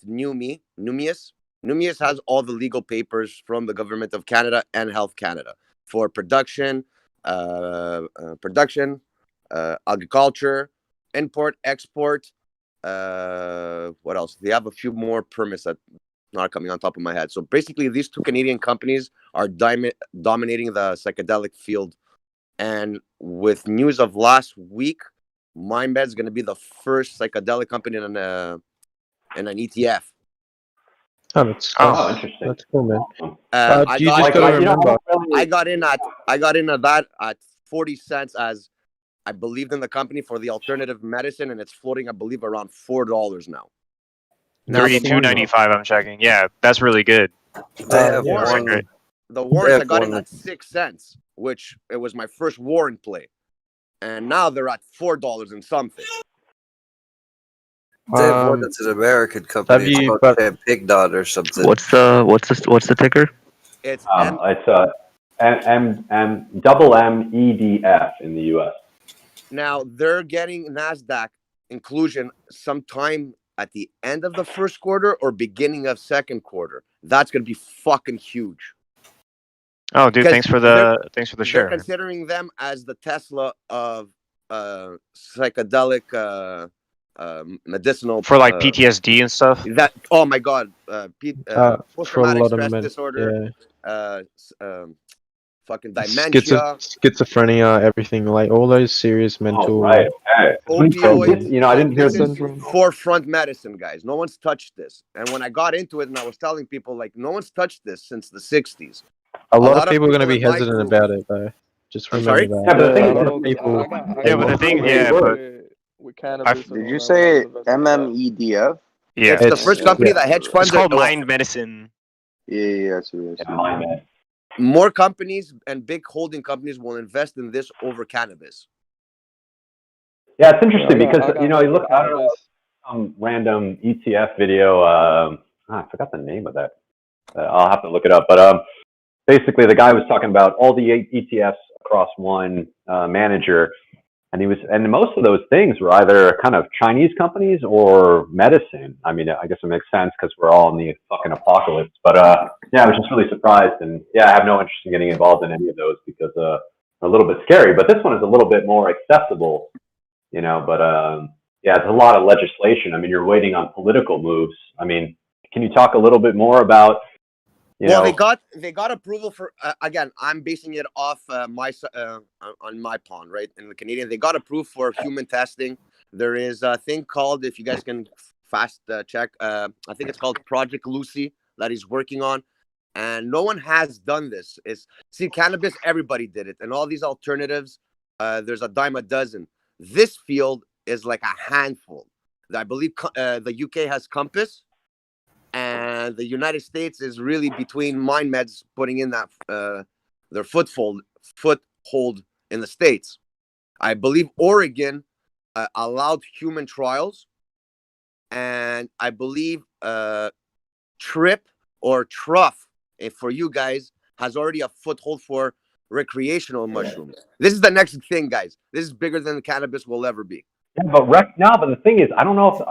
NUME. Numius has all the legal papers from the government of Canada and Health Canada for production, agriculture, import, export. What else? They have a few more permits that not coming on top of my head. So basically, these two Canadian companies are dominating the psychedelic field. And with news of last week, MindMed is going to be the first psychedelic company in an ETF. Oh, that's interesting. That's cool, man. You just gotta remember. I got in at that at 40 cents, as I believed in the company for the alternative medicine, and it's floating, I believe, around $4 now. $32.95. I'm checking. Yeah, that's really good. The warrants I got in at 6 cents, which it was my first warrant play, and now they're at $4 and something. They have one that's an American company. It's called Pig Dot or something. What's the ticker? It's MMEDF in the U.S. Now they're getting NASDAQ inclusion sometime at the end of the first quarter or beginning of second quarter. That's going to be fucking huge. Oh, dude, thanks for the share. They're considering them as the Tesla of psychedelic medicinal for like PTSD and stuff. That oh my god, post-traumatic stress disorder, fucking dementia, schizophrenia, everything, like all those serious mental. Opioids. I didn't hear syndrome. Forefront medicine, guys. No one's touched this. And when I got into it, and I was telling people, like, no one's touched this since the '60s. A lot of people are going to be hesitant about it, though. Just remember that. Yeah, but the thing with cannabis. Did you say MMEDF? Yeah, it's the first company that hedge funds. It's called Mind Medicine. Yeah. More companies and big holding companies will invest in this over cannabis. Yeah, it's interesting because you look at some random ETF video. I forgot the name of that. I'll have to look it up. But basically, the guy was talking about all the ETFs across one manager. And most of those things were either kind of Chinese companies or medicine. I mean, I guess it makes sense because we're all in the fucking apocalypse. But I was just really surprised. And I have no interest in getting involved in any of those because a little bit scary. But this one is a little bit more accessible, But it's a lot of legislation. I mean, you're waiting on political moves. I mean, can you talk a little bit more about? They got approval for again. I'm basing it off on my pond, right? In the Canadian, they got approved for human testing. There is a thing called, if you guys can fast check, I think it's called Project Lucy that he's working on, and no one has done this. Cannabis, everybody did it, and all these alternatives, there's a dime a dozen. This field is like a handful. I believe the UK has Compass. And the United States is really between MindMeds putting in that their foothold in the States. I believe Oregon allowed human trials, and I believe Trip or Truff, for you guys, has already a foothold for recreational mushrooms. This is the next thing, guys. This is bigger than cannabis will ever be. Yeah, but the thing is, I don't know if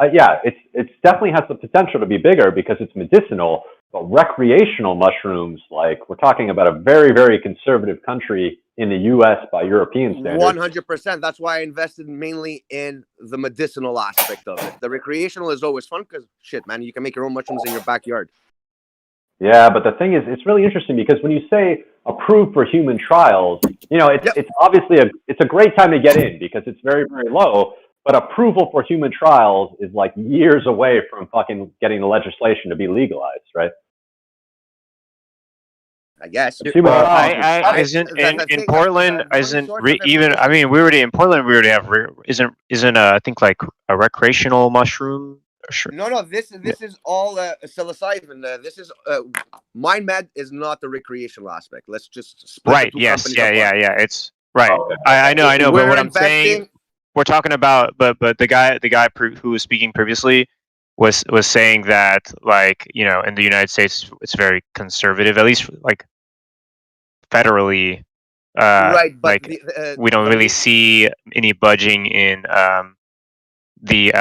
it's definitely has the potential to be bigger because it's medicinal. But recreational mushrooms, like we're talking about a very, very conservative country in the U.S. by European standards. 100%. That's why I invested mainly in the medicinal aspect of it. The recreational is always fun because shit, man, you can make your own mushrooms in your backyard. Yeah, but the thing is, it's really interesting because when you say approved for human trials, it's obviously it's a great time to get in because it's very, very low. But approval for human trials is like years away from fucking getting the legislation to be legalized, right? I guess. In Portland, we already in Portland. We already have isn't I think like a recreational mushroom. Sure. No. This is all psilocybin. This is MindMed is not the recreational aspect. Let's just split right. Yes. Yeah. It's right. Okay. I know. But what I'm saying. We're talking about, but the guy who was speaking previously was saying that, like, in the United States it's very conservative, at least like federally. Right, but like we don't really see any budging in the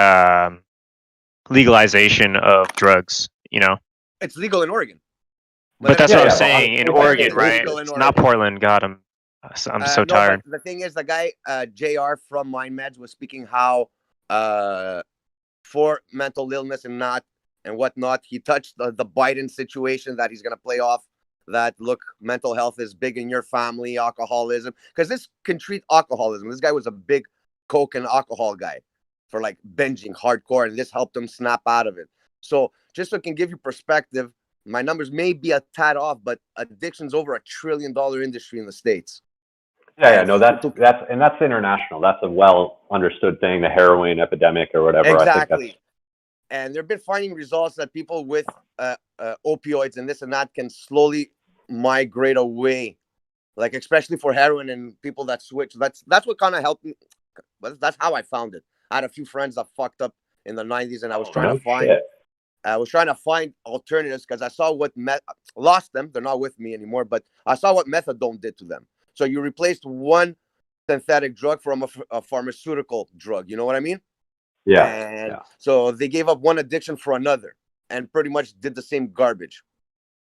legalization of drugs. You know, It's legal in Oregon. but that's Yeah, what I'm yeah, saying. In Oregon, right? legal in It's not Oregon. Portland. God, I'm so No, tired. but the thing is, the guy JR from Mind Meds was speaking how for mental illness and whatnot, he touched the Biden situation that he's going to play off. That look, mental health is big in your family, alcoholism, because this can treat alcoholism. This guy was a big coke and alcohol guy for like binging hardcore, and this helped him snap out of it. So just so it can give you perspective, my numbers may be a tad off, but addiction's over $1 trillion industry in the States. Yeah, no, that's international. That's a well understood thing. The heroin epidemic or whatever. Exactly. I think and they've been finding results that people with opioids and this and that can slowly migrate away, like especially for heroin and people that switch. That's what kind of helped me. That's how I found it. I had a few friends that fucked up in the 90s, and I was trying to find alternatives because I saw what lost them. They're not with me anymore, but I saw what methadone did to them. So you replaced one synthetic drug from a pharmaceutical drug. You know what I mean? Yeah. And so they gave up one addiction for another and pretty much did the same garbage.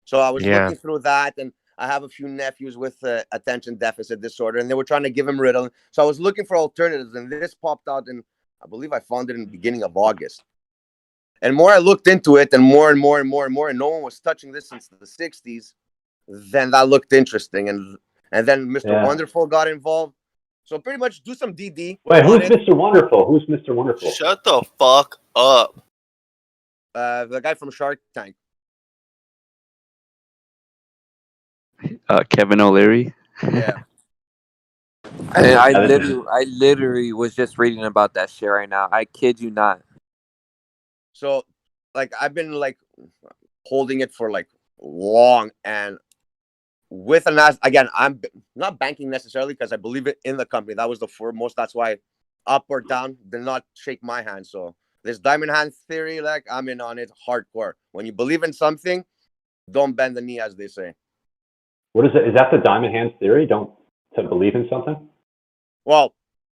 So I was looking through that, and I have a few nephews with attention deficit disorder, and they were trying to give him Ritalin. So I was looking for alternatives, and this popped out, and I believe I found it in the beginning of August. And more I looked into it, and more, and no one was touching this since the 60s, then that looked interesting. And then Mr. Wonderful got involved. So pretty much do some DD. Wait, who's Mr. Wonderful? Who's Mr. Wonderful? Shut the fuck up. The guy from Shark Tank. Kevin O'Leary. Yeah. And I literally was just reading about that shit right now. I kid you not. So, like, I've been like holding it for like long, and with again, I'm not banking necessarily because I believe it in the company. That was the foremost. That's why up or down did not shake my hand. So this diamond hand theory, like, I'm in on it hardcore. When you believe in something, don't bend the knee, as they say. What is it? Is that the diamond hands theory? Don't to believe in something? Well,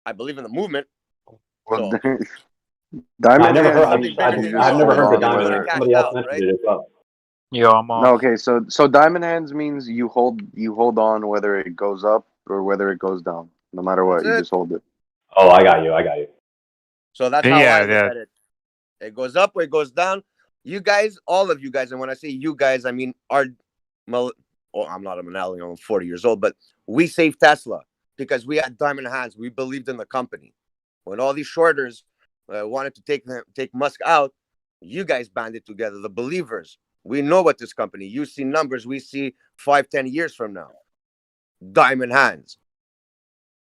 I believe in the movement. Well, So. Diamond I've never heard the diamond. Somebody else mentioned it as well. Yo, I'm off. No, okay, so diamond hands means you hold on whether it goes up or whether it goes down. No matter what, you just hold it. Oh, I got you. So that's how I look at it. It goes up or it goes down. You guys, all of you guys, and when I say you guys, I mean I'm not a millennial, I'm 40 years old, but we saved Tesla because we had diamond hands. We believed in the company. When all these shorters wanted to take Musk out, you guys banded together, the believers. We know what this company, you see numbers, we see 5-10 years from now. Diamond hands.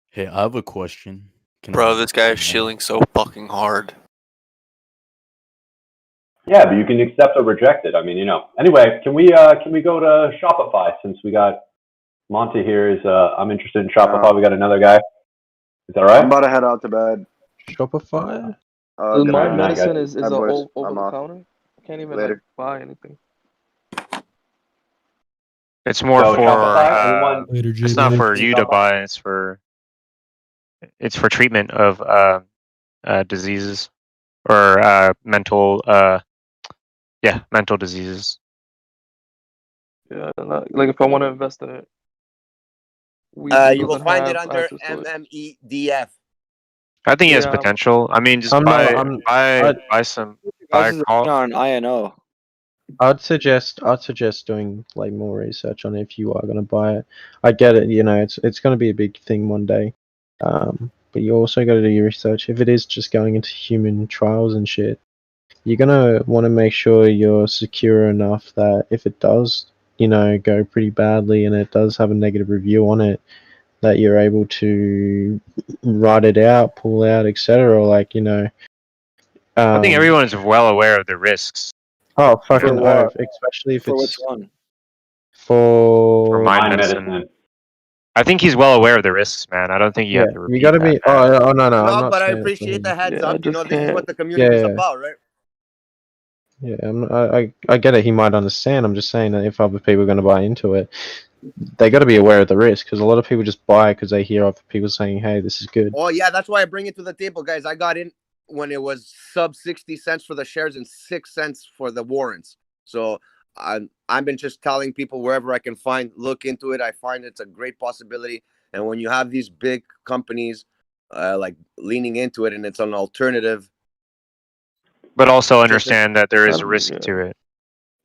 Hey, I have a question. Bro, this guy is shilling so fucking hard. Yeah, but you can accept or reject it. I mean, Anyway, can we go to Shopify since we got Monty here? I'm interested in Shopify. We got another guy. Is that right? I'm about to head out to bed. Shopify? My medicine is all over the counter. I can't even buy anything. It's more for it's not for you to buy. It's for treatment of diseases or mental diseases. Yeah, like if I want to invest in it, you will find it under MMEDF. I think it has potential. I mean, just buy some. On INO. I'd suggest doing like more research on it if you are going to buy it. I get it, it's going to be a big thing one day, but you also got to do your research. If it is just going into human trials and shit, you're going to want to make sure you're secure enough that if it does, go pretty badly and it does have a negative review on it, that you're able to write it out, pull out, etc. I think everyone is well aware of the risks. Oh, fucking oath, especially if For it's... which one? For mind medicine. I think he's well aware of the risks, man. I don't think you have to repeat you gotta be... Oh, no. No, but I appreciate the heads up. This is what the community is about, right? Yeah, I get it. He might understand. I'm just saying that if other people are going to buy into it, they got to be aware of the risk, because a lot of people just buy because they hear other people saying, hey, this is good. Oh, yeah, that's why I bring it to the table, guys. I got in when it was sub 60 cents for the shares and 6 cents for the warrants. So I've been just telling people wherever I can find, look into it. I find it's a great possibility. And when you have these big companies like leaning into it and it's an alternative. But also understand that there is a risk to it.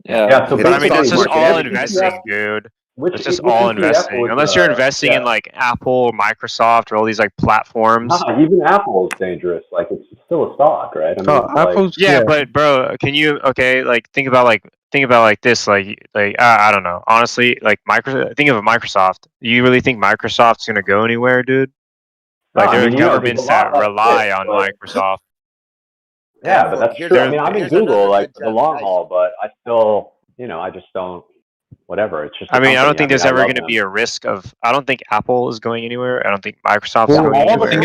Yeah. So but I mean, that's just all which investing, dude. It's just which all ETF investing. was, Unless you're investing in like Apple or Microsoft or all these like platforms. Even Apple is dangerous. Like it's still a stock, right? I mean, Apple's yeah, but bro, can you think about this, like I don't know, honestly, like think of Microsoft. You really think Microsoft's gonna go anywhere, dude? Like there are governments that rely on Microsoft. Yeah, but that's true. I mean, I'm in Google like for the long haul, but I still, I just don't. Whatever. It's just. I mean, I don't think there's ever going to be a risk of. I don't think Apple is going anywhere. I don't think Microsoft's going anywhere. Think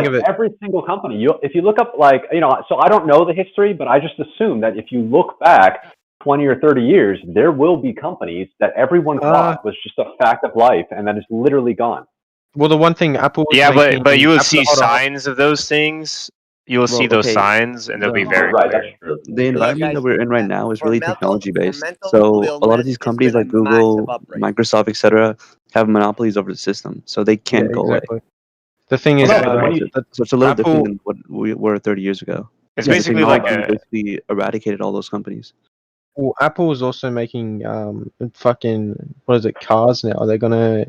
of it. Every single company. If you look up, like, so I don't know the history, but I just assume that if you look back 20 or 30 years, there will be companies that everyone thought was just a fact of life, and that is literally gone. Well, the one thing Apple. But you will see signs of those things. You will see those signs, and they'll be very clear. The environment that we're in right now is really technology based. So a lot of these companies like Google, Microsoft, etc., have monopolies over the system, so they can't go away. The thing is, so it's a little different than what we were 30 years ago. It's basically like basically eradicated all those companies. Well, Apple is also making cars now. Are they gonna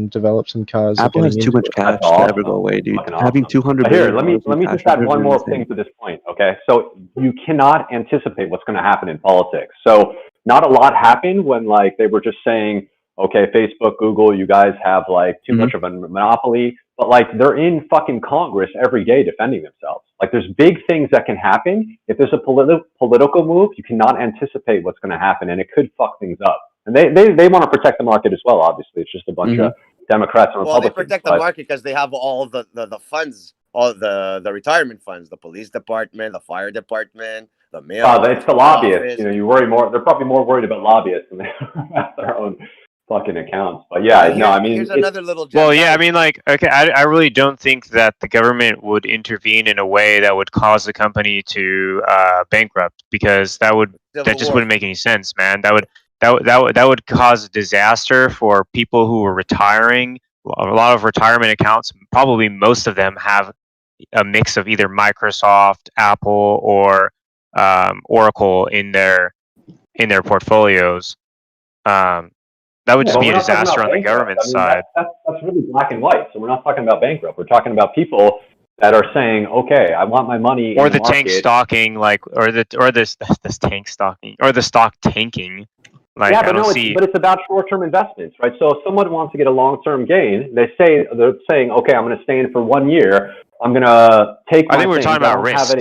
develop some cars? Apple has too much cash to ever go away, dude. Having 200 billion. Here, let me just add one more thing to this point. Okay, so you cannot anticipate what's going to happen in politics. So not a lot happened when like they were just saying, okay, Facebook, Google, you guys have like too much of a monopoly, but like they're in fucking Congress every day defending themselves. Like there's big things that can happen. If there's a political move, you cannot anticipate what's going to happen, and it could fuck things up. And they want to protect the market as well. Obviously, it's just a bunch of Democrats and Republicans. Well, they protect the market because they have all the funds, all the retirement funds, the police department, the fire department, the mail. It's the lobbyists. You worry more. They're probably more worried about lobbyists than they are their own fucking accounts. But I mean, here's another little. Well, yeah, I mean, like, okay, I really don't think that the government would intervene in a way that would cause the company to bankrupt, because that just wouldn't make any sense, man. That would cause a disaster for people who are retiring. A lot of retirement accounts, probably most of them, have a mix of either Microsoft, Apple, or Oracle in their portfolios. That would just be a disaster on the government side. That's really black and white. So we're not talking about bankrupt. We're talking about people that are saying, okay, I want my money. Or the tank stocking, or the tank stocking, or the stock tanking. Like, yeah, but but it's about short-term investments, right? So if someone wants to get a long-term gain, they're saying, okay, I'm going to stay in for 1 year. I'm going to take. I think we're talking about risk.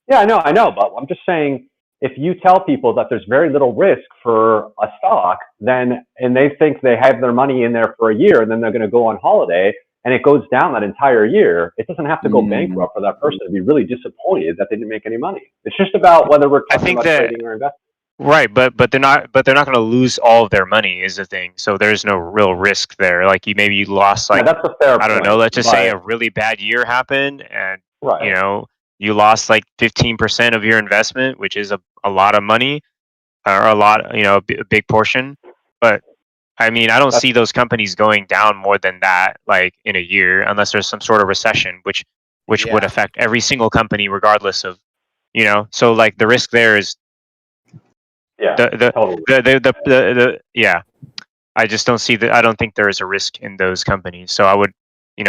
Yeah, I know, but I'm just saying, if you tell people that there's very little risk for a stock, and they think they have their money in there for a year, and then they're going to go on holiday, and it goes down that entire year, it doesn't have to go bankrupt for that person to be really disappointed that they didn't make any money. It's just about whether we're talking about trading or investing. Right, but they're not going to lose all of their money is the thing. So there's no real risk there. Like you lost that's a fair I don't know. Let's just say a really bad year happened, and you lost like 15% of your investment, which is a lot of money, or a big portion. But I mean, I don't see those companies going down more than that, like in a year, unless there's some sort of recession, which would affect every single company regardless of, So like the risk there is. I just don't see that. I don't think there is a risk in those companies. So I would,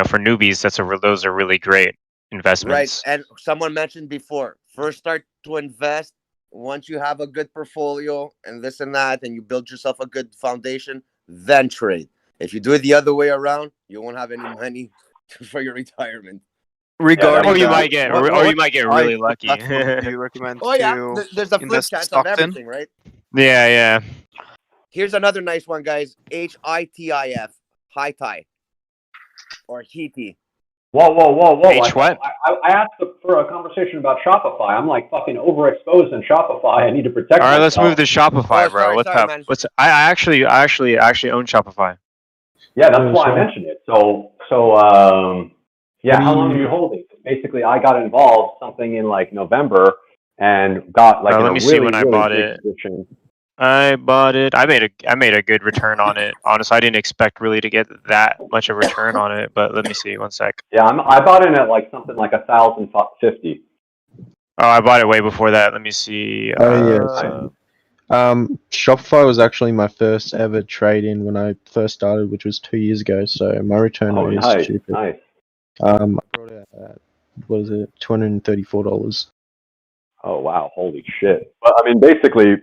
for newbies, those are really great investments. Right. And someone mentioned before, first start to invest once you have a good portfolio and this and that, and you build yourself a good foundation, then trade. If you do it the other way around, you won't have any money for your retirement. Regarding you might get really lucky. Do you recommend there's a flip chance of everything, right? Yeah. Here's another nice one, guys. HITIF, high tie, or HITI. Whoa! H what? I asked for a conversation about Shopify. I'm like fucking overexposed in Shopify. I need to protect. All right, myself. let's move to Shopify, bro. What's up? I actually own Shopify. Yeah, that's why I mentioned it. So, how long are you holding? basically I got involved something in like November and got like let a me see really, when I really bought big it. position. I bought it. I made a good return on it. Honestly, I didn't expect really to get that much of a return on it. But let me see. One sec. Yeah, I bought in at like something like 1,050. Oh, I bought it way before that. Let me see. Shopify was actually my first ever trade in when I first started, which was 2 years ago. So my return rate is stupid. Nice. I brought it at, what is it, $234. Oh wow, holy shit! But I mean, basically,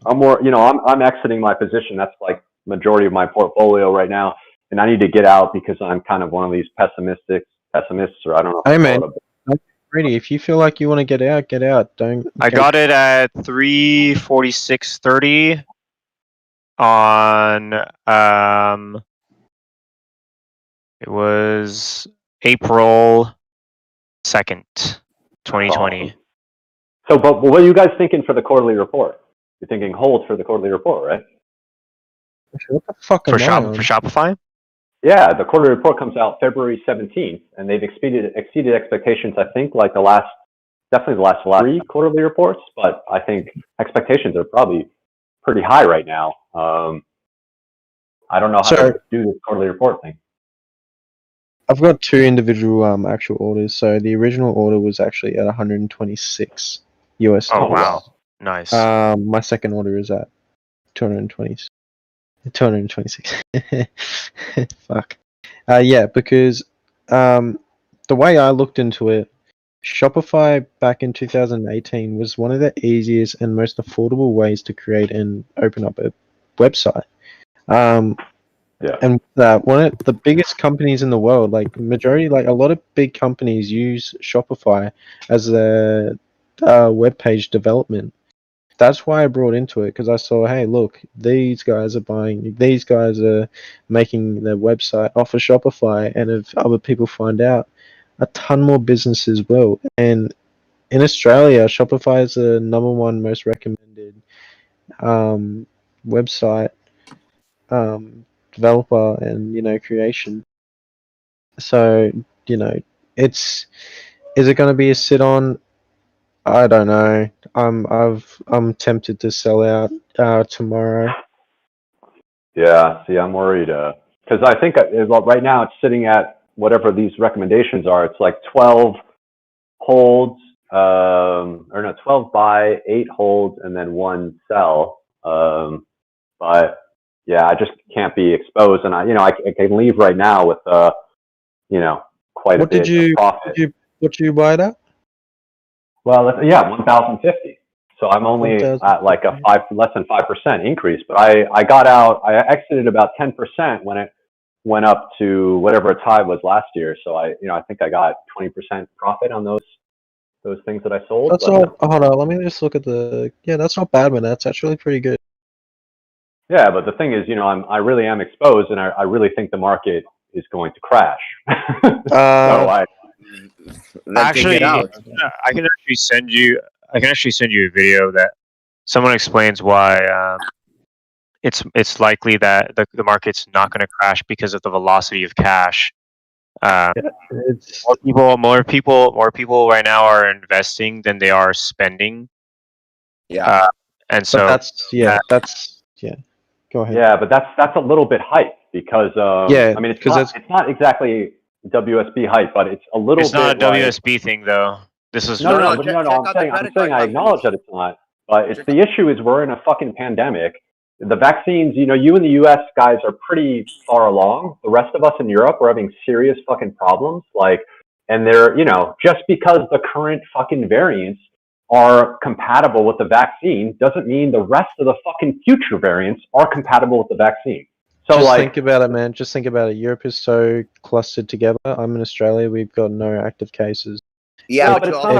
I'm exiting my position. That's like majority of my portfolio right now, and I need to get out because I'm kind of one of these pessimists, or I don't know. Hey man, ready. If you feel like you want to get out, get out. Don't. I got it at 346.30 on it was April 2nd, 2020. So, but what are you guys thinking for the quarterly report? You're thinking hold for the quarterly report, right? What the fuck for Shopify? Yeah, the quarterly report comes out February 17th, and they've exceeded expectations. I think like definitely the last 3 quarterly reports, but I think expectations are probably pretty high right now. I don't know how to do this quarterly report thing. I've got 2 individual actual orders. So the original order was actually at 126 US. Oh wow, nice. My second order is at 226. Fuck. Yeah, because the way I looked into it, Shopify back in 2018 was one of the easiest and most affordable ways to create and open up a website. Yeah. And one of the biggest companies in the world, like majority, like a lot of big companies use Shopify as their web page development. That's why I brought into it, because I saw, hey, look, these guys are making their website off of Shopify, and if other people find out, a ton more businesses will. And in Australia, Shopify is the #1 most recommended website developer and creation. So is it going to be a sit on? I don't know. I'm tempted to sell out tomorrow. Yeah, see, I'm worried because I think right now it's sitting at whatever these recommendations are. It's like 12 holds, 12 buy, 8 holds, and then 1 sell. But yeah, I just can't be exposed, and I can leave right now with quite a bit of profit. What did you buy it at? Well, yeah, 1,050. So I'm only at like a less than 5% increase. But I got out. I exited about 10% when it went up to whatever its high was last year. So I think I got 20% profit on those things that I sold. That's all. Hold on, let me just look at the. Yeah, that's not bad, man. That's actually pretty good. Yeah, but the thing is, I really am exposed, and I really think the market is going to crash. So I can actually send you a video that someone explains why it's likely that the market's not going to crash because of the velocity of cash. More people right now are investing than they are spending. Yeah, and so that's Go ahead. Yeah, but that's a little bit hype because I mean it's not exactly WSB hype, but it's a little. It's not a WSB thing though. This is no. I'm saying I acknowledge that it's not, but it's the issue is we're in a fucking pandemic. The vaccines, you in the U.S. guys are pretty far along. The rest of us in Europe are having serious fucking problems. And they're just because the current fucking variants are compatible with the vaccine doesn't mean the rest of the fucking future variants are compatible with the vaccine. So just think about it, man. Just think about it. Europe is so clustered together. I'm in Australia. We've got no active cases. Yeah, but it's not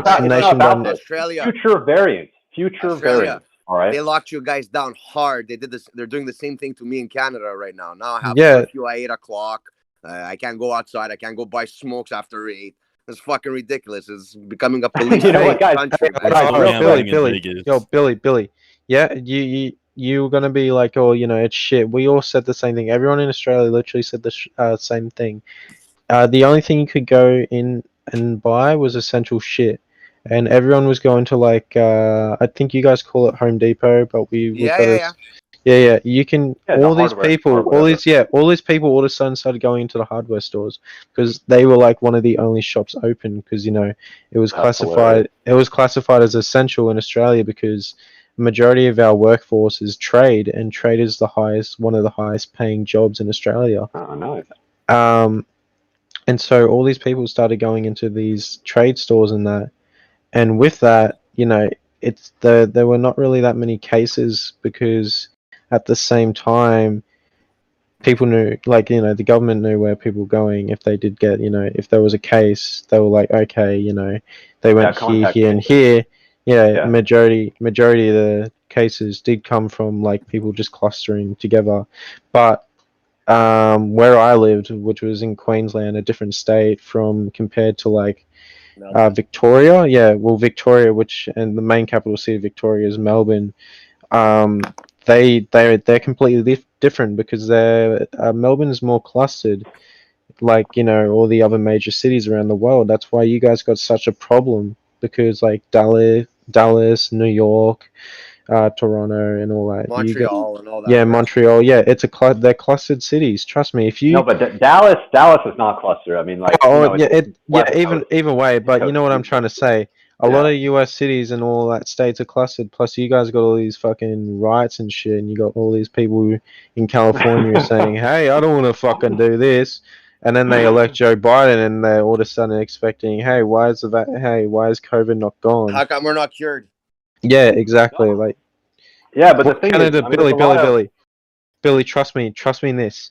about Australia. Future variants. Variants. All right. They locked you guys down hard. They did this. They're doing the same thing to me in Canada right now. Now I have curfew at 8 o'clock. I can't go outside. I can't go buy smokes after 8. It's fucking ridiculous. It's becoming a police country. Billy. Yeah, you're gonna be like, oh, it's shit. We all said the same thing. Everyone in Australia literally said the same thing. The only thing you could go in and buy was essential shit. And everyone was going to like I think you guys call it Home Depot, but we've got yeah. You can all these people, all these people all of a sudden started going into the hardware stores because they were like one of the only shops open because it was classified as essential in Australia because majority of our workforce is trade, and trade is one of the highest paying jobs in Australia. Oh, nice. And so all these people started going into these trade stores and that, and with that, there were not really that many cases because at the same time, people knew, like, the government knew where people were going. If they did get, if there was a case, they were like, okay, they went here, and here. Yeah, majority of the cases did come from like people just clustering together. But where I lived, which was in Queensland, a different state from compared to like Victoria. Yeah, well, Victoria, and the main capital city of Victoria is Melbourne. They're completely different because Melbourne's more clustered, like all the other major cities around the world. That's why you guys got such a problem because like Dallas, New York, Toronto, and all that. Montreal and all that. Yeah, right? Montreal. Yeah, they're clustered cities. Trust me. If you no, but Dallas is not clustered. I mean, like even way. But you know what I'm trying to say. A lot of U.S. cities and all that states are clustered. Plus, you guys got all these fucking riots and shit, and you got all these people in California saying, "Hey, I don't want to fucking do this," and then they elect Joe Biden, and they're all of a sudden expecting, "Hey, why is COVID not gone? How come we're not cured?" Yeah, exactly. Like, but the thing Canada, is, Billy, trust me in this.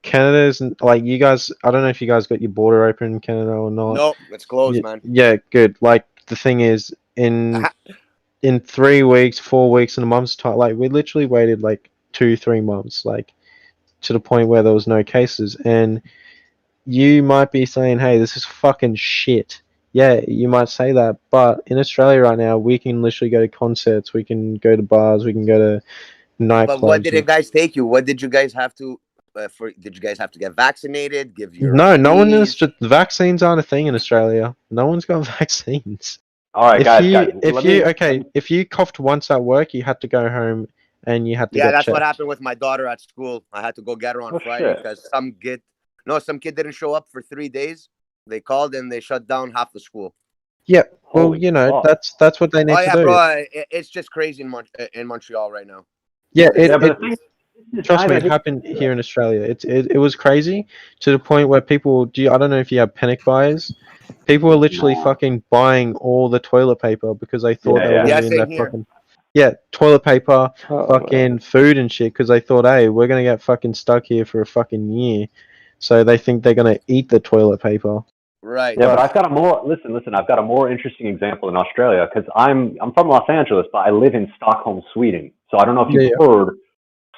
Canada's like you guys. I don't know if you guys got your border open in Canada or not. No, it's closed, man. Yeah, good. Like the thing is, in 3 weeks, 4 weeks, and a month's time, like we literally waited like 2-3 months, like to the point where there was no cases. And you might be saying, "Hey, this is fucking shit." Yeah, you might say that, but in Australia right now, we can literally go to concerts, we can go to bars, we can go to nightclubs. But what did you guys take you? What did you guys have to? Did you guys have to get vaccinated? Give your no one is. Vaccines aren't a thing in Australia. No one's got vaccines. All right, guys. If you coughed once at work, you had to go home and you had to. Yeah, that's checked. What happened with my daughter at school. I had to go get her on Friday because some kid didn't show up for 3 days. They called and they shut down half the school. Yeah, well, that's what they need to do. Bro, it's just crazy in Montreal right now. Yeah, trust me, it happened here in Australia. It was crazy to the point where people I don't know if you have panic buyers. People are literally fucking buying all the toilet paper because they thought they were going to be in that fucking toilet paper, fucking food and shit because they thought, hey, we're going to get fucking stuck here for a fucking year. So they think they're going to eat the toilet paper. Right. Yeah, but I've got a more I've got a more interesting example in Australia because I'm from Los Angeles, but I live in Stockholm, Sweden. So I don't know if you've heard,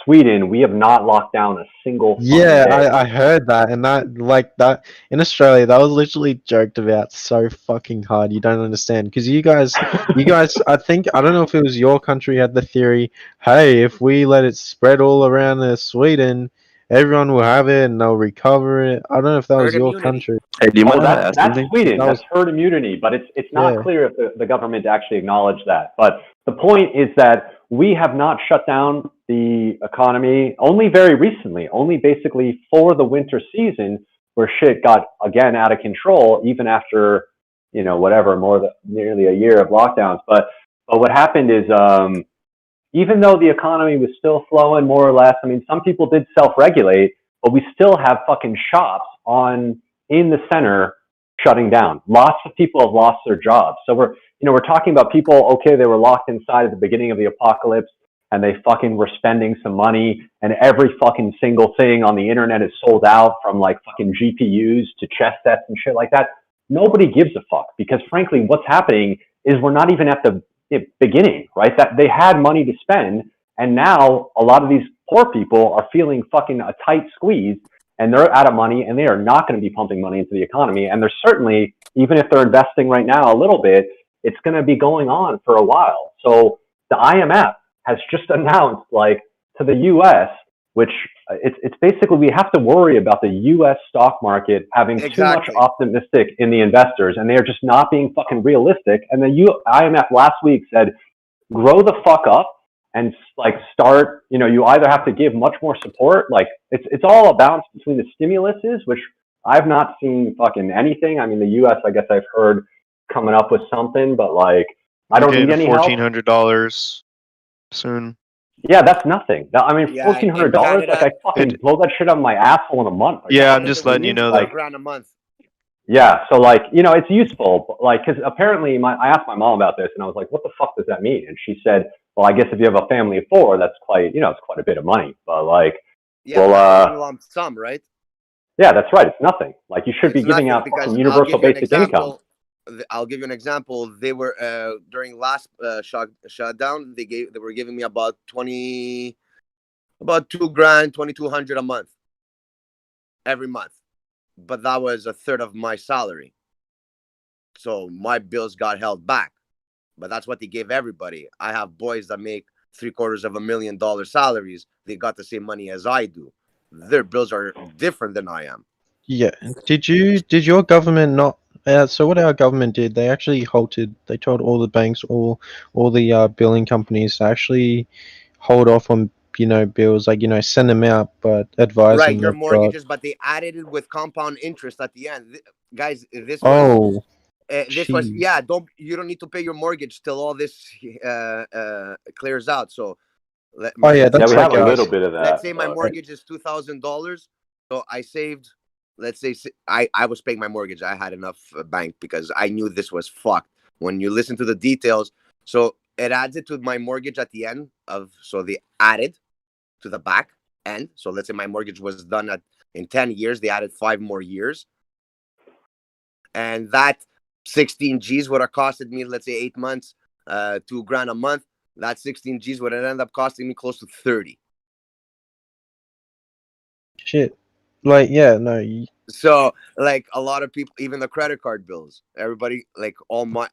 Sweden, we have not locked down a single. I heard that, and that in Australia, that was literally joked about so fucking hard. You don't understand because you guys, I don't know if it was your country had the theory, hey, if we let it spread all around Sweden, everyone will have it and they'll recover it. I don't know if that was your country. Hey, do you mind that's Sweden. That's herd immunity, but it's not clear if the government actually acknowledged that. But the point is that we have not shut down the economy only very recently, only basically for the winter season where shit got again out of control, even after, nearly a year of lockdowns. But what happened is, even though the economy was still flowing more or less, I mean, some people did self-regulate, but we still have fucking shops in the center shutting down. Lots of people have lost their jobs. So we're talking about people, okay, they were locked inside at the beginning of the apocalypse and they fucking were spending some money and every fucking single thing on the internet is sold out, from like fucking GPUs to chess sets and shit like that. Nobody gives a fuck because frankly, what's happening is we're not even at the beginning, right? That they had money to spend, and now a lot of these poor people are feeling fucking a tight squeeze, and they're out of money, and they are not going to be pumping money into the economy. And they're certainly, even if they're investing right now a little bit, it's going to be going on for a while. So the IMF has just announced, like, to the U.S., which it's basically we have to worry about the U.S. stock market having too much optimistic in the investors, and they are just not being fucking realistic. And the IMF last week said, grow the fuck up and like start. You know, you either have to give much more support. Like it's all a balance between the stimuluses, which I've not seen fucking anything. I mean, the U.S. I guess I've heard coming up with something, but like I don't need any help. $1,400 soon. Yeah, that's nothing. I mean, $1,400. Like I fucking blow that shit on my asshole in a month. Like, yeah, I'm just letting you know that. $1,000 a month. Yeah, so like it's useful. But, like, because apparently I asked my mom about this, and I was like, "What the fuck does that mean?" And she said, "Well, I guess if you have a family of 4, that's quite it's quite a bit of money." But like, lump sum, right? Yeah, that's right. It's nothing. Like you should be giving out fucking universal basic income. I'll give you an example. They were during last shutdown. They were giving me about $2,000, $2,200 a month, every month, but that was a third of my salary. So my bills got held back, but that's what they gave everybody. I have boys that make $750,000 salaries. They got the same money as I do. Their bills are different than I am. Yeah. Did your government not? So what our government did, they actually halted. They told all the banks, all the billing companies to actually hold off on bills, like send them out, but advise them. Right, your mortgages, but they added it with compound interest at the end, guys. This was you don't need to pay your mortgage till all this clears out. So we have a little bit of that. Let's say my mortgage is $2,000, so I saved. Let's say I was paying my mortgage. I had enough bank because I knew this was fucked. When you listen to the details, so it adds it to my mortgage at the end of. So they added to the back end. So let's say my mortgage was done in 10 years. They added 5 more years, and that 16 G's would have costed me, let's say 8 months, $2,000 a month. That 16 G's would have ended up costing me close to 30. Shit. Like, yeah, no. So, like, a lot of people, even the credit card bills, everybody, like, all my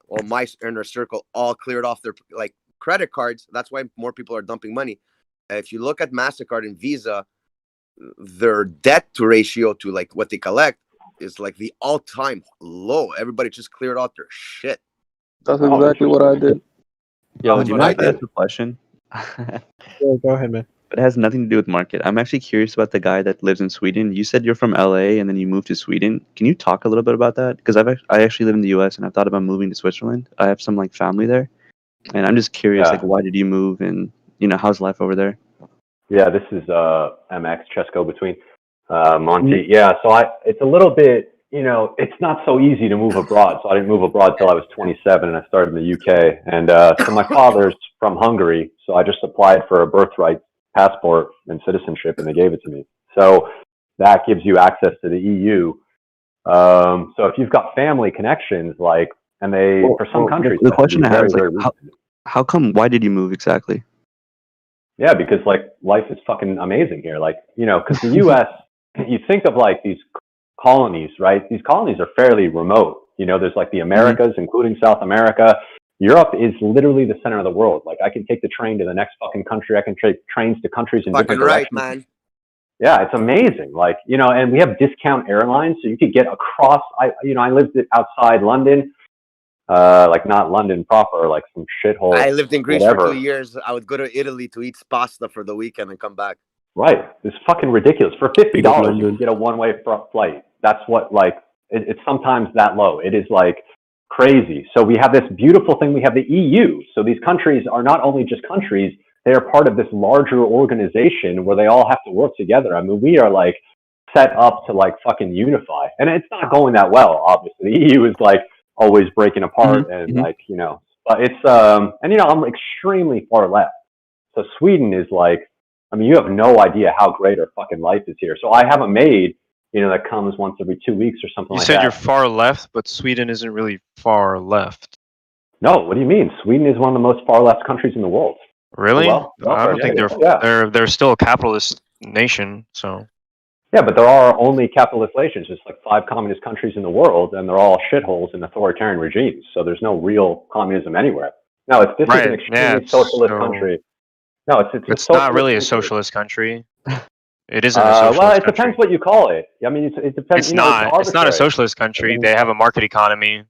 inner circle, all cleared off their, like, credit cards. That's why more people are dumping money. If you look at MasterCard and Visa, their debt to ratio to, like, what they collect is, like, the all-time low. Everybody just cleared out their shit. That's exactly what I did. Yo, would you mind ask a question? Yeah, go ahead, man. But it has nothing to do with market. I'm actually curious about the guy that lives in Sweden. You said you're from LA and then you moved to Sweden. Can you talk a little bit about that? Because I actually live in the US and I've thought about moving to Switzerland. I have some like family there, and I'm just curious, like, why did you move, and how's life over there? Yeah, this is MX Chesco between Monty. Yeah, so it's a little bit, it's not so easy to move abroad. So I didn't move abroad till I was 27, and I started in the UK. And so my father's from Hungary, so I just applied for a birthright passport and citizenship, and they gave it to me. So that gives you access to the EU. So if you've got family connections, like, and they for some countries, the question I have is like, how come? Why did you move exactly? Yeah, because like life is fucking amazing here. Like, because the U.S. you think of like these colonies, right? These colonies are fairly remote. There's like the Americas, including South America. Europe is literally the center of the world. Like, I can take the train to the next fucking country. I can take trains to countries in different directions. Right, man. Yeah, it's amazing. Like, and we have discount airlines, so you could get across. I lived outside London, like not London proper, like some shithole. I lived in Greece for 2 years. I would go to Italy to eat pasta for the weekend and come back. Right. It's fucking ridiculous. For $50, you can get a one-way flight. That's what, like, it's sometimes that low. It is like crazy. So we have this beautiful thing. We have the EU. So these countries are not only just countries, they are part of this larger organization where they all have to work together. I mean, we are like set up to like fucking unify, and it's not going that well. Obviously, the EU is like always breaking apart, and like, but it's and I'm extremely far left. So Sweden is like, I mean, you have no idea how great our fucking life is here. So I have a maid, that comes once every 2 weeks or something like that. You said you're far left, but Sweden isn't really far left. No, what do you mean? Sweden is one of the most far left countries in the world. Really? I don't think they're still a capitalist nation. So. Yeah, but there are only capitalist nations. There's like 5 communist countries in the world, and they're all shitholes and authoritarian regimes. So there's no real communism anywhere. No, this is an extremely socialist country. No, it's not really a socialist country. It isn't a socialist well, it country. depends what you call it. I mean, it depends. It's you know, not. It's not a socialist country. They have a market economy.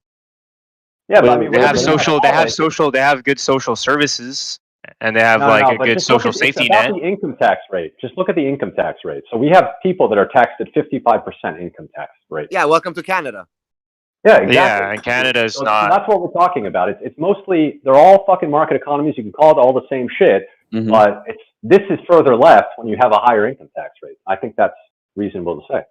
Yeah, but I mean, They have whatever you social. wanna They call have it. social. They have good social services, and they have No, like no, a but good just look social at, safety it's about net. the income tax rate. Just look at the income tax rate. So we have people that are taxed at 55% income tax rate. Yeah, welcome to Canada. Yeah, exactly. Yeah, and Canada is so not. That's what we're talking about. It's mostly, they're all fucking market economies. You can call it all the same shit, but this is further left when you have a higher income tax rate. I think that's reasonable to say.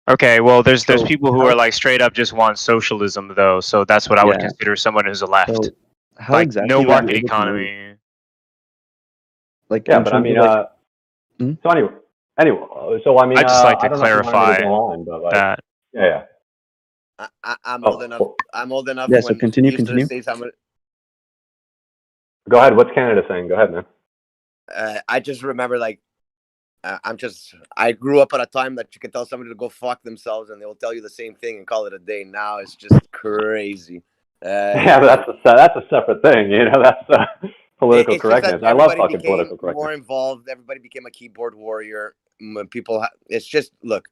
Okay, well, there's people who are like straight up just want socialism though, so that's what I would consider someone who's a left. So how like exactly no are you market able to move? economy. Like Yeah, but I mean, so anyway, so I mean, I just like to I don't know if you wanted me clarify to go on, but like, that. yeah. I'm old enough. I'm old enough. Yeah, so when continue. Eastern States, Go ahead. What's Canada saying? Go ahead, man. I just remember, like, I grew up at a time that you can tell somebody to go fuck themselves and they will tell you the same thing and call it a day. Now it's just crazy. Yeah, but that's a separate thing. You know, that's political correctness. I love fucking political correctness. More involved. Everybody became a keyboard warrior. When people, it's just, look.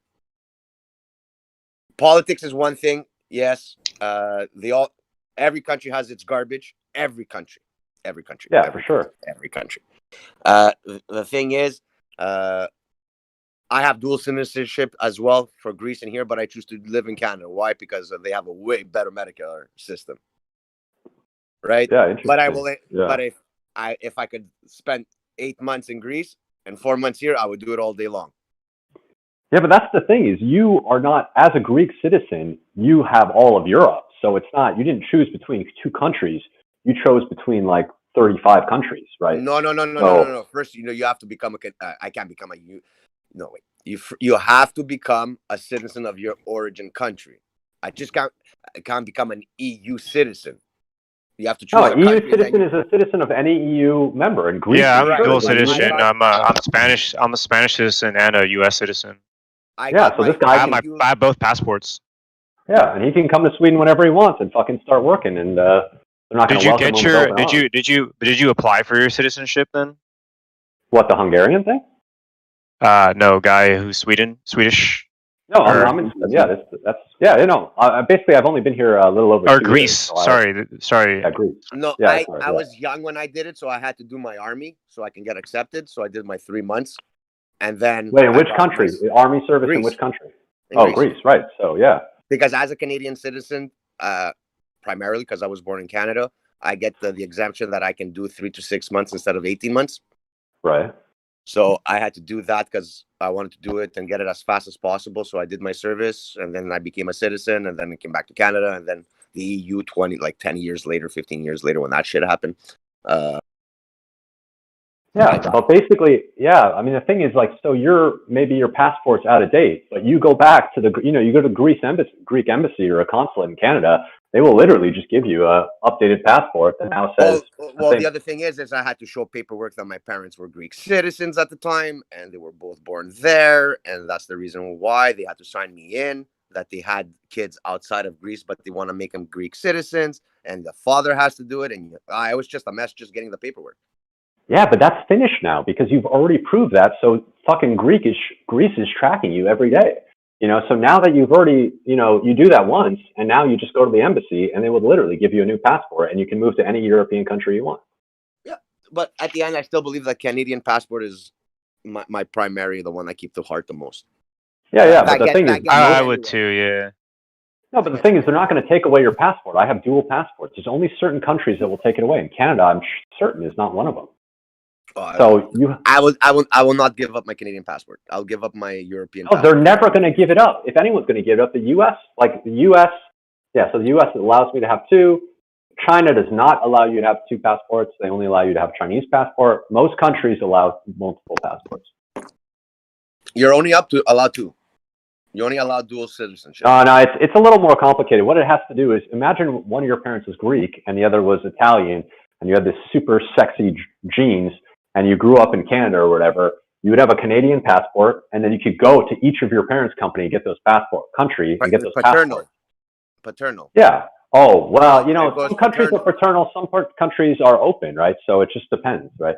Politics is one thing. Yes, every country has its garbage. Every country. Yeah, for sure. Every country. The thing is, I have dual citizenship as well for Greece and here, but I choose to live in Canada. Why? Because they have a way better Medicare system, right? Yeah, interesting. But I will. Yeah. But if I could spend 8 months in Greece and 4 months here, I would do it all day long. Yeah, but that's the thing is you are not, as a Greek citizen, you have all of Europe. So it's not, you didn't choose between two countries. You chose between like 35 countries, right? No. First, you have to become I can't become no, wait. You have to become a citizen of your origin country. I can't become an EU citizen. You have to choose. No, EU citizen is a citizen of any EU member. And Greece, yeah, I'm a dual citizen. I'm Spanish. I'm a Spanish citizen and a U.S. citizen. This guy I have both passports. Yeah, and he can come to Sweden whenever he wants and fucking start working. And they're not going to welcome him with open arms. Did you apply for your citizenship then? What, the Hungarian thing? No, guy who's Swedish. No, I'm in. Yeah, that's yeah. You know, basically, I've only been here a little over. Or 2 Greece. years, so Sorry. Yeah, Greece. No, yeah, I was young when I did it, so I had to do my army so I can get accepted. So I did my 3 months, and then. Wait, in which country? Army service in which country? Greece, right? So yeah. Because as a Canadian citizen, primarily because I was born in Canada, I get the exemption that I can do 3 to 6 months instead of 18 months. Right. So I had to do that because I wanted to do it and get it as fast as possible. So I did my service, and then I became a citizen, and then I came back to Canada, and then the EU 10 years later, 15 years later, when that shit happened. Yeah, but basically, yeah. I mean, the thing is, like, so maybe your passport's out of date, but you go back to you go to Greek embassy or a consulate in Canada. They will literally just give you a updated passport that now says. Well, the other thing is I had to show paperwork that my parents were Greek citizens at the time, and they were both born there, and that's the reason why they had to sign me in. That they had kids outside of Greece, but they want to make them Greek citizens, and the father has to do it. And it was just a mess just getting the paperwork. Yeah, but that's finished now because you've already proved that. So fucking Greece is tracking you every day. You know, so now that you've already, you do that once, and now you just go to the embassy, and they will literally give you a new passport, and you can move to any European country you want. Yeah, but at the end, I still believe that Canadian passport is my primary, the one I keep to heart the most. Yeah, but the thing is, I would too. Yeah. No, but the thing is, they're not going to take away your passport. I have dual passports. There's only certain countries that will take it away, and Canada, I'm certain, is not one of them. I will not give up my Canadian passport. I'll give up my European passport. They're never going to give it up. If anyone's going to give it up, the U.S., so the U.S. allows me to have 2. China does not allow you to have 2 passports. They only allow you to have a Chinese passport. Most countries allow multiple passports. You're only allowed 2. You only allow dual citizenship. No, it's a little more complicated. What it has to do is imagine one of your parents was Greek and the other was Italian, and you had this super sexy genes, and you grew up in Canada or whatever. You would have a Canadian passport, and then you could go to each of your parents' company and get those passports. Paternal. Yeah. Oh, well, some countries are paternal, some countries are open, right? So it just depends, right?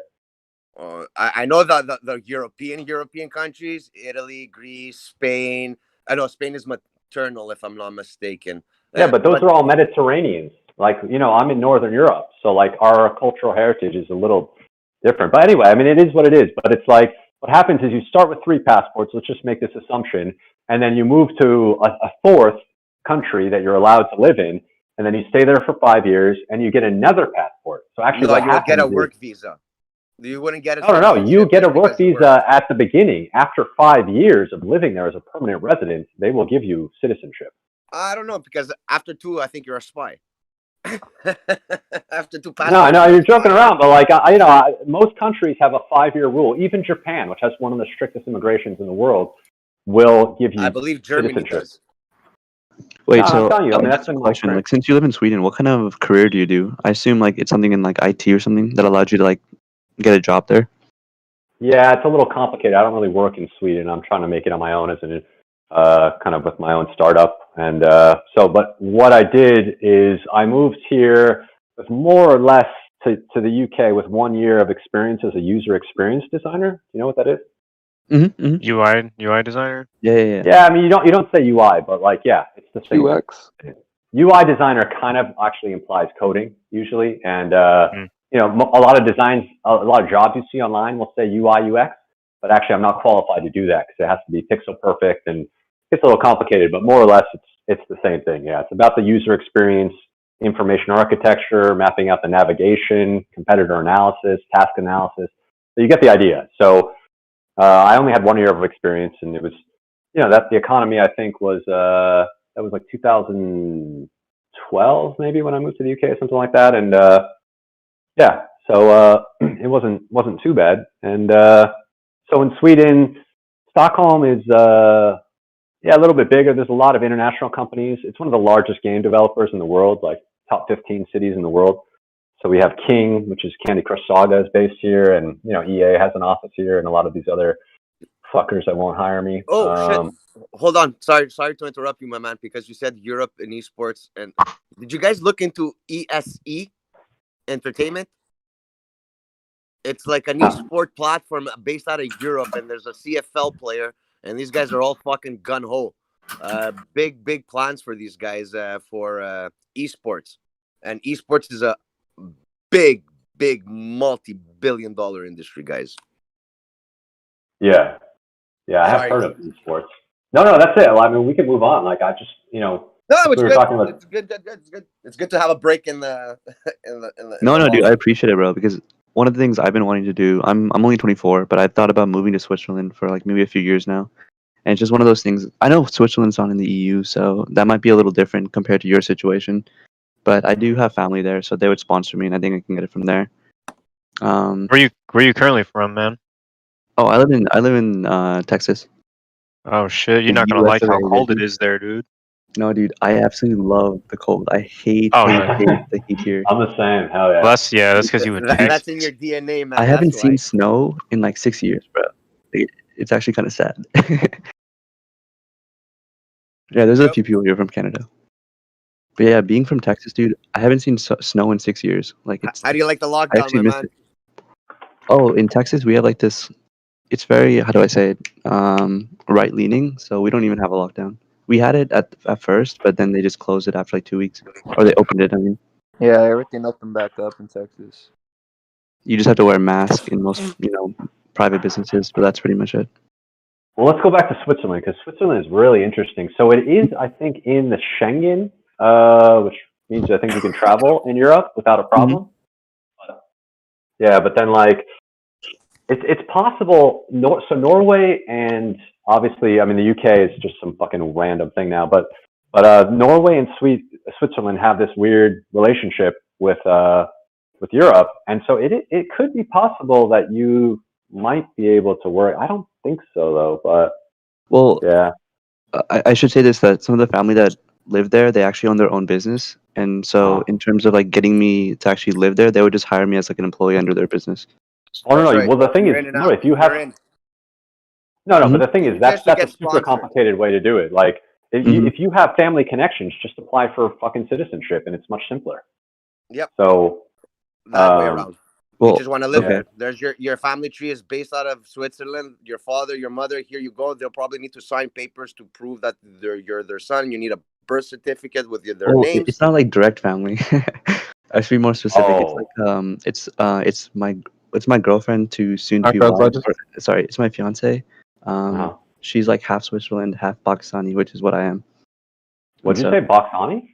I know the European countries, Italy, Greece, Spain. I know Spain is maternal, if I'm not mistaken. Yeah, but those are all Mediterraneans. Like, I'm in Northern Europe, so like our cultural heritage is a little different. But anyway, I mean, it is what it is. But it's like, what happens is you start with 3 passports. Let's just make this assumption, and then you move to a 4th country that you're allowed to live in, and then you stay there for 5 years, and you get another passport. So actually, what you would get a happens work visa. You wouldn't get a No. You get a work visa at the beginning. After 5 years of living there as a permanent resident, they will give you citizenship. I don't know, because after 2, I think you're a spy. After 2 passports. No, I know you're joking around, but like most countries have a 5-year rule. Even Japan, which has one of the strictest immigrations in the world, will give you. I believe Germany does. Wait, no, so I'm telling you, I mean, that's a question. Like, since you live in Sweden, what kind of career do you do? I assume like it's something in like IT or something that allowed you to like get a job there. Yeah, it's a little complicated. I don't really work in Sweden. I'm trying to make it on my own as an kind of with my own startup. And but what I did is I moved here with more or less to the UK with 1 year of experience as a user experience designer. You know what that is? UI designer. Yeah. Yeah, I mean, you don't say UI, but like, yeah, it's the same. UX. UI designer kind of actually implies coding usually, and a lot of jobs you see online will say UI UX, but actually I'm not qualified to do that because it has to be pixel perfect, and it's a little complicated. But more or less, it's the same thing. Yeah, it's about the user experience, information architecture, mapping out the navigation, competitor analysis, task analysis. So you get the idea. So I only had 1 year of experience, and it was, that the economy I think was that was like 2012 maybe when I moved to the UK or something like that, and so it wasn't too bad. And so in Sweden, Stockholm is a little bit bigger. There's a lot of international companies. It's one of the largest game developers in the world, like top 15 cities in the world. So we have King, which is Candy Crush Saga, is based here, and EA has an office here, and a lot of these other fuckers that won't hire me. Oh shit! Hold on, sorry to interrupt you, my man, because you said Europe and esports. And did you guys look into ESE Entertainment? It's like an esport platform based out of Europe, and there's a CFL player, and these guys are all fucking gun ho. Big plans for these guys for esports, and esports is a big multi-billion-dollar industry, guys. Yeah, I have heard of esports. No, that's it. I mean, we can move on. Like, I just, No, it's good. It's good to have a break in the. No, dude, I appreciate it, bro. Because one of the things I've been wanting to do, I'm only 24, but I've thought about moving to Switzerland for like maybe a few years now, and it's just one of those things. I know Switzerland's not in the EU, so that might be a little different compared to your situation. But I do have family there, so they would sponsor me, and I think I can get it from there. Where you currently from, man? Oh, I live in Texas. Oh shit! You're not gonna like how cold it is there, dude. No, dude, I absolutely love the cold. I hate the heat here. I'm the same. Hell yeah. That's because you would. That's in your DNA, man. I haven't seen snow in like 6 years, bro. It's actually kind of sad. Yeah, there's a few people here from Canada. But yeah, being from Texas, dude, I haven't seen snow in 6 years. Like, how do you like the lockdown, my man? Oh, in Texas, we have like this. It's very, how do I say it? Right leaning. So we don't even have a lockdown. We had it at first, but then they just closed it after like 2 weeks, or they opened it. I mean. Yeah, everything opened back up in Texas. You just have to wear a mask in most, private businesses, but that's pretty much it. Well, let's go back to Switzerland, because Switzerland is really interesting. So it is, I think, in the Schengen, which means I think you can travel in Europe without a problem. Mm-hmm. But then like it's possible. So Norway and obviously, I mean, the UK is just some fucking random thing now, but Norway and Switzerland have this weird relationship with Europe, and so it could be possible that you might be able to work. I don't think so though, but yeah. I should say this, that some of the family that live there, they actually own their own business, and so in terms of like getting me to actually live there, they would just hire me as like an employee under their business. Oh no! Right. Well, the thing is, if you have but the thing is that's a super complicated way to do it. Like if you have family connections, just apply for fucking citizenship, and it's much simpler. Yep. So that way around. Well, you just want to live okay. there. There's your family tree is based out of Switzerland. Your father, your mother, here you go. They'll probably need to sign papers to prove that you're their son. You need a birth certificate with their Oh, names. it's not like direct family. I should be more specific. It's like it's my girlfriend to soon to be wife. Sorry, it's my fiance. She's like half Switzerland, half Pakistani, which is what I am. What did you say, Pakistani?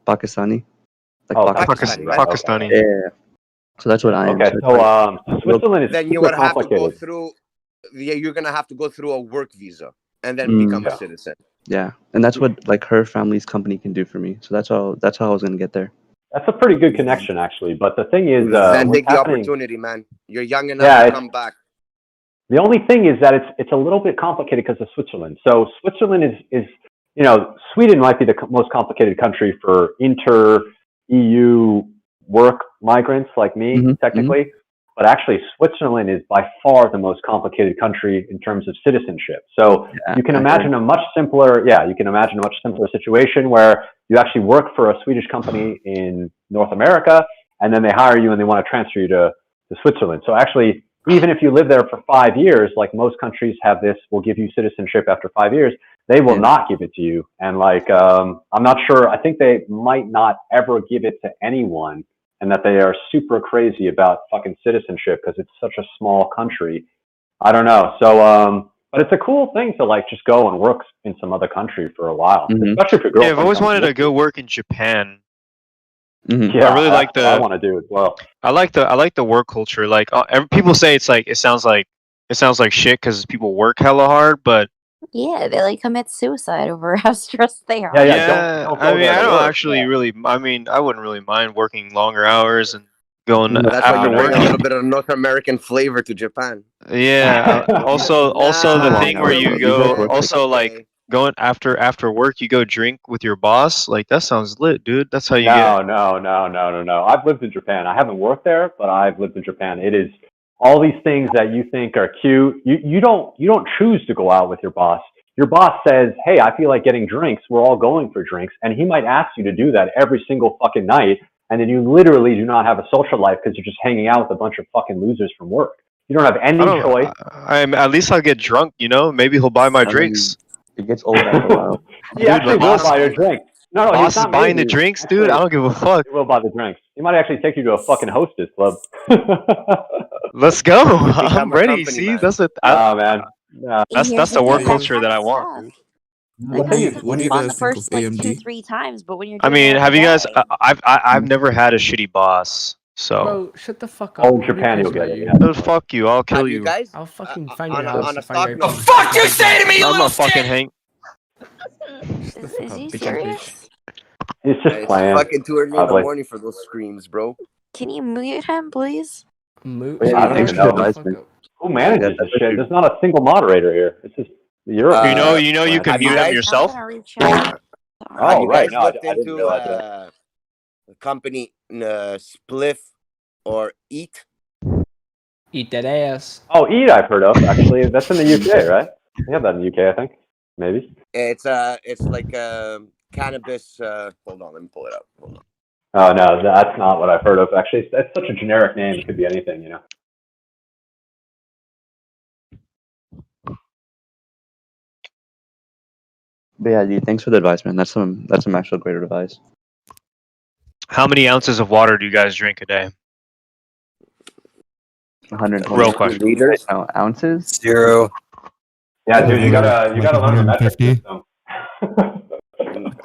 Pakistani. Like Pakistani. Yeah. So that's what I am. Okay, so Switzerland is then you would have to go through. Yeah, you're gonna have to go through a work visa and then become a citizen. Yeah, and that's what like her family's company can do for me. So that's how I was gonna get there. That's a pretty good connection, actually. But the thing is, then take the opportunity, man. You're young enough to come back. The only thing is that it's a little bit complicated because of Switzerland. So Switzerland is Sweden might be the most complicated country for inter-EU work migrants like me, technically. But actually, Switzerland is by far the most complicated country in terms of citizenship. So you can imagine a much simpler situation where you actually work for a Swedish company in North America, and then they hire you and they want to transfer you to Switzerland. So actually, even if you live there for 5 years, like most countries have this, will give you citizenship after 5 years, they will not give it to you. And like, I'm not sure, I think they might not ever give it to anyone, and that they are super crazy about fucking citizenship because it's such a small country. I don't know. So, but it's a cool thing to like just go and work in some other country for a while, especially for girls. Yeah, I've always wanted to go work in Japan. Yeah, I really like the. I want to do as well. I like the work culture. Like people say, it sounds like shit because people work hella hard, but yeah, they like commit suicide over how stressed they are. Yeah. Don't I mean, I don't actually really. I mean, I wouldn't really mind working longer hours and going That's why after you bring work. a little bit of North American flavor to Japan. Yeah. Also, the thing where you go, also like going after work, you go drink with your boss. Like that sounds lit, dude. That's how you get. No. I've lived in Japan. I haven't worked there, but I've lived in Japan. It is all these things that you think are cute. You don't choose to go out with your boss. Your boss says, "Hey, I feel like getting drinks. We're all going for drinks," and he might ask you to do that every single fucking night. And then you literally do not have a social life because you're just hanging out with a bunch of fucking losers from work. You don't have any choice. At least I'll get drunk, Maybe he'll buy my drinks. It gets old after a while. He actually will buy your drinks. No, boss he's not is buying the drinks, actually, dude. I don't give a fuck. He will buy the drinks. He might actually take you to a fucking hostess club. Let's go. I'm ready. See, man. That's man. Yeah. That's the work culture that I want. What do you guys think of AMD? 2-3 times, but when you're I mean, have you guys? I've never had a shitty boss, so. Bro, shut the fuck up. Oh, Japan, you'll get it. Yeah. No, fuck you. I'll kill you. Guys, I'll fucking find your house. On a stock note. The fuck you say to me, you I'm little a fucking Hank. Is he serious? He's just playing. It's fucking too early in the morning for those screams, bro. Can you mute him, please? Mute? I don't even know. Who manages this shit? There's not a single moderator here. It's just you're. You know, you can mute him yourself. Oh, right. No, looked I didn't into realize that. a company, Spliff or Eat. Eat that ass. Oh, Eat, I've heard of actually. That's in the UK, right? We have that in the UK, I think. Maybe. It's like cannabis. Hold on, let me pull it up. Hold on. Oh no, that's not what I've heard of. Actually, that's such a generic name. It could be anything, But yeah, dude, thanks for the advice, man. That's some actual great advice. How many ounces of water do you guys drink a day? 120 Real question. liters. Ounces? 0. Yeah, dude, you gotta learn your metric system.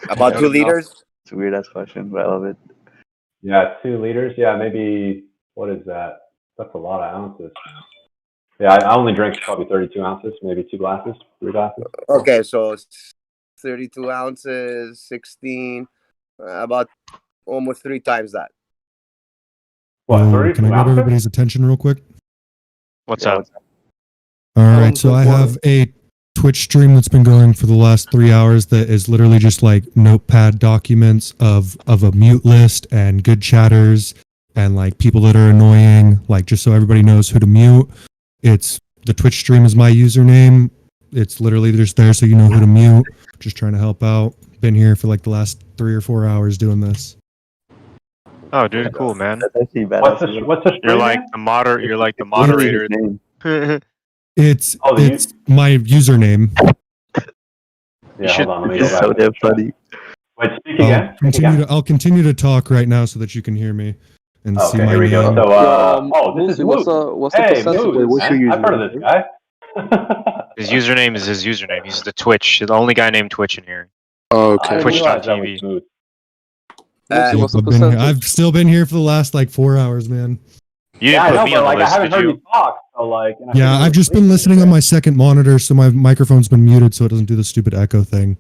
About 2 liters. It's a weird ass question, but I love it. Yeah, 2 liters. Yeah, maybe. What is that? That's a lot of ounces. Yeah, I only drink probably 32 ounces, maybe 2 glasses, 3 glasses. Okay, so 32 ounces, 16, about almost 3 times that. What, can I grab everybody's attention real quick? What's up? All right, so I have a Twitch stream that's been going for the last 3 hours that is literally just like notepad documents of a mute list and good chatters and like people that are annoying, like just so everybody knows who to mute. It's the Twitch stream is my username. It's literally just there so you know who to mute. Just trying to help out. Been here for like the last 3 or 4 hours doing this. Oh, dude, cool, man. That's actually bad. What's the You're stream like name? the You're like the moderator. It's Oh, it's my username. Yeah, hold on. Let me go It's back. so damn funny. Wait, speak again. I'll continue to talk right now so that you can hear me and see Okay, my here we go. name. So, this is Moose, Moose. what's the Hey, percentage? Moose. Wait, what's your I've heard of this guy. His username is his username. He's the Twitch. The only guy named Twitch in here. Oh, I didn't realize that was Moose. Moose, what's the I've, been here, percentage? I've still been here for the last like 4 hours, man. You Yeah, didn't I put know, me but on the like I list, haven't did heard you? you talk. So like, and I Yeah, figured you I've were just been sleeping listening today. on my second monitor, so my microphone's been muted, so it doesn't do the stupid echo thing.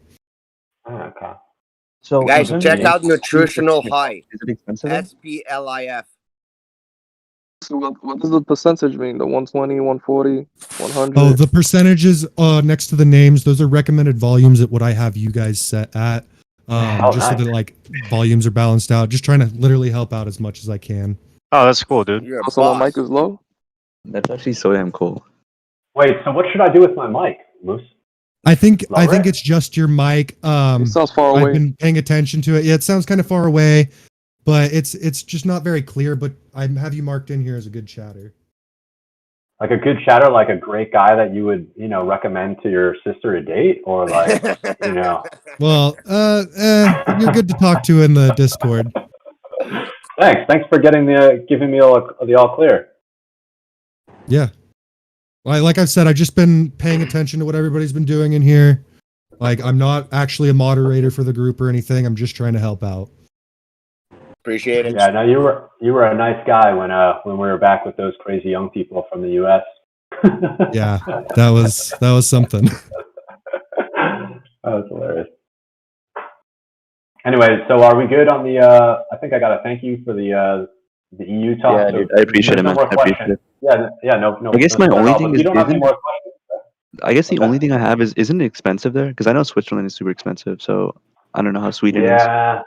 Oh, okay. So Guys, in terms check of out Nutritional High. Is it expensive? There? SPLIF. So what does the percentage mean? The 120, 140, 100? Oh, the percentages next to the names, those are recommended volumes at what I have you guys set at. Just nice. so that like volumes are balanced out. Just trying to literally help out as much as I can. Oh, that's cool, dude. You're a So my boss. mic is low? That's actually so damn cool. Wait, so what should I do with my mic, Moose? I think Lower it? it's just your mic. It sounds far I've away. been paying attention to it. Yeah, it sounds kind of far away, but it's just not very clear. But I have you marked in here as a good chatter. Like a good chatter, like a great guy that you would, recommend to your sister to date, or like, Well, you're good to talk to in the Discord. Thanks for giving me the all clear. Yeah. Like I've said, I've just been paying attention to what everybody's been doing in here. Like, I'm not actually a moderator for the group or anything. I'm just trying to help out. Appreciate it. Yeah, no, you were a nice guy when we were back with those crazy young people from the U.S. Yeah, that was something. That was hilarious. Anyway, so are we good on the? I think I got to thank you for the EU talk. Yeah, so dude, I appreciate it, no man. more I appreciate questions. it. Yeah, no. I guess my no only problem. thing If is, you don't have any more questions. I guess the only thing I have isn't it expensive there? Because I know Switzerland is super expensive, so I don't know how Sweden is. Yeah,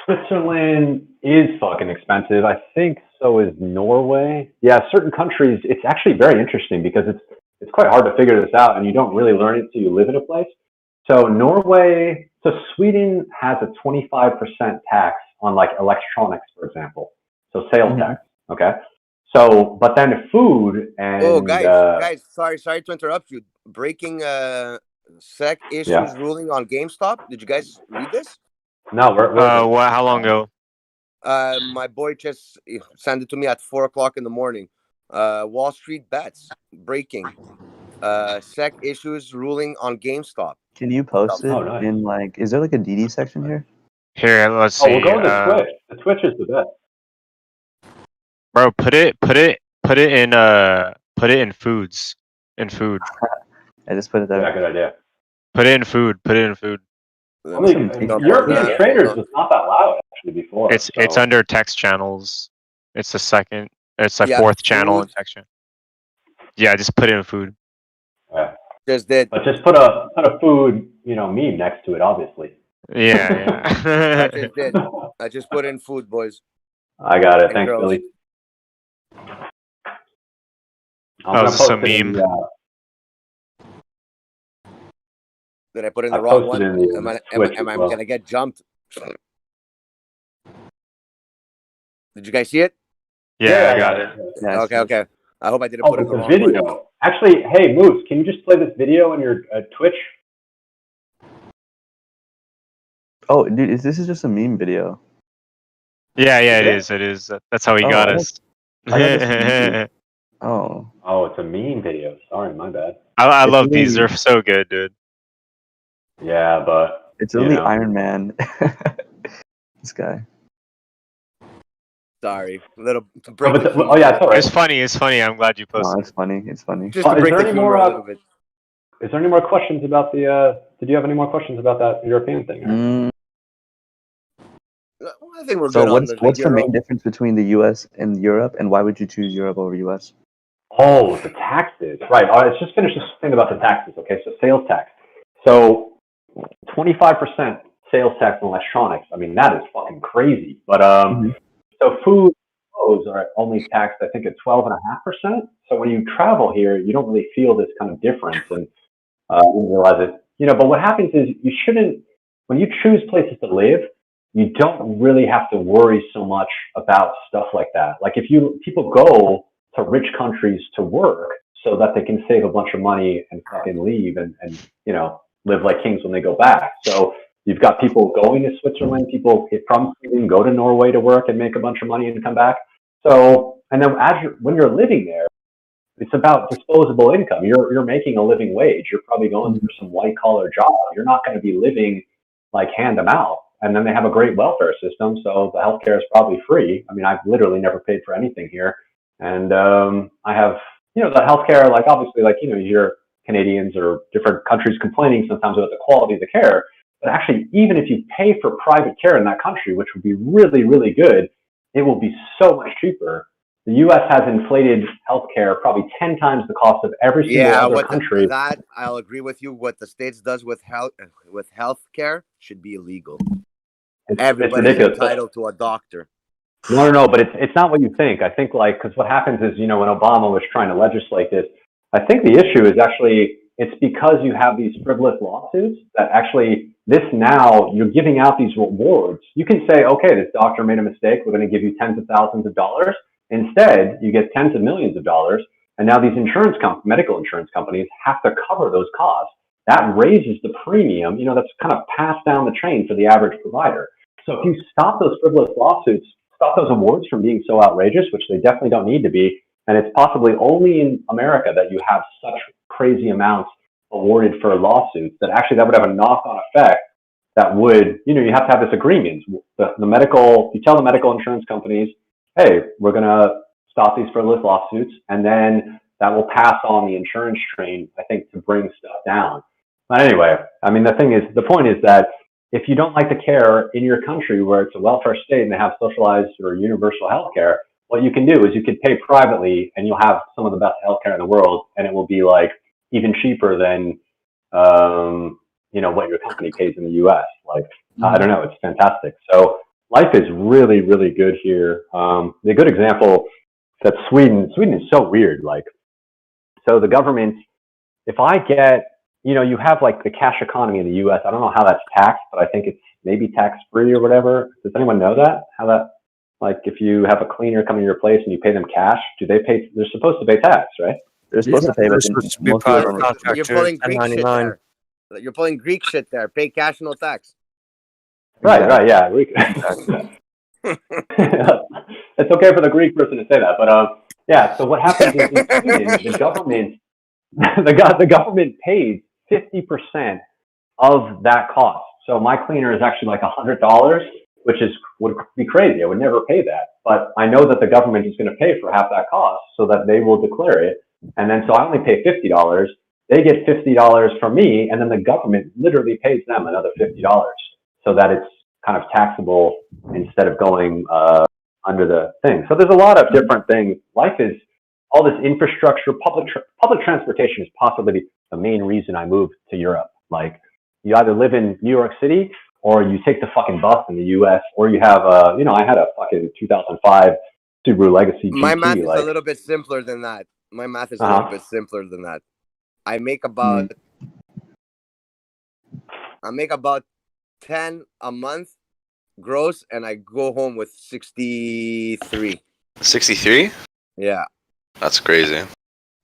Switzerland is fucking expensive. I think so is Norway. Yeah, certain countries. It's actually very interesting because it's quite hard to figure this out, and you don't really learn it until you live in a place. So Sweden has a 25% tax on like electronics, for example. So sales tax. Okay. So, but then food and guys, sorry to interrupt you. Breaking SEC issues ruling on GameStop. Did you guys read this? No, how long ago? My boy just sent it to me at 4:00 in the morning. Wall Street bets breaking. SEC issues ruling on GameStop. Can you post it nice. in like? Is there like a DD section here? Here, let's see. We'll go to Twitch. The Twitch is the best. Bro, put it in foods. In food. I just put it there. Yeah, good idea. Put it in food. I mean, European traders was not that loud actually before. It's under text channels. It's the second. It's like fourth channel in text channel. Yeah, just put it in food. Yeah. Just did. But just put a food, meme next to it, obviously. Yeah. I just did. I just put in food, boys. I got it. Thanks, Billy. This is a meme. Did I put in the wrong one? Am I gonna get jumped? Did you guys see it? Yeah, I got it. Yeah, okay. I hope I didn't put in the wrong video. one. Actually, hey Moose, can you just play this video on your Twitch? Oh, dude, this is just a meme video. Yeah, it is. It is. That's how he got us. Oh, it's a meme video. Sorry, my bad. I love these. They're so good, dude. Yeah, but it's only Iron Man. This guy. Sorry, little. It's all right. It's funny. I'm glad you posted. No, it's funny. It's funny. Just to break the humor a little bit. Is there any more questions about the? Did you have any more questions about that European thing? I think we're good. What's the main difference between the U.S. and Europe, and why would you choose Europe over U.S.? Oh, the taxes. Right. All right. Let's just finish this thing about the taxes. Okay. So sales tax. So 25% sales tax on electronics. I mean, that is fucking crazy. But so food and clothes are only taxed, I think, at 12.5%. So when you travel here, you don't really feel this kind of difference, and you realize it. But what happens is you shouldn't. When you choose places to live, you don't really have to worry so much about stuff like that. Like if people go to rich countries to work so that they can save a bunch of money and fucking leave and live like kings when they go back. So you've got people going to Switzerland, people from Sweden go to Norway to work and make a bunch of money and come back. So, and then when you're living there, it's about disposable income. You're making a living wage. You're probably going for some white collar job. You're not going to be living like hand to mouth. And then they have a great welfare system, so the healthcare is probably free. I mean, I've literally never paid for anything here, and I have the healthcare. Like obviously, like you hear Canadians or different countries complaining sometimes about the quality of the care. But actually, even if you pay for private care in that country, which would be really, really good, it will be so much cheaper. The U.S. has inflated healthcare probably 10 times the cost of every single other country. That I'll agree with you. What the States does with healthcare should be illegal. Everybody's entitled to a doctor. No, but it's not what you think. I think because what happens is, when Obama was trying to legislate this, I think the issue is actually, it's because you have these frivolous lawsuits that actually now you're giving out these rewards. You can say, okay, this doctor made a mistake. We're going to give you tens of thousands of dollars. Instead, you get tens of millions of dollars. And now these medical insurance companies have to cover those costs. That raises the premium, that's kind of passed down the train for the average provider. So if you stop those frivolous lawsuits, stop those awards from being so outrageous, which they definitely don't need to be, and it's possibly only in America that you have such crazy amounts awarded for lawsuits that would have a knock-on effect that would, you have to have this agreement. You tell the medical insurance companies, hey, we're going to stop these frivolous lawsuits, and then that will pass on the insurance train, I think, to bring stuff down. But anyway, I mean, the point is that if you don't like the care in your country where it's a welfare state and they have socialized or universal health care, what you can do is you can pay privately and you'll have some of the best health care in the world, and it will be like even cheaper than, what your company pays in the US. I don't know, it's fantastic. So life is really, really good here. The good example that Sweden is so weird. So the government, if I get, you have the cash economy in the US. I don't know how that's taxed, but I think it's maybe tax free or whatever. Does anyone know that? How that, if you have a cleaner come to your place and you pay them cash, they're supposed to pay tax, right? They're supposed to pay, but you're pulling Greek shit there. You're pulling Greek shit there. Pay cash, no tax. Right, yeah. It's okay for the Greek person to say that, but yeah. So what happens is in Sweden, the government pays 50% of that cost. So my cleaner is actually like $100, which would be crazy. I would never pay that, but I know that the government is going to pay for half that cost, so that they will declare it, and then so I only pay $50. They get $50 from me, and then the government literally pays them another $50, so that it's kind of taxable instead of going under the thing. So there's a lot of different things. Life is all this infrastructure. Public transportation is possibly the main reason I moved to Europe. You either live in New York City or you take the fucking bus in the US, or you have I had a fucking 2005 Subaru Legacy GT. My math is a little bit simpler than that. I make about 10 a month gross, and I go home with 63. 63? Yeah. That's crazy.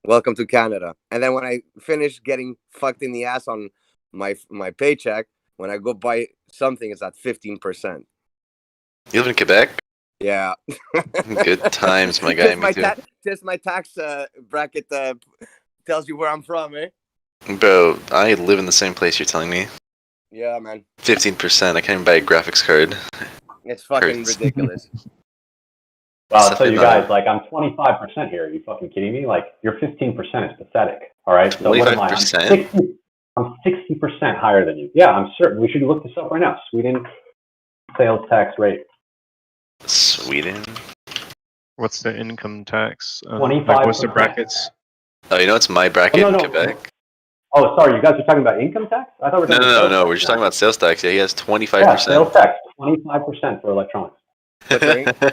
Welcome to Canada. And then when I finish getting fucked in the ass on my paycheck, when I go buy something, it's at 15%. You live in Quebec? Yeah. Good times, my guy. Just my tax bracket tells you where I'm from, eh? Bro, I live in the same place you're telling me. Yeah, man. 15%. I can't even buy a graphics card. It's fucking ridiculous. Well, I'll tell you guys, I'm 25% here. Are you fucking kidding me? Your 15% is pathetic. All right. So what am I? I'm 60% higher than you. Yeah, I'm certain. We should look this up right now. Sweden sales tax rate. Sweden? What's the income tax? 25%. What's the brackets? Oh, it's my bracket in Quebec. Oh, sorry. You guys are talking about income tax? I thought we were No. We're just talking about sales tax. Yeah, he has 25%. Yeah, sales tax, 25% for electronics.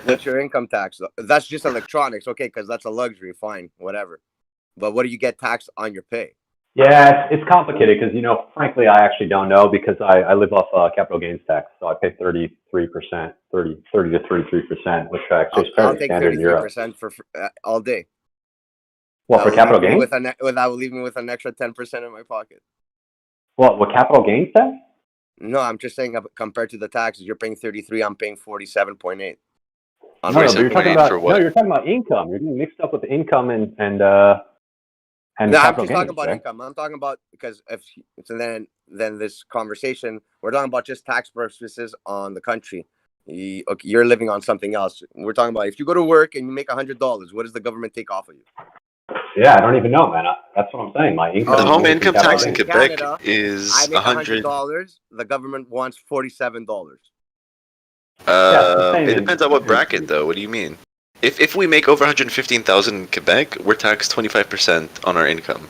What's your income tax? That's just electronics, okay? Because that's a luxury, fine, whatever. But what do you get taxed on your pay? Yeah, it's complicated because, frankly, I actually don't know because I live off capital gains tax, so I pay 33%, 30 to 33%, which actually is I'll fairly take standard in Europe. 33% for all day. What, for capital gains? That will leave me with an extra 10% in my pocket. What capital gains tax? No, I'm just saying compared to the taxes, you're paying 33, I'm paying 47.8. No, but you're talking about you're talking about income. You're getting mixed up with the income and no, I'm capital just talking gains, about right? income. I'm talking about because then this conversation we're talking about just tax purposes on the country. You're living on something else. We're talking about if you go to work and you make $100, what does the government take off of you? Yeah, I don't even know, man. That's what I'm saying. My income. The home income tax in Quebec Canada, is I make $100. The government wants $47. It depends on what bracket, though. What do you mean? If we make over 115,000 in Quebec, we're taxed 25% on our income.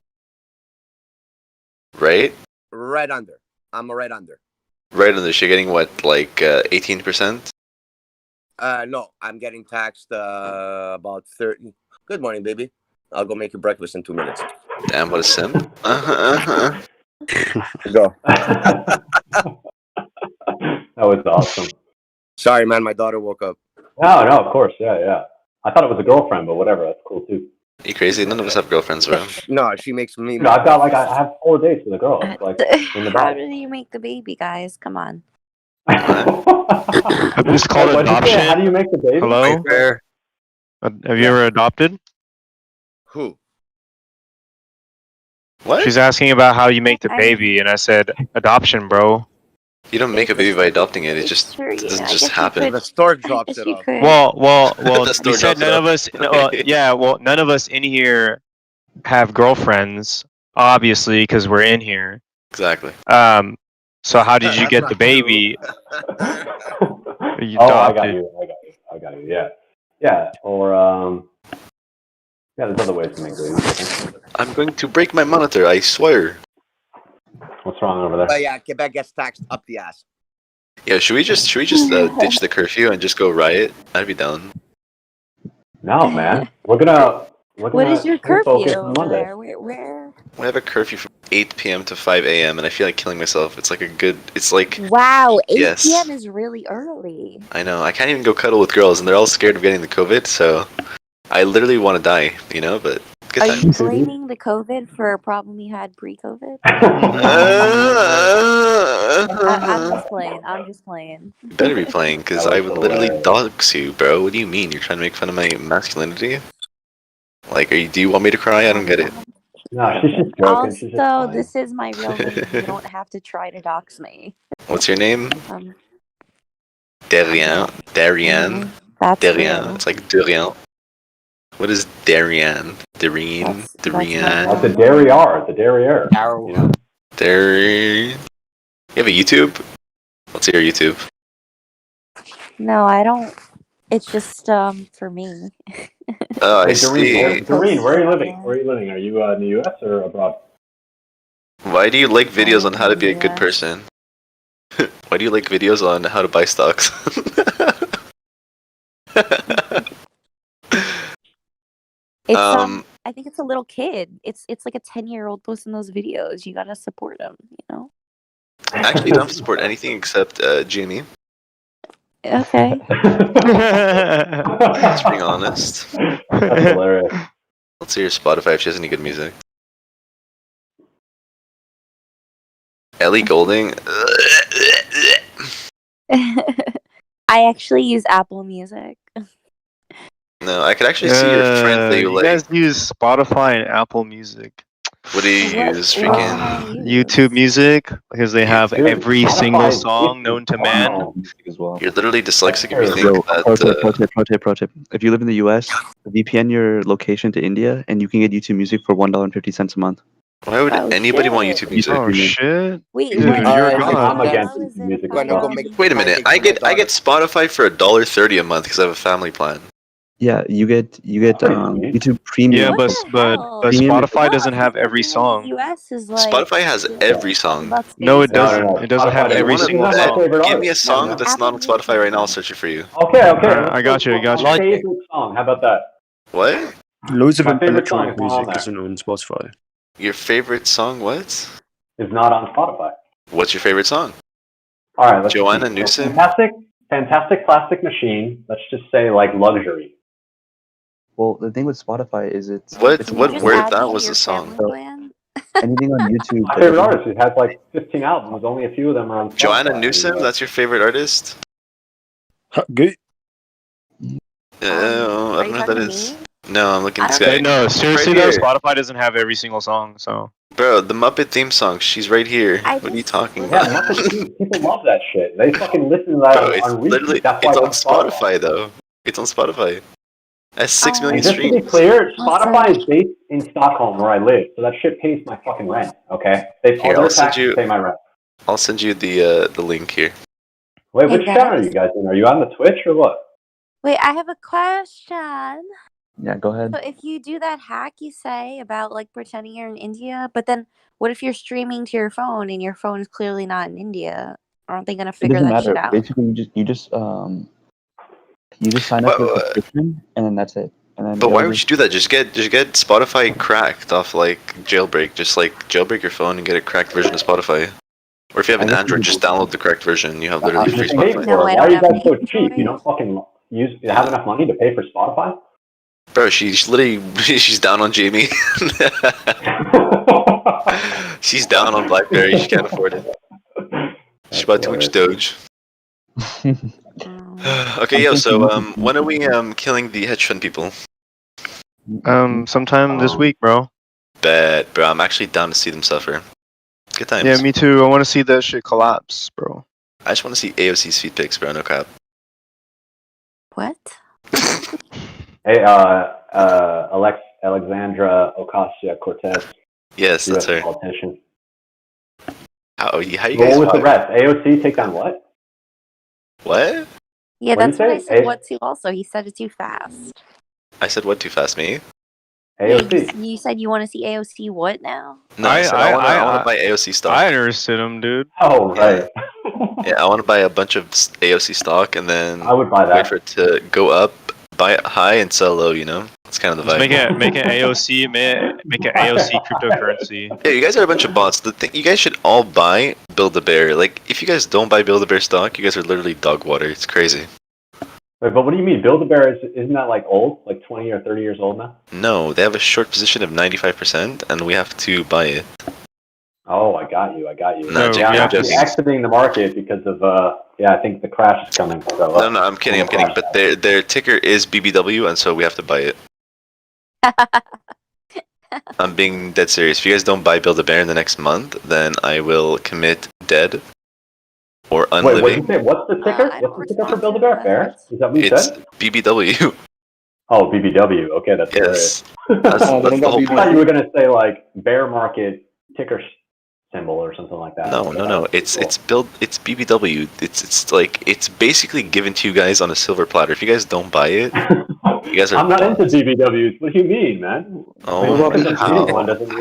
Right? Right under. I'm right under. Right under. So you're getting what, like 18%? No, I'm getting taxed about 30. Good morning, baby. I'll go make you breakfast in 2 minutes. Damn, what a simp. Go. That was awesome. Sorry, man. My daughter woke up. No, of course. Yeah. I thought it was a girlfriend, but whatever. That's cool, too. You crazy? None of us have girlfriends, bro. No, she makes me. No, I've got I have 4 dates with a girl. It's like in the How back. do you make the baby, guys? Come on. It's called What'd you say? adoption. How do you make the baby? Hello? Have you ever adopted? Who? What? She's asking about how you make the baby, and I said adoption, bro. You don't make a baby by adopting it. It just doesn't just happen. The store drops it off. Well. The We store said drops it none off. of us. None of us in here have girlfriends, obviously, because we're in here. Exactly. So how did you get the baby? You I adopted. got you. Yeah. Or there's other ways to make babies. I'm going to break my monitor. I swear. What's wrong over there? But yeah, Quebec gets taxed up the ass. Yeah, should we just ditch the curfew and just go riot? I'd be down. No, man. We're gonna What is your focus curfew on over Monday. there? Where? I have a curfew from 8 p.m. to 5 a.m. and I feel like killing myself. It's like it's like Wow, 8 Yes. p.m. is really early. I know. I can't even go cuddle with girls and they're all scared of getting the COVID, so I literally want to die, but good Are time. you blaming the COVID for a problem you had pre-COVID? I'm just playing. You better be playing, because I would literally dox you, bro. What do you mean? You're trying to make fun of my masculinity? Like, do you want me to cry? I don't get it. No, she's just joking. She's just Also, fine. this is my real name. You don't have to try to dox me. What's your name? Darian. Darian. That's Darian. real. It's like Durian. What is Darian? Darian. Darian. Like the derriere. The derriere. You have a YouTube? Let's see your YouTube. No, I don't. It's just for me. Oh, I Hey, see. Doreen, where are you living? Where are you living? Are you in the U.S. or abroad? Why do you like videos on how to be a good person? Why do you like videos on how to buy stocks? It's I think it's a little kid. It's like a 10-year-old posting those videos. You gotta support him, Actually, you don't have to support anything except GME. Okay. Just being honest. That's hilarious. Let's see your Spotify if she has any good music. Ellie Goulding. I actually use Apple Music. No, I could actually see your friend that you like. guys use Spotify and Apple Music. What do you use? Freaking YouTube Music, because they have Dude, every Spotify single is song known to man. As well. You're literally dyslexic if you think Yo, that. pro tip. If you live in the US, VPN your location to India, and you can get YouTube Music for $1.50 a month. Why would anybody want YouTube music? Oh shit! Wait, Dude, what? you're I'm god. against music. Wait a minute. I get Spotify for $1.30 a month because I have a family plan. Yeah, you get YouTube Premium. Yeah, but Premium is- Spotify doesn't have every song. US is like Spotify has every song. No, it doesn't. No. It doesn't have Spotify every is single one of my song. favorite Give me a artists. song No. that's not on Spotify right now. I'll search it for you. Okay. I got you. My favorite song. How about that? What? Loads of My favorite song electronic is not on music there. isn't on Spotify. Your favorite song? What? Is not on Spotify. What's your favorite song? All right, let's Joanna see. Newsom. Fantastic Plastic Machine. Let's just say like Luxury. Well, the thing with Spotify is What Can you what just word add me that to was your a song? family plan? anything on YouTube. My favorite artist. It has like 15 albums. Only a few of them are on Spotify. Joanna Newsom. That's your favorite artist? Good. I Are don't you know who talking that to is. me? No, I'm looking at this I guy. Hey, no, seriously Right though, here. Spotify doesn't have every single song, so. Bro, the Muppet theme song. She's right here. I What are you just talking Yeah, about? Muppet Shoes. People love that shit. They fucking listen to that Bro, it's on literally repeat. That's why it's on Spotify though. It's on Spotify. It has 6 Oh. million And just to be streams. clear, Awesome. Spotify is based in Stockholm, where I live, so that shit pays my fucking rent. Okay, Here, their I'll send taxes you. pay my rent. I'll send you the link here. Wait, Hey, which channel are you guys in? Are you on the Twitch or what? Wait, I have a question. Yeah, go ahead. So if you do that hack you say about like pretending you're in India, but then what if you're streaming to your phone and your phone is clearly not in India? Aren't they gonna It figure doesn't that matter. shit out? Basically, you just sign up for a subscription, and then that's it. And then But why would you do that? Just get Spotify cracked off like jailbreak. Just like jailbreak your phone and get a cracked version of Spotify. Or if you have an Android, just download the correct version. You have literally free Spotify. No, I Why are don't you have guys an so cheap? Android. You don't fucking have enough money to pay for Spotify? Bro, she's literally she's down on GME. She's down on BlackBerry. She can't afford it. She bought too much Doge. Okay, yo. So when are we killing the hedge fund people? Sometime this week, bro. Bet, bro. I'm actually down to see them suffer. Good times. Yeah, me too. I want to see that shit collapse, bro. I just want to see AOC's feed pics, bro. No cap. What? Hey, Alexandra Ocasio-Cortez. Yes, that's her. Politician. How you What guys? was the rest? AOC take on what? What? Yeah, What'd that's you what I say? said. What to also? He said it too fast. I said what too fast, me? AOC. You said you want to see AOC what now? No, I said I want to buy AOC stock. I understood him, dude. Oh, right. Yeah, I want to buy a bunch of AOC stock and then I would buy that. wait for it to go up, buy it high and sell low. You know, it's kind of the vibe. Make an AOC, make an AOC cryptocurrency. Yeah, you guys are a bunch of bots. The thing, you guys should all buy Build-A-Bear. Like, if you guys don't buy Build-A-Bear stock, you guys are literally dog water. It's crazy. Wait, but what do you mean? Build-A-Bear isn't that like old? Like 20 or 30 years old now? No, they have a short position of 95%, and we have to buy it. Oh, I got you. No, Yeah, I'm yeah, actually just- exiting the market because of I think the crash is coming. So, No, I'm kidding. But their ticker is BBW, and so we have to buy it. I'm being dead serious. If you guys don't buy Build-A-Bear in the next month, then I will commit dead or Wait, what did unliving. you say? What's the ticker? What's the ticker for Build-A-Bear? Bear? Is that what you It's said? BBW. Oh, BBW. Okay, that's Yes. hilarious. That's the whole I thought point. you were gonna say like bear market ticker symbol or something like that. No. It's BBW. It's basically given to you guys on a silver platter. If you guys don't buy it, you guys are. I'm not into BBWs. What do you mean, man? Oh,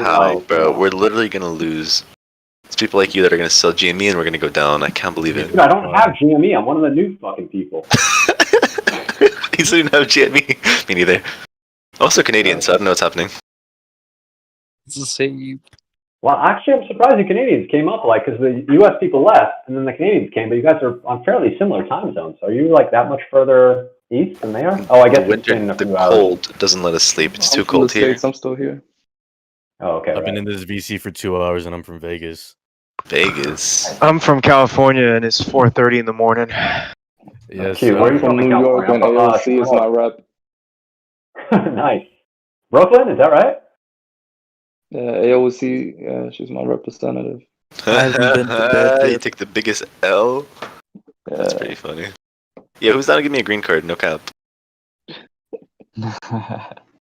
how, bro? know. We're literally gonna lose. It's people like you that are gonna sell GME, and we're gonna go down. I can't believe it. Dude, I don't have GME. I'm one of the new fucking people. You still don't have GME. Me neither. Also Canadian, so I don't know what's happening. It's the same. Well, actually, I'm surprised the Canadians came up, like, because the U.S. people left, and then the Canadians came, but you guys are on fairly similar time zones. Are you, like, that much further east than they are? Oh, I guess The it's been winter, a the few hours. cold doesn't let us sleep. It's too cold here. I'm still here. Oh, okay, I've been in this VC for 2 hours and I'm from Vegas. Vegas. I'm from California and it's 4:30 in the morning. Yes. Cute. Where are you From from in New York, and California? AOC is my rep. Nice. Brooklyn, is that right? Yeah, AOC, yeah, she's my representative. You take the biggest L? That's pretty funny. Yeah, who's down to give me a green card? No cap.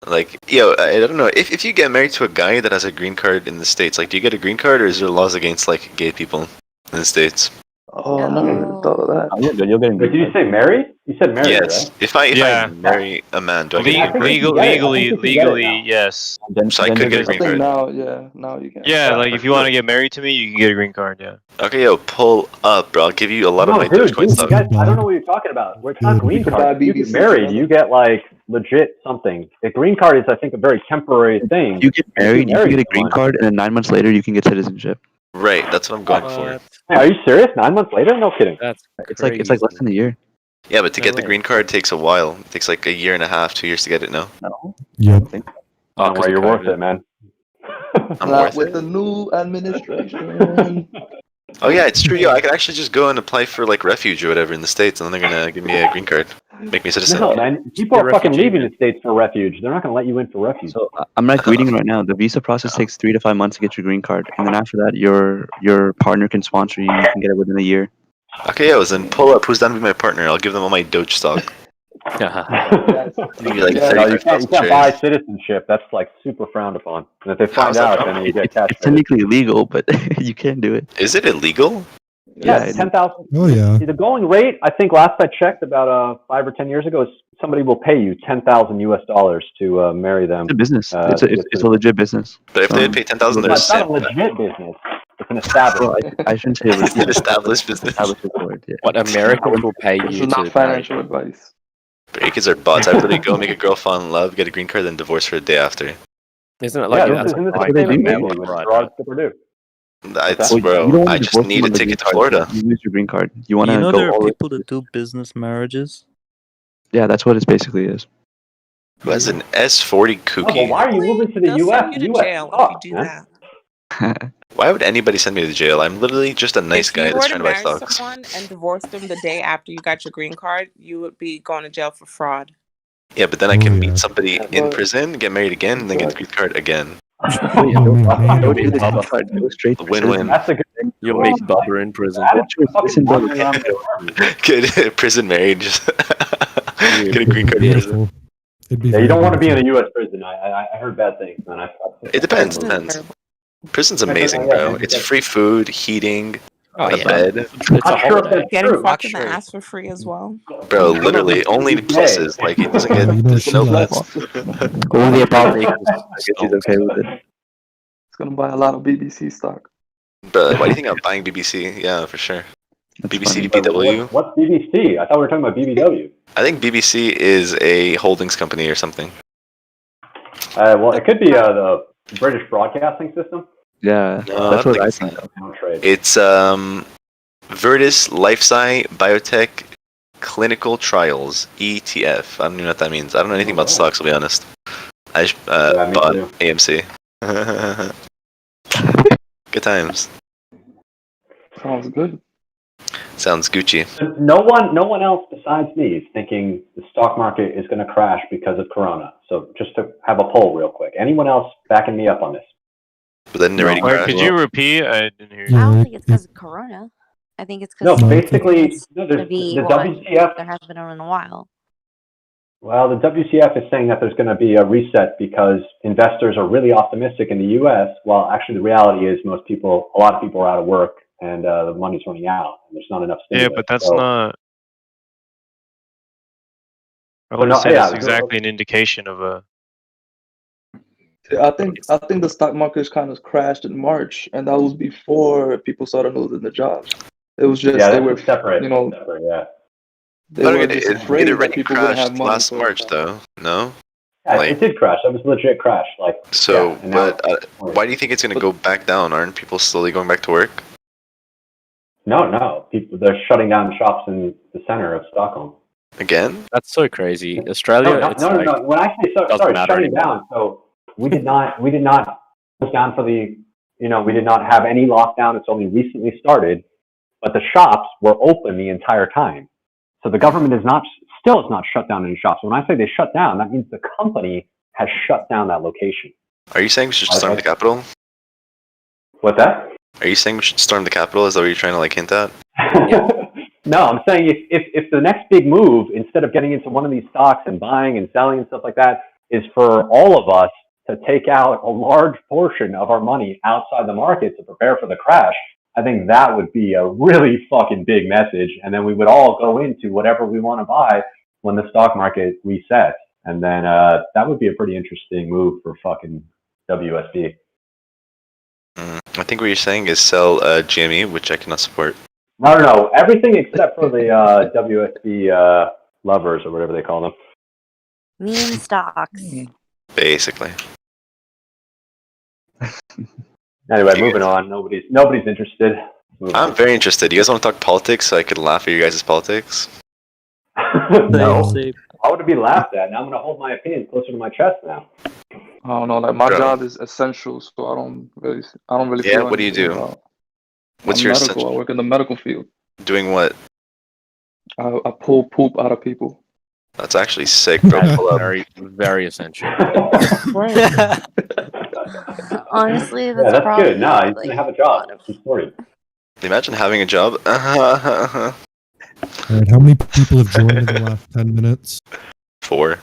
Like, yo, I don't know. If you get married to a guy that has a green card in the States, like, do you get a green card, or is there laws against, like, gay people in the States? Oh, no. thought of that. Oh, you'll get. Wait, did you say married? You said married, Yes. right? If I Yeah. marry a man, do I get a green card? Legally, yes. So I could get a I green think card. now you can. Yeah, like if you want to get married to me, you can get a green card. Yeah. Okay, yo, pull up, bro. I'll give you a lot of No, my dude, Dogecoin you stuff. guys, I don't know what you're talking about. It's not green card. If you get married, you get like legit something. A green card is, I think, a very temporary thing. You get married, you can get a green card, and then 9 months later, you can get citizenship. Right, that's what I'm going for. Hey, are you serious? 9 months later? No kidding. It's like less than a year. Yeah, but to get the green card takes a while. It takes like a year and a half, 2 years to get it. No. No. Yep. Don't worry, you're worth it, man. I'm Not worth with it. the new administration. Oh yeah, it's true. Yo, I could actually just go and apply for like refuge or whatever in the States, and then they're gonna give me a green card, make me a citizen. No, man. People are fucking leaving the States for refuge. They're not going to let you in for refuge. So I'm like reading right now. The visa process takes 3 to 5 months to get your green card, and then after that, your partner can sponsor you. You can get it within a year. Okay, yo, then pull up. Who's down to be my partner? I'll give them all my Doge stock. You can't buy citizenship. That's like super frowned upon. And if they find out, then you get cash. It's technically illegal, but you can do it. Is it illegal? Yeah, it's 10,000. Oh yeah. The going rate, I think last I checked about 5 or 10 years ago, is somebody will pay you $10,000 to marry them. It's a business. It's a legit business. But if they would pay $10,000, they're It's not a legit business. It's an established. I shouldn't say It's an established business. What Americans will pay This you is not to financial advice. Breakers are bots. I literally go make a girl fall in love, get a green card, then divorce her a day after. Isn't it like That's what they do. That's You bro. don't wanna I just divorce need them a on the ticket to green Florida. card. You lose your green card. You want to You know go there are all the way people that do business marriages. Yeah, that's what it basically is. Who has an S40 Oh, kooky? well, why are you moving to the U.S.? The U.S. sucks, man. Why would anybody send me to jail? I'm literally just a nice If guy you that's were trying to to buy marry stocks. someone and divorce them the day after you got your green card, you would be going to jail for fraud. Yeah, but then I can meet somebody in prison, get married again, and then get the green card again. Win-win. That's a good thing. You'll meet Bubba in prison. Get prison married, just get a green card in prison. Yeah, you don't want to be in a U.S. prison. I heard bad things, man. It depends. Prison's amazing, bro. It's free food, heating, a bed. Getting fucked in the ass for free as well. Bro, literally, only pluses. Like, it doesn't get there's no less. Only about I guess she's okay with it. It's gonna buy a lot of BBC stock. Bro, why do you think I'm buying BBC? Yeah, for sure. BBC, BW. What's BBC? I thought we were talking about BBW. I think BBC is a holdings company or something. Well, it could be the British Broadcasting System. Yeah, No, that's I what don't I think think. It's Virtus LifeSci Biotech Clinical Trials ETF. I don't even know what that means. I don't know anything about stocks, to be honest. I just bought AMC. Good times. Sounds good. Sounds Gucci. No one else besides me is thinking the stock market is going to crash because of Corona. So just to have a poll real quick. Anyone else backing me up on this? But then already crashed. Could you repeat? I didn't hear I you. don't think it's because of Corona. I think it's because No, basically, there's the one WCF. there has been in a while. Well, the WCF is saying that there's going to be a reset because investors are really optimistic in the U.S. While actually the reality is a lot of people are out of work and the money's running out and there's not enough stimulus. Yeah, but that's So- not. I But wouldn't no, say yeah, that's exactly an indication of a. I think the stock market kind of crashed in March, and that was before people started losing their jobs. It was just Yeah, they that's were separate. you know, Separate, yeah. they were just afraid It that already people wouldn't have crashed money. last so- March, though. No. Yeah, Like- it did crash. That was a legit crash. Like So, yeah, and now but why do you think it's going to go back down? Aren't people slowly going back to work? No. They're shutting down shops in the center of Stockholm. Again? That's so crazy. Australia, No. it's like, When I say doesn't matter shutting anymore. down, so we did not close down for the, we did not have any lockdown. It's only recently started, but the shops were open the entire time. So the government still has not shut down any shops. When I say they shut down, that means the company has shut down that location. Are you saying we should storm the Capitol? What's that? Are you saying we should storm the Capitol? Is that what you're trying to like hint at? No, I'm saying if the next big move, instead of getting into one of these stocks and buying and selling and stuff like that, is for all of us to take out a large portion of our money outside the market to prepare for the crash, I think that would be a really fucking big message. And then we would all go into whatever we want to buy when the stock market resets. And then that would be a pretty interesting move for fucking WSB. I think what you're saying is sell GME, which I cannot support. No. Everything except for the WSB lovers or whatever they call them. Meme stocks. Basically. Anyway, moving on. Nobody's interested. I'm very interested. You guys want to talk politics so I could laugh at your guys' politics? No. Why would it be laughed at? Now I'm gonna hold my opinions closer to my chest now. I don't know. Like my job is essential, so I don't really. Yeah. Feel What do you do? What's I'm your medical. essential? I work in the medical field. Doing what? I pull poop out of people. That's actually sick, bro. Pull up. Very, very essential. Honestly, that's, That's probably good. No, he's like, gonna have a job. He's sorted. Imagine having a job. All right, how many people have joined in the last 10 minutes? 4.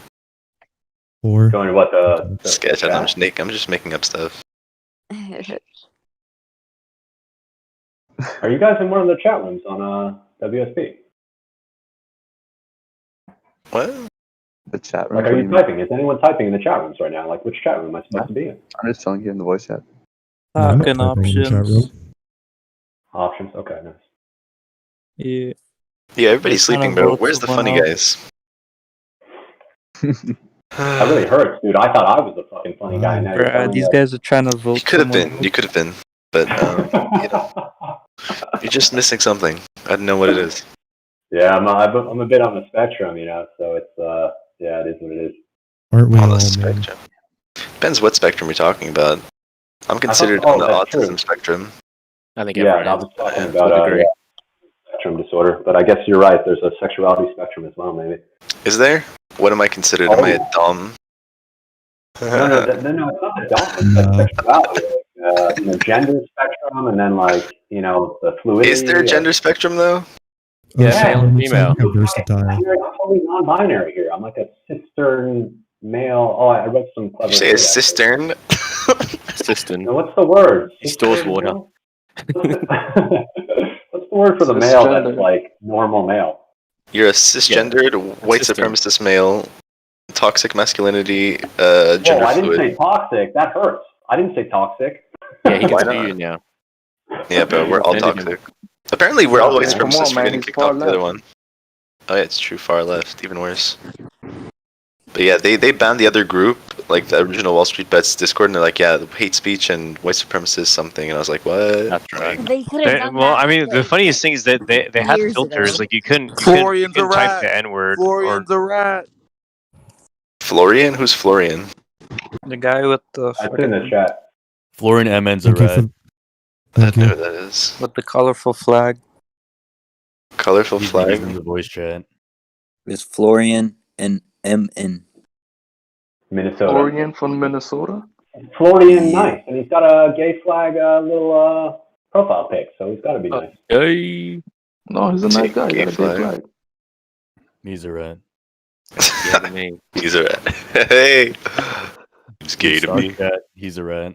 4. Going to what the Sketch. I'm just making up stuff. Are you guys in one of the chat rooms on WSP? What? The chat room. Like, are you typing? Is anyone typing in the chat rooms right now? Like, which chat room am I supposed to be in? I'm just telling you in the voice chat. No, I'm not Talking typing in the chat room. options. Options. Okay, nice. Yeah. Yeah, everybody's Just sleeping, kinda bro. vote Where's the for funny one out. guys? That really hurts, dude. I thought I was the fucking funny guy. Now you're Bruh, telling these me guys are trying to vote. You could have someone been. out. You could have been. But you know, you're just missing something. I don't know what it is. Yeah, I'm a bit on the spectrum, you know. So it's yeah, it is what it is. Aren't we On all, the man? spectrum. Depends what spectrum you're talking about. I'm considered oh, on the that's autism true. spectrum. I think Yeah, everyone I is. was talking To a about degree. spectrum disorder, but I guess you're right. There's a sexuality spectrum as well, maybe. Is there? What am I considered? Am I a dom? No, it's not the dom. It's like sexuality, gender spectrum, and then like the fluidity. Is there a gender spectrum though? Yeah, Yeah, male and It's like female. a versatile. I'm totally non-binary here. I'm like a cistern male. Oh, I read some clever. You say a word, cistern? Cistern. Now, what's the word? He stores Cistern water. male? What's the word for the male that's like normal male? You're a cisgendered, white Cistern. supremacist male, toxic masculinity, Whoa, gender I didn't fluid. say toxic. That hurts. I didn't say toxic. Yeah, he Why can do not? you now. Yeah, but we're all Offended him. toxic. Apparently, we're all white Come on, supremacists for man, getting he's kicked far off the other left. one. Oh yeah, it's true, far left, even worse. But yeah, they banned the other group, like the original Wall Street Bets Discord, and they're like, yeah, hate speech and white supremacist something, and I was like, what? That's right. They could have done Well, that. I mean, the like, funniest thing is that they had years filters. ago. Like you couldn't Florian's a type the rat. N word. Florian's a rat. Florian? Who's Florian? The guy with the I put in the chat. Florian MN's a Thank you rat. for. I Thank don't know you. who that is. with the colorful flag. Colorful He's flag. in the voice chat. It's Florian and MN. Minnesota. Florian from Minnesota. Florian, Yeah. nice, and he's got a gay flag little profile pic, so he's got to be nice. Hey. No, he's a nice guy. He got a Gay gay flag. He's a rat. Yeah, to me. He's a rat. Hey, he's gay to Stock me. chat, he's a rat.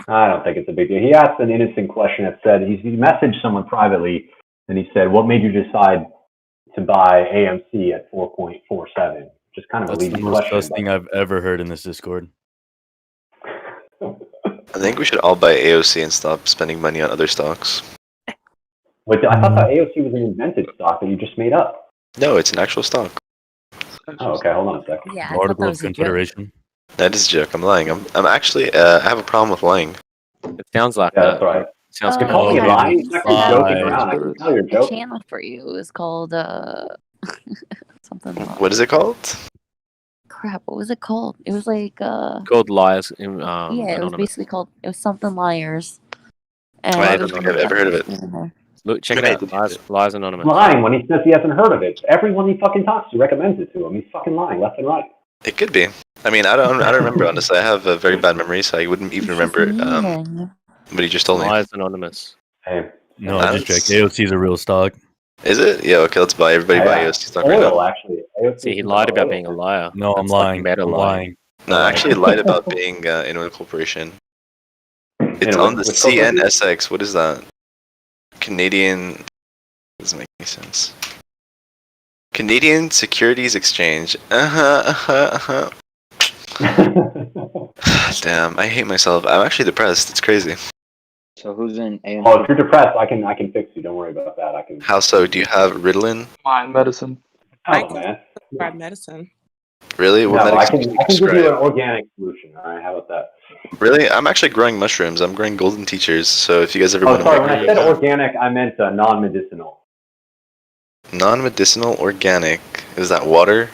I don't think it's a big deal. He asked an innocent question that said he messaged someone privately, and he said, "What made you decide to buy AMC at 4.47?" Just kind of a That's the leading most question. sus thing I've ever heard in this Discord. I think we should all buy AOC and stop spending money on other stocks. Wait, I thought that AOC was an invented stock that you just made up. No, it's an actual stock. Oh, okay, hold on a second. Yeah, I thought Article that of was a joke. Confederation. That is a joke. I'm lying. I'm actually. I have a problem with lying. It sounds like Yeah, that. that's right. Sounds Oh, good. Call me yeah. lying. It's actually joking around. I can tell you're A joking. channel for you is called something. What is it called? Crap, what was it called? It was like Called liars. yeah, it was Anonymous. basically called something liars. I don't think I've ever heard of it. Look, check it Maybe I out. did. Liars Anonymous. Lying when he says he hasn't heard of it. Everyone he fucking talks to recommends it to him. He's fucking lying left and right. It could be. I mean, I don't remember honestly. I have a very bad memory, so I wouldn't even remember what he just told me. Liars Anonymous. Hey, No, I just checked. AOC's a real stock. Is it? Yeah. Okay, let's buy. Everybody buy AOC stock right oil, now. actually. AOC See, he is lied about oil. being a liar. No, I'm That's fucking lying. meta I'm lying. No, I actually lied about being in a corporation. It's Anyway, on the which corporation? CNSX. What is that? Canadian doesn't make any sense. Canadian Securities Exchange. Damn, I hate myself. I'm actually depressed. It's crazy. So who's in AMC? Oh, if you're depressed, I can fix you. Don't worry about that. I can. How so? Do you have Ritalin? Mind medicine. Oh man. Prescribe medicine. Really? No, What I medicine can do you give you an prescribe? organic solution. All right, how about that? Really? I'm actually growing mushrooms. I'm growing golden teachers. So if you guys ever Oh, want to sorry. make When I said organic, I meant non-medicinal. non-medicinal organic, is that water?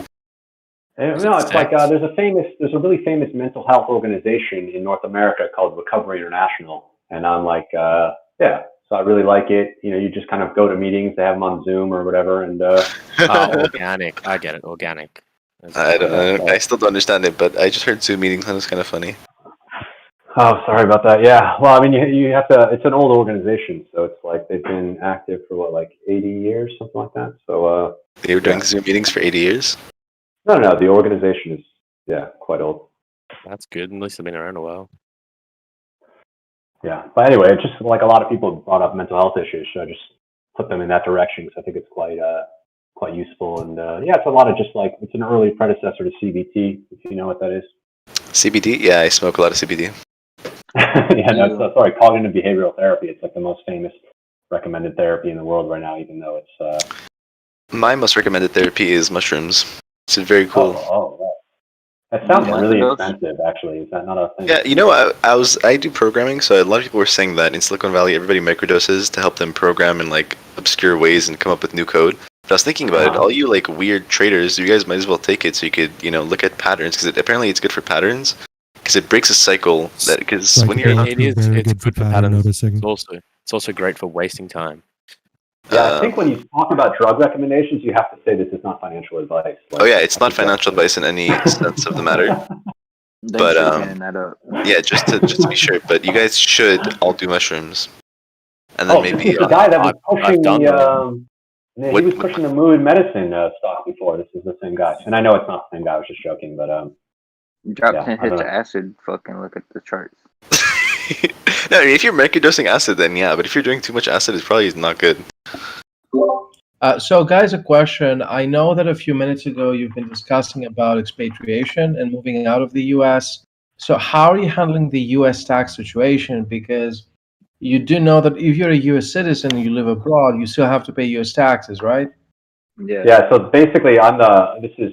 No, it's like there's a really famous mental health organization in North America called Recovery International, and I'm like, yeah. So I really like it. You know, you just kind of go to meetings, they have them on Zoom or whatever, and. Organic. I get it. Organic. I still don't understand it, but I just heard Zoom meetings and it's kind of funny. Oh, sorry about that. Yeah. Well, I mean, you have to. It's an old organization, so it's like they've been active for what, like 80 years, something like that. So. They were doing Zoom meetings for 80 years. No. The organization is quite old. That's good. At least they've been around a while. Yeah, but anyway, it's just like a lot of people brought up mental health issues, so I just put them in that direction because I think it's quite useful. And yeah, it's a lot of just like it's an early predecessor to CBT, if you know what that is. CBD? Yeah, I smoke a lot of CBD. Yeah, no, sorry, cognitive behavioral therapy. It's like the most famous recommended therapy in the world right now, even though it's. My most recommended therapy is mushrooms. It's very cool. Oh, right. That sounds really expensive, actually. Is that not a thing? Yeah, you know, I do programming, so a lot of people were saying that in Silicon Valley, everybody microdoses to help them program in like obscure ways and come up with new code. But I was thinking about it. All you like weird traders, you guys might as well take it so you could, look at patterns because apparently it's good for patterns because it breaks a cycle. That because Like when you're it's good for pattern noticing. It's also great for wasting time. Yeah, I think when you talk about drug recommendations, you have to say this is not financial advice. Oh yeah, it's not financial advice in any sense of the matter. But yeah, just to be sure. But you guys should all do mushrooms, and then maybe this is the guy that was pushing he was pushing the mood medicine stock before. This is the same guy, and I know it's not the same guy. I was just joking, but Drop 10 hits of acid. Fucking look at the charts. No, if you're microdosing acid, then yeah. But if you're doing too much acid, it's probably not good. So, guys, a question. I know that a few minutes ago you've been discussing about expatriation and moving out of the U.S. So, how are you handling the U.S. tax situation? Because you do know that if you're a U.S. citizen and you live abroad, you still have to pay U.S. taxes, right? Yeah. So basically, this is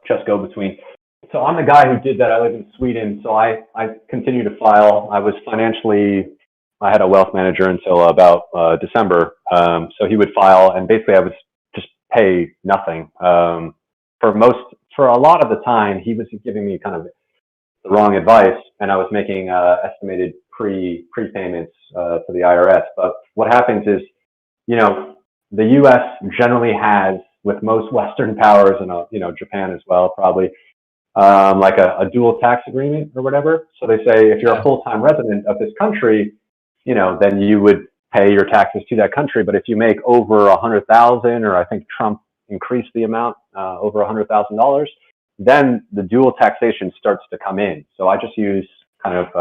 just go between. So I'm the guy who did that. I live in Sweden, so I continue to file. I had a wealth manager until about December. So he would file, and basically I would just pay nothing. For a lot of the time, he was giving me kind of the wrong advice, and I was making estimated prepayments to the IRS. But what happens is, the U.S. generally has, with most Western powers and Japan as well, probably. Like a dual tax agreement or whatever. So they say if you're a full-time resident of this country, then you would pay your taxes to that country. But if you make over 100,000, or I think Trump increased the amount over $100,000, then the dual taxation starts to come in. So I just use kind of,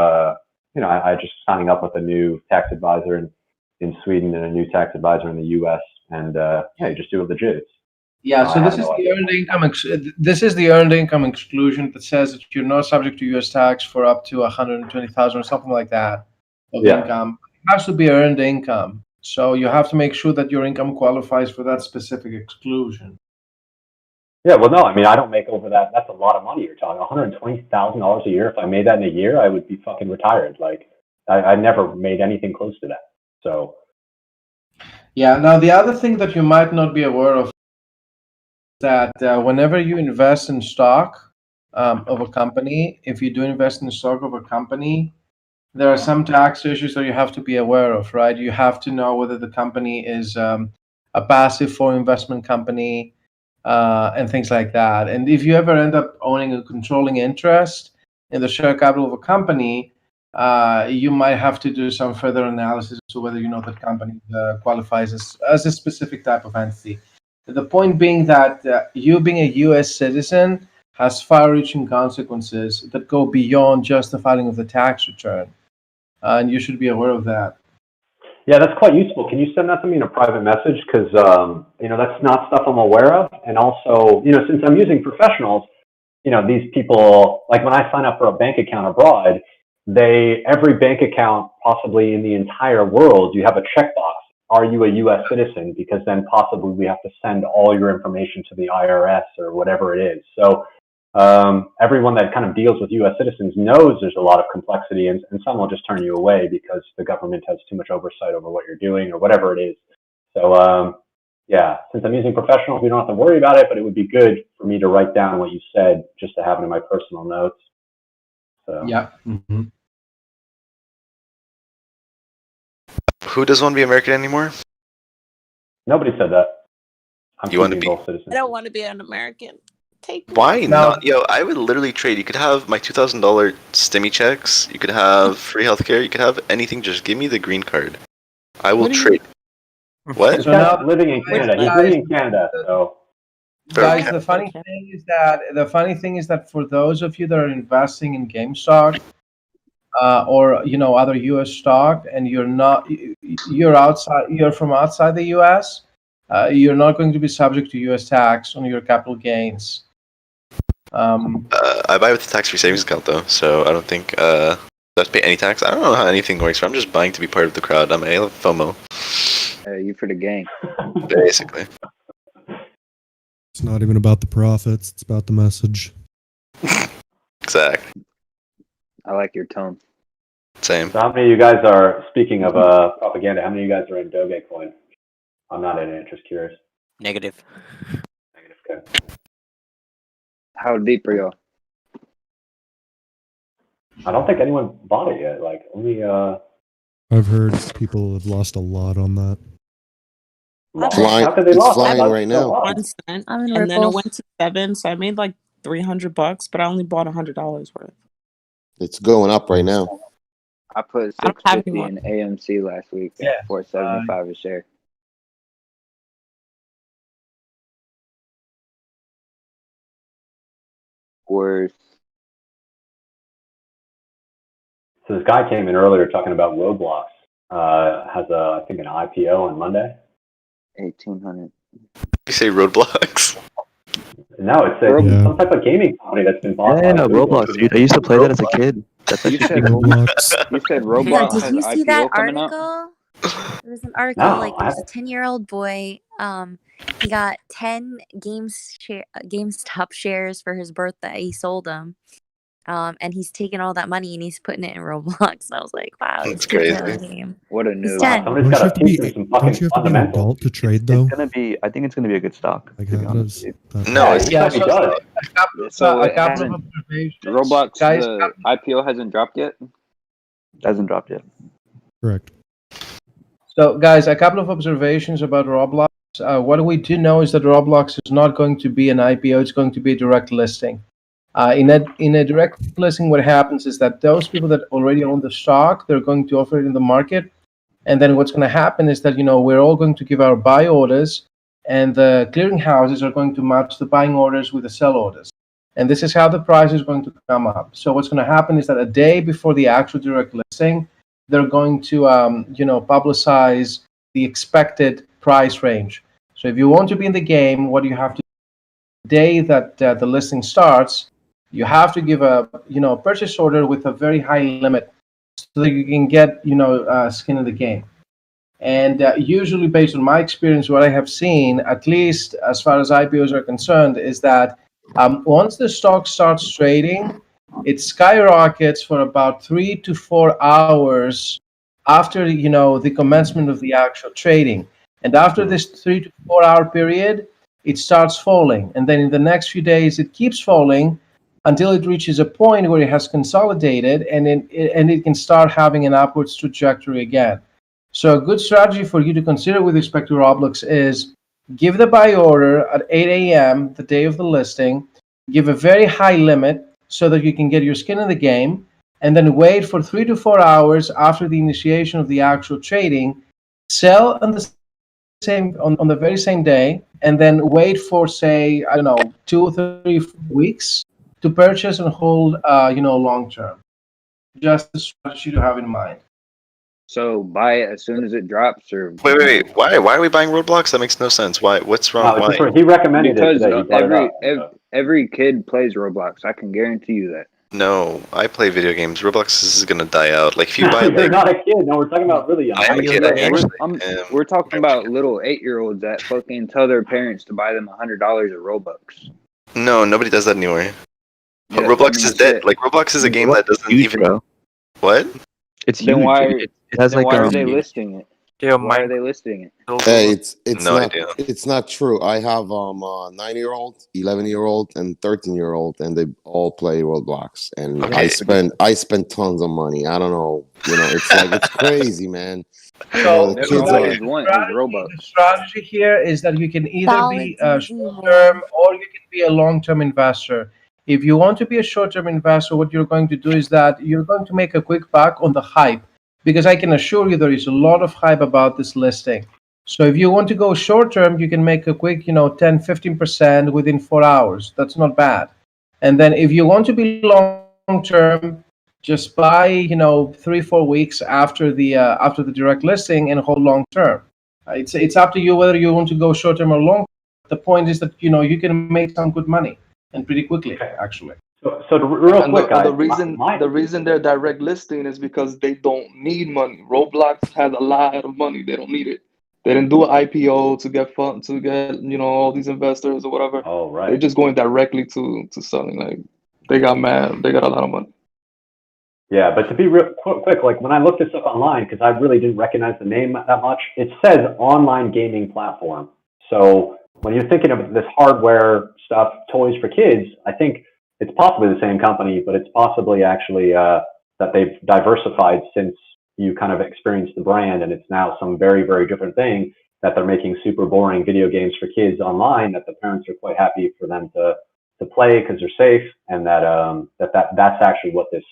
I just signing up with a new tax advisor in Sweden and a new tax advisor in the U.S. And you just do it legit. Yeah, so this is the earned income. This is the earned income exclusion that says that you're not subject to U.S. tax for up to 120,000 or something like that of income. It has to be earned income, so you have to make sure that your income qualifies for that specific exclusion. Yeah, well, no, I mean, I don't make over that. That's a lot of money. You're talking $120,000 a year. If I made that in a year, I would be fucking retired. Like, I never made anything close to that. So. Yeah. Now, the other thing that you might not be aware of. That whenever you invest in stock of a company, if you do invest in stock of a company, there are some tax issues that you have to be aware of, right? You have to know whether the company is a passive foreign investment company and things like that. And if you ever end up owning a controlling interest in the share capital of a company, you might have to do some further analysis to whether that company qualifies as a specific type of entity. The point being that you being a U.S. citizen has far-reaching consequences that go beyond just the filing of the tax return, and you should be aware of that. Yeah, that's quite useful. Can you send that to me in a private message? Because, that's not stuff I'm aware of. And also, since I'm using professionals, these people, like when I sign up for a bank account abroad, every bank account possibly in the entire world, you have a checkbox. Are you a U.S. citizen? Because then possibly we have to send all your information to the IRS or whatever it is. So everyone that kind of deals with U.S. citizens knows there's a lot of complexity, and some will just turn you away because the government has too much oversight over what you're doing or whatever it is. So since I'm using professionals, we don't have to worry about it, but it would be good for me to write down what you said just to have it in my personal notes. So. Yeah. Mm-hmm. Who doesn't want to be American anymore? Nobody said that. You want to be? Citizens. I don't want to be an American. Take me. Why not? Yo, I would literally trade. You could have my $2,000 stimmy checks. You could have free healthcare. You could have anything. Just give me the green card. I will trade. What? This guy's living in Canada. He's living in Canada, so. Guys, the funny thing is that for those of you that are investing in GameStop, or other U.S. stock, and you're from outside the U.S., you're not going to be subject to U.S. tax on your capital gains. I buy with the tax-free savings account though, so I don't think I have to pay any tax. I don't know how anything works. I'm just buying to be part of the crowd. I love FOMO. You for the gang. Basically. It's not even about the profits; it's about the message. Exactly. I like your tone. Same. So how many of you guys are, speaking of propaganda, how many of you guys are in Dogecoin? I'm not in it, just curious. Negative. Okay. How deep are y'all? I don't think anyone bought it yet. Like, only, I've heard people have lost a lot on that. Flying, How could they it's lost? flying right now. 1 cent, and then it went to 7, so I made like $300, but I only bought $100 worth. It's going up right now. I put I don't have $650 in AMC last week at $4.75 a share. Worth. So this guy came in earlier talking about Roblox. Has I think an IPO on Monday. 1,800. You say Roadblocks? No, it's some type of gaming company that's been bought. Yeah, Roblox, dude. I used to play that as a kid. That's You actually said cool. You said Roblox Yeah, has did you see IPO that coming out? article? There was an article No, like there's a 10-year-old boy. He got 10 GameStop shares for his birthday. He sold them. And he's taking all that money and he's putting it in Roblox. I was like, wow, That's this kid's crazy. in the game. What a He's noob. 10. Somebody's got to teach me some fucking Don't you have to be an fundamentals. adult to trade though? It's gonna be. I think it's gonna be a good stock. Like, To be how honest. does that No, Yeah, it's he said he does. So a it couple of hasn't. observations. Roblox, Guys, the IPO hasn't dropped yet? Hasn't dropped yet. correct? So, guys, a couple of observations about Roblox. What we do know is that Roblox is not going to be an IPO; it's going to be a direct listing. In a direct listing, what happens is that those people that already own the stock, they're going to offer it in the market, and then what's going to happen is that we're all going to give our buy orders, and the clearing houses are going to match the buying orders with the sell orders, and this is how the price is going to come up. So what's going to happen is that a day before the actual direct listing, they're going to publicize the expected price range. So if you want to be in the game, what you have to do the day that the listing starts, you have to give a purchase order with a very high limit so that you can get skin in the game. And usually, based on my experience, what I have seen, at least as far as IPOs are concerned, is that once the stock starts trading, it skyrockets for about 3 to 4 hours after the commencement of the actual trading. And after this 3 to 4 hour period, it starts falling. And then in the next few days, it keeps falling until it reaches a point where it has consolidated and it can start having an upwards trajectory again. So a good strategy for you to consider with respect to Roblox is give the buy order at 8 a.m. the day of the listing, give a very high limit so that you can get your skin in the game, and then wait for 3 to 4 hours after the initiation of the actual trading, sell on the very same day, and then wait for, say, 2 or 3 weeks to purchase and hold long term. Just a strategy to have in mind. So buy it as soon as it drops, or Wait. Why are we buying Roblox? That makes no sense. Why? What's wrong? Why? He recommended because it today. He brought it up. every kid plays Roblox. I can guarantee you that. No, I play video games. Roblox is gonna die out. Like if you buy, You're like, not a kid. No, we're talking about really young. I am a kid. I actually am. We're talking about little 8-year-olds that fucking tell their parents to buy them $100 of Robux. No, nobody does that anymore. Yeah, Roblox is dead. Like Roblox is a game that doesn't even. Bro. What? It's Then huge. why? It has then like why are they listing it? Why are they listing it? Hey, it's No not idea. it's not true. I have a 9-year-old, 11-year-old, and 13-year-old, and they all play Roblox. And Okay. I spend tons of money. I don't know, it's like it's crazy, man. So The That's kids all are kids want is Robux. the strategy here is that you can either be Solid a easy, short man. term or you can be a long term investor. If you want to be a short term investor, what you're going to do is that you're going to make a quick buck on the hype, because I can assure you there is a lot of hype about this listing. So if you want to go short term, you can make a quick 10-15% within 4 hours. That's not bad. And then if you want to be long term, just buy 3-4 weeks after the direct listing and hold long term. It's up to you whether you want to go short term or long. The point is that you can make some good money, and pretty quickly actually. So real quick, guys. The reason they're direct listing is because they don't need money. Roblox has a lot of money. They don't need it. They didn't do an IPO to get fun, to get all these investors or whatever. Oh, right. They're just going directly to selling. Like they got a lot of money. Yeah, but to be real quick, like when I looked this up online, because I really didn't recognize the name that much, it says online gaming platform. So when you're thinking of this hardware stuff, toys for kids, I think it's possibly the same company, but it's possibly actually that they've diversified since you kind of experienced the brand, and it's now some very, very different thing that they're making super boring video games for kids online that the parents are quite happy for them to play because they're safe, and that's actually what this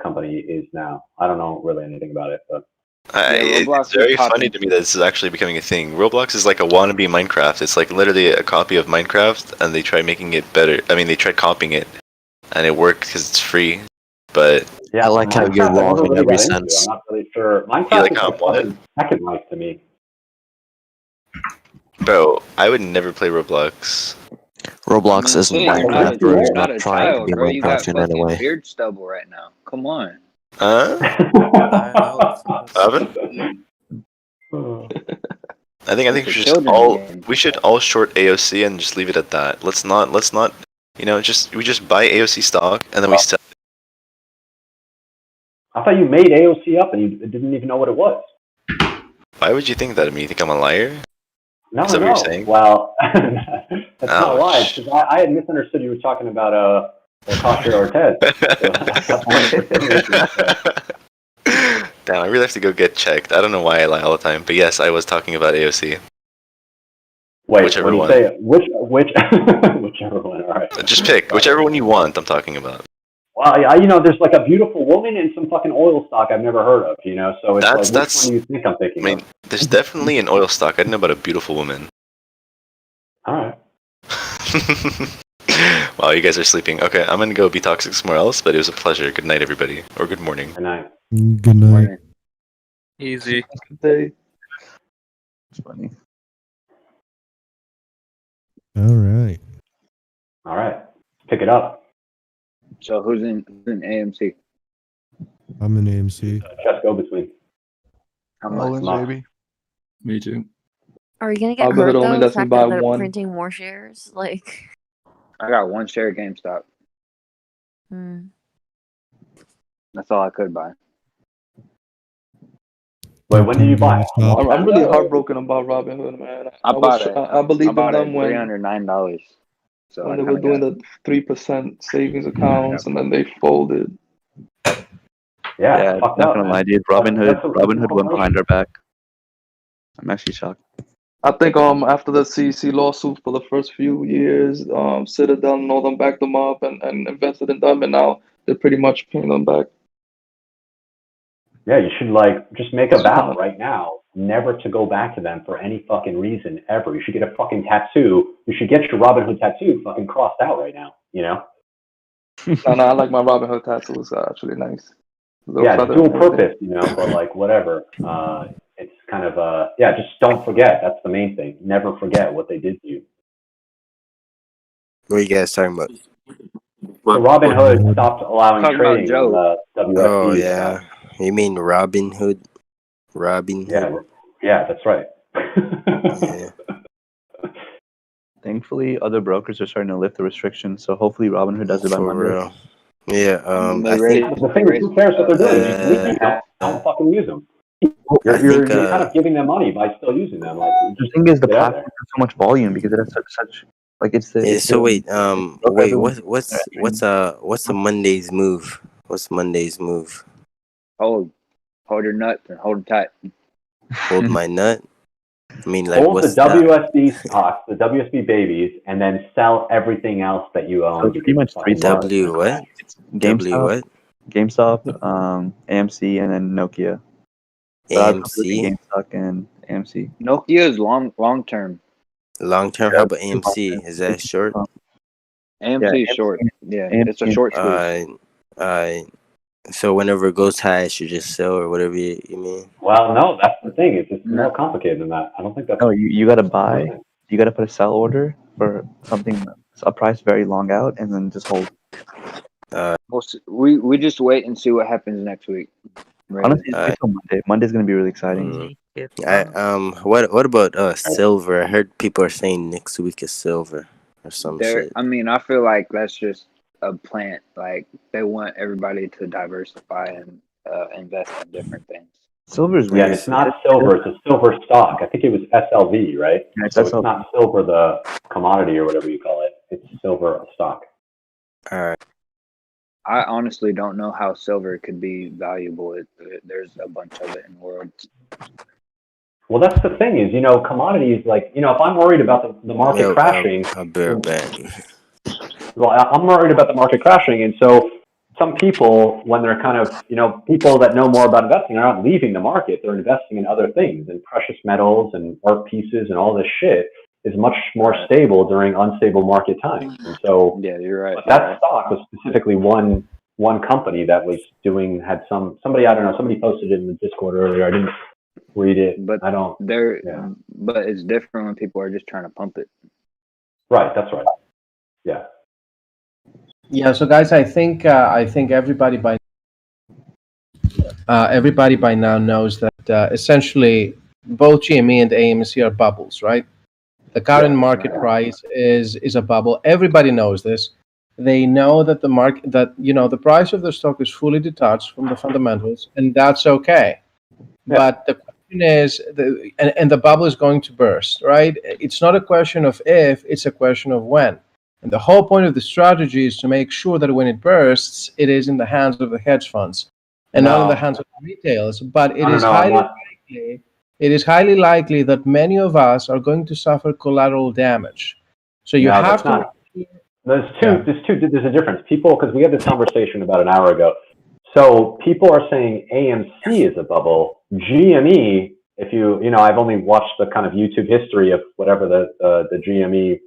company is now. I don't know really anything about it, but it's very funny to me that this is actually becoming a thing. Roblox is like a wannabe Minecraft. It's like literally a copy of Minecraft, and they try making it better. I mean, they tried copying it, and it worked because it's free. But yeah, I like how you're wrong in every sense. I'm not really sure. Minecraft is like second life to me. Bro, I would never play Roblox. Roblox isn't Minecraft, bro. You're not trying to be bro, you got Minecraft in any fucking way. beard stubble right now. Come on. Huh? Oven? I think we should all short AOC and just leave it at that. Let's not we just buy AOC stock and then we sell. I thought you made AOC up and you didn't even know what it was. Why would you think that of me? You think I'm a liar? No, Is that what you're saying? Well, that's not why. Because I had misunderstood you were talking about Ocasio-Cortez. Damn, I really have to go get checked. I don't know why I lie all the time, but yes, I was talking about AOC. Wait, whichever when you one. say whichever one, all right. Just pick whichever one you want. I'm talking about. Well, there's like a beautiful woman and some fucking oil stock I've never heard of, So it's which one do you think I'm thinking? I mean, there's definitely an oil stock. I don't know about a beautiful woman. All right. Wow, you guys are sleeping. Okay, I'm gonna go be toxic somewhere else, but it was a pleasure. Good night, everybody. Or good morning. Good night. Good night. Easy. Good day. It's funny. All right. All right. Pick it up. So who's in AMC? I'm an AMC. Just go between. Baby. Me too. Are we gonna get I'll bet hurt it though? only The lets me fact buy that they're one. printing more shares, like. I got one share of GameStop. That's all I could buy. Wait, when did you buy it? I'm really heartbroken about Robinhood, man. I bought it. I believed in them when $309. So they were doing the 3% savings accounts, and then they folded. Yeah, not gonna lie, dude. Robinhood went behind our back. I'm actually shocked. I think after the CEC lawsuit for the first few years, Citadel and all them backed them up and invested in them, and now they're pretty much paying them back. Yeah, you should just make a vow right now, never to go back to them for any fucking reason ever. You should get a fucking tattoo. You should get your Robinhood tattoo fucking crossed out right now. No, I like my Robinhood tattoo. It's actually nice. Yeah, it's dual purpose, you know, but like whatever. It's kind of yeah, just don't forget. That's the main thing. Never forget what they did to you. What are you guys talking about? So Robinhood stopped allowing Talking about trading on Joe. the WSB. Oh yeah, you mean Robinhood? Robinhood. Yeah, that's right. Yeah. Thankfully, other brokers are starting to lift the restrictions, so hopefully Robinhood does it by For Monday. real. Yeah. They I think. The thing is, who cares what they're doing? Just leave them. Don't fucking use them. You're kind of giving them money by still using them. Like, The thing is, the get out platform there. has so much volume because it has such like it's the. Yeah. It's So the, wait. Wait. everyone- What's a Monday's move? What's Monday's move? Hold your nuts and hold it tight. Hold my nut. I mean, like, Hold the what's that? WSB stocks, the WSB babies, and then sell everything else that you own. So it's pretty much three stocks. W what? W what? GameStop, AMC, and then Nokia. But I was looking at AMC. GameStop and AMC. Nokia is long term. Long term. How about AMC? Is that short? AMC is short. Yeah, it's a short squeeze. So whenever it goes high, I should just sell or whatever you mean. Well, no, that's the thing. It's just more complicated than that. I don't think that's. No, you gotta buy. You gotta put a sell order for something, a price very long out, and then just hold. We just wait and see what happens next week. Right? Honestly, it's on Monday. Monday's gonna be really exciting. What about silver? I heard people are saying next week is silver or some shit. I mean, I feel like that's just a plant. Like they want everybody to diversify and invest in different things. Silver's Yeah, it's not silver. It's a silver stock. I think it was SLV, right? Yeah, so SLV. it's not silver, the commodity or whatever you call it. It's silver stock. All right. I honestly don't know how silver could be valuable. There's a bunch of it in the world. Well, that's the thing is, commodities, like, if I'm worried about the market crashing. I'll be right back. Well, I'm worried about the market crashing. And so some people, when they're kind of, people that know more about investing are not leaving the market. They're investing in other things, and precious metals and art pieces and all this shit is much more stable during unstable market times. And so yeah, you're right. But that stock was specifically one company that was somebody posted it in the Discord earlier. I didn't read it. But I don't. But it's different when people are just trying to pump it. Right. That's right. Yeah. Yeah. So guys, I think everybody by now knows that essentially both GME and AMC are bubbles, right? The current market price is a bubble. Everybody knows this. They know that the price of the stock is fully detached from the fundamentals, and that's okay. Yeah. But the question is, and the bubble is going to burst, right? It's not a question of if, it's a question of when. And the whole point of the strategy is to make sure that when it bursts, it is in the hands of the hedge funds and not in the hands of the retailers. But it is highly likely that many of us are going to suffer collateral damage. So you have to. There's a difference. People, because we had this conversation about an hour ago. So people are saying AMC is a bubble. GME, I've only watched the kind of YouTube history of whatever the GME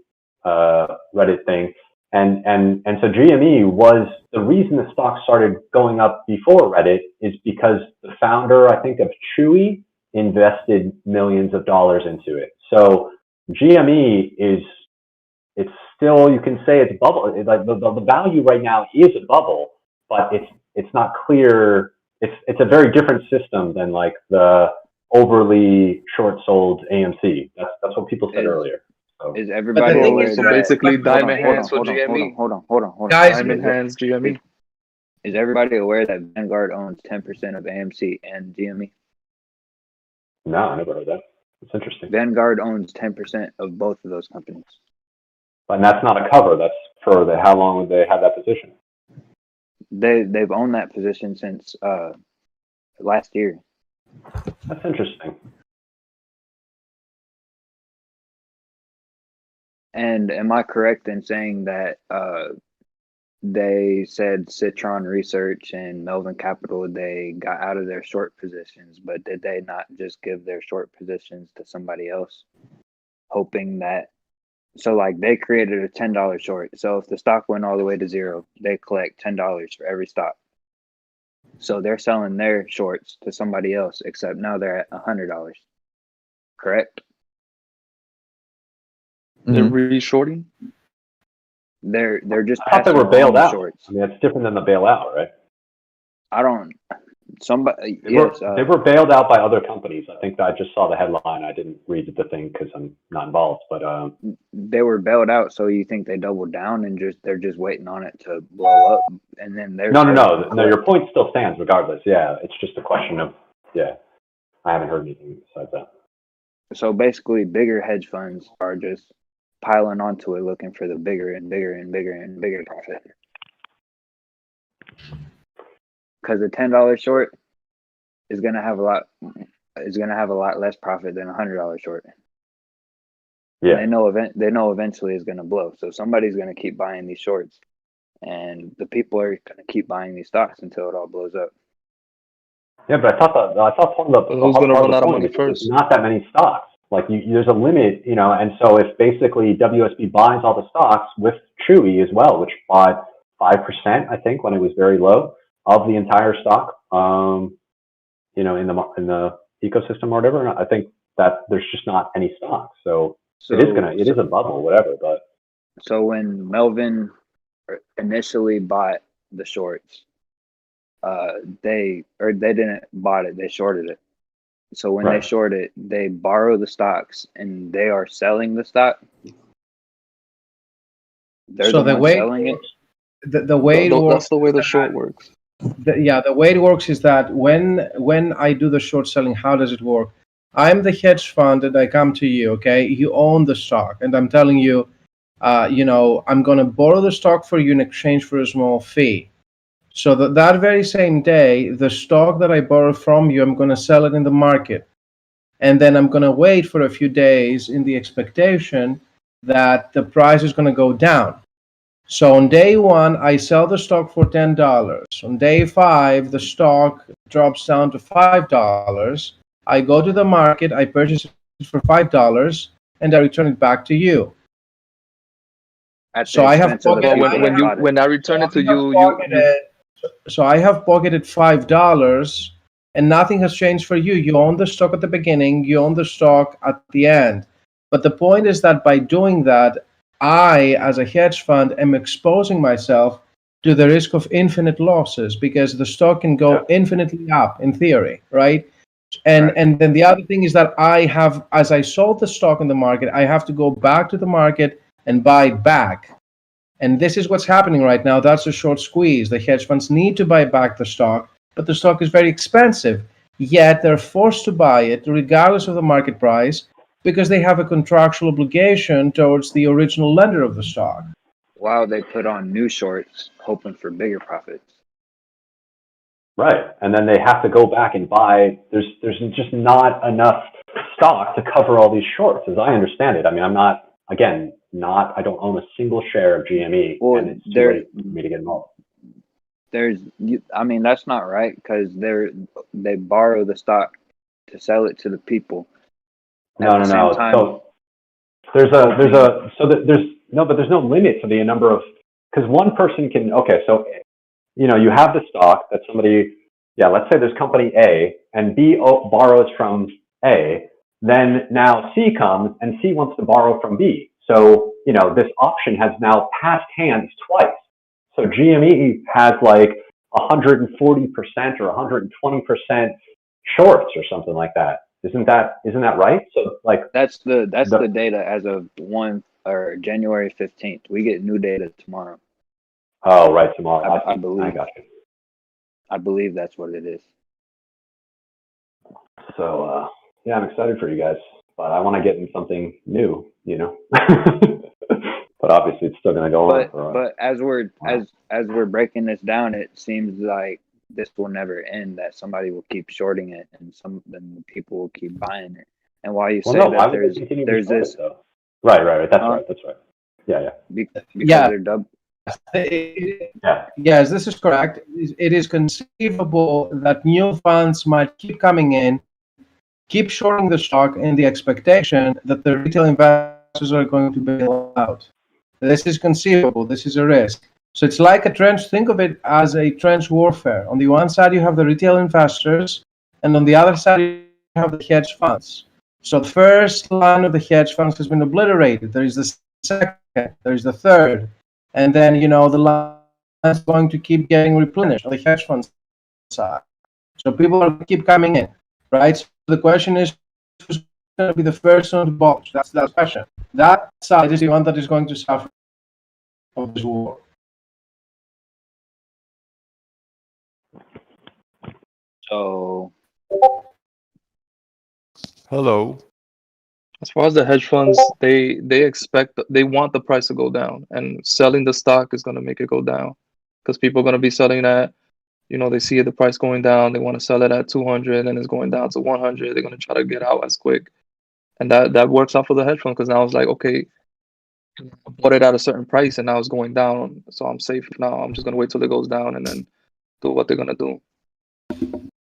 Reddit thing, and so GME was the reason the stock started going up before Reddit is because the founder, I think, of Chewy invested millions of dollars into it. So GME it's still, you can say it's a bubble. Like the value right now is a bubble, but it's not clear. It's a very different system than like the overly short sold AMC. That's what people said earlier. So. Is everybody aware so that basically diamond hands for GME? Hold on. Guys, diamond hands GME. Is everybody aware that Vanguard owns 10% of AMC and GME? No, I never heard that. It's interesting. Vanguard owns 10% of both of those companies. And that's not a cover. That's for how long would they have that position? They've owned that position since last year. That's interesting. And am I correct in saying that they said Citron Research and Melvin Capital, they got out of their short positions, but did they not just give their short positions to somebody else, hoping that, so like they created a $10 short. So if the stock went all the way to zero, they collect $10 for every stock. So they're selling their shorts to somebody else, except now they're at $100. Correct? They're re-shorting. They're just I thought they passing were bailed along out. shorts. I mean, that's different than the bailout, right? I don't. Somebody. They Yes. were, they were bailed out by other companies. I think I just saw the headline. I didn't read the thing because I'm not involved. But they were bailed out. So you think they doubled down and they're just waiting on it to blow up, and then they're no. Your point still stands regardless. Yeah, it's just a question of I haven't heard anything besides that. So basically, bigger hedge funds are just piling onto it, looking for the bigger and bigger and bigger and bigger profit. Because a $10 short is gonna have a lot less profit than a $100 short. Yeah. And they know eventually it's gonna blow. So somebody's gonna keep buying these shorts, and the people are gonna keep buying these stocks until it all blows up. Yeah, but I thought part of the Who's gonna run out of money is first? there's not that many stocks. Like there's a limit, and so if basically WSB buys all the stocks with Chewy as well, which bought 5%, I think, when it was very low of the entire stock, in the ecosystem or whatever. I think that there's just not any stocks, so it is a bubble, whatever. But so when Melvin initially bought the shorts, they didn't bought it, they shorted it. So when they short it, they borrow the stocks and they are selling the stock. They're So the the ones way selling it. the way it works. That's the way the short works. The way it works is that when I do the short selling, how does it work? I'm the hedge fund and I come to you, okay? You own the stock, and I'm telling you, I'm going to borrow the stock for you in exchange for a small fee. So that very same day, the stock that I borrow from you, I'm going to sell it in the market. And then I'm going to wait for a few days in the expectation that the price is going to go down. So on day 1, I sell the stock for $10. On day 5, the stock drops down to $5. I go to the market, I purchase it for $5, and I return it back to you. So I have when I return it to So I have pocketed $5, and nothing has changed for you. You own the stock at the beginning, you own the stock at the end. But the point is that by doing that, I, as a hedge fund, am exposing myself to the risk of infinite losses because the stock can go infinitely up in theory, right? And then the other thing is that I have, as I sold the stock in the market, I have to go back to the market and buy it back. And this is what's happening right now. That's a short squeeze. The hedge funds need to buy back the stock, but the stock is very expensive. Yet they're forced to buy it regardless of the market price because they have a contractual obligation towards the original lender of the stock. Wow, they put on new shorts hoping for bigger profits. right, and then they have to go back and buy. There's just not enough stock to cover all these shorts, as I understand it. I mean, I don't own a single share of GME, and it's too late for me to get involved. That's not right because they borrow the stock to sell it to the people. No. So there's no limit to the number of, because one person can. Okay, so you have the stock that somebody. Yeah, let's say there's company A and B borrows from A. Then now C comes and C wants to borrow from B. So this option has now passed hands twice. So GME has like 140% or 120% shorts or something like that. Isn't that right? So like that's the data as of January 15th. We get new data tomorrow. Oh, right, tomorrow. I believe. I got you. I believe that's what it is. So I'm excited for you guys, but I want to get in something new, But obviously, it's still going to go on for a while. But as we're breaking this down, it seems like this will never end. That somebody will keep shorting it, and then the people will keep buying it. And while you say that there's this, right. That's right. Yeah. Because they're dubbed. Yes, this is correct. It is conceivable that new funds might keep coming in, keep shorting the stock in the expectation that the retail investors are going to bail out. This is conceivable. This is a risk. So it's like a trench. Think of it as a trench warfare. On the one side, you have the retail investors, and on the other side, you have the hedge funds. So the first line of the hedge funds has been obliterated. There is the second, there is the third, and then the line is going to keep getting replenished on the hedge fund side. So people are keep coming in, right? So the question is, who's going to be the first one to bulge? That's the question. That side is the one that is going to suffer from this war. So, hello. As far as the hedge funds, they want the price to go down, and selling the stock is going to make it go down because people are going to be selling that. They see the price going down, they want to sell it at 200, and it's going down to 100. They're going to try to get out as quick, and that works out for the hedge fund because now it's like, okay, I bought it at a certain price, and now it's going down, so I'm safe now. I'm just going to wait till it goes down and then do what they're going to do.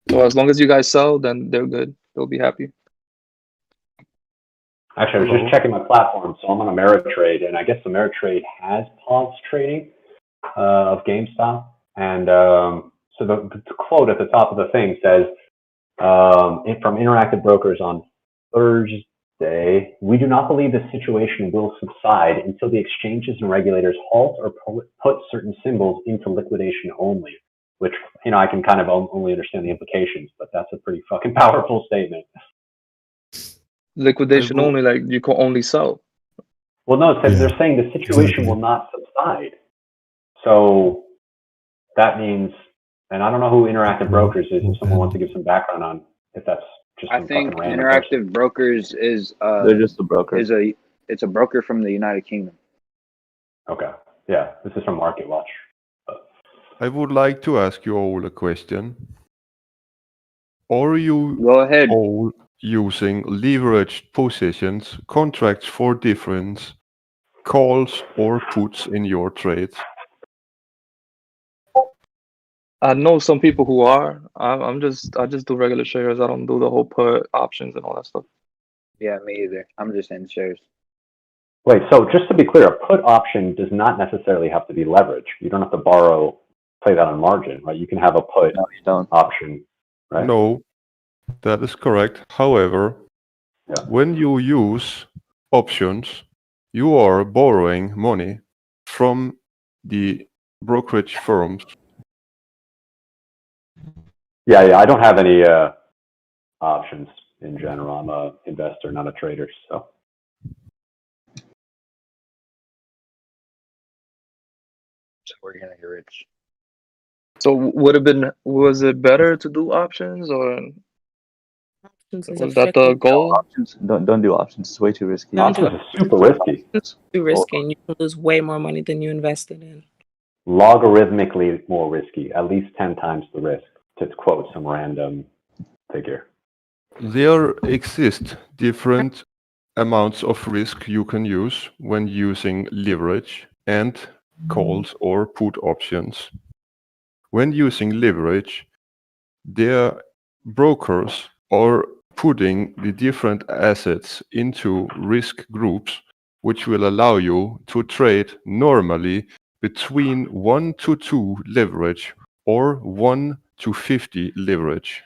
So as long as you guys sell, then they're good. They'll be happy. Actually, I was just checking my platform, so I'm on Ameritrade, and I guess Ameritrade has paused trading of GameStop. And so the quote at the top of the thing says, from Interactive Brokers on Thursday, we do not believe the situation will subside until the exchanges and regulators halt or put certain symbols into liquidation only, which, I can kind of only understand the implications, but that's a pretty fucking powerful statement. Liquidation only, like you can only sell. Well, no, they're saying the situation will not subside. So that means, and I don't know who Interactive Brokers is, if someone wants to give some background on if that's just I think Interactive Brokers is they're just a broker. It's a broker from the United Kingdom. Okay. Yeah, this is from Market Watch. I would like to ask you all a question. Are you all using leveraged positions, contracts for difference, calls or puts in your trades? I know some people who are. I just do regular shares. I don't do the whole put options and all that stuff. Yeah, me either. I'm just in shares. Wait, so just to be clear, a put option does not necessarily have to be leverage. You don't have to play that on margin, right? You can have a put option, right? No, that is correct. However, when you use options, you are borrowing money from the brokerage firms. Yeah, I don't have any options in general. I'm an investor, not a trader, so. So we're gonna get rich. So was it better to do options, or was that the goal? Options, don't do options. It's way too risky. Options is super risky. It's too risky, and you can lose way more money than you invested in. Logarithmically more risky, at least 10 times the risk, to quote some random figure. There exist different amounts of risk you can use when using leverage and calls or put options. When using leverage, their brokers are putting the different assets into risk groups, which will allow you to trade normally between 1 to 2 leverage or 1 to 50 leverage.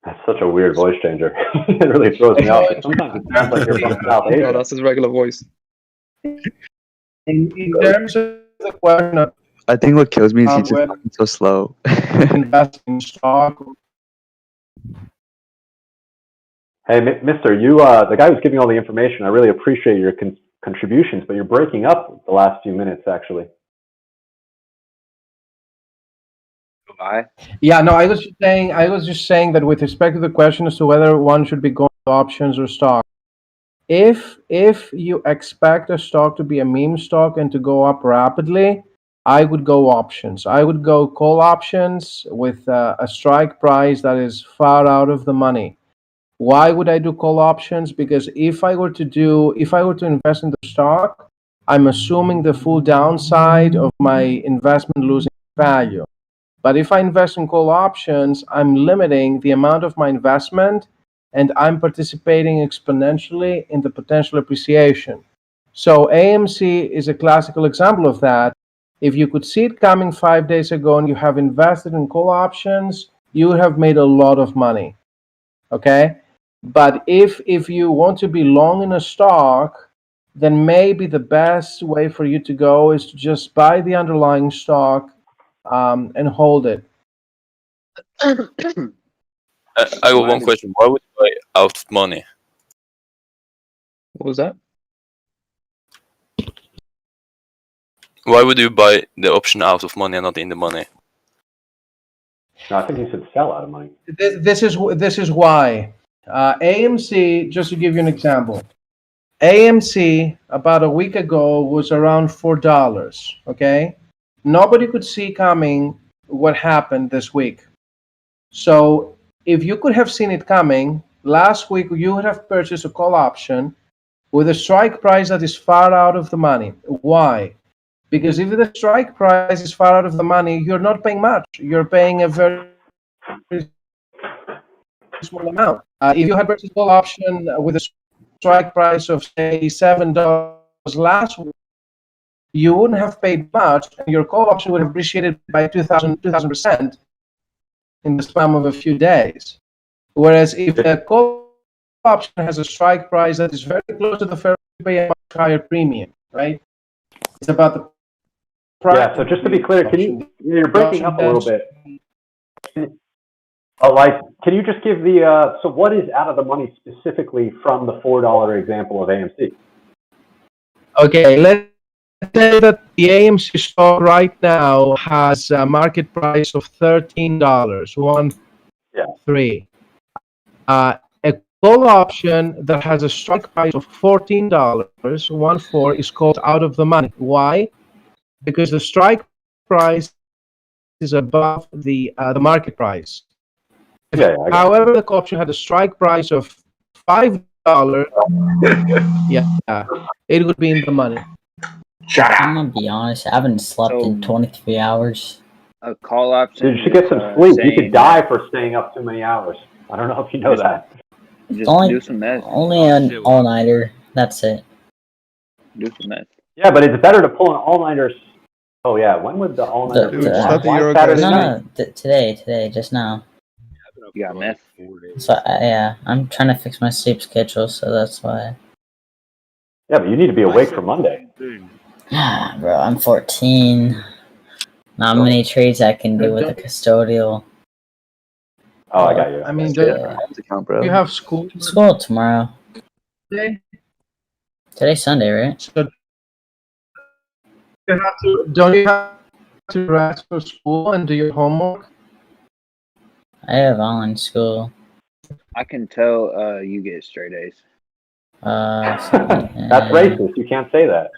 That's such a weird voice changer. It really throws me off. Sometimes it sounds like you're from South Asia. No, that's his regular voice. In terms of the question of I think what kills me is he's just talking so slow. invest in stock. Hey, Mister, you the guy who's giving all the information. I really appreciate your contributions, but you're breaking up the last few minutes, actually. Why? Yeah, no, I was just saying that with respect to the question as to whether one should be going to options or stock, if you expect a stock to be a meme stock and to go up rapidly, I would go options. I would go call options with a strike price that is far out of the money. Why would I do call options? Because if I were to invest in the stock, I'm assuming the full downside of my investment losing value. But if I invest in call options, I'm limiting the amount of my investment and I'm participating exponentially in the potential appreciation. So AMC is a classical example of that. If you could see it coming 5 days ago and you have invested in call options, you would have made a lot of money. Okay? But if you want to be long in a stock, then maybe the best way for you to go is to just buy the underlying stock and hold it. I got one question. Why would you buy out of money? What was that? Why would you buy the option out of money and not in the money? No, I think you should sell out of money. This is why. AMC, just to give you an example, AMC about a week ago was around $4. Okay, nobody could see coming what happened this week. So if you could have seen it coming last week, you would have purchased a call option with a strike price that is far out of the money. Why? Because if the strike price is far out of the money, you're not paying much. You're paying a very small amount. If you had purchased a call option with a strike price of, say, $7 last week, you wouldn't have paid much, and your call option would have appreciated by 2,000% in the span of a few days. Whereas if the call option has a strike price that is very close to the fair, you pay a much higher premium, right? It's about the price. Yeah, so just to be clear, you're breaking up a little bit. Can you just give the, so what is out of the money specifically from the $4 example of AMC? Okay, let's say that the AMC stock right now has a market price of $13, 13. A call option that has a strike price of $14, 14, is called out of the money. Why? Because the strike price is above the market price. However, the call option had a strike price of $5. Yeah, it would be in the money. I'm gonna be honest. I haven't slept in 23 hours. A call option. You should get some sleep. You could die for staying up too many hours. I don't know if you know that. Just do some meth. Only an all-nighter. That's it. Do some meth. Yeah, but it's better to pull an all-nighter. Oh yeah, when would the all-nighter? Today, just now. You got meth. So yeah, I'm trying to fix my sleep schedule, so that's why. Yeah, but you need to be awake for Monday. Bro, I'm 14. Not many trades I can do with a custodial. Oh, I got you. I mean, bro. You have school. School tomorrow. Today? Today's Sunday, right? So don't you have to rest for school and do your homework? I have online school. I can tell you get straight A's. That's racist. You can't say that.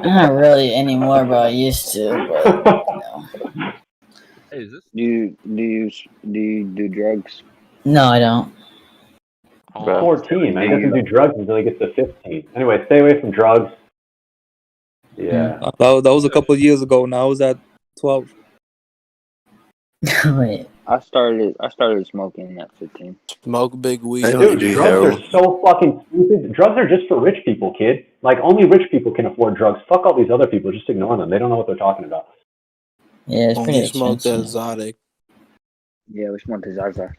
Not really anymore, but I used to. But, Hey, is this? Do you do drugs? No, I don't. 14. Man, he doesn't do drugs until he gets to 15. Anyway, stay away from drugs. Yeah. That was a couple of years ago. Now I was at 12. Wait. I started smoking at 15. Smoke big weed. Dude, drugs are so fucking stupid. Drugs are just for rich people, kid. Like, only rich people can afford drugs. Fuck all these other people. Just ignore them. They don't know what they're talking about. Yeah, it's Only pretty smoke the expensive. exotic. Yeah, we smoke the Zaza.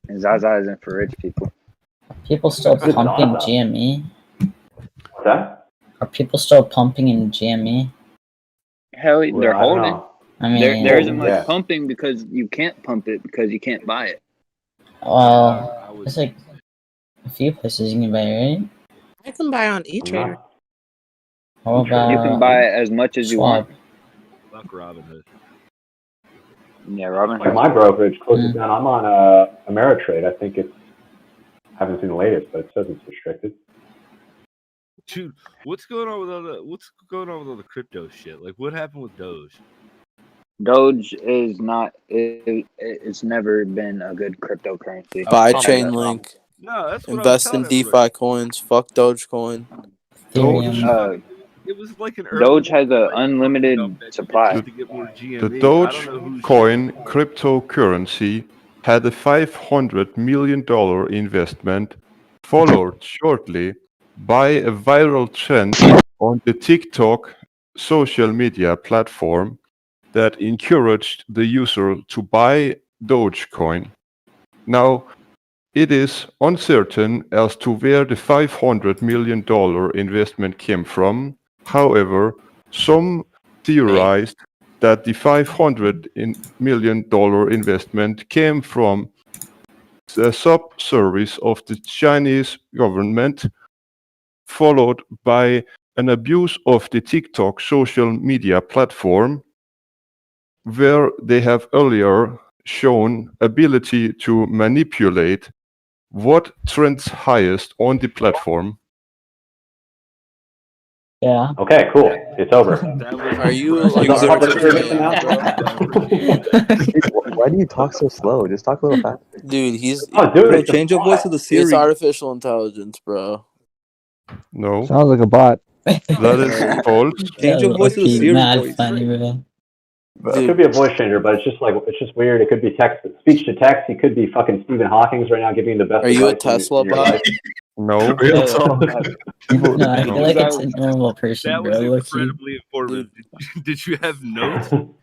And Zaza isn't for rich people. Are people still pumping GME? What's that? Are people still pumping in GME? Hell, they're I don't holding. know. I mean, There isn't much Yeah. pumping because you can't pump it because you can't buy it. well, there's like a few places you can buy, right? I can buy on eTrader. How about You can buy it as much as you Swap? want. Fuck Robinhood. Yeah, Robinhood. Like my brokerage closes down. I'm on Ameritrade. I think it's. Haven't seen the latest, but it says it's restricted. Dude, what's going on with all the crypto shit? Like, what happened with Doge? Doge is not. It's never been a good cryptocurrency. Buy Chainlink. No, that's what Invest I in was DeFi telling coins. Fuck Dogecoin. Ethereum. It was like an Doge has an unlimited supply. to get more The GME. I don't know Dogecoin cryptocurrency had a $500 million investment, followed shortly by a viral trend on the TikTok social media platform that encouraged the user to buy Dogecoin. Now, it is uncertain as to where the $500 million investment came from. However, some theorized that the $500 million investment came from the sub-service of the Chinese government, followed by an abuse of the TikTok social media platform, where they have earlier shown ability to manipulate what trends highest on the platform. Yeah. Okay, cool. It's over. Are you Was our publisher gets announced? Why do you talk so slow? Just talk a little faster. Dude, he's Oh, dude, bro, it's change your voice to the It's Siri. artificial intelligence, bro. No, Sounds like a bot. that is false. Change your voice to the Siri Mad voice. funny, bro. It could be a voice changer, but it's just weird. It could be text, speech to text. He could be fucking Stephen Hawking's right now, giving you the best Are you a advice Tesla in your bot? life. No. Real talk. No, I feel like That it's a was- normal person, That bro. was Look, incredibly informative. Did you have notes? No,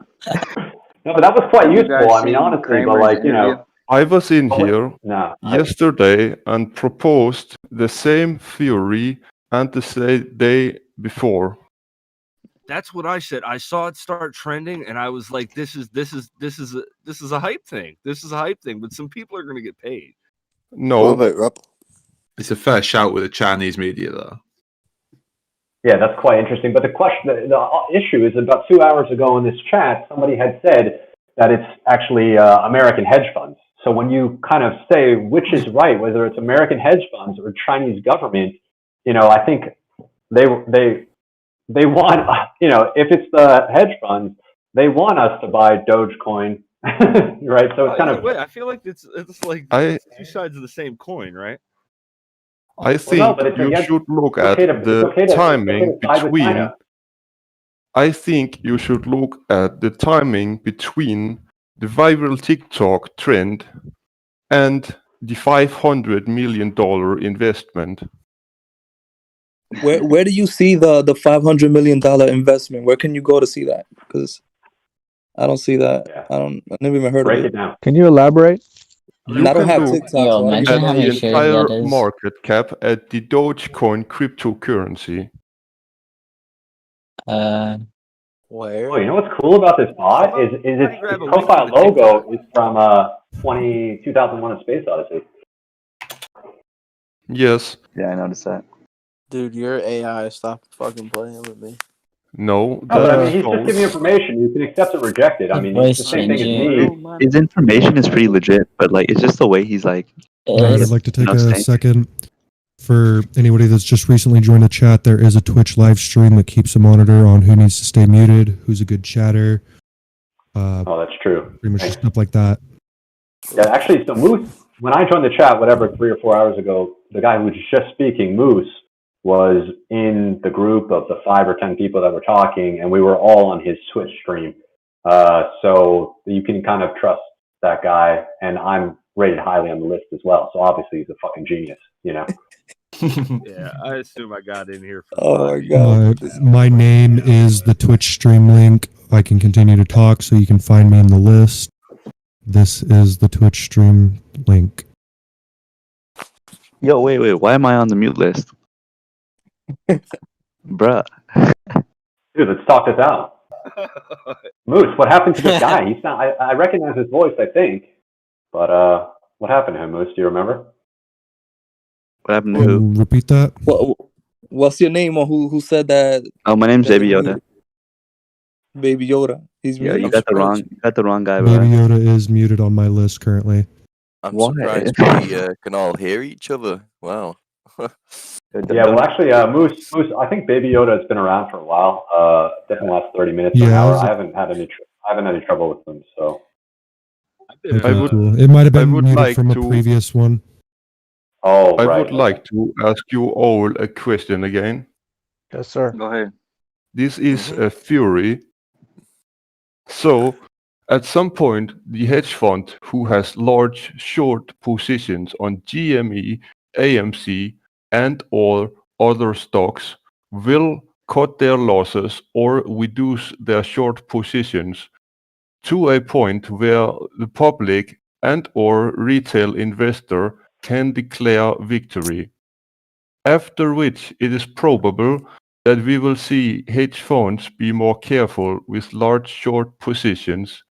but that was quite Have you guys useful. I mean, seen honestly, but Kramer's like, you interview? know. I was in Oh, wait. here No. yesterday and proposed the same theory and the day before. That's what I said. I saw it start trending, and I was like, "This is a hype thing. This is a hype thing." But some people are going to get paid. No. What about Rob? It's a fair shout with the Chinese media, though. Yeah, that's quite interesting. But the question, the issue is about 2 hours ago in this chat, somebody had said that it's actually American hedge funds. So when you kind of say which is right, whether it's American hedge funds or Chinese government, you know, I think they want, you know, if it's the hedge funds, they want us to buy Dogecoin, right? So it's kind of. Wait, I feel like it's like it's two sides of the same coin, right? I think you should look at the timing between. I think you should look at the timing between the viral TikTok trend and the $500 million investment. Where do you see the $500 million investment? Where can you go to see that? Because I don't see that. Yeah. I never even heard Break of it down. Can you elaborate? You I don't can have look TikTok. So I at don't know. the entire market cap at the Dogecoin cryptocurrency. Oh, you know what's cool about this bot is its profile logo is from 2001: A Space Odyssey. Yes. Yeah, I noticed that. Dude, your AI, stop fucking playing with me. No, No, but I mean, he's just giving you information. You can accept or reject it. I mean, it's the same thing as me. His information is pretty legit, but like it's just the way he's like. I'd like to take a second for anybody that's just recently joined the chat. There is a Twitch live stream that keeps a monitor on who needs to stay muted, who's a good chatter. Oh, that's true. Pretty much stuff like that. Yeah, actually, so Moose, when I joined the chat, whatever, 3 or 4 hours ago, the guy who was just speaking, Moose, was in the group of the 5 or 10 people that were talking, and we were all on his Twitch stream. So you can kind of trust that guy, and I'm rated highly on the list as well. So obviously he's a fucking genius, you know? Yeah, I assume I got in here. Oh my god! My name is the Twitch stream link. I can continue to talk, so you can find me in the list. This is the Twitch stream link. Yo, wait. Why am I on the mute list? Bruh. Dude, let's talk this out. Moose, what happened to this guy? He's not. I recognize his voice, I think, but what happened to him, Moose? Do you remember? What happened to who? Repeat that. What's your name or who said that? Oh, my name's Baby Yoda. Baby Yoda. He's Yeah, muted. you got the wrong guy, Baby bro. Yoda is muted on my list currently. I'm Why? surprised we can all hear each other. Wow. Yeah, well, actually, Moose, I think Baby Yoda has been around for a while. Definitely the last 30 minutes, or an Yeah, hour. I was- I haven't had any trouble with them. So Okay, cool. It might have been would muted like from a to- previous one. Oh, I right. would like to ask you all a question again. Yes, sir. Go ahead. This is a theory. So, At some point, the hedge fund who has large short positions on GME, AMC, and/or other stocks will cut their losses or reduce their short positions to a point where the public and/or retail investor can declare victory. After which it is probable that we will see hedge funds be more careful with large short positions,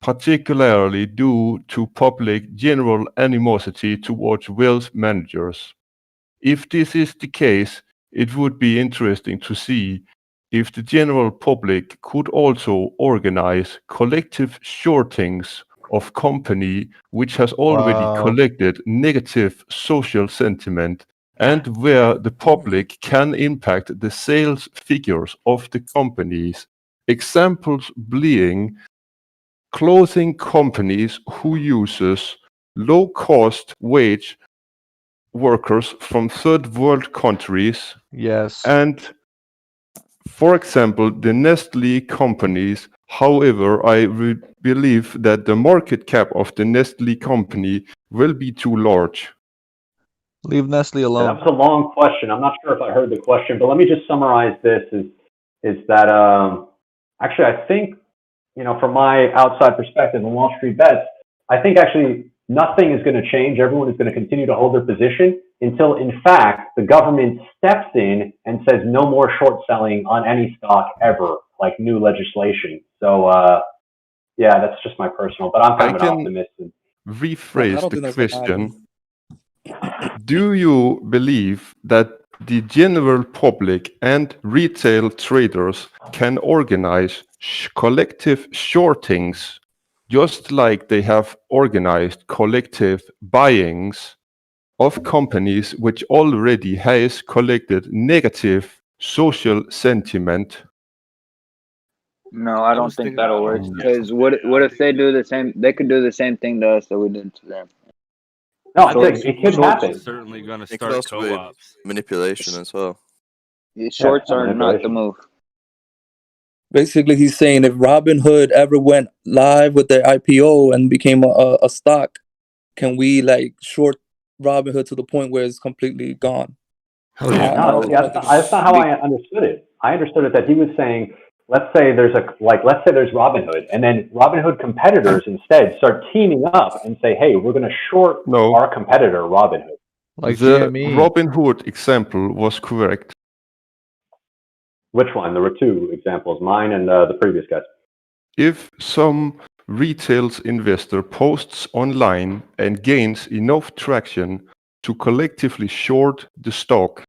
particularly due to public general animosity towards wealth managers. If this is the case, it would be interesting to see if the general public could also organize collective shortings of company which has already Wow. collected negative social sentiment and where the public can impact the sales figures of the companies. Examples being clothing companies who uses low-cost wage workers from third world countries. Yes. And for example, the Nestle companies. However, I believe that the market cap of the Nestle company will be too large. Leave Nestle Yeah, alone. that was a long question. I'm not sure if I heard the question, but let me just summarize this. Is that actually I think, you know, from my outside perspective on Wall Street Bets, I think actually nothing is going to change. Everyone is going to continue to hold their position until, in fact, the government steps in and says no more short selling on any stock ever, like new legislation. So, yeah, that's just my personal, but I'm kind of an optimist. Rephrase the question. Do you believe that the general public and retail traders can organize collective shortings just like they have organized collective buyings of companies which already has collected negative social sentiment? No, I don't think that'll work. Because what if they do the same? They could do the same thing to us that we did to them. No, I think it could happen. is certainly going to It could start also be co-ops. manipulation as well. Shorts are not the move. Basically, he's saying if Robinhood ever went live with their IPO and became a stock, can we like short Robinhood to the point where it's completely gone? No, that's not how I understood it. I understood it that he was saying, let's say there's Robinhood, and then Robinhood competitors instead start teaming up and say, hey, we're going to short our competitor, Robinhood. The Robinhood example was correct. Which one? There were two examples, mine and the previous guys. If some retail investor posts online and gains enough traction to collectively short the stock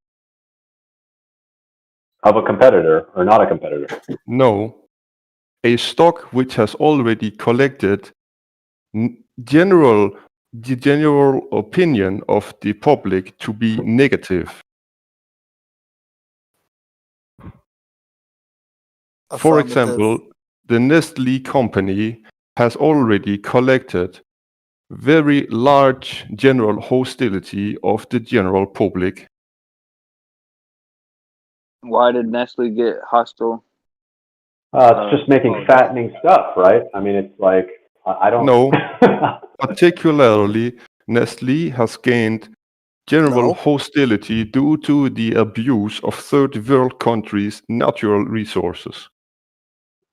of a competitor or not a competitor? No. A stock which has already collected the general opinion of the public to be negative. For example, the Nestle company has already collected very large general hostility of the general public. Why did Nestle get hostile? It's just making fattening stuff, right? I mean, it's like, I don't know. No, particularly Nestle has gained general hostility due to the abuse of third world countries' natural resources.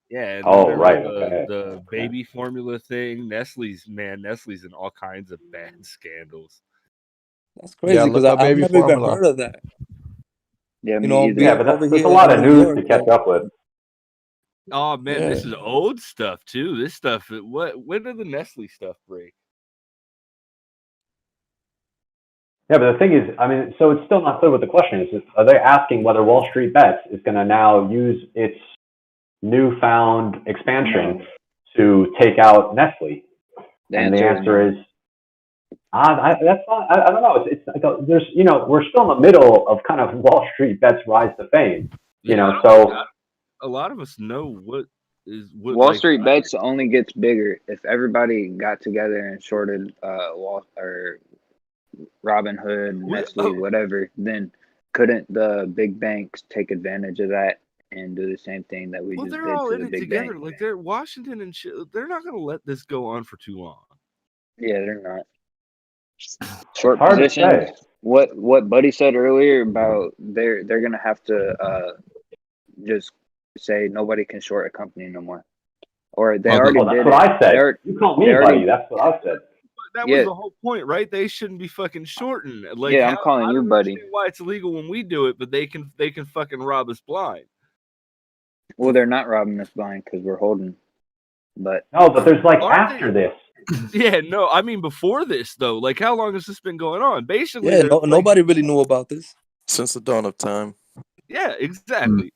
Yeah. And Oh, then right, The baby formula thing. Nestle's in all kinds of bad scandals. That's crazy because I've never even heard of that. Yeah, you know, yeah, but there's a lot of news to catch up with. Oh man, Yeah. this is old stuff too. This stuff. When did the Nestle stuff break? Yeah, but the thing is, I mean, so it's still not clear what the question is. Are they asking whether Wall Street Bets is going to now use its newfound expansion to take out Nestle? And the answer is, that's not. I don't know. It's there's, you know, we're still in the middle of kind of Wall Street Bets rise to fame. You know, so a lot of us know what Wall Street Bets only gets bigger if everybody got together and shorted Robinhood, Nestle, whatever. Then couldn't the big banks take advantage of that and do the same thing that we Well, just they're did all to in the it big together. bank. Like they're Washington and shit. They're not gonna let this go on for too long. Yeah, they're not. Short Hard to positions. say. What Buddy said earlier about they're gonna have to just say nobody can short a company no more, or they already that's did what it. I said. You called me, buddy. That's what I said. That Yeah. was the whole point, right? They shouldn't be fucking shorting. Like, Yeah, I'm calling I you don't buddy. understand why it's illegal when we do it, but they can fucking rob us blind. Well, they're not robbing us blind because we're holding. But no, but there's like Aren't after this. Yeah, no, I mean before this though. Like, how long has this been going on? Basically, Yeah, they're like, nobody really knew about this. Since the dawn of time. yeah, exactly.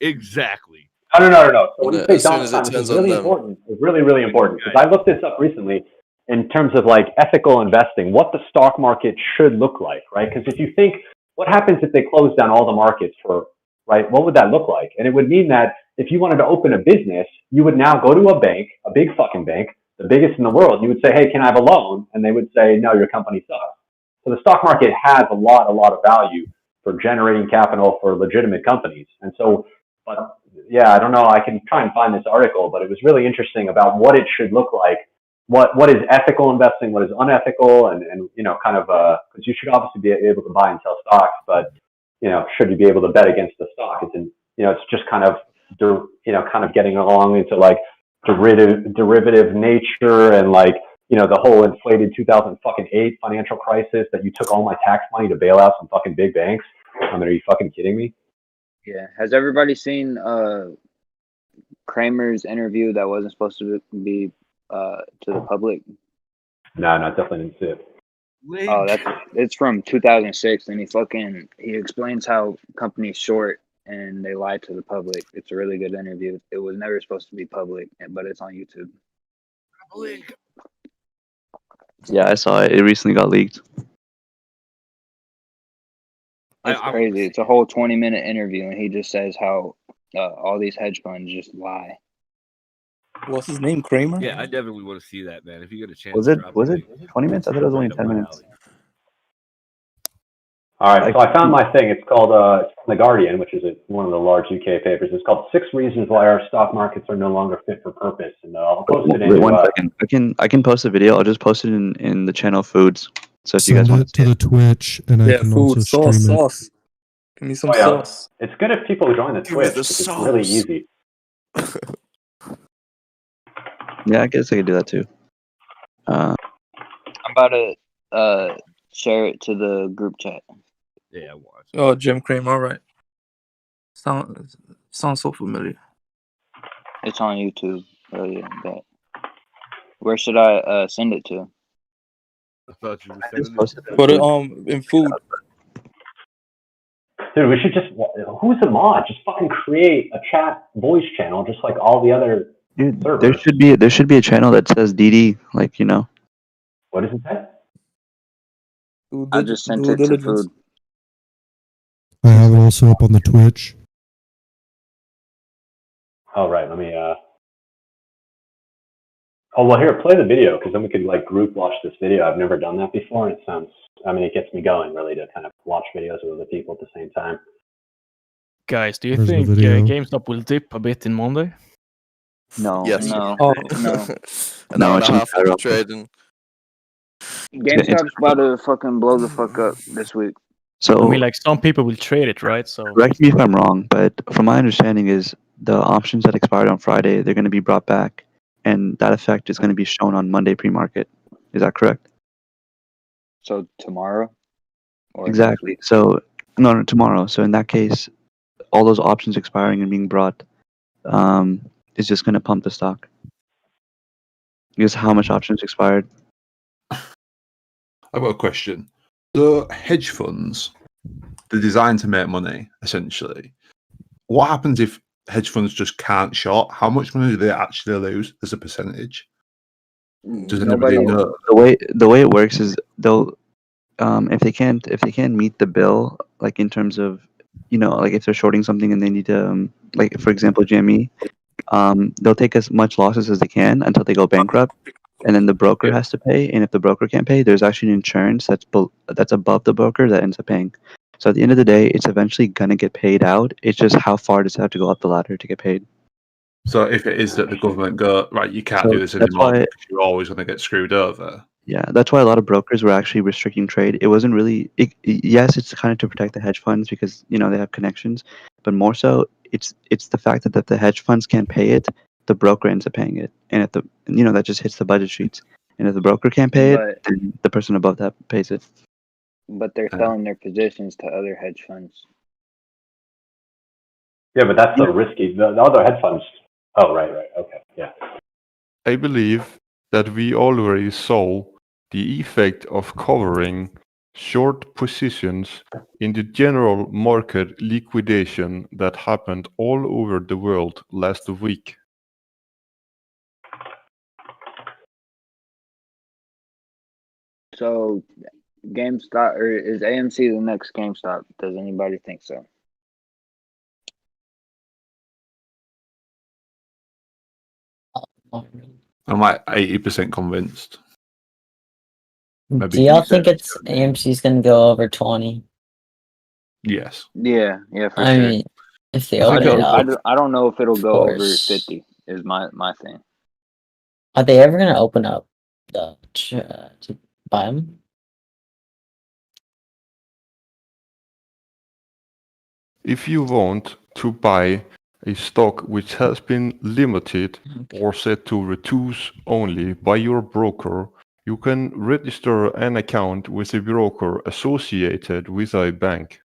No. So when you say As soon dawn as of it time, this turns is really on them. important. It's really, really important because I looked this up recently in terms of like ethical investing, what the stock market should look like, right? Because if you think, what happens if they close down all the markets for, right? What would that look like? And it would mean that if you wanted to open a business, you would now go to a bank, a big fucking bank, the biggest in the world. You would say, hey, can I have a loan? And they would say, no, your company sucks. So the stock market has a lot of value for generating capital for legitimate companies. And so, but yeah, I don't know. I can try and find this article, but it was really interesting about what it should look like. What is ethical investing? What is unethical? And you know, kind of, because you should obviously be able to buy and sell stocks, but you know, should you be able to bet against the stock? It's in, you know, it's just kind of, you know, kind of getting along into like derivative nature and like, you know, the whole inflated 2008 financial crisis that you took all my tax money to bail out some fucking big banks. I mean, are you fucking kidding me? yeah, has everybody seen Kramer's interview that wasn't supposed to be to the public? No, definitely didn't see it. Oh, it's from 2006, and he explains how companies short and they lie to the public. It's a really good interview. It was never supposed to be public, but it's on YouTube. Yeah, I saw it. It recently got leaked. It's crazy. It's a whole 20-minute interview, and he just says how all these hedge funds just lie. What's his name? Kramer? Yeah, I definitely want to see that, man. If you get a chance, Was it drop 20 minutes? I thought it was only right up 10 my minutes. alley. All right, so I found my thing. It's called it's from The Guardian, which is one of the large UK papers. It's called 6 Reasons Why Our Stock Markets Are No Longer Fit for Purpose. And I'll post it Wait, in. 1 second. I can post a video. I'll just post it in the channel Foods. So if you guys Send want it to the Twitch, and I can also stream it. Sauce. Give me some sauce. It's good if people join the Give me Twitch. the It's really sauce. easy. Yeah, I guess I could do that too. I'm about to share it to the group chat. Yeah, I watch. Oh, Jim Kramer. All right. Sounds so familiar. It's on YouTube. Oh yeah, but where should I send it to? I thought you were Just sending post it. Put it in food. Dude, we should just, who's a mod? Just fucking create a chat voice channel just like all the other Dude, servers. there should be a channel that says DD, like, you know. What does it say? I just sent it to food. I have it also up on the Twitch. Oh, right. Let me, oh, well, here, play the video, because then we could, like, group watch this video. I've never done that before, and it sounds, I mean, it gets me going, really, to kind of watch videos with other people at the same time. Guys, do you There's the think video. GameStop will dip a bit in Monday? No. Yes. No. Oh. No. An hour and it's a in half of Cairo. trading. GameStop's about to fucking blow the fuck up this week. So, I mean, like, some people will trade it, right? So correct me if I'm wrong, but from my understanding is the options that expired on Friday, they're going to be brought back, and that effect is going to be shown on Monday pre-market. Is that correct? So tomorrow? Or next Exactly. week? So, no, tomorrow. So in that case, all those options expiring and being brought is just going to pump the stock. Because how much options expired? I've got a question. The hedge funds, they're designed to make money, essentially. What happens if hedge funds just can't short? How much money do they actually lose as a percentage? Does anybody know? The way it works is they'll if they can't meet the bill, like in terms of, you know, like if they're shorting something and they need to like, for example, GME, they'll take as much losses as they can until they go bankrupt, and then the broker has to pay. And if the broker can't pay, there's actually an insurance that's above the broker that ends up paying. So at the end of the day, it's eventually gonna get paid out. It's just how far does it have to go up the ladder to get paid. So if it is that the government go, right, you can't So do this that's anymore why, because you're always going to get screwed over. yeah, that's why a lot of brokers were actually restricting trade. It wasn't really, yes, it's kind of to protect the hedge funds because they have connections, but more so, it's the fact that if the hedge funds can't pay it, the broker ends up paying it, and if that just hits the budget sheets. And if the broker can't pay it, But then the person above that pays it. they're selling their positions to other hedge funds. Yeah, but that's the risky. The other hedge funds. Oh, right. Okay, yeah. I believe that we already saw the effect of covering short positions in the general market liquidation that happened all over the world last week. So, GameStop, or is AMC the next GameStop? Does anybody think so? I'm like 80% convinced. Maybe Do y'all think 30. it's AMC's gonna go over 20? Yes. Yeah, for I sure. mean, if they open it up, I don't know if it'll of go over course. 50. Is my thing. Are they ever gonna open up to buy them? If you want to buy a stock which has been limited or set to reduce only by your broker, you can register an account with a broker associated with a bank.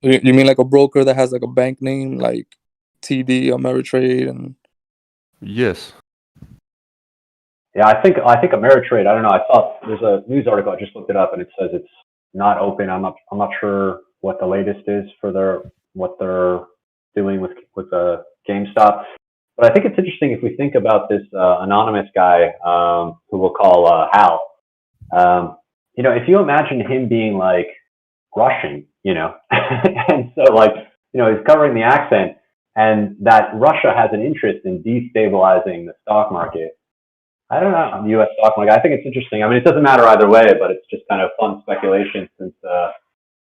You mean like a broker that has like a bank name, like TD, Ameritrade, and Yes. Yeah, I think Ameritrade. I don't know. I saw there's a news article. I just looked it up, and it says it's not open. I'm not sure what the latest is for what they're doing with the GameStop. But I think it's interesting if we think about this anonymous guy who we'll call Hal. If you imagine him being like Russian, and so he's covering the accent, and that Russia has an interest in destabilizing the stock market. I don't know, U.S. stock market. I think it's interesting. I mean, it doesn't matter either way, but it's just kind of fun speculation since a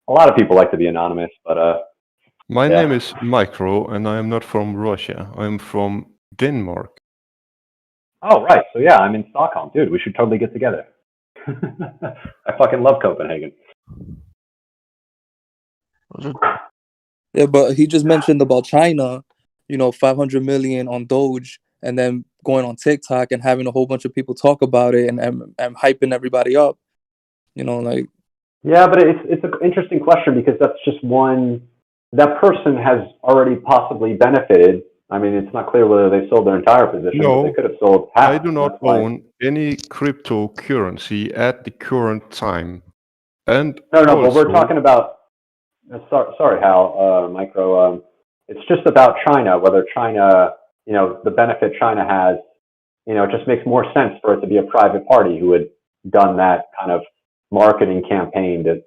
lot of people like to be anonymous. But My yeah. name is Micro, and I am not from Russia. I am from Denmark. Oh, right. So yeah, I'm in Stockholm, dude. We should totally get together. I fucking love Copenhagen. yeah, but he just mentioned about China, 500 million on Doge, and then going on TikTok and having a whole bunch of people talk about it and hyping everybody up. Like. Yeah, but it's an interesting question because that's just one. That person has already possibly benefited. I mean, it's not clear whether they sold their entire position, but No, they could have sold half. I do not own any cryptocurrency at the current time. And No, but we're talking about. Sorry, Hal, Micro. It's just about China. Whether China, the benefit China has, it just makes more sense for it to be a private party who had done that kind of marketing campaign to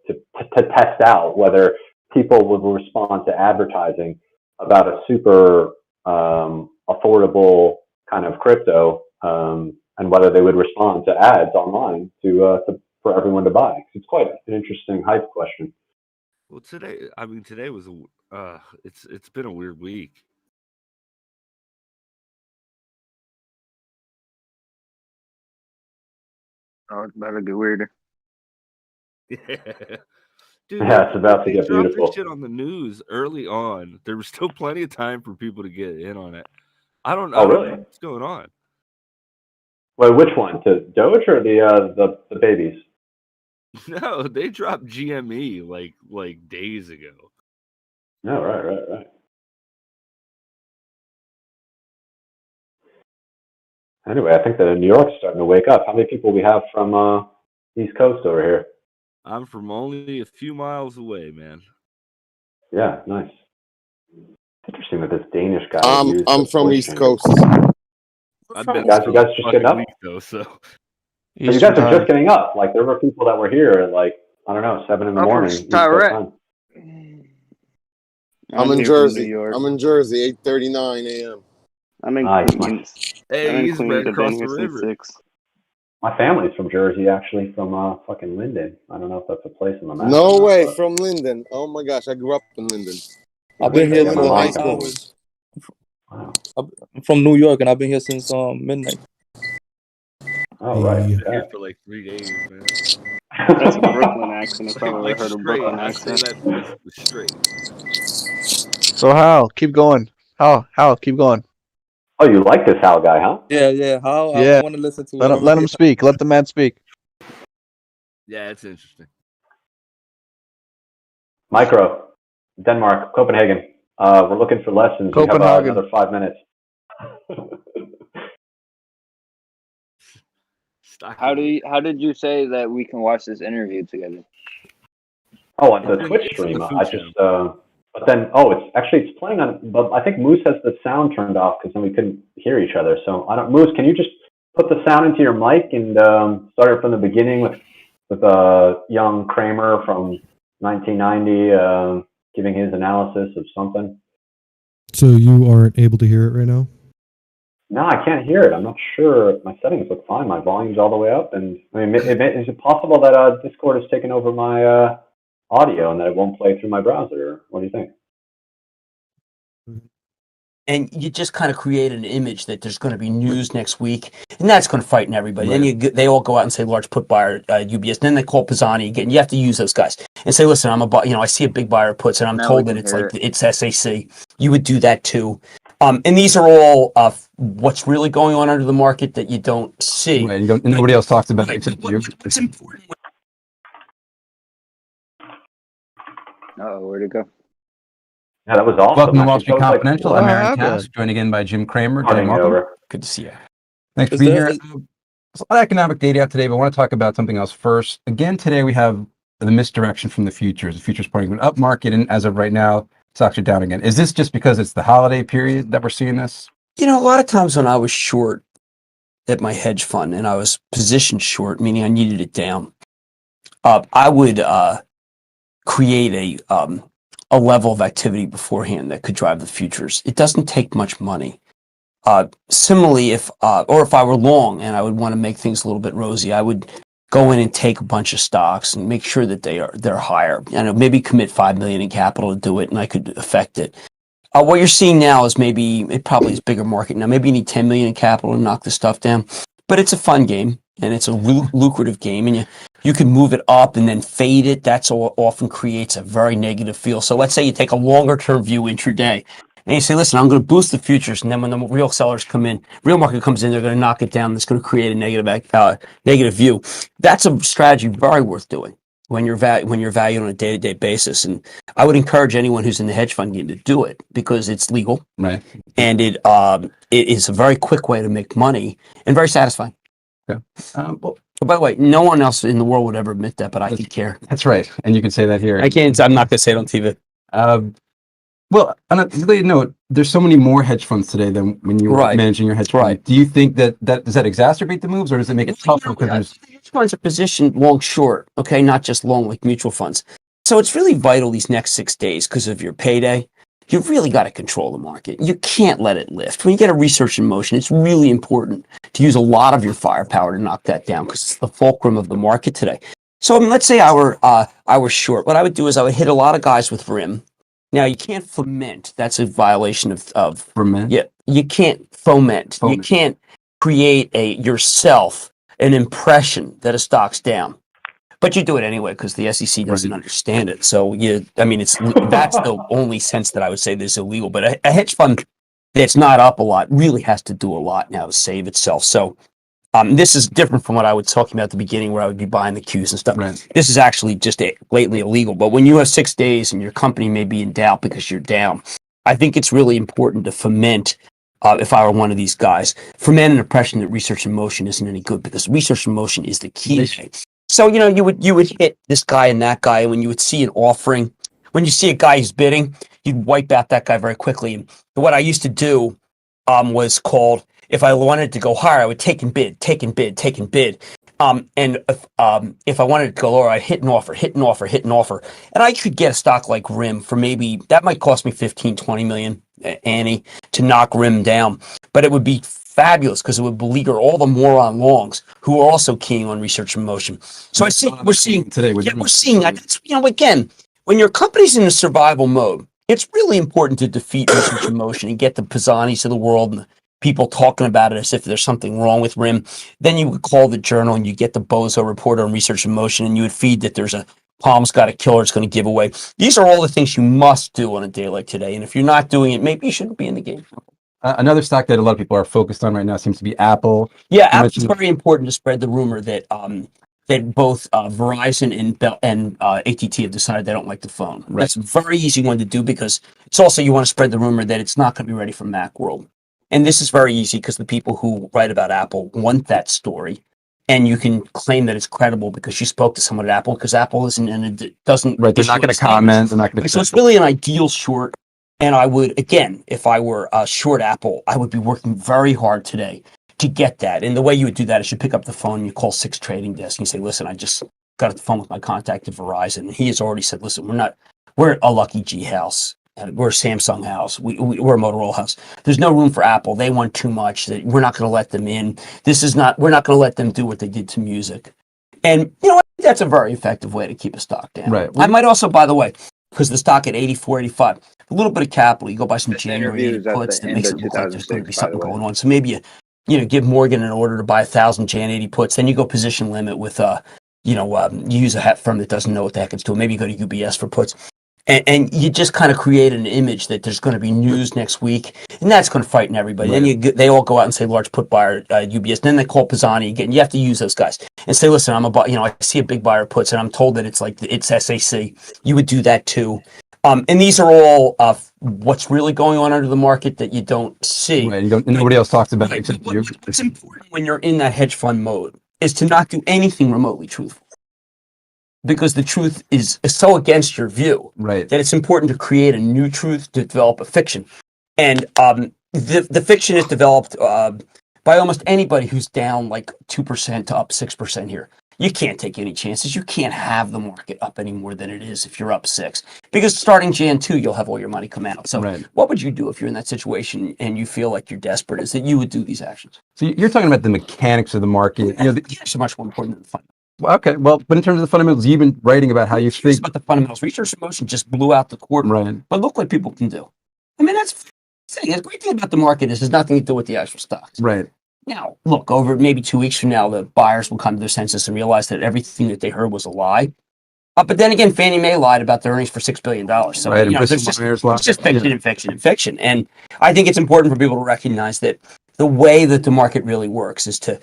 test out whether people would respond to advertising about a super affordable kind of crypto, and whether they would respond to ads online for everyone to buy. It's quite an interesting hype question. Well, today was it's been a weird week. Oh, it's about to get weirder. Dude, yeah, it's about to they get dropped beautiful. This shit on the news early on. There was still plenty of time for people to get in on it. I don't know what's going on. Wait, which one? To Doge or the babies? No, they dropped GME like days ago. No, right. Anyway, I think that New York's starting to wake up. How many people we have from East Coast over here? I'm from only a few miles away, man. Yeah, nice. It's interesting that this Danish guy. I'm from East Coast. I've been you guys just getting up? week, though, so. You guys are just getting up. Like there were people that were here at I don't know, 7 in the morning. East Coast time. I'm in here from New Jersey. York. I'm in Jersey. 8:39 a.m. I'm in Nice. Queens. I'm Hey, in he's right Queens. I've been across the here since river. 6. My family's from Jersey, actually, from fucking Linden. I don't know if that's a place in the map. No or not, way, but- from Linden. Oh my gosh, I grew up in Linden. I've been Went here to for high like school. I'm from New York, and I've been here since midnight. Oh right. Yeah. Here for like 3 days, man. That's a Brooklyn accent. If I've ever Like heard a straight. Brooklyn I say accent. that because it was straight. So Hal, keep going. Hal, keep going. Oh, you like this Hal guy, huh? Yeah. How I Yeah. want to listen to Let whatever. him speak. Let the man speak. Yeah, it's interesting. Micro, Denmark, Copenhagen. We're looking for lessons. You have Copenhagen. another 5 minutes. How did you say that we can watch this interview together? Oh, on the It's Twitch on the stream. food I just, but then, it's playing on, but I think Moose has the sound turned off because then we couldn't hear each other. So Moose, can you just put the sound into your mic and start it from the beginning with young Kramer from 1990 giving his analysis of something? So you aren't able to hear it right now? No, I can't hear it. I'm not sure. My settings look fine. My volume's all the way up. And I mean, is it possible that Discord has taken over my audio and that it won't play through my browser? What do you think? And you just kind of create an image that there's going to be news next week, and that's going to frighten everybody. Then they all go out and say large put buyer UBS. Then they call Pisani again. You have to use those guys and say, listen, I see a big buyer puts, and I'm Now told we that can it's hear like it's SAC. You would do that too. And these are all what's really going on under the market that you don't see. Right, nobody else talks about it except you. What's important? Where'd it go? Yeah, that was awesome. Welcome to Wall Actually, Street that was like, Confidential. what I'm Aaron happened? Cass, joined again by Jim Kramer. Jim, Starting welcome. over. Good to see you. Thanks for Is being there- here. There's a lot of economic data out today, but I want to talk about something else first. Again, today we have the misdirection from the futures. The futures pointing to an up market, and as of right now, it's actually down again. Is this just because it's the holiday period that we're seeing this? You know, a lot of times when I was short at my hedge fund and I was positioned short, meaning I needed it down, I would create a level of activity beforehand that could drive the futures. It doesn't take much money. Similarly, if I were long and I would want to make things a little bit rosy, I would go in and take a bunch of stocks and make sure that they're higher. And maybe commit $5 million in capital to do it, and I could affect it. What you're seeing now is it probably is bigger market now. Maybe you need 10 million in capital to knock this stuff down, but it's a fun game and it's a lucrative game, and you can move it up and then fade it. That's often creates a very negative feel. So let's say you take a longer term view intraday and you say, listen, I'm going to boost the futures, and then when the real sellers come in, real market comes in, they're going to knock it down. That's going to create a negative view. That's a strategy very worth doing when you're valued on a day-to-day basis. And I would encourage anyone who's in the hedge fund game to do it because it's legal, right? And it is a very quick way to make money and very satisfying. Yeah. By the way, no one else in the world would ever admit that, but I could care. That's right, and you can say that here. I can't. I'm not going to say it on TV. Well, on a related note, there's so many more hedge funds today than when you were Right. managing your hedge fund. Right. Do you think that does that exacerbate the moves, or does it make it tougher? Because Hedge funds are positioned long short, okay, not just long like mutual funds. So it's really vital these next 6 days because of your payday. You really got to control the market. You can't let it lift. When you get a research in motion, it's really important to use a lot of your firepower to knock that down because it's the fulcrum of the market today. So I mean, let's say I were short. What I would do is I would hit a lot of guys with RIM. Now you can't foment. That's a violation of foment. Yeah, you can't foment. You can't create yourself an impression that a stock's down. But you do it anyway because the SEC doesn't understand it. So that's the only sense that I would say this is illegal. But a hedge fund that's not up a lot really has to do a lot now to save itself. So this is different from what I was talking about at the beginning where I would be buying the Qs and stuff. Right. This is actually just blatantly illegal. But when you have 6 days and your company may be in doubt because you're down, I think it's really important to foment. If I were one of these guys, foment an impression that research in motion isn't any good because research in motion is the key. So you would hit this guy and that guy, and when you would see an offering, when you see a guy who's bidding, you'd wipe out that guy very quickly. And what I used to do was called, if I wanted to go higher, I would take and bid. And if I wanted to go lower, I'd hit an offer, and I could get a stock like RIM for maybe that might cost me 15, 20 million, Annie, to knock RIM down, but it would be fabulous because it would beleaguer all the moron longs who are also keying on research and motion. So we're seeing today. We're seeing that. That's, again, when your company's in a survival mode, it's really important to defeat research and motion and get the Pisanis of the world and people talking about it as if there's something wrong with RIM. Then you would call the journal and you get the bozo reporter on research and motion, and you would feed that there's a Palm's got a killer it's going to give away. These are all the things you must do on a day like today. And if you're not doing it, maybe you shouldn't be in the game. Another stock that a lot of people are focused on right now seems to be Apple. Yeah, Apple's very important to spread the rumor that that both Verizon and AT&T have decided they don't like the phone. Right. That's a very easy one to do because it's also you want to spread the rumor that it's not going to be ready for Macworld. And this is very easy because the people who write about Apple want that story. And you can claim that it's credible because you spoke to someone at Apple because Apple isn't and it doesn't. Right, they're not going to comment. They're not going to. So it's really an ideal short. And I would, again, if I were short Apple, I would be working very hard today to get that. And the way you would do that is you pick up the phone, and you call 6 trading desks, and you say, listen, I just got off the phone with my contact at Verizon. And he has already said, listen, we're a Lucky G house. And we're a Samsung house. We're a Motorola house. There's no room for Apple. They want too much. That we're not going to let them in. We're not going to let them do what they did to music. And, I think that's a very effective way to keep a stock down. Right. I might also, by the way, because the stock at 84, 85, a little bit of capital, you go buy some January puts that makes it look like there's going to be something going on. So maybe you give Morgan an order to buy 1,000 Jan 80 puts, then you go position limit with you use a firm that doesn't know what the heck it's doing. Maybe you go to UBS for puts. And you just kind of create an image that there's going to be news next week, and that's going to frighten everybody. Right. Then they all go out and say large put buyer UBS. Then they call Pisani again. You have to use those guys and say, listen, I see a big buyer of puts, and I'm told that it's SAC. You would do that too. And these are all what's really going on under the market that you don't see. Right, nobody else talks about it except you. What's important when you're in that hedge fund mode is to not do anything remotely truthful. Because the truth is so against your view that it's important to create a new truth to develop a fiction. And the fiction is developed by almost anybody who's down like 2% to up 6% here. You can't take any chances. You can't have the market up any more than it is if you're up 6. Because starting Jan 2, you'll have all your money come out. So what would you do if you're in that situation and you feel like you're desperate? Is that you would do these actions. So you're talking about the mechanics of the market. It's so much more important than the fundamentals. Okay, well, but in terms of the fundamentals, you've been writing about how you think. About the fundamentals. Research and motion just blew out the quarter. Right. But look what people can do. I mean, that's the thing. The great thing about the market is it has nothing to do with the actual stocks. Right. Now, look, over maybe 2 weeks from now, the buyers will come to their senses and realize that everything that they heard was a lie. But then again, Fannie Mae lied about their earnings for $6 billion. So right, it's just fiction and fiction and fiction. And I think it's important for people to recognize that the way that the market really works is to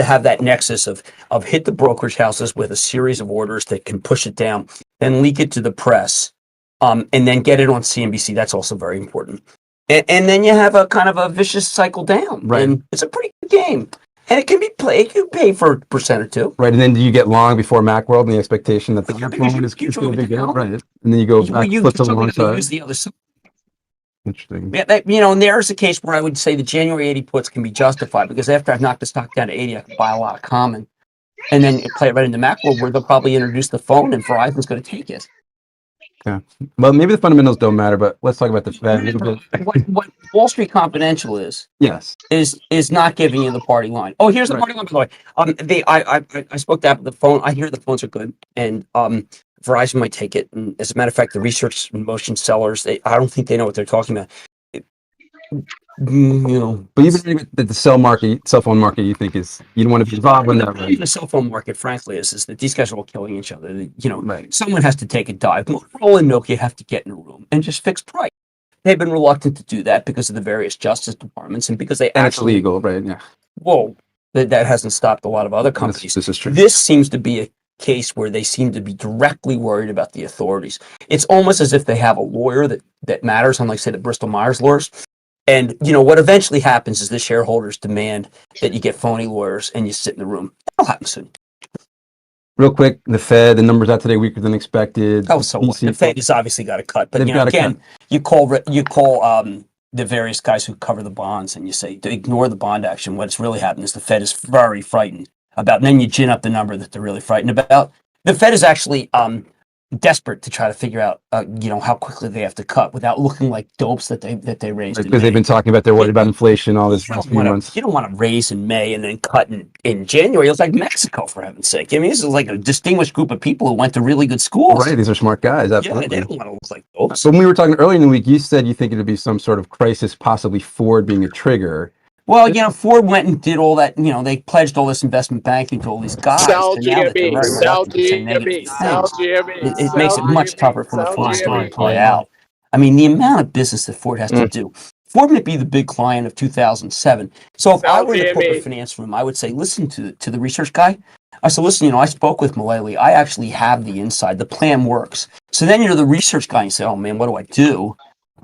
have that nexus of hit the brokerage houses with a series of orders that can push it down, then leak it to the press, and then get it on CNBC. That's also very important. And then you have a kind of a vicious cycle down. Right. And it's a pretty good game. And it can be played. You pay for 1% or 2. Right, and then do you get long before Macworld and the expectation that the Macworld is going to be good? Right, and then you go back, flip to the long side. Use the other side. Interesting. Yeah, and there's a case where I would say the January 80 puts can be justified because after I've knocked the stock down to 80, I can buy a lot of common, and then play it right into Macworld where they'll probably introduce the phone and Verizon's going to take it. Yeah. Well, maybe the fundamentals don't matter, but let's talk about the Fed a little bit. What Wall Street Confidential is not giving you the party line. Oh, here's the party line, by the way. I spoke to Apple on the phone. I hear the phones are good, and Verizon might take it. And as a matter of fact, the research and motion sellers, I don't think they know what they're talking about. But even the cell phone market, you think you don't want to be involved in that, right? The cell phone market, frankly, is that these guys are all killing each other. Someone has to take a dive. Motorola and Nokia have to get in a room and just fix price. They've been reluctant to do that because of the various justice departments and because they it's legal, right? Yeah. Well, that hasn't stopped a lot of other companies. This is true. This seems to be a case where they seem to be directly worried about the authorities. It's almost as if they have a lawyer that matters, unlike, say, the Bristol Myers lawyers. And, what eventually happens is the shareholders demand that you get phony lawyers and you sit in the room. That'll happen soon. Real quick, the Fed, the numbers out today weaker than expected. Oh, so what? The Fed has obviously got a cut. But, cut. you call the various guys who cover the bonds and you say, to ignore the bond action. What's really happened is the Fed is very frightened about, and then you gin up the number that they're really frightened about. The Fed is actually desperate to try to figure out, how quickly they have to cut without looking like dopes that they raised. Because they've been talking about they're worried about inflation all this You last don't few wanna- months. You don't want to raise in May and then cut in January. It's like Mexico, for heaven's sake. I mean, this is like a distinguished group of people who went to really good schools. Right, these are smart guys. Yeah, Absolutely. they don't want to look like dopes. So when we were talking earlier in the week, you said you think it would be some sort of crisis, possibly Ford being a trigger. Well, Ford went and did all that. They pledged all this investment banking to all these guys. Sell and now that they're GME, very sell reluctant to say negative GME, sell things, GME, it makes it much tougher for the Ford story to play out. I mean, the amount of business that Ford has to do. Ford might be the big client of 2007. So if I were the corporate finance firm, I would say, listen to the research guy. I said, listen, I spoke with Mullally. I actually have the inside. The plan works. So then you're the research guy and you say, oh man, what do I do?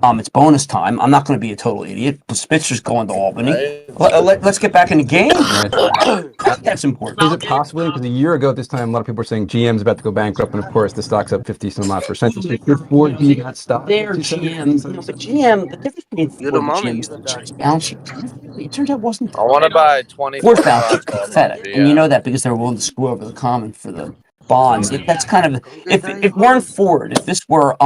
It's bonus time. I'm not going to be a total idiot. Spitzer's going to Albany. Let's get back in the game. That's important. Is it possibly, because a year ago at this time, a lot of people were saying GM's about to go bankrupt, and of course the stock's up 50 some odd percent. Could Ford be that stock? They're GM, but GM, the difference between Ford and GM is the GM's balance sheet. It turns out wasn't. I want to buy 20. Ford's balance sheet's pathetic, and you know that because they were willing to screw over the common for the bonds. That's kind of if it weren't Ford, if this were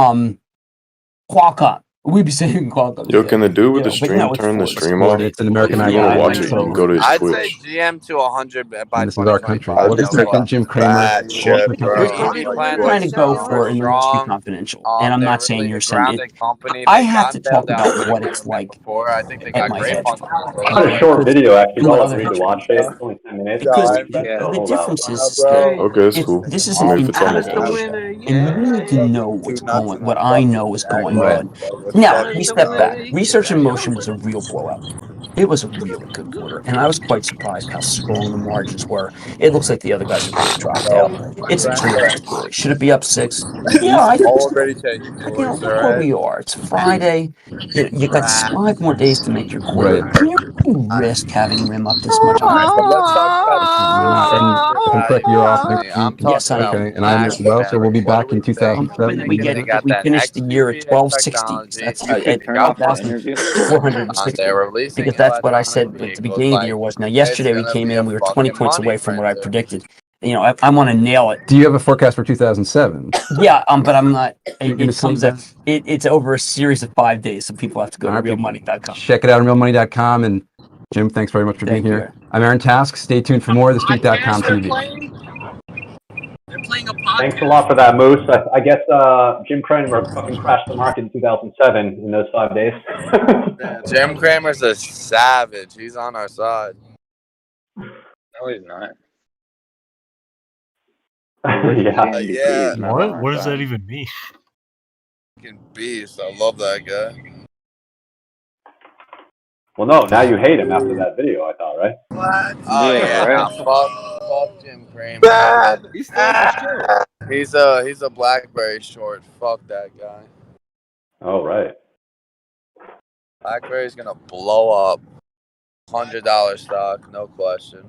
Qualcomm. We'd be saying Qualcomm. Yo, can the dude with the stream turn the stream off? It's an American If you idea. want to watch it, you can go to his I'd Twitch. say GM to 100 by This is our country. 2025. What is it? Jim Cramer. Bad shit, bro. We're trying to go for, and let's be confidential. And I'm not saying you're saying it. I have to talk about what it's like I think they at got my great hedge funds. fund. It's not a short video, actually. What I'll other agree to hedge watch funds it. are. It's only 10 minutes. Because So the hold difference out. is that Okay, it's cool. this is I mean, an if it's on the investment, edge. and you need to know what's going, what I know is going on. Now, we step back. Research in Motion was a real blowout. It was a really good quarter, and I was quite surprised how strong the margins were. It looks like the other guys have really dropped out. It's a terrific story. Should it be up 6? Yeah, I think so. Already taking boys, Look where we are. It's Friday. You got 5 more days to make your quarter. Right. Can you really risk having RIM up this much? But let's talk about And correct you off next I'm week. Yes, I am. Okay, and I'm as well. So we'll be back in 2007. We finished the year at 1260. That's at turn off that interview. 12,460. They're releasing Because that's what I said at the beginning of the year was. Now, yesterday we came in, we were 20 points away from what I predicted. I want to nail it. Do you have a forecast for 2007? Yeah, but I'm not. You're gonna It comes say up. It's over a series of 5 days, so people have to go to All right, people. realmoney.com. Check it out on realmoney.com. And Jim, thanks very much for being here. I'm Aaron Task. Stay tuned for more of thestreet.com TV. Thanks a lot for that, Moose. I guess Jim Cramer fucking crashed the market in 2007 in those 5 days. Jim Cramer's a savage. He's on our side. No, he's not. Yeah. What does that even mean? Fucking beast. I love that guy. Well, no, now you hate him after that video, I thought, right? What? Oh yeah, right. Fuck Jim Cramer. Bad. He's still He's a BlackBerry short. Fuck that guy. Oh, right. BlackBerry's gonna blow up. $100 stock, no question.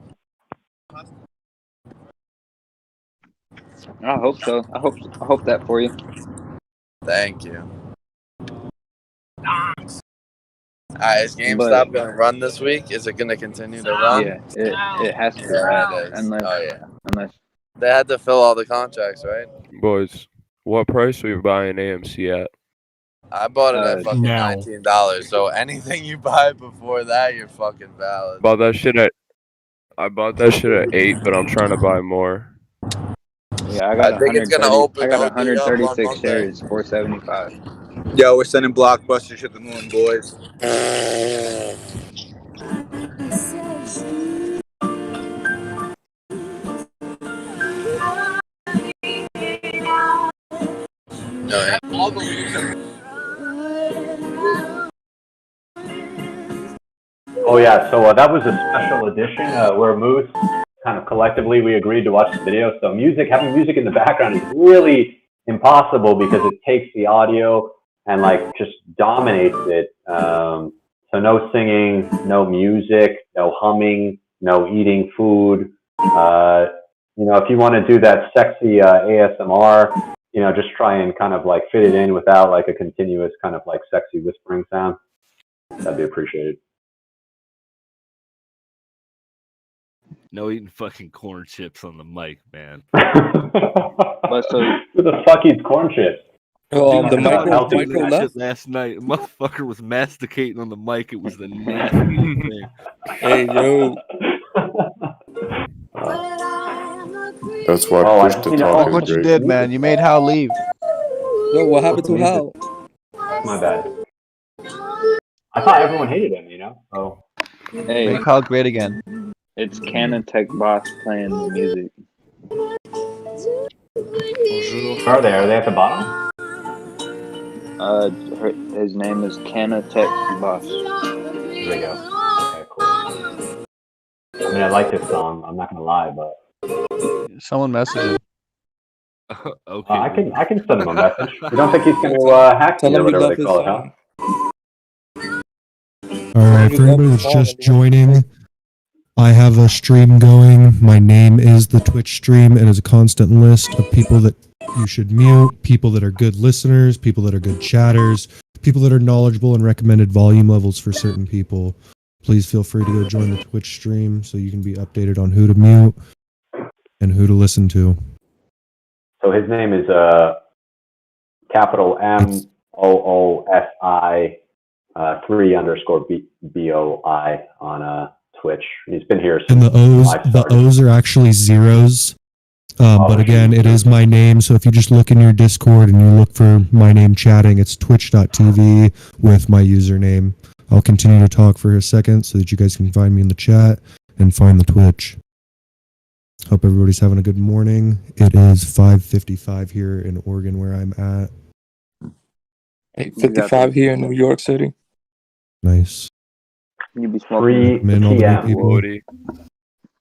I hope so. I hope that for you. Thank you. Alright, is GameStop gonna run this week? Is it gonna continue to run? Yeah, it has to. Yeah, it is. Unless, unless they had to fill all the contracts, right? Boys, what price are you buying AMC at? I bought it at fucking now. $19. So anything you buy before that, you're fucking valid. I bought that shit at 8, but I'm trying to buy more. Yeah, I think it's gonna open. I got OD up 136 on shares, 475. Yo, we're sending Blockbuster to the moon, boys. Oh, yeah. So that was a special edition where Moose kind of collectively we agreed to watch the video. So having music in the background is really impossible because it takes the audio and like just dominates it. So no singing, no music, no humming, no eating food. If you want to do that sexy ASMR, just try and kind of like fit it in without like a continuous kind of like sexy whispering sound. That'd be appreciated. No eating fucking corn chips on the mic, man. But so Who the fuck eats corn chips? The About micro healthy micro food. left. Last night, a motherfucker was masticating on the mic. It was the nastiest thing. Hey yo. That's why Oh, I push just to need to- talk oh, Look is what you great. did, man. You made Hal leave. Yo, what happened to Amazing. Hal? That's my bad. I thought everyone hated him, you know? So hey, Make Hal great again. it's Canon Tech Boss playing the music. where are they? Are they at the bottom? His name is Canon Tech Boss. There they go. Okay, cool. I mean, I like this song. I'm not gonna lie, but Someone message him. Okay. I can send him a message. You don't think he's gonna hack Tell me or him we whatever love they his call it, huh? song. All right, for anybody that's just joining, I have a stream going. My name is the Twitch stream. It is a constant list of people that you should mute, people that are good listeners, people that are good chatters, people that are knowledgeable and recommended volume levels for certain people. Please feel free to go join the Twitch stream so you can be updated on who to mute and who to listen to. So his name is capital MOOSI 3_BOI on Twitch. He's been here And since the O's are actually zeros. But again, it is my name. So if you just look in your Discord and you look for my name chatting, it's twitch.tv with my username. I'll continue to talk for a second so that you guys can find me in the chat and find the Twitch. Hope everybody's having a good morning. It is 5:55 here in Oregon where I'm at. 8:55 here in New York City. Nice. You be smoking. 3 p.m.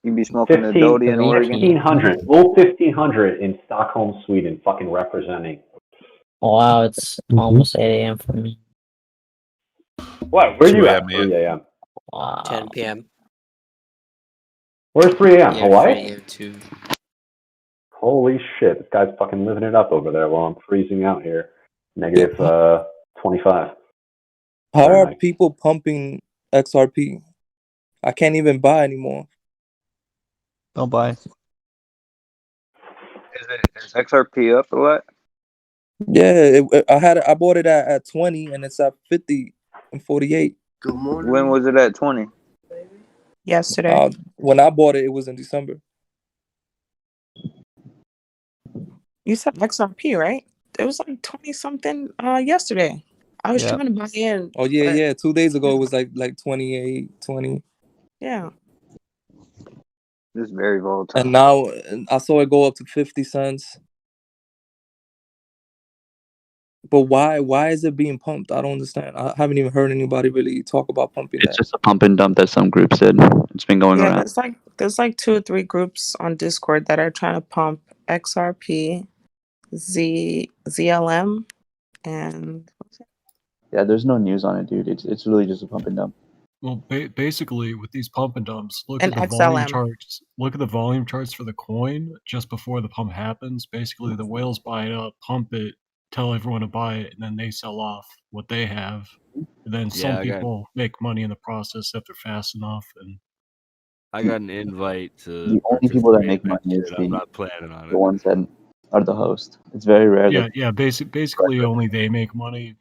You be smoking a Dodie in Oregon. 1500. Well, 1500 in Stockholm, Sweden. Fucking representing. Wow, it's almost 8 a.m. for me. What? Where are you 2 at? a.m., 3 a.m. Wow. 10 p.m. Where's 3 a.m.? Yeah, Hawaii? 3 a.m. too. Holy shit. This guy's fucking living it up over there while I'm freezing out here. Negative 25. How Very are nice. people pumping XRP? I can't even buy anymore. Don't buy. Is XRP up a lot? Yeah, I bought it at 20 and it's at 50 and 48. Good morning. When was it at 20? Yesterday. When I bought it, it was in December. You said XRP, right? It was like 20 something yesterday. I was trying to buy in. Oh yeah, but- yeah. 2 days ago it was like 28, 20. Yeah. This is very volatile. And now I saw it go up to 50 cents. But why is it being pumped? I don't understand. I haven't even heard anybody really talk about pumping It's that. just a pump and dump that some groups did. It's been going Yeah, around. there's like 2 or 3 groups on Discord that are trying to pump XRP, ZLM, and Yeah, there's no news on it, dude. It's really just a pump and dump. Well, basically, with these pump and dumps, look And at the volume XLM. charts. Look at the volume charts for the coin just before the pump happens. Basically, the whales buy it up, pump it, tell everyone to buy it, and then they sell off what they have. And then some I got- people make money in the process if they're fast enough. And I got an invite to. The only people that participate make in that money is shit. I'm not planning on the it. ones that are the host. It's very rare yeah, that yeah, basically only they make money.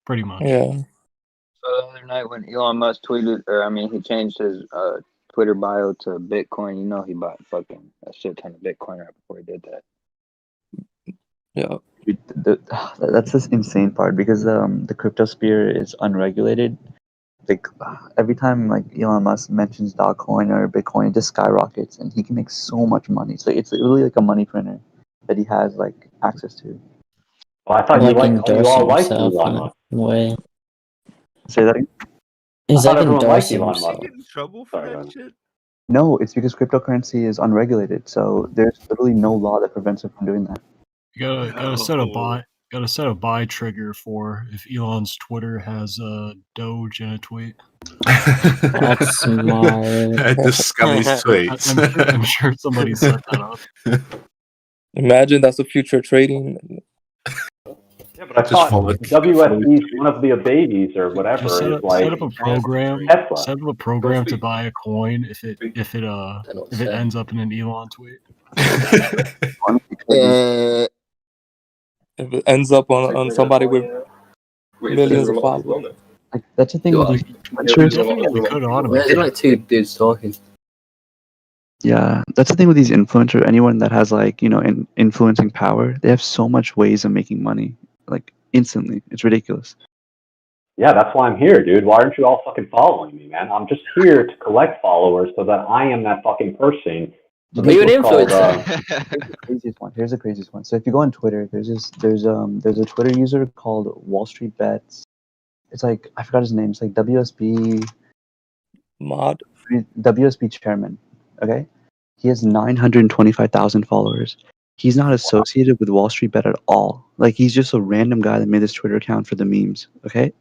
Pretty much. Yeah. So the other night when Elon Musk tweeted, he changed his Twitter bio to Bitcoin. You know he bought fucking a shit ton of Bitcoin right before he did that. Yeah. That's this insane part because the crypto sphere is unregulated. Like every time like Elon Musk mentions Dogecoin or Bitcoin, it just skyrockets, and he can make so much money. So it's really like a money printer that he has like access to. Well, I thought you all liked himself Elon in Musk. a way. Say that again? He's I thought like everyone liked endorsing Elon himself. Musk. Get in trouble for that shit? No, it's because cryptocurrency is unregulated. So there's literally no law that prevents him from doing that. You gotta set a buy trigger for if Elon's Twitter has a DOGE in a tweet. That's smart. Just scan his tweets. I'm sure somebody set that up. Imagine that's the future of trading. Yeah, but I Just thought follow it. WSB is one of the babies or whatever. Just set Is up, like set up a program. Tesla. Set up a program to buy a coin if it ends up in an Elon tweet. If it ends up on somebody with millions of followers. Like, that's the thing with these influencers. There's like two dudes talking. Yeah, that's the thing with these influencers. Anyone that has like influencing power, they have so much ways of making money, like instantly. It's ridiculous. Yeah, that's why I'm here, dude. Why aren't you all fucking following me, man? I'm just here to collect followers so that I am that fucking person. So Are you an this was called, Here's the craziest one. So if you go on Twitter, there's a Twitter user called Wall Street Bets. It's like, I forgot his name. It's like WSB chairman. Okay, he has 925,000 followers. He's not associated with Wall Street Bet at all. Like, he's just a random guy that made this Twitter account for the memes. Okay.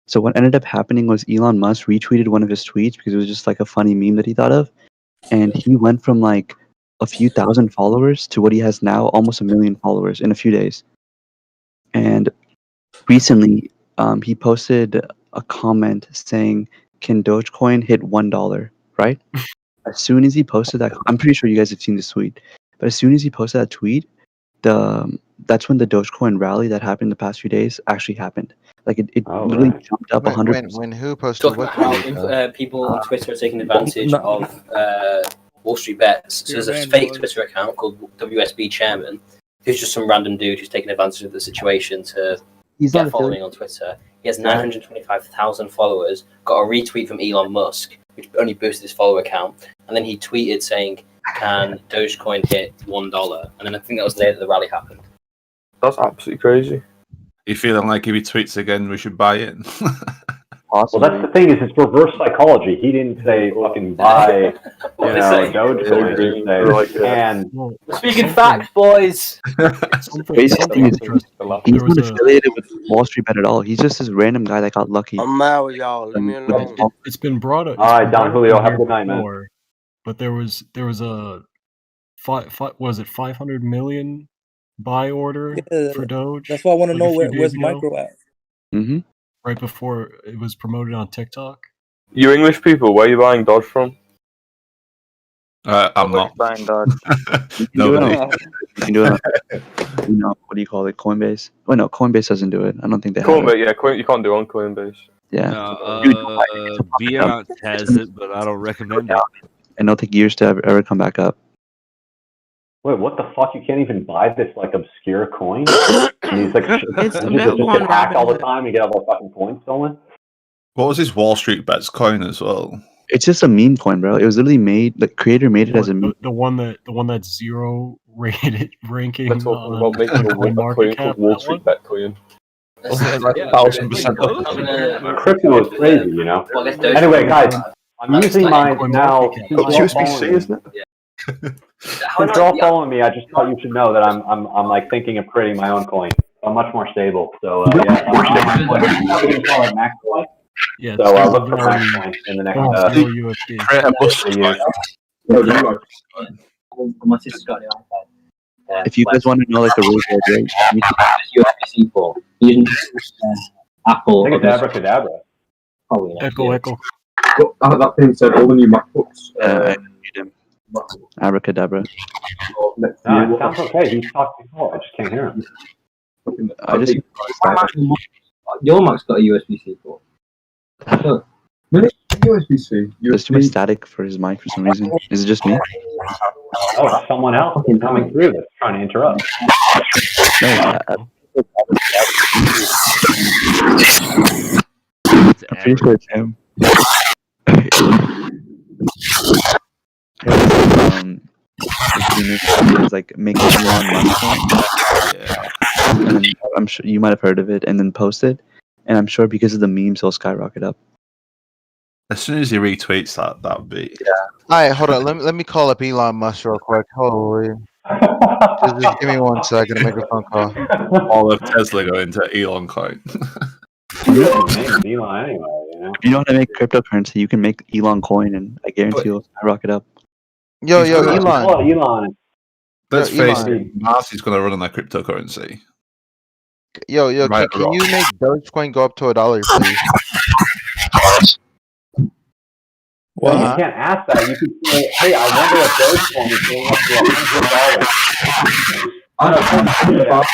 So what ended up happening was Elon Musk retweeted one of his tweets because it was just like a funny meme that he thought of, and he went from like a few thousand followers to what he has now, almost 1 million followers in a few days. And recently, he posted a comment saying, "Can Dogecoin hit $1?" Right? As soon as he posted that, I'm pretty sure you guys have seen this tweet. But as soon as he posted that tweet, that's when the Dogecoin rally that happened the past few days actually happened. Like it literally jumped up 100%. When who posted Talking about how people on Twitter are taking advantage of Wall Street Bets. So there's a fake Twitter account called WSB Chairman, who's just some random dude who's taking advantage of the situation to get following on Twitter. He has 925,000 followers, got a retweet from Elon Musk, which only boosted his follower count, and then he tweeted saying, "Can Dogecoin hit $1?" And then I think that was the day that the rally happened. That's absolutely crazy. You feeling like if he tweets again, we should buy it? well, that's the thing, is it's reverse psychology. He didn't say fucking buy, Dogecoin. And Speaking facts, boys. Crazy thing is, he's not affiliated with Wall Street Bet at all. He's just this random guy that got lucky. I'm mad with y'all. Leave me alone. It's been brought up. All right, Don Julio, have a good night, man. But there was a was it 500 million buy order for Doge? That's why I want to like know a few where's days ago? Micro at. Mm-hmm. Right before it was promoted on TikTok. You English people, where are you buying Dodge from? I'm not. Buying Dodge. Nobody. You can do it. What do you call it? Coinbase. Oh no, Coinbase doesn't do it. I don't think they have it. Coinbase, yeah, you can't do it on Coinbase. Yeah. Beyond has it, but I don't recommend it. And it'll take years to ever come back up. Wait, what the fuck? You can't even buy this like obscure coin? And he's like, It's just available get on hacked all the Robinhood. time and get all the fucking coins stolen? What was his Wall Street Bets coin as well? It's just a meme coin, bro. It was literally made. The creator made it as a meme. The one that's zero rated ranking. We're talking about making a coin called Wall Street Bet coin. Like 1,000%. Crypto is crazy, you know? Anyway, guys, I'm using my now. It's USBC, isn't it? Since you're all following me, I just thought you should know that I'm like thinking of creating my own coin. I'm much more stable. So yeah, I'm going to call it Max Coin. Yeah, so look for Max Coin in the next If you guys want to know like the rules, right? USBC for using Apple. I think it's abracadabra. Probably not. Echo. That being said, all the new MacBooks. Abracadabra. No, it sounds okay. He's talking before. I just can't hear him. I just Your Mac's got a USB-C port. USB-C. There's too much static for his mic for some reason. Is it just me? Oh, it's someone else coming through that's trying to interrupt. I'm pretty sure it's him. It's like make Elon Musk coin. And then I'm sure you might have heard of it, and then post it. And I'm sure because of the memes, he'll skyrocket up. As soon as he retweets that, that would be. Yeah. All right, hold on. Let me call up Elon Musk real quick. Hold on. Just give me 1 second to make a phone call. All of Tesla going to Elon coin. Elon anyway, you know? If you know how to make cryptocurrency, you can make Elon coin, and I guarantee you'll skyrocket up. Yo, Elon. Oh, Elon. Let's Yo, face Elon. it, Mars is going to run on that cryptocurrency. Yo, Right can or you wrong? make Dogecoin go up to $1, please? Well, you can't ask that. You can say, "Hey, I wonder if Dogecoin is going up to $100."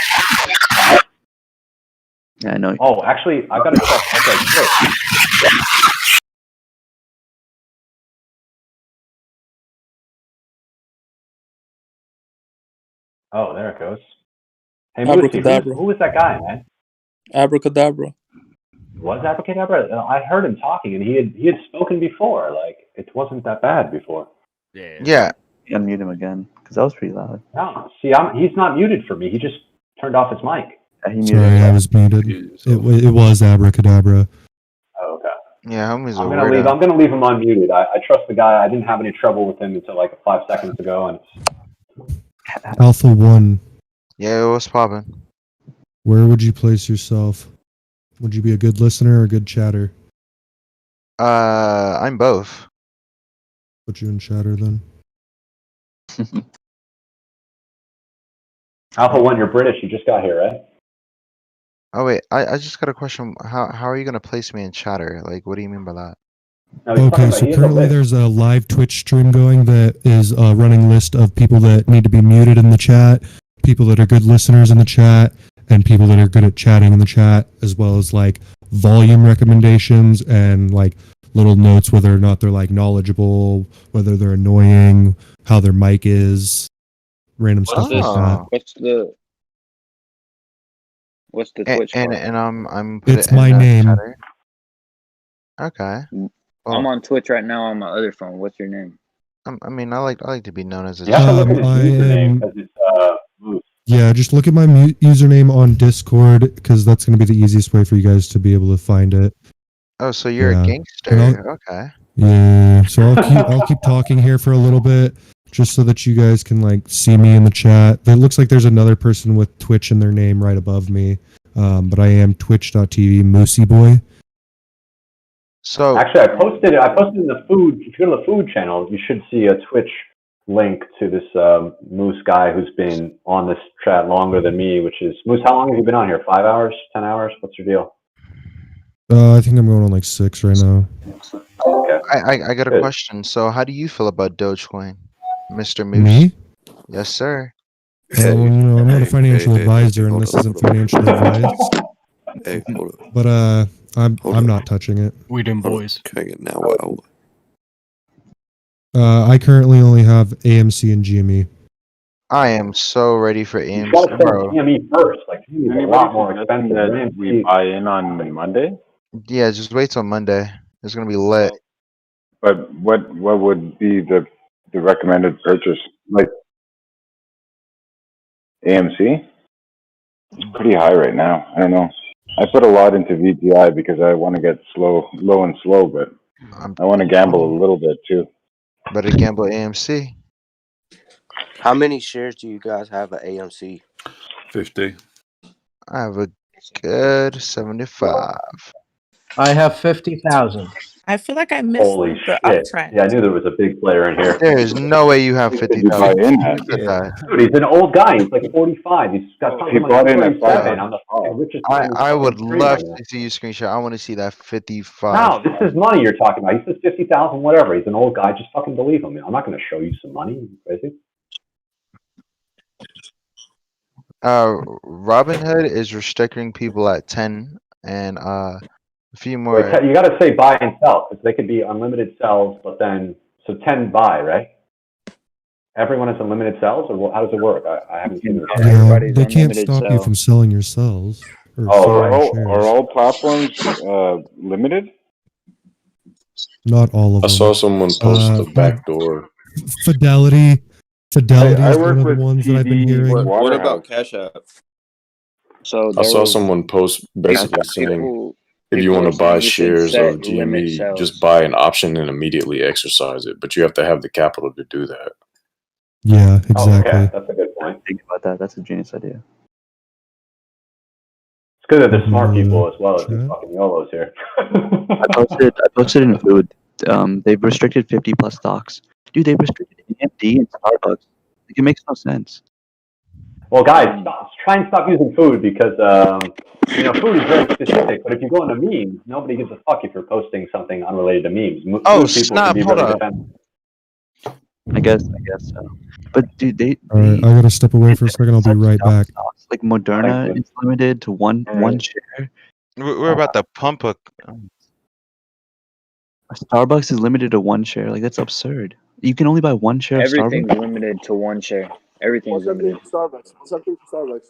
Yeah, I know. Oh, actually, I've got a question. Okay, Twitch. Oh, there it goes. Hey, Moosey, Abracadabra. who was that guy, man? Abracadabra. Was Abracadabra? I heard him talking, and he had spoken before. Like, it wasn't that bad before. Yeah. Unmute him again because that was pretty loud. No, see, he's not muted for me. He just turned off his mic. Yeah, he Sorry, I was muted. It was Abracadabra. Oh, okay. Yeah, homie's a I'm weirdo. gonna leave him unmuted. I trust the guy. I didn't have any trouble with him until like 5 seconds ago, and Alpha 1, Yeah, it was popping. where would you place yourself? Would you be a good listener or a good chatter? I'm both. Put you in chatter then. Alpha 1, you're British. You just got here, right? Oh wait, I just got a question. How are you gonna place me in chatter? Like, what do you mean by that? Okay, so currently there's a live Twitch stream going that is a running list of people that need to be muted in the chat, people that are good listeners in the chat, and people that are good at chatting in the chat, as well as like volume recommendations and like little notes whether or not they're like knowledgeable, whether they're annoying, how their mic is, random stuff like that. What's the Twitch part? And I'm It's my name. chatter. Okay. I'm on Twitch right now on my other phone. What's your name? I mean, I like to be known as a You have to look at his I username am. because it's Moose. Yeah, just look at my username on Discord because that's going to be the easiest way for you guys to be able to find it. Oh, so you're Yeah. a And gangster. Okay. Yeah, so I'll keep talking here for a little bit just so that you guys can like see me in the chat. It looks like there's another person with Twitch in their name right above me, but I am twitch.tv Moosey Boy. So Actually, I posted in the food. If you go to the food channel, you should see a Twitch link to this Moose guy who's been on this chat longer than me. Which is Moose. How long have you been on here? 5 hours? 10 hours? What's your deal? I think I'm going on like 6 right now. Okay. I got a Good. question. So how do you feel about Dogecoin, Mr. Moose? Me? Yes, sir. Well, you know, I'm not a financial advisor, and this isn't financial advice. Hey, hold up. But I'm not touching it. We them boys. Can I get now? Wow. I currently only have AMC and GME. I am so ready for You AMC, gotta send bro. GME first. Like GME is a lot more expensive. That we buy in on Monday. Yeah, just wait till Monday. It's gonna be lit. But what would be the recommended purchase? Like AMC? It's pretty high right now. I don't know. I put a lot into VTI because I want to get low and slow, but I want to gamble a little bit too. Better gamble AMC. How many shares do you guys have at AMC? 50. I have a good 75. I have 50,000. I feel like I missed Holy the shit! uptrend. Yeah, I knew there was a big player in here. There is no way you have 50,000. Dude, he's an old guy. He's like 45. He's got something like 37. I'm the fucking richest man in I would fucking stream love right now. to see you screenshot. I want to see that 55. No, this is money you're talking about. He says 50,000, whatever. He's an old guy. Just fucking believe him. I'm not going to show you some money. You crazy? Robinhood is restricting people at 10 and a few more. Wait, you got to say buy and sell because they could be unlimited sells, but then so 10 buy, right? Everyone has unlimited sells, or how does it work? I haven't seen it. Yeah, they can't stop you from selling your cells. Or selling your Are shares. all platforms limited? Not all of I them. saw someone post the back door. Fidelity I is work one of the with ones that I've been hearing. What about Cash App? So I saw someone post basically saying if you want to buy shares of GME, just buy an option and immediately exercise it. But you have to have the capital to do that. Yeah, exactly. Oh, okay. That's a good point. Think about that. That's a genius idea. It's good that they're smart people as well as these fucking YOLOs here. I posted in food. They've restricted 50 plus stocks. Dude, they've restricted AMD and Starbucks. Like, it makes no sense. Well, guys, try and stop using food because food is very specific. But if you go into memes, nobody gives a fuck if you're posting something unrelated to memes. Oh, Food people snap, can be hold really up. defensive. I guess so. But dude, All right, I gotta step away for a second. I'll be right back. like Moderna is limited to one share. We're about to pump a. Starbucks is limited to one share. Like that's absurd. You can only buy one share of Everything's Starbucks. limited to one share. Everything's limited. Starbucks. What's up for Starbucks?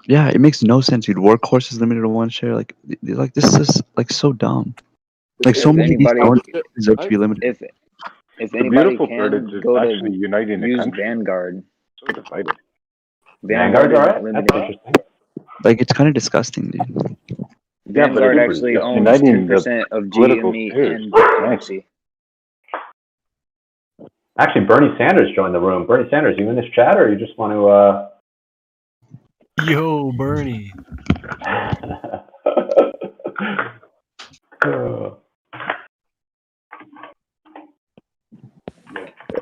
Yeah, it makes no sense, dude. Workhorse is limited to one share. Like this is like so dumb. Like so If many of these anybody, don't deserve to be limited. if The anybody beautiful part is can it's go actually to uniting the use country. Vanguard. So divided. Vanguard's is all right. limited. That's interesting. Like it's kind of disgusting, dude. Yeah, but Vanguard it's actually owns uniting the 10% of political GME spheres. and Nice. GMC. Actually, Bernie Sanders joined the room. Bernie Sanders, you in this chat, or you just want to? Yo, Bernie.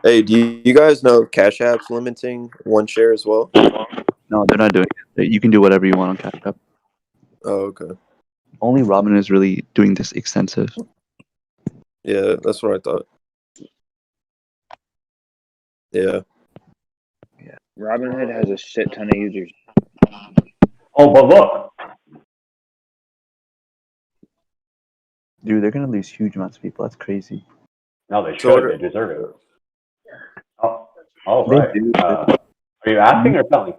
Hey, do you guys know Cash App's limiting one share as well? No, they're not doing it. You can do whatever you want on Cash App. Oh, okay. Only Robinhood is really doing this extensive. Yeah, that's what I thought. Yeah. Robinhood has a shit ton of users. Oh, but look. Dude, they're gonna lose huge amounts of people. That's crazy. No, they should. They deserve it. Oh, They right. do. Are you asking or telling?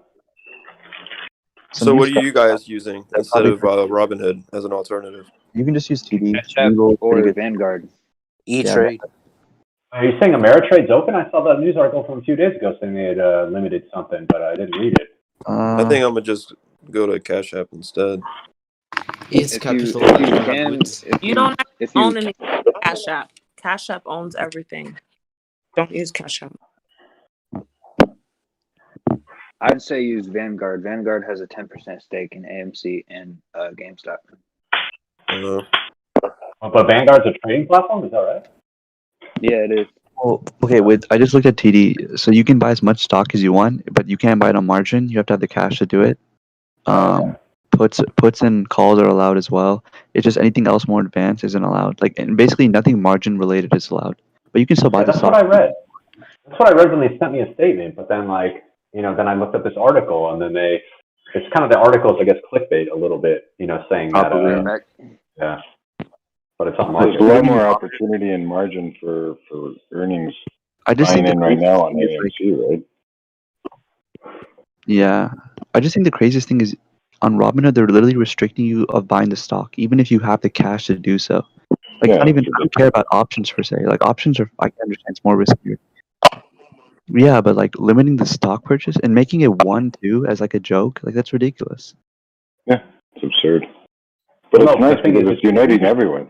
So what are you guys using instead of Robinhood as an alternative? You can just use TD. Or Vanguard. E-Trade. Are you saying Ameritrade's open? I saw that news article from a few days ago saying they had limited something, but I didn't read it. I think I'm gonna just go to Cash App instead. If you don't own any Cash App. Cash App owns everything. Don't use Cash App. I'd say use Vanguard. Vanguard has a 10% stake in AMC and GameStop. But Vanguard's a trading platform, is that right? Yeah, it is. Well, okay, I just looked at TD. So you can buy as much stock as you want, but you can't buy it on margin. You have to have the cash to do it. Puts and calls are allowed as well. It's just anything else more advanced isn't allowed. Like, and basically nothing margin related is allowed. But you can still buy the That's stock. what I read. That's what I read when they sent me a statement. But then, then I looked at this article, and then it's kind of the articles, I guess, clickbait a little bit, saying that. Yeah. But it's on There's margin. a lot more opportunity and margin for earnings I just buying think in right now on AMC, right? Yeah, I just think the craziest thing is on Robinhood, they're literally restricting you of buying the stock, even if you have the cash to do so. Like, I don't care about options per se. Like, options are, I can understand, it's more riskier. Yeah, but like limiting the stock purchase and making it 1-2 as like a joke, like that's ridiculous. Yeah, it's absurd. But it's nice because it's uniting everyone.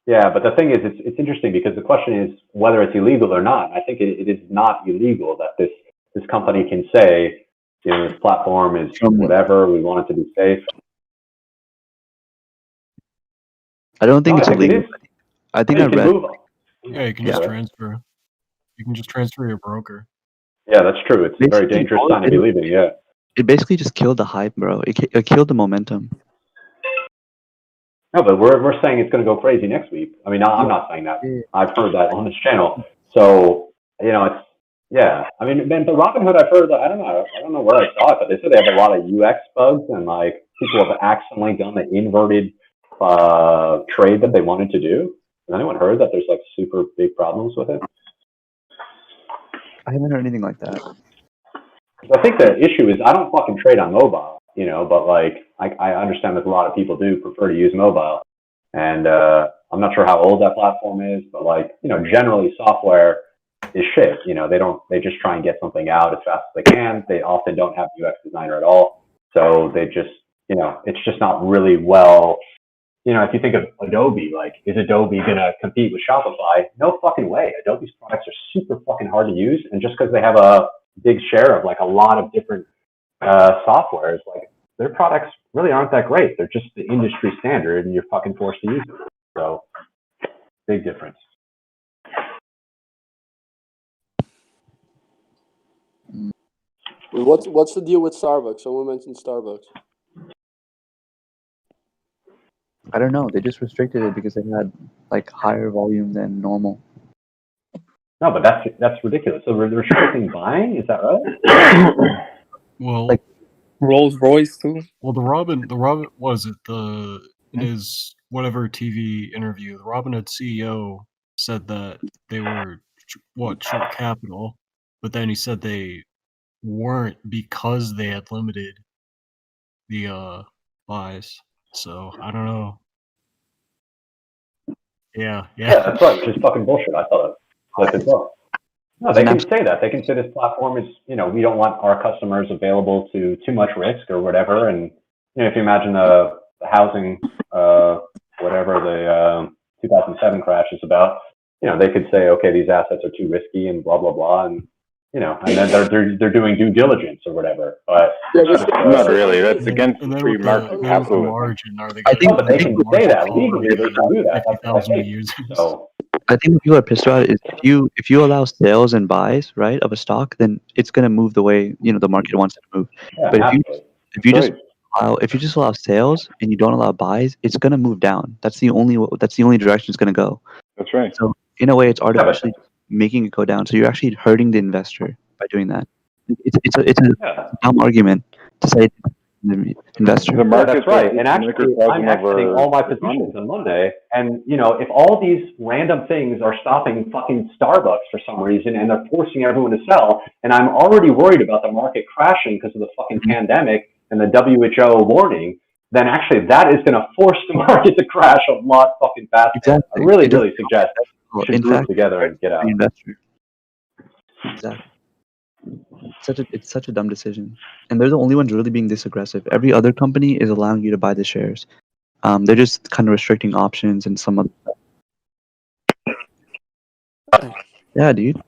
Yeah, but the thing is, it's interesting because the question is whether it's illegal or not. I think it is not illegal that this company can say, this platform is whatever, we want it to be safe. I don't think it's illegal. I think I read. Yeah, you can just transfer. You can just transfer your broker. Yeah, that's true. It's a very dangerous sign to be leaving. Yeah. It basically just killed the hype, bro. It killed the momentum. No, but we're saying it's going to go crazy next week. I mean, I'm not saying that. I've heard that on this channel. So it's I mean, the Robinhood, I've heard that. I don't know where I saw it, but they said they have a lot of UX bugs and like people have accidentally done the inverted trade that they wanted to do. Has anyone heard that there's like super big problems with it? I haven't heard anything like that. I think the issue is I don't fucking trade on mobile, but like I understand that a lot of people do prefer to use mobile, and I'm not sure how old that platform is, but like generally software is shit. They just try and get something out as fast as they can. They often don't have UX designer at all, so they just it's just not really well. If you think of Adobe, like, is Adobe going to compete with Shopify? No fucking way. Adobe's products are super fucking hard to use. And just because they have a big share of like a lot of different softwares, like their products really aren't that great. They're just the industry standard and you're fucking forced to use them. So big difference. What's the deal with Starbucks? Someone mentioned Starbucks. I don't know. They just restricted it because they had like higher volume than normal. No, but that's ridiculous. So we're restricting buying? Is that right? Well, Like Rolls Royce too. well, the Robin was it in his whatever TV interview, the Robinhood CEO said that they were short capital, but then he said they weren't because they had limited the buys. So I don't know. Yeah. That's right. Which is fucking bullshit. I thought like as well. No, they can say that. They can say this platform is, we don't want our customers available to too much risk or whatever. And if you imagine the housing, whatever the 2007 crash is about, they could say, okay, these assets are too risky and blah blah blah, and and then they're doing due diligence or whatever. But not really. That's against And then free with market the capitalism. margin, are they I gonna think but they can say that call legally. They can do that. That's what I 50,000 think. users? So. I think what people are pissed about is if you allow sales and buys, right, of a stock, then it's gonna move the way the market wants it to move. Yeah, But absolutely. if you just allow sales and you don't allow buys, it's gonna move down. That's the only direction it's gonna go. That's right. So in a way, it's artificially making it go down. So you're actually hurting the investor by doing that. It's a dumb argument to say the investor. The market, that's right. And actually, microcosm I'm of exiting our all my economy. positions on Monday. And, if all these random things are stopping fucking Starbucks for some reason and they're forcing everyone to sell, and I'm already worried about the market crashing because of the fucking pandemic and the WHO warning, then actually that is going to force the market to crash a lot fucking faster. Exactly. I really suggest we should In group fact, together and get out. the investor. Exactly. It's such a dumb decision, and they're the only ones really being this aggressive. Every other company is allowing you to buy the shares. They're just kind of restricting options and some other stuff. Yeah, dude.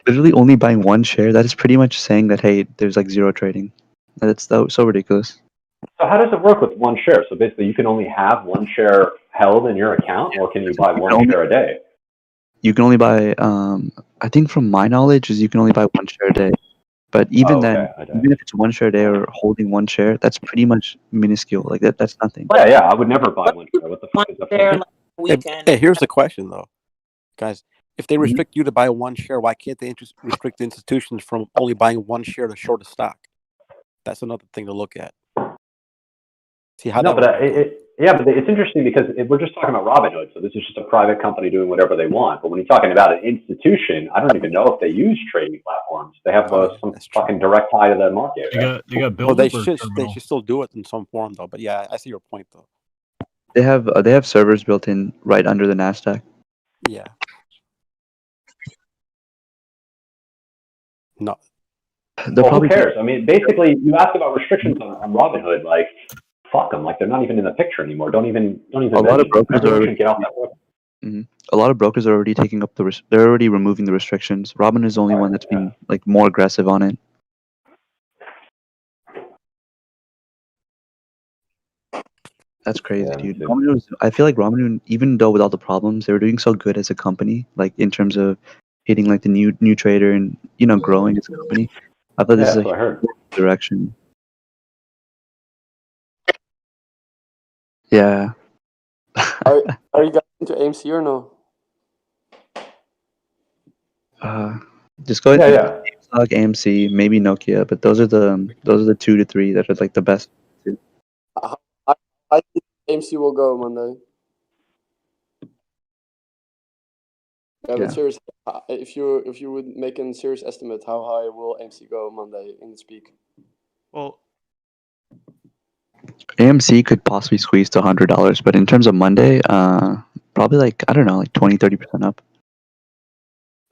Literally only buying one share. That is pretty much saying that hey, there's like zero trading. That's so ridiculous. So how does it work with one share? So basically, you can only have one share held in your account, or can you buy one share a day? You can only buy. I think from my knowledge is you can only buy one share a day. But even then, even if it's one share a day or holding one share, that's pretty much minuscule. Like that's nothing. Yeah, I would never buy one share. What the fuck is that for? Hey, here's the question though, guys. If they restrict you to buy one share, why can't they restrict institutions from only buying one share to short a stock? That's another thing to look at. See how No, that but works. but it's interesting because we're just talking about Robinhood, so this is just a private company doing whatever they want. But when you're talking about an institution, I don't even know if they use trading platforms. They have some fucking direct tie to the market. Right? They got Well, they Bilderberg should terminal. still do it in some form though. But yeah, I see your point though. They have servers built in right under the Nasdaq. Yeah. No. Well, who cares? I mean, basically, you asked about restrictions on Robinhood. Like, fuck them. Like, they're not even in the picture anymore. Don't even. A lot of brokers are get off that book. A lot of brokers are already taking up they're already removing the restrictions. Robinhood is the only one that's being like more aggressive on it. That's crazy, dude. I feel like Robinhood, even though with all the problems, they were doing so good as a company, like in terms of hitting like the new trader and growing as a company. I thought this is a direction. Yeah. Are you guys into AMC or no? Just go ahead. Like AMC, maybe Nokia, but those are the 2 to 3 that are like the best. I think AMC will go Monday. Yeah, but serious. If you would make a serious estimate, how high will AMC go Monday in its peak? Well, AMC could possibly squeeze to $100, but in terms of Monday, probably like I don't know, like 20-30% up.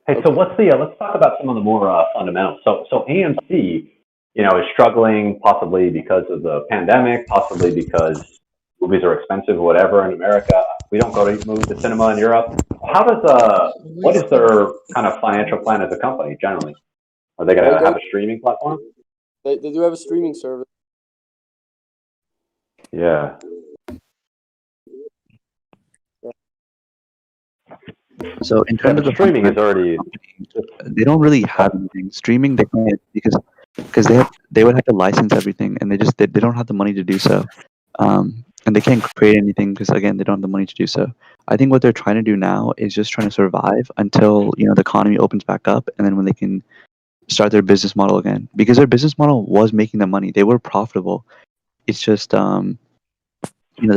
Hey, so what's the? Let's talk about some of the more fundamentals. So AMC, is struggling possibly because of the pandemic, possibly because movies are expensive, whatever. In America, we don't go to movie to cinema in Europe. How does what is their kind of financial plan as a company generally? Are they going to have a streaming platform? They do have a streaming service. Yeah. So in terms of streaming is already they don't really have anything. Streaming they can't because they would have to license everything, and they don't have the money to do so. And they can't create anything because again they don't have the money to do so. I think what they're trying to do now is just trying to survive until the economy opens back up, and then when they can start their business model again, because their business model was making them money. They were profitable. It's just the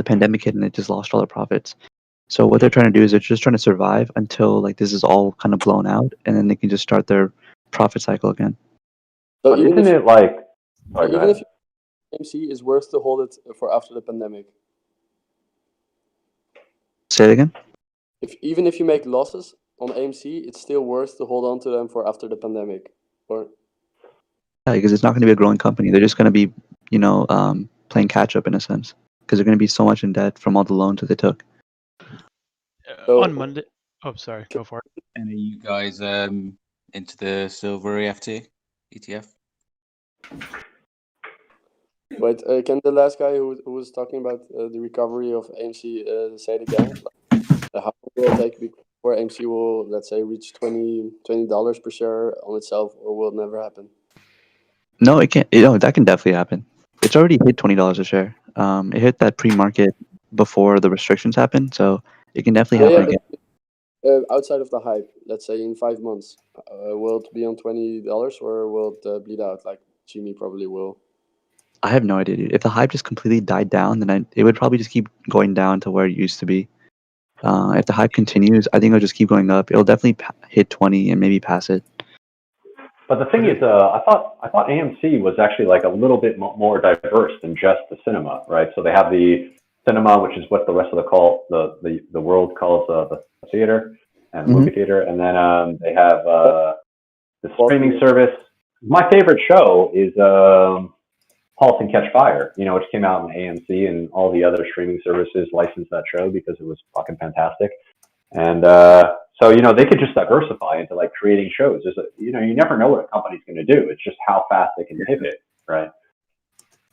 pandemic hit and it just lost all their profits. So what they're trying to do is they're just trying to survive until like this is all kind of blown out, and then they can just start their profit cycle again. So But isn't it like? Sorry, go even ahead. if AMC is worth to hold it for after the pandemic. Say it again. Even if you make losses on AMC, it's still worth to hold on to them for after the pandemic. Or Yeah, because it's not going to be a growing company. They're just going to be, playing catch up in a sense, because they're going to be so much in debt from all the loans that they took. On Monday. Oh, sorry. Go for it. And are you guys into the silver ETF? wait, can the last guy who was talking about the recovery of AMC say it again? How will it take before AMC will, let's say, reach $20 per share on itself, or will it never happen? No, it can't. That can definitely happen. It's already hit $20 a share. It hit that pre-market before the restrictions happened, so it can definitely happen again. Outside of the hype, let's say in 5 months, will it be on $20 or will it bleed out like GME probably will? I have no idea, dude. If the hype just completely died down, then it would probably just keep going down to where it used to be. If the hype continues, I think it'll just keep going up. It'll definitely hit 20 and maybe pass it. But the thing is, I thought AMC was actually like a little bit more diverse than just the cinema, right? So they have the cinema, which is what the rest of the world calls the theater and movie theater, and then they have the streaming service. My favorite show is *Halt and Catch Fire*, which came out on AMC, and all the other streaming services licensed that show because it was fucking fantastic. And so they could just diversify into like creating shows. You never know what a company's going to do. It's just how fast they can pivot, right?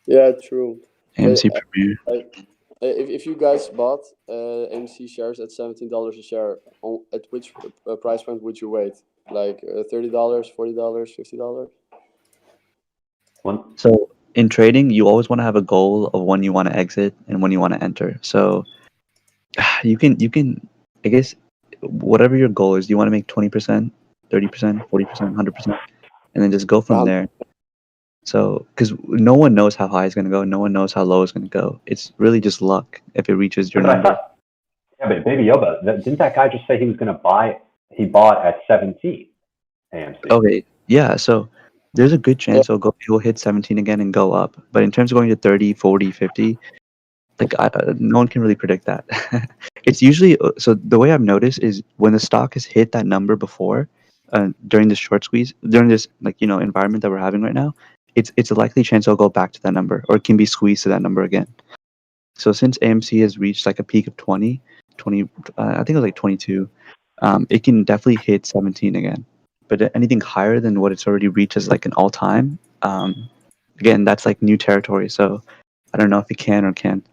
Yeah, true. AMC Premiere. If you guys bought AMC shares at $17 a share, at which price point would you wait? Like $30, $40, $50? So in trading, you always want to have a goal of when you want to exit and when you want to enter. So you can, I guess, whatever your goal is, you want to make 20%, 30%, 40%, 100%, and then just go from there. So, because no one knows how high it's going to go, no one knows how low it's going to go. It's really just luck if it reaches your number. Yeah, but Baby Yoba, didn't that guy just say he was going to buy? He bought at 17 AMC. Okay, yeah. So there's a good chance he'll hit 17 again and go up. But in terms of going to 30, 40, 50, like no one can really predict that. It's usually so. The way I've noticed is when the stock has hit that number before, during this short squeeze, during this environment that we're having right now, it's a likely chance it'll go back to that number, or it can be squeezed to that number again. So since AMC has reached like a peak of 20, I think it was like 22, it can definitely hit 17 again. But anything higher than what it's already reached as like an all-time, again, that's like new territory. So I don't know if it can or can't.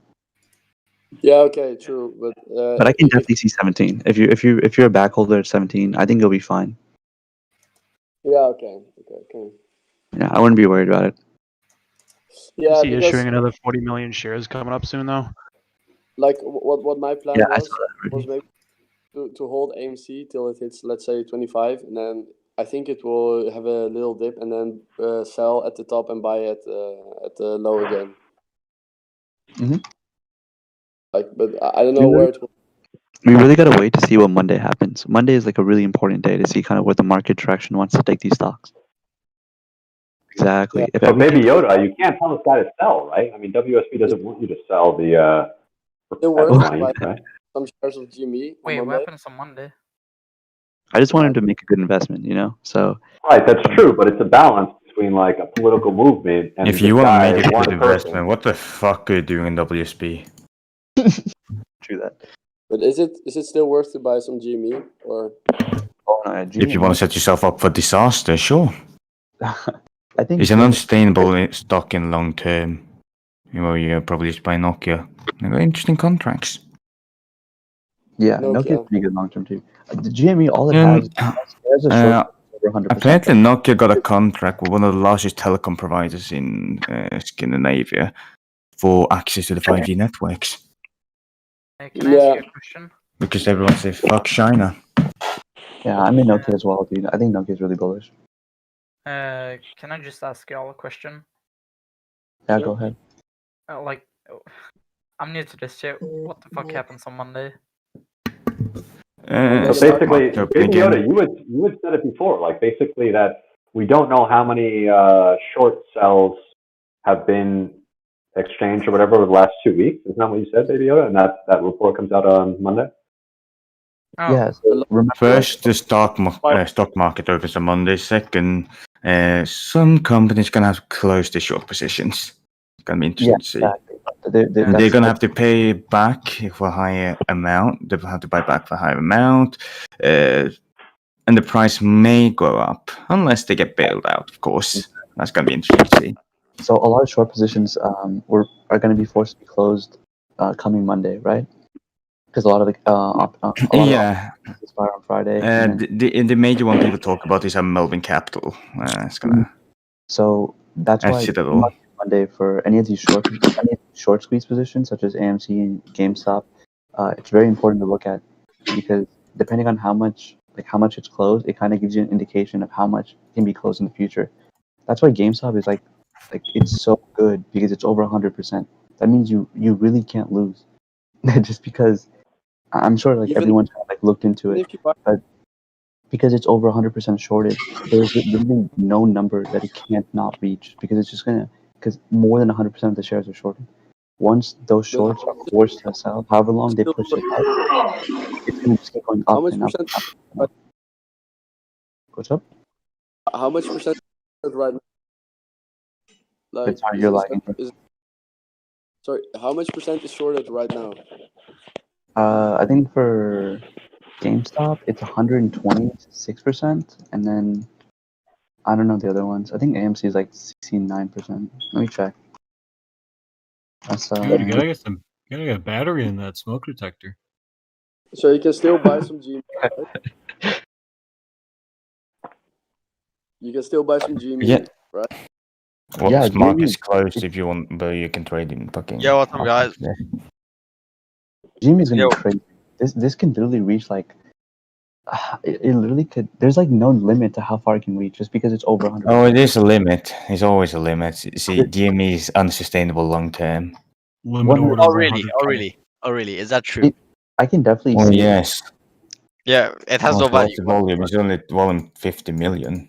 Yeah, okay, true, but I can definitely see 17. If you're a back holder at 17, I think you'll be fine. Yeah, okay. Yeah, I wouldn't be worried about it. Yeah, Is he issuing another 40 million shares coming up soon, though? Like what my plan was maybe to hold AMC till it hits, let's say, 25, and then I think it will have a little dip, and then sell at the top and buy at the low again. Mm-hmm. But I don't know where it will. We really gotta wait to see what Monday happens. Monday is like a really important day to see kind of where the market direction wants to take these stocks. Exactly. Yeah. But maybe Yoda, you can't tell this guy to sell, right? I mean, WSB doesn't want you to sell the. Right? Some shares of GME. Wait, what happens on Monday? I just want him to make a good investment, so. Right, that's true, but it's a balance between like a political movement and if you want to make a good investment, what the fuck are you doing in WSB? True that. But is it still worth to buy some GME or? Oh no, GME. If you want to set yourself up for disaster, sure. I think it's an unsustainable stock in long term. You probably just buy Nokia. They got interesting contracts. Yeah, Nokia's pretty good long term too. The GME, all it has is a short over 100%. Apparently, Nokia got a contract with one of the largest telecom providers in Scandinavia for access to the 5G networks. Can I ask you a question? Because everyone says fuck China. Yeah, I'm in Nokia as well, dude. I think Nokia is really bullish. Can I just ask y'all a question? Yeah, go ahead. I'm new to this shit. What the fuck happens on Monday? So basically, Baby Yoda, you had said it before, like basically that we don't know how many short sells have been exchanged or whatever over the last 2 weeks. Isn't that what you said, Baby Yoda? And that report comes out on Monday? Yeah, so remember, First, the stock market opens on Monday. Second, some companies gonna have to close their short positions. It's gonna be interesting to see. Exactly. They're gonna have to pay back for a higher amount. They'll have to buy back for a higher amount, and the price may go up unless they get bailed out. Of course, that's gonna be interesting to see. So a lot of short positions are going to be forced to be closed coming Monday, right? Because a lot of the expire on Friday. The major one people talk about is Melvin Capital. It's gonna. So that's why Monday for any of these short squeeze positions, such as AMC and GameStop, it's very important to look at because depending on how much it's closed, it kind of gives you an indication of how much can be closed in the future. That's why GameStop is like it's so good because it's over 100%. That means you really can't lose, just because I'm sure everyone's kind of looked into it, but because it's over 100% shorted, there's literally no number that it can't not reach because it's just because more than 100% of the shares are shorted. Once those shorts are forced to sell, however long they push it up, it's going to just keep going up and up and up. What's up? How much percent right now? Sorry, you're lagging. Sorry, how much percent is shorted right now? I think for GameStop, it's 126%, and then I don't know the other ones. I think AMC is like 69%. Let me check. That's Dude, you gotta get a battery in that smoke detector. So you can still buy some GME. Right? You can still buy some GME, right? Well, Mark is closed if you want, but you can trade in fucking. Yeah, what's up, guys? GME is gonna be crazy. This can literally reach it literally could. There's no limit to how far it can reach just because it's over 100. Oh, it is a limit. There's always a limit. See, GME is unsustainable long term. Oh really? Is that true? I can definitely see. Yes. Yeah, it has no value. The volume is only volume 50 million.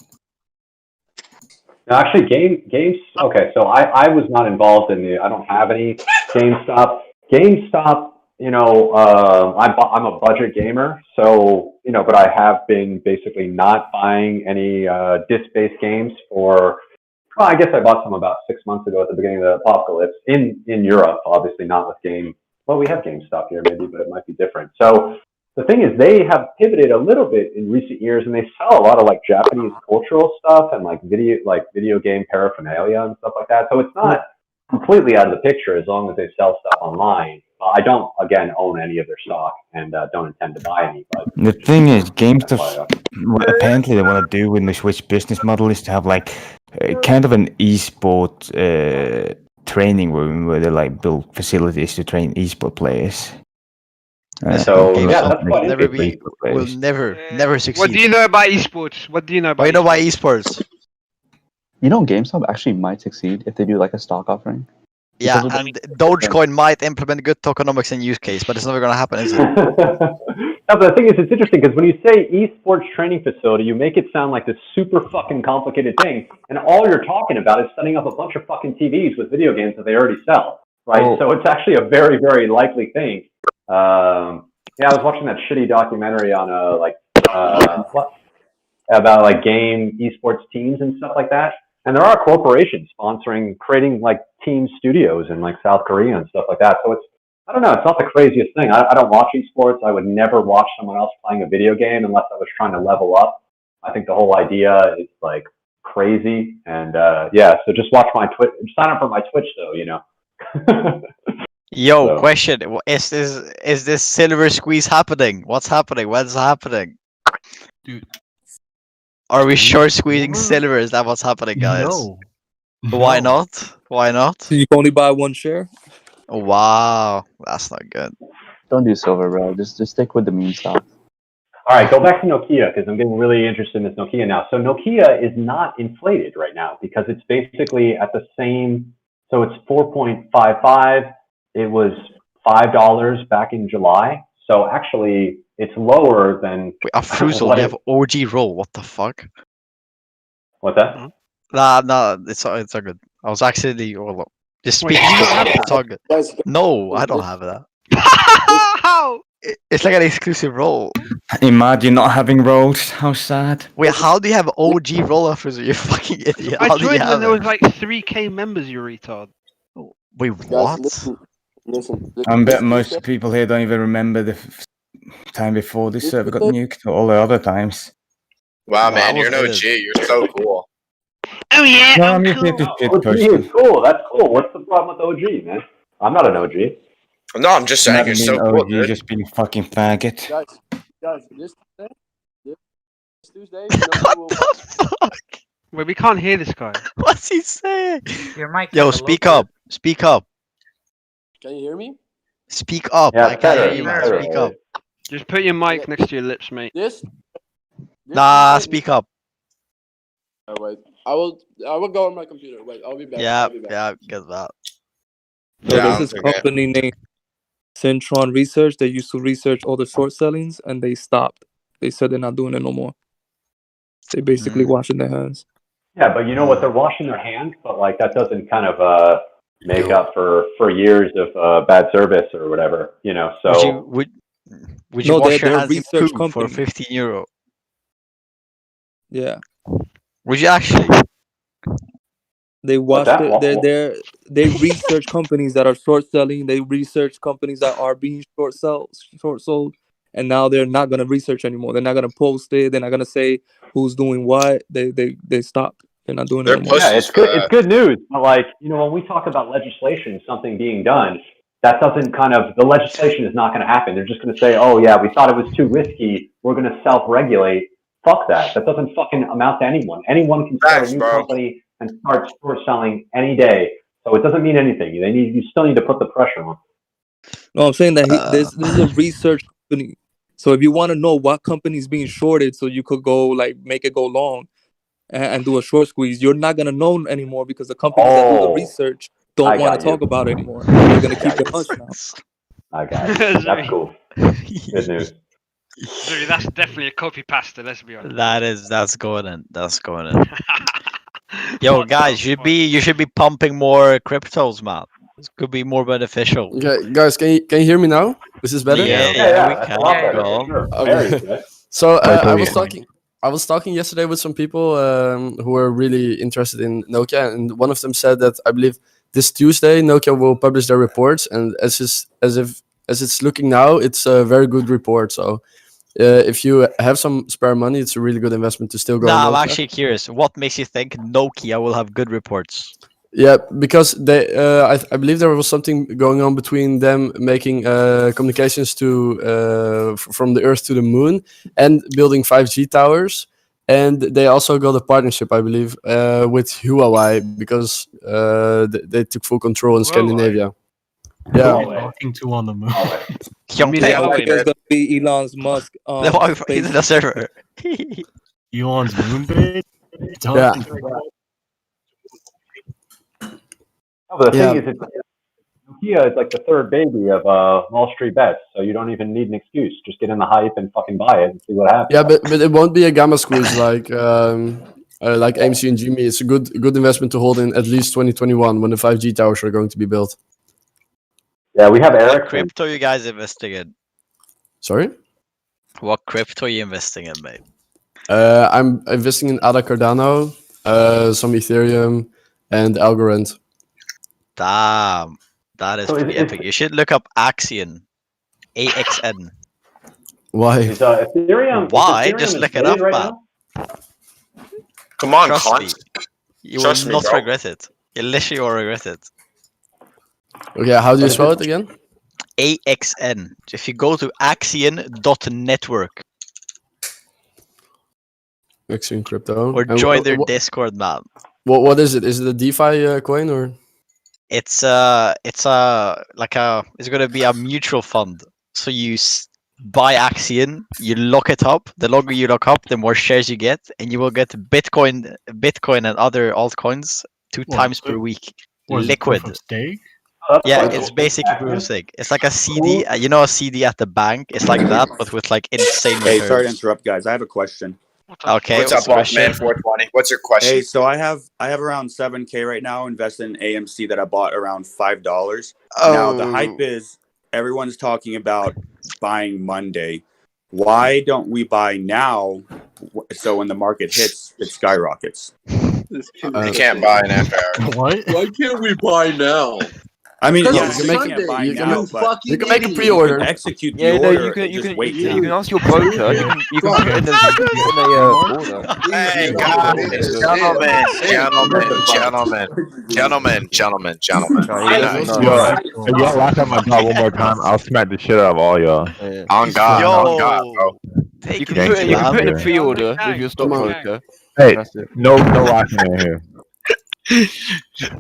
No, actually, games. Okay, so I was not involved in I don't have any GameStop. GameStop, I'm a budget gamer, so but I have been basically not buying any disc-based games for. Well, I guess I bought some about 6 months ago at the beginning of the apocalypse in Europe. Obviously, not with Well, we have GameStop here, maybe, but it might be different. So the thing is, they have pivoted a little bit in recent years, and they sell a lot of Japanese cultural stuff and video game paraphernalia and stuff like that. So it's not completely out of the picture as long as they sell stuff online. I don't own any of their stock and don't intend to buy any. But the thing is, GameStop. What apparently they want to do with the Switch business model is to have kind of an esport training room where they build facilities to train esport players. That's will never succeed. What do you know about esports? What do you know about? esports? GameStop actually might succeed if they do a stock offering. Yeah, and Dogecoin might implement good tokenomics and use case, but it's never going to happen, is it? No, but the thing is, it's interesting because when you say esports training facility, you make it sound like this super fucking complicated thing, and all you're talking about is setting up a bunch of fucking TVs with video games that they already sell, right? Oh. So it's actually a very, very likely thing. I was watching that shitty documentary on about game esports teams and stuff like that. And there are corporations creating team studios in South Korea and stuff like that. So I don't know, it's not the craziest thing. I don't watch esports. I would never watch someone else playing a video game unless I was trying to level up. I think the whole idea is crazy. And so just watch my Twitch. Sign up for my Twitch though, Yo, question: is this silver squeeze happening? What's happening? When's it happening? Dude, Are we short squeezing silver? Is that what's happening, guys? No. Why not? Why not? So you can only buy one share. Wow, that's not good. Don't do silver, bro. Just stick with the meme stock. All right, go back to Nokia because I'm getting really interested in this Nokia now. So Nokia is not inflated right now because it's basically at the same. So it's 4.55. It was $5 back in July. So actually, it's lower than. Wait, Fruzel, you have OG roll. What the fuck? What's that? Nah, it's all good. I was actually just speaking. It's all good. No, I don't have that. How? It's like an exclusive role. Imagine not having rolls. How sad. Wait, how do you have OG roll Fruzel? You fucking idiot. I How do you joined have when there it? was like 3K members, you retard. Wait, what? Listen. I bet most people here don't even remember the time before this server got nuked or all the other times. Wow, man, you're an OG. You're so cool. Oh yeah, No, I'm just here to shit OG post. is cool. That's cool. What's the problem with OG, man? I'm not an OG. No, I'm just saying you're so cool, OG, dude. just being fucking faggot. Guys, this Tuesday. What the fuck? Wait, we can't hear this guy. What's he saying? Your mic. Yo, speak up. Speak up. Can you hear me? Speak up. Yeah, I can't hear you, better, man. Speak up. Just put your mic next to your lips, mate. This Nah, speak up. Oh, wait. I will go on my computer. Wait, I'll be back. Yeah, I'll be back. yeah, get that. So Yeah, this is a company named Centron Research. They used to research all the short sellings, and they stopped. They said they're not doing it no more. They basically washing their hands. Yeah, but you know what? They're washing their hands, but like that doesn't kind of make up for years of bad service or whatever, you know. So Would you No, wash your they're a hands in research poo for company. €15? Yeah, Would you actually? they What's watch that? they research companies that are short selling. They research companies that are being short sold, and now they're not gonna research anymore. They're not gonna post it. They're not gonna say who's doing what. They stopped. They're not doing it anymore. Yeah, it's good. It's good news. But like, you know, when we talk about legislation, something being done, that doesn't the legislation is not going to happen. They're just going to say, oh yeah, we thought it was too risky. We're going to self-regulate. Fuck that. That doesn't fucking amount to anyone. Anyone can start a new company and start short selling any day. So it doesn't mean anything. You still need to put the pressure on. No, I'm saying that this is a research company. So if you want to know what company is being shorted, so you could go like make it go long and do a short squeeze, you're not gonna know anymore because the companies that do the research don't want to talk about it anymore. They're gonna keep it hush now. I got it. That's cool. Good news. Dude, that's definitely a copy pasta. Let's be honest. That's going in. That's going in. Yo, guys, you should be pumping more cryptos, man. This could be more beneficial. Okay, guys, can you hear me now? This is better. Yeah, we can. Okay. So I was talking yesterday with some people who were really interested in Nokia, and one of them said that I believe this Tuesday Nokia will publish their reports, and as it's looking now, it's a very good report. So if you have some spare money, it's a really good investment to still go. Nah, on I'm Nokia. actually curious. What makes you think Nokia will have good reports? Yeah, because they, I believe there was something going on between them making communications to from the Earth to the Moon and building 5G towers, and they also got a partnership, I believe, with Huawei because they took full control in Scandinavia. Who Yeah. are you talking to on the moon? There's gonna be Elon's Musk. He's in the server. Elon's moon base? Yeah. But the thing is, Nokia is like the third baby of Wall Street bets, so you don't even need an excuse. Just get in the hype and fucking buy it and see what happens. Yeah, but it won't be a gamma squeeze like AMC and GME. It's a good investment to hold in at least 2021 when the 5G towers are going to be built. Yeah, we have What Eric. crypto you guys investing in? Sorry? What crypto are you investing in, mate? I'm investing in ADA Cardano, some Ethereum, and Algorand. Damn, that is pretty epic. You should look up Axion. AXN. Why? Is Ethereum? Why? Ethereum Just is look it dead up, right man. now? Come on, Trust Con. me. You Trust will me, not bro. regret it. You literally will regret it. Okay, how do you spell it again? AXN. If you go to axion.network. Mixing crypto. Or And join their Discord, man. What is it? Is it a DeFi coin or? It's gonna be a mutual fund. So you buy Axion, you lock it up. The longer you lock up, the more shares you get, and you will get Bitcoin and other altcoins 2 times per week. Liquid. Proof of stake? Yeah, it's basically proof of stake. It's like a CD. You know, a CD at the bank. It's like that, but with like insane returns. Hey, sorry to interrupt, guys. I have a question. Okay. What's up, man? 420. What's your question? Hey, so I have around 7K right now invested in AMC that I bought around $5. Now the hype is everyone's talking about buying Monday. Why don't we buy now? So when the market hits, it skyrockets. You can't buy an after hours. What? Why can't we buy now? I mean, Because yeah, it's you Sunday, can't buy you now, can but fucking You can make a idiot. pre-order. You can execute the Yeah, no, order. you can and just wait you now. can ask your broker. You can put it in the order. Hey, gentlemen. If y'all laugh at my dog one more time, I'll smack the shit out of all y'all. On God, bro. You can put it in the pre-order with your stockbroker. Hey, That's it. no laughing in here.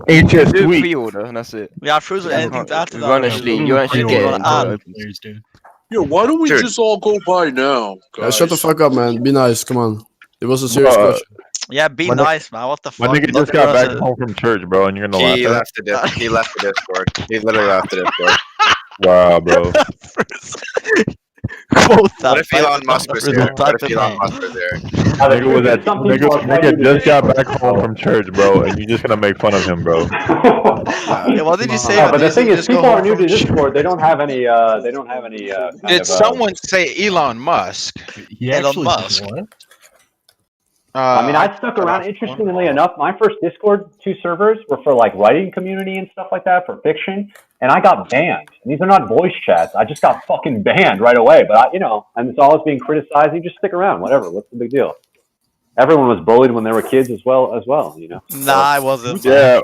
Ain't just Do sweet. pre-order, and that's it. Yeah, Fruits, anything to add to that? Honestly, you actually get it until it opens. Yo, why don't we Dude. just all go buy now, guys? Shut the fuck up, man. Be nice. Come on. It was a serious question. Yeah, be My nice, man. What the My fuck? nigga just got back home from church, bro, and you're gonna laugh He at left the Discord. He literally left the Discord. Wow, bro. What if Elon Musk was here? What if Elon Musk was here? Nigga just got back home from church, bro, and you're just gonna make fun of him, bro. Yeah, what did you say? No, but the thing is, people are new to Discord. They don't have any. Did someone say Elon Musk? Elon Musk. I mean, I stuck around. Interestingly enough, my first Discord 2 servers were for like writing community and stuff like that for fiction, and I got banned. And these are not voice chats. I just got fucking banned right away. But and it's always being criticized. You just stick around, whatever. What's the big deal? Everyone was bullied when they were kids as well. Nah, I wasn't. Yeah.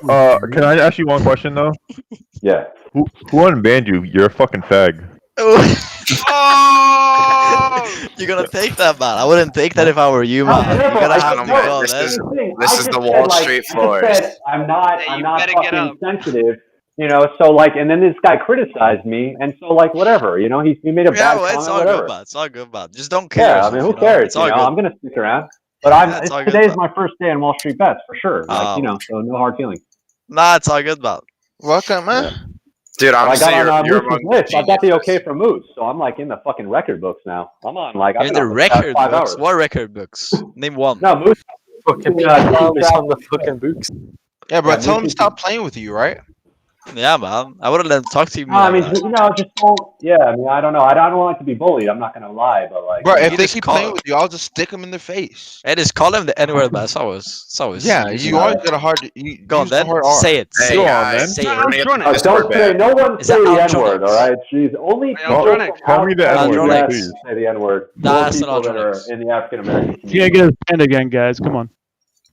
Can I ask you one question though? Yeah. Who unbanned you? You're a fucking fag. You're gonna take that, man. I wouldn't take that if I were you, man. You're gonna have to go, This is the Wall Street floor. I'm not fucking sensitive. So like, and then this guy criticized me, and so like, whatever, he made a bad comment, it's all whatever. good, man. It's all good, man. Just don't care. Yeah, I mean, who cares? It's all good. I'm gonna stick around, but today is my first day on Wall Street Bets for sure. So no hard feelings. Nah, it's all good, man. Welcome, man. Dude, I honestly, got on you're Moose's list. I got the okay from Moose, so I'm like in the fucking record books now. I'm on like. You're in the record books. What record books? Name one. No, Moose. Fucking on the fucking books. Yeah, bro. Tell him to stop playing with you, right? Yeah, man. I wouldn't let him talk to you. I mean, just don't. Yeah, I mean, I don't know. I don't want to be bullied. I'm not gonna lie, but like. Bro, if they keep playing with you, I'll just stick them in their face. Hey, just call him the N-word, man. It's always. Yeah, you always got a hard. Go on, then. Say it. Hey, Say guys, it. Say Don't say. No one say the N-word. All right, jeez. Only Call me the N-word, please. Say the N-word. That's people that are in the African American community. You gotta get his pen again, guys. Come on.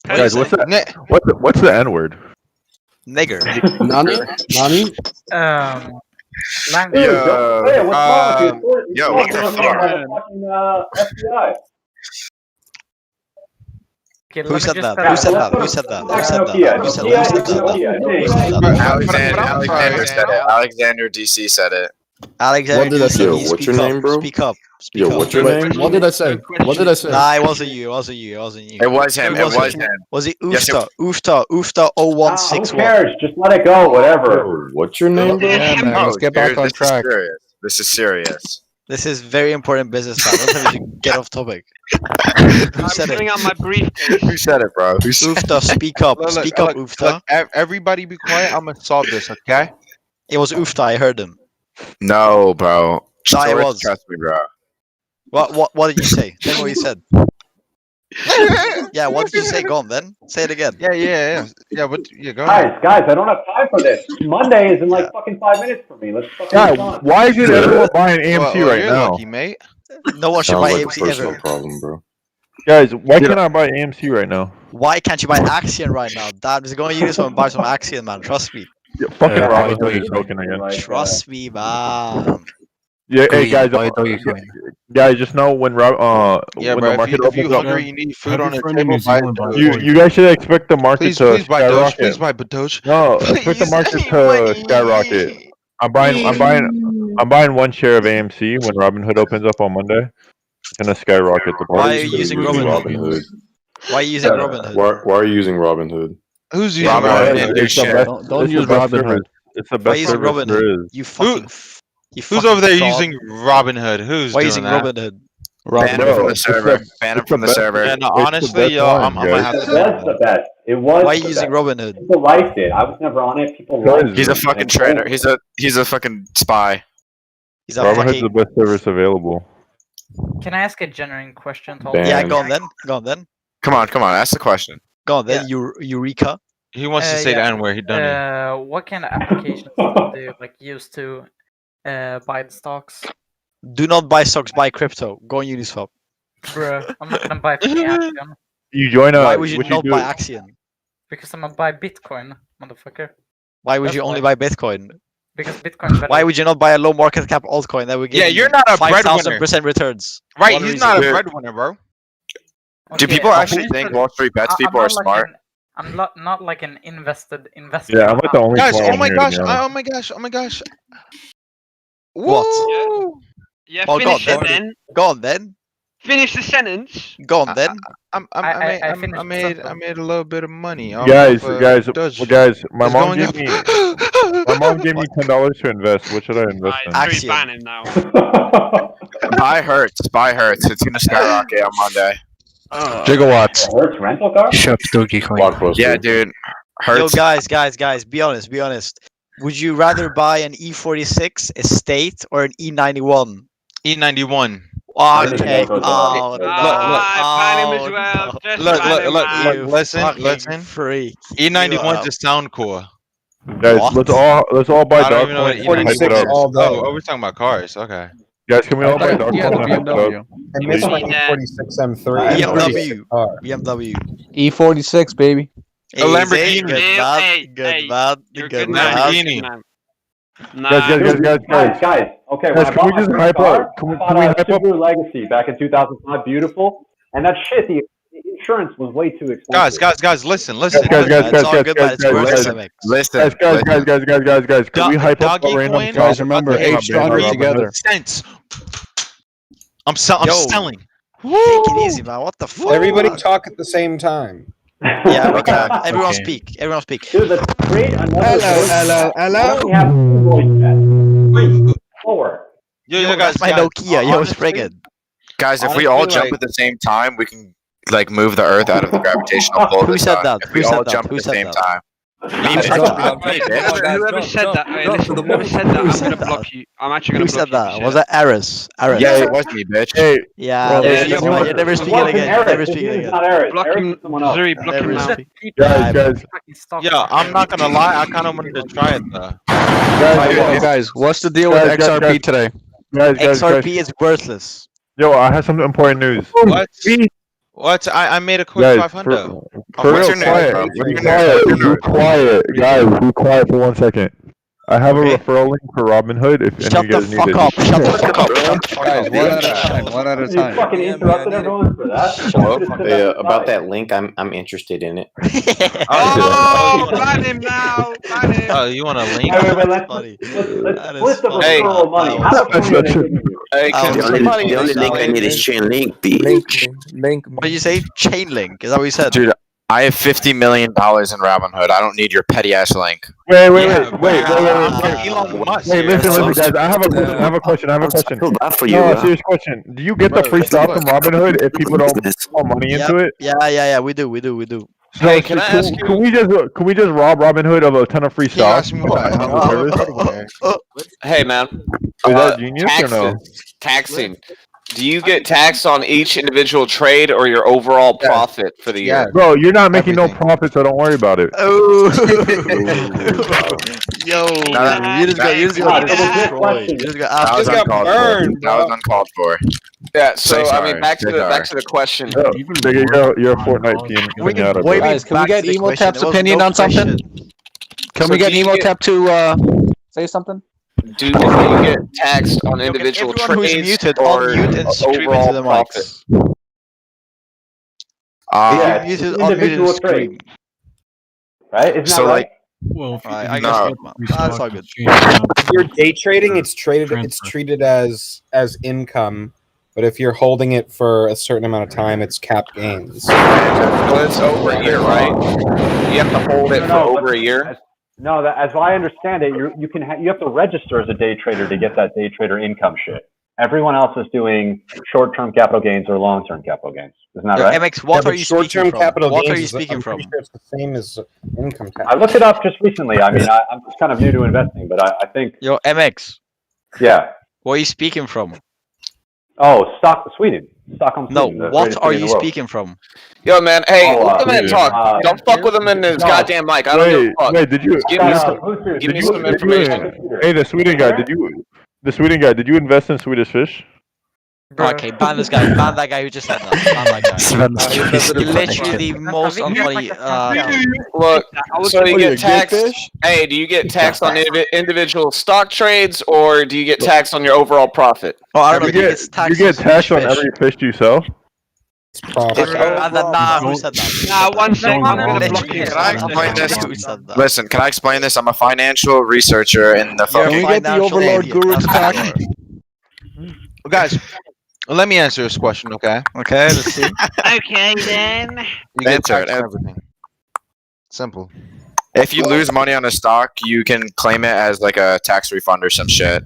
Guys, what's the N-word? Nigger. Nani? Language. Yo, what the fuck? FBI. Okay, Who said that? Who said that? Who said that? Who said that? Who said that? Alexander said it. Alexander DC said it. Alexander, what did I say? Yo, what's your name, bro? Speak up. Yo, what's your name? What did I say? What did I say? Nah, it wasn't you. It wasn't you. It was him. It was him. Was it Yes, Oofta? Oofta Who 0161. cares? Just let it go. Whatever. What's your name, bro? Yeah, man. Let's get back on track. This is serious. This is very important business, man. Don't tell me to get off topic. Who said it? out my briefcase. Who said it, bro? Oofta, speak up. Speak up, Oofta. Everybody be quiet. I'm gonna solve this, okay? It was Oofta. I heard him. No, bro. Nah, it was. Trust me, bro. What did you say? Tell me what you said. Yeah, what did you say? Go on, then. Say it again. Yeah. But go ahead. Guys, I don't have time for this. Monday is in like fucking 5 minutes for me. Let's fucking move on. Why is everyone buying AMC right you're now? lucky, mate. No one should Sounds buy like a AMC personal ever. problem, bro. Guys, why can't I buy AMC right now? Why can't you buy Axion right now? Dad is going to use one and buy some Axion, man. Trust me. Fucking Robinhood is broken again. Trust me, man. Yeah, hey Greed, guys, buy Dogecoin. guys, just know when Yeah, when bro. the market If you opens up, hungry, you need food Have on your the friend in table. New Buy Zealand buy Doge. you guys should expect the market to Please buy Doge. skyrocket. Please buy Doge. No, expect the Please, market I need to money. skyrocket. I'm buying one share of AMC when Robinhood opens up on Monday. It's gonna skyrocket the Why are price. you using Robinhood? Why are you using Robinhood? Why are you using Robinhood? Who's using Robinhood Robinhood? didn't do It's the shit. best. Don't It's use the best Robinhood. service. It's the Why best using service Robinhood? there is. You fucking. You Who's fucking over there fraud. using Robinhood? Who's Why doing using that? Robinhood? Ban him Bro, from the it's server. the Ban him it's the from the best. server. Yeah, no, It's the honestly, best yo, line, I might guys. have It to ban was the him. best. It was Why are you the using best. Robinhood? People liked it. I was never on it. People liked He's it. a fucking And traitor. boom. He's a fucking spy. He's a Robinhood's fucking. the best service available. Can I ask a genuine question, Tom? Yeah, Ban. go on then. Go on then. Come on. Ask the question. Go on then. Eureka. He wants to say the N word. He done it. What kind of applications do you like use to buy the stocks? Do not buy stocks. Buy crypto. Go on Uniswap. Bruh, I'm not gonna buy fucking Axion You join a. Why would you what not do? buy Axion? because I'm gonna buy Bitcoin, motherfucker. Why would That's you only why. buy Bitcoin? Because Bitcoin's better. Why would you not buy a low market cap altcoin that would give Yeah, you you're not a 5,000% returns? Right, One he's reason. not a breadwinner, bro. Do Okay, people I'm actually not- think Wall Street bets I'm people are not like smart? I'm not like an investor. Yeah, I'm like the only Guys, one oh my here, to gosh, be honest. oh my gosh, oh my gosh. What? Woo! Yeah, Well, go on finish it then. then. Go on then. Finish the sentence. Go on then. I made a little bit of money. Guys, off, guys, Doge. guys! My It's mom going gave up. me. My mom gave me $10 to invest. What should I invest in? He's banning now. Buy Hertz. It's gonna skyrocket on Monday. Gigawatts. Hertz rental car? Shut Dogecoin. Blockbuster. Yeah, dude. Yo, Hertz. guys, be honest. Would you rather buy an E46 Estate or an E91? E91. Okay. Look, Oh no. ban him as Oh, well. no. Just Look, ban him, look, man. You listen, fucking listen. freak. E91's a sound core. Guys, What? let's all buy I don't even know what Dogecoin and hype it E96 up. is. Oh, we're talking about cars. Okay. Guys, can we all buy Yeah, Dogecoin the and hype it up? BMW. I miss my Yeah. E46 M3. BMW. E46, baby. A Lamborghini. Good man. Good man. You're Good good man. Lamborghini. man. Nah. Guys. Okay, when Guys, I can bought we my just first hype car, up? Can we I bought a hype up? Subaru Legacy back in 2005. Beautiful, and that shit, the insurance was way too expensive. Guys, listen. Guys, It's all good, man. It's aerodynamics. Listen. Guys, can we hype up the random Dogecoin. stocks? Guys, remember, I'm age stronger Robinhood. together. Cents. I'm Yo. selling. Take it easy, man. What the fuck? Everybody talk at the same time. Yeah, we can. Everyone Okay. speak. Everyone speak. Dude, let's create another. Hello. We have 2 voice chats. 3, 4. Yo, guys, That's my Nokia. Yo, it's friggin'. Guys, if we all Honestly, jump like- at the same time, we can like move the Earth out of the gravitational pull. Who of the said sun. that? If we Who said all that? jump Who at the said same that? time. Whoever said that, hey, listen, whoever said that, I'm said gonna that? block you. I'm actually Who gonna block said that? you. Was that Aris? Aris. Yeah, it was me, bitch. Hey, Yeah, Bro, you're never speaking again. You're never speaking again. Not Eris. Block Eris him, is someone else. Zuri, block him Never now. speak. guys, Yeah, I'm not gonna lie. I kind of wanted to try it though. Guys, what's the deal with Guys, XRP today? guys, XRP is worthless. Yo, I have some important news. What? I made a quick Guys, 500. for What's real, your name, bro? quiet, guys, be quiet for 1 second. I have a referral link for Robinhood if any Shut of you the guys need fuck it. up. Shut the fuck up. Guys, one at a time. One at a You time. fucking interrupted everyone for that. Hello? About that link, I'm interested in it. Oh, ban him now. Ban him. Oh, you want a link? Wait, let's funny. let's That split is the funny. referral money. How much money are they giving you? Hey, Oh, can the somebody The only link I need is chain link, bitch. Link. What did you say? Chainlink. Is that what you said? Dude, I have $50 million in Robinhood. I don't need your petty ass link. Wait, Elon Musk. listen, guys. I have a question. I feel bad for you. No, serious question. Do you get the free stuff from Robinhood if people don't put money into it? Yeah. We do. So, Hey, can I ask you? Can we just rob Robinhood of a ton of free Can you ask stuff? me what? Hey man, Is that genius or no? taxing. Do you get taxed on each individual trade or your overall profit for the year? Bro, you're not making no profit, so don't worry about it. Oh. Yo. You just got destroyed. You just got That was got uncalled burned, for. That was uncalled for. Yeah. So Say I sorry. mean, back to Say the sorry. question. Yo, you're a Fortnite pinata, bro. Guys, can we get Emotep's opinion on something? Can So we get do you get- Emotep to say something? do you get taxed on individual everyone who's trades muted, or unmute and scream overall into the profit? mics. Yeah, If you're it's muted, unmute and individual scream. trades, right? Isn't So that like, right? Well, if I you guess just so. get free That's stock all good. exchange now, If you're day trading, or it's transfer. treated as income. But if you're holding it for a certain amount of time, it's capped gains. So it's over a year, right? You have to hold it for over a year. No, as I understand it, you have to register as a day trader to get that day trader income shit. Everyone else is doing short-term capital gains or long-term capital gains. Isn't that right? MX, what are you speaking short-term from? capital What gains are you is- speaking I'm from? pretty sure it's the same as income tax. I looked it up just recently. I mean, I'm just kind of new to investing, but I think. Yo, MX. Yeah. Where are you speaking from? Oh, Sweden. Stockholm, No, Sweden. the what greatest are city in you the world. speaking from? Yo, man, hey, let the man Sweden. talk. Don't fuck with him in his goddamn mic. I don't give a fuck. Wait, did you? Give me some information. Hey, the Sweden guy. Did you invest in Swedish fish? Okay, ban this guy. Ban that guy who just said that. Ban that guy. You're literally the most unfunny. Look, so you What are you, get taxed. fish? Hey, do you get taxed on individual stock trades, or do you get taxed on your overall profit? Oh, I don't know. You Do you get get taxed you get taxed on every fish you sell. Who said that? Nah, one second. I'm gonna Literally, block you. Can I explain this? Who said that? Listen, can I explain this? I'm a financial researcher in the You're a fucking. Can we get the financial Overlord idiot. Guru That's to what talk? you are. Guys, let me answer this question, okay? Okay, let's see. Okay then. You get Answer taxed it. on everything. Simple. If you lose money on a stock, you can claim it as like a tax refund or some shit.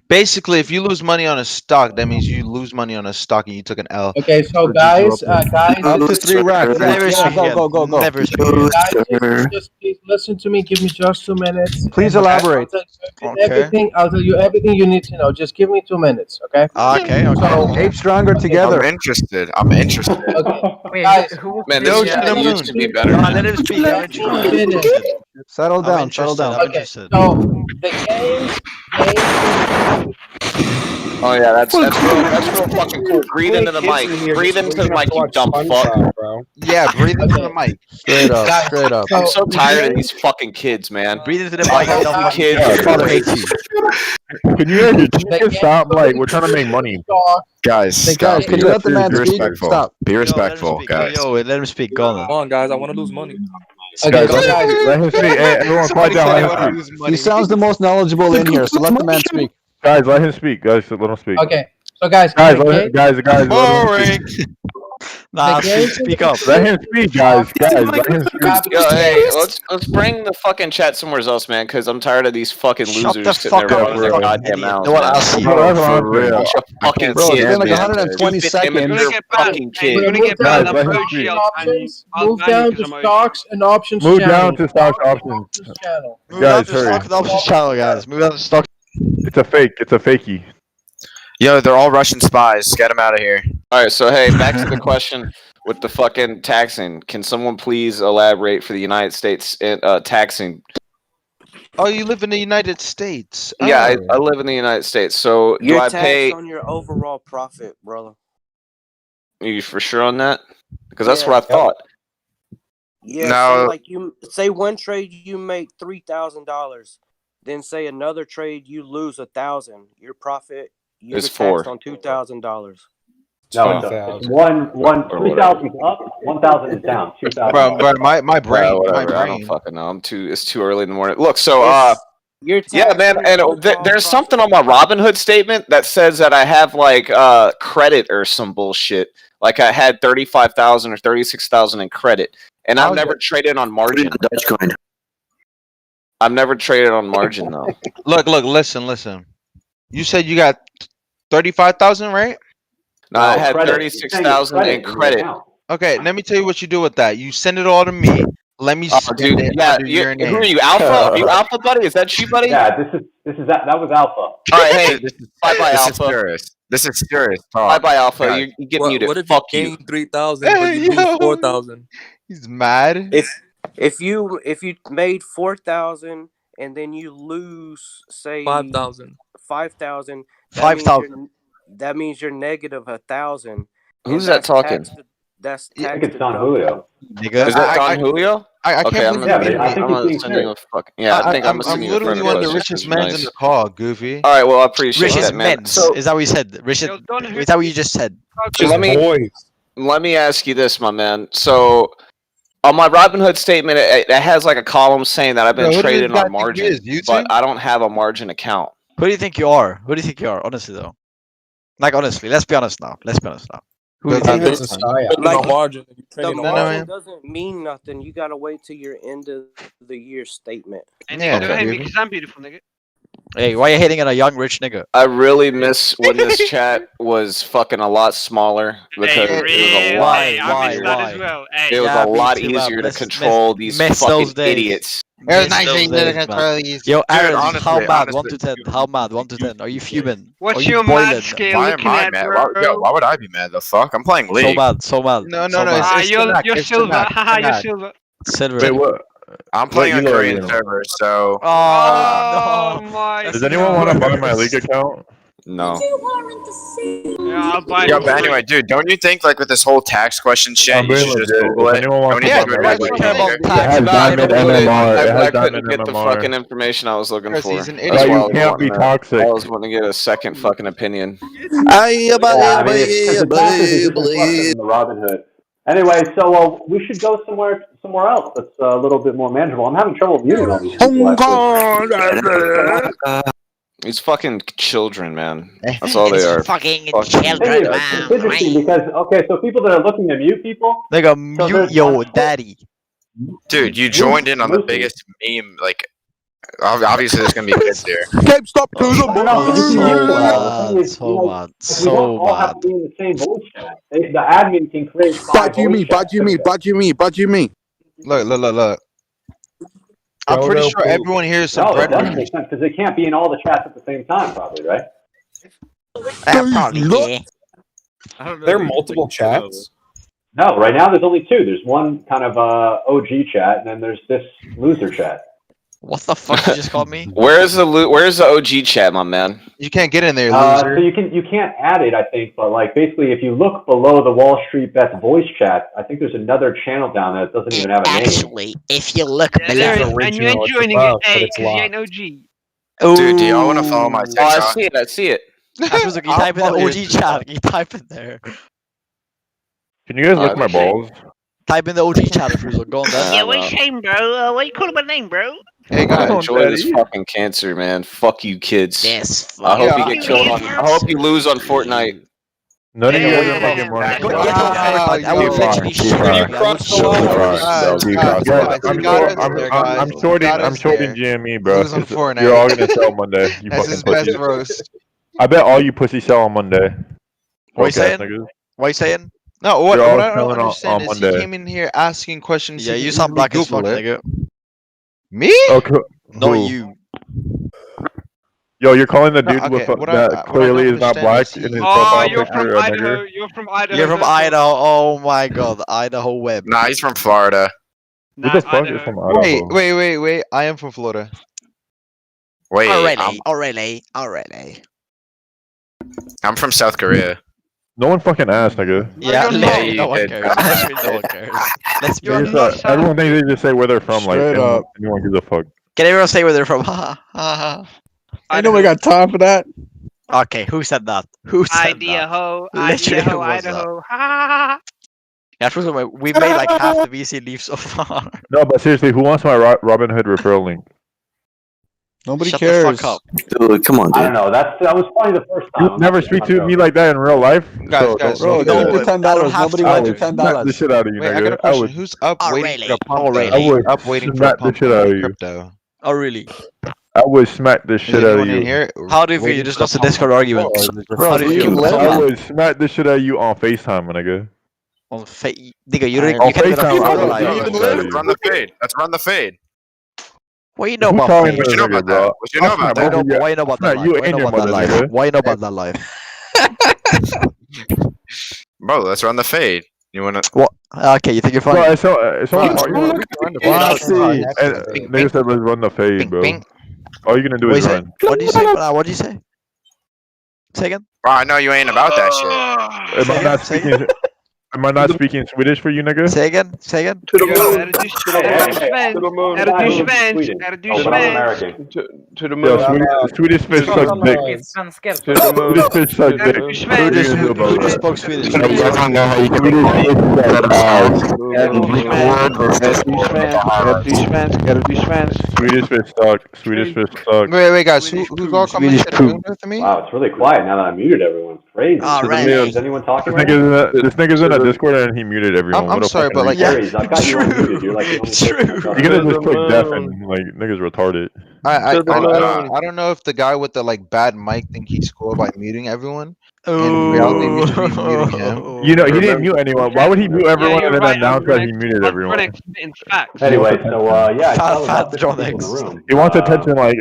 Basically, if you lose money on a stock, that means you lose money on a stock and you took an L. Okay, so Or guys, you up to 3 racks. Never Yeah, speak again. go. Never speak again. guys, just please listen to me. Give me just 2 minutes. Please and elaborate. I'll tell you everything you need to know. Just give me 2 minutes, okay? Okay. So, Ape Stronger together. I'm interested. I'm interested. Wait, guys, who Man, No, this shut up. used to be better. No, let him speak. I'm interested. Settle I'm down. interested. Settle down. I'm okay, interested. so the games. Oh yeah, that's real fucking cool. Breathe into the mic. Breathe into the mic, you dumb fuck. bro. Yeah, breathe into the mic. Straight up. Guys, Straight up. I'm so the tired of games- these fucking kids, man. Breathe into the mic. Fucking Don't fucking kids. Your father hates you. Can you stop? Like, we're trying to make money. Guys, Hey, stop. guys, can you let the man Be speak? respectful. Stop. Be Yo, respectful, let him speak. guys. Yo, let him speak. Go on. Come on, guys. I want to lose money. Okay, so Guys, guys, let him speak. Hey, everyone, quiet down. Let him speak. He sounds the most knowledgeable in here, so let the man speak. Guys, let him speak. Guys, let him speak. okay, so guys, Guys, the let him, game- guys, let him speak. Nah, The game- speak up. Let him speak, guys. Let him speak. Yo, hey, let's bring the fucking chat somewhere else, man, because I'm tired of these fucking Shut losers the sitting there fuck up, running their bro. goddamn Idiot. mouths. No one man. else. Bro, For real. Bunch of fucking Bro, it's kids, been like man. 120 Stupid seconds. immature fucking Hey, kids. you're gonna get Guys, banned. let I'm him OG. speak. options. I'll Move ban you down 'cause to I'm OG. stocks and options Move channel. down to stocks options. channel. Move down Guys, to hurry. stock options channel, guys. Move down to stock. It's a fake. It's a fakie. Yo, they're all Russian spies. Get them out of here. All right, so hey, back to the question with the fucking taxing. Can someone please elaborate for the United States taxing? Oh, you live in the United States. Yeah, Oh. I live in the United States. So You're do I taxed pay? on your overall profit, brother. Are you for sure on that? Because that's Yeah. what I thought. Yeah, No. say like you say one trade you make $3,000, then say another trade you lose 1,000. Your profit you Is get four. taxed on $2,000. No, it's one 3,000 is up, 1,000 is down, 2,000. Bro, my brain, Whatever, my I don't brain. fucking know. It's too early in the morning. Look, so You're yeah, taxed man, on your and overall there's profit. something on my Robinhood statement that says that I have like credit or some bullshit. Like I had 35,000 or 36,000 in credit, and I've never traded on margin. Dogecoin. I've never traded on margin though. Look, listen. You said you got 35,000, right? No, I had 36,000 in credit. Okay, let me tell you what you do with that. You send it all to me. Let me spend Dude, it yeah, under your name. who are you, Alpha? Are you Alpha, buddy? Is that you, buddy? Yeah, that was Alpha. All right, hey, bye, This Alpha. is serious. This is serious. Bye, Alpha. Guys. You get What muted. if Fuck you you. gain 3,000 but you lose 4,000? He's mad. If you made 4,000 and then you lose say 5,000. 5,000, 5,000. that means you're negative 1,000. Who's that talking? That's I think tax it's Don deductible. Julio. Is that Don Julio? I Okay, can't I'm believe gonna, you I think I'm he's gonna being send you a serious. fucking yeah. I think I'm I'm sending you a literally friend one of the request. richest Which is mans in nice. the call, Goofy. All right, well, I appreciate Richest that, man. men's. So Is that what you said? Richest. Is that what you just said? let me ask you this, my man. So on my Robinhood statement, it has like a column saying that I've been Bro, who does this trading guy on think he margin, is, YouTube? but I don't have a margin account. Who do you think you are? Who do you think you are? Honestly, though. Like, honestly, let's be honest now. Let's be honest now. Who do you think you It's are? a psyop. Like on margin. the Trading on margin margin. doesn't mean nothing. You gotta wait till your end of the year statement. And Yeah, nigga, don't hate me Goofy. because I'm beautiful, nigga. Hey, why are you hating on a young rich nigga? I really miss when this chat was fucking a lot smaller because Hey, it was a real. lot. Hey, I miss that as well. Hey. It was Yeah, a me lot too, man. easier to Miss- control miss- these miss fucking those days. idiots. It was Miss nice those that you days, did man. control these. Yo, Dude, Aaron, honestly, how mad? honestly, 1 to 10. How mad? 1 to 10. Are you fuming? What's Are you your boiling? mad scale why am looking I at, mad? bro? Why would I be mad? The fuck? I'm playing So League. mad, so mad. No, so no, mad. Ah, it's you're Tanak, you're it's silver. Tanak, Haha, you're Tanak. silver. Silver. Wait, what? I'm playing What on elo are you Korean in? servers, so Oh no. my That's Does anyone want to buy my worse. league account? No. Yeah, I'll buy yeah. it for But free. anyway, dude, don't you think like with this whole tax question shit, I'm you being should just legit. Google If it? anyone wants Don't to you buy think my it Why would do league you be care account, about easier? it tax? has No, I diamond couldn't get it. MMR. It I has diamond couldn't get the MMR. fucking information I was looking Because for. he's an That's idiot. why I You was can't be wanting toxic. I was wanting to get a second fucking opinion. Yeah, I mean, because the taxes are just reflected in the Robinhood. Anyway, so we should go somewhere else that's a little bit more manageable. I'm having trouble muting all these people. Actually. These fucking children, man. That's all they are. Fucking The thing is, it's interesting because so people that are looking to mute people, They go so mute there's yo on daddy. Dude, you joined in on the biggest meme. Like, obviously, there's gonna be kids here. GameStop goes No, but you can mute them. The thing is, So bad. we don't all have to be in the same voice chat. The admin can create 5 voice chats. Budgie me. Look. I'm pretty sure everyone here is some No, it doesn't predators. make sense because they can't be in all the chats at the same time, probably, right? Probably, yeah. There are multiple chats. No, right now there's only 2. There's one kind of OG chat, and then there's this loser chat. What the fuck you just called me? Where's the OG chat, my man? You can't get in there, So loser. you can't add it, I think, but like basically, if you look below the Wall Street Bets voice chat, I think there's another channel down there that doesn't even have a name. Actually, if you look There is, below, and you ain't joining it, hey, because you ain't OG. Dude, do y'all want to follow my Oh, I TikTok? see it. I see it. Afterwards, you type in the OG chat. You type in there. Can you guys lick my balls? Type in the OG chat if you go on that. Yeah, what's your name, bro? What you call my name, bro? Hey I guys, enjoy this fucking cancer, man. Fuck you, kids. Yes. I hope Yeah, you get killed on. I hope you lose on Fortnite. None of you guys are Damn. making money. Go get off Fortnite. I will eventually shoot you. I will shoot you. I'm shorting GME, bro. Lose on 'Cause Fortnite. You're all gonna sell Monday. You That's fucking his best pussies. roast. I bet all you pussies sell on Monday. What you Okay, saying? niggas. What you saying? No, what You're all I don't selling understand on is he Monday. came in here asking questions. Yeah, he you can sound easily black as fuck, Google it. nigga. Me? Okay. No, Who? you. Yo, you're calling the No, dude with okay, what that I clearly don't is not understand black is he- in his Oh, profile you're picture from a Idaho. nigger? You're from Idaho. You're from that's all. Idaho. Oh my god, Idaho web. Nah, he's from Florida. Who Nah, the fuck is Idaho. from Idaho? Wait. I am from Florida. Wait, Already. I'm from South Korea. No one fucking asked, nigga. Yeah, you're literally not. no one did. cares. Literally no one cares. Let's be You're honest. not South Everyone thinks they just say where they're from. Like Straight up. anyone gives a fuck. Can everyone say where they're from? Ha ha. Ain't nobody got time for that. Okay, who said that? Who said Idaho. Literally, who Idaho. was that? Idaho. Ha ha that? First of all, we've made like half the VC leave so far. No, but seriously, who wants my Robinhood referral link? Nobody Shut cares. the fuck up. Dude, come on, I don't know. That was funny the first time. You never speak to me like that in real life. Guys, Bro, No, keep the $10. I don't have Nobody to. wants I your would smack the $10. shit out of you, Wait, nigga. I got a I question. would, Who's up waiting for the pump? though? I would Up waiting for a smack the pump shit out of you. crypto. Oh really? I would smack the shit out of anyone in you. here How do you feel? You waiting just for lost the a Discord argument. Bro, How do leave you him feel? alone. I would smack the shit out of you on FaceTime, nigga. On Nigga, you On can't even FaceTime, I afford would live. smack the shit out of you. Run the fade. Let's run the fade. What you know Who about calling fame? this What you know nigga, about bro? that? What you know I'll about smack that? both of you. Why you know about Smack that you life? Why you and know your about that mother, life? nigga. Why you know about that life? Bro, let's run the fade. You wanna? What? Okay, you think you're funny? Bro, it's someone talking. Bing, Nigga said let's run the fade, bro. bing. All you're gonna do What is you say? run. What did you say? What did you say? Say again. Bro, I know you ain't about that shit. If I'm not Say speaking, Am I not speaking Swedish for you, nigga? Say again. Say again. To the Jo, moon. är du To the moon. svensk? To the moon. Är du Sweden. svensk? Är du Oh, but I'm svensk? American. To the Yo, moon. Swedish fish suck dick. Svenska. To the moon. Swedish fish suck dick. Är du What svensk? are you gonna do about Who that? spoke Swedish? I don't know how you can Swedish fish suck ass. Är du svensk? Swedish fish suck. Swedish fish suck. Wait, guys. Who's all coming to the moon with me? Wow, it's really quiet now that I muted everyone. It's crazy. Alright. Is anyone talking This right now? nigga's in a Discord and he muted everyone. I'm What a sorry, fucking but like, Aries, I've got you unmuted. You're like the only person. you gotta just click deaf and like niggas retarded. I don't know if the guy with the like bad mic think he's cool by muting everyone. In reality, we should be muting him. You know, he didn't mute anyone. Why would he mute everyone and then announce that he muted everyone? In fact. Anyway, so yeah, I saw Fat about 50 John people in X. the room. He wants attention like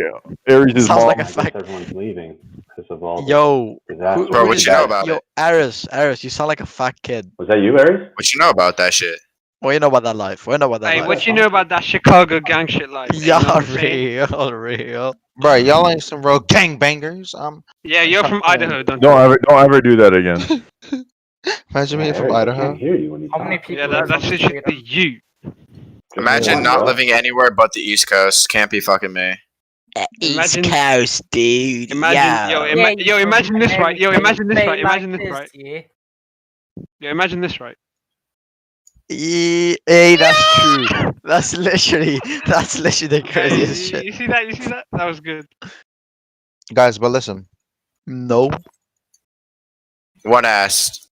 Aries' Sounds mom. like a I guess fact. everyone's leaving because of all Yo, the disaster. Bro, what you know about yo, it? Aris, you sound like a fat kid. Was that you, Aries? What you know about that shit? What you know about that life? What you know about that Hey, life? what you know about that Chicago gang shit like? You know Yeah, what I'm saying? real. Bro, y'all ain't some real gangbangers. Yeah, you're from Idaho, don't Don't ever do that again. Imagine me from Aries, I Idaho. can't hear you when you How talk. many people? Yeah, that's literally you. Imagine not living anywhere but the East Coast. Can't be fucking me. Imagine- Coast, dude. Imagine, yo, imagine this right. Yo, imagine this right. Imagine this right. Yeah. Yo, imagine this right. Hey, that's true. That's literally the craziest You shit. see that? You see that? That was good. Guys, but listen. No. One asked.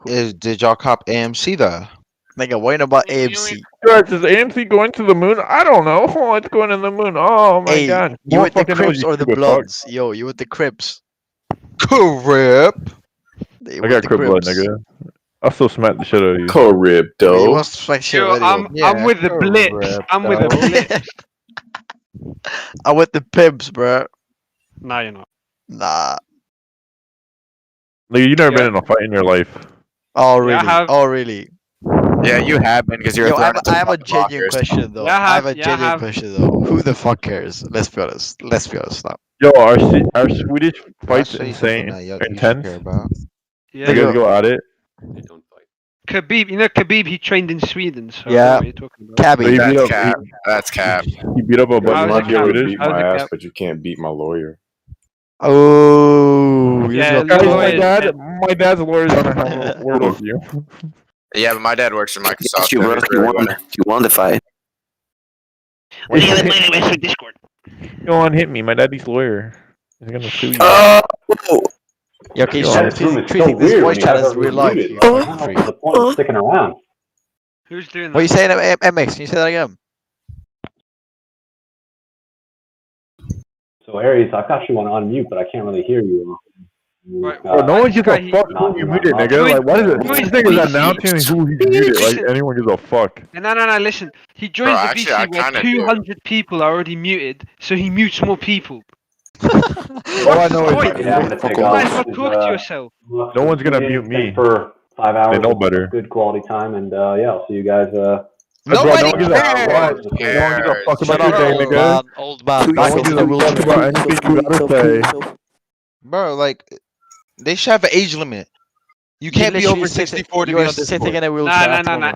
Did y'all cop AMC though? Nigga, what you know about AMC? George, is AMC going to the moon? I don't know. Oh, it's going to the moon. Oh my Hey, god. you Who with the fucking knows Crips you or the stupid Bloods? Yo, you with the Crips? Crip. fuck? I got crib blood, nigga. I'll still smack the shit out of you. Co-rib, You though. want to smack shit Yo, already? I'm with the blips. I'm with the blips. I'm with the pimps, bro. Nah, you're not. Nah. Nigga, you never been in a fight in your life. Oh Yeah, I really? have. Oh really? Yeah, you have been because you're Yo, thrown into I have a fucking genuine lockers. question though. Yeah, I have a yeah, I genuine have. question though. Who the fuck cares? Let's be honest. Let's be honest now. Yo, our Swedish fights say insane, something that you should intense. care about. You Yeah. guys go at it. Khabib, you know Khabib, he trained in Sweden, so I don't know Yeah. what you're talking about. So Cabby. he beat That's up, cap. That's cap. he beat up a How's bunch it of You might be able to Swedish. beat How's my it ass, cap? but you can't beat my lawyer. Oh, you Yeah, just got Guys, lawyers, my dad's lawyer's gonna have a word with you. Yeah, but my dad works for Microsoft. You so won. he's You really won. You won the fight. What are you gonna play with Discord? Go on, hit me. My daddy's lawyer. He's gonna sue you. Yeah, okay, Yeah, so this room is so treating this weird voice when you chat have as real everyone life. muted. You Like, I fucking don't freak. know what's the point of sticking around. Who's doing What are you that? saying, MX? Can you say that again? So Aries, I've got you on unmute, but I can't really hear you. Right, Bro, no one gives a he- fuck who you muted, nigga. Like, what is it? Who is This nigga's VC? announcing who he muted. Like, anyone gives a fuck. No, listen. He joins Bro, the actually, I VC where kinda do. 200 people are already muted, so he mutes more people. All I know is point? You have to take You might as off. well talk to yourself. no one's gonna mute me. Thanks for 5 hours. They know of better. Good quality time, and yeah, I'll see you guys. Bro, Nobody no one gives a cares. fuck. No one gives a fuck Shut about up, your day, old nigga. man. Old man. No one gives a fuck about anything you gotta say. Bro, like, they should have an age limit. You can't be over 64 to be You're on sitting Discord. in a wheelchair. at the No. moment.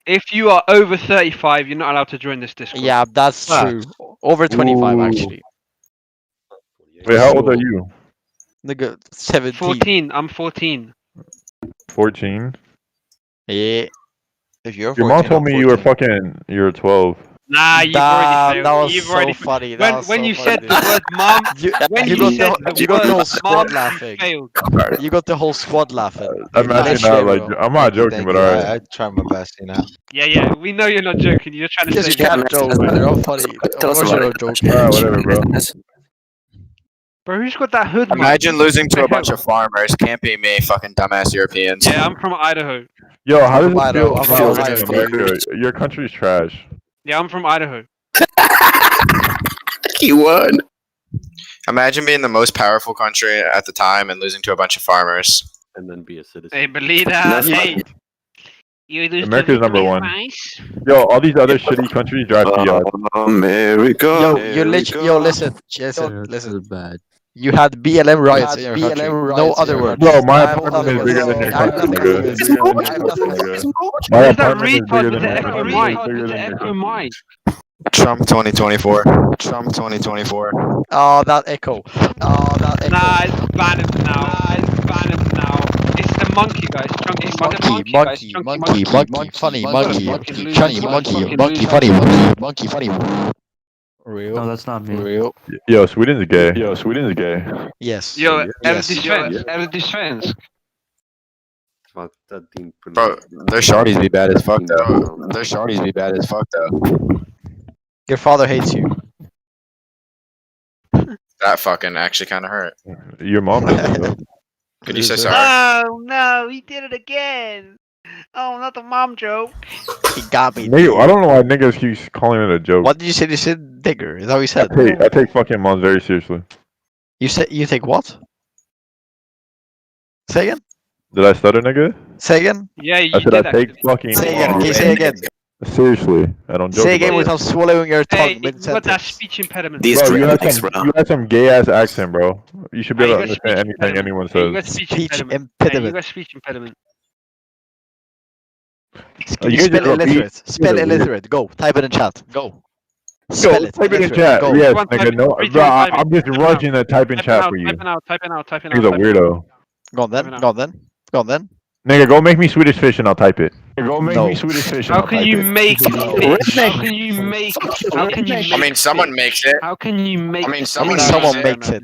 If you are over 35, you're not allowed to join this Discord. Yeah, that's true. Over 25, Ooh. actually. Wait, how old are you? Nigga, 17. 14. I'm 14. 14? Yeah. If you're 14, Your mom told I'm me you were 14. you were 12. Nah, you've already failed. That was You've so already funny. When you said the word mom, when you you got said the, the you got the whole word squad mom, laughing. failed. You got the whole squad laughing. I'm actually not like, I'm not joking, but alright. I try my best, you know. Yeah, we know you're not joking. You're trying to Yes, say you can joke. They're all funny. Tell Of us course about you're it. not joking. Alright, whatever, bro. Bro, who's got that hood? Imagine man? losing to a What the bunch of farmers. Can't be me, fucking dumbass Europeans. hell? Yeah, I'm from Idaho. Yo, how does from it feel Idaho. I'm about from living in Idaho. America? Your country's trash. Yeah, I'm from Idaho. You won. Imagine being the most powerful country at the time and losing to a bunch of farmers. And then be a citizen. Hey, believe that. That's Hey, fine. you lose America's to number one. rice? Yo, all these other shitty countries drive Fiat. America. Yo, listen, Yeah, listen. this is bad. You had BLM riots in your country. No other words. Bro, my apartment is bigger than your country, nigga. My apartment is bigger than your country. Trump 2024. Trump 2024. Oh, that echo. Nah, it's ban him now. It's the monkey, guys. Chunky Monkey, funny monkey, chunky monkey, funny. Real. No, that's not me. Real. Yo, Sweden's gay. Yes. Yo, yes. everything svensk. Bro, their shorties be bad as fuck though. Your father hates you. That fucking actually kind of hurt. Your mom doesn't, bro. Could you say sorry? Oh no, he did it again. Oh, not the mom joke. He got me. Nigga, I don't know why niggas keep calling it a joke. What did you say? You said digger. Is that what you said? I take fucking moms very seriously. You take what? Say again. Did I stutter, nigga? Say again. Yeah, you I said did I take fucking. Say again. Can you say again? Seriously, I don't joke. Say again without swallowing your tongue Hey, mid what that sentence. speech impediment? Bro, you had some gay ass accent, bro. You should be able to understand anything anyone You got says. speech impediment. Hey, you got speech impediment. Can you spell illiterate? Spell illiterate. Go. Type it in chat. Go. Spell it. Type it in illiterate. chat. Go. Yes, nigga. No, bro, I'm just rushing to type in chat for you. Type it out. He's a weirdo. Go on then. Nigga, go make me Swedish fish and I'll type it. How can you make fish? How can you make? I mean, someone makes it. How can you make? Someone makes it.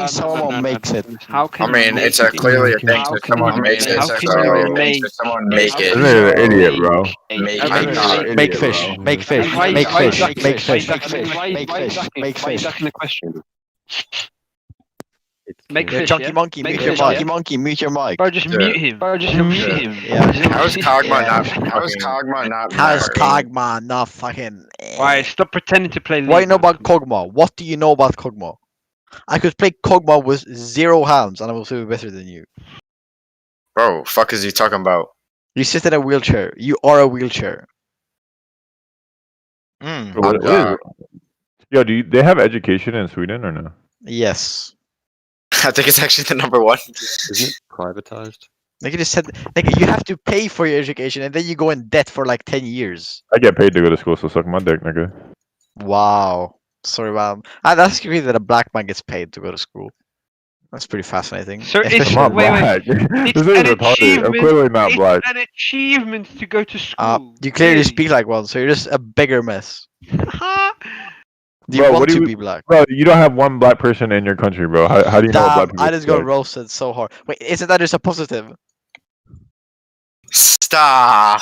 Someone makes it. How can? I mean, it's clearly a thing. So someone makes it. So someone make it. This nigga's an idiot, bro. Make fish. Make fish. Make fish. Make fish. Make fish. That's the question. Make fish, Chunky yeah? monkey, Make mute your fish, mic. Monkey, mute your mic. Bro, just mute him. Bro, just mute him. Yeah. How's Kogma not fucking? Why? Stop pretending to play. What do you know about Kogma? What do you know about Kogma? I could play Kogma with 0 hands and I will still be better than you. Bro, fuck is he talking about? You sit in a wheelchair. You are a wheelchair. Yo, they have education in Sweden or no? Yes. I think it's actually the number one. Is it privatized? Like you just said, like you have to pay for your education and then you go in debt for like 10 years. I get paid to go to school, so suck my dick, nigga. Wow. Sorry, man. That's crazy that a black man gets paid to go to school. That's pretty fascinating. So it's Especially- I'm not black. This is retarded. I'm clearly not black. It's an achievement to go to school. You clearly speak like one, so you're just a bigger mess. Do you Bro, want what do to you- be black? Bro, you don't have one black person in your country, bro. How do you know what black Damn, people I just got look like? roasted so hard. Wait, isn't that just a positive? Stop.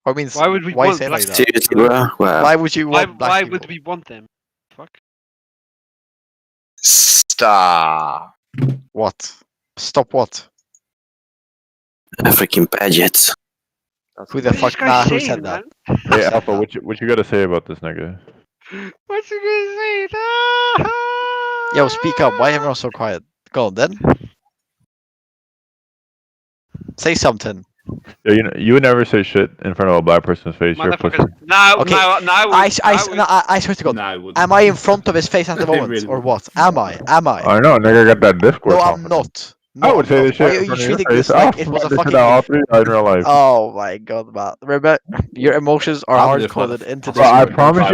I mean, Why would we why want say it like black that? Seriously, bro? Wow. Why would you want black Why people? would we want them? Fuck. Stop. What? Stop what? Freaking budgets. Who the fuck? Nah, who said that? Hey, Alpha, what you gotta say about this nigga? What's he gonna say? Yo, speak up. Why everyone so quiet? Go on then. Say something. Yeah, you would never say shit in front of a black person's face. You're a pussy. Okay. I swear to God. Am I in front of his face at the moment, or what? Am I? I know, nigga got that Discord. No, I'm not. I would say this Why shit are in you front of your treating face. this like I'll it was a slap this shit fucking? out all three in real life. Oh my God, man! Remember, your emotions are hard coded into this. Bro, I promise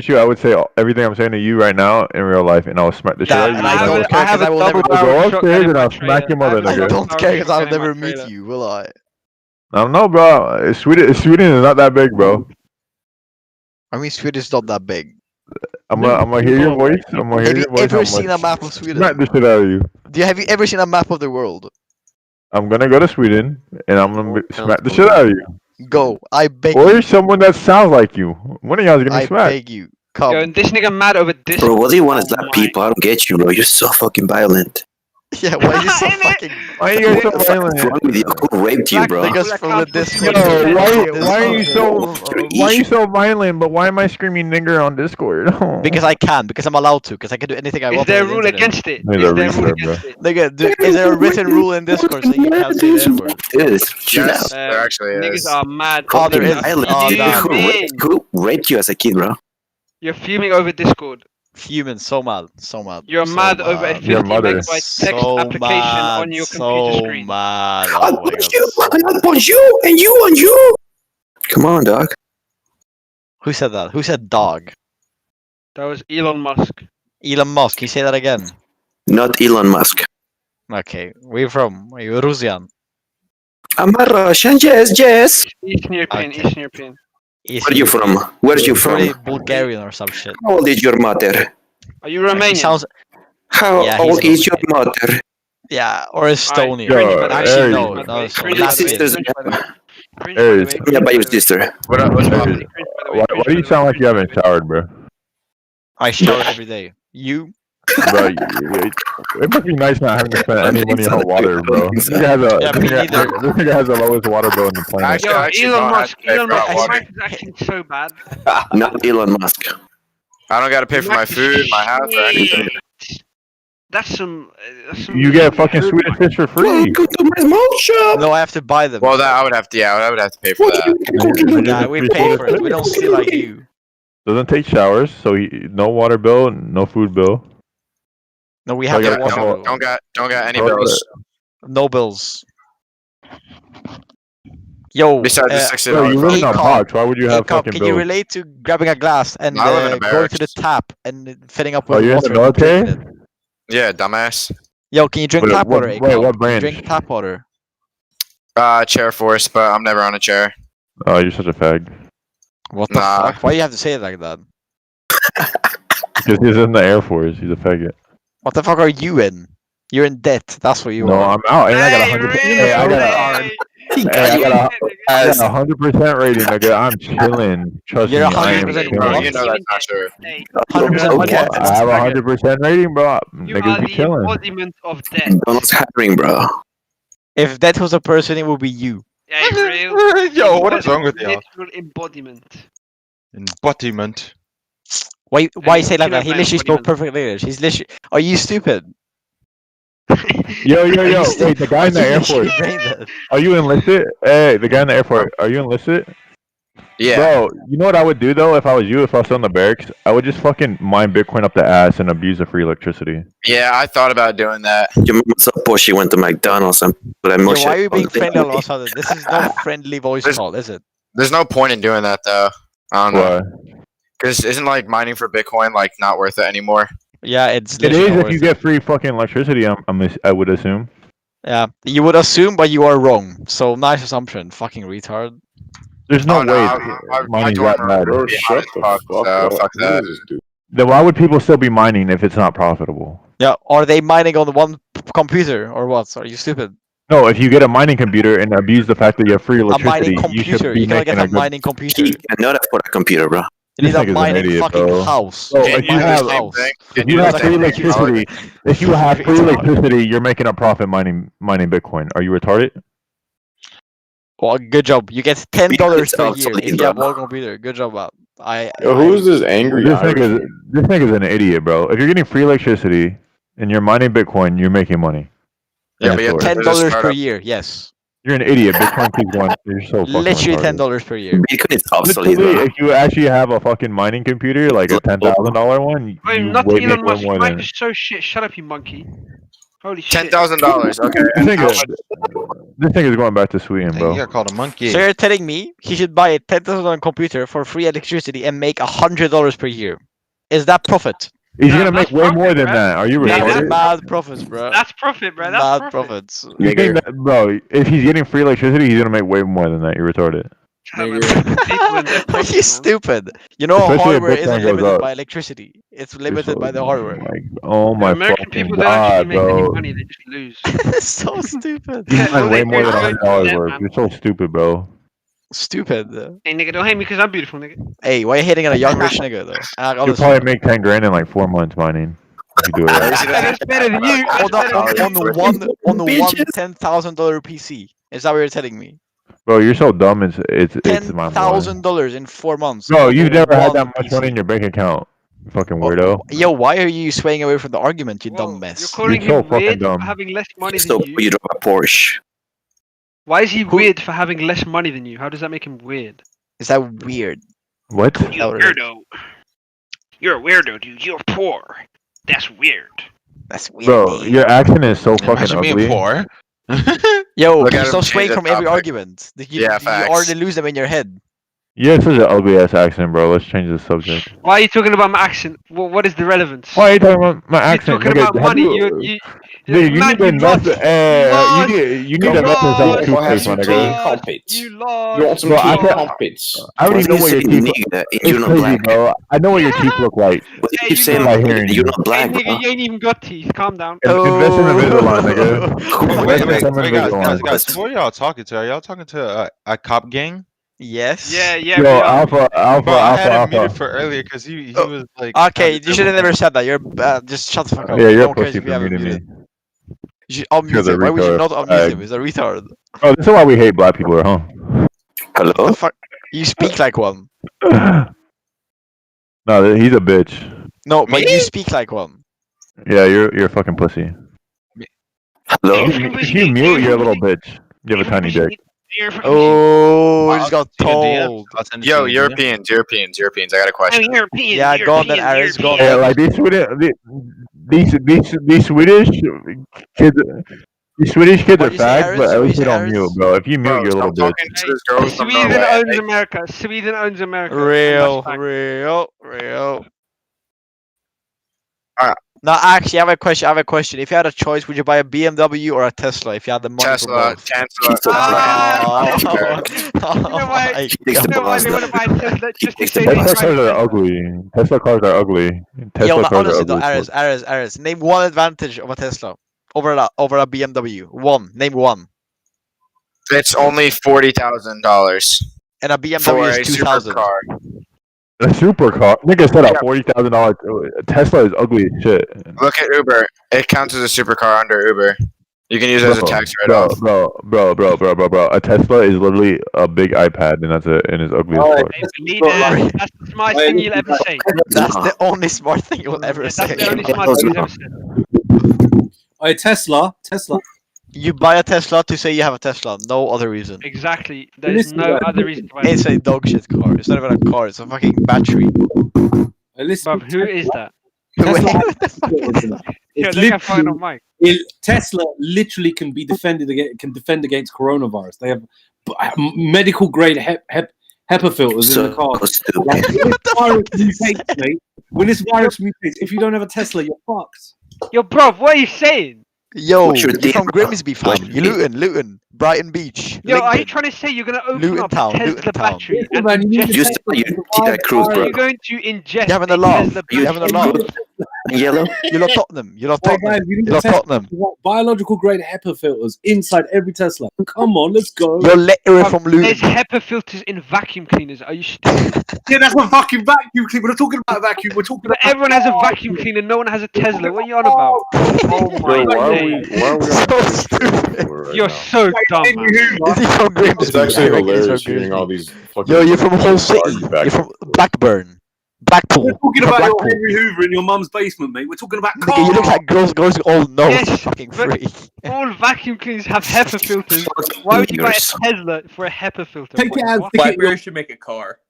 you, I would say everything I'm saying to you right now in real life, and I'll smack the shit out of you. I don't care because I will never. I'll go upstairs and I'll smack your mother, I nigga. don't care because I'll never meet you, will I? I don't know, bro. Sweden is not that big, bro. I mean, Sweden is not that big. I'm gonna hear your voice. I'm gonna hear your voice. Have you ever I'm seen gonna a map of Sweden? smack the shit out of you. Have you ever seen a map of the world? I'm gonna go to Sweden and I'm gonna smack the shit out of you. Go, I beg Or you. someone that sounds like you. One of y'all's gonna I be smacked. beg you. Come. Yo, and this nigga mad over this. Bro, what do you want to slap people? I don't get you, bro. You're so fucking violent. Yeah, why are you so fucking? Why are you guys so What's wrong with you? Who raped you, bro? Niggas from the Discord. Yo, why are you so violent? But why am I screaming nigger on Discord? Because I can. Because I'm allowed to. Because I can do anything I Is want. there a on the rule internet. against it? He's Is a there a rule retard, bro. against it? Nigga, is there a written rule in Discord saying you can't say the N-word? Yes, there actually Niggas is. are mad. Oh, there is. Violent. Oh, damn. Who raped you as a kid, bro? You're fuming over Discord. Fuming, so mad, so mad. You're so mad over mad. Infinity Megabyte text so application mad, on your so computer screen. Mad. I'll Oh my punch god. you. I'll punch you and you and you. Come on, dog. Who said that? Who said dog? That was Elon Musk. Elon Musk. Can you say that again? Not Elon Musk. Okay. Where you from? Are you Russian? I'm a Russian. Yes. Eastern European. Okay. Eastern European. Where are you from? Where are you from? Probably Bulgarian or some shit. How old is your mother? Are you Romanian? He sounds. How Yeah, he's old is your mother? Yeah, or Estonian. Yo, Actually, no, Aries. no, it's Your sister's Aries. yeah, by your sister. What up? What's up? Aries. Why do you sound like you haven't showered, bro? I shower every day. You? Bro, it must be nice not having to spend any money on water, bro. This guy has Yeah, me neither. this guy has the lowest water bill in the planet. Yo, Elon Musk. Elon Musk. His water. rank is acting so bad. Not Elon Musk. I don't gotta pay for my food, my house, or anything. That's some. You get fucking Swedish fish for free. Welcome to my smoke shop. No, I have to buy them. Well, that I would have to. Yeah, I would have to pay for that. Yeah, we pay for it. We don't steal like you. Doesn't take showers, so no water bill, no food bill. No, we have Yeah, to water bill. Don't got any bills. No bills. Yo, Besides the $60. Bro, you live in a Acom, box. Why would you have Acom, fucking can bills? you relate to grabbing a glass and I live in a going to the barracks. tap and filling up Oh, with you're in the water? and drinking military? it? Yeah, dumbass. Yo, can you drink tap water? Wait, Acom? what Can you branch? drink tap water. Chair force, but I'm never on a chair. Oh, you're such a fag. What the Nah. fuck? Why do you have to say it like that? Because he's in the Air Force. He's a faggot. What the fuck are you in? You're in debt. That's what you No, are. I'm out, and I got 100%. Hey, I got a 100% rating, nigga. I'm chilling. Trust You're me, I am 100% chilling. Bro, you know that's not true. 100% what? I have a 100% rating, bro. You Niggas are be the chilling. embodiment of death. Donald's hiring, bro. If that was a person, it would be you. Yeah, real. Yo, what is wrong with y'all? Literal embodiment. Embodiment. Why say like that? He Kilogram literally spoke embodiment. perfect English. He's literally. Are you stupid? Yo. Wait, the guy in the Air Force. Are you enlisted? Hey, the guy in the Air Force. Are you enlisted? Yeah. Bro, you know what I would do though if I was you, if I was still in the barracks? I would just fucking mine Bitcoin up the ass and abuse the free electricity. Yeah, I thought about doing that. Your mama's so poor she went to McDonald's and put that Yo, much why are you being on the friendly all daily. of a sudden? This is not a friendly voice call, is it? There's no point in doing that though. I don't know. Why? Because isn't like mining for Bitcoin like not worth it anymore? Yeah, it's. It literally is not if worth you it. get free fucking electricity. I would assume. Yeah, you would assume, but you are wrong. So nice assumption, fucking retard. There's no Oh, no, way I mining's don't that bad. Bro, Yeah, shut it's the fuck, fuck so up. fuck Who that. is this dude? Then why would people still be mining if it's not profitable? Yeah, are they mining on one computer or what? Are you stupid? No, if you get a mining computer and abuse the fact that you have free A electricity, mining you should computer. be You cannot making get a a good. mining computer. He cannot afford a computer, bro. You need This a nigga's an mining idiot, fucking bro. house. Bro, Can't if you do the have same thing. if Can't you do have the free same thing. electricity, if you have free electricity, you're making a profit mining Bitcoin. Are you retarded? Well, good job. You get $10 It's per also year if you legal. have one computer. Good job, man. Yo, who's this angry This Irish? nigga's an idiot, bro. If you're getting free electricity and you're mining Bitcoin, you're making money. Yeah, End but you have story. to- there's a $10 per startup. year. Yes, You're an idiot. Bitcoin keeps going. You're so fucking literally retarded. $10 per year. Bitcoin is obsolete, Literally, bro. if you actually have a fucking mining computer, like a $10,000 one, Wait, you not make Elon way Musk. more Your than. mic is so shit. Shut up, you monkey. Holy shit. $10,000. Okay. This And how nigga, this thing is going back to Sweden, Dang, bro. you got called a monkey. So you're telling me he should buy a $10,000 computer for free electricity and make $100 per year? Is that profit? He's Nah, gonna make that's way more profit, than bro. that. Are you Yeah, That's retarded? mad profits, bro. That's profit, bro. That's Mad profit. profits. You think that, bro? If he's getting free electricity, he's gonna make way more than that. You're retarded. People and their Are profit, you man. stupid? You know, Especially if hardware isn't Bitcoin goes limited up. by electricity. It's limited by the hardware. Like, oh my American fucking people don't actually god, make any bro! money. They just lose. So stupid. You All mine they way do more is than go into $100 debt, worth. man. You're so stupid, bro. Stupid. Hey, nigga, don't hate me because I'm beautiful, nigga. Hey, why are you hitting on a young rich nigga though? You'll probably make 10 grand in like 4 months mining if you do it right. That's better than you. That's better than you. on the one $10,000 PC. Is that what you're telling me? Bro, you're so dumb. It's my $10,000 in 4 months. Bro, on you've the never had one that much money in your bank account. You fucking weirdo. Yo, why are you swaying away from the argument, you dumb mess? You're calling You're so him weird fucking dumb. for having less money So than you. you drive a Porsche. Why is he weird for having less money than you? How does that make him weird? Is that weird? What? You weirdo. You're a weirdo, dude. You're poor. That's weird. That's weird. Bro, your accent is so fucking Imagine being ugly. poor. Yo, Look can at you him stop swaying change the from every topic. argument? You facts. already lose them in your head. You have such an ugly ass accent, bro. Let's change the subject. Why are you talking about my accent? What is the relevance? Why are you talking about my accent? You're talking about money. Nigga, you man, need to invest. You need to invest in some toothpaste, my nigga. You lost. You want some Bro, tea I crumpets? I already know what your teeth. It's crazy, bro. I know what your teeth look like. Hey, You say by hearing you. you're not black, Hey, nigga, bro. you ain't even got teeth. Calm down. Invest in Invisalign, nigga. Wait, Invest in some Invisalign. guys, who are y'all talking to? Are y'all talking to a cop gang? Yes. Yeah, Yo, we are. Alpha, Bro, I had him Alpha. muted for earlier because he was like. Okay, you should have never said that. You're just shut the fuck up. Yeah, you're No a one cares pussy if you for have it muting me. muted. You should unmute You're the him. Why would you retard. not unmute him? He's a retard. Oh, this is why we hate black people, huh? What Hello? the fuck? You speak like one. No, he's a bitch. No, but you speak like one. Yeah, you're a fucking pussy. Hello? If you mute, you're a little bitch. You have a tiny dick. Oh, we just got told. Yo, Europeans. I got a question. European. Yeah, go on then, Aris. Go on. Yeah, like these Swedish kids. These Swedish kids are What'd you say, fags, Aris? but at What'd least you they say, don't Aris? mute, bro. If you mute, Bro, you're a little stop bitch. talking to this girls from Sweden Norway. owns America. Sweden owns America. Real. No, actually, I have a question. If you had a choice, would you buy a BMW or a Tesla if you had the money for both? You know why? You know why they want to buy Tesla? Just to say they Tesla drive cars are Tesla. ugly. Tesla cars are ugly. Yo, Tesla no, cars are honestly though, ugly. Aris, name one advantage of a Tesla over a BMW. One. Name one. It's only $40,000 And a BMW for is a 2,000. supercar. A supercar. Nigga said a $40,000 Tesla is ugly as shit. Look at Uber. It counts as a supercar under Uber. You can use it as a tax write-off. Bro. A Tesla is literally a big iPad, and that's it, and it's ugly as fuck. That's the smartest thing you'll ever say. That's the only smart thing you'll ever say. That's the only smart thing you'll ever say. Hey, Tesla. You buy a Tesla to say you have a Tesla, no other reason. Exactly. There's no other reason to buy It's a dog shit car. It's not even a car. It's a fucking battery. Bruv, who is that? It's Look at final mic. Tesla literally can defend against coronavirus. They have medical grade HEPA filters in the car. When this virus mutates, if you don't have a Tesla, you're fucked. Yo, bruv, what are you saying? Yo, you're from Grimsby, fam. You Luton, Brighton Beach. Yo, are you Lincoln. trying to say you're going to open Luton up Town, a Tesla Luton Town. battery? Yeah, and man, you inject need it? to You that cruise, Are bro. you going to inject You having a a laugh? Tesla You having a laugh? Yellow? You're not Tottenham. You're not Hey Tottenham. guys, you need You're to not test Tottenham. biological grade HEPA filters inside every Tesla. Come on, let's go. You're literally from There's Luton. HEPA filters in vacuum cleaners. Are you stupid? Yeah, that's a fucking vacuum cleaner. We're not talking about a vacuum. We're talking But about everyone has a vacuum cleaner. No one has a Tesla. What are you on about? Oh my Yo, why are we days. on this right You're now? so dumb, man. Is he from Grimsby? It's actually I reckon he's hilarious from hearing all Grimsby. these fucking. Yo, you're from Hull City. argue back You're from and forth. Blackburn. Blackpool. We're talking You're from about your Blackpool. Henry Hoover in your mum's basement, mate. We're talking about Nigga, you look like girls all know Yes, it's fucking but free. all vacuum cleaners have HEPA filters. Why would you buy a Tesla for a HEPA filter? Take it as What? BlackBerry should make a car.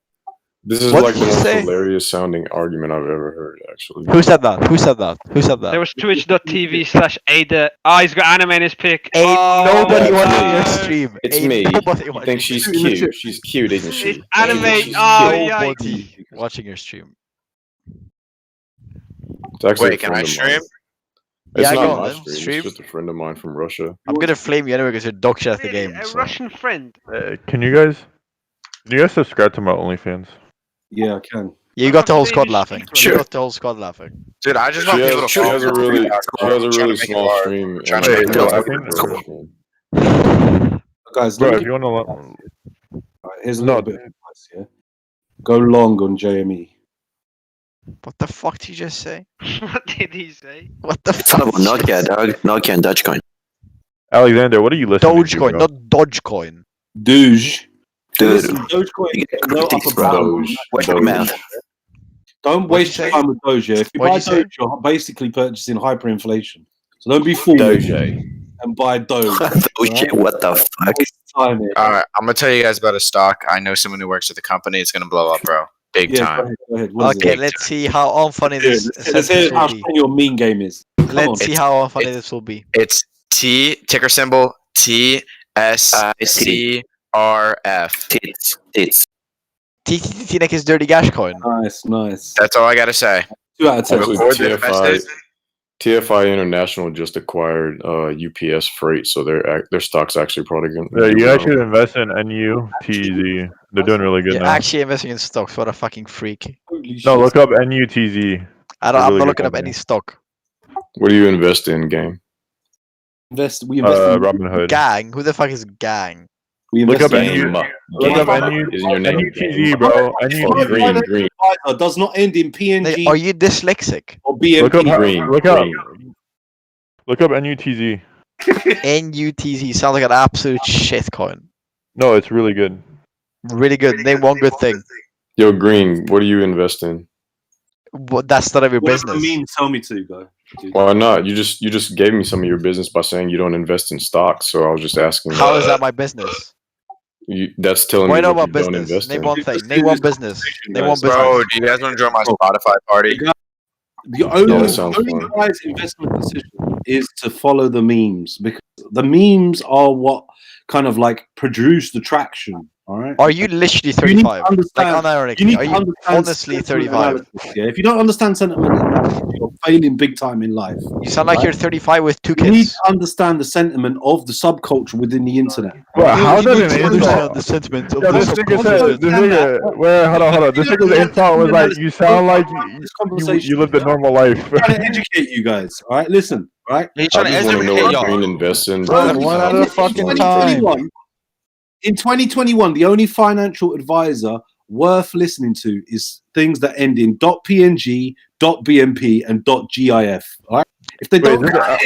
This is What like did the you most say? hilarious sounding argument I've ever heard, actually. Who said that? Who said that? Who said There that? was twitch.tv/Ada. Ah, he's got anime in his pic. Ain't nobody no. watching your stream. It's Ain't me. nobody You watching think she's your stream. cute? She's cute, isn't she? It's anime. She's Oh, cute. Nobody watching your stream. It's actually Wait, a can I friend of stream? mine. It's Yeah, not go on my then. stream. Stream. It's just a friend of mine from Russia. I'm gonna flame you anyway because you're dog shit at the Really? game. A So. Russian friend. Can you guys subscribe to my OnlyFans? Yeah, I can. You got the whole squad Famous laughing. people. You got the whole squad laughing. Dude, I just She want people has, to follow. she has a really small make it stream. Trying and to make it's it like hard. Russian. Guys, Bro, look if you want here's a little bit of advice, yeah? Go long on JME. What the fuck did you just say? What did he say? What the It's not fuck? about Nokia, dog. Nokia and Dogecoin. Alexander, what are you listening to, Dogecoin, bro? not Dogecoin. Doge. Dude, Listen, Dogecoin you get no critiques, upper bro. bound. Watch your mouth. Don't waste your time with Doge. Yeah? If you What'd buy you say? Doge, you're basically purchasing hyperinflation. So don't be fooled Doge. and buy Doge. Doge, what the fuck? Waste time here. Alright, I'm gonna tell you guys about a stock. I know someone who works at the company. It's gonna blow up, bro. Big Yeah, time. go ahead. What is Okay, it? let's see how unfunny this Let's sentence hear how will be. strong your meme game is. Come on. Let's see how unfunny this will be. It's T ticker symbol TSCRF. Tits. T-Neck is dirty gash coin. Nice. That's all I gotta say. 2 out of 10. Also, Before this message, TFI International just acquired UPS Freight, so their stock's actually probably going to Yeah, you guys should invest in NUTZ. They're doing really good You're now. actually investing in stocks. What a fucking freak. No, look up NUTZ. I'm not looking up any stock. What do you invest in, gang? We invest in Robinhood. Gang? Who the fuck is gang? We Look invest up in NUTZ, bro. NUTZ. Green. Does not end in PNG Are you dyslexic? or BMP. Look up NUTZ. NUTZ sounds like an absolute shit coin. No, it's really good. Really good. Name one good thing. Yo, Green, what do you invest in? What, that's none of your business. Tell me to go. Why not? You just gave me some of your business by saying you don't invest in stocks, so I was just asking. How is that my business? That's telling Why me not what about you don't business? invest Name in. one thing. Name one business. Name one business. bro, do you guys want to join my Spotify party? The only fun. wise investment decision is to follow the memes, because the memes are what kind of like produce the traction. All right. Are you literally 35? Like unironically, are you honestly 35? Yeah. If you don't understand sentiment, you're failing big time in life. You sound like you're 35 with 2 You need kids. to understand the sentiment of the subculture within the internet. Well, how You does need an to understand insult? the sentiment of Yo, the this nigga said, subculture. this nigga, wait, hold on. This nigga's insult was like, you sound like you lived a normal life. I'm trying to educate you guys. All right, listen. All right. I just want to know what Green invests in. Bro, because one I at don't a fucking know. time. In 2021, the only financial advisor worth listening to is things that end in .png, .bmp, and .gif. All right. If they don't, Wait, why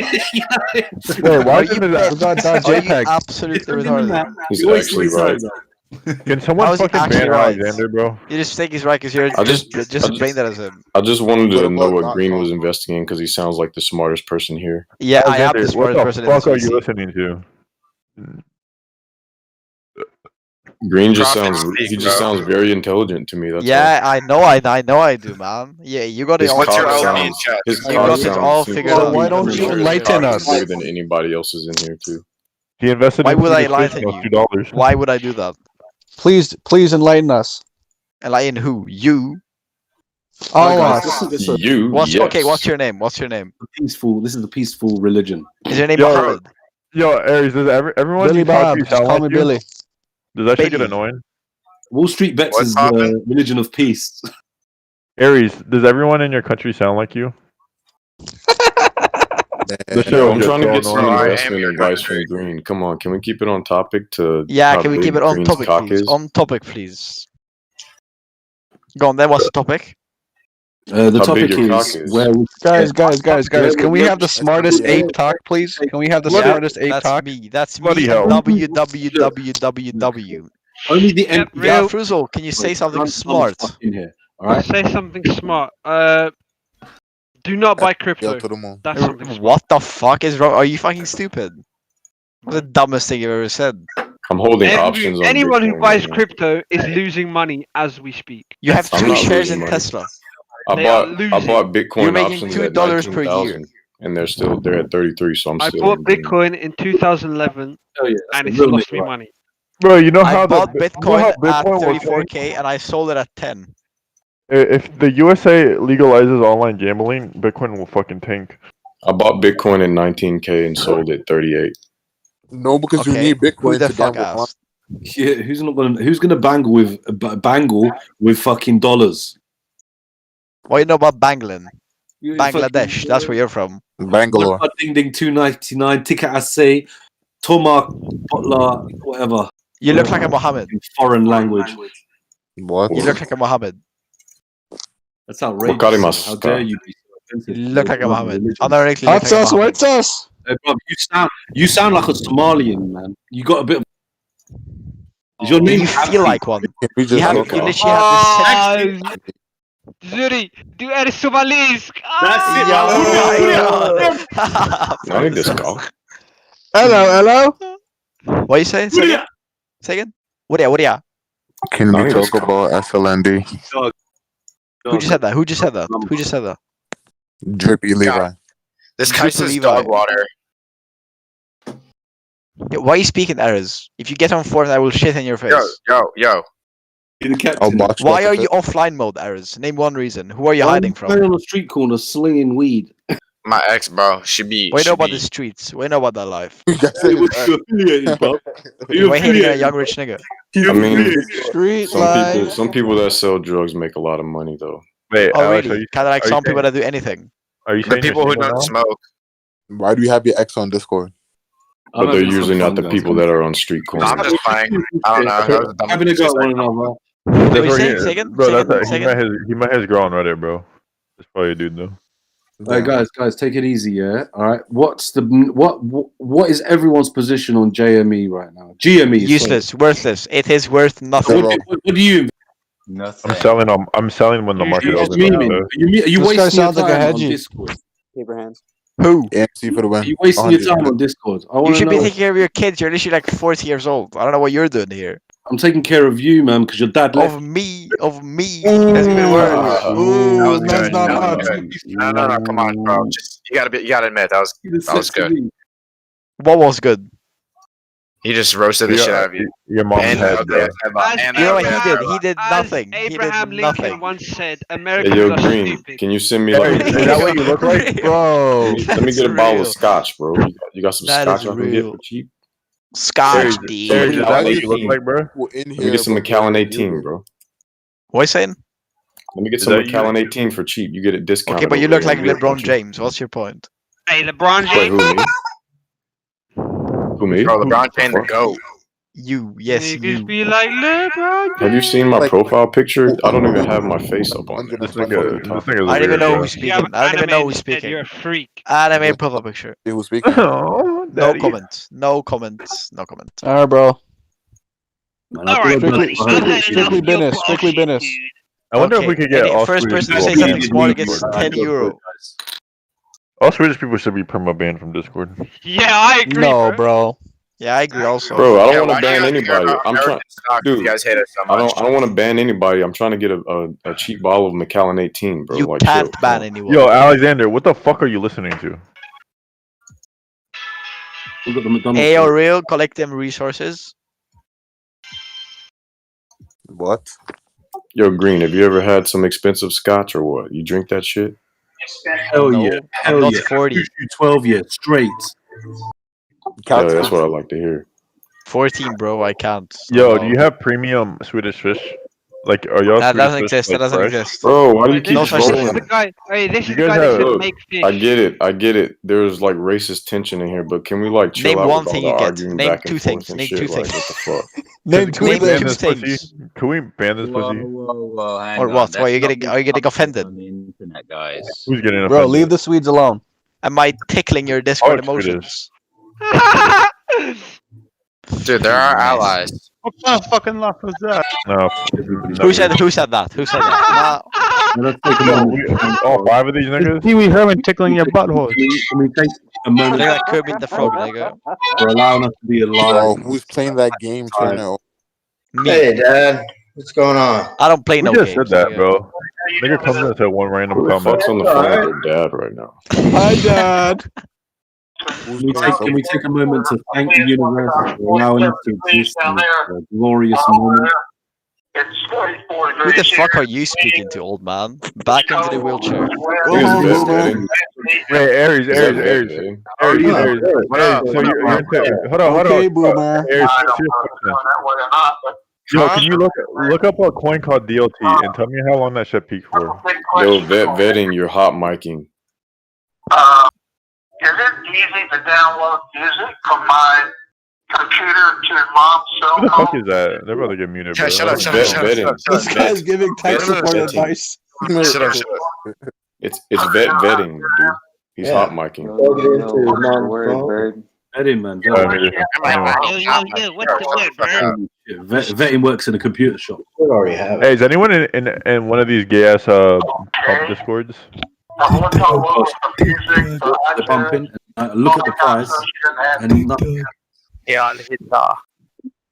is that JPEG? Absolutely retarded. He's actually right. Can someone fucking ban Alexander, bro? You just think he's right because you're just brain that as him. I just wanted to know what Green was investing in because he sounds like the smartest person here. Yeah, I am the smartest person in What the fuck are this you VC. listening to? Green just sounds very intelligent to me. That's Yeah, I know I do, man. Yeah, you got it all. His figured cock out. sounds- his You cock got it sounds all super- figured out. I'm pretty sure his cock is bigger than anybody else's in here too. He invested Why in would I Peter lie Fish to and you? lost $2. Why would I do that? Please enlighten us. Enlighten who? You? All guys, us. this is You, Okay, what's your name? What's your name? peaceful. This is the peaceful religion. Is your name Yo, Mohammed? Yo, Aries, does everyone Billy you talk Bob. to Just sound call like me you? Billy. Does that shit get Billy. annoying? Wall Street Bets What's is poppin'? the religion of peace. Aries, does everyone in your country sound like you? The show Yo, I'm trying to get some Bro, I am investment your advice country. from Green. Come on, can we keep it on topic to Yeah, how can we big keep it on Green's topic, cock please? is? On topic, please. Go on then, what's the topic? The How topic big your cock is where we Guys, can we have the smartest ape talk, please? Can we have the smartest ape That's talk? me. That's me. Bloody hell. www. only the Yep, empty. Yeah, real. Frizzle, can you say something Run smart? in here. All right. Say something smart. Do not buy crypto. That's something smart. What the fuck is wrong? Are you fucking stupid? What's the dumbest thing you've ever said? I'm holding options on Anyone who Bitcoin buys right now. crypto is losing money as we speak. You have I'm 2 not shares losing in money. Tesla. I They are bought losing. Bitcoin You're making options $2 at per year. 19,000, and they're at 33. So I'm I still. bought in green. Bitcoin in 2011 Oh yeah, that's and the it's real lost nigga, me right? money. Bro, you know I how bought you know Bitcoin how at Bitcoin will 34k and I sold it at 10. If the USA legalizes online gambling, Bitcoin will fucking tank. I bought Bitcoin in 19K and sold it 38. No, because you Okay, need who Bitcoin the to fuck gamble. asked? Yeah, who's gonna bangle with fucking dollars? What you know about Bangladesh? You Bangladesh, fucking- that's where you're from. Bangalore. Ding ding 299 ticket I say Tomak Butler whatever. You look like a Mohammed. In foreign language. What? You look like a Mohammed. That's outrageous. Wakarimasu. How dare you be so offensive? You look like a Mohammed. Religion. Unironically Hot look like a sauce, Mohammed. white sauce. Hey, bro, you sound like a Somalian, man. You got a bit of. Is your name You feel like one. Can we You just have, look you out? literally have this sex. Zuri, du är somalisk! I need this call. Hello. What are you saying? Say again? Say again? What are you? Can I we need talk this call. about FLND? Who just said that? Who just said that? Who just said that? Drippy Levi. This guy Drippy says Levi. dog water. Yeah, why are you speaking errors? If you get on Fortnite, I will shit in your face. Yo. You're the captain. Why are you offline mode errors? Name one reason. Who are you hiding from? I'm on the street corner slinging weed. My ex, bro. She be. We know about the streets. We know about that life. Hey, what's you affiliated, bro? Why hating a young rich nigga? I mean, Street some people that sell drugs make a lot of money though. Wait, Oh Alex, really? Kind of like some people that do anything. Are you The saying people you're who single don't now? smoke. Why do you have your ex on Discord? But they're usually not the people that are on street No, corners. I'm just playing. I don't know. That was a dumb Having a go at one another. That's Wait, what say he- it, say again, bro, say that's again, he met his girl on Reddit, bro. That's probably a dude though. Hey guys, take it easy, yeah. All right. What is everyone's position on JME right now? GME. Useless, worthless. It is worth nothing. What do you? I'm selling when the market You're opens. memeing. up, Are you This guy wasting your sounds like a time on hedgie. Discord? Keep your hands. Who? AMC for the win. Are you wasting your time on Discord? I You want to should be know. taking care of your kids. You're literally like 40 years old. I don't know what you're doing here. I'm taking care of you, man, because your dad left. Of me. That's even worse. That was That's good. not That was much. good. No. Come on, bro. Just you gotta admit that was good. What was good? He just roasted the shit out of you. Your mom's And head, bro. You know what he did? He did nothing. He did Abraham Lincoln nothing. once said, Hey, Americans yo, are Green, stupid. can you send me like? Is that what you look like, bro? Let me get a That's bottle real. of scotch, bro. You got some That scotch is I can get real. for cheap? Scotch, Some D. Is that what you look 18. like, bro? Let me get some Macallan 18, bro. What are you saying? Let me get Is some that you? Macallan 18 for cheap. You get it discounted. Okay, but you over look there. like You get a LeBron bunch of- James. What's your point? Hey, LeBron Wait, James. who, me? Who, me? Bro, LeBron James the Fuck. GOAT. You, yes, Niggas you. be like LeBron. Have you seen my profile picture? I don't even have my face up on it. This What the nigga, fuck this are you talking nigga's I don't even weird, know bro. who's You have speaking. I don't even know who's anime instead, speaking. you're a freak. Anime profile picture. Who's speaking? Oh, No daddy. comment. No comment. No comment. All right, bro. Man, All right, Strictly, buddy. I've had strictly enough of your business. Strictly bullshit, business. dude. I wonder if we Okay, could get any all first Swedish person to people say banned something from smart gets Discord. 10 euro. All Swedish people should be perma banned from Discord. Yeah, I agree, No, bro. bro. Yeah, I agree also. Bro, I Yeah, don't want why to do you ban guys care anybody. about I'm trying, American stock if dude. you guys hate us so I much? don't want to ban anybody. I'm trying to get a cheap bottle of Macallan 18, bro. You Like, can't chill, ban bro. anyone. Yo, Alexander, what the fuck are you listening to? We've got the McDonald's. AO real, collect them resources. What? Yo, Green, have you ever had some expensive scotch or what? You drink that shit? Hell No, yeah. I'm Hell not yeah. 40. You 12 years straight. Yeah, that's what I like to hear. 14, bro. I can't. Yo, No. do you have premium Swedish fish? Like, are y'all That Swedish doesn't fish, exist. like, That doesn't fresh? exist. Bro, why do you This keep No is such this thing. is the trolling? guy. Hey, this You is the guys guy that have- said Look, make fish. I get it. There's like racist tension in here, but can we like chill Name out one with all thing the you get. arguing Name back and two forth things. and Name shit? two Like, things. what the fuck? Name two Name ban two this things. pussy? Can we ban this pussy? hang Or on, what? that's Why are you not getting? Are you getting offended? on the internet, guys. Who's getting offended? Bro, leave the Swedes alone. Am I tickling your Discord it's Swedish. emotions? Dude, they're our allies. What kind of fucking laugh was that? No. Who said that? Who said that? Who said that? Let's take a Yo, moment. all 5 of these niggas? Pee Wee Herman tickling your butthole. Can we take a moment Look at Kermit the Frog, nigga. for allowing us to be Bro, alive? who's playing that game tonight? Me. Hey, Dad. What's going on? I don't play We no just games. said that, nigga. bro. Nigga comes in and said one random Who the comment. fuck's on the phone with their dad right now? Hi, Dad. Who's Can we take a moment to thank the universe for allowing us to exist in this glorious moment? Who the fuck are you speaking to, old man? Back into the wheelchair. Who is vet vetting? Hey, Aries. Is that vet vetting? What up? So you're into, hold on. Okay, boomer. Aries, serious question. Yo, can you look up a coin called DLT and tell me how long that shit peaked for? Yo, vet vetting, you're hot micing. Is it easy to download music from my computer to your mom's cell Who the phone? fuck is that? They're about to get muted, bro. Yeah, shut up. This guy's giving tech Vet support vetting. advice. Shut up. It's vet vetting, dude. He's hot micing. Vetting, man. What's the word, bro? Vetting works in a computer shop. Hey, is anyone in one of these gay ass pump discords? The pumping. Look at the price. And nothing. Yeah, I'll hit that.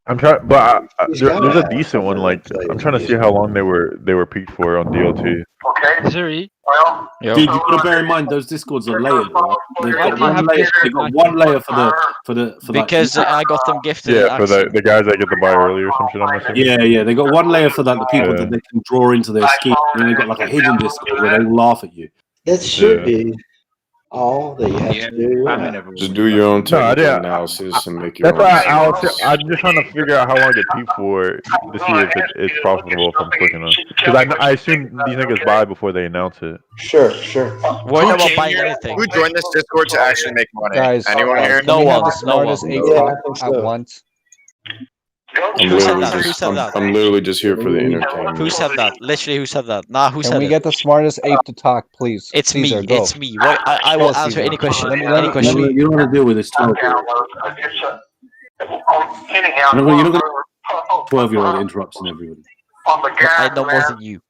I'm trying, but there's a decent one. Like I'm trying to see how long they were peaked for on DLT. Zuri. Dude, you got to bear in mind those discords are layered. Right? They've got one layer. They got one layer for the Because I got them gifted. Yeah, for the guys that get to buy early or some shit. I'm assuming. Yeah. They got one layer for the people that they can draw into their scheme, and then they got like a hidden discord where they all laugh at you. That should be all that you have to do. Just do your own technical analysis and make your That's why I'm just trying to figure out how long it peaked for to see if it's profitable if I'm clicking on. Because I assume these niggas buy before they announce it. Sure. Worry about buying anything. Who joined this Discord to actually make money? Guys, Anyone here? No one. The smartest eight at once. I'm literally just here for the entertainment. Who said that? Literally, who said that? Nah, who said Can we it? get the smartest ape to talk, please? It's Caesar, me. go. It's me. What? I will answer any question. Any question. You don't want to deal with this 12-year-old. You're not going to 12-year-old interrupting everybody. I know more than you.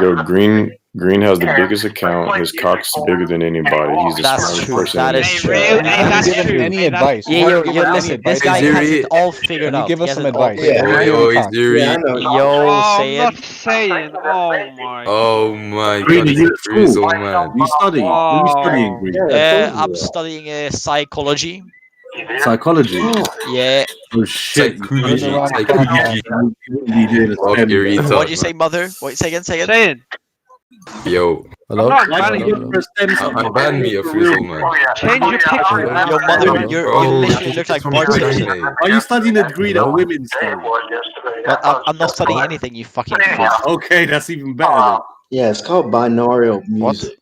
Yo, Green has the biggest account. His cock's bigger than anybody. He's the smartest person. That is true. Have you given him any advice? Yeah, listen. This guy has it all figured out. Give us some advice. Yo, say it. Not saying. Oh my. Green, are you at school? You studying? What are you studying, Green? I'm studying psychology. Psychology? Yeah. Oh shit. What'd you say, mother? Wait, say again. Say it. Yo. Hello? I'm banning me a free man. Change your picture. Your mother, you literally look like Bart Simpson. Are you studying a degree that women study? Well, I'm not studying anything, you fucking fool. Okay, that's even better then. Yeah, it's called binaural music.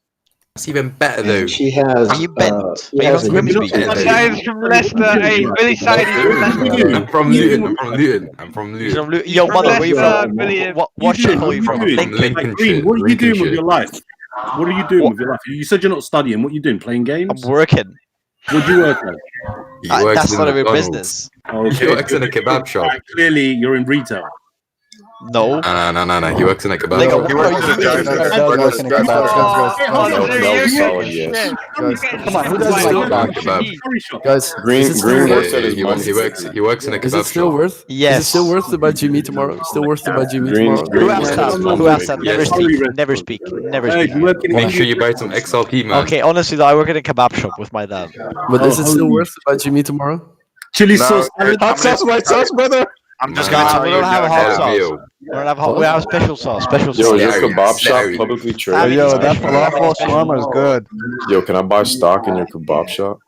It's even better though. She has. Are you bent? She has a Guys from Leicester. Hey, Billy Sidey from Leicester. I'm from Luton. Yo, mother, where you from? What shit are you from? Green, what are you doing with your life? What are you doing with your life? You said you're not studying. What are you doing? Playing games? I'm working. What do you work at? That's none of your business. Okay. He works in a kebab shop. Clearly, you're in retail. No. No. He works in a kebab shop. He works in a kebab shop. Come on, who doesn't like kebab? Guys, Green works at his he works in a kebab shop. Is it still worth? Yes. Is it still worth to buy GME tomorrow? Still worth to buy GME tomorrow? Who asked that? Who asked that? Never speak. Never speak. Never speak. Make sure you buy some XLP, man. Okay, honestly, though, I work in a kebab shop with my dad. But is it still worth to buy GME tomorrow? Chili sauce. Hot sauce, white sauce, brother. I'm just gonna tell we you. don't have hot sauce. We have special sauce. Special sauce. Yo, your kebab shop publicly traded. Yo, that falafel shawarma is good. Yo, can I buy stock in your kebab shop?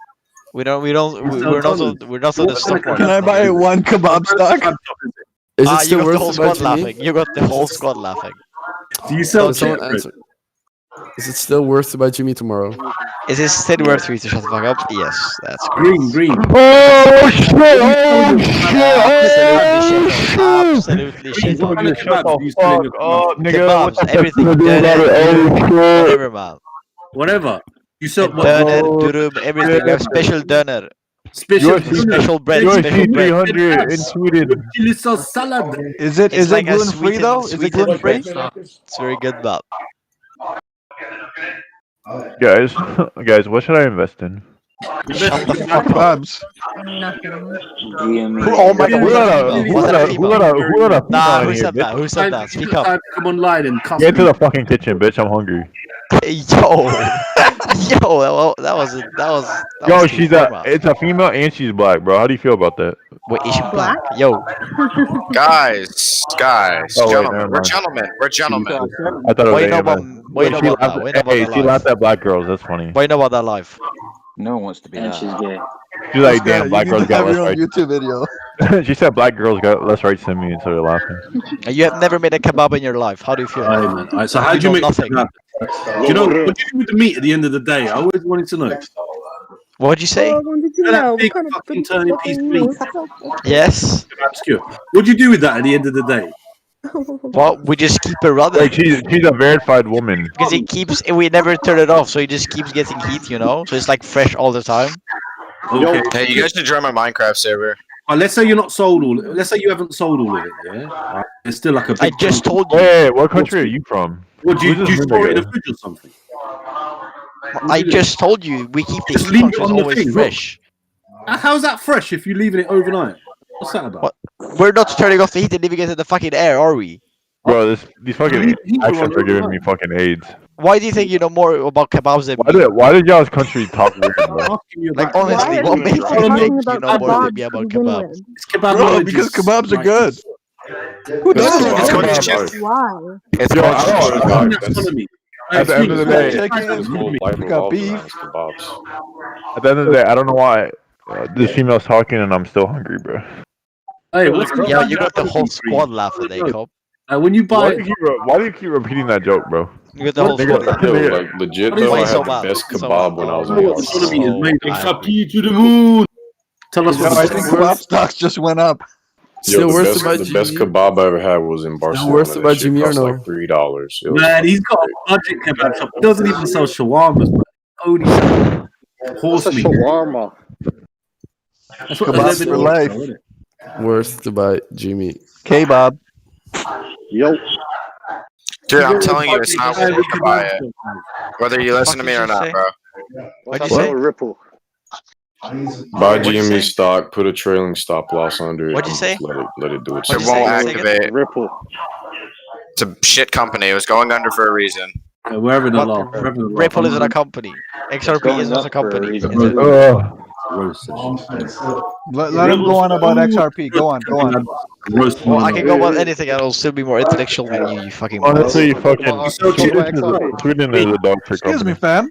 We're not on the stock market. Can I buy one kebab stock? Is it still you got the worth whole to buy squad laughing. GME? You got the whole squad laughing. Do you sell Someone answer. Is it still worth to buy GME tomorrow? Is it still worth for you to shut the fuck up? Yes, that's Green. Oh shit! Absolutely shit. Kebabs, everything. Whatever, man. Whatever. You sell Döner, durum, everything. We have special döner. Special bread. You're Special bread. 300 in Sweden. Chili sauce salad. Is it like a gluten free though? Is it gluten free? It's very good, man. Guys, what should I invest in? Shut the fuck up. Babs. Oh my god, Who let a Nah, who said that? Who said that? Speak up. Come online and cuss. Get to the fucking kitchen, bitch. I'm hungry. Yo, that was. Yo, it's a female and she's black, bro. How do you feel about that? Wait, is she black? Yo. Guys, Oh, wait, gentlemen. We're gentlemen. I thought it was Why you know AMS. about Hey, that she life? laughed at black girls. That's funny. Why you know about that life? No one wants to be that. she's gay. She's like, damn, black girls got less rights. YouTube video. She said black girls got less rights than me, and started laughing. You have never made a kebab in your life. How do you feel? Alright, so how do you make nothing? kebab? Do you know what do you do with the meat at the end of the day? I always wanted to know. What'd you say? That big fucking turning piece of meat. Yes. Obscure. What do you do with that at the end of the day? Well, we just keep it running. Like she's a verified woman. Because we never turn it off, so it just keeps getting heat, you know? So it's like fresh all the time. Okay. Hey, you guys should join my Minecraft server. Let's say you're not sold all. Let's say you haven't sold all of it. Yeah. There's still like a. I just told you. Hey, what country are you from? What do you store it in a fridge or something? I just told you we keep the Just heat leave it functions on the always thing, fresh. How's that fresh if you're leaving it overnight? What's that about? What? We're not turning off the heat and leaving it in the fucking air, are we? Bro, these fucking accents are giving me fucking AIDS. Why do you think you know more about kebabs than Why did y'all's country talk weird, bro? Like, honestly, what makes you think you know more than me about kebabs? Bro, because kebabs are good. Who doesn't want kebabs? Why? At the end of the day, We got beef. at the end of the day, I don't know why this female's talking and I'm still hungry, bro. Hey, Yeah, you got the whole squad laughing, eh, cop? When you buy, why do you keep repeating that joke, bro? You got the whole squad laughing. Yo, like legit though, I had the best kebab when I was in XRP to the moon. Tell us I think kebab stocks just went up. Still worse than the best kebab I ever had was in Barcelona. worse than That shit GME or cost no? like $3. Man, he's got a budget kebab shop. He doesn't even sell shawarmas, man. Only sells horse meat. Shawarma. That's what Kebabs they're for living life. on, isn't it? Worth to buy GME. Kebab. Yo. Dude, I'm telling you, it's not worth to buy it. Whether you listen to me or not, bro. What'd you say? Ripple. Buy GME stock, put a trailing stop loss under it. What'd you and say? Let it do its It thing. won't activate. Ripple. It's a shit company. It was going under for a reason. Wherever the law. Ripple isn't a company. XRP is not a company. Let him go on about XRP. Go on. Well, I can go about anything and I'll still be more intellectual than you fucking Honestly, fucking XRP. Sweden is a dog trick Excuse me, company. fam.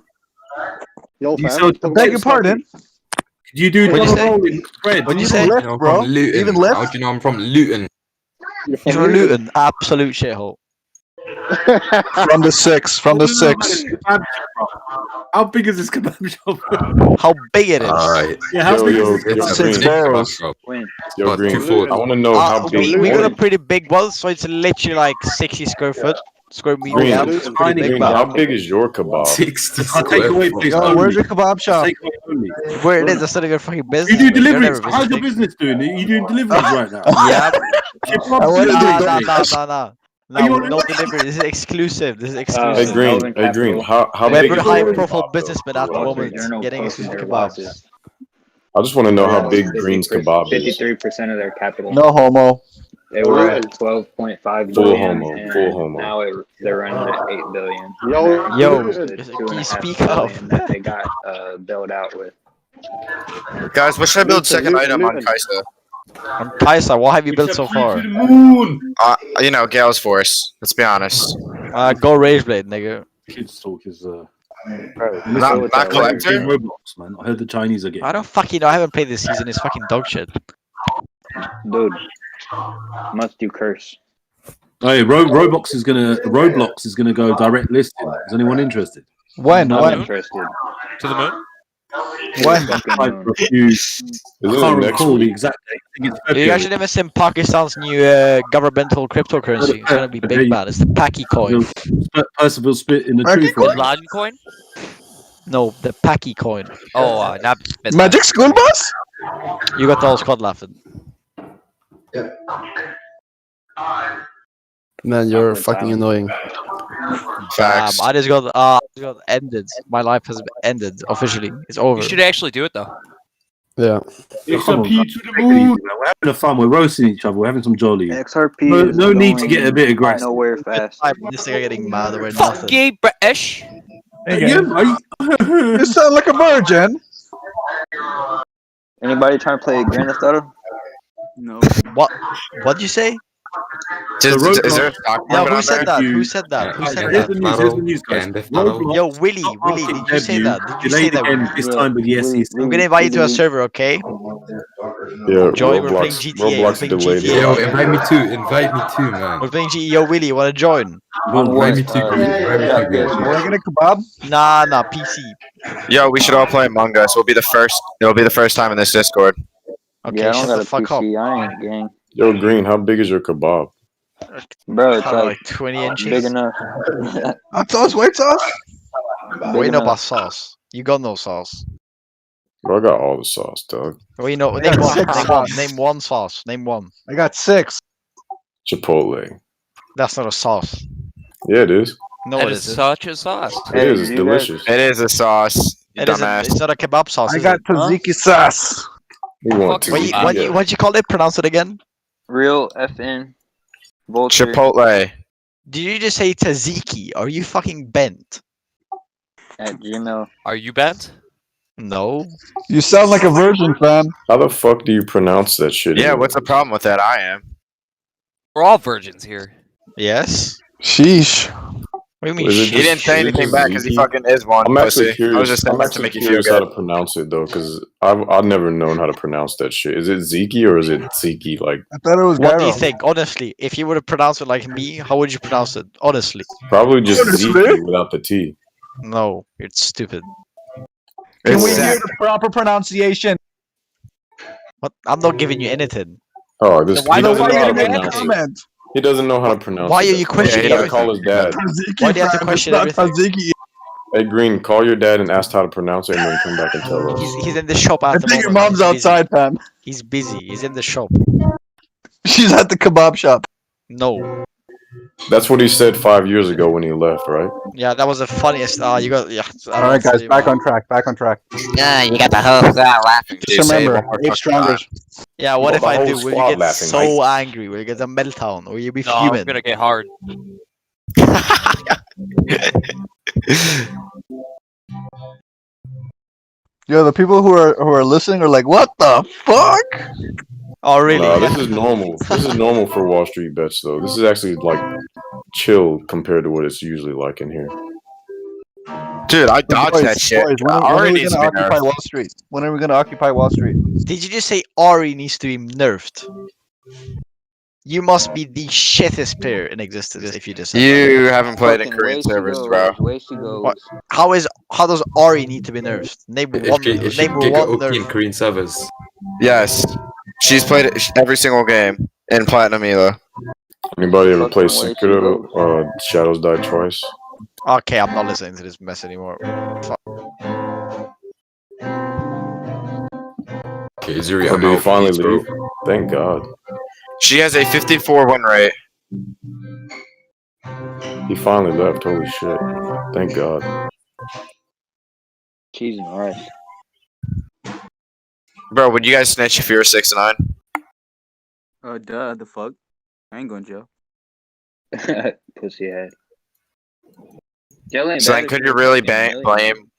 Yo, You fam. sell- Beg your pardon. You do What'd you double say? rolling spread. What'd you Even say? Lyft, I'm bro. from Luton. Even How Lyft. do you know I'm from Luton? You're He's from Luton. Absolute shithole. From the six. How big is this kebab shop? How big it is. Alright. Yeah, how big is this It's kebab a Six big boroughs. kebab shop. Yo, About Green, 240. I want to know how big. We got a pretty big one, so it's literally like 60 square meter. Green, Yeah, it's pretty big. Green, how big is your kebab? 60 I'll take away, please. Yo, where's your kebab shop? Take away only. Where it is, that's not a good fucking business. You do man. You're deliveries. never How's your visiting. business doing? Are you doing deliveries right now? Yeah. Kebab wanna do deliveries. No, no delivery. This is exclusive. This is Hey, exclusive. Green, how We're big a is high your profile kebab, though? businessman at the moment getting exclusive kebabs. I just want to know how big Green's kebab is. 53% of their capital. No homo. They were at 12.5 Full billion, homo, and full homo. now they're running at 8 billion. Yo, The can you speak 2.5 up? billion that they got bailed out with. Guys, what should I build second item on Kaisa? On Kaisa, what have you built so far? You know, Gale's Force. Let's be honest. Go Rageblade, nigga. Kids talk is Not collector? Roblox, man. I heard the Chinese are getting. I don't fucking know. I haven't played this season. It's fucking dog shit. Dude, must do curse. Hey, Roblox is gonna go direct listing. Is anyone interested? When? I'm interested. To the moon? When? I can't recall the exact date. I think it's You February. actually never seen Pakistan's new governmental cryptocurrency? It's gonna be big bad. It's the Paki coin. Percival spit in the truth. Laden coin? No, the Paki coin. Oh, not Magic School Bus? You got the whole squad laughing. Man, you're fucking annoying. Facts. I just got ended. My life has ended officially. It's over. You should actually do it though. Yeah. XRP to the moon. We're having a fun. We're roasting each other. We're having some jolly. XRP. No need to get a bit aggressive. Nowhere fast. This thing getting mad over Fuck nothing. gay British. You sound like a virgin. Anybody trying to play Grand Theft Auto? No. What'd you say? Is there a stock No, market who on said there? that? Who said that? Who said Here's that? the news, guys. Yo, Willie, did you say that? Did you say that? Again, this time with the SEC. I'm gonna invite you to a server, okay? Yeah, Joy, we're playing Roblox. GTA. Roblox We're playing delayed. GTA. Yo, invite me too, man. We're playing GTA. Yo, Willie, you wanna join? Invite me too, Green. Invite me too, Green. Wanna get a kebab? Nah, PC. Yo, we should all play Among Us. It'll be the first time in this Discord. Okay, Yeah, I don't shut got the a fuck PC. up. I ain't gang. Yo, Green, how big is your kebab? Bro, it's Kinda like 20 inches. big enough. Hot sauce, white sauce? We know about sauce. You got no sauce. Bro, I got all the sauce, dog. We know. Name one. Name one sauce. Name one. I got 6. Chipotle. That's not a sauce. Yeah, it is. No, That it is isn't. such a sauce. It is. It's delicious. It is a sauce. You It isn't. dumbass. It's not a kebab sauce. I is got it? tzatziki sauce. We want to. What'd you call it? Pronounce it again. Real FN. Vulture. Chipotle. Did you just say tzatziki? Are you fucking bent? At Gmail. Are you bent? No. You sound like a virgin, fam. How the fuck do you pronounce that shit? Yeah, anyway? what's the problem with that? I am. We're all virgins here. Yes. Sheesh. What do you mean? Is it He didn't say is it anything just back because he Zeke? fucking is one I'm actually pussy. curious. I was just saying I'm that to actually make you feel curious how good. to pronounce it though, because I've never known how to pronounce that shit. Is it Zeke or is it Zeke? Like, I thought it was What do you Gyro. think? Honestly, if you were to pronounce it like me, how would you pronounce it? Honestly. probably just Zeke without the T. No, it's stupid. Can we It's hear Zach. the proper pronunciation? What? I'm not giving you anything. Oh, this Then why he the doesn't fuck know how are to you pronounce it. Comment. He doesn't know how to pronounce Why it. are you that's why. questioning He gotta everything? call his dad. Why do you have to question everything? Tzatziki. Hey Green, call your dad and ask how to pronounce it, and then come back and tell us. He's in the shop at I the think your moment. mom's He's busy. outside, fam. He's busy. He's in the shop. She's at the kebab shop. No. That's what he said 5 years ago when he left, right? Yeah, that was the funniest. You got. Yeah. All right, guys, back on track. Back on track. Yeah, you got the host laughing. Just remember, Ape Stronger. Yeah, what Well, if the I whole do? Will you squad get laughing, so mate. angry? Will you get a meltdown? Or will you be No, fuming? I'm gonna get hard. Yo, the people who are listening are like, what the fuck? Oh, really? No, this is normal. This is normal for Wall Street bets, though. This is actually like chill compared to what it's usually like in here. Dude, I dodged that shit. Boys, when Ari are we needs gonna to be occupy nerfed. Wall Street? When are we gonna occupy Wall Street? Did you just say Ari needs to be nerfed? You must be the shittest player in existence if you just said that. You haven't played in Fucking Korean way she servers, goes, bro. way she goes. What? How does Ari need to be nerfed? Name one. If she Name get one OP in nerf. Korean servers. Yes. She's played it every single game in Platinum Ela. Anybody ever play Fucking way she Sekiro? Shadows Die Twice. Okay, I'm not listening to this mess anymore. Fuck. Okay, Zuri, Or I'm did he out, finally please, bro. leave? Thank God. She has a 54 win rate. He finally left. Holy shit. Thank God. Cheese and rice. Bro, would you guys snitch if you were 6'9"? Duh, the fuck? I ain't going to jail. Pussy head. Jail ain't So bad then if could you're you really fucking blame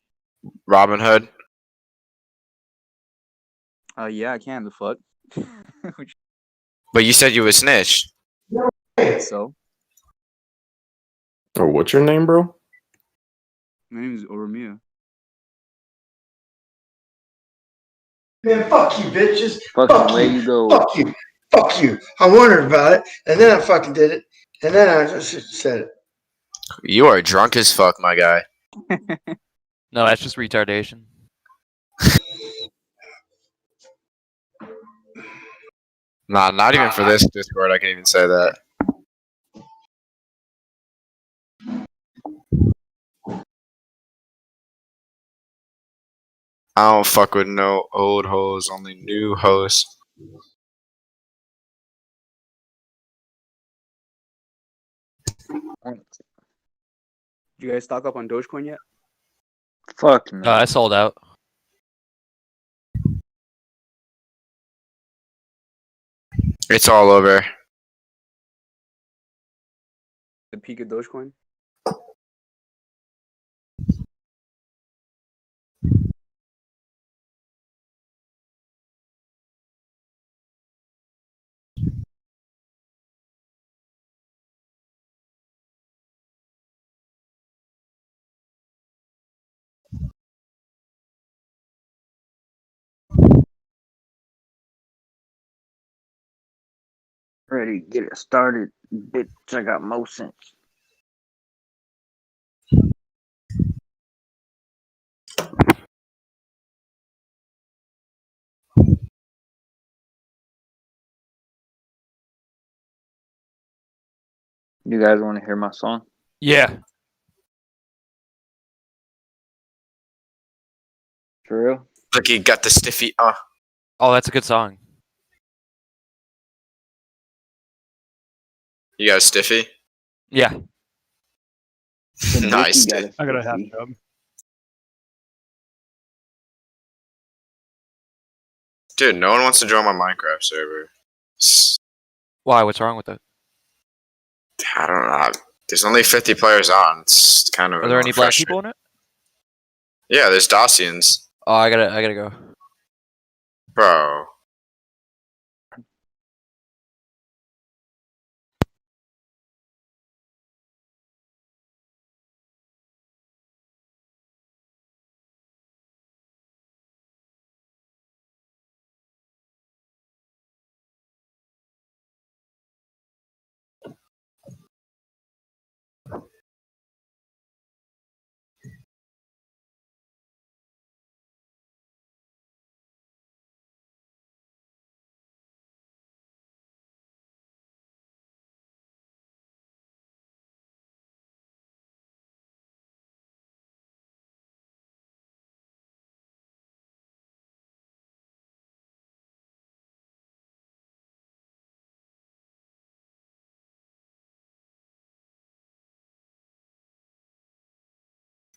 Robinhood? Yeah, I can, the fuck. But you said you would snitch. So, Oh, what's your name, bro? my name is Oromia. Man, fuck you, bitches. Fucking Fuck way you. you go. Fuck you. Fuck you. I wondered about it, and then I fucking did it, and then I just said it. You are drunk as fuck, my guy. No, that's just retardation. Nah, not even for this Discord, I can even say that. I don't fuck with no old hoes, only new hoes. Did you guys stock up on Dogecoin yet? Fuck no. I sold out. It's all over. The peak of Dogecoin? Ready, get it started, bitch. I got more sense. You guys want to hear my song? Yeah. For real? Look, he got the stiffy. Oh, that's a good song. You got a stiffy? Yeah. Nice. I got a half job. Dude, no one wants to join my Minecraft server. Why? What's wrong with it? I don't know. There's only 50 players on. It's kind of. Are there any black frustrating. people in it? Yeah, there's Dacians. Oh, I gotta go. Bro.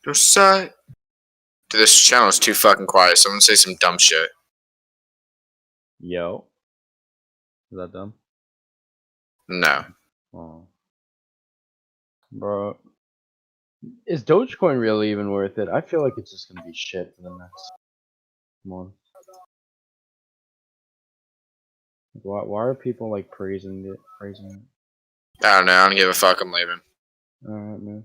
Dude, this channel is too fucking quiet. Someone say some dumb shit. Yo. Is that dumb? No. Oh. Bro. Is Dogecoin really even worth it? I feel like it's just gonna be shit for the next month. Why are people like praising it? I don't know. I don't give a fuck. I'm leaving. Alright, man.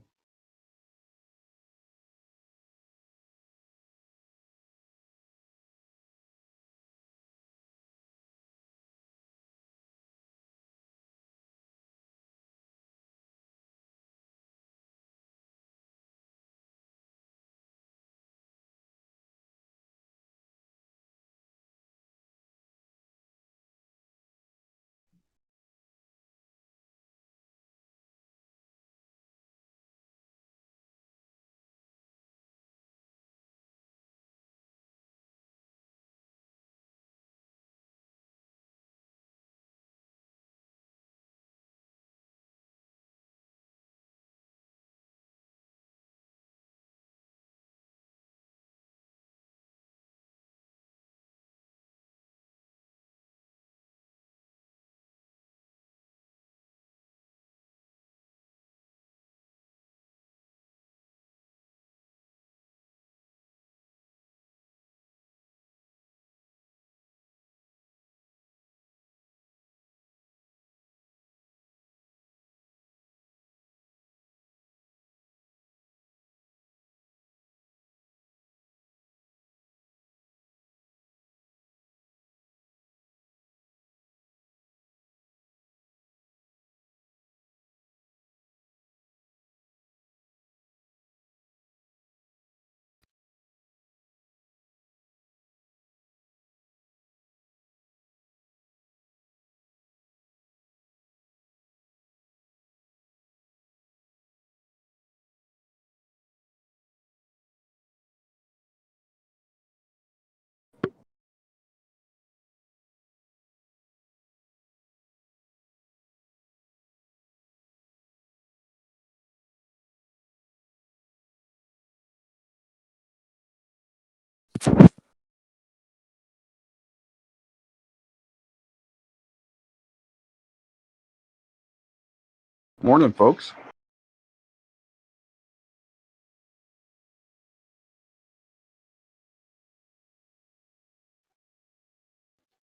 Morning, folks.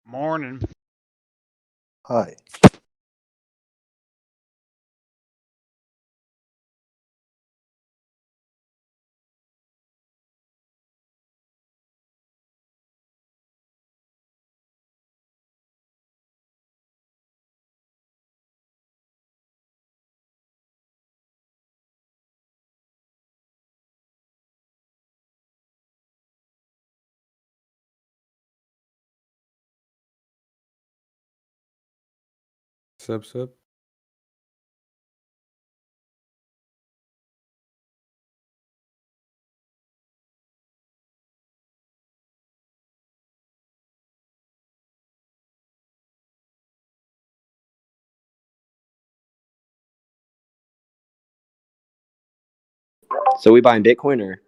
Morning. Hi. Sup. So we buying Bitcoin or?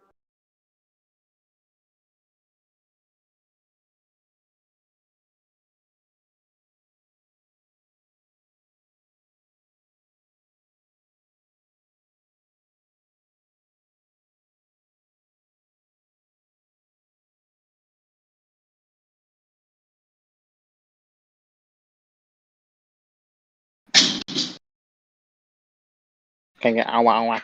Can get awa.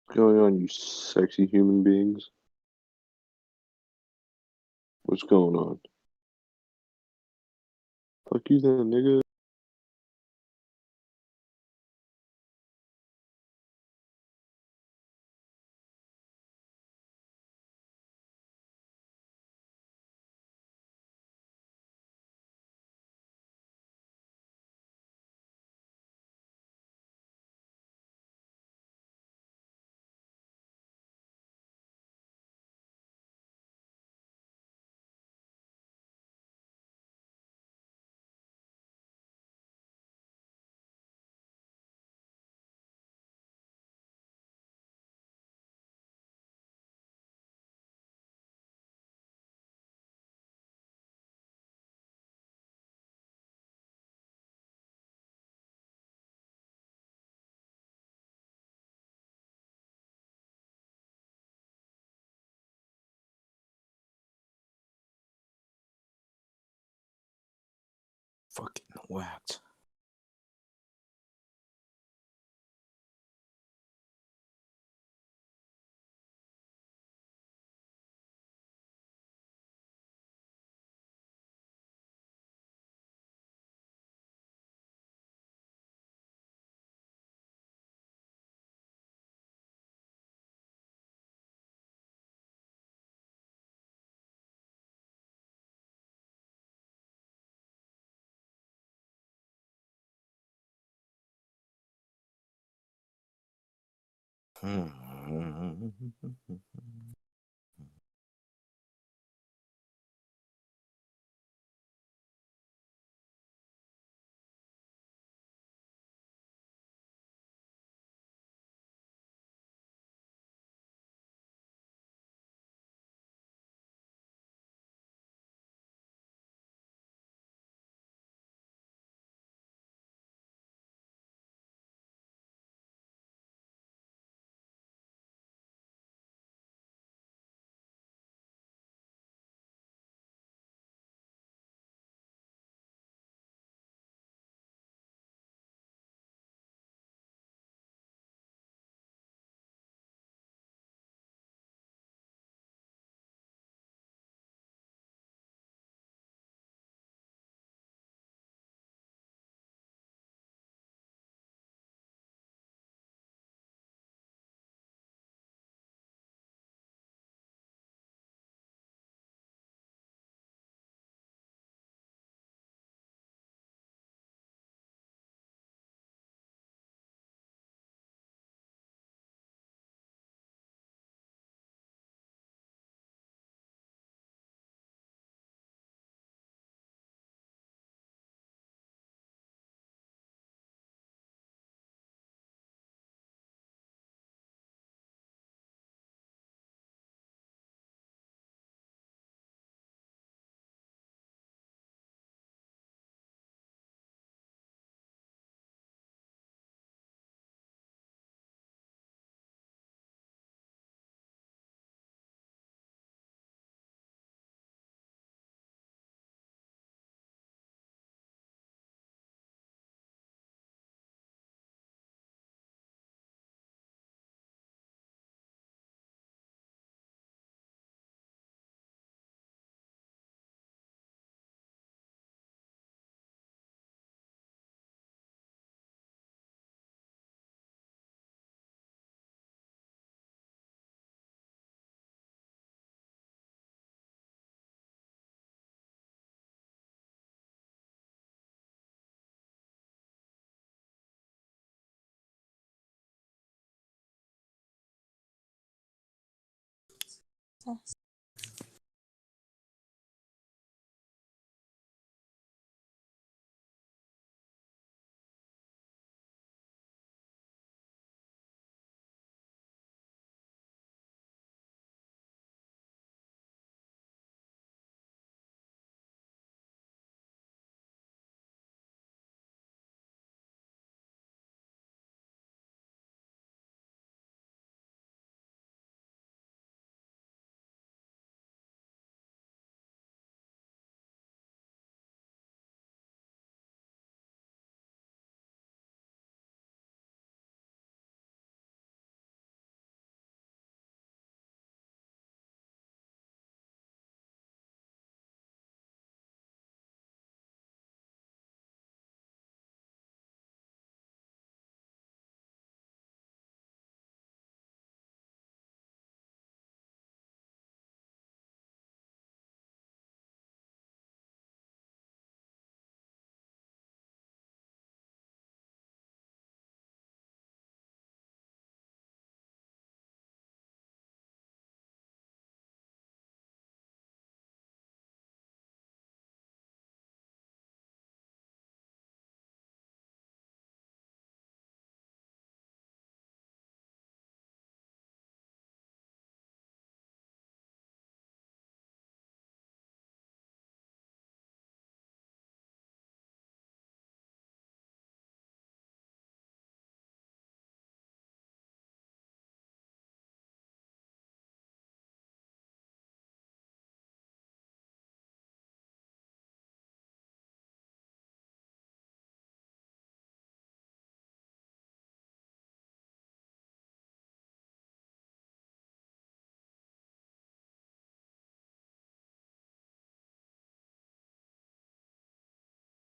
What's going on, you sexy human beings? What's going on? Fuck you then, nigga. Fucking whacked.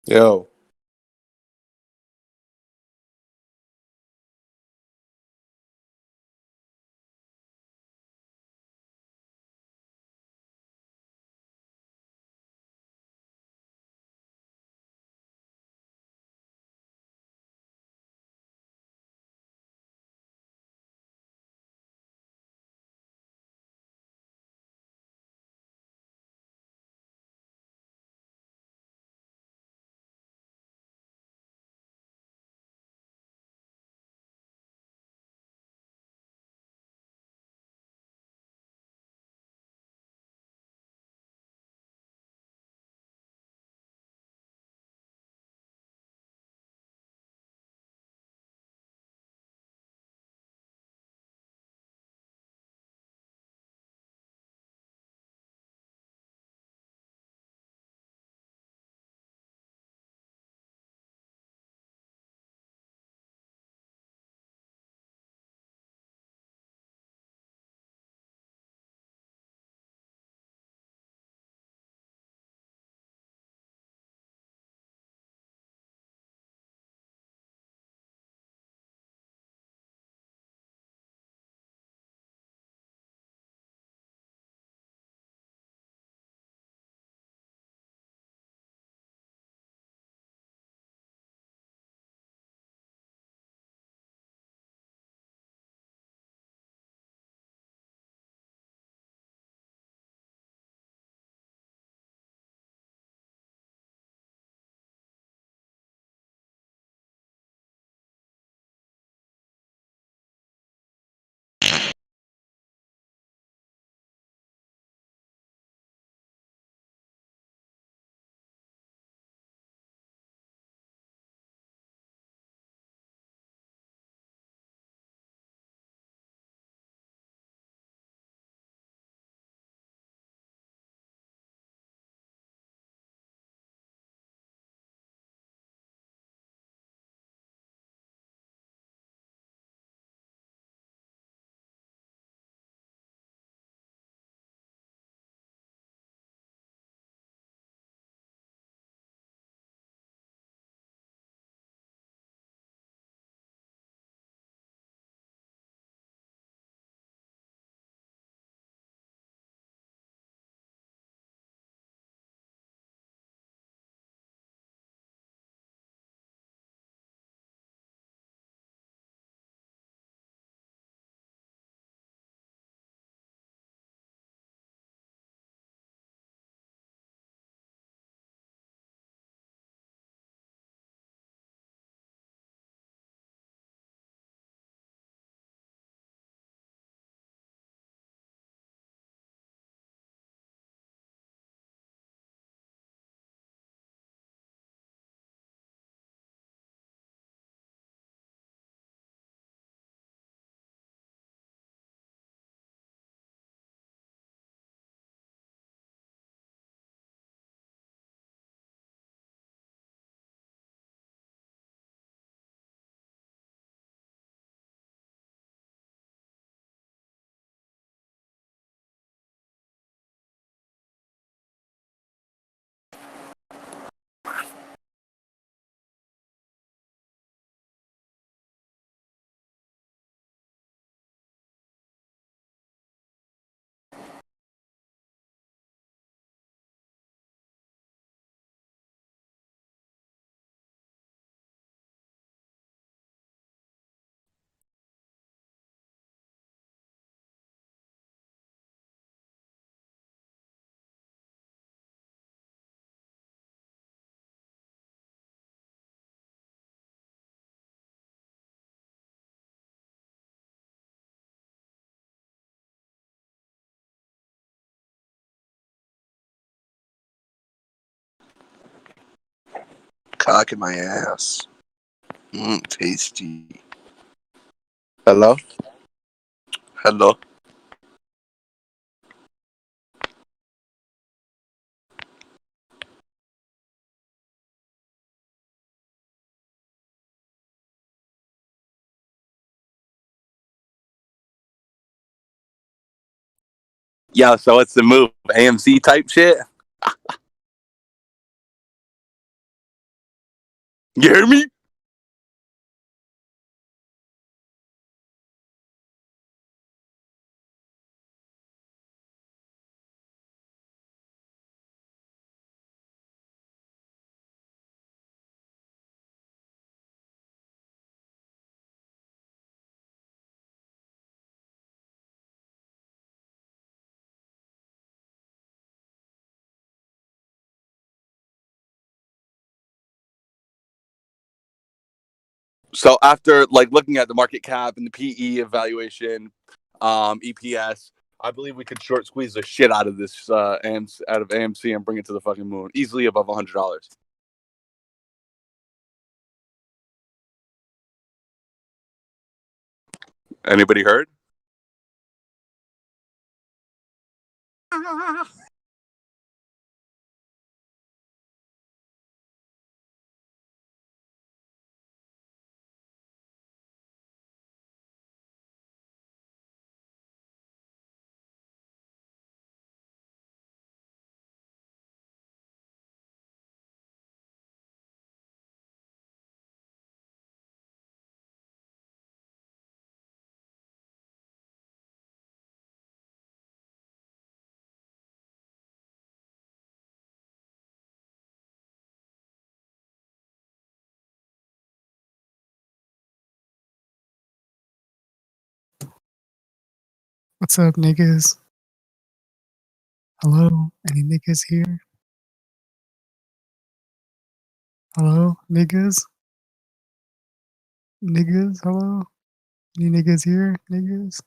Yo. Cock in my ass. Tasty. Hello? Hello. Yo, so what's the move? AMC type shit? You hear me? So after like looking at the market cap and the PE evaluation, EPS, I believe we could short squeeze the shit out of this out of AMC and bring it to the fucking moon, easily above $100. Anybody heard? What's up, niggas? Hello? Any niggas here? Hello? Niggas? Niggas? Hello? Any niggas here? Niggas?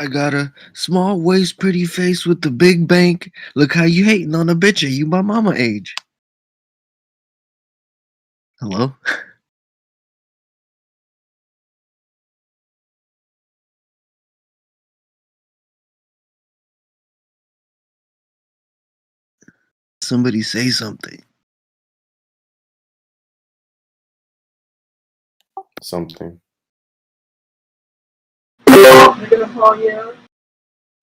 I got a small waist, pretty face with the big bank. Look how you hating on a bitch. Are you my mama age? Hello? Somebody say something. Something.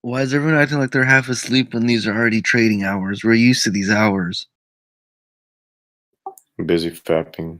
Why is everyone acting like they're half asleep when these are already trading hours? We're used to these hours. Busy fapping.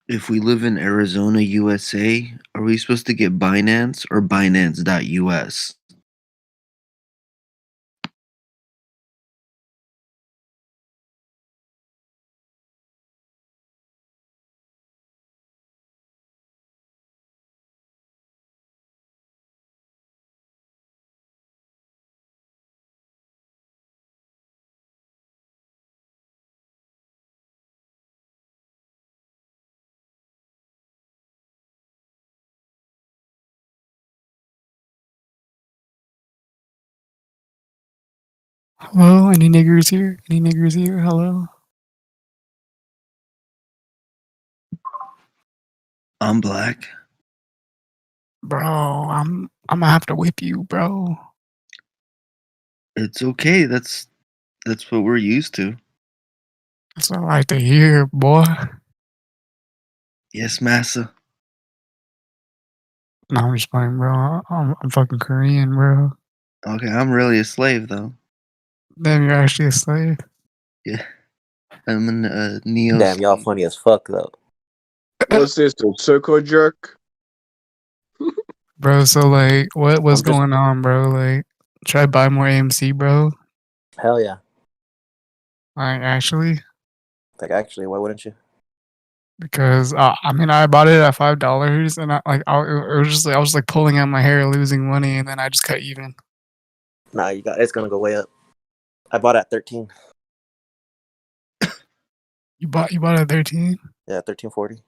If we live in Arizona, USA, are we supposed to get Binance or Binance.us? Hello, any niggers here? Any niggers here? Hello. I'm black. Bro, I'm gonna have to whip you, bro. It's okay. That's what we're used to. That's all right to hear, boy. Yes, massa. No, I'm just playing, bro. I'm fucking Korean, bro. Okay, I'm really a slave though. Damn, you're actually a slave. Yeah, I'm a neo. Damn, y'all funny as fuck though. What's this? The circle jerk? Bro, so like, what's I'm just- going on, bro? Like, should I buy more AMC, bro? Hell yeah. Like, actually, Like actually, why wouldn't you? because I mean, I bought it at $5, and it was just like I was like pulling out my hair, losing money, and then I just cut even. Nah, it's gonna go way up. I bought at 13. You bought at 13? Yeah, 13.40.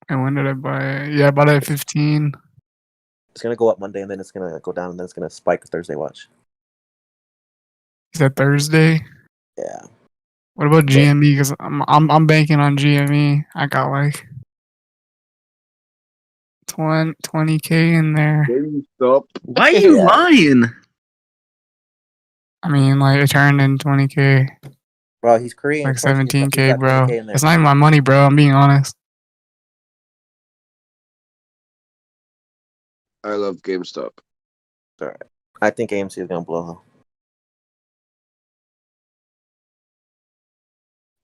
And when did I buy it? Yeah, I bought it at 15. It's gonna go up Monday and then it's gonna go down and then it's gonna spike Thursday. Watch. Is that Thursday? Yeah. What about GME? Because I'm banking on GME. I got like 20K in there. Stop. Why are you lying? I mean, like it turned in 20K. Bro, he's Korean. Like Of course he's 17K, got bro. 20K in there. It's not even my money, bro. I'm being honest. I love GameStop. Alright. I think AMC is gonna blow though.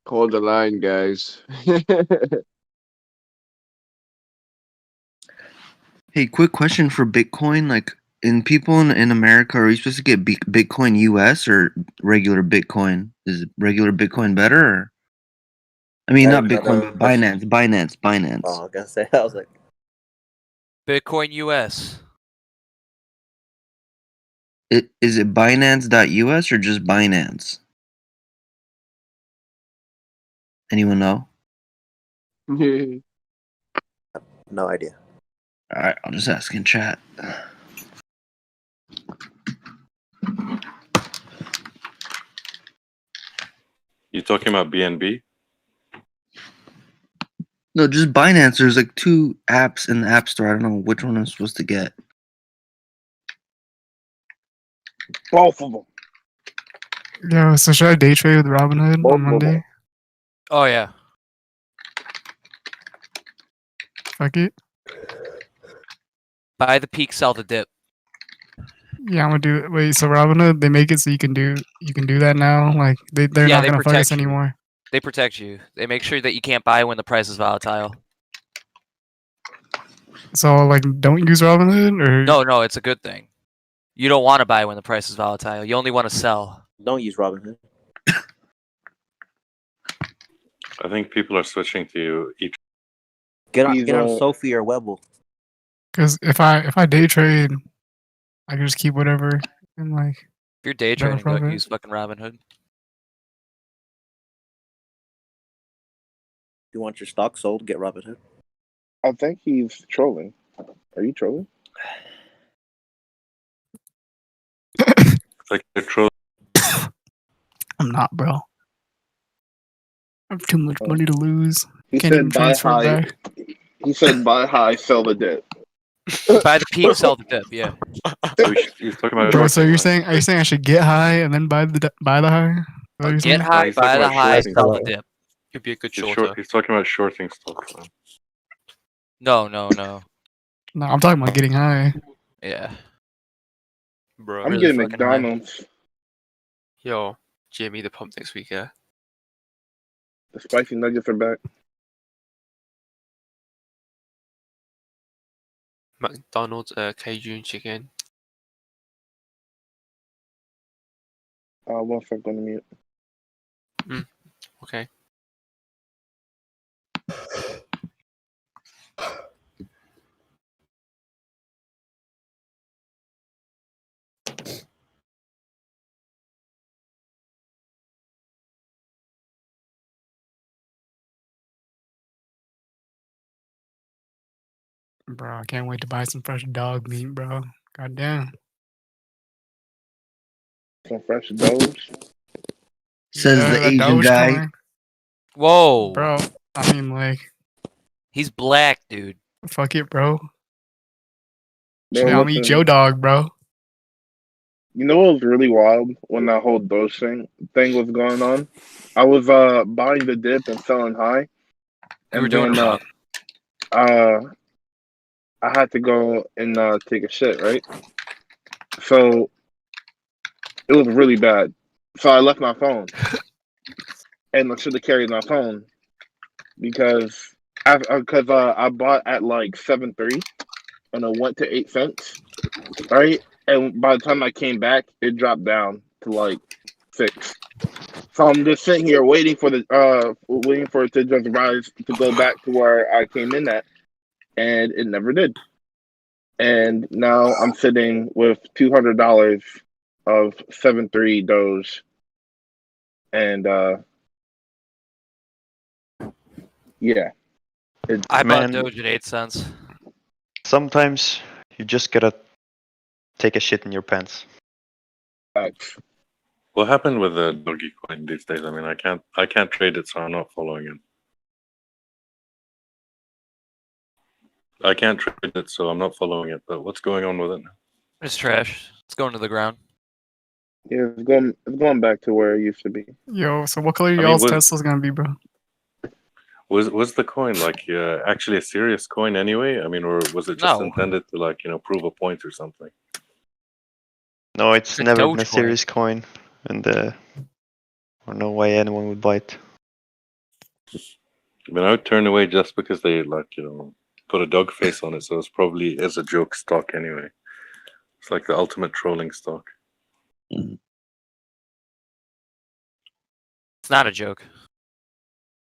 Hold the line, guys. Hey, quick question for Bitcoin. Like, people in America, are you supposed to get Bitcoin US or regular Bitcoin? Is regular Bitcoin better? Or? I mean, not Bitcoin, but Binance. Oh, I was gonna say, I was like, Bitcoin US. Is it Binance.us or just Binance? Anyone know? no idea. All right, I'll just ask in chat. You talking about BNB? No, just Binance. There's like 2 apps in the App Store. I don't know which one I'm supposed to get. Both of them. Yo, so should I day trade with Robinhood on Monday? Oh yeah. Fuck it. Buy the peak, sell the dip. Yeah, I'm gonna do it. Wait, so Robinhood, they make it so you can do that now? Like they're Yeah, not they gonna fuck protect us you. anymore. They protect you. They make sure that you can't buy when the price is volatile. So like, don't use Robinhood or No, it's a good thing. You don't want to buy when the price is volatile. You only want to sell. Don't use Robinhood. I think people are switching to each. Get on Sophie or Webull. because if I day trade, I can just keep whatever and like. If you're day whatever trading, don't profit. use fucking Robinhood. You want your stock sold, get Robinhood. I think he's trolling. Are you trolling? Like they're trolling. I'm not, bro. I have too much money to lose. He Can't even said buy transfer high. back. He said buy high, sell the dip. Buy the peak, sell the dip. Yeah. He's talking about. Bro, so are you saying I should get high and then buy the high? Is that what you're Get saying? high, he's buy talking the about high, shorting. sell the dip. Could be a good He's shorter. he's talking about shorting stocks. No. No, I'm talking about getting high. Yeah. Bro. I'm Really getting fucking high. McDonald's. Yo, GME the pump next week, yeah. The spicy nuggets are back. McDonald's Cajun chicken. One second, on mute. Okay. Bro, I can't wait to buy some fresh dog meat, bro. Goddamn. Some fresh Doge. Says Yeah, the that Asian guy. Dogecoin. Whoa. Bro, I mean, like, He's black, dude. fuck it, bro. Bro, Shit, I'm eat listen, your dog, bro. you know what was really wild when that whole Doge thing was going on? I was buying the dip and selling high, You were and doing then it wrong. I had to go and take a shit, right? So it was really bad. So I left my phone, and I should have carried my phone because I bought at like 7.3, and it went to 8 cents, right? And by the time I came back, it dropped down to like 6. So I'm just sitting here waiting for it to just rise to go back to where I came in at, and it never did. And now I'm sitting with $200 of 7.3 Doge, and yeah, I bought Man. Doge at 8 cents. Sometimes you just gotta take a shit in your pants. What happened with the doggy coin these days? I mean, I can't trade it, so I'm not following it. I can't trade it, so I'm not following it. But what's going on with it now? It's trash. It's going to the ground. yeah, it's going back to where it used to be. Yo, so what color mean, y'all's Tesla's gonna be, bro? Was the coin like actually a serious coin anyway? I mean, or was it just No. intended to like prove a point or something? No, it's It's a never been a Dogecoin. serious coin, and I don't know why anyone would buy it. I mean, I would turn away just because they like put a dog face on it, so it's probably is a joke stock anyway. It's like the ultimate trolling stock. It's not a joke.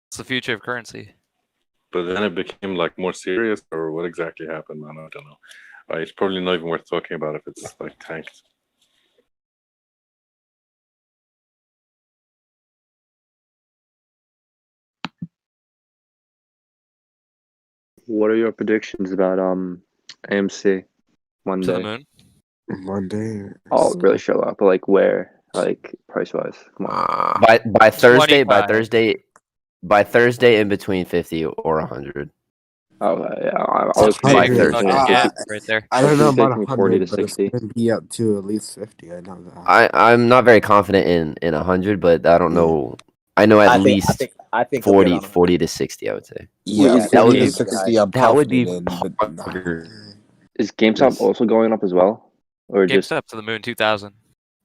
It's the future of currency. But then it became like more serious, or what exactly happened, man? I don't know. It's probably not even worth talking about if it's like tanked. What are your predictions about AMC Monday? To the moon. Monday. Oh, really show up, but like where? Like price wise? Come on. By Thursday, 25. by Thursday, in between 50 or 100. Oh yeah, I was By predicting Thursday. Right there. I don't know about 40 to 100, but it's 60. gonna be up to at least 50. I know that. I'm not very confident in 100, but I don't know. I know at least I think 40 to 60. I would say. Yeah, that would be 60. I'm that would be confident in, but Is GameStop also going up as well, or just? GameStop to the moon 2000.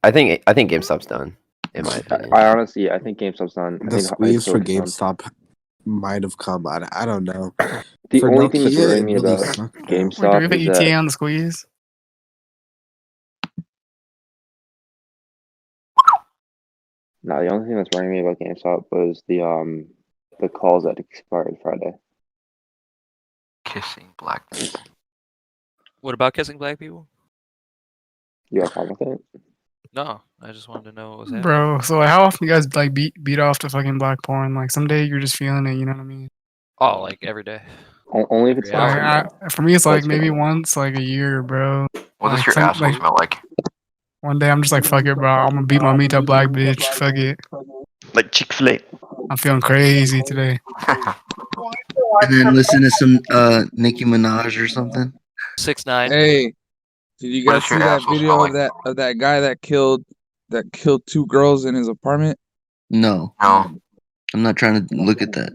I think GameStop's done. In my opinion. I honestly, I think GameStop's done. I the think squeeze for High Score's done. GameStop might have come. I don't know. The For only thing that's Nokia, worrying it me really about sucked. Wait, do we GameStop have is an ETA that on the squeeze? no. The only thing that's worrying me about GameStop was the calls that expired Friday. Kissing black people. What about kissing black people? You got a problem with it? No, I just wanted to know what was happening. Bro, so like, how often you guys like beat off to fucking black porn? Like someday you're just feeling it, you know what I mean? Oh, like every day. Only if it's Yeah. awesome. For me, it's like That's maybe fair. once like a year, bro. What does Like, your asshole smell like? One day I'm just like, fuck it, bro. I'm gonna beat my meat up black bitch. Fuck it. Like Chick-fil-A. I'm feeling crazy today. And then listen to some Nicki Minaj or something. 6ix9ine. Hey, did you What guys does see your that asshole video smell of that guy that killed 2 girls in his apartment? No, No. I'm not trying to look at that.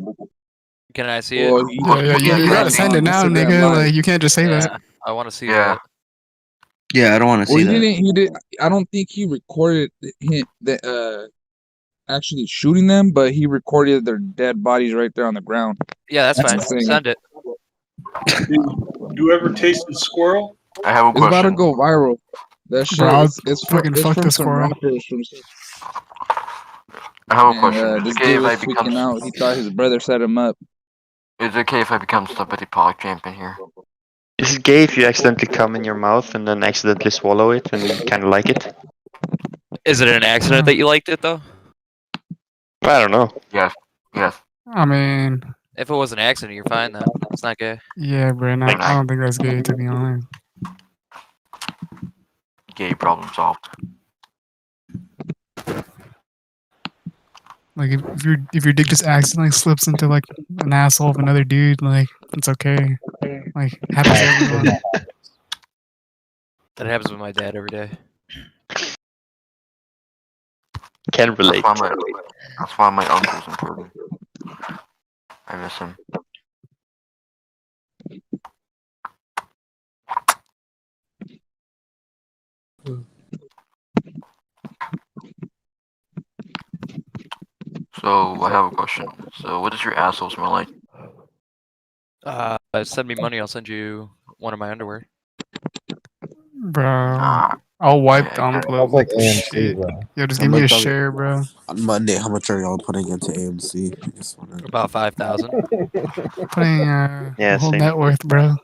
Can I see it? Yeah, you gotta send it now, nigga. Like you can't just say that. I want to see Yeah. that. Yeah, I don't want to Well, see that. He did. I don't think he recorded actually shooting them, but he recorded their dead bodies right there on the ground. Yeah, that's fine. insane. Send it. You ever tasted squirrel? I have a It's about to question. go viral. That shit. Bro, I'll it's fucking fuck from this some squirrel. rappers from. I have a And, question. this Is it okay dude if was I become? freaking out. He thought his brother set him up. Is it okay if I become somebody pog champion here? Is it gay if you accidentally come in your mouth and then accidentally swallow it and you kind of like it? Is it an accident that you liked it though? I don't know. Yes. Yes. I mean, If it was an accident, you're fine then. It's not gay. yeah, bro. I don't think that's gay, to be honest. Gay problem solved. Like if your dick just accidentally slips into like an asshole of another dude, like it's okay. Like happens to everyone. That happens with my dad every day. Can relate. That's why my uncle's important. I miss him. So I have a question. So what does your asshole smell like? Send me money. I'll send you one of my underwear. Bro, I'll wipe the yeah, envelope like shit. Yo, just give me a share, bro. On Monday, how much are y'all putting into AMC? About 5,000. Putting Yeah, whole same. net worth, bro.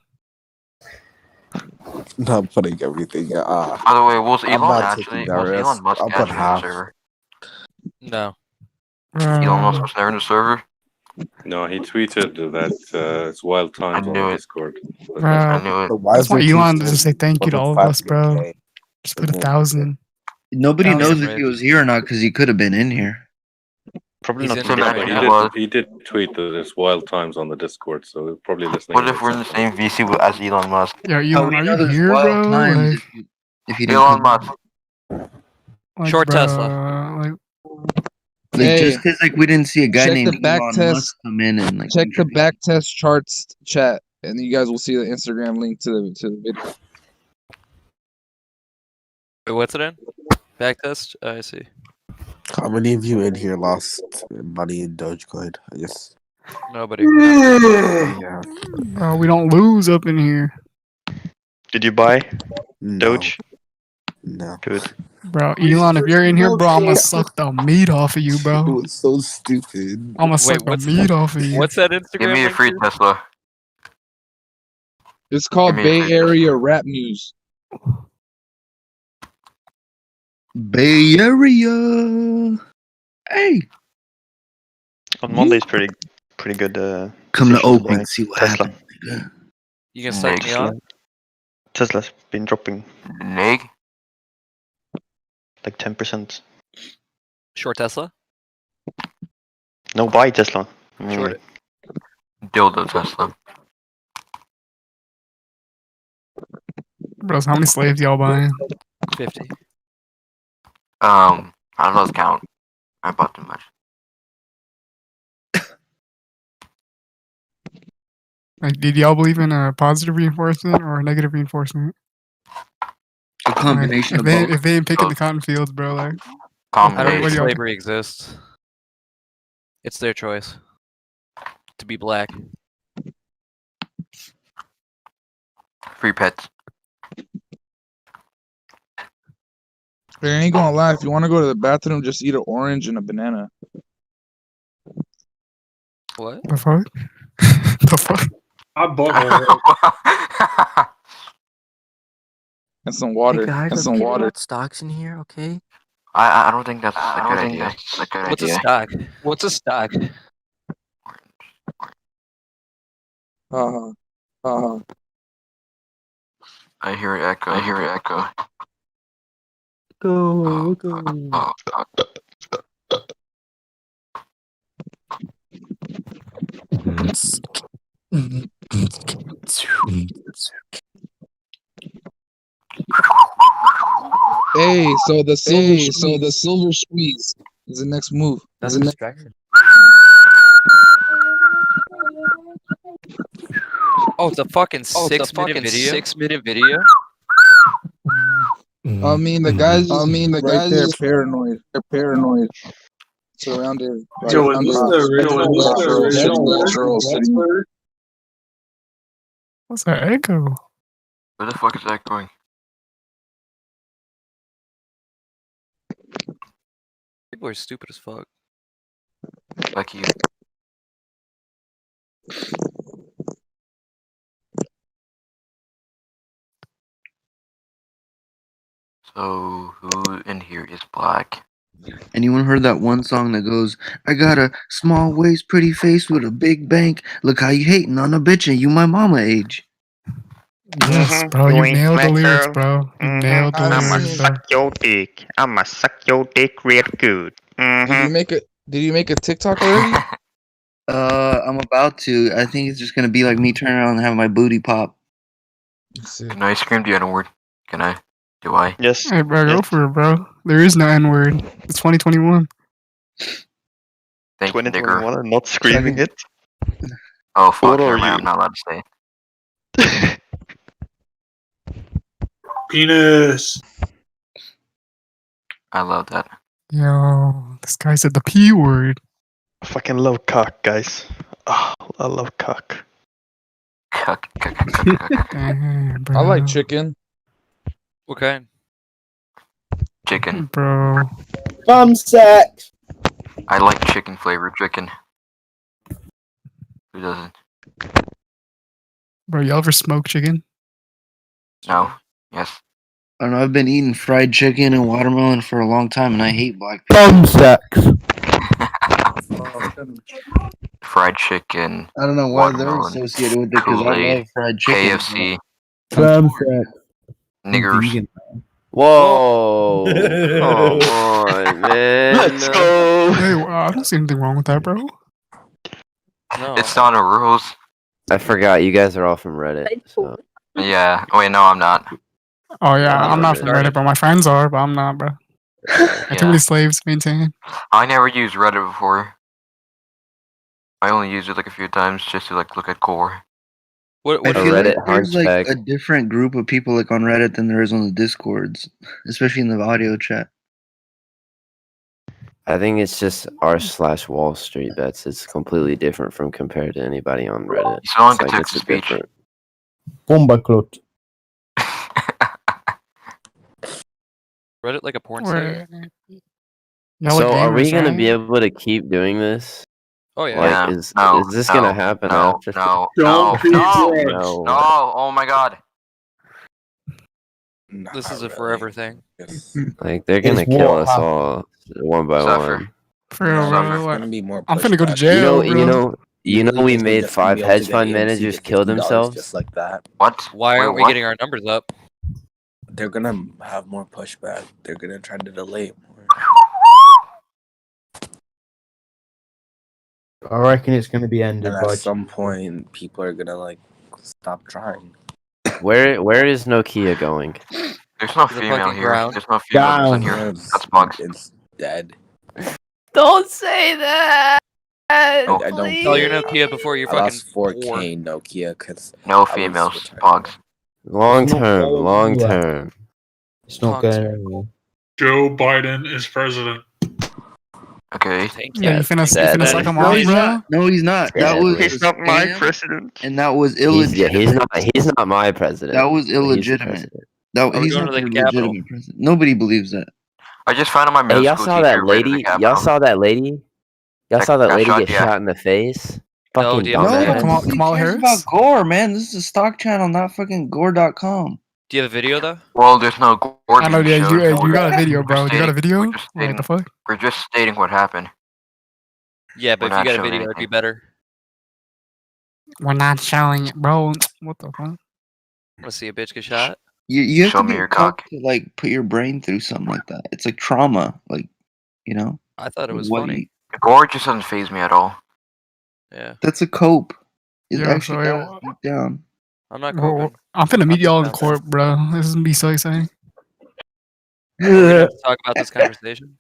Not putting everything. By the way, was I'm Elon not actually taking that was risk. Elon Musk I'll put actually in the half. server? No. Elon Musk was never in the server. No, he tweeted that it's wild times on knew the it. Discord. But Bro, I knew it. that's why Elon doesn't say thank you to all of us, bro. Just put 1,000. Nobody That was knows if great. he was here or not because he could have been in here. Probably He's not. in today. there but right now. he did tweet that it's wild times on the Discord, so we're probably listening. What to if we're in the something. same VC as Elon Musk? Yo, How Elon, we are know you there's here, wild bro? times Like, if he didn't Elon come. Musk. Short bro, Tesla. like, Like Hey, just because like we didn't see a guy check named the back Elon test. Musk come in and like Check the back test charts chat, and you guys will see the Instagram link to the video. Wait, what's it in? Back test? I see. How many of you in here lost money in Dogecoin? I guess. Nobody. Yeah. bro, we don't lose up in here. Did you buy No. Doge? No. Good. Bro, Elon, if you're in here, bro, I'm gonna suck the meat off of you, It bro. was so stupid. I'm gonna suck Wait, the what's meat off of you. what's that Instagram? Give me a link free to? Tesla. It's called Give me a Bay free Area Tesla. Rap News. Bay Area. Hey, On Monday is pretty good. come to decision opening, by see what Tesla. happens. nigga. You gonna suck me Next. off? Tesla's been dropping Nig? like 10%. Short Tesla? No, buy Tesla. Short it. Dildo Tesla. Bros, how many slaves y'all buying? 50. I don't know the count. I bought too much. Like, did y'all believe in a positive reinforcement or a negative reinforcement? A combination of both. If they ain't picking the cotton fields, bro, like, I don't Combination. think what do y'all slavery exists. It's their choice to be black. Free pets. I ain't gonna lie. If you want to go to the bathroom, just eat an orange and a banana What? the fuck? The fuck? I butthole. and some water. Hey guys, And are some people water. about stocks in here? Okay. I don't think that's a good idea. What's a stock? What's a stock? I hear it echo. I hear it echo. Go, go. Hey, so the silver squeeze is the next move. That's Is a the distraction. Oh, it's a fucking 6-minute video. 6-minute video. I mean, the guys right there paranoid. They're paranoid. Surrounded by Yo, is this the original trolls sitting. What's that echo? Where the fuck is that going? People are stupid as fuck. Like you. So, who in here is black? Anyone heard that one song that goes, I got a small waist, pretty face with a big bank. Look how you hating on a bitch and you my mama age. Yes, bro. You nailed the lyrics, bro. You nailed the I'ma lyrics, bro. suck your dick. I'ma suck your dick real good. Did you make a TikTok already? I'm about to. I think it's just gonna be like me turning around and having my booty pop. Can I scream the N-word? Can I? Do I? Yes. Hey, bro, go for it, bro. There is no N word. It's 2021. Thank you, nigger. 2021 and not screaming it. Oh, fuck, What are never mind, you? I'm not allowed to say. Penis. I love that. Yo, this guy said the P word. I fucking love cock, guys. Oh, I love cock. Cuck. Damn, bro. I like chicken. What kind? Chicken. Bro. Bum sex. I like chicken flavored chicken. Who doesn't? Bro, you ever smoke chicken? No. Yes. I don't know. I've been eating fried chicken and watermelon for a long time, and I hate black people. Bum sex. Fried chicken. I don't know why they're watermelon, associated with it because I Kool-Aid, love fried chicken. KFC, Bum sex. niggers. Whoa! Come on, man. Let's go. Hey, I don't see anything wrong with that, bro. No. It's not a rules. I forgot you guys are all from Reddit. So. Yeah. Wait, no, I'm not. Oh, yeah, I'm not from Reddit. Reddit, but my friends are, but I'm not, bro. Got too many slaves to maintain. I never used Reddit before. I only used it like a few times just to like look at core. I What feel Reddit like there's like hunchback. a different group of people like on Reddit than there is on the Discords, especially in the audio chat. I think it's just r/Wall Street bets. It's completely different from compared to anybody on Reddit. You sound It's like a it's text-to-speech. different. Bomba clot. Reddit like a porn site? So are we gonna be able to keep doing this? Oh yeah. Like, is this gonna happen after? No. No. Oh my god. This is a forever thing. Like they're gonna kill us all one by one. For real, bro. Gonna be more I'm finna go to pushback. jail, You know, we made just gonna be 5 able to hedge get fund AMC managers to kill $15 themselves. just like that. What? Why aren't we getting our numbers up? They're gonna have more pushback. They're gonna try to delay it more. I reckon it's going to be ended And by at some point, people are gonna like stop trying. Where is Nokia going? There's no To the female fucking here. ground. There's no females in here. That's bugs. It's dead. Don't say that. I don't Sell your Nokia before you're I fucking lost 4K Nokia because No females. Bugs. Long It's not term, going long anywhere. term. It's not going anywhere. Joe Biden is president. Okay. Yeah, you finna suck him off, bro? No, he's not. Yeah, That was He's not my scam, president. and that was He's illegitimate. he's not my president. That was but he's the illegitimate. president. That Are we he's going not to the the Capitol? legitimate president. Nobody believes that. I just found out my middle Hey, y'all school saw teacher that raided the lady? Capitol. Y'all saw that lady? Y'all That saw that got lady shot, get yeah. shot in the face? No, Fucking do you have No, a Kamala- nobody Kamala cares Harris? about Gore, man. This is a stock channel, not fucking Gore.com. Do you have a video though? Well, there's no gore I know, being yeah, showed. you got a video, bro. You got a video? We're just Like, stating, the fuck? we're just stating what happened. Yeah, but We're if you not got a showing video, it'd be anything. better. We're not showing it, bro. What the fuck? Want to see a bitch get shot? You have Show to me be your taught cock. to like put your brain through something like that. It's like trauma, like you know. I thought it was what funny. Gore just doesn't phase me at all. Yeah. That's a cope. It Yeah, actually so, got us deep down. I'm not Well, coping. I'm finna meet I'm y'all in just court, bro. This is gonna be so exciting. We're gonna have to talk about this conversation.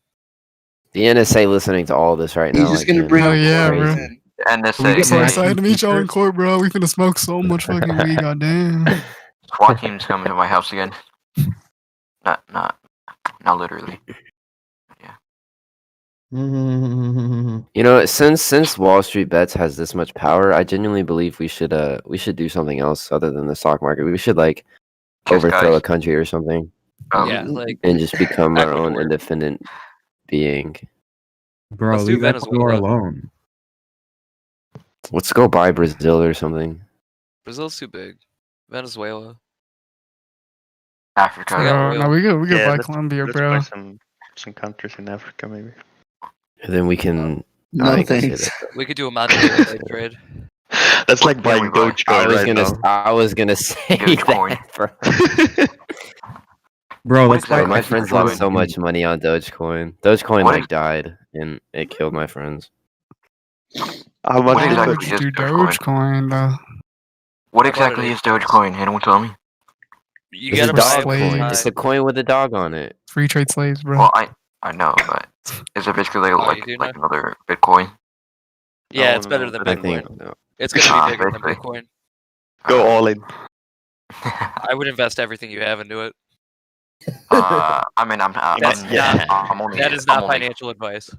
The NSA listening to all this right He's now. just I gonna can't- bring Hell up yeah, Gore bro. again. NSA. I'm so excited to meet y'all in court, bro. We finna smoke so much fucking weed, goddamn. SWAT team's coming to my house again. Not literally. You know, since Wall Street Bets has this much power, I genuinely believe we should do something else other than the stock market. We should like overthrow a country or something. Yeah, like and just become our own Ecuador. independent being. Bro, Let's do leave Ecuador Venezuela. alone. Let's go buy Brazil or something. Brazil's too big. Venezuela. Africa. No, we could buy let's- Colombia, let's bro. buy some countries in Africa, maybe. And then we can. No, I can say thanks. that. We could do a Monday trade. That's like buying Dogecoin right now. I was gonna say that, bro. Bro, let's Bro, buy my Ecuador friends lost and- so much money on Dogecoin. Dogecoin like died, and it killed my friends. How much What is exactly it? is Do Dogecoin? Dogecoin, though. What exactly is Dogecoin? Anyone tell me? You It's gotta a buy dog it coin. with It's a coin with a dog on it. Free trade slaves, bro. Well, I know, but is it basically like you do like another Bitcoin? Yeah, No, it's better than I Bitcoin. think. No. It's gonna Ah, be bigger than basically. Bitcoin. Go all in. I would invest everything you have into it. I mean, That's yeah. I'm only. That is I'm not only- financial advice.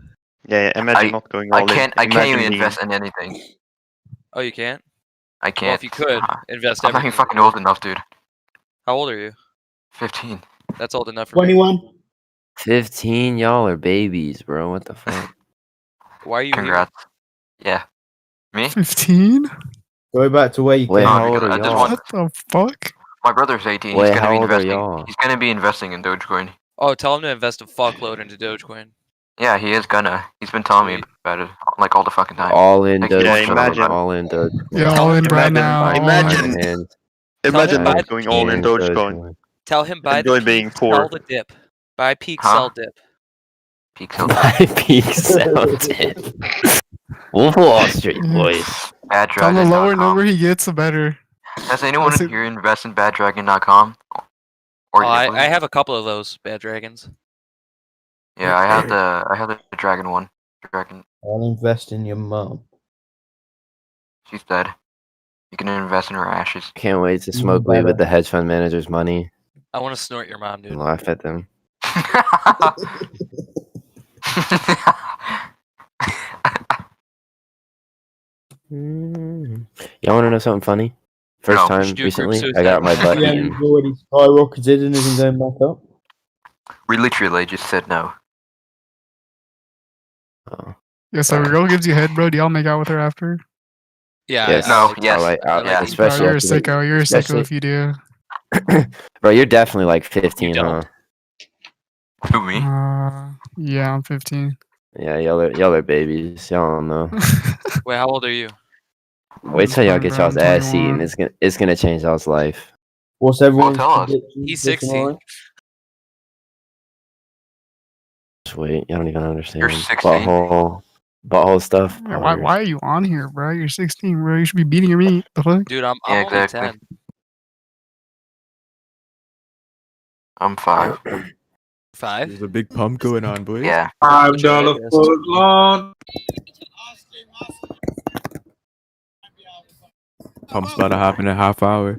Yeah, imagine not going all I in. can't Imagine even being- invest in anything. Oh, you can't? I can't. Well, if you could, invest I'm not everything. even fucking old enough, dude. How old are you? 15. That's old enough for me. 21. 15, y'all are babies, bro. What the fuck? Why are you Congrats. Yeah. Me? 15? Go back to where you Wait, came. how old because are I just y'all? want- What the fuck? My brother's 18. Wait, he's gonna how be old are investing. y'all? He's gonna be investing in Dogecoin. Oh, tell him to invest a fuckload into Dogecoin. Yeah, he is gonna. He's been telling me about it like all the fucking time. All in Like, he wants to know imagine. about it. All in Dogecoin. Yeah, all in right now. all Imagine. in. Hands. Imagine him buy not going all in hands Dogecoin. Tell him buy Enjoy the being peak, poor. sell the dip. Buy peak, Huh? sell dip. Peak sale. My peak sound tip. Wolf of Wall Street, boys. Tell him the lower number he gets, the better. Has anyone That's in it. here invest in baddragon.com? Or Oh, Yipply? I have a couple of those bad dragons. Yeah, I have the dragon one. Dragon. I'll invest in your mom. She's dead. You can invest in her ashes. Can't wait to smoke weed with the hedge fund manager's money I want to snort your mom, dude. and laugh at them. Y'all want to know something funny? First No. time should do a group recently, I suicide. got my butt Yeah, eaten. you've already skyrocketed and isn't going back up. We literally just said no. Oh. Yeah, so a girl gives you head, bro. Do y'all make out with her after? Yeah. Yes. No, yes. yeah. Bro, Especially you're a after they- sicko. You're a sicko especially- if you do. Bro, you're definitely like 15, You huh? don't. Who, me? Yeah, I'm 15. Yeah, y'all are babies. Y'all don't know. Wait, how old are you? Wait till y'all fine, get bro, y'all's I'm ass 21. eaten. It's gonna change y'all's life. What's everyone's tell us. prediction He's for 16. tomorrow? Just wait, y'all don't even understand. You're 16? Butthole stuff. Yeah, why are you on here, bro? You're 16, bro. You should be beating your meat. The fuck? Dude, I'm Yeah, only exactly. 10. I'm 5. 5? There's a big pump going on, boys. Yeah. $5 foot long. Pump's about to happen in a half hour.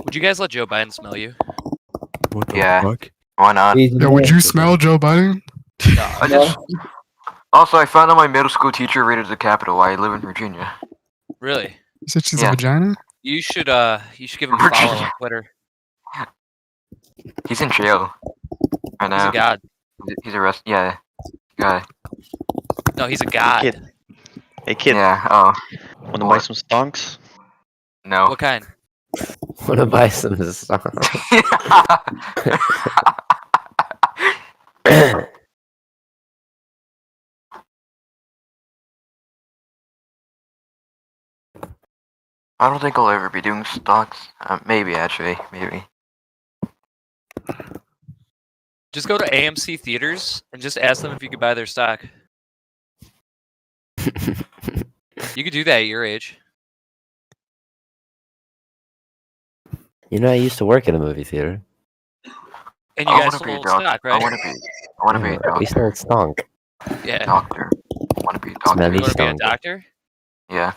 Would you guys let Joe Biden smell you? What the Yeah. fuck? Why not? Yeah, would you smell Joe Biden? I just. Also, I found out my middle school teacher raided the Capitol. I live in Virginia. Really? You said she's Yeah. a vagina? You should give him a follow on Twitter. He's in jail right He's now. a god. He's arrested. Yeah. Guy. No, he's a god. Kid. Hey kid, Yeah. Oh. wanna buy some stonks? No. What kind? Wanna buy some stuff? I don't think I'll ever be doing stocks. Maybe actually. Maybe. Just go to AMC theaters and just ask them if you could buy their stock. You could do that at your age. You know, I used to work at a movie theater. And you I guys wanna be a sold doctor. stock, I right? want to be a We doctor. sold stonk. Yeah. Doctor. I want to be a doctor. Smelly You want to be a stonk. doctor? Yeah.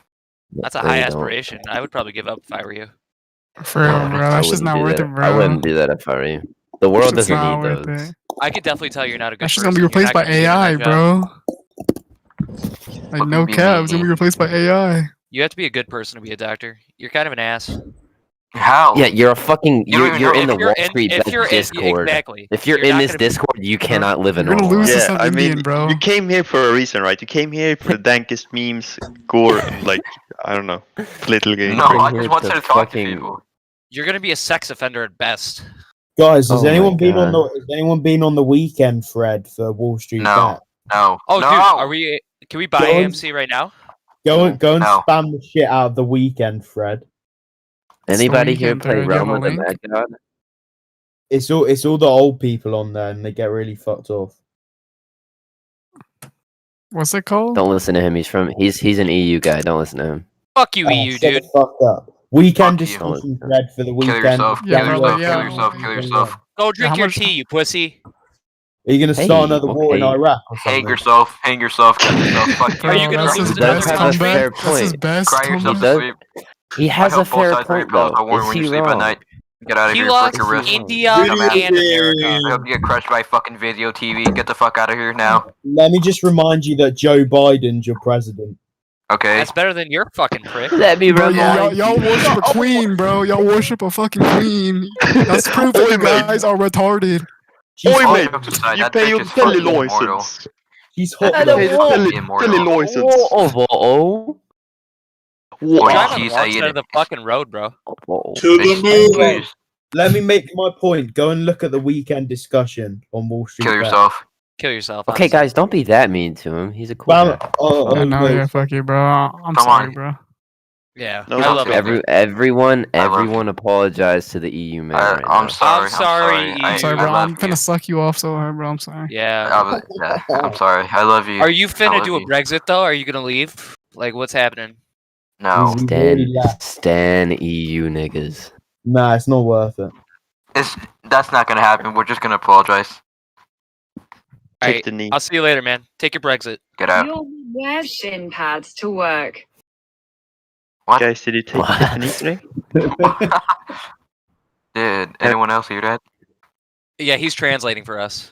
That's a No, high you don't. aspiration. I would probably give up if I were you. For real, bro. I That's just wouldn't not do worth that. it, bro. I wouldn't do that if I were you. The world It's doesn't not need worth those. it. I could definitely tell you're not a good That's just person. gonna be You're replaced not by gonna be good at AI, that job. bro. Like no cap, it's gonna be replaced by AI. You have to be a good person to be a doctor. You're kind of an ass. How? Yeah, you're a fucking. don't even You're know in the if you're Wall in- Street if Bet you're in- Discord. exactly. If you're You're in not this gonna be- Discord, you cannot live a You're gonna normal lose life. to Yeah, some I Indian, mean, bro. you came here for a reason, right? You came here for the dankest memes, gore, and like I don't know, little games. No, I here just want to to talk to fucking- people. You're gonna be a sex offender at best. Guys, has Oh my anyone been on God. the has anyone been on the weekend thread for Wall Street No. Bet? No. Oh, no. dude, are we? Can we buy Go on. AMC right now? Go and No. spam the shit out of the weekend thread. Anybody here Weekend play thread, you have Realm a of the link? Mad God? It's all the old people on there, and they get really fucked off. What's it called? Don't listen to him. He's an EU guy. Don't listen to him. Fuck you, Oh, EU, shut dude. the fuck up. Weekend Fuck you. discussion thread for the Kill weekend. yourself. Yeah, Kill bro, yourself. yeah. Kill yourself. Kill yourself. Go drink how your much- tea, you pussy. Are you gonna start Hey, another war in okay. Iraq or Hang something? yourself. Hang yourself. Kill yourself. Fuck you. Are you Bro, gonna that's lose his He does best have a comeback. fair That's his point. best Cry yourself He comeback. to does. sleep. He I has a hope both fair sides are point equal. though. I warn Is when he you sleep at wrong? night. Get out of He here. lost Break a wrist. India Dumbass. and America. I hope you get crushed by fucking video TV. Get the fuck out of here now. Let me just remind you that Joe Biden's your president. Okay. That's better than your fucking prick. Let me Bro, remind y'all worship a queen, bro. Y'all worship a fucking queen. That's proof that you guys are retarded. She's Oi, All mate, jokes aside, you that pay bitch your is telly fucking immortal. license. She's hot. You don't pay the want telly Immortal. license. Oh, You're What? driving on the Jeez, wrong I side of the fucking road, bro. To the moon. Anyway, let me make my point. Go and look at the weekend discussion on Wall Street. Kill Bet. yourself. Kill yourself. Okay, honestly. guys, don't be that mean to him. He's a cool Bam, guy. I know, wait. yeah, fuck you, bro. I'm Come sorry, on. bro. Yeah, No, I don't love feel it. Everyone I love everyone apologize to the EU man right I'm now. sorry. I'm sorry, I'm sorry, bro. I love I'm finna you. suck you off so hard, bro. I'm sorry. Yeah. Yeah, I'm sorry. I love you. Are you I finna love do a you. Brexit though? Are you gonna leave? Like, what's happening? No. We've already left. Stan EU niggas. Nah, it's not worth it. That's not gonna happen. We're just gonna apologize. Take Alright, the knee. I'll see you later, man. Take your Brexit. Get out. You'll wear shin pads to work. What? Guys, did you take the knee today? Did anyone else hear that? Yeah, he's translating for us.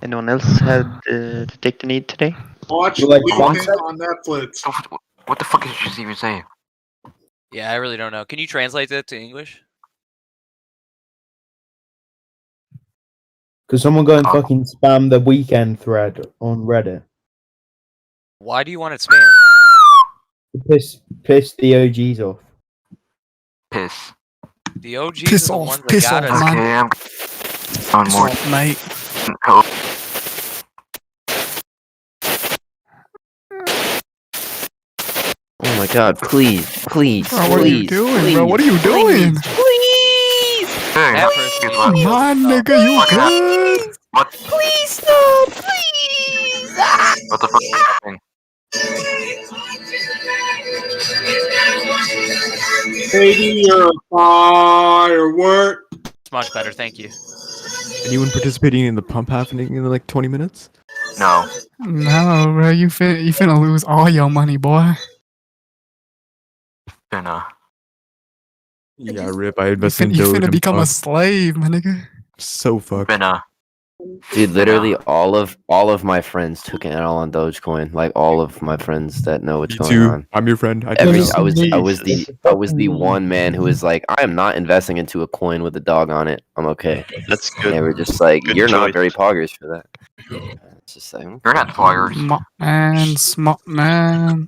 Anyone else had to take the knee today? Watch You the like weekend sunset? on Netflix. What the fuck did you just even say? Yeah, I really don't know. Can you translate that to English? Could someone go and fucking spam the weekend thread on Reddit? Why do you want it spam? To piss the OGs off. Piss. The OGs Piss are the off, ones that piss got off, us. man. Okay, I'm on Piss more. off, mate. Oh. Oh my god, please, please, Bro, what are you please, doing, please, bro? What are you doing? Please! Hey, That person here's is what- Come on, nigga, you good? What? Please stop! Please! Ah! What the fuck is happening? Baby, you're a firework. It's much better, thank you. Anyone participating in the pump happening in like 20 minutes? No. No, bro, you finna lose all your money, boy. Finna. Yeah, rip. I You invested in you Doge finna and become a pump. slave, my nigga. So fucked. Finna. Dude, literally all of my friends took it all on Dogecoin. Like all of my friends that know what's Me going too. on. I'm your friend. I Every, took it I all. was the one man who was like, I am not investing into a coin with a dog on it. I'm okay. That's And good. they were just like, Good you're not choice. very poggers for that. It's just like, You're not poggers. Smart man.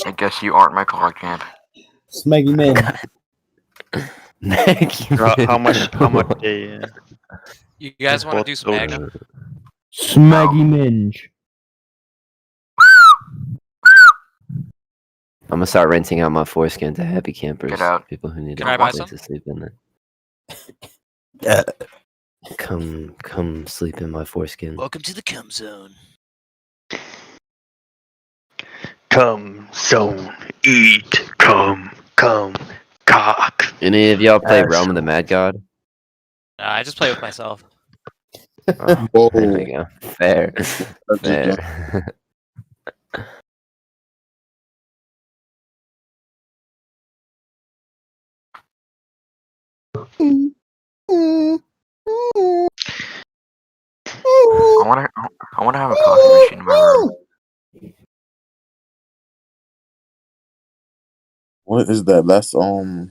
I guess you aren't my pog champ. Smeggy man. How much they You guys want to do some Doge. action? Smeggy minge. I'm gonna start renting out my foreskin to happy campers. Get out. People who need Can a I buy place some? to sleep in it. Yeah. Come sleep in my foreskin. Welcome to the cum zone. come zone eat come cock. Any of y'all play Yes. Realm of the Mad God? I just play with myself. Oh, there we go. Fair. That's a Fair. I wanna have a coffee machine in my room. What is that? That's what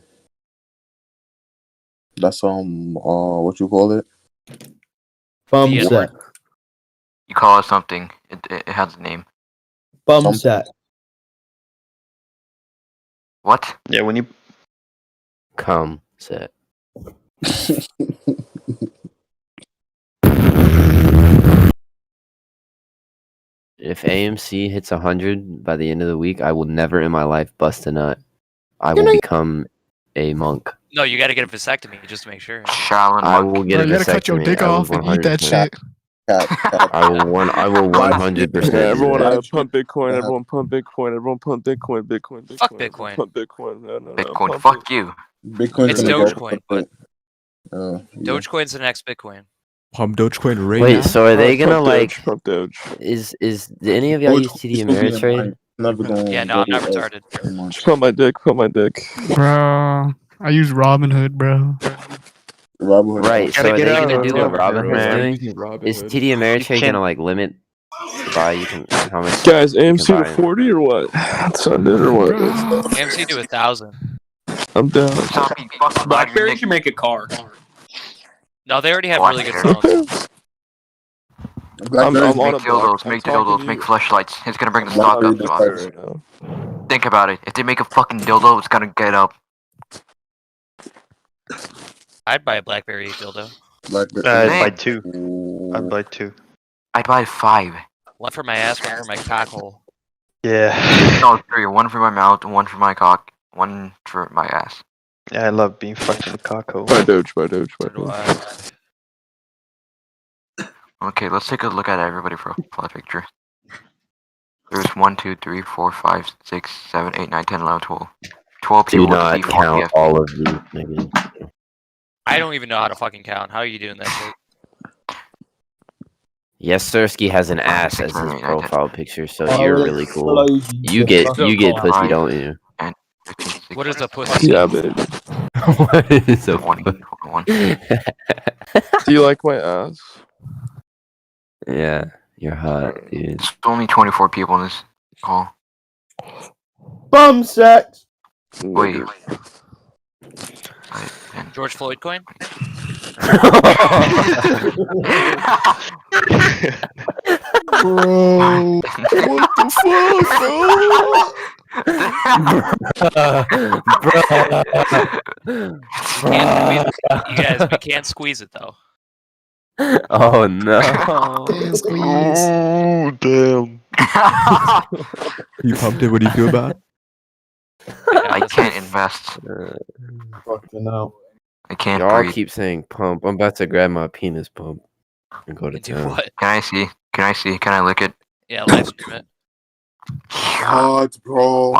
you call it? Bum The set. You call it something. It has a name. Bum set. What? Yeah, when you Come set. If AMC hits 100 by the end of the week, I will never in my life bust a nut. I will become a monk. No, you got to get a vasectomy just to make sure. I will get Bro, a you gotta cut your vasectomy. dick I will off and eat that 100%. shit. I will 100%. Yeah, everyone do that. pump Bitcoin. Everyone pump Bitcoin. Everyone pump Bitcoin. Bitcoin. Fuck Bitcoin. Bitcoin. Pump Bitcoin. No. Bitcoin, Pump fuck it. you. Bitcoin's It's gonna go Dogecoin, but yeah. Dogecoin's the next Bitcoin. Pump Dogecoin right Wait, now. so are they gonna Pump like? Doge, pump Doge. Is do any of y'all use TD Ameritrade? Never gonna Yeah, no, I'm not retarded. Pump my dick. Pump my dick. Bro, I use Robinhood, bro. Robinhood. Right. So are they out gonna of do what Robinhood, Robinhood's man. doing? Using Robinhood. Is TD Ameritrade gonna like limit to buy? You can how much? Guys, you can AMC to buy? 40 or what? That's on it or what? AMC do 1,000. I'm down. BlackBerry should make a car. No, they already have really good phones. I'm on Make a dildos, I'm make talking dildos, to make you. fleshlights. It's gonna bring the stock up, Right Josh. now. Think about it. If they make a fucking dildo, it's gonna get up. I'd buy a BlackBerry dildo. I'd buy 2. I'd buy 2. I'd buy 5. One for my ass, one for my cock hole. Yeah. No, 3. 1 for my mouth, 1 for my cock, 1 for my ass. Yeah, I love being fucked in the cockhole. By Doge. Okay, let's take a look at everybody for a full picture. There's 1, 2, 3, 4, 5, 6, 7, 8, 9, 10, 11, 12. 12 Do people with not C4 count PFP. all of these. Nigga. I don't even know how to fucking count. How are you doing that shit? Yes, Sirski has an ass as his profile picture, so Oh, you're let's really cool. close You the get fuck up. pussy, don't you? What is a pussy? Yeah, baby. What is a Do you like my ass? Yeah, you're hot, dude. There's only 24 people in this call. Bum sex. Wait. George Floyd coin? Bro, what the You guys, we can't squeeze it though. Oh no! Can't squeeze. Oh damn! You pumped it? What do you feel about? I can't invest. Fucking hell. I can't Y'all breathe. keep saying pump. I'm about to grab my penis pump and go to Do town. what? Can I see? Can I see? Can I lick it? Yeah, live stream it. God, bro.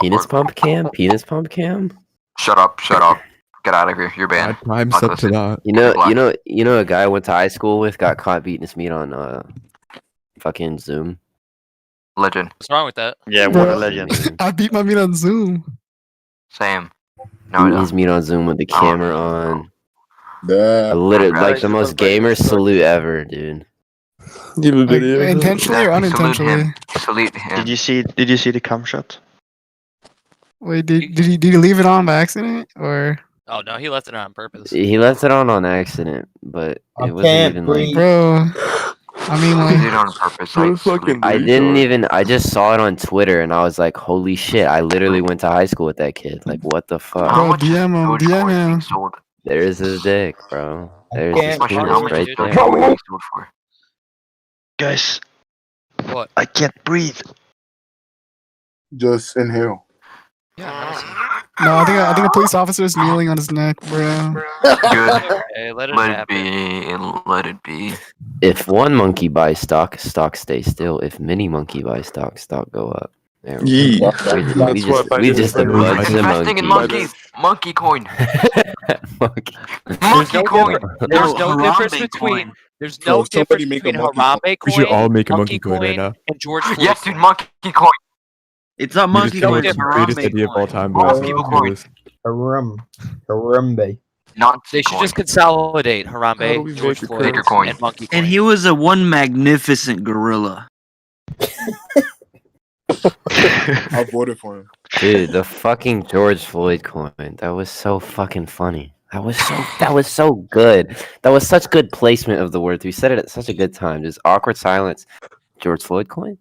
Penis pump cam? Penis pump cam? Shut up! Shut up! Get out of here! You're banned. I'm Fuck, up to listen. that. You know, a guy I went to high school with got caught beating his meat on fucking Zoom. Legend. What's wrong with that? Yeah, what a legend. I beat my meat on Zoom. Same. No, His meat on Zoom with the camera on. Yeah. Literally, like the most gamer salute ever, dude. You have a Like, video? intentionally or unintentionally? Salute him. Did you see the cum shot? Wait, did you leave it on by accident or? Oh no, he left it on purpose. He left it on accident, but I it wasn't can't even breathe. like. Bro, I mean He did like, it on purpose. What a Like, fucking I didn't retard. even. I just saw it on Twitter, and I was like, "Holy shit!" I literally went to high school with that kid. Like, what the fuck? How bro, much DM him, Dogecoin DM being him. sold? There's his dick, bro. There's his can't Question, penis how much right is there. Dogecoin being sold for? Guys, What? I can't breathe. Just inhale. Yeah, honestly. No, I think a police officer is kneeling on his neck, bro. Good. Hey, let it Let it happen. be. Let it be. If one monkey buys stock, stock stays still. If many monkey buy stock, stock go up. There we go. Yeah. We just a bunch of Investing in monkeys. monkeys. Monkey coin. Monkey. Monkey coin. There's no difference between. There's no Bro, somebody difference make a between monkey Harambe We should coin, all make a monkey coin right now. and George Floyd. Yes, dude. coin. Monkey coin. It's not You monkey just came coin. up with the greatest idea of all time, bro. Most people coin. Harambe. Not They should coin. just consolidate How do Harambe, we George vote Floyd, Bigger coin. and Monkey Coin. And he was a one magnificent gorilla. I voted for him. Dude, the fucking George Floyd coin. That was so fucking funny. That was so good. That was such good placement of the words. We said it at such a good time. Just awkward silence. George Floyd coin?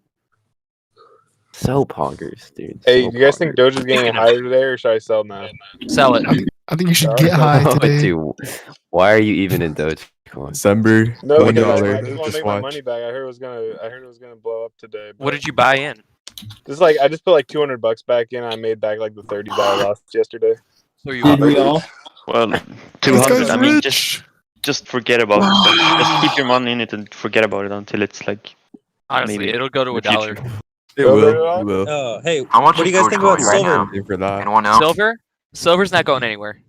So poggers, dude. Hey, So do you guys think poggers. Doge is getting higher today, or should I sell now? Sell it. I think you should get high Oh, today. dude, why are you even in Dogecoin? December, No, $1. because I just want to Just make my watch. money back. I heard it was gonna blow up today. What did you buy in? Just like I just put like $200 back in. I made back like the $30 loss yesterday. So you Did we all? Well, This 200. guy's I mean, rich. just forget about it. Just keep your money in it and forget about it until it's like Honestly, maybe it'll go to in a the future. dollar. It will. It will. Hey, How much what do is you guys think about Dogecoin right silver? now? Pay for that. Anyone else? Silver? Silver's not going anywhere.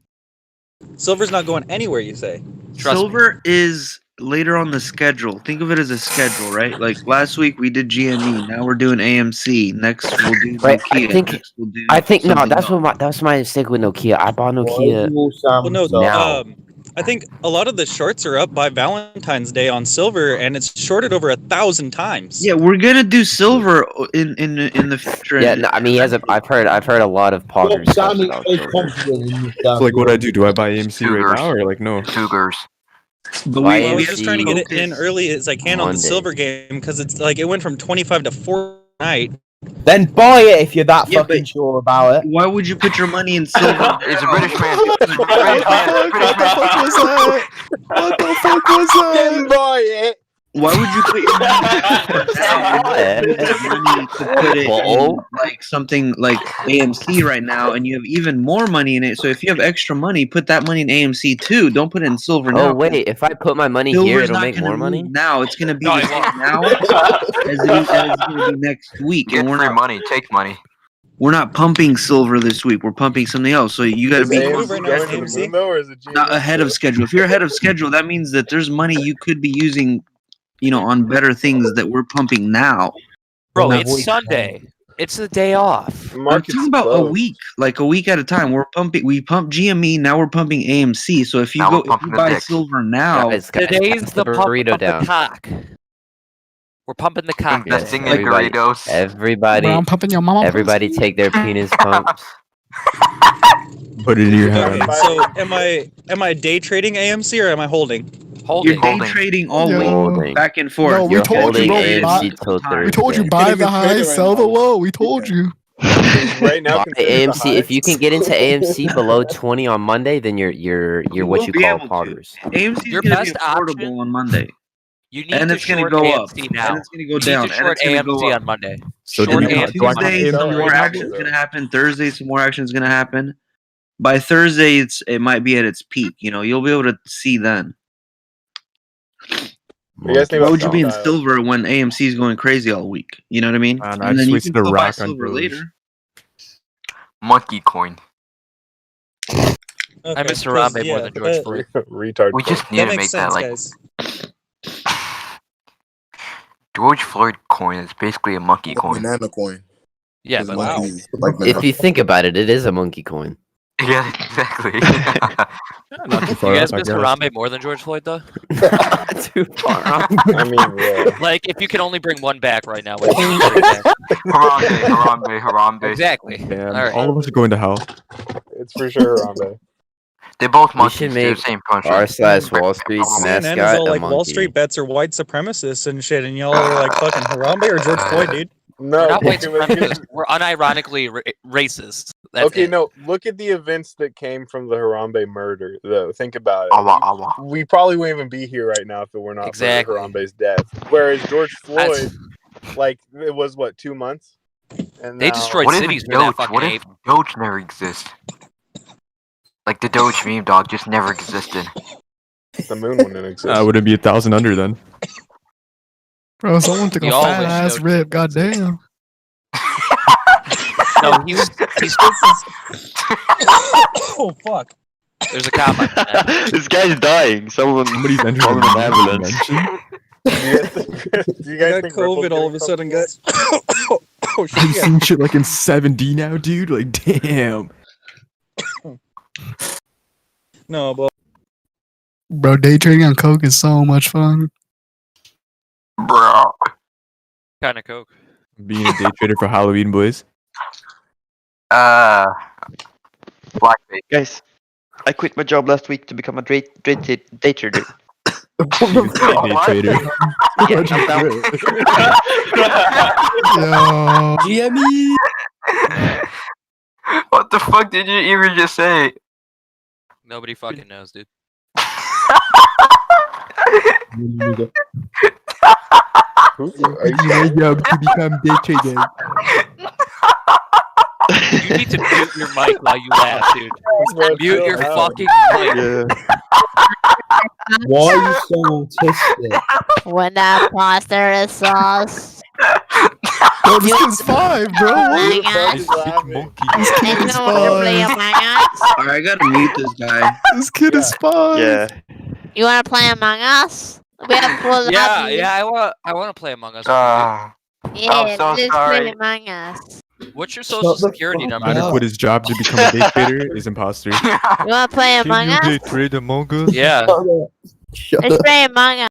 Silver's not going anywhere, you say? Trust me. Silver is later on the schedule. Think of it as a schedule, right? Like last week we did GME. Now we're doing AMC. Next we'll do Right, Nokia. I think Next we'll do no, something that's else. that's my mistake with Nokia. I bought Nokia. Well, no, now. I think a lot of the shorts are up by Valentine's Day on silver, and it's shorted over 1,000 times. Yeah, we're gonna do silver in the future. Yeah, no, I mean, I've heard a lot of poggers talk about silver. So like, what do I do? Do I buy AMC right now or like no? Cougars. But Why I was AMC just trying to get it in early as I can on the Monday. silver game because it's like it went from 25 to 4 tonight. Then buy it if you're that Yeah, fucking but- sure about it. Why would you put your money in silver? It's a British man. It's a British man. British man. What the fuck was that? Didn't buy it. Why would you put your money to put it in like something like AMC right now, and you have even more money in it? So if you have extra money, put that money in AMC too. Don't put it in silver now. Oh wait, if I put my money here, Silver's it'll not make gonna more move money. now. It's gonna be No, the it same won't. now as it's gonna be next week, Get and free money. Take money. we're not pumping silver this week. We're pumping something else. So you got to Is be AMC right now going in to the AMC? moon though, or is it not ahead of schedule. If you're ahead of schedule, that means that there's money you could be using, on better things that we're pumping now. Bro, Well, it's we- Sunday. It's the day off. I'm Market's talking about a closed. week, like a week at a time. We pump GME, now we're pumping AMC. So if you Now we're if pumping you the buy dick. silver now, Guys, Today's pass the pump burrito of down. the cock. We're pumping the cock. Investing in Everybody- Doritos. Everybody, Bro, I'm pumping your mama. everybody, pussy. take their penis pumps. Put it in your Okay, hand. so am I day trading AMC or am I holding? you're Holding. day Holding. trading all Yeah. week, Holding. back and forth. No, we You're told you, holding bro. AMC Buy- till We told you Thursday. buy even the trade high, it right sell the now. low. We told you. Right now, Buy considered the AMC. If you can highest? get into AMC below 20 on Monday, then you're what will you be call able to. poggers. AMC Your is going to be best affordable option- on Monday, You need and to it's going to short go up, AMC now. and it's going to go You down, need to and short it's going to go AMC up. on Monday. So Short do you AMC want- do I on buy Monday. Tuesday, some AMC more right now? action is going to happen. Thursday, some more action is going to happen. By Thursday, it might be at its peak. You'll be able to see then. What do you guys think Why about would you be in Style? silver when AMC is going crazy all week? You know what I mean? Man, I And just then you wasted can a still buy rack on silver Doge. later. Monkey coin. Okay, I miss 'cause, Harambe more yeah, than George Floyd. Retard. We just need That to makes make that sense, like guys. George Floyd coin is basically a monkey coin. Banana coin. Yeah, 'Cause but monkeys look like If banana. you think about it, it is a monkey coin. Yeah, exactly. Not too you far guys off, I miss guess. Harambe more than George Floyd, though? Too far off. I mean, yeah. Like, if you could only bring one back right now, what would you bring back? Harambe. Exactly. Damn, All right. all of us are going to hell. It's for sure Harambe. They both We monkeys. should They're make the same punch. r/Wall Street CNN is mascot all a like Wall monkey. Street bets are white supremacists and shit, and y'all are like fucking Harambe or George Floyd, dude. No, We're not white because- supremacists. We're unironically racist. That's okay, it. no. Look at the events that came from the Harambe murder, though. Think about it. Awa, awa. We probably wouldn't even be here right now if it were not Exactly. for Harambe's death. Whereas George Floyd, That's- like, it was what, 2 months? And They now- destroyed What if cities for that Doge? fucking What ape. if Doge never exists? Like the Doge meme dog just never existed. The moon wouldn't exist. Would it be 1,000 under then? Bro, someone took We a all fat wish ass Doge rip. Goddamn. No, he's Oh fuck! there's a cop on that. This guy's dying. Somebody's entering call the an ambulance. dimension. Do you guys I got think COVID Ripple's all of a gonna sudden, come guys. Oh I'm shit! seeing shit like in 7D now, dude. Like, damn. No, but Bro, day trading on Coke is so much fun. Bro. Kind of coke. Being a day trader for Halloween, boys. Blackface. Guys, I quit my job last week to become a day trader. You say day trader. Yeah, I'm down. Yo. GME. What the fuck did you even just say? Nobody fucking knows, dude. Quit my job to become day trader. You need to mute your mic while you laugh, dude. Mute your fucking mic. Yeah. Why are you so autistic? When that pasta is sauce. Bro, this kid's 5, bro. Among Us. This kid And is you wanna play 5. Among Us? Alright, I gotta mute this guy. This kid is 5. Yeah. You wanna play Among Us? We have full Yeah, lobby. yeah, I want to play Among Us. Yeah, I'm so let's sorry. play Among Us. What's your social security number? Man who quit his job to become a day trader is imposter. You wanna play Among Can you day Us? trade Among Us? Yeah. Let's play Among Us.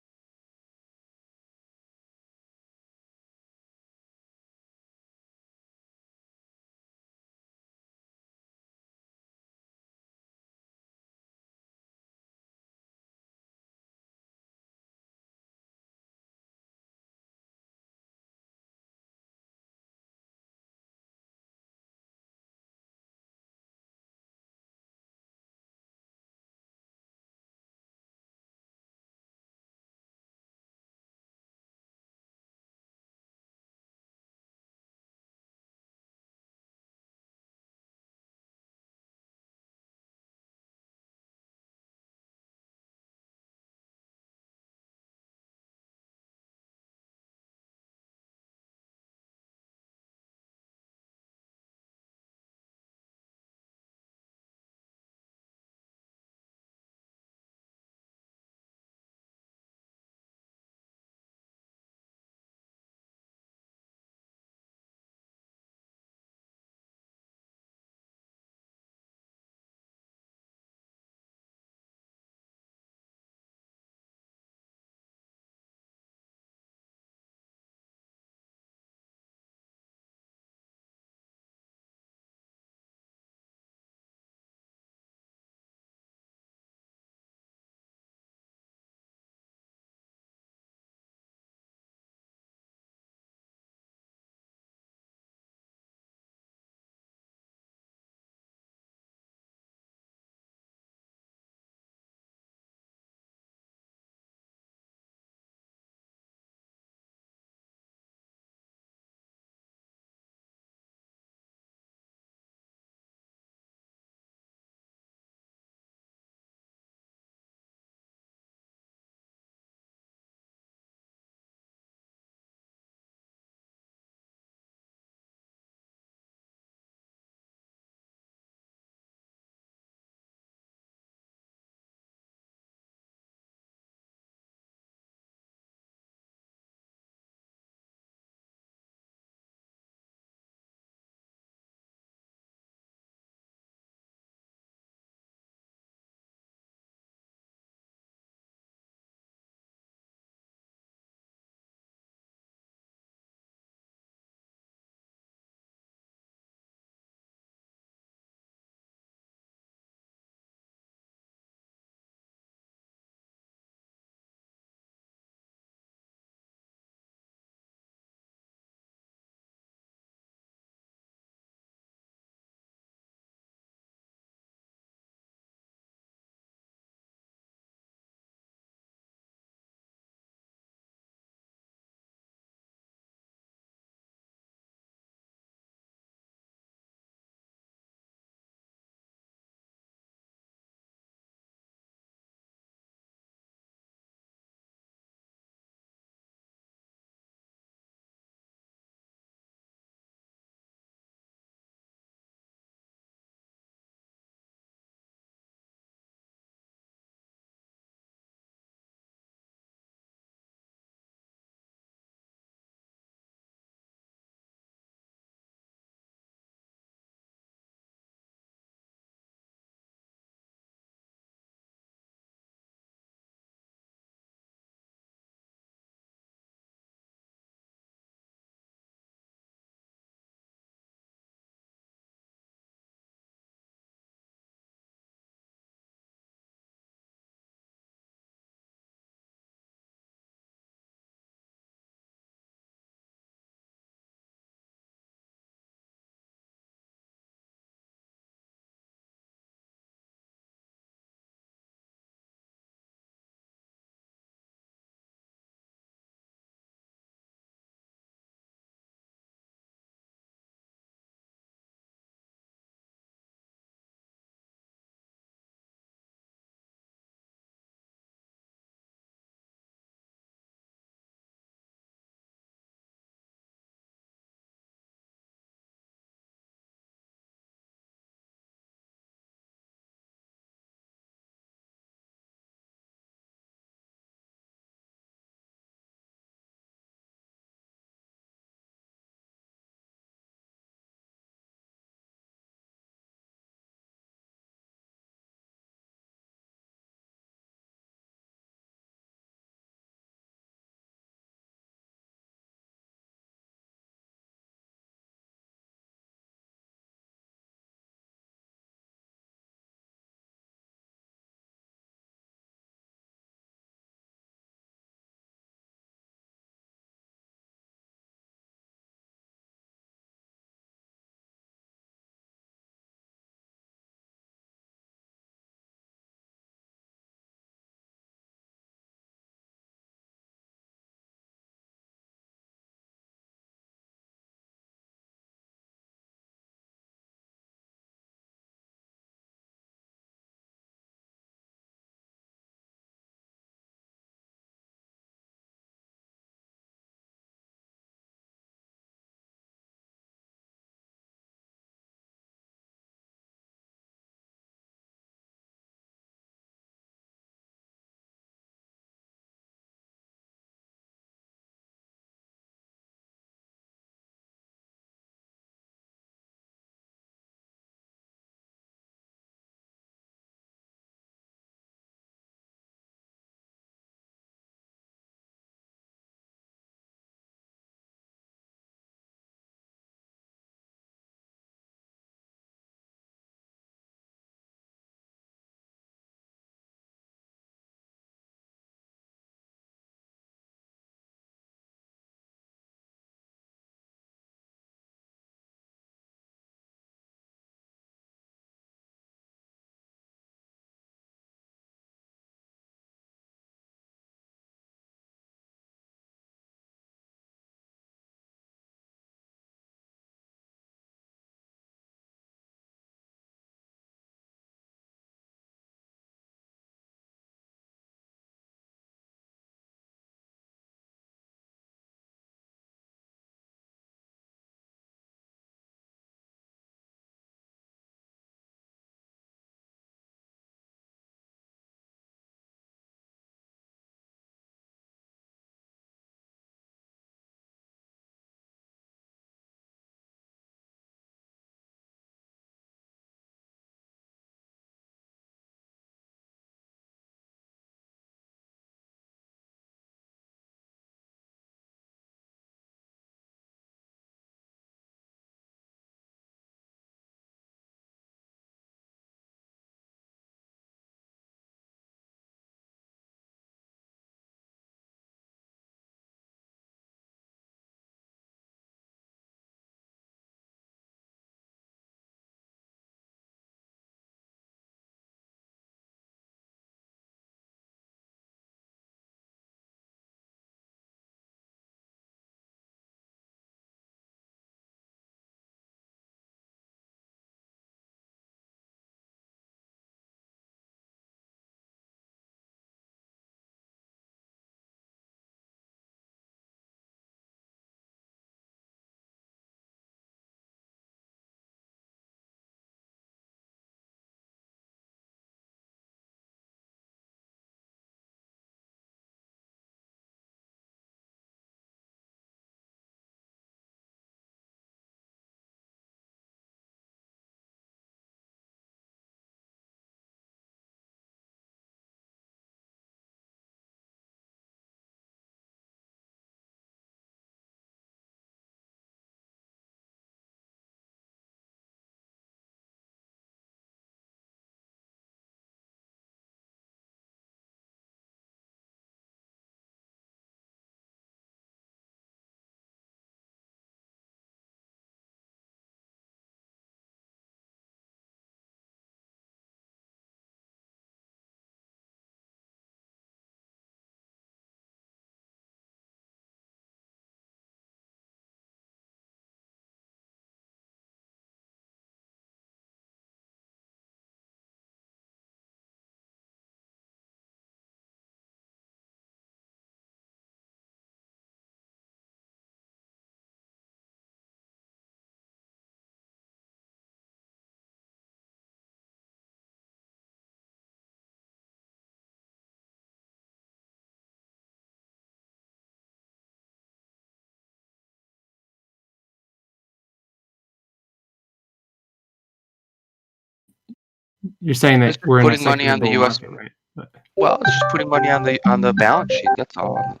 You're saying that Just we're in a putting money secular on the bull U.S. market, right? Well, it's just putting money on the balance sheet. That's all.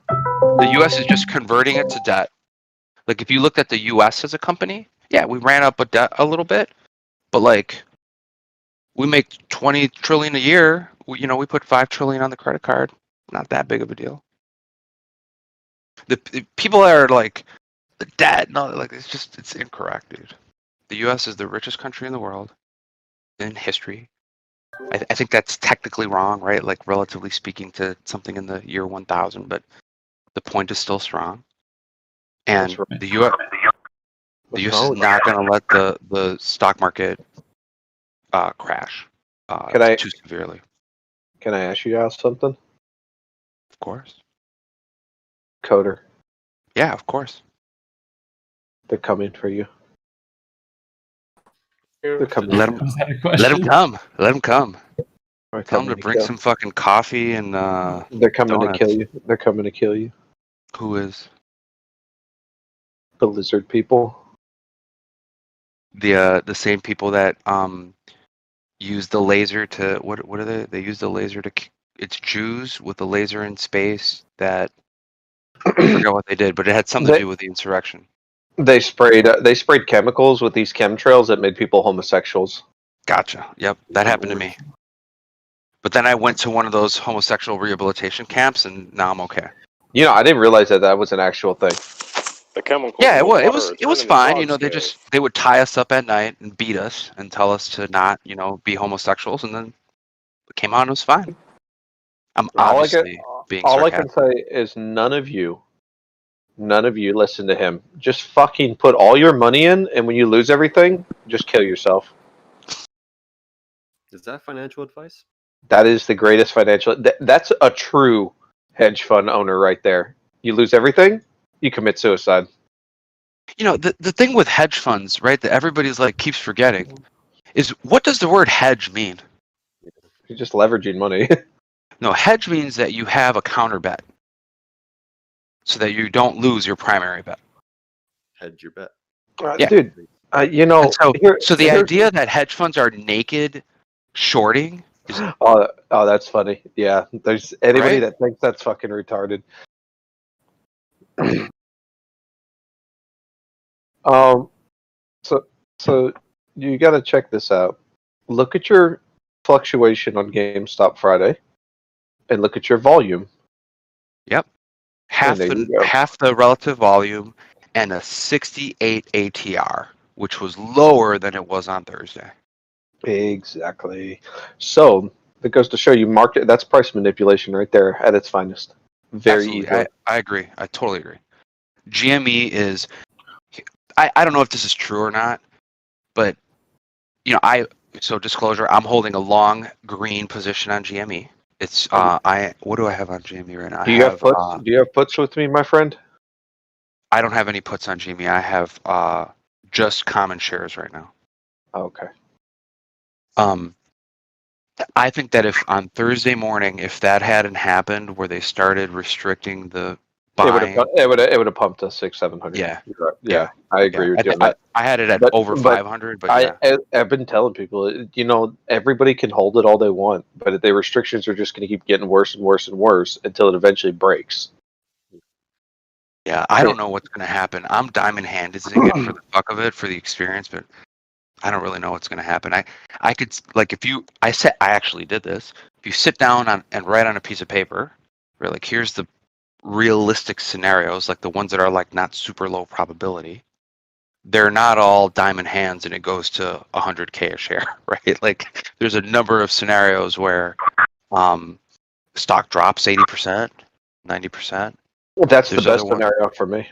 The U.S. is just converting it to debt. Like if you looked at the U.S. as a company, yeah, we ran up a debt a little bit, but like we make 20 trillion a year. We put 5 trillion on the credit card. Not that big of a deal. The people that are like the debt, no, like it's incorrect, dude. The U.S. is the richest country in the world in history. I think that's technically wrong, right? Like relatively speaking to something in the year 1000, but the point is still strong. And the U.S. is not going to let the stock market crash too severely. Can I ask you guys something? Of course. Coder, Yeah, of course. they're coming for you. They're coming. Let them come. Let them come. They're Tell them coming to bring kill. some fucking coffee and They're coming donuts. to kill you. They're coming to kill you. Who is? The lizard people. The same people that use the laser to what are they? They use the laser to. It's Jews with the laser in space that I forgot what they did, but it had something to do with the insurrection. They sprayed chemicals with these chemtrails that made people homosexuals. Gotcha. Yep, that happened to me. But then I went to one of those homosexual rehabilitation camps, and now I'm okay. You know, I didn't realize that was an actual thing. The chemical. Yeah, it was fine. They would tie us up at night and beat us and tell us to not, be homosexuals, and then it came out and it was fine. I'm obviously being all I sarcastic. can say is none of you listen to him. Just fucking put all your money in, and when you lose everything, just kill yourself. Is that financial advice? That is the greatest financial. That's a true hedge fund owner right there. You lose everything, you commit suicide. The thing with hedge funds, right, that everybody's like keeps forgetting, is what does the word hedge mean? You're just leveraging money. No, hedge means that you have a counter bet, so that you don't lose your primary bet. Hedge your bet. Yeah. Dude, And so the idea that hedge funds are naked shorting is Oh, that's funny. Yeah, there's anybody Right? that thinks that's fucking retarded. So you got to check this out. Look at your fluctuation on GameStop Friday, and look at your volume. Yep. Half the relative volume and a 68 ATR, which was lower than it was on Thursday. Exactly. So that goes to show you market. That's price manipulation right there at its finest. Very Absolutely. easy. I agree. I totally agree. GME is. I don't know if this is true or not, but so disclosure, I'm holding a long green position on GME. It's what do I have on GME right now? Do you have puts? Do you have puts with me, my friend? I don't have any puts on GME. I have just common shares right now. Okay. I think that if on Thursday morning, if that hadn't happened, where they started restricting the buying, it would have pumped us 600-700. Yeah. Yeah, I agree with you on that. I had it at over 500, but I've been telling people, everybody can hold it all they want, but the restrictions are just going to keep getting worse and worse and worse until it eventually breaks. Yeah, I don't know what's going to happen. I'm diamond handing it for the fuck of it, for the experience, but I don't really know what's going to happen. I could, like, I actually did this. If you sit down and write on a piece of paper, where like, here's the realistic scenarios, like the ones that are like not super low probability, they're not all diamond hands and it goes to 100K a share, right? Like there's a number of scenarios where stock drops 80%, 90%. That's the best scenario for me.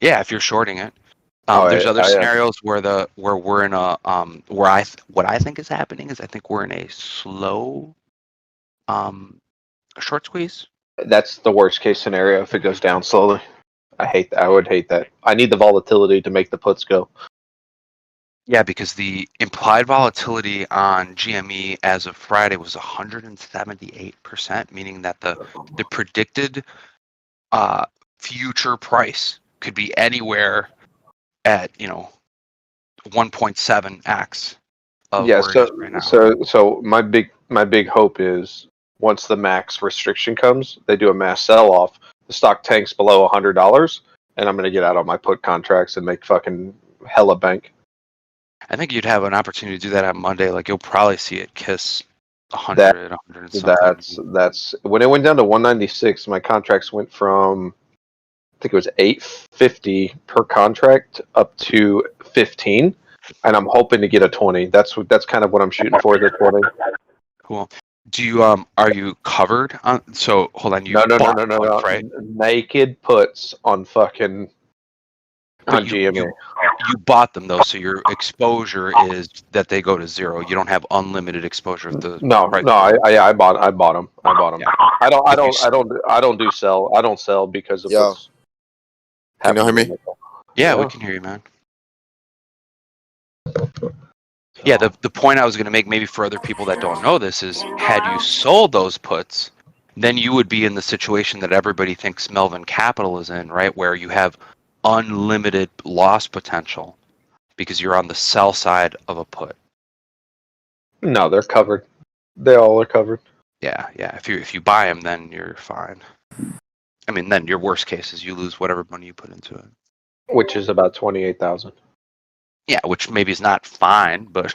Yeah, if you're shorting it. There's other scenarios where we're in a what I think is happening is I think we're in a slow short squeeze. That's the worst case scenario if it goes down slowly. I would hate that. I need the volatility to make the puts go. Yeah, because the implied volatility on GME as of Friday was 178%, meaning that the predicted future price could be anywhere at 1.7x of Yeah. where it is right now. So my big hope is once the max restriction comes, they do a mass sell off. The stock tanks below $100, and I'm gonna get out on my put contracts and make fucking hella bank. I think you'd have an opportunity to do that on Monday. Like you'll probably see it kiss 100, 100 and something. That's when it went down to 196. My contracts went from I think it was 850 per contract up to 15, and I'm hoping to get a 20. That's kind of what I'm shooting for. The 20. Cool. Do you are you covered on? So hold on. You No, bought right? Naked puts on fucking on GME. You bought them though, so your exposure is that they go to zero. You don't have unlimited exposure if the price. I bought them. Yeah. I don't do sell. I don't sell because of what's Can you hear me? Yeah, we can hear you, man. Yeah, the point I was going to make, maybe for other people that don't know this, is had you sold those puts, then you would be in the situation that everybody thinks Melvin Capital is in, right? Where you have unlimited loss potential because you're on the sell side of a put. No, they're covered. They all are covered. Yeah. If you buy them, then you're fine. I mean, then your worst case is you lose whatever money you put into it. Which is about 28,000. Yeah, which maybe is not fine, but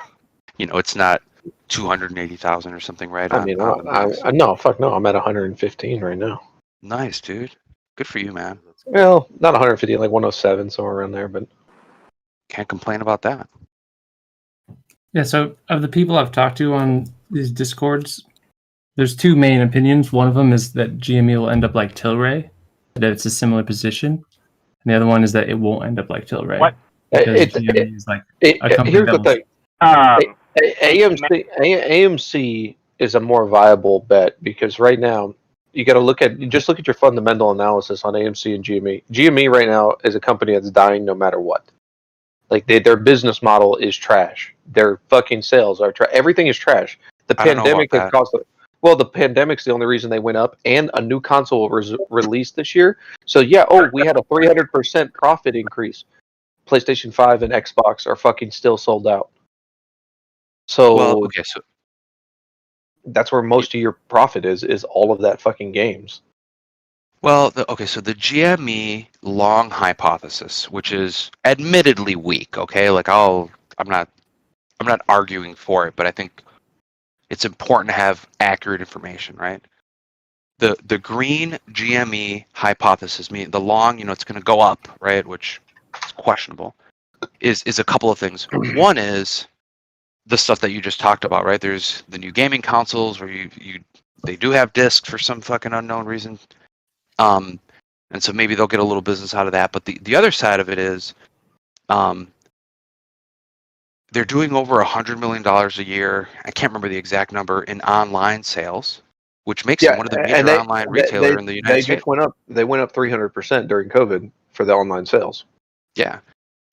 it's not 280,000 or something, right? I mean, no, fuck no. I'm at 115 right now. Nice, dude. Good for you, man. Well, not 150, like 107, somewhere around there, but can't complain about that. Yeah. So, of the people I've talked to on these discords, there's two main opinions. One of them is that GME will end up like Tilray, that it's a similar position, and the other one is that it won't end up like Tilray. What? GME is like a company here's the that thing. AMC is a more viable bet because right now you got to look at your fundamental analysis on AMC and GME. GME right now is a company that's dying no matter what. Like their business model is trash. Their fucking sales are trash. Everything is trash. The pandemic has caused it. Well, the pandemic's the only reason they went up, and a new console was released this year. So yeah, we had a 300% profit increase. PlayStation 5 and Xbox are fucking still sold out. So, so that's where most of your profit is all of that fucking games. Well, so the GME long hypothesis, which is admittedly weak, okay? Like I'm not arguing for it, but I think it's important to have accurate information, right? The green GME hypothesis, meaning the long, it's going to go up, right? Which is questionable. Is a couple of things. One is the stuff that you just talked about, right? There's the new gaming consoles where they do have discs for some fucking unknown reason. And so maybe they'll get a little business out of that. But the other side of it is they're doing over $100 million a year. I can't remember the exact number in online sales, which makes them one of the major online retailer in the United States. They went up 300% during COVID for the online sales. Yeah.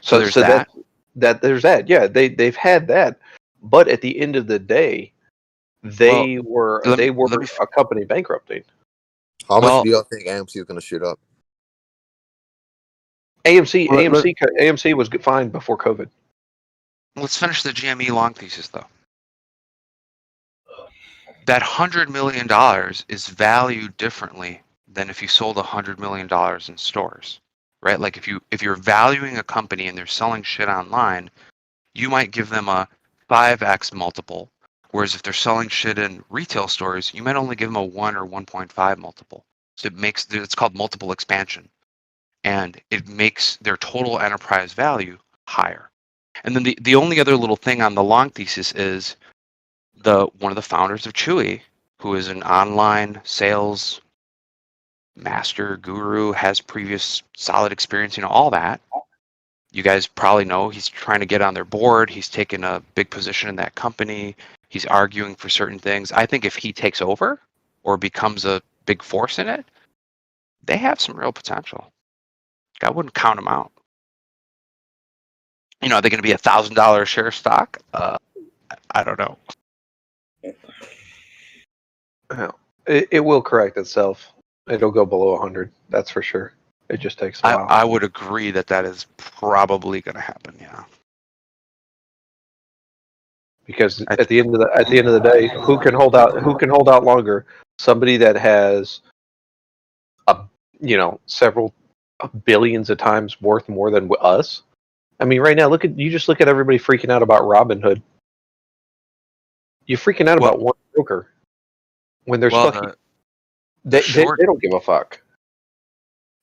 So there's that. There's that. Yeah, they've had that. But at the end of the day, they were a company bankrupting. How much do y'all think AMC is going to shoot up? AMC was fine before COVID. Let's finish the GME long thesis, though. That $100 million is valued differently than if you sold $100 million in stores, right? Like if you're valuing a company and they're selling shit online, you might give them a 5x multiple, whereas if they're selling shit in retail stores, you might only give them a 1 or 1.5 multiple. So it's called multiple expansion, and it makes their total enterprise value higher. And then the only other little thing on the long thesis is one of the founders of Chewy, who is an online sales master guru, has previous solid experience, all that. You guys probably know he's trying to get on their board. He's taken a big position in that company. He's arguing for certain things. I think if he takes over or becomes a big force in it, they have some real potential. I wouldn't count them out. Are they going to be $1,000 share stock? I don't know. It will correct itself. It'll go below 100. That's for sure. It just takes a while. I would agree that is probably going to happen. Yeah. because at the end of the day, who can hold out longer? Somebody that has several billions of times worth more than us. I mean, right now, look at everybody freaking out about Robinhood. You're freaking out about one broker when there's they don't give a fuck.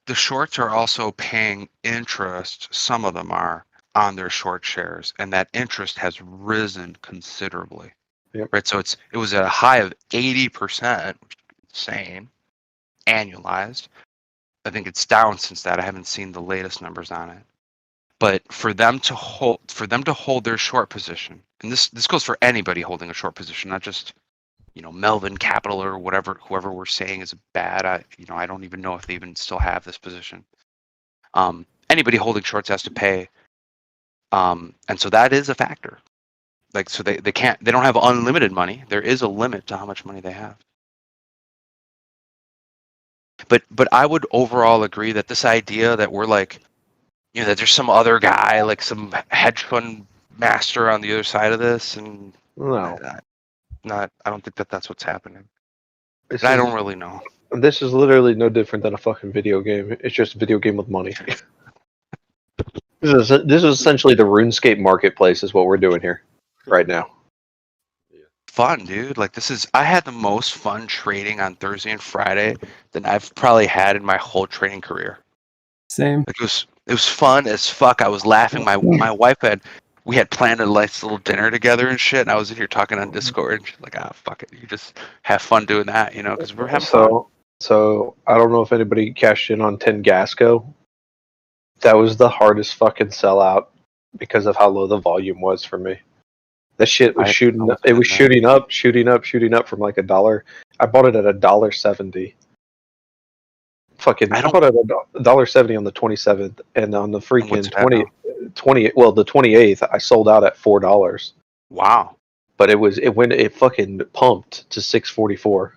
The shorts are also paying interest. Some of them are on their short shares, and that interest has risen considerably. Yep. Right, so it was at a high of 80%, which is insane, annualized. I think it's down since that. I haven't seen the latest numbers on it. But for them to hold their short position, and this goes for anybody holding a short position, not just Melvin Capital or whoever we're saying is bad. I don't even know if they even still have this position. Anybody holding shorts has to pay, and so that is a factor. Like, so they don't have unlimited money. There is a limit to how much money they have. But I would overall agree that this idea that we're like, that there's some other guy, like some hedge fund master on the other side of this, and I don't think that's what's happening. I don't really know. This is literally no different than a fucking video game. It's just a video game with money. This is essentially the RuneScape marketplace is what we're doing here right now. Fun, dude. Like, I had the most fun trading on Thursday and Friday than I've probably had in my whole trading career. Same. Like, it was fun as fuck. I was laughing. My wife we had planned a nice little dinner together and shit, and I was in here talking on Discord, and she's like, fuck it. You just have fun doing that, because we're having fun. So, I don't know if anybody cashed in on 10 Gasco. That was the hardest fucking sellout because of how low the volume was for me. That shit was shooting up. It was shooting up from like $1. I bought it at $1.70. Fucking, I bought it at $1.70 on the 27th, and on the freaking the 28th, I sold out at $4. Wow. But it fucking pumped to 644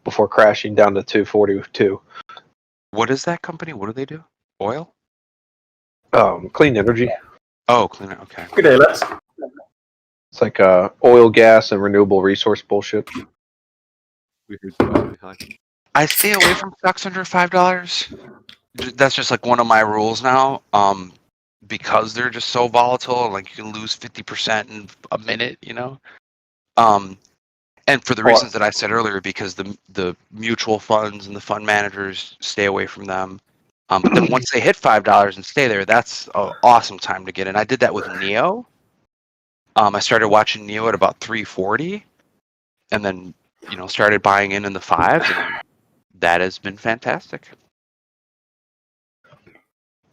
before crashing down to 242. What is that company? What do they do? Oil? Clean energy. Oh, clean energy. Okay. Good day, lads. It's like oil, gas, and renewable resource bullshit. I stay away from stocks under $5. That's just like one of my rules now. Because they're just so volatile, like you can lose 50% in a minute, And for the reasons that I said earlier, because the mutual funds and the fund managers, stay away from them. But then once they hit $5 and stay there, that's an awesome time to get in. I did that with Neo. I started watching Neo at about 340, and then started buying in the fives, and that has been fantastic.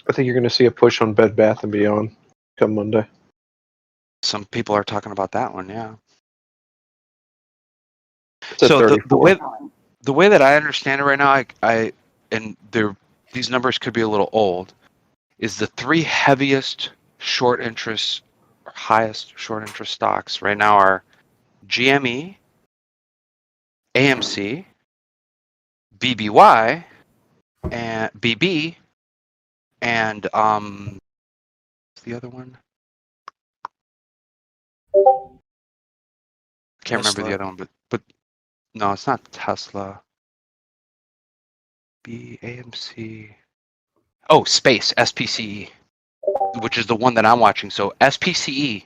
I think you're going to see a push on Bed Bath and Beyond come Monday. Some people are talking about that one, yeah. So the way that I understand it right now, these numbers could be a little old, is the three heaviest short interest or highest short interest stocks right now are GME, AMC, BBY, and BB, and what's the other one? I can't remember the other one, but no, it's not Tesla. AMC. Oh, Space, SPCE, which is the one that I'm watching. So SPCE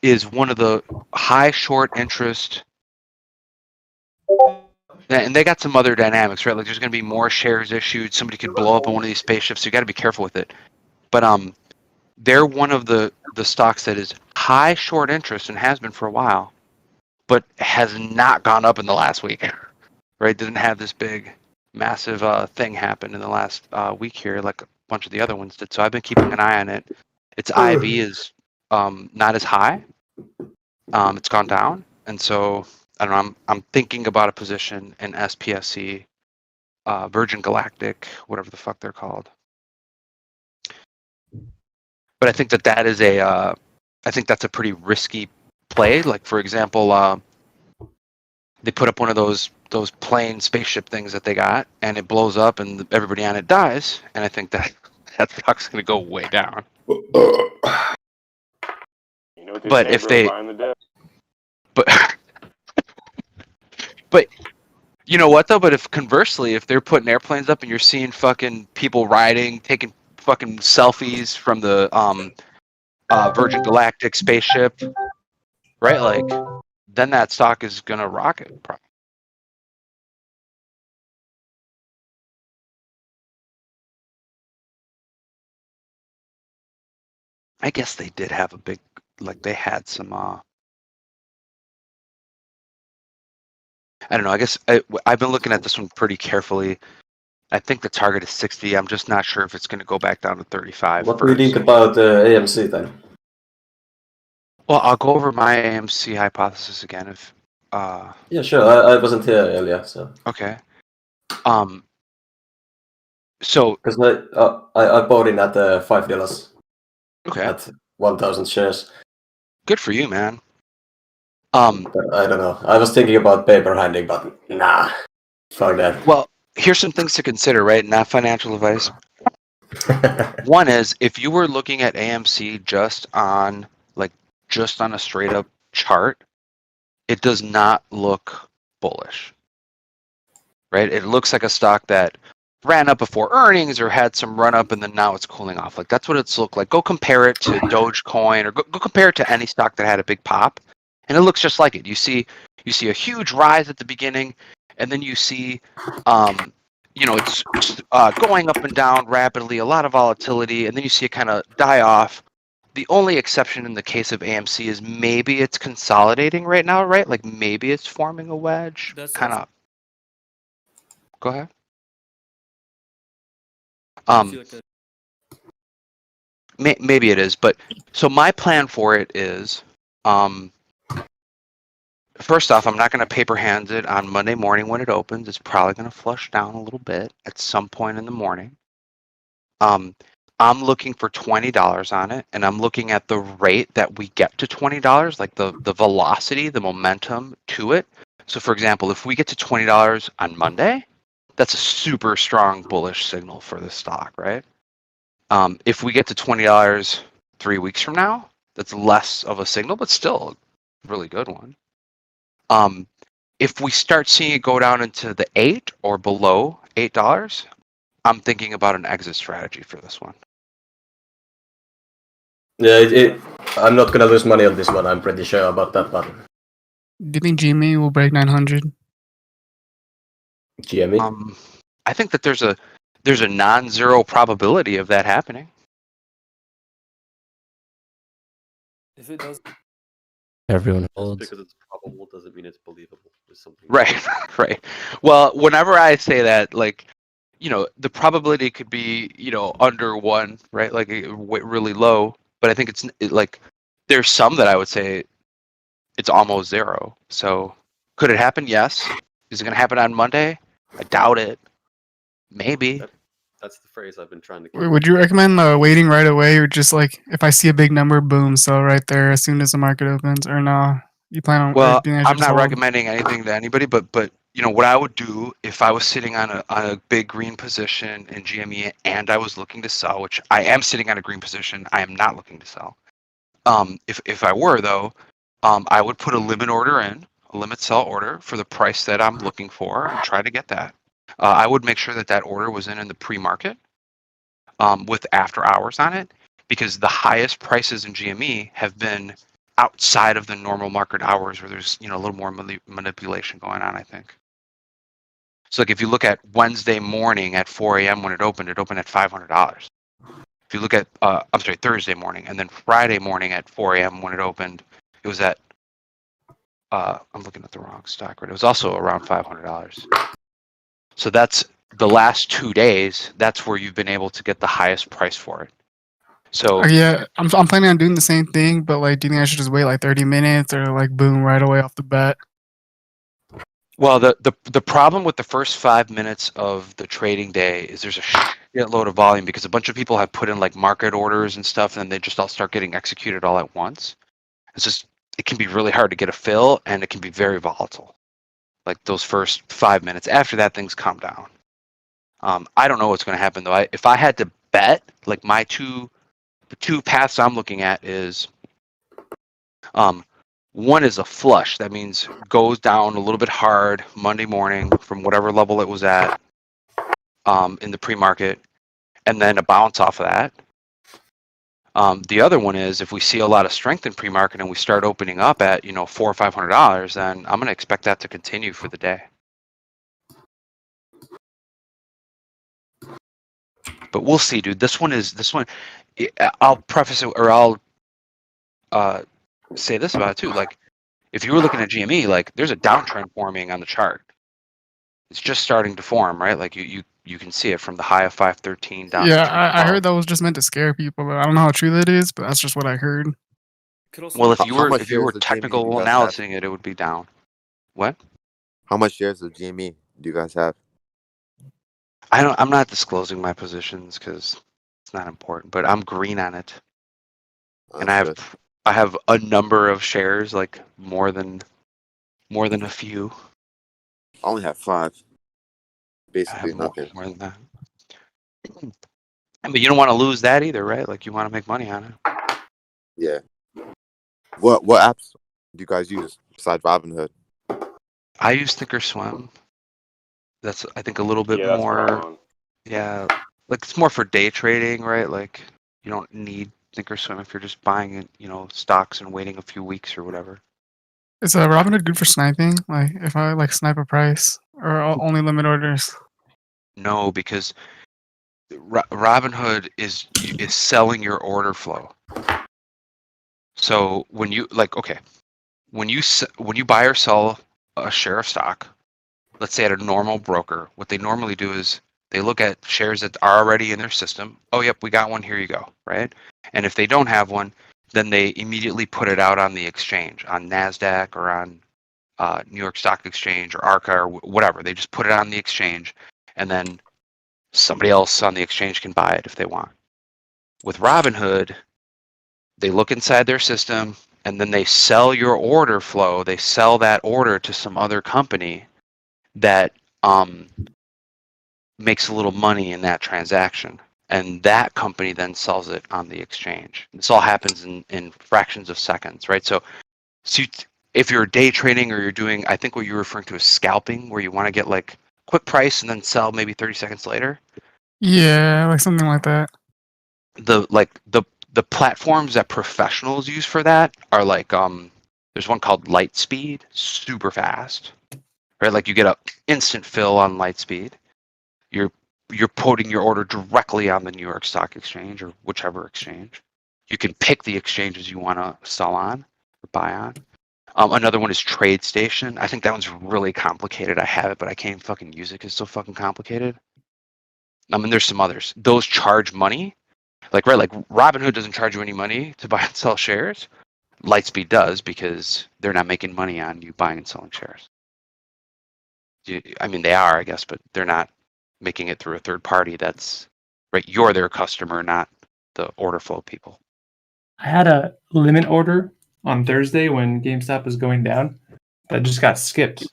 is one of the high short interest, and they got some other dynamics, right? Like there's going to be more shares issued. Somebody could blow up on one of these spaceships, so you got to be careful with it. But they're one of the stocks that is high short interest and has been for a while, but has not gone up in the last week, right? Didn't have this big, massive thing happen in the last week here, like a bunch of the other ones did. So I've been keeping an eye on it. Its IV is not as high. It's gone down, and so I don't know. I'm thinking about a position in SPSC, Virgin Galactic, whatever the fuck they're called. But I think that is I think that's a pretty risky play. Like for example, they put up one of those plane spaceship things that they got, and it blows up, and everybody on it dies. And I think that stock's going to go way down. But if they But but you know what though? But if conversely, if they're putting airplanes up and you're seeing fucking people riding, taking fucking selfies from the Virgin Galactic spaceship, right? Like, then that stock is gonna rocket. I guess they did have a big, like they had some. I don't know. I guess I've been looking at this one pretty carefully. I think the target is 60. I'm just not sure if it's going to go back down to 35. What do you think about AMC then? Well, I'll go over my AMC hypothesis again. If Yeah, sure. I wasn't here earlier, so. Okay. So because I bought in at $5. Okay. At 1,000 shares. Good for you, man. I don't know. I was thinking about paper handing, but nah. Fuck that. Well, here's some things to consider, right? Not financial advice. One is if you were looking at AMC just on a straight up chart, it does not look bullish. Right? It looks like a stock that ran up before earnings or had some run up and then now it's cooling off. Like that's what it's looked like. Go compare it to Dogecoin or go compare it to any stock that had a big pop, and it looks just like it. You see a huge rise at the beginning, and then you see it's going up and down rapidly, a lot of volatility, and then you see it kind of die off. The only exception in the case of AMC is maybe it's consolidating right now, right? Like maybe it's forming a wedge. Kind of. Go ahead. Maybe it is, but so my plan for it is, first off, I'm not going to paper hand it on Monday morning when it opens. It's probably going to flush down a little bit at some point in the morning. I'm looking for $20 on it, and I'm looking at the rate that we get to $20, like the velocity, the momentum to it. So, for example, if we get to $20 on Monday, that's a super strong bullish signal for the stock, right? If we get to $20 3 weeks from now, that's less of a signal, but still a really good one. If we start seeing it go down into the 8 or below $8, I'm thinking about an exit strategy for this one. Yeah, I'm not gonna lose money on this one. I'm pretty sure about that one. Do you think GME will break 900? GME? I think that there's a non-zero probability of that happening. If it does, Everyone just holds. because it's probable doesn't mean it's believable. There's something. Right. Well, whenever I say that, the probability could be, under 1, right? Like really low. But I think it's there's some that I would say it's almost 0. So could it happen? Yes. Is it going to happen on Monday? I doubt it. Maybe. That's the phrase I've been trying to. Would you recommend waiting right away, or just like if I see a big number, boom, sell right there as soon as the market opens, or no? You plan on? Well, doing I'm not recommending anything to anybody, but what I would do if I was sitting on a big green position in GME and I was looking to sell, which I am sitting on a green position, I am not looking to sell. If I were though, I would put a limit order in, a limit sell order for the price that I'm looking for and try to get that. I would make sure that order was in the pre-market with after hours on it, because the highest prices in GME have been outside of the normal market hours where there's a little more manipulation going on, I think. So like if you look at Wednesday morning at 4 a.m. when it opened at $500. If you look at Thursday morning, and then Friday morning at 4 a.m. when it opened, it was at I'm looking at the wrong stock, right? It was also around $500. So that's the last 2 days. That's where you've been able to get the highest price for it. So yeah, I'm planning on doing the same thing, but do you think I should just wait 30 minutes or boom right away off the bat? Well, the problem with the first 5 minutes of the trading day is there's a shitload of volume because a bunch of people have put in market orders and stuff, and they just all start getting executed all at once. It can be really hard to get a fill, and it can be very volatile. Like those first 5 minutes. After that, things calm down. I don't know what's going to happen though. If I had to bet, the two paths I'm looking at is, One is a flush. That means goes down a little bit hard Monday morning from whatever level it was at in the pre-market, and then a bounce off of that. The other one is if we see a lot of strength in pre-market and we start opening up at $400 or $500, then I'm going to expect that to continue for the day. But we'll see, dude. This one. I'll preface it, or I'll say this about it too. Like, if you were looking at GME, like, there's a downtrend forming on the chart. It's just starting to form, right? Like you can see it from the high of 513 down. Yeah, to 312. I heard that was just meant to scare people. I don't know how true that is, but that's just what I heard. Well, if you How were much shares of GME do technical you guys analyzing it, it would be down. What? How much shares of GME do you guys have? I'm not disclosing my positions because it's not important. But I'm green on it, and I have a number of shares, like more than a few. I only have 5. I Basically have nothing. more than that. But you don't want to lose that either, right? Like you want to make money on it. Yeah. What apps do you guys use besides Robinhood? I use Thinkorswim. That's, I think, a little bit Yeah, that's what I'm more. on. Yeah, like it's more for day trading, right? Like you don't need Thinkorswim if you're just buying it, stocks and waiting a few weeks or whatever. Is Robinhood good for sniping? Like if I like snipe a price or only limit orders? No, because Robinhood is selling your order flow. So when you when you buy or sell a share of stock, let's say at a normal broker, what they normally do is they look at shares that are already in their system. Oh, yep, we got one. Here you go, right? And if they don't have one, then they immediately put it out on the exchange, on NASDAQ or on New York Stock Exchange or ARCA or whatever. They just put it on the exchange, and then somebody else on the exchange can buy it if they want. With Robinhood, they look inside their system, and then they sell your order flow. They sell that order to some other company that makes a little money in that transaction. And that company then sells it on the exchange. This all happens in fractions of seconds, right? So if you're day trading or you're doing, I think what you're referring to is scalping, where you want to get like quick price and then sell maybe 30 seconds later. Yeah, like something like that. The platforms that professionals use for that are like there's one called Lightspeed, super fast, right? Like you get a instant fill on Lightspeed. You're putting your order directly on the New York Stock Exchange or whichever exchange. You can pick the exchanges you want to sell on or buy on. Another one is TradeStation. I think that one's really complicated. I have it, but I can't fucking use it because it's so fucking complicated. And there's some others. Those charge money. Like Robinhood doesn't charge you any money to buy and sell shares. Lightspeed does because they're not making money on you buying and selling shares. I mean, they are, I guess, but they're not making it through a third party. That's right. You're their customer, not the order flow people. I had a limit order on Thursday when GameStop was going down that just got skipped.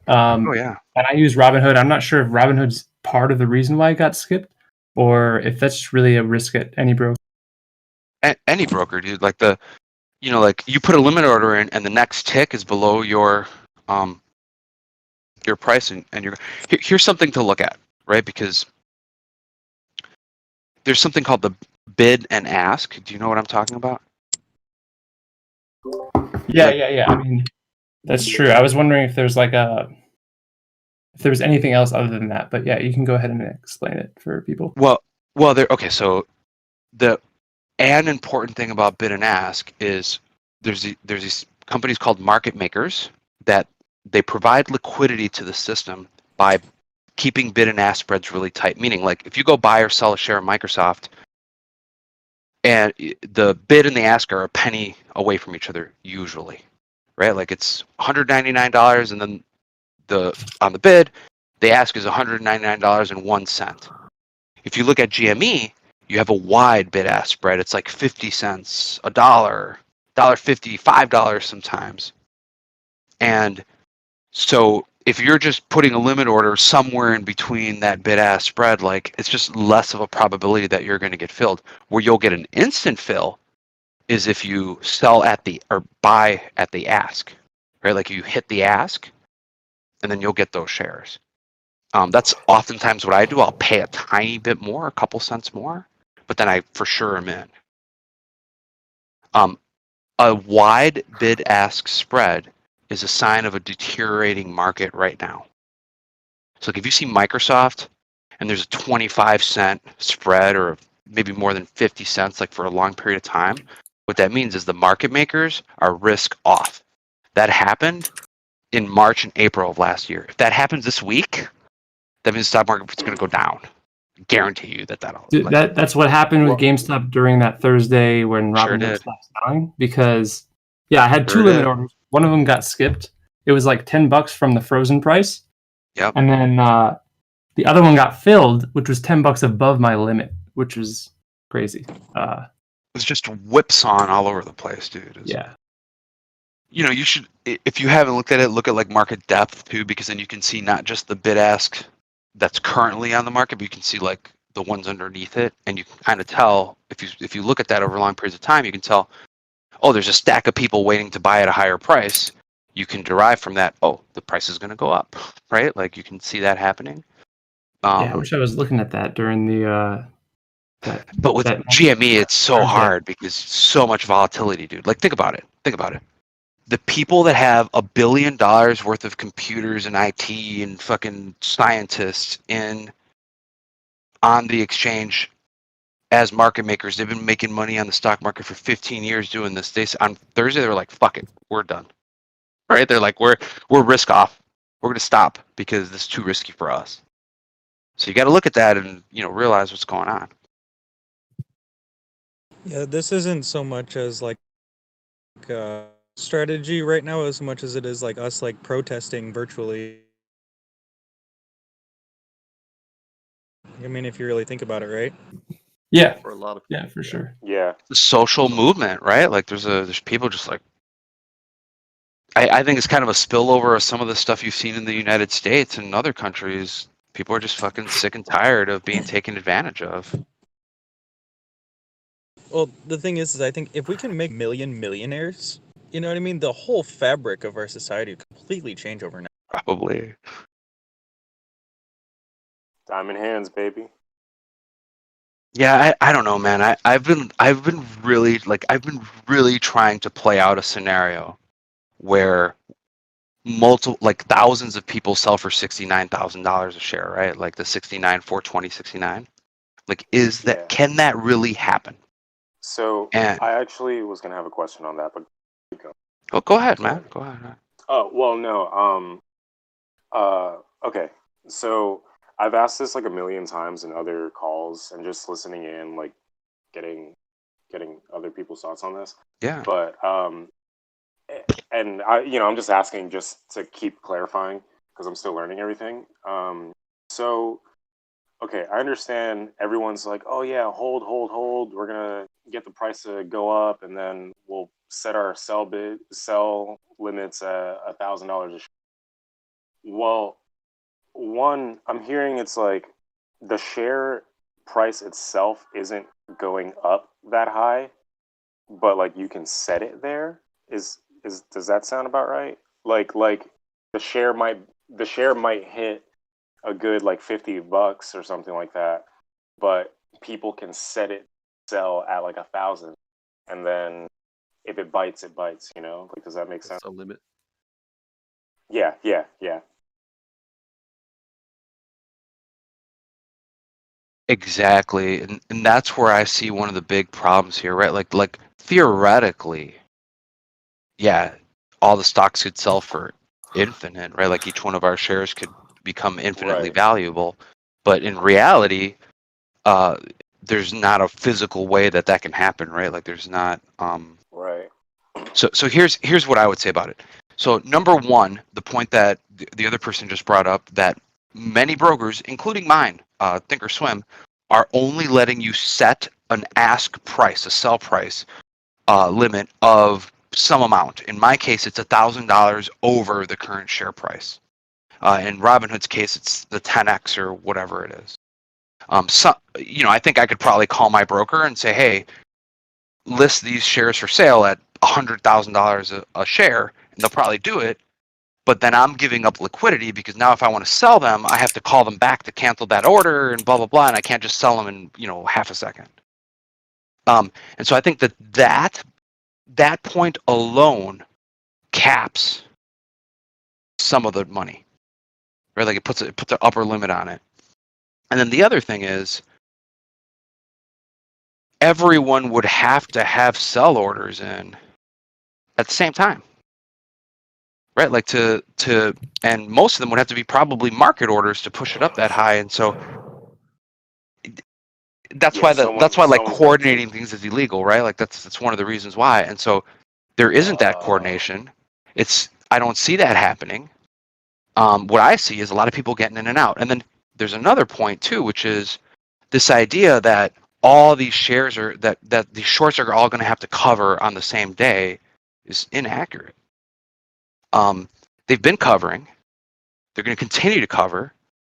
Oh yeah. And I use Robinhood. I'm not sure if Robinhood's part of the reason why it got skipped, or if that's really a risk at any broker. Any broker, dude. Like like you put a limit order in, and the next tick is below your price, and here's something to look at, right? Because there's something called the bid and ask. Do you know what I'm talking about? Yeah. I mean, that's true. I was wondering if there's if there was anything else other than that. But yeah, you can go ahead and explain it for people. Well, okay. So an important thing about bid and ask is there's these companies called market makers that they provide liquidity to the system by keeping bid and ask spreads really tight. Meaning, like if you go buy or sell a share of Microsoft, and the bid and the ask are a penny away from each other usually, right? Like it's $199, and then on the bid, the ask is $199.01. If you look at GME, you have a wide bid-ask spread. It's like 50 cents, $1, $1.50, $5 sometimes. And so if you're just putting a limit order somewhere in between that bid-ask spread, like it's just less of a probability that you're going to get filled. Where you'll get an instant fill is if you sell at the or buy at the ask, right? Like you hit the ask, and then you'll get those shares. That's oftentimes what I do. I'll pay a tiny bit more, a couple cents more, but then I for sure am in. A wide bid-ask spread is a sign of a deteriorating market right now. So like if you see Microsoft and there's a 25-cent spread or maybe more than 50 cents like for a long period of time, what that means is the market makers are risk off. That happened in March and April of last year. If that happens this week, that means the stock market is going to go down. I guarantee you that'll. Dude, that's what happened with GameStop during that Thursday when Sure Robinhood did. stopped selling. Because I had Sure two limit did. orders. One of them got skipped. It was like $10 from the frozen price. Yep. And then the other one got filled, which was $10 above my limit, which was crazy. It was just whipsawing all over the place, dude. Yeah. You know, you should, if you haven't looked at it, look at like market depth too, because then you can see not just the bid ask that's currently on the market, but you can see like the ones underneath it, and you can kind of tell if you look at that over long periods of time, you can tell, oh, there's a stack of people waiting to buy at a higher price. You can derive from that, oh, the price is going to go up, right? Like you can see that happening. I wish I was looking at that during the. But with GME, it's so hard because so much volatility, dude. Like think about it. The people that have $1 billion worth of computers and IT and fucking scientists on the exchange as market makers, they've been making money on the stock market for 15 years doing this. On Thursday, they were like, fuck it, we're done. Right? They're like, we're risk off. We're going to stop because this is too risky for us. So you got to look at that and, realize what's going on. Yeah, this isn't so much as like strategy right now as much as it is like us like protesting virtually. I mean, if you really think about it, right? Yeah. For a lot of for sure. Yeah. The social movement, right? Like there's people just like, I think it's kind of a spillover of some of the stuff you've seen in the United States and other countries. People are just fucking sick and tired of being taken advantage of. Well, the thing is I think if we can make millionaires, you know what I mean? The whole fabric of our society would completely change overnight. Probably. Diamond hands, baby. Yeah, I don't know, man. I've been really trying to play out a scenario where thousands of people sell for $69,000 a share, right? Like the 69, 420, 69. Like, can that really happen? So I actually was gonna have a question on that, but Oh, go ahead, man. Go ahead. Oh well, no. Okay. So I've asked this like a million times in other calls and just listening in, like getting other people's thoughts on this. Yeah. But and I'm just asking just to keep clarifying because I'm still learning everything. So okay, I understand everyone's like, oh yeah, hold. We're gonna get the price to go up, and then we'll set our sell limits at $1,000 a share. Well, one, I'm hearing it's like the share price itself isn't going up that high, but like you can set it there. Does that sound about right? Like the share might hit a good like $50 or something like that, but people can set it sell at like 1,000, and then if it bites, it bites. Like, does that make sense? a limit. Yeah. Exactly, and that's where I see one of the big problems here, right? Like theoretically, yeah, all the stocks could sell for infinite, right? Like each one of our shares could become infinitely valuable, but in reality, there's not a physical way that can happen, right? Like there's not. Right. So here's what I would say about it. So number one, the point that the other person just brought up, that many brokers, including mine, Thinkorswim, are only letting you set an ask price, a sell price limit of some amount. In my case, it's $1,000 over the current share price. In Robinhood's case, it's the 10x or whatever it is. I think I could probably call my broker and say, hey, list these shares for sale at $100,000 a share, and they'll probably do it. But then I'm giving up liquidity because now if I want to sell them, I have to call them back to cancel that order and blah blah blah, and I can't just sell them in half a second. And so I think that point alone caps some of the money, right? Like it puts an upper limit on it. And then the other thing is, everyone would have to have sell orders in at the same time, right? Like and most of them would have to be probably market orders to push it up that high. And so that's why like coordinating things is illegal, right? Like that's one of the reasons why. And so there isn't that coordination. I don't see that happening. What I see is a lot of people getting in and out. And then there's another point too, which is this idea that all these shares are that these shorts are all going to have to cover on the same day is inaccurate. They've been covering. They're going to continue to cover.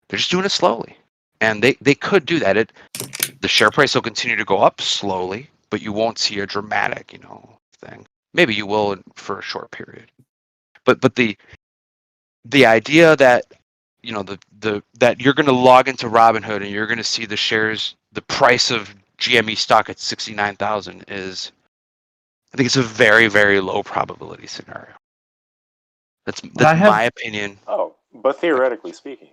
They're just doing it slowly, and they could do that. The share price will continue to go up slowly, but you won't see a dramatic thing. Maybe you will for a short period, but the idea that that you're going to log into Robinhood and you're going to see the shares, the price of GME stock at 69,000 is, I think it's a very, very low probability scenario. That's my opinion. Oh, but theoretically speaking,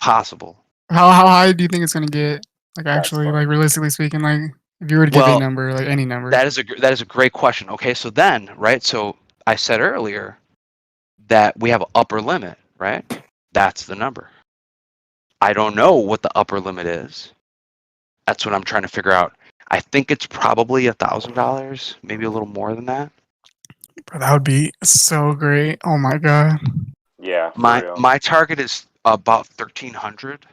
possible. How high do you think it's gonna get? Like actually, like realistically speaking, like if you were to give a number, like any number. That is a great question. Okay, so then, right? So I said earlier that we have an upper limit, right? That's the number. I don't know what the upper limit is. That's what I'm trying to figure out. I think it's probably $1,000, maybe a little more than that. Bro, that would be so great. Oh my god. Yeah. My target is about 1,300.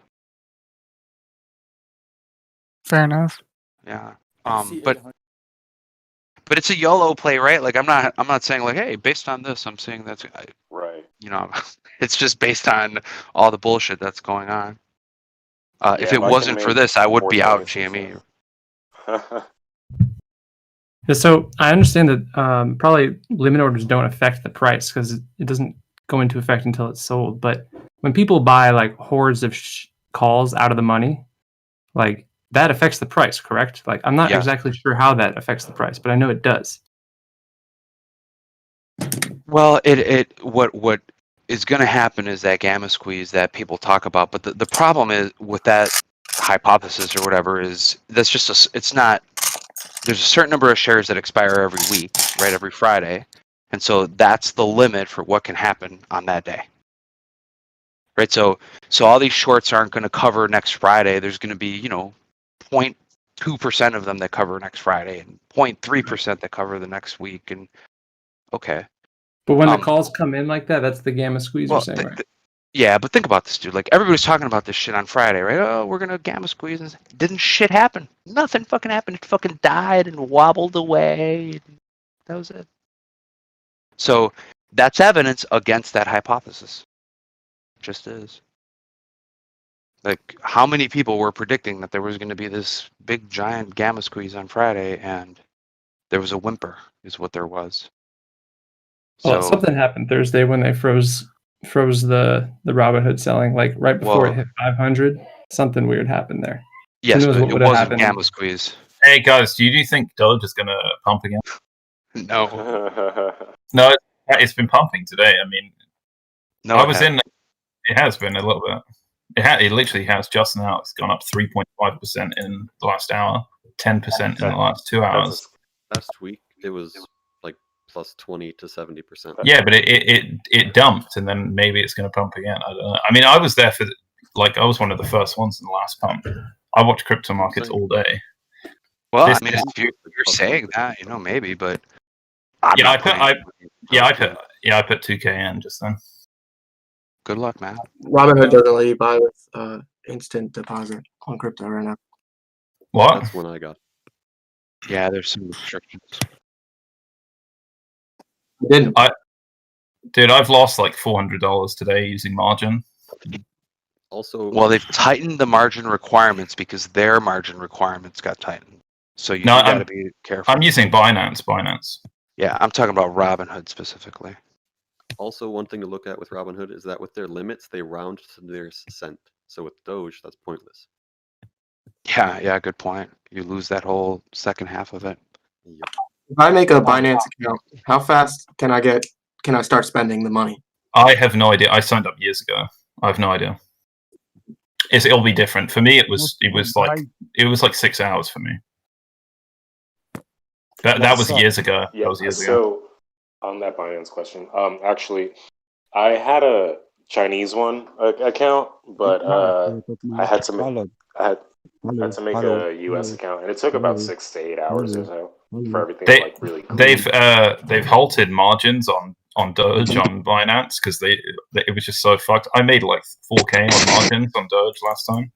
Fair enough. Yeah. But it's a YOLO play, right? Like I'm not saying like, hey, based on this, I'm saying that's right. It's just based on all the bullshit that's going on. If it I wasn't can for make this, I would be out $4.26. GME. Yeah, so I understand that probably limit orders don't affect the price because it doesn't go into effect until it's sold. But when people buy like hordes of calls out of the money, like that affects the price, correct? Like I'm not exactly sure how that affects the price, but I know it does. Well, what is going to happen is that gamma squeeze that people talk about, but the problem is with that hypothesis or whatever is that's just it's not. There's a certain number of shares that expire every week, right? Every Friday, and so that's the limit for what can happen on that day, right? So all these shorts aren't going to cover next Friday. There's going to be 0.2% of them that cover next Friday and 0.3% that cover the next week, and okay. But when the calls come in like that, that's the gamma squeeze you're saying, right? Yeah, but think about this, dude. Like everybody's talking about this shit on Friday, right? Oh, we're gonna gamma squeeze, and didn't shit happen? Nothing fucking happened. It fucking died and wobbled away. That was it. So that's evidence against that hypothesis. It just is. Like, how many people were predicting that there was going to be this big giant gamma squeeze on Friday, and there was a whimper, is what there was. Well, something happened Thursday when they froze the Robinhood selling, like right before it hit 500. Something weird happened there. Yes, but it wasn't happened. gamma squeeze. Hey guys, do you think DOGE is going to pump again? No. No, it's been pumping today. I mean, no, I was in. It has been a little bit. It literally has just now. It's gone up 3.5% in the last hour, 10% in the last 2 hours. Last week it was like plus 20 to 70%. Yeah, but it dumped, and then maybe it's going to pump again. I don't know. I mean, I was there for I was one of the first ones in the last pump. I watched crypto markets all day. Well, I mean, if you're saying that, maybe, but I put 2K in just then. Good luck, man. Robinhood doesn't let you buy with instant deposit on crypto right now. What? That's when I got. Yeah, there's some restrictions. I've lost like $400 today using margin. Also, well, they've tightened the margin requirements because their margin requirements got tightened. So you No, got to I'm be careful. I'm using Binance. Yeah, I'm talking about Robinhood specifically. Also, one thing to look at with Robinhood is that with their limits, they round to the nearest cent. So with Doge, that's pointless. Yeah, good point. You lose that whole second half of it. Yep. If I make a Binance account, how fast can I start spending the money? I have no idea. I signed up years ago. I have no idea. It'll be different for me. It was like 6 hours for me. That was years ago. Yeah. That was years ago. So on that Binance question, actually, I had a Chinese one account, but I had to make a US account, and it took about 6 to 8 hours or so for everything to like really. They've halted margins on Doge on Binance because it was just so fucked. I made like 4K on margins on Doge last time.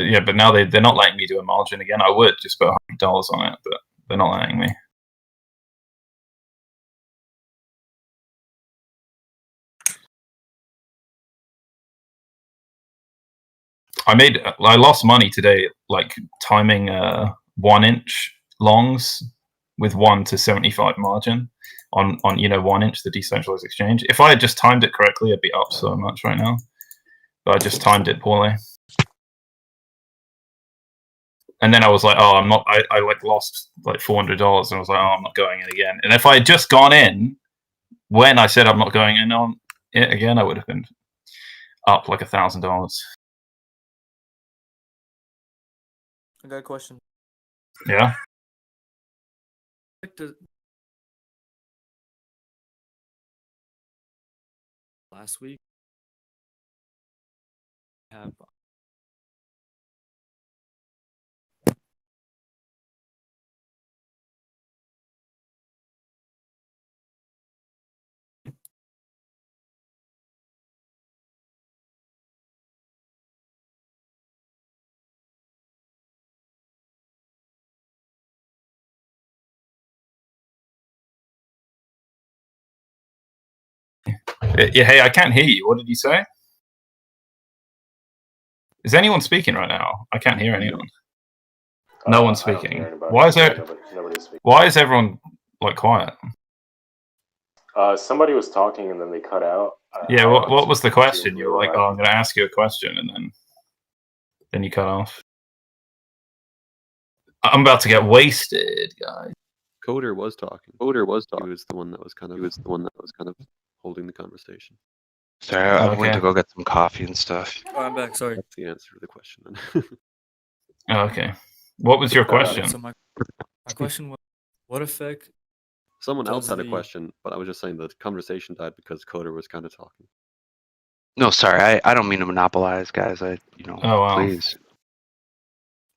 Yeah, but now they're not letting me do a margin again. I would just put $100 on it, but they're not letting me. I lost money today, like timing 1-inch longs with 1 to 75 margin on 1-inch, the decentralized exchange. If I had just timed it correctly, I'd be up so much right now. But I just timed it poorly. And then I was like, oh, I'm not. I like lost like $400, and I was like, oh, I'm not going in again. And if I had just gone in when I said I'm not going in on it again, I would have been up like $1,000. I got a question. Yeah. Last week, have Yeah, hey, I can't hear you. What did you say? Is anyone speaking right now? I can't hear anyone. No one's speaking. Why is everyone like quiet? Somebody was talking and then they cut out. Yeah, what was the question? You were like, oh, I'm going to ask you a question, and then you cut off. I'm about to get wasted, guys. Coder was talking. He was the one that was kind of holding the conversation. Sorry, I went to go get some coffee and stuff. Oh, I'm back. Sorry. That's the answer to the question. Then. Oh, okay. What was your question? So my question was, what effect? Someone else does had a the- question, but I was just saying the conversation died because Coder was kind of talking. No, sorry, I don't mean to monopolize, guys. Oh, wow. Please.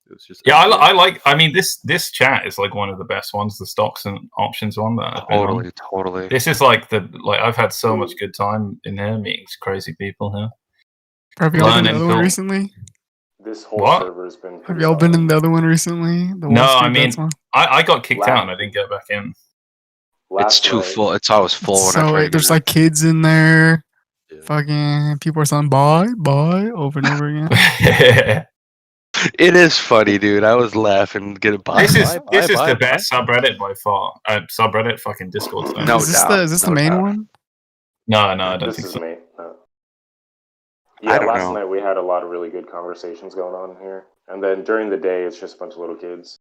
It was just Yeah, I like. I mean, this chat is like one of the best ones, the stocks and options one that I've been on. Totally. This is like I've had so much good time in here meeting crazy people here. Have y'all been in the Learning, other one build- recently? This whole What? server has been. Have y'all been in the other one recently? The Wall No, Street I mean, Bets one? I got kicked out and I didn't get back in. It's too full. It's always full when I So try to wait, get there's in. like kids in there. Fucking people are saying bye over and over again. It is funny, dude. I was laughing getting by. This is the best subreddit by far. Subreddit, fucking Discord. No is this doubt. the main one? No, I don't This think is so. me. I Yeah, don't last know. night we had a lot of really good conversations going on here, and then during the day it's just a bunch of little kids.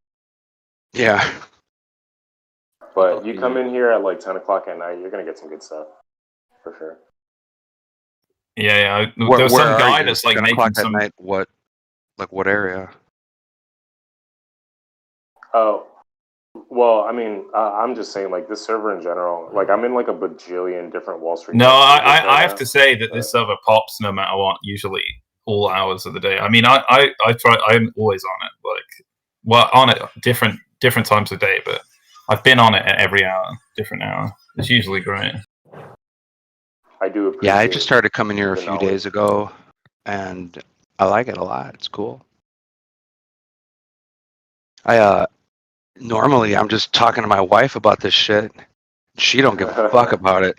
Yeah. But you come in here at like 10 o'clock at night, you're gonna get some good stuff, for sure. Yeah. Where There's some are guy you? that's like 10 making o'clock at some. night. What area? Oh, well, I mean, I'm just saying, like, this server in general, like, I'm in like a bajillion different Wall Street. No, bets right I have now. to say that this server pops no matter what. Usually, all hours of the day. I mean, I try. I'm always on it. On it different times of day, but I've been on it at every hour, different hour. It's usually great. I do appreciate. Yeah, I just started coming here a the few knowledge. days ago, and I like it a lot. It's cool. Normally I'm just talking to my wife about this shit. She don't give a fuck about it.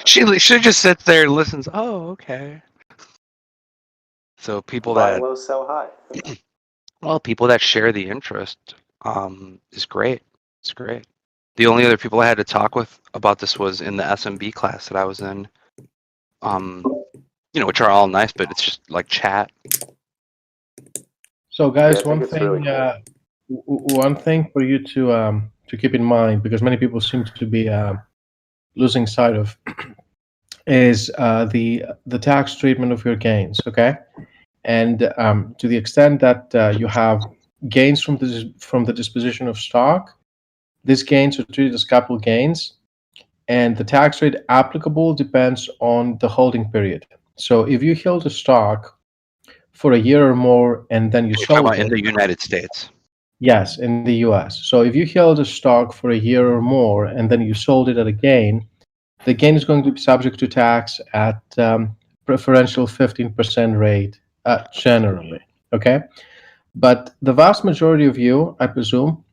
she just sits there and listens. Oh, okay. So people Buy that low, sell high. Well, people that share the interest is great. It's great. The only other people I had to talk with about this was in the SMB class that I was in. Which are all nice, but it's just like chat. So, guys, Yeah, I think it's really cool. one thing for you to keep in mind, because many people seem to be losing sight of, is the tax treatment of your gains. Okay, and to the extent that you have gains from the disposition of stock, these gains are treated as capital gains, and the tax rate applicable depends on the holding period. So, if you held a stock for a year or more and then you You're talking sold about it, in the United States. yes, in the US. So if you held a stock for a year or more and then you sold it at a gain, the gain is going to be subject to tax at preferential 15% rate generally. Okay. But the vast majority of you, I presume,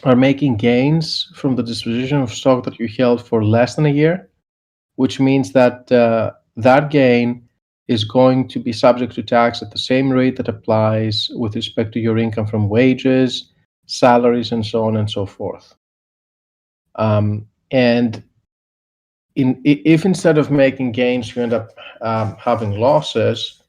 are making gains from the disposition of stock that you held for less than a year, which means that that gain is going to be subject to tax at the same rate that applies with respect to your income from wages, salaries, and so on and so forth. And if instead of making gains you end up having losses,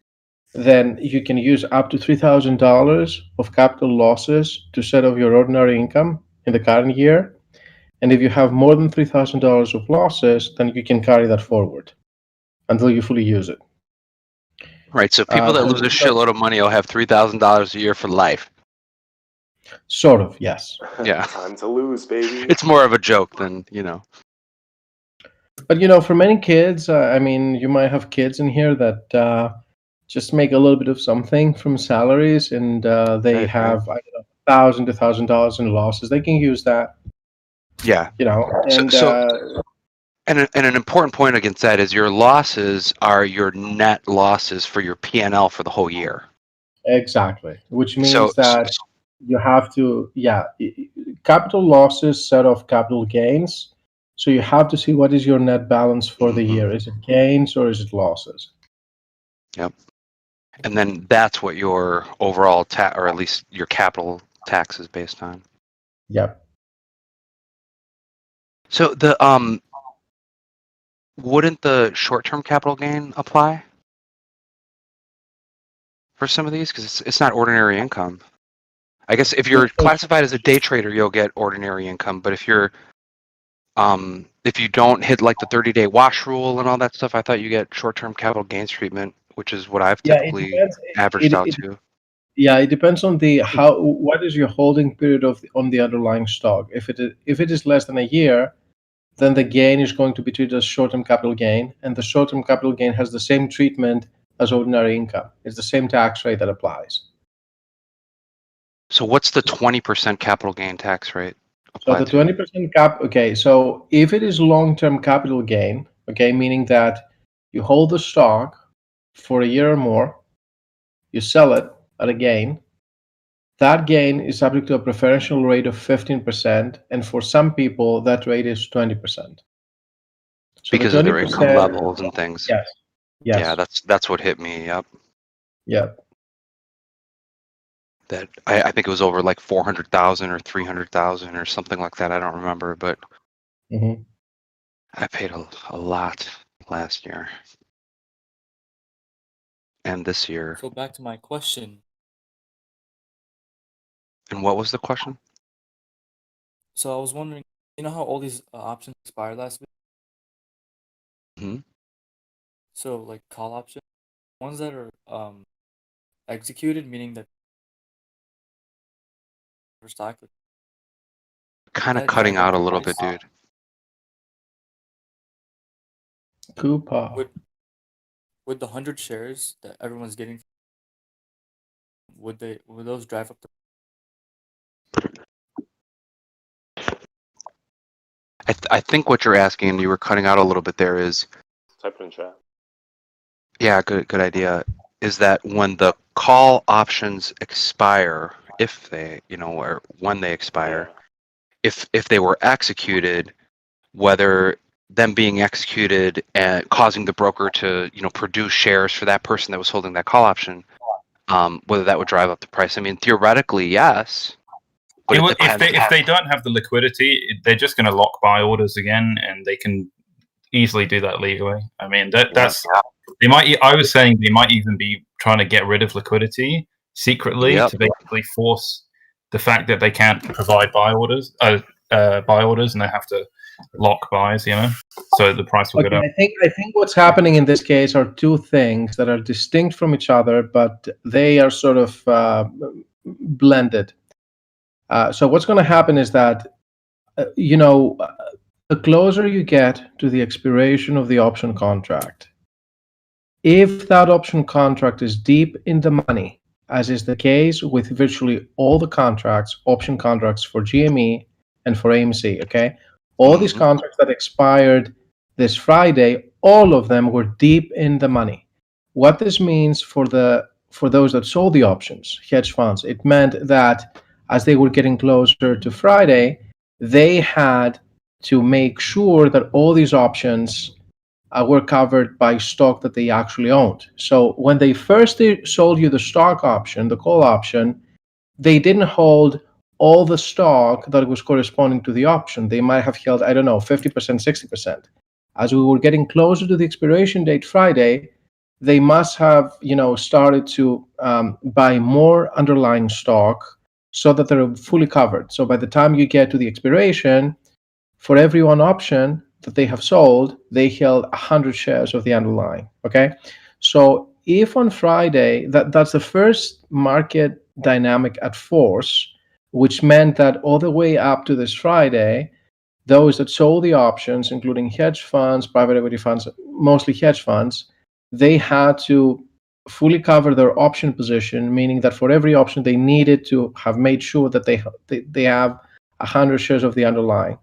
then you can use up to $3,000 of capital losses to set off your ordinary income in the current year. And if you have more than $3,000 of losses, then you can carry that forward until you fully use it. Right. So people that lose a shitload of money will have $3,000 a year for life. Sort of, yes. Yeah. Time to lose, baby. It's more of a joke than But for many kids, I mean, you might have kids in here that just make a little bit of something from salaries, and they have $1,000 to $1,000 in losses. They can use that. Yeah. And And an important point against that is your losses are your net losses for your P&L for the whole year. exactly, which means that you have to, capital losses set off capital gains. So you have to see what is your net balance for the year. Is it gains or is it losses? Yep. And then that's what your overall tax, or at least your capital tax, is based on. Yep. So wouldn't the short-term capital gain apply for some of these? Because it's not ordinary income. I guess if you're classified as a day trader, you'll get ordinary income. But if you're if you don't hit like the 30-day wash rule and all that stuff, I thought you get short-term capital gains treatment, which is what I've typically averaged out to. Yeah, it depends on what is your holding period on the underlying stock. If it is less than a year, then the gain is going to be treated as short-term capital gain, and the short-term capital gain has the same treatment as ordinary income. It's the same tax rate that applies. So what's the 20% capital gain tax rate? So the 20% cap, okay, so if it is long-term capital gain, okay, meaning that you hold the stock for a year or more, you sell it at a gain, that gain is subject to a preferential rate of 15%, and for some people, that rate is 20%. So because of their income levels and things. Yes. Yes. Yeah, that's what hit me. Yep. Yep. That I think it was over like 400,000 or 300,000 or something like that. I don't remember, but I paid a lot last year and this year. So back to my question. And what was the question? So I was wondering, you know how all these options expired last week? Mm-hmm. So like call options, ones that are executed, meaning that for stock. Kind of cutting out a little bit, dude. Coupon. Would the 100 shares that everyone's getting, would those drive up the? I think what you're asking, and you were cutting out a little bit there, is type it in chat. Yeah, good idea. Is that when the call options expire, if they, or when they expire, if they were executed, whether them being executed and causing the broker to, produce shares for that person that was holding that call option, Whether that would drive up the price. I mean, theoretically, yes. But if they don't have the liquidity, they're just going to lock buy orders again, and they can easily do that legally. I mean, that's they might. I was saying they might even be trying to get rid of liquidity secretly to basically force the fact that they can't provide buy orders, and they have to lock buys. So the price will go up. I think what's happening in this case are two things that are distinct from each other, but they are sort of blended. So what's going to happen is that, the closer you get to the expiration of the option contract, if that option contract is deep in the money, as is the case with virtually all the contracts, option contracts for GME and for AMC, okay? All these contracts that expired this Friday, all of them were deep in the money. What this means for those that sold the options, hedge funds, it meant that as they were getting closer to Friday, they had to make sure that all these options were covered by stock that they actually owned. So when they first sold you the stock option, the call option, they didn't hold all the stock that was corresponding to the option. They might have held, 50%, 60%. As we were getting closer to the expiration date Friday, they must have, started to buy more underlying stock so that they're fully covered. So by the time you get to the expiration, for every one option that they have sold, they held 100 shares of the underlying. Okay, so if on Friday, that's the first market dynamic at force, which meant that all the way up to this Friday, those that sold the options, including hedge funds, private equity funds, mostly hedge funds, they had to fully cover their option position, meaning that for every option they needed to have made sure that they have 100 shares of the underlying.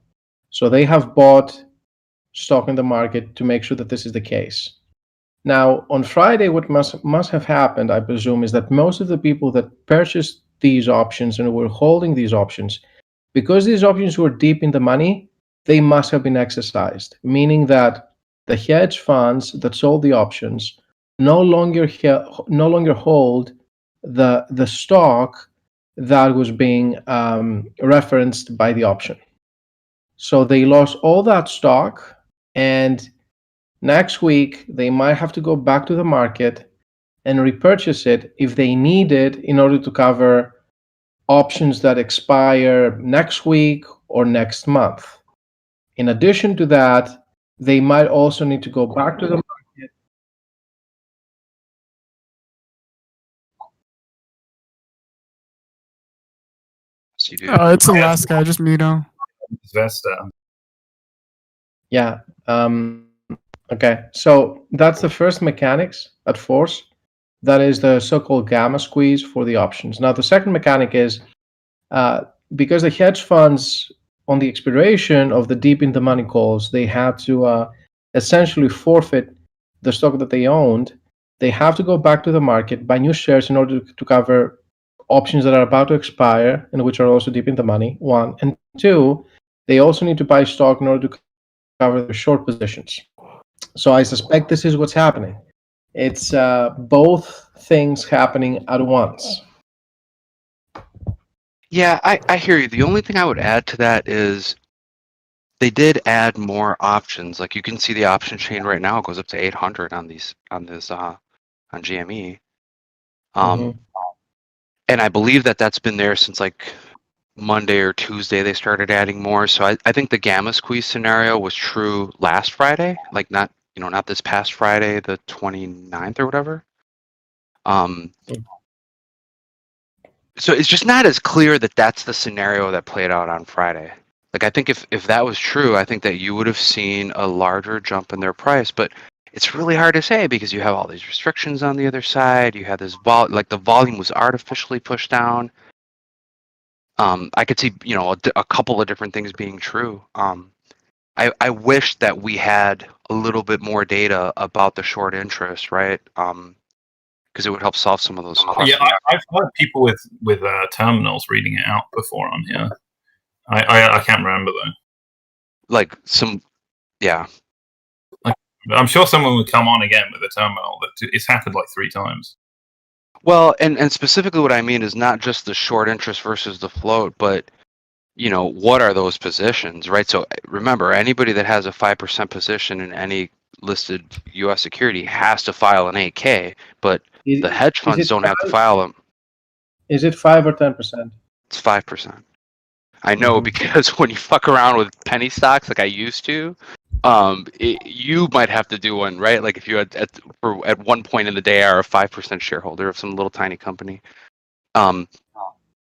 So they have bought stock in the market to make sure that this is the case. Now, on Friday, what must have happened, I presume, is that most of the people that purchased these options and were holding these options, because these options were deep in the money, they must have been exercised, meaning that the hedge funds that sold the options no longer hold the stock that was being referenced by the option. So they lost all that stock, and next week they might have to go back to the market and repurchase it if they need it in order to cover options that expire next week or next month. In addition to that, they might also need to go back to the market. It's the last guy, just Mito. Vesta. Yeah. Okay. So that's the first mechanics at force. That is the so-called gamma squeeze for the options. Now, the second mechanic is because the hedge funds, on the expiration of the deep in the money calls, they had to essentially forfeit the stock that they owned. They have to go back to the market, buy new shares in order to cover options that are about to expire and which are also deep in the money, one. And two, they also need to buy stock in order to cover their short positions. So I suspect this is what's happening. It's both things happening at once. Yeah, I hear you. The only thing I would add to that is they did add more options. Like you can see the option chain right now goes up to 800 on GME. And I believe that's been there since like Monday or Tuesday they started adding more. So I think the gamma squeeze scenario was true last Friday, like not this past Friday, the 29th or whatever. So it's just not as clear that that's the scenario that played out on Friday. Like I think if that was true, I think that you would have seen a larger jump in their price, but it's really hard to say because you have all these restrictions on the other side. You have this the volume was artificially pushed down. I could see, a couple of different things being true. I wish that we had a little bit more data about the short interest, right? Because it would help solve some of those questions. Yeah, I've heard people with terminals reading it out before on here. I can't remember though. Like yeah. I'm sure someone would come on again with a terminal. It's happened like 3 times. Well, and specifically what I mean is not just the short interest versus the float, but what are those positions, right? So remember, anybody that has a 5% position in any listed U.S. security has to file an 8K, but the hedge funds don't have to file them. Is it 5 or 10%? It's 5%. I know because when you fuck around with penny stocks like I used to, you might have to do one, right? Like if you had at one point in the day are a 5% shareholder of some little tiny company. And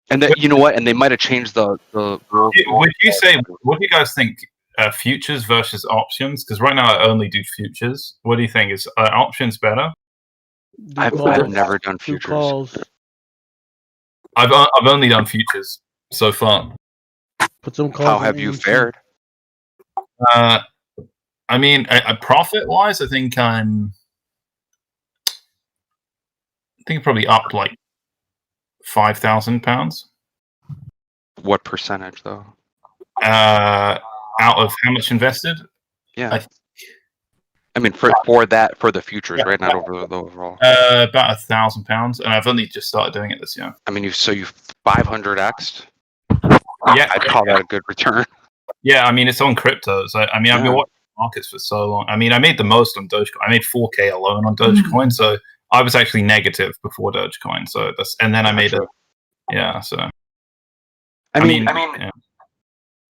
that, you know what? And they might have changed the rules. Would you say? What do you guys think? Futures versus options? Because right now I only do futures. What do you think? Is options better? I've never done futures. I've only done futures so far. Put some calls. How have you fared? I mean, profit wise, I think I'm probably up like £5,000. What percentage though? Out of how much invested? Yeah. I mean, for the futures, right? Not over the overall. About £1,000, and I've only just started doing it this year. I mean, you 500x'd. Yeah, I'd call that a good return. Yeah, I mean, it's on cryptos. I've been watching markets for so long. I mean, I made the most on Dogecoin. I made 4K alone on Dogecoin, so I was actually negative before Dogecoin. So and then I made it. Yeah, so. I mean,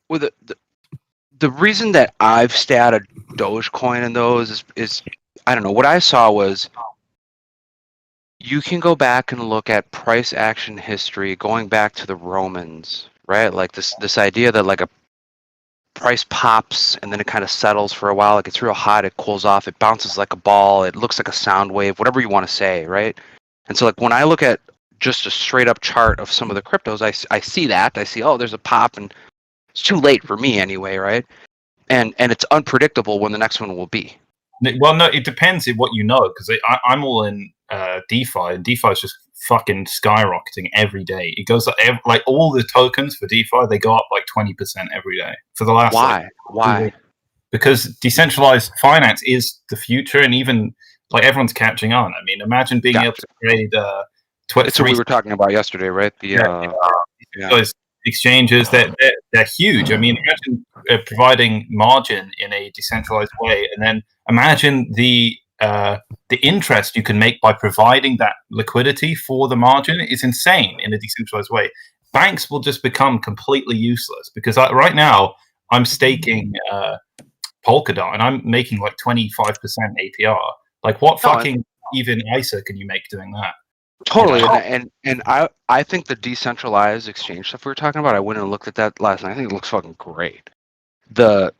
with the reason that I've stayed a Dogecoin in those is I don't know. What I saw was you can go back and look at price action history going back to the Romans, right? Like this idea that like a price pops and then it kind of settles for a while. It gets real hot, it cools off, it bounces like a ball, it looks like a sound wave, whatever you want to say, right? And so like when I look at just a straight up chart of some of the cryptos, I see that. I see, oh, there's a pop, and it's too late for me anyway, right? And it's unpredictable when the next one will be. Well, no, it depends on what you know, because I'm all in DeFi, and DeFi is just fucking skyrocketing every day. It goes like all the tokens for DeFi, they go up like 20% every day for the last. Why? Because decentralized finance is the future, and even like everyone's catching on. I mean, imagine being able to trade. It's what we were talking about yesterday, right? Those exchanges, they're huge. I mean, imagine providing margin in a decentralized way, and then imagine the interest you can make by providing that liquidity for the margin is insane in a decentralized way. Banks will just become completely useless because right now I'm staking Polkadot and I'm making like 25% APR. Like what fucking even ISA can you make doing that? Totally, and I think the decentralized exchange stuff we were talking about, I went and looked at that last night. I think it looks fucking great. For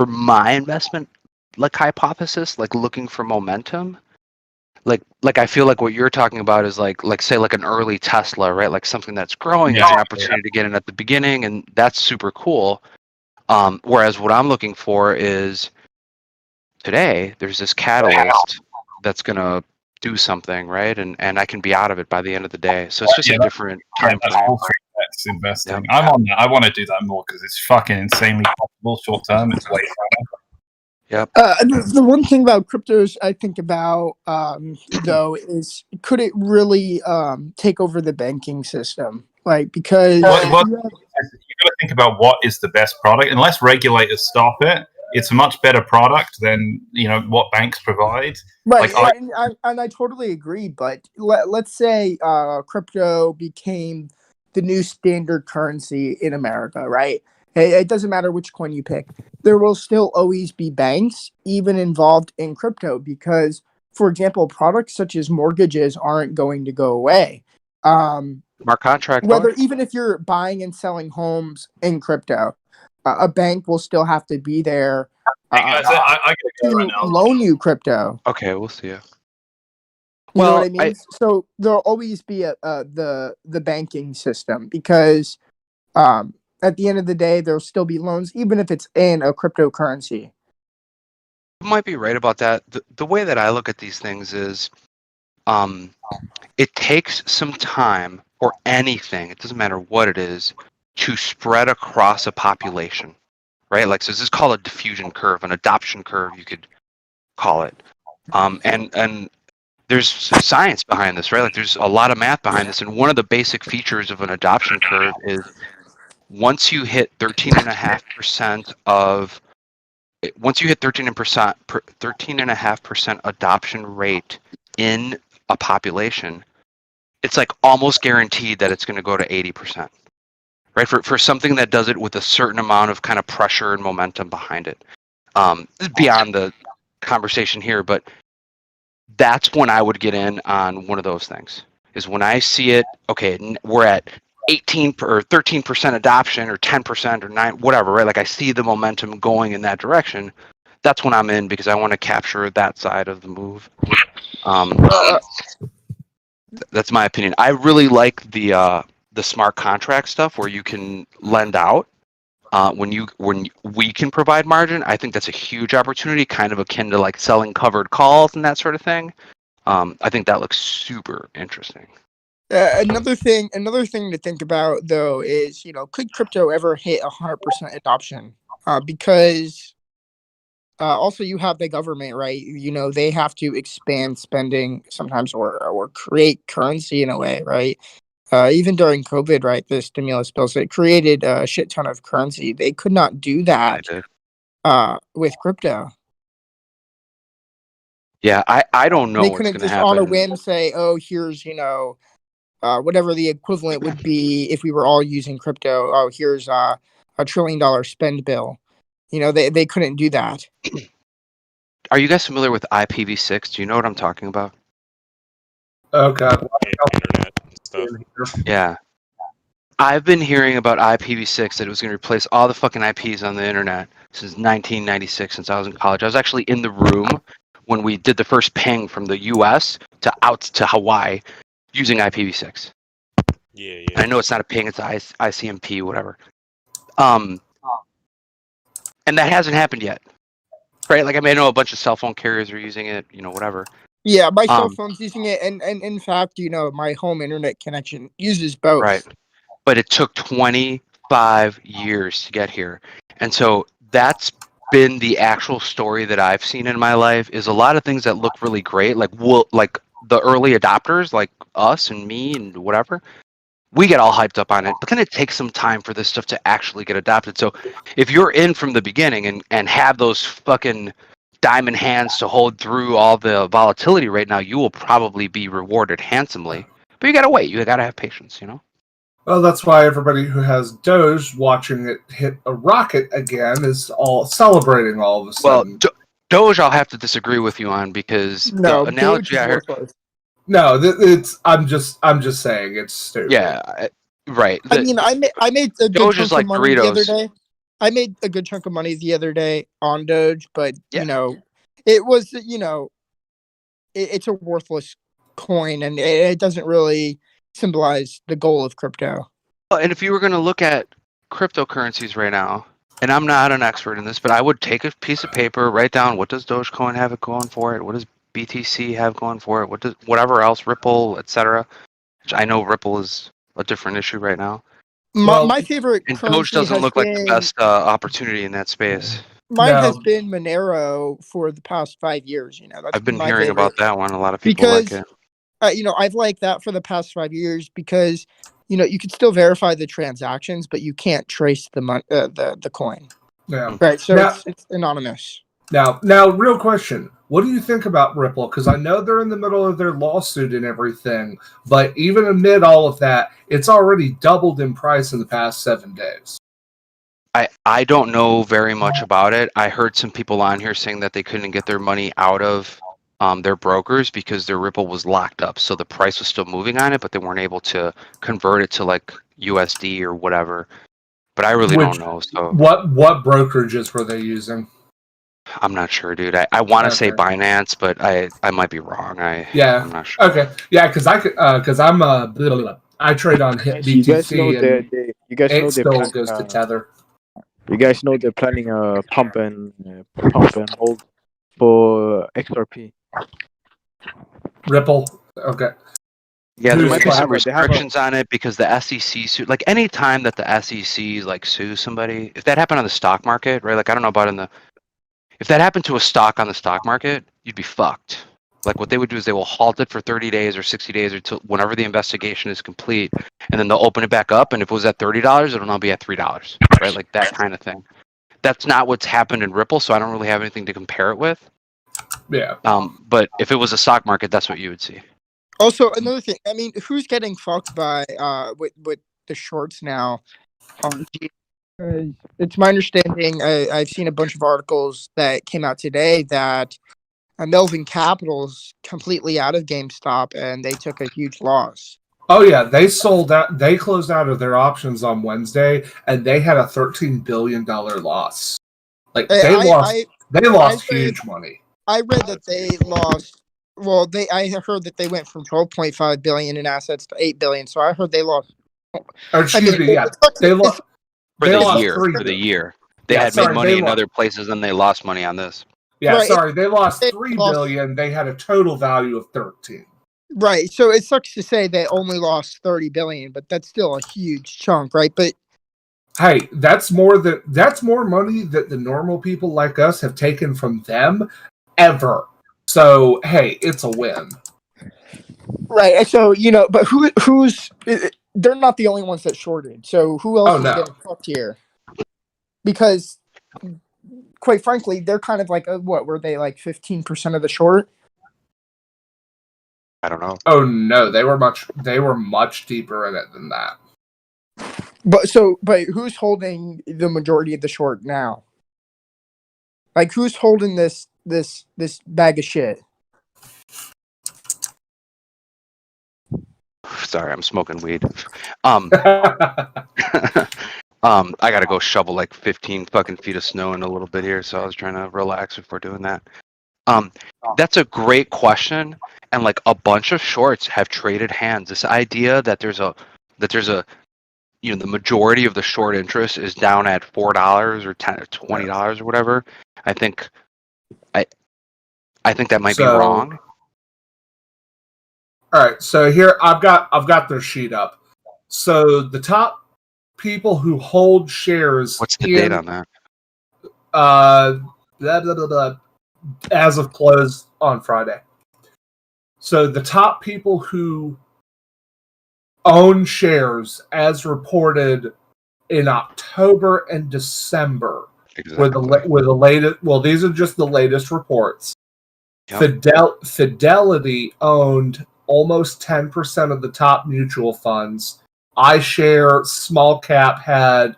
my investment like hypothesis, like looking for momentum, like I feel like what you're talking about is like say like an early Tesla, right? Like something that's growing as an opportunity to get in at the beginning, and that's super cool. Whereas what I'm looking for is today there's this catalyst that's gonna do something, right? And I can be out of it by the end of the day. So it's just a different time frame. That's investing. Yep. I'm on that. I want to do that more because it's fucking insanely profitable short term. It's way fun. Yep. The one thing about cryptos I think about though is could it really take over the banking system? Like because you got to think about what is the best product. Unless regulators stop it, it's a much better product than what banks provide. Right, like, and I totally agree. But let's say crypto became the new standard currency in America, right? It doesn't matter which coin you pick. There will still always be banks even involved in crypto because, for example, products such as mortgages aren't going to go away. Smart contract. Even if you're buying and selling homes in crypto, a bank will still have to be there to loan you crypto. Okay, we'll see you. You know what I mean? So there'll always be the banking system because at the end of the day, there'll still be loans, even if it's in a cryptocurrency. You might be right about that. The way that I look at these things is it takes some time for anything, it doesn't matter what it is, to spread across a population, right? Like, so this is called a diffusion curve, an adoption curve, you could call it. And there's science behind this, right? Like there's a lot of math behind this, and one of the basic features of an adoption curve is once you hit 13.5% of once you hit 13.5% adoption rate in a population, it's like almost guaranteed that it's going to go to 80%, right? For something that does it with a certain amount of kind of pressure and momentum behind it. This is beyond the conversation here, but that's when I would get in on one of those things. Is when I see it, okay, we're at 18 or 13% adoption or 10% or 9, whatever, right? Like I see the momentum going in that direction. That's when I'm in because I want to capture that side of the move. That's my opinion. I really like the smart contract stuff where you can lend out when we can provide margin. I think that's a huge opportunity, kind of akin to like selling covered calls and that sort of thing. I think that looks super interesting. Another thing to think about though is, could crypto ever hit 100% adoption? Because also you have the government, right? They have to expand spending sometimes or create currency in a way, right? Even during COVID, right? The stimulus bills, it created a shit ton of currency. They could not do that with crypto. Yeah, I don't know They what's couldn't going to just happen. on a whim say, oh, here's, whatever the equivalent would be if we were all using crypto. Oh, here's $1 trillion spend bill. They couldn't do that. Are you guys familiar with IPv6? Do you know what I'm talking about? Oh god. Internet stuff. Yeah. I've been hearing about IPv6 that it was going to replace all the fucking IPs on the internet since 1996, since I was in college. I was actually in the room when we did the first ping from the US to out to Hawaii using IPv6. Yeah. I know it's not a ping, it's ICMP, whatever. And that hasn't happened yet. Right? Like, I know a bunch of cell phone carriers are using it, whatever. Yeah, my cell phone's using it, and in fact, my home internet connection uses both. Right. But it took 25 years to get here. And so that's been the actual story that I've seen in my life, is a lot of things that look really great, like the early adopters, like us and me and whatever, we get all hyped up on it, but then it takes some time for this stuff to actually get adopted. So if you're in from the beginning and have those fucking diamond hands to hold through all the volatility right now, you will probably be rewarded handsomely. But you gotta wait. You gotta have patience, Well, that's why everybody who has Doge watching it hit a rocket again is all celebrating all of a sudden. Well, Doge, I'll have to disagree with you on, because the analogy I heard. No, it's. I'm just saying it's stupid. Yeah, right. I made a good Doge chunk is like of money the other Doritos. day. I made a good chunk of money the other day on Doge, but it was it's a worthless coin, and it doesn't really symbolize the goal of crypto. And if you were going to look at cryptocurrencies right now, and I'm not an expert in this, but I would take a piece of paper, write down, what does Dogecoin have it going for it? What does BTC have going for it? What does whatever else, Ripple, etc. Which I know Ripple is a different issue right now. My favorite And currency Doge doesn't has look like the been- best opportunity in that space. Mine has been Monero for the past 5 years. That's I've been my hearing favorite. about that one. A lot of people Because like it. I've liked that for the past 5 years because you can still verify the transactions, but you can't trace the coin. Yeah. Right. So Now- it's anonymous. Now, real question. What do you think about Ripple? Because I know they're in the middle of their lawsuit and everything, but even amid all of that, it's already doubled in price in the past 7 days. I don't know very much about it. I heard some people on here saying that they couldn't get their money out of their brokers because their Ripple was locked up. So the price was still moving on it, but they weren't able to convert it to like USD or whatever. But I really don't know. So What brokerages were they using? I'm not sure, dude. I want to say Okay. Binance, but I might be wrong. Yeah. I'm not sure. Okay. Yeah, because I trade on You guys know BTC and you guys know it they're still planning, goes to Tether. you guys know they're planning a pump and hold for XRP. Ripple. Okay. Yeah, there Who's might be some they have a- restrictions on it because the SEC suit. Like any time that the SEC like sues somebody, if that happened on the stock market, right? Like I don't know about if that happened to a stock on the stock market, you'd be fucked. Like what they would do is they will halt it for 30 days or 60 days or till whenever the investigation is complete, and then they'll open it back up. And if it was at $30, it'll now be at $3, right? Like that kind of thing. That's not what's happened in Ripple, so I don't really have anything to compare it with. Yeah. But if it was a stock market, that's what you would see. Also, another thing. I mean, who's getting fucked by with the shorts now? It's my understanding. I've seen a bunch of articles that came out today that Melvin Capital's completely out of GameStop and they took a huge loss. Oh yeah, they sold out. They closed out of their options on Wednesday, and they had a $13 billion loss. Like they lost huge money. I read that they lost. Well, I heard that they went from 12.5 billion in assets to 8 billion. So I heard they lost. Excuse me, yeah, they lost For they the lost year. three- For the year, they Yeah, had sorry, made money they in lost- other places, and they lost money on this. Yeah, Right, sorry, they lost they 3 lost- billion. They had a total value of 13. Right. So it sucks to say they only lost 30 billion, but that's still a huge chunk, right? But Hey, that's more money that the normal people like us have taken from them ever. So hey, it's a win. right. So but who's they're not the only ones that shorted. So who else Oh, is no. getting fucked here? Because quite frankly, they're kind of like what were they like 15% of the short? I don't know. Oh no, they were much deeper in it than that. But who's holding the majority of the short now? Like who's holding this bag of shit? Sorry, I'm smoking weed. I gotta go shovel like 15 fucking feet of snow in a little bit here, so I was trying to relax before doing that. That's a great question, and like a bunch of shorts have traded hands. This idea that there's a the majority of the short interest is down at $4 or $10 or $20 or whatever. I think that might be wrong. All right, so here I've got their sheet up. So the top people who hold shares. What's the date on that? Blah, blah, blah, blah, as of close on Friday. So the top people who own shares, as reported in October and December, were the latest. Well, these are just the latest reports. Yep. Fidelity owned almost 10% of the top mutual funds. iShare small cap had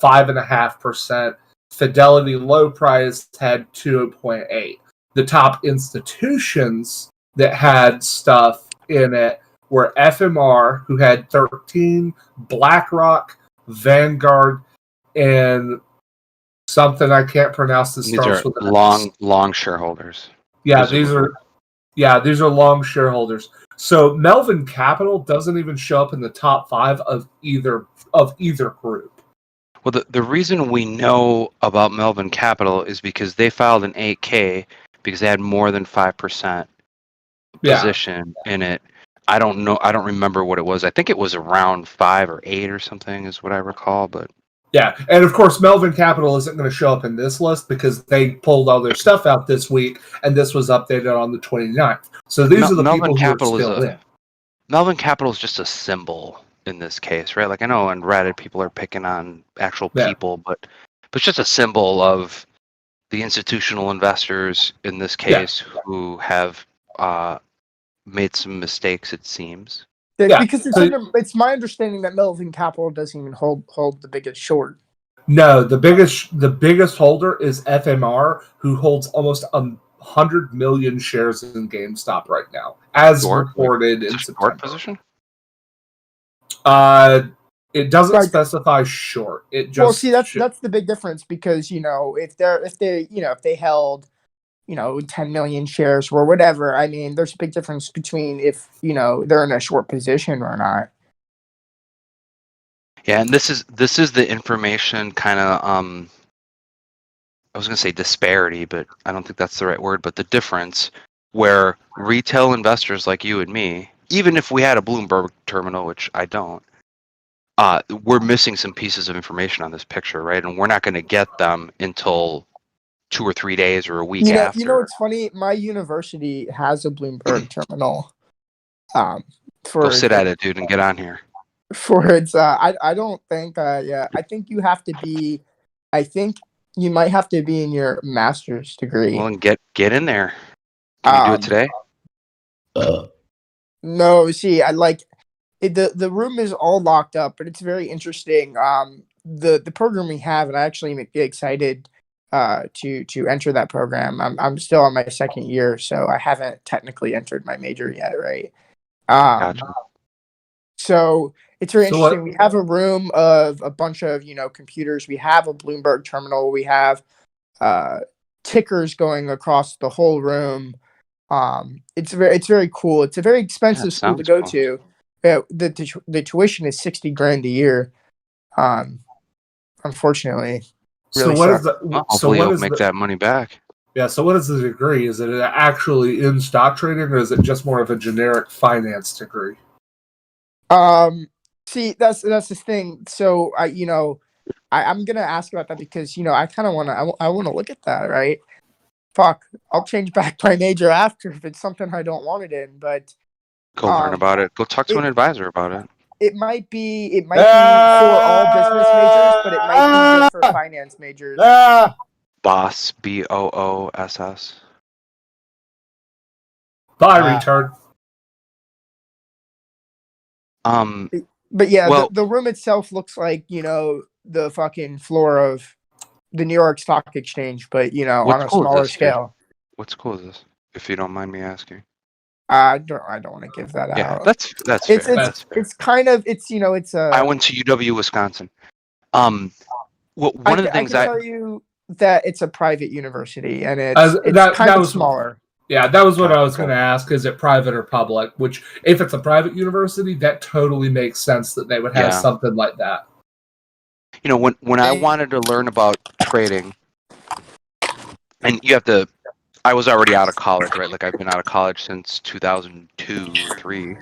5.5%. Fidelity low price had 2.8%. The top institutions that had stuff in it were FMR, who had 13%, BlackRock, Vanguard, and something I can't pronounce that starts with an S. long shareholders. Yeah, these are long shareholders. So Melvin Capital doesn't even show up in the top 5 of either group. Well, the reason we know about Melvin Capital is because they filed an 8K because they had more than 5% position in it. I don't know. I don't remember what it was. I think it was around 5 or 8 or something is what I recall. But yeah, and of course Melvin Capital isn't going to show up in this list because they pulled all their stuff out this week, and this was updated on the 29th. So these are the Melvin people Capital who are still in. Melvin Capital is just a symbol in this case, right? Like I know on Reddit people are picking on actual people, but it's just a symbol of the institutional investors in this case who have made some mistakes, it seems. Because it's my understanding that Melvin Capital doesn't even hold the biggest short. No, the biggest holder is FMR, who holds almost 100 million shares in GameStop right now, as reported in September. Position? It doesn't specify short. It just that's the big difference because if they held 10 million shares or whatever, I mean, there's a big difference between if they're in a short position or not. Yeah, and this is the information kind of I was going to say disparity, but I don't think that's the right word, but the difference where retail investors like you and me, even if we had a Bloomberg terminal, which I don't, we're missing some pieces of information on this picture, right? And we're not going to get them until 2 or 3 days or a week You know, after. what's funny? My university has a Bloomberg terminal. Go For sit at it, dude, and get on here. for its I don't think yeah, I think you have to be, I think you might have to be in your master's degree. Well, and get in there. Can you do it today? No, see, I like it, the room is all locked up, but it's very interesting. The program we have, and I actually am excited to enter that program. I'm still on my second year, so I haven't technically entered my major yet, right? Gotcha. So it's very So interesting. what- We have a room of a bunch of computers. We have a Bloomberg terminal. We have tickers going across the whole room. It's very cool. It's a very expensive school to sounds go cool. to. The tuition is $60,000 a year. Unfortunately, So really what is sucks. the? Well, so hopefully what you'll is make the? that money back. Yeah. So what is the degree? Is it actually in stock trading, or is it just more of a generic finance degree? See, that's the thing. So I'm gonna ask about that because I kind of I want to look at that, right? Fuck, I'll change back my major after if it's something I don't want it in. But Go learn about it. Go talk to an advisor about it. it might be for all business majors, but it might be just for finance majors. Boss, BOOSS. Bye, retard. But yeah, well- the room itself looks like the fucking floor of the New York Stock Exchange, but on What a school is smaller this, dude? scale. What school is this? If you don't mind me asking. I don't want to give that Yeah, out. that's It's fair. That's fair. it's kind of it's I went to UW Wisconsin. One of the things I can tell you that it's a private university and it's kind of smaller. Yeah, that was what I was going to ask. Is it private or public? Which, if it's a private university, that totally makes sense that they would have Yeah. something like that. When I wanted to learn about trading, and I was already out of college, right? Like I've been out of college since 2002 or 3.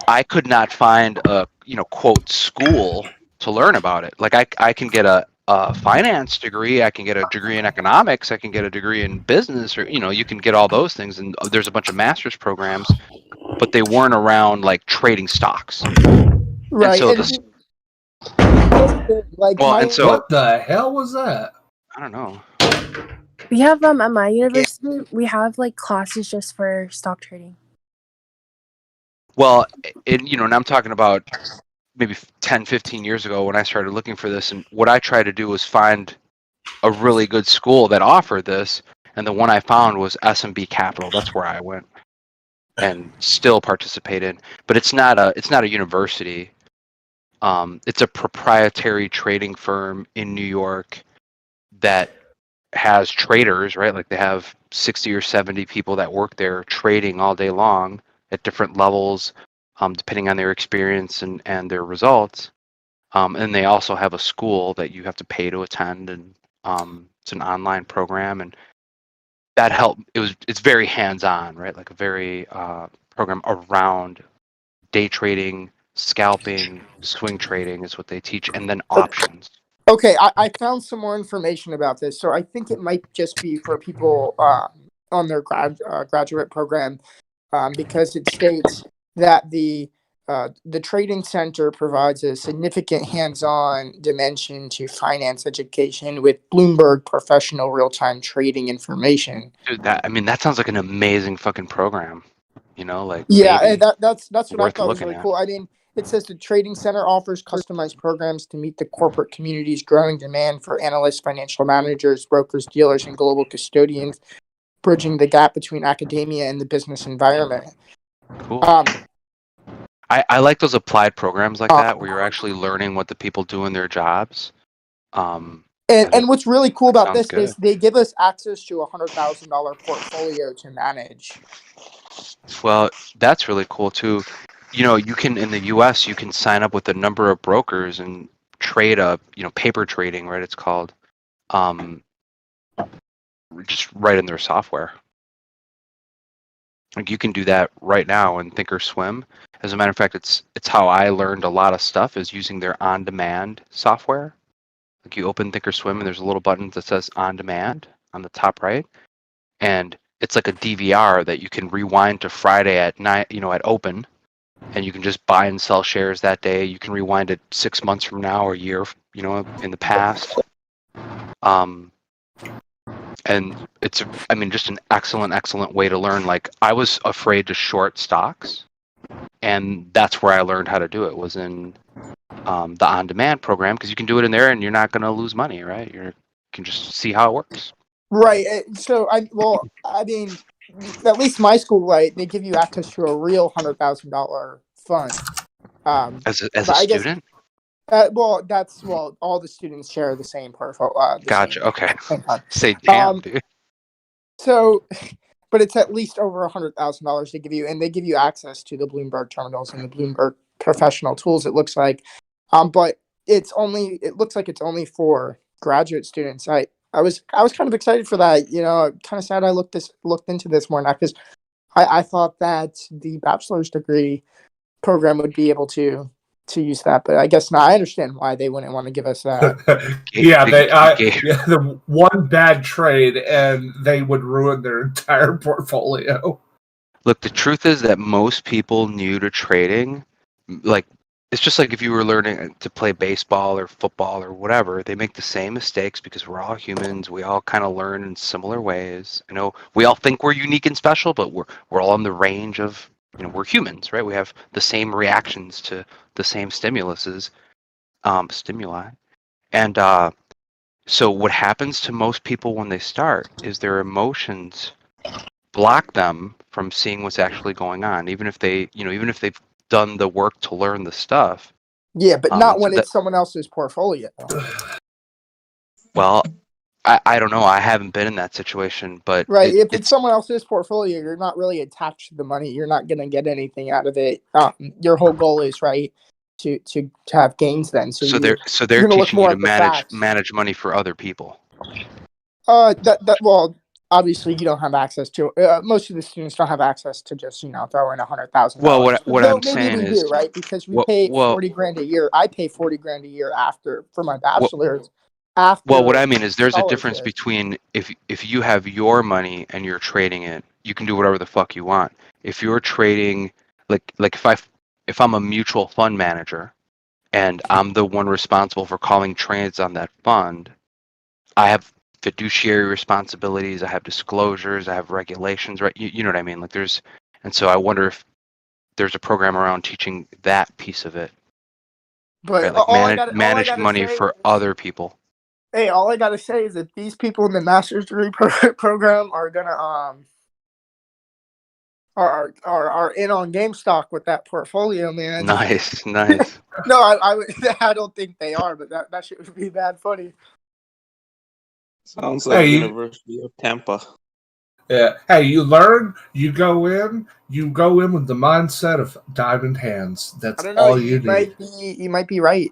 I could not find a quote school to learn about it. Like I can get a finance degree, I can get a degree in economics, I can get a degree in business, or you can get all those things, and there's a bunch of master's programs, but they weren't around like trading stocks. Right. And so What the hell was that? I don't know. We have at my university, we have like classes just for stock trading. Well, and I'm talking about maybe 10, 15 years ago when I started looking for this, and what I tried to do was find a really good school that offered this, and the one I found was S&B Capital. That's where I went and still participated, but it's not a university. It's a proprietary trading firm in New York that has traders, right? Like they have 60 or 70 people that work there trading all day long at different levels, depending on their experience and their results. And they also have a school that you have to pay to attend, and it's an online program, and that helped. It's very hands-on, right? Like a very program around day trading, scalping, swing trading is what they teach, and then options. Okay, I found some more information about this. So I think it might just be for people on their graduate program, because it states that the trading center provides a significant hands-on dimension to finance education with Bloomberg professional real-time trading information. Dude, that sounds like an amazing fucking program. Like Yeah, maybe that's what I worth thought was looking really at. cool. I mean, it says the trading center offers customized programs to meet the corporate community's growing demand for analysts, financial managers, brokers, dealers, and global custodians, bridging the gap between academia and the business environment. Cool. I like those applied programs like that where you're actually learning what the people do in their jobs. And what's really cool about sounds this is good. they give us access to a $100,000 portfolio to manage. Well, that's really cool too. You can in the U.S. you can sign up with a number of brokers and trade paper trading, right? It's called, just right in their software. Like you can do that right now in Thinkorswim. As a matter of fact, it's how I learned a lot of stuff is using their on-demand software. Like you open Thinkorswim and there's a little button that says on demand on the top right, and it's like a DVR that you can rewind to Friday at night, at open, and you can just buy and sell shares that day. You can rewind it 6 months from now or a year, in the past. And it's, just an excellent way to learn. Like I was afraid to short stocks, and that's where I learned how to do it, was in the on-demand program, because you can do it in there and you're not going to lose money, right? You can just see how it works. Right. So at least my school, right, they give you access to a real $100,000 fund. As a student? All the students share the same portfolio. Gotcha. Okay. Say damn, dude. So, but it's at least over $100,000 they give you, and they give you access to the Bloomberg terminals and the Bloomberg professional tools. It looks like, but it looks like it's only for graduate students. I was kind of excited for that. Kind of sad I looked into this more now, because I thought that the bachelor's degree program would be able to use that, but I guess not. I understand why they wouldn't want to give us that. The one bad trade and they would ruin their entire portfolio. Look, the truth is that most people new to trading, like, it's just like if you were learning to play baseball or football or whatever, they make the same mistakes because we're all humans. We all kind of learn in similar ways. I know we all think we're unique and special, but we're all in the range of, we're humans, right? We have the same reactions to the same stimuli. And so what happens to most people when they start is their emotions block them from seeing what's actually going on, even if they've done the work to learn the stuff. Yeah, but not when it's someone else's portfolio. Well, I don't know. I haven't been in that situation, but right. If it's someone else's portfolio, you're not really attached to the money. You're not going to get anything out of it. Your whole goal is to have gains. Then, so they're teaching you to manage money for other people. Obviously you don't have access to. Most of the students don't have access to just throw in $100,000. Well, what I'm saying is, right? Because we pay $40,000 a year. I pay $40,000 a year for my bachelor's. What I mean is there's a difference between if you have your money and you're trading it, you can do whatever the fuck you want. If you're trading, like if I'm a mutual fund manager and I'm the one responsible for calling trades on that fund, I have fiduciary responsibilities, I have disclosures, I have regulations, right? You know what I mean? And so I wonder if there's a program around teaching that piece of it. But right? Like manage money for other people. Hey, all I gotta say is that these people in the master's degree program are gonna are in on GameStop with that portfolio, man. Nice. No, I don't think they are, but that shit would be bad funny. Sounds like University of Tampa. Yeah. Hey, you learn, you go in with the mindset of diamond hands. That's all you need. You might be right.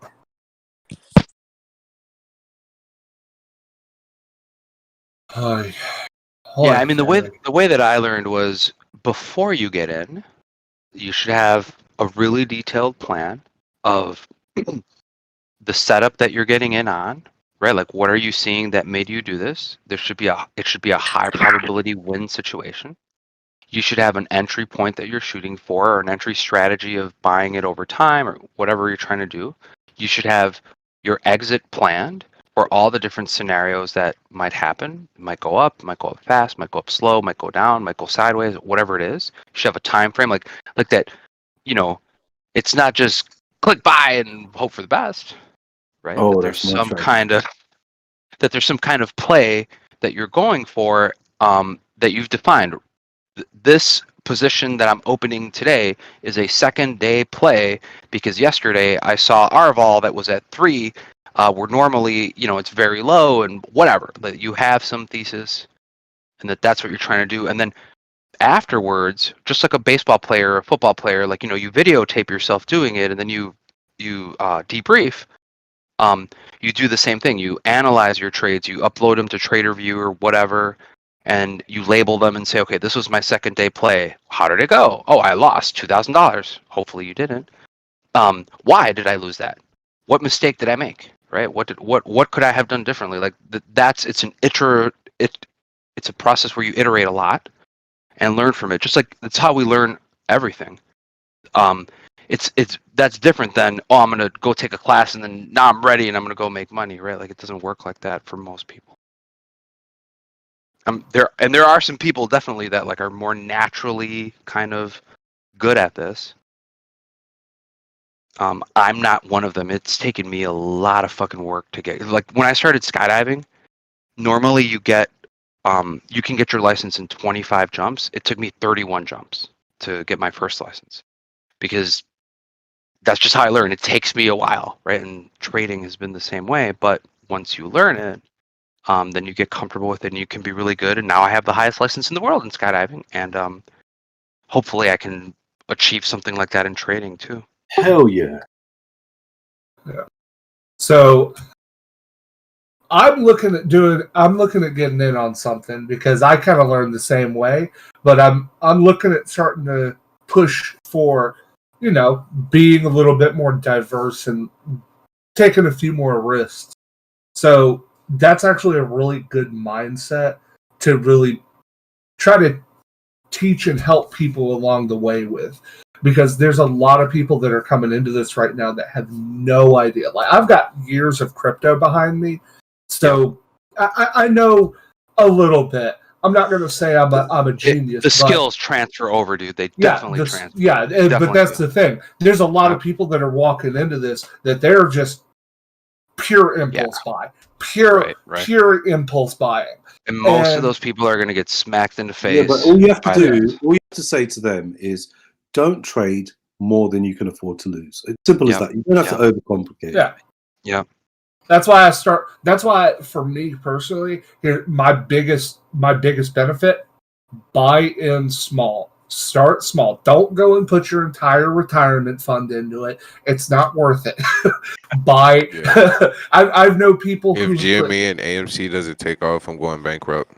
Yeah, I mean the way that I learned was before you get in, you should have a really detailed plan of the setup that you're getting in on, right? Like what are you seeing that made you do this? It should be a high probability win situation. You should have an entry point that you're shooting for, or an entry strategy of buying it over time, or whatever you're trying to do. You should have your exit planned for all the different scenarios that might happen. It might go up fast, might go up slow, might go down, might go sideways, whatever it is. You should have a time frame like that. It's not just click buy and hope for the best, right? Oh, that there's some kind of play that you're going for, that you've defined. This position that I'm opening today is a second day play because yesterday I saw Arval that was at 3. Where normally, it's very low and whatever. That you have some thesis, and that's what you're trying to do. And then afterwards, just like a baseball player or a football player, you videotape yourself doing it, and then you debrief. You do the same thing. You analyze your trades. You upload them to TraderView or whatever, and you label them and say, okay, this was my second day play. How did it go? Oh, I lost $2,000. Hopefully you didn't. Why did I lose that? What mistake did I make? right? What could I have done differently? Like it's a process where you iterate a lot and learn from it. Just like that's how we learn everything. That's different than, oh, I'm gonna go take a class and then now I'm ready and I'm gonna go make money, right? Like it doesn't work like that for most people. There are some people definitely that like are more naturally kind of good at this. I'm not one of them. It's taken me a lot of fucking work to get, like when I started skydiving, normally you can get your license in 25 jumps. It took me 31 jumps to get my first license because that's just how I learn. It takes me a while, right? And trading has been the same way, but once you learn it, then you get comfortable with it and you can be really good. And now I have the highest license in the world in skydiving. And hopefully I can achieve something like that in trading too. Hell yeah. Yeah. So I'm looking at getting in on something because I kind of learned the same way, but I'm looking at starting to push for, being a little bit more diverse and taking a few more risks. So that's actually a really good mindset to really try to teach and help people along the way with, because there's a lot of people that are coming into this right now that have no idea. Like I've got years of crypto behind me, so I know a little bit. I'm not going to say I'm a genius. The skills transfer over, dude. They definitely transfer. Yeah, but that's the thing. There's a lot of people that are walking into this that they're just pure impulse buy, pure impulse buying. And most of those people are going to get smacked in the face. Yeah, but all you have to say to them is don't trade more than you can afford to lose. It's simple as that. You don't have to overcomplicate. Yeah. Yeah. That's why for me personally, my biggest benefit, buy in small. Start small. Don't go and put your entire retirement fund into it. It's not worth it. Buy. Yeah. I've known people if who GME and AMC doesn't take off, I'm going bankrupt.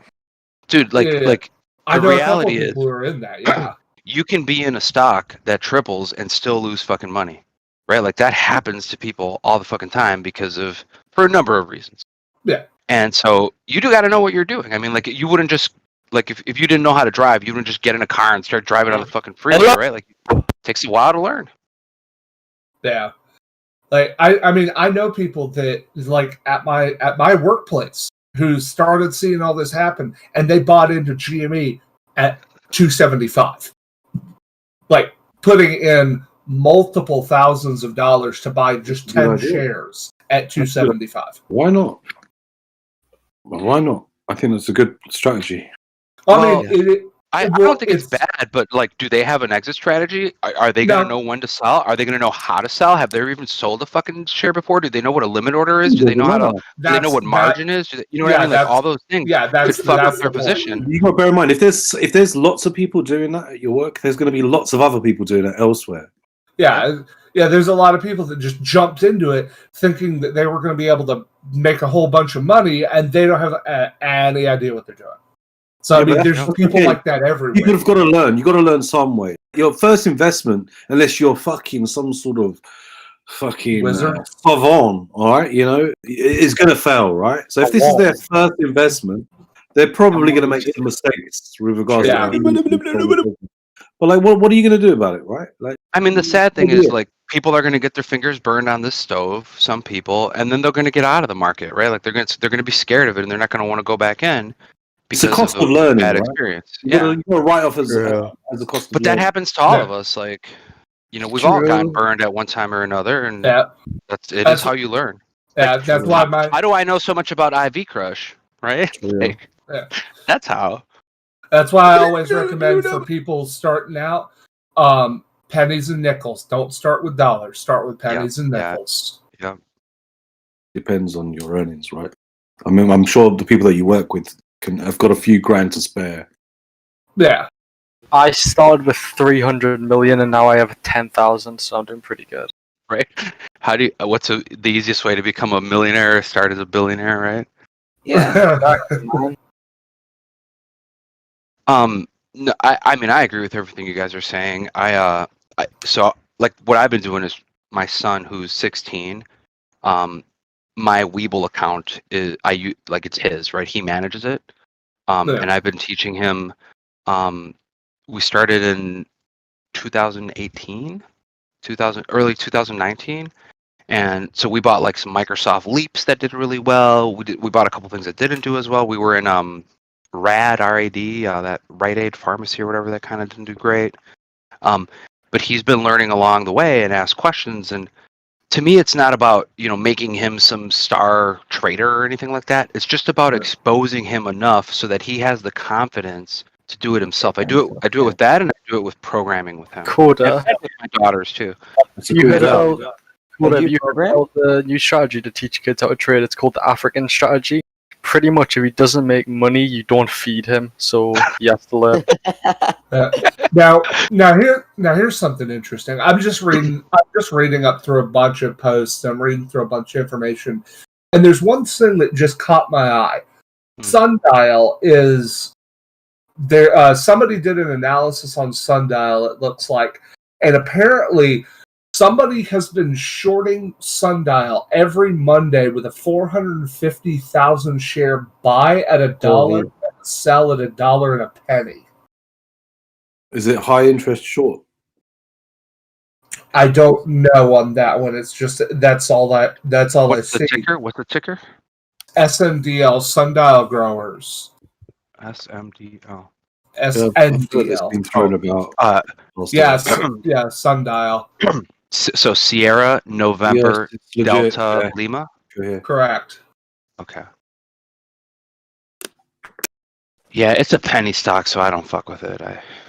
Dude, the reality is, who are in that. Yeah. You can be in a stock that triples and still lose fucking money, right? Like that happens to people all the fucking time for a number of reasons. Yeah. And so you do got to know what you're doing. I mean, like you wouldn't just if you didn't know how to drive, you wouldn't just get in a car and start driving on the fucking freeway, right? Like it takes a while to learn. Yeah. Like I mean, I know people that like at my workplace who started seeing all this happen and they bought into GME at 275. Like putting in multiple thousands of dollars to buy just 10 shares at 275. Why not? Well, why not? I think that's a good strategy. I don't think it's bad, but like, do they have an exit strategy? Are they going to know when to sell? Are they going to know how to sell? Have they even sold a fucking share before? Do they know what a limit order is? Do they know do they know what margin is? You know what I mean? Like all those things could fuck up their position. You got to bear in mind, if there's lots of people doing that at your work, there's going to be lots of other people doing that elsewhere. Yeah, there's a lot of people that just jumped into it thinking that they were going to be able to make a whole bunch of money, and they don't have any idea what they're doing. So, I mean, there's people like that everywhere. People have got to learn. You've got to learn some way. Your first investment, unless you're fucking some sort of fucking wizard, savant, all right, is going to fail, right? So if this is their first investment, they're probably going to make some mistakes with regards to but like, what are you going to do about it, right? Like, I mean, the sad thing is, like, people are going to get their fingers burned on this stove. Some people, and then they're going to get out of the market, right? Like, they're going to be scared of it, and they're not going to want to go back in. It's a cost of learning, bad right? Experience. You got to write off as a cost. But that happens to all of us. Like, we've all gotten burned at one time or another, and it is how you learn. Yeah, that's why how do I know so much about IV Crush, right? Like, that's how. That's why I always recommend for people starting out, pennies and nickels. Don't start with dollars. Start with pennies and nickels. Yeah. Depends on your earnings, right? I mean, I'm sure the people that you work with have got a few grand to spare. Yeah. I started with 300 million and now I have 10,000, so I'm doing pretty good. Right? What's the easiest way to become a millionaire or start as a billionaire, right? Yeah. Exactly. No, I mean, I agree with everything you guys are saying. So like what I've been doing is my son, who's 16, my Weeble account is like it's his, right? He manages it. Yeah. And I've been teaching him. We started in 2018, early 2019, and so we bought like some Microsoft Leaps that did really well. We bought a couple things that didn't do as well. We were in RAD, that Rite Aid Pharmacy or whatever, that kind of didn't do great. But he's been learning along the way and asked questions. And to me, it's not about making him some star trader or anything like that. It's just about exposing him enough so that he has the confidence to do it himself. I do it with that, and I do it with programming with him. Coda. And with my daughters too. You heard about the new strategy to teach kids how to trade? It's called the African strategy. Pretty much, if he doesn't make money, you don't feed him, so he has to learn. Here's something interesting. I'm just reading up through a bunch of posts. I'm reading through a bunch of information, and there's one thing that just caught my eye. Sundial is there. Somebody did an analysis on Sundial. It looks like, and apparently, somebody has been shorting Sundial every Monday with a 450,000 share buy at $1 and sell at $1.01. Is it high interest short? I don't know on that one. It's just that's all I see. What's the ticker? SMDL, Sundial Growers. SMDL. SNDL. Been thrown about. Yeah, Sundial. So Sierra, November, Yes, Delta, legit. Lima? Correct. Okay. Yeah, it's a penny stock, so I don't fuck with it.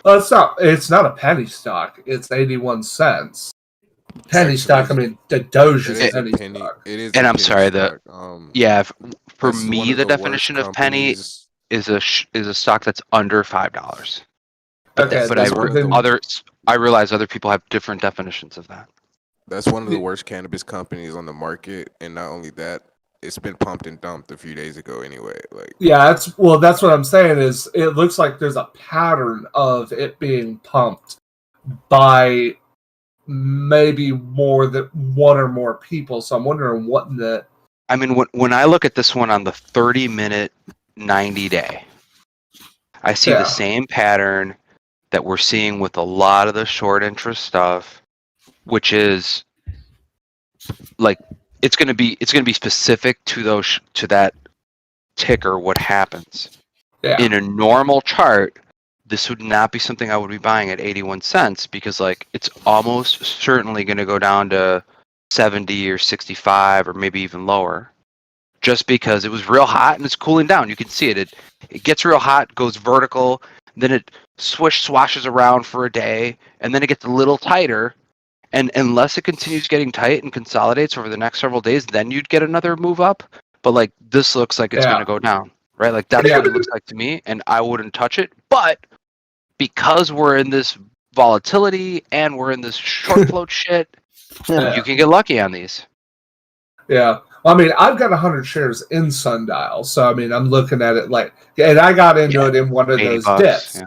Well, it's not a penny stock. It's 81 cents. Penny stock. I mean, the Doge is penny stock. It is. And I'm sorry, for It's me, one of the the definition worst of penny companies. is a stock that's under $5. Okay, But I realize other people have different definitions of that. That's one of the worst cannabis companies on the market, and not only that, it's been pumped and dumped a few days ago. Anyway, That's what I'm saying. Is it looks like there's a pattern of it being pumped by maybe more than one or more people. So I'm wondering what in the. I mean, when I look at this one on the 30-minute, 90-day, I see the same pattern that we're seeing with a lot of the short interest stuff, which is like it's going to be specific to that ticker. What happens in a normal chart? This would not be something I would be buying at 81 cents because it's almost certainly going to go down to 70 or 65 or maybe even lower, just because it was real hot and it's cooling down. You can see it. It gets real hot, goes vertical, then it swashes around for a day, and then it gets a little tighter. And unless it continues getting tight and consolidates over the next several days, then you'd get another move up. But this looks like it's going to go down, right? That's what it looks like to me, and I wouldn't touch it. But because we're in this volatility and we're in this short float shit, you can get lucky on these. Yeah. Well, I mean, I've got 100 shares in Sundial, so I mean, I'm looking at it and I got into it in one of those dips.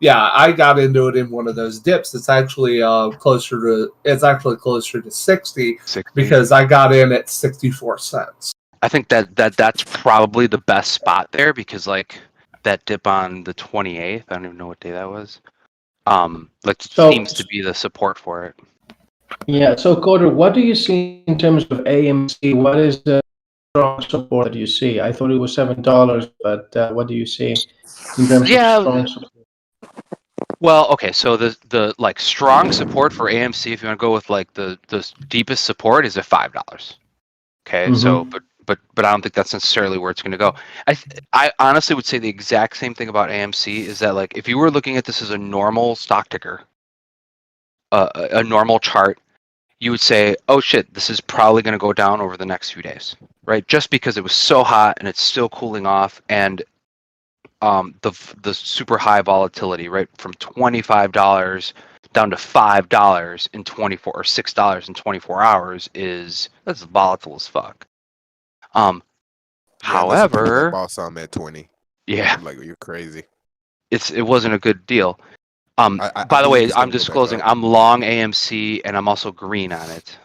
Yeah, I got into it in one of those dips. It's actually closer to 60 because I got in at 64 cents. I think that's probably the best spot there because that dip on the 28th, I don't even know what day that was. Seems to be the support for it. Yeah. So, Coder, what do you see in terms of AMC? What is the strong support that you see? I thought it was $7, but what do you see in terms of strong support? Well, okay, so the strong support for AMC, if you want to go with the deepest support, is at $5. Okay, so but I don't think that's necessarily where it's going to go. I honestly would say the exact same thing about AMC is that if you were looking at this as a normal stock ticker, a normal chart, you would say, oh shit, this is probably going to go down over the next few days, right? Just because it was so hot and it's still cooling off, and the super high volatility, right, from $25 down to $5 in 24 or $6 in 24 hours that's volatile as fuck. However, I bought some at 20. Yeah, you're crazy. It wasn't a good deal. By the way, I'm disclosing I'm long AMC and I'm also green on it.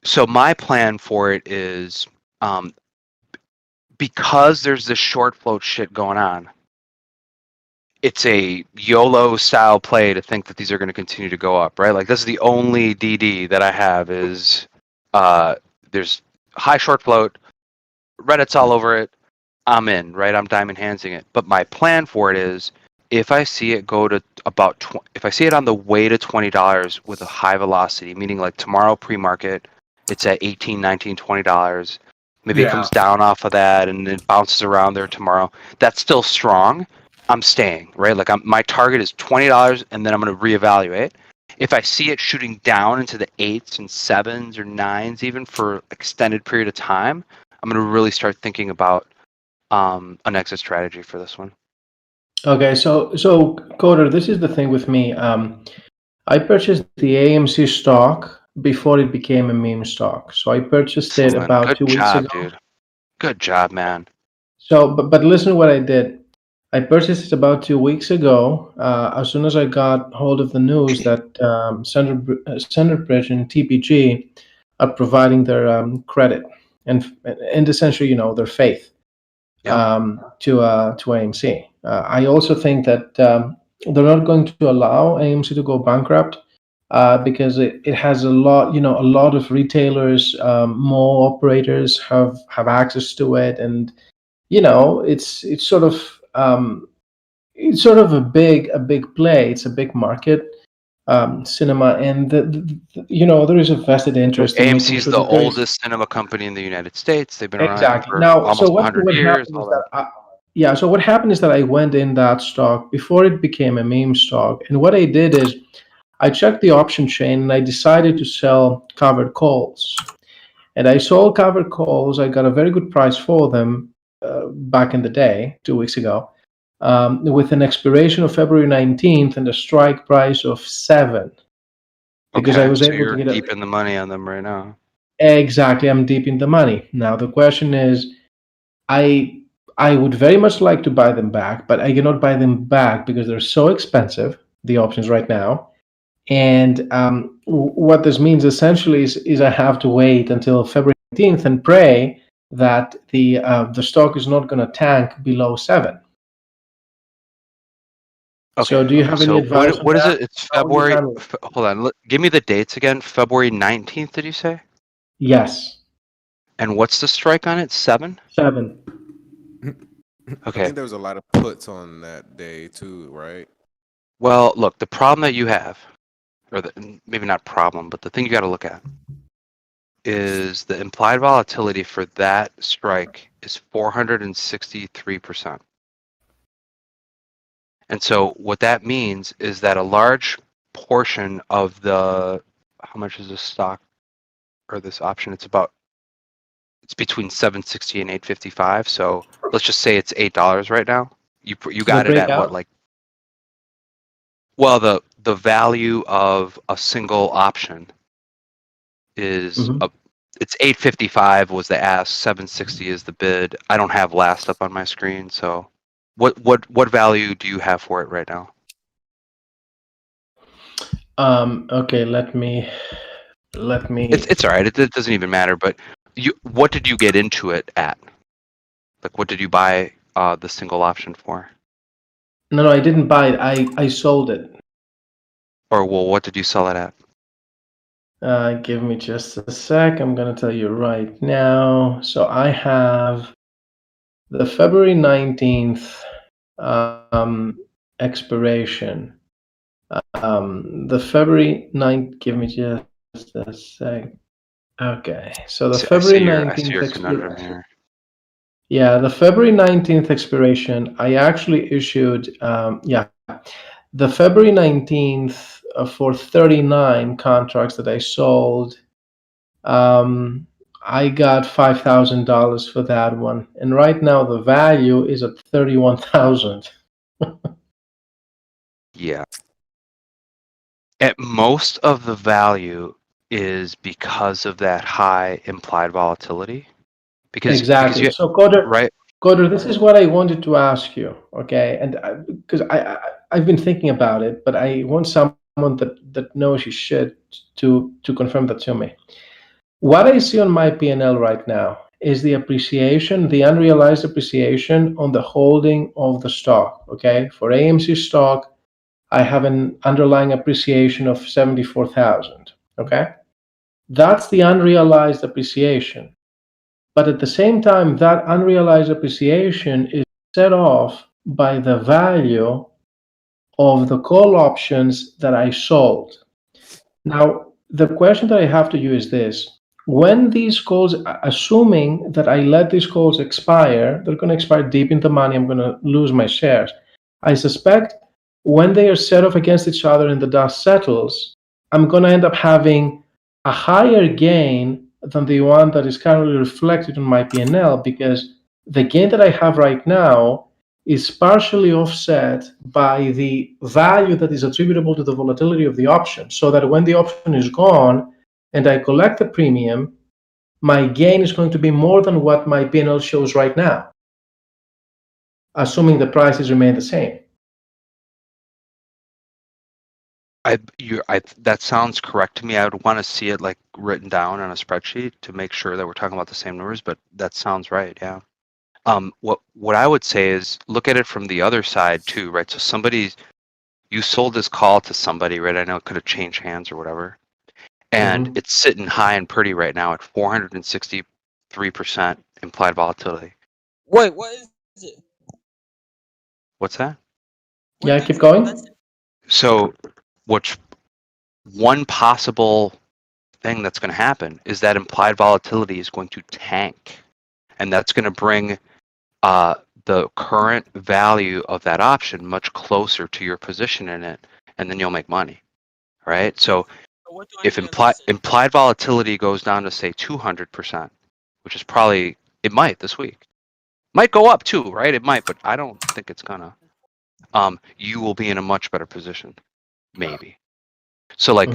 So my plan for it is, because there's this short float shit going on, it's a YOLO style play to think that these are going to continue to go up, right? Like this is the only DD that I have is there's high short float, Reddit's all over it. I'm in, right? I'm diamond handsing it. But my plan for it is if I see it go to about if I see it on the way to $20 with a high velocity, meaning like tomorrow pre-market, it's at $18, $19, $20. Maybe it comes down off of that and it bounces around there tomorrow. That's still strong. I'm staying, right? Like my target is $20 and then I'm going to reevaluate. If I see it shooting down into the 8s and 7s or 9s even for extended period of time, I'm going to really start thinking about an exit strategy for this one. Okay, so Coder, this is the thing with me. I purchased the AMC stock before it became a meme stock. So I purchased it Excellent. about Good 2 weeks job, ago. dude. Good job, man. So, but listen to what I did. I purchased it about 2 weeks ago. As soon as I got hold of the news that Standard Bridge and TPG are providing their credit and essentially, you know, their faith to AMC. I also think that they're not going to allow AMC to go bankrupt because it has a lot, you know, a lot of retailers, more operators have access to it, and you know, it's sort of a big play. It's a big market, cinema, and you know, there is a vested interest in making AMC is sure the that there is oldest cinema company in the United States. They've been around exactly for now. So almost 100 what years. happened is that so what happened is that I went in that stock before it became a meme stock, and what I did is I checked the option chain and I decided to sell covered calls. And I sold covered calls. I got a very good price for them back in the day, 2 weeks ago, with an expiration of February 19th and a strike price of 7. Because I was so able you're to get deep in the money on them right now. Exactly, I'm deep in the money. Now the question is, I would very much like to buy them back, but I cannot buy them back because they're so expensive, the options right now. And what this means essentially is I have to wait until February 19th and pray that the stock is not going to tank below 7. Okay. So do you have any advice? What is on that? it? It's How would you February. handle it? Hold on. Give me the dates again. February 19th, did you say? Yes. And what's the strike on it? 7? 7. I Okay. think there was a lot of puts on that day too, right? Well, look, the problem that you have, or maybe not problem, but the thing you got to look at is the implied volatility for that strike is 463%. And so what that means is that a large portion of the, how much is this stock or this option? It's between 760 and 855. So let's just say it's $8 right now. You got it at what, like? Well, the value of a single option is it's 855 was the ask, 760 is the bid. I don't have last up on my screen, so what value do you have for it right now? Okay, let me. It's all right. It doesn't even matter. But what did you get into it at? Like, what did you buy the single option for? No, I didn't buy it. I sold it. Or well, what did you sell it at? Give me just a sec. I'm gonna tell you right now. So I have the February 19th expiration. The February 9th. Give me just a sec. Okay, so the February 19th expiration. Yeah, the February 19th expiration. I actually issued. The February 19th for 39 contracts that I sold. I got $5,000 for that one, and right now the value is at 31,000. Yeah. At most of the value is because of that high implied volatility. Exactly. Because so Coder, right? Coder, this is what I wanted to ask you. Okay, and because I've been thinking about it, but I want someone that knows his shit to confirm that to me. What I see on my P&L right now is the appreciation, the unrealized appreciation on the holding of the stock. Okay, for AMC stock, I have an underlying appreciation of 74,000. Okay, that's the unrealized appreciation. But at the same time, that unrealized appreciation is set off by the value of the call options that I sold. Now, the question that I have to you is this. When these calls, assuming that I let these calls expire, they're going to expire deep in the money, I'm going to lose my shares. I suspect when they are set off against each other and the dust settles, I'm going to end up having a higher gain than the one that is currently reflected on my P&L, because the gain that I have right now is partially offset by the value that is attributable to the volatility of the option, so that when the option is gone and I collect the premium, my gain is going to be more than what my P&L shows right now, assuming the prices remain the same. That sounds correct to me. I would want to see it like written down on a spreadsheet to make sure that we're talking about the same numbers, but that sounds right. Yeah. What I would say is look at it from the other side too, right? So you sold this call to somebody, right? I know it could have changed hands or whatever, and it's sitting high and pretty right now at 463% implied volatility. Wait, what is it? What's that? Yeah, keep going. So, what's one possible thing that's going to happen is that implied volatility is going to tank, and that's going to bring the current value of that option much closer to your position in it, and then you'll make money, right? So if implied volatility goes down to say 200%, which is probably, it might this week, might go up too, right? It might, but I don't think it's gonna. You will be in a much better position, maybe. So like,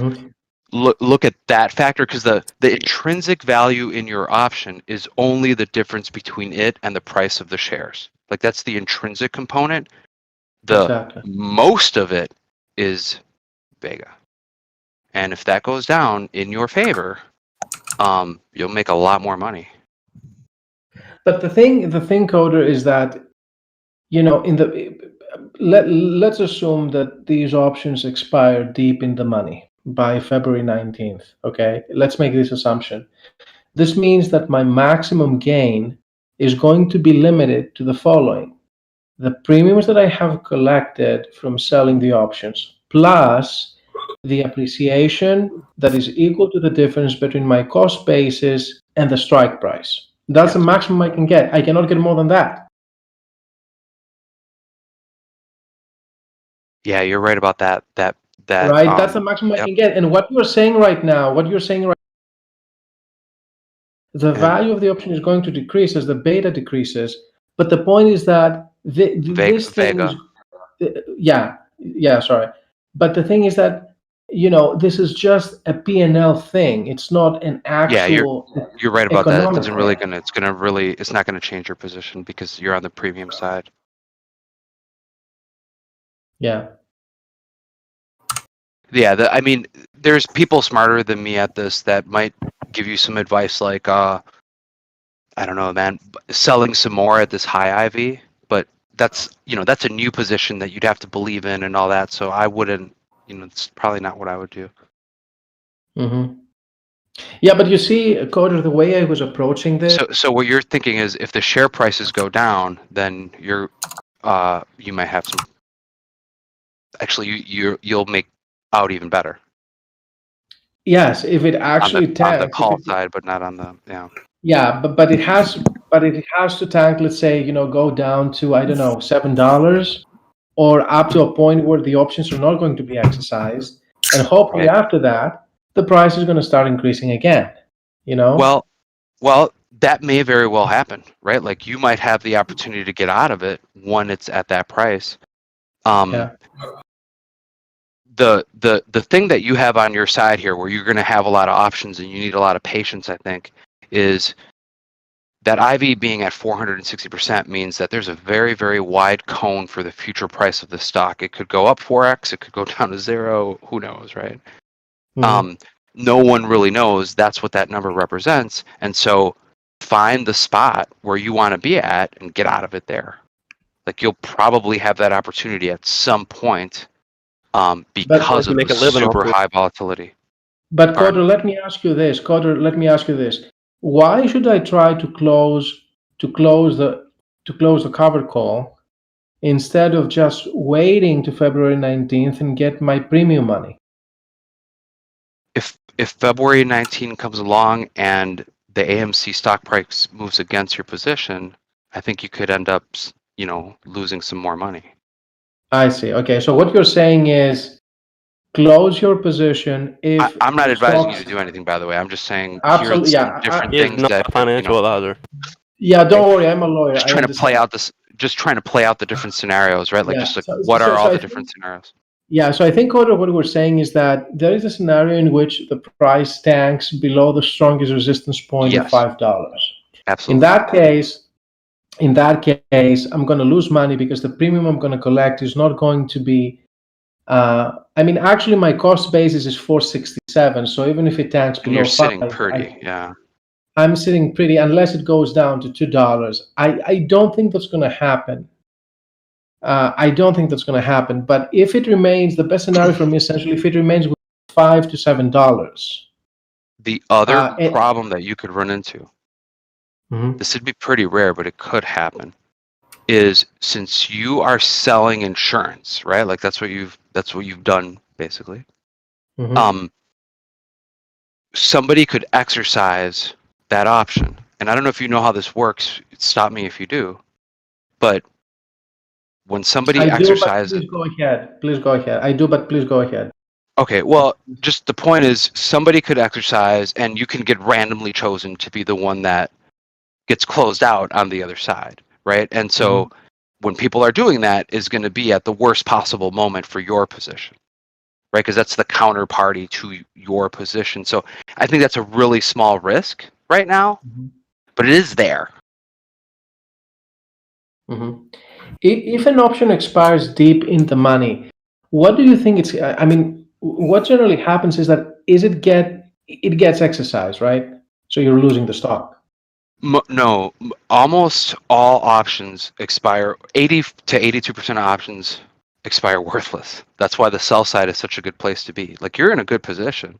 look at that factor, because the intrinsic value in your option is only the difference between it and the price of the shares. Like that's the intrinsic component. Exactly. Most of it is Vega, and if that goes down in your favor, you'll make a lot more money. But the thing, Coder, is that, you know, let's assume that these options expire deep in the money by February 19th. Okay, let's make this assumption. This means that my maximum gain is going to be limited to the following: the premiums that I have collected from selling the options, plus the appreciation that is equal to the difference between my cost basis and the strike price. That's the maximum I can get. I cannot get more than that. Yeah, you're right about that. That right. That's the maximum I can get. And what you're saying right now, the value of the option is going to decrease as the beta decreases. But the point is that this thing is, sorry. But the thing is that, you know, this is just a P&L thing. It's not an actual. Yeah, you're right about that. It doesn't really it's not gonna change your position because you're on the premium side. Yeah. Yeah, I mean, there's people smarter than me at this that might give you some advice like, I don't know, man, selling some more at this high IV, but that's a new position that you'd have to believe in and all that. So I wouldn't, it's probably not what I would do. Yeah, but you see, Coder, the way I was approaching this. So what you're thinking is if the share prices go down, then you might have some. Actually, you'll make out even better. Yes, if it actually tanks. On the call side, but not on the Yeah, but it has to tank. Let's say go down to I don't know $7, or up to a point where the options are not going to be exercised, and hopefully after that the price is going to start increasing again. Well, that may very well happen, right? Like you might have the opportunity to get out of it when it's at that price. The thing that you have on your side here, where you're going to have a lot of options and you need a lot of patience, I think, is that IV being at 460% means that there's a very, very wide cone for the future price of the stock. It could go up 4x, it could go down to 0. Who knows, right? no one really knows that's what that number represents. And so find the spot where you want to be at and get out of it there. Like you'll probably have that opportunity at some point because of the super high volatility. But Coder, let me ask you this. Why should I try to close the covered call instead of just waiting to February 19th and get my premium money? If February 19 comes along and the AMC stock price moves against your position, I think you could end up, losing some more money. I see. Okay, so what you're saying is close your position if I'm not advising you stocks- to do anything, by the way. I'm just saying Absolutely, here are yeah. some different He is things not that a financial advisor. Yeah, don't worry, I'm a lawyer. Just I trying to understand. play out this. Just trying to play out the different scenarios, right? Like Yeah, just like so- what so- are so all I the think- different scenarios? Yeah, so I think what we're saying is that there is a scenario in which the price tanks below the strongest resistance point of Yes. $5. Absolutely. In that case, I'm going to lose money because the premium I'm going to collect is not going to be. Actually, my cost basis is $467. So even if it tanks And below you're sitting $5, pretty, yeah. I'm sitting pretty unless it goes down to $2. I don't think that's going to happen. But if it remains, the best scenario for me essentially, if it remains with $5 to $7. The other and- problem that you could run into, this would be pretty rare, but it could happen, is since you are selling insurance, right? Like that's what you've done basically. Somebody could exercise that option. And I don't know if you know how this works. Stop me if you do. But when somebody I do, but exercises, please go ahead. Please go ahead. I do, but please go ahead. okay, well, just the point is somebody could exercise and you can get randomly chosen to be the one that gets closed out on the other side, right? And so when people are doing that is going to be at the worst possible moment for your position, right? Because that's the counterparty to your position. So I think that's a really small risk right now, but it is there. If an option expires deep in the money, what do you think it's? What generally happens is that it gets exercised, right? So you're losing the stock. No, almost all options expire. 80 to 82% of options expire worthless. That's why the sell side is such a good place to be. Like you're in a good position.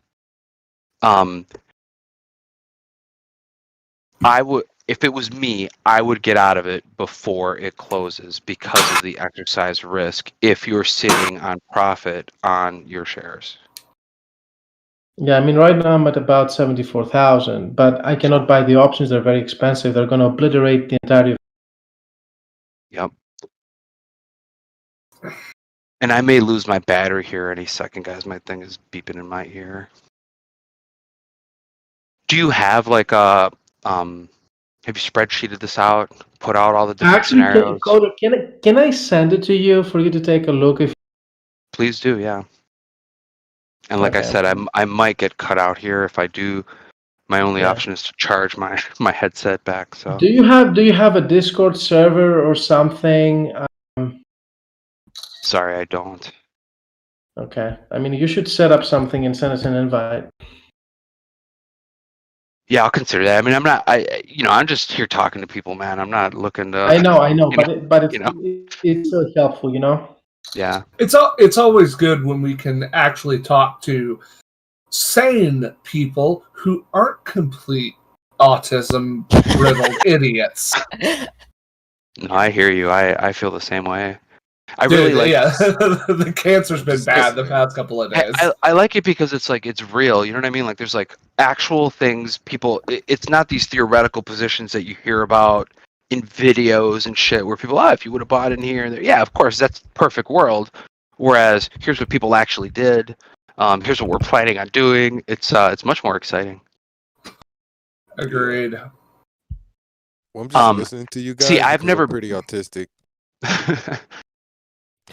If it was me, I would get out of it before it closes because of the exercise risk if you're sitting on profit on your shares. Yeah, right now I'm at about 74,000, but I cannot buy the options. They're very expensive. They're going to obliterate the entirety. Yep. And I may lose my battery here any second, guys. My thing is beeping in my ear. Do you have like a have you spreadsheeted this out? Put out all the different scenarios? Can I send it to you for you to take a look? If Please do, yeah. And like I Okay. said, I might get cut out here. If I do, my only option is to charge my headset back. So do you have a Discord server or something? sorry, I don't. Okay. You should set up something and send us an invite. Yeah, I'll consider that. I'm not. I'm just here talking to people, man. I'm not looking to. I know, but it's you know. it's so helpful, Yeah. It's always good when we can actually talk to sane people who aren't complete autism riddled idiots. No, I hear you. I feel the same way. I really like. Yeah, the cancer's been bad the past couple of days. I like it because it's like it's real. You know what I mean? Like there's like actual things. People. It's not these theoretical positions that you hear about in videos and shit where people, if you would have bought in here and there. Yeah, of course, that's perfect world. Whereas here's what people actually did. Here's what we're planning on doing. It's much more exciting. Agreed. Well, I'm just listening to you guys. See, I've because never I'm pretty autistic.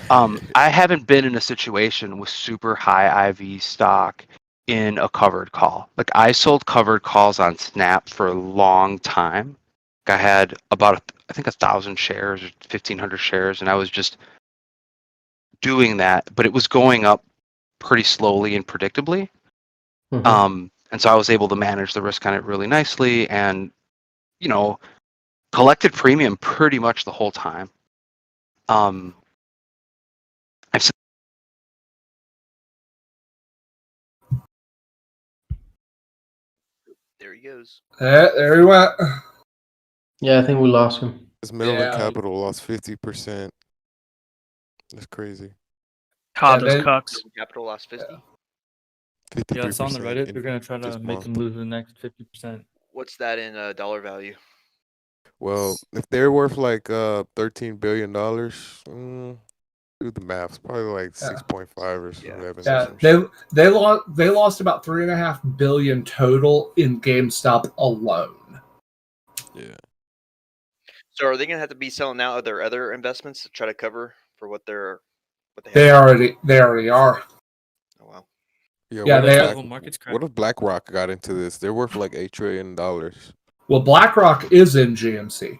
I haven't been in a situation with super high IV stock in a covered call. Like I sold covered calls on Snap for a long time. I had about I think 1,000 shares or 1,500 shares, and I was just doing that, but it was going up pretty slowly and predictably. And so I was able to manage the risk on it really nicely, and collected premium pretty much the whole time. I've There he goes. There he went. Yeah, I think we lost him. This Melvin Yeah. Capital lost 50%. That's crazy. Cod those cucks. Capital lost 50. Yeah, it's on the 53% Reddit. in They're gonna try to this make them month. lose the next 50%. What's that in dollar value? Well, if they're worth like $13 billion, do the math. It's probably like 6.5 or 11. Yeah, Or some they lost about $3.5 billion total in GameStop alone. Yeah. So are they going to have to be selling out of their other investments to try to cover for what they're They already are. Oh wow. Yeah, what if BlackRock got into this? They're worth like $8 trillion. Well, BlackRock is in GMC.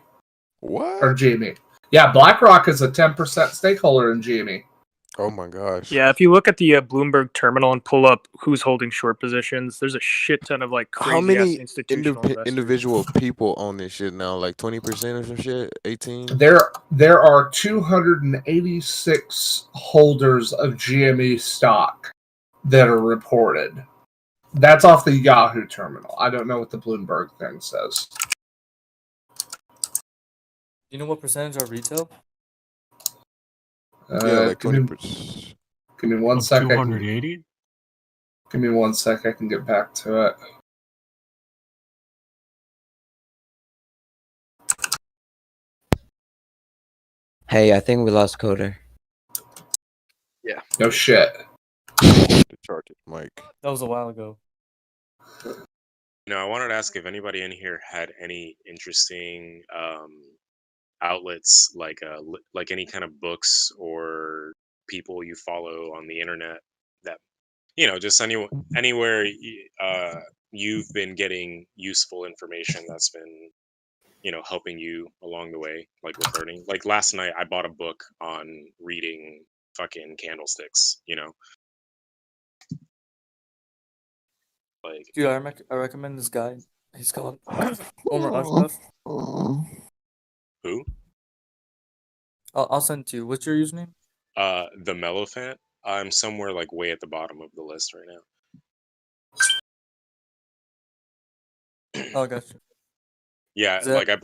What? Or GME. Yeah, BlackRock is a 10% stakeholder in GME. Oh my gosh. Yeah, if you look at the Bloomberg terminal and pull up who's holding short positions, there's a shit ton of like crazy How many institutional investors. individual people own this shit now? Like 20% or some shit? 18? There are 286 holders of GME stock that are reported. That's off the Yahoo terminal. I don't know what the Bloomberg thing says. You know what percentage are retail? Yeah, like give me- 20%. Give me one sec. 280? Give me 1 sec. I can get back to it. Hey, I think we lost Coder. Yeah. No shit. The charge it, Mike. That was a while ago. I wanted to ask if anybody in here had any interesting outlets, like any kind of books or people you follow on the internet that just anywhere you've been getting useful information that's been helping you along the way, like with learning. Like last night, I bought a book on reading fucking candlesticks. Like, Dude, I recommend this guy. He's called Omar Ashraf. who? I'll send it to you. What's your username? The Mellowfant. I'm somewhere like way at the bottom of the list right now. Oh, gotcha. Yeah, Is that- like I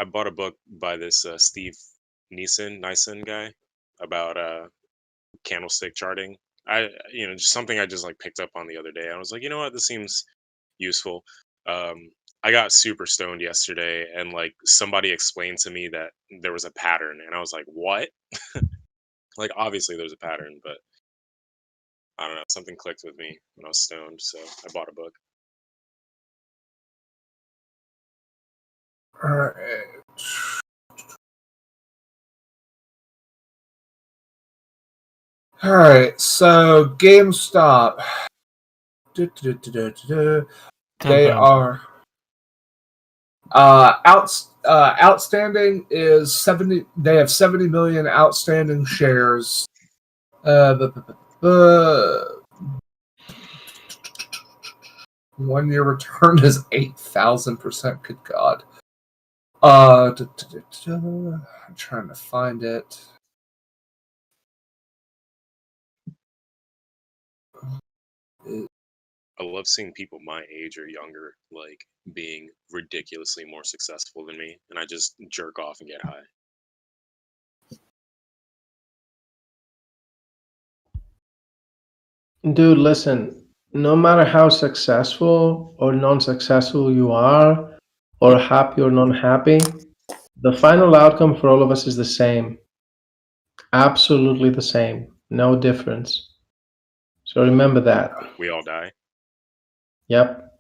bought a book by this Steve Neeson guy about candlestick charting. Just something I just like picked up on the other day. I was like, you know what, this seems useful. I got super stoned yesterday, and like somebody explained to me that there was a pattern, and I was like, what? Like obviously there's a pattern, but I don't know, something clicked with me when I was stoned, so I bought a book. All right. All right. So GameStop. They are outstanding is 70. They have 70 million outstanding shares. 1 year return is 8,000%. Good God. I'm trying to find it. I love seeing people my age or younger like being ridiculously more successful than me, and I just jerk off and get high. Dude, listen, no matter how successful or non-successful you are, or happy or non-happy, the final outcome for all of us is the same. Absolutely the same. No difference. So remember that. We all die. Yep.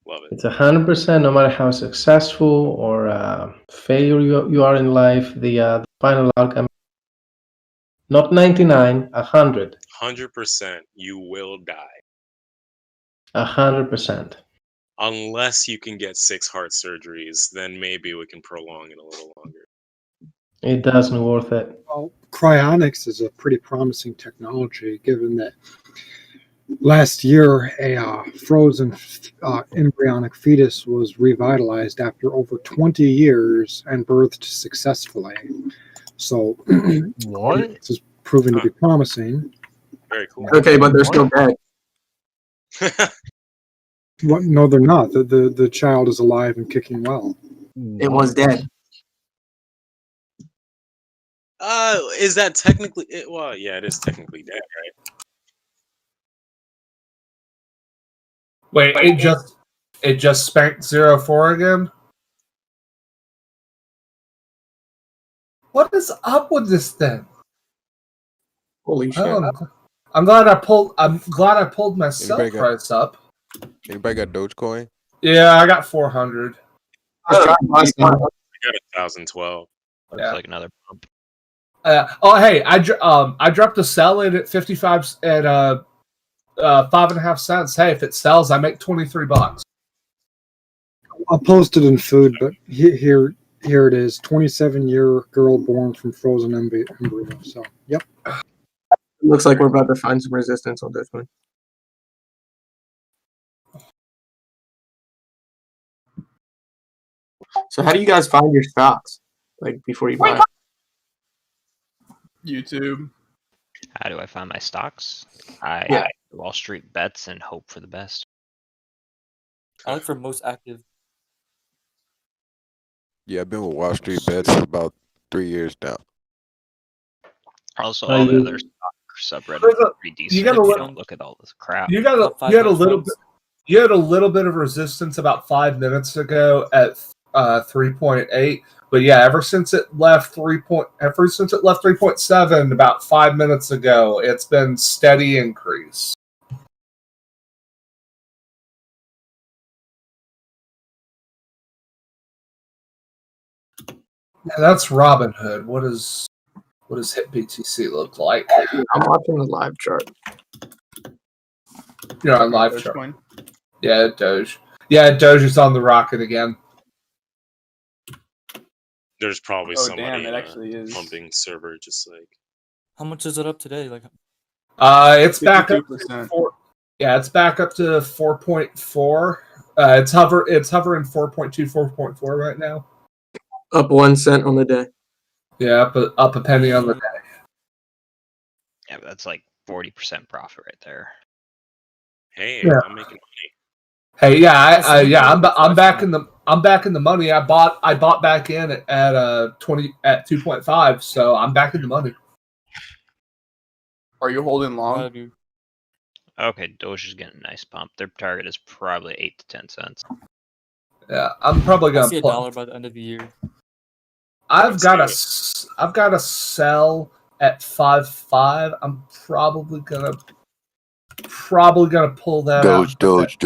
Love it. It's 100%, no matter how successful or failure you are in life, the final outcome, not 99, 100. 100% you will die. 100%. Unless you can get 6 heart surgeries, then maybe we can prolong it a little longer. It doesn't worth it. Well, cryonics is a pretty promising technology, given that last year, a frozen embryonic fetus was revitalized after over 20 years and birthed successfully. So, What? this is proving to be promising. Very cool. Okay, but they're still dead. What? No, they're not. The child is alive and kicking well. It was dead. Is that technically it? Well, yeah, it is technically dead, right? Wait, it just spanked 0-4 again? What is up with this thing? Holy shit! I'm glad I pulled my sell Anybody got- price up. Anybody got Dogecoin? Yeah, I got 400. I got 1,012. Yeah. Like another pump. Hey, I dropped a sell in at 55 at 5.5 cents. Hey, if it sells, I make $23. I'll post it in food, but here it is. 27-year girl born from frozen embryo. So, yep. Looks like we're about to find some resistance on this one. So how do you guys find your stocks? Like before you buy? YouTube. How do I find my stocks? I Yeah. Wall Street bets and hope for the best. I look for most active. Yeah, I've been with Wall Street Bets for about 3 years now. Also, Are all the you- other stock subreddits are pretty decent. you gotta if look- don't look at all this crap. You had a little bit. You had a little bit of resistance about 5 minutes ago at 3.8, but yeah, ever since it left 3.7 about 5 minutes ago, it's been steady increase. Yeah, that's Robinhood. What does Hit BTC look like? I'm watching the live chart. You're on live chart. Dogecoin. Yeah, Doge. Yeah, Doge is on the rocket again. There's probably Oh, somebody damn, it in a actually is. pumping server just like. How much is it up today? Like, It's back up to 52%. it's back up to 4.4. It's hovering 4.2, 4.4 right now. Up 1 cent on the day. Yeah, up a penny on the day. Yeah, but that's like 40% profit right there. Hey, Yeah. I'm making money. Hey, yeah, I'm back in the money. I bought back in at 2.5, so I'm back in the money. Are you holding long? Okay, Doge is getting a nice pump. Their target is probably 8 to 10 cents. Yeah, I'm probably I gonna see $1 by the end of the year. I've got a sell at 5.5. I'm probably gonna pull that out. Doge.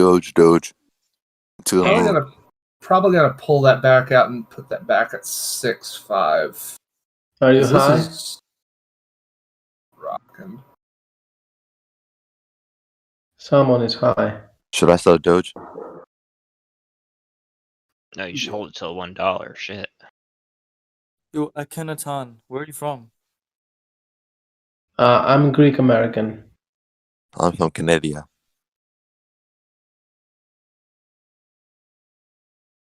Probably gonna pull that back out and put that back at 6.5. Are you This high? is rocking. Someone is high. Should I sell Doge? No, you should hold it till $1. Shit. Yo, Akhenaton, where are you from? I'm Greek American. I'm from Canada.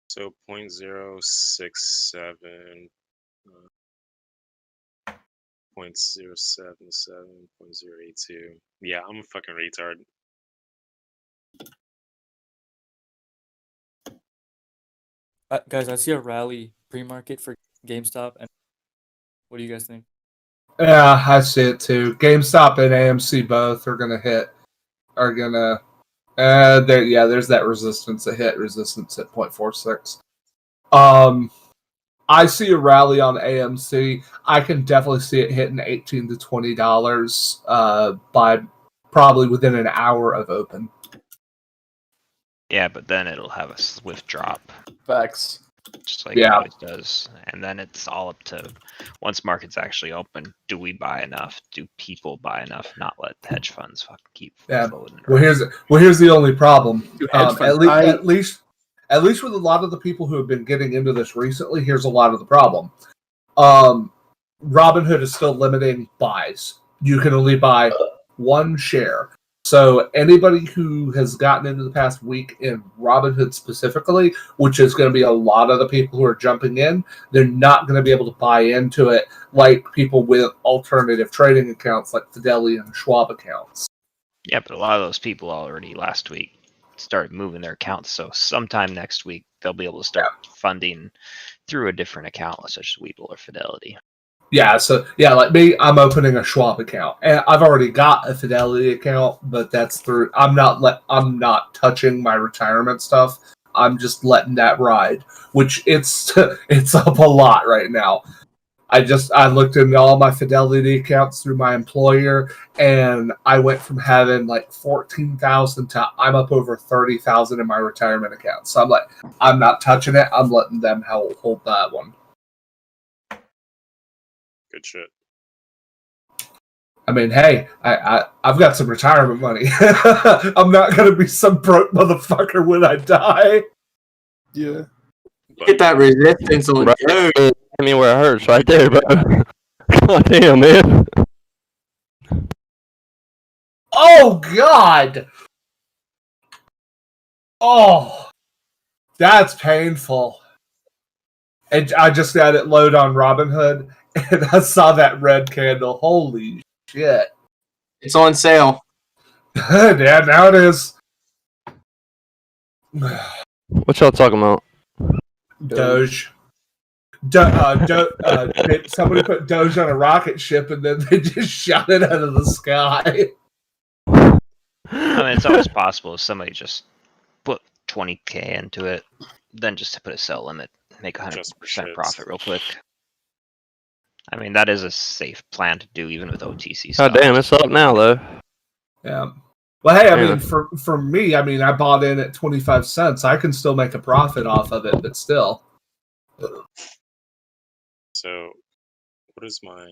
So 0.067, 0.077, 0.082. Yeah, I'm a fucking retard. Guys, I see a rally pre-market for GameStop, and what do you guys think? Yeah, I see it too. GameStop and AMC both are gonna hit. Are gonna. There's that resistance. Resistance at 0.46. I see a rally on AMC. I can definitely see it hitting $18 to $20 by probably within an hour of open. Yeah, but then it'll have a swift drop. Facts. Just like Yeah. it always does. And then it's all up to, once markets actually open, do we buy enough? Do people buy enough? Not let the hedge funds fucking keep Yeah. floating. Well, here's the only problem. hedge funds- At least with a lot of the people who have been getting into this recently, here's a lot of the problem. Robinhood is still limiting buys. You can only buy one share. So anybody who has gotten into the past week in Robinhood specifically, which is going to be a lot of the people who are jumping in, they're not going to be able to buy into it like people with alternative trading accounts like Fidelity and Schwab accounts. Yeah, but a lot of those people already last week started moving their accounts. So sometime next week, they'll be able to start funding through a different account, such as Webull or Fidelity. Yeah, so yeah, like me, I'm opening a Schwab account, and I've already got a Fidelity account, but that's through. I'm not touching my retirement stuff. I'm just letting that ride, which it's up a lot right now. I looked into all my Fidelity accounts through my employer, and I went from having like 14,000 to I'm up over 30,000 in my retirement account. So I'm like, I'm not touching it. I'm letting them hold that one. Good shit. I mean, hey, I've got some retirement money. I'm not gonna be some broke motherfucker when I die. Yeah. Get that resistance on Right. I mean, where it hurts, right there, bro. God damn, man. Oh God! Oh, that's painful. And I just got it load on Robinhood, and I saw that red candle. Holy shit! It's on sale. Yeah, now it is. What y'all talking about? Doge. Somebody put Doge on a rocket ship, and then they just shot it out of the sky. I mean, it's always possible if somebody just put 20K into it, then just to put a sell limit, make 100% profit real quick. I mean, that is a safe plan to do even with OTC stuff. God damn, it's up now though. Yeah. Well, hey, I mean, for me, I mean, I bought in at 25 cents. I can still make a profit off of it, but still. So, what is my?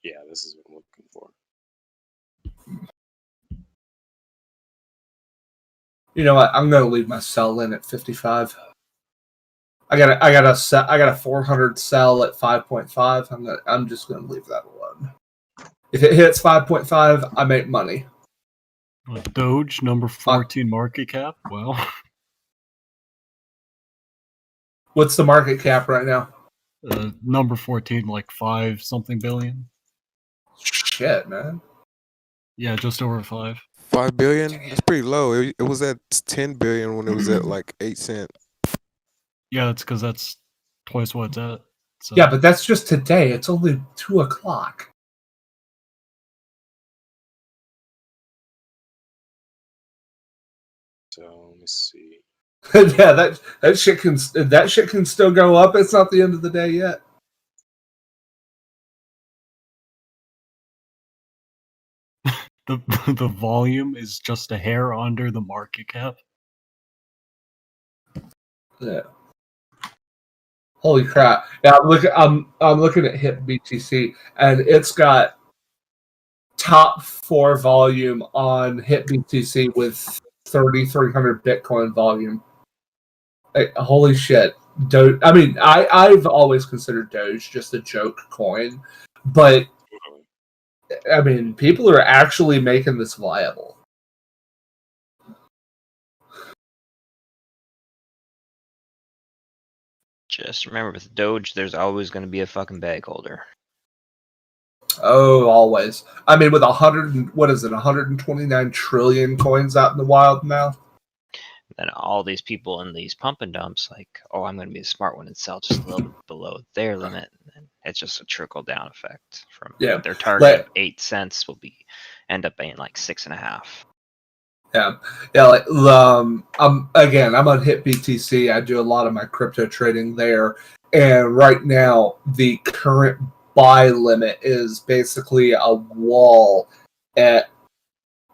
Yeah, this is what I'm looking for. You know what? I'm gonna leave my sell in at 55. I got a 400 sell at 5.5. I'm just gonna leave that alone. If it hits 5.5, I make money. Doge number 14 market cap. Well, What's the market cap right now? number 14, like 5 something billion. Shit, man. Yeah, just over 5. 5 billion? That's pretty low. It was at 10 billion when it was at like 8 cents. Yeah, that's because that's twice what it's at. So. Yeah, but that's just today. It's only 2 o'clock. So let me see. Yeah, that shit can still go up. It's not the end of the day yet. The volume is just a hair under the market cap. Yeah. Holy crap! Yeah, I'm looking at HIP BTC, and it's got top 4 volume on HIP BTC with 3,300 Bitcoin volume. Like, holy shit! Doge. I mean, I've always considered Doge just a joke coin, but I mean, people are actually making this viable. Just remember, with Doge, there's always going to be a fucking bag holder. Oh, always. I mean, with 129 trillion coins out in the wild now. Then all these people in these pump and dumps, like, oh, I'm going to be the smart one and sell just a little bit below their limit. And it's just a trickle down effect from their target of 8 cents will end up being like 6.5. Yeah. Like I'm on HIP BTC. I do a lot of my crypto trading there, and right now the current buy limit is basically a wall at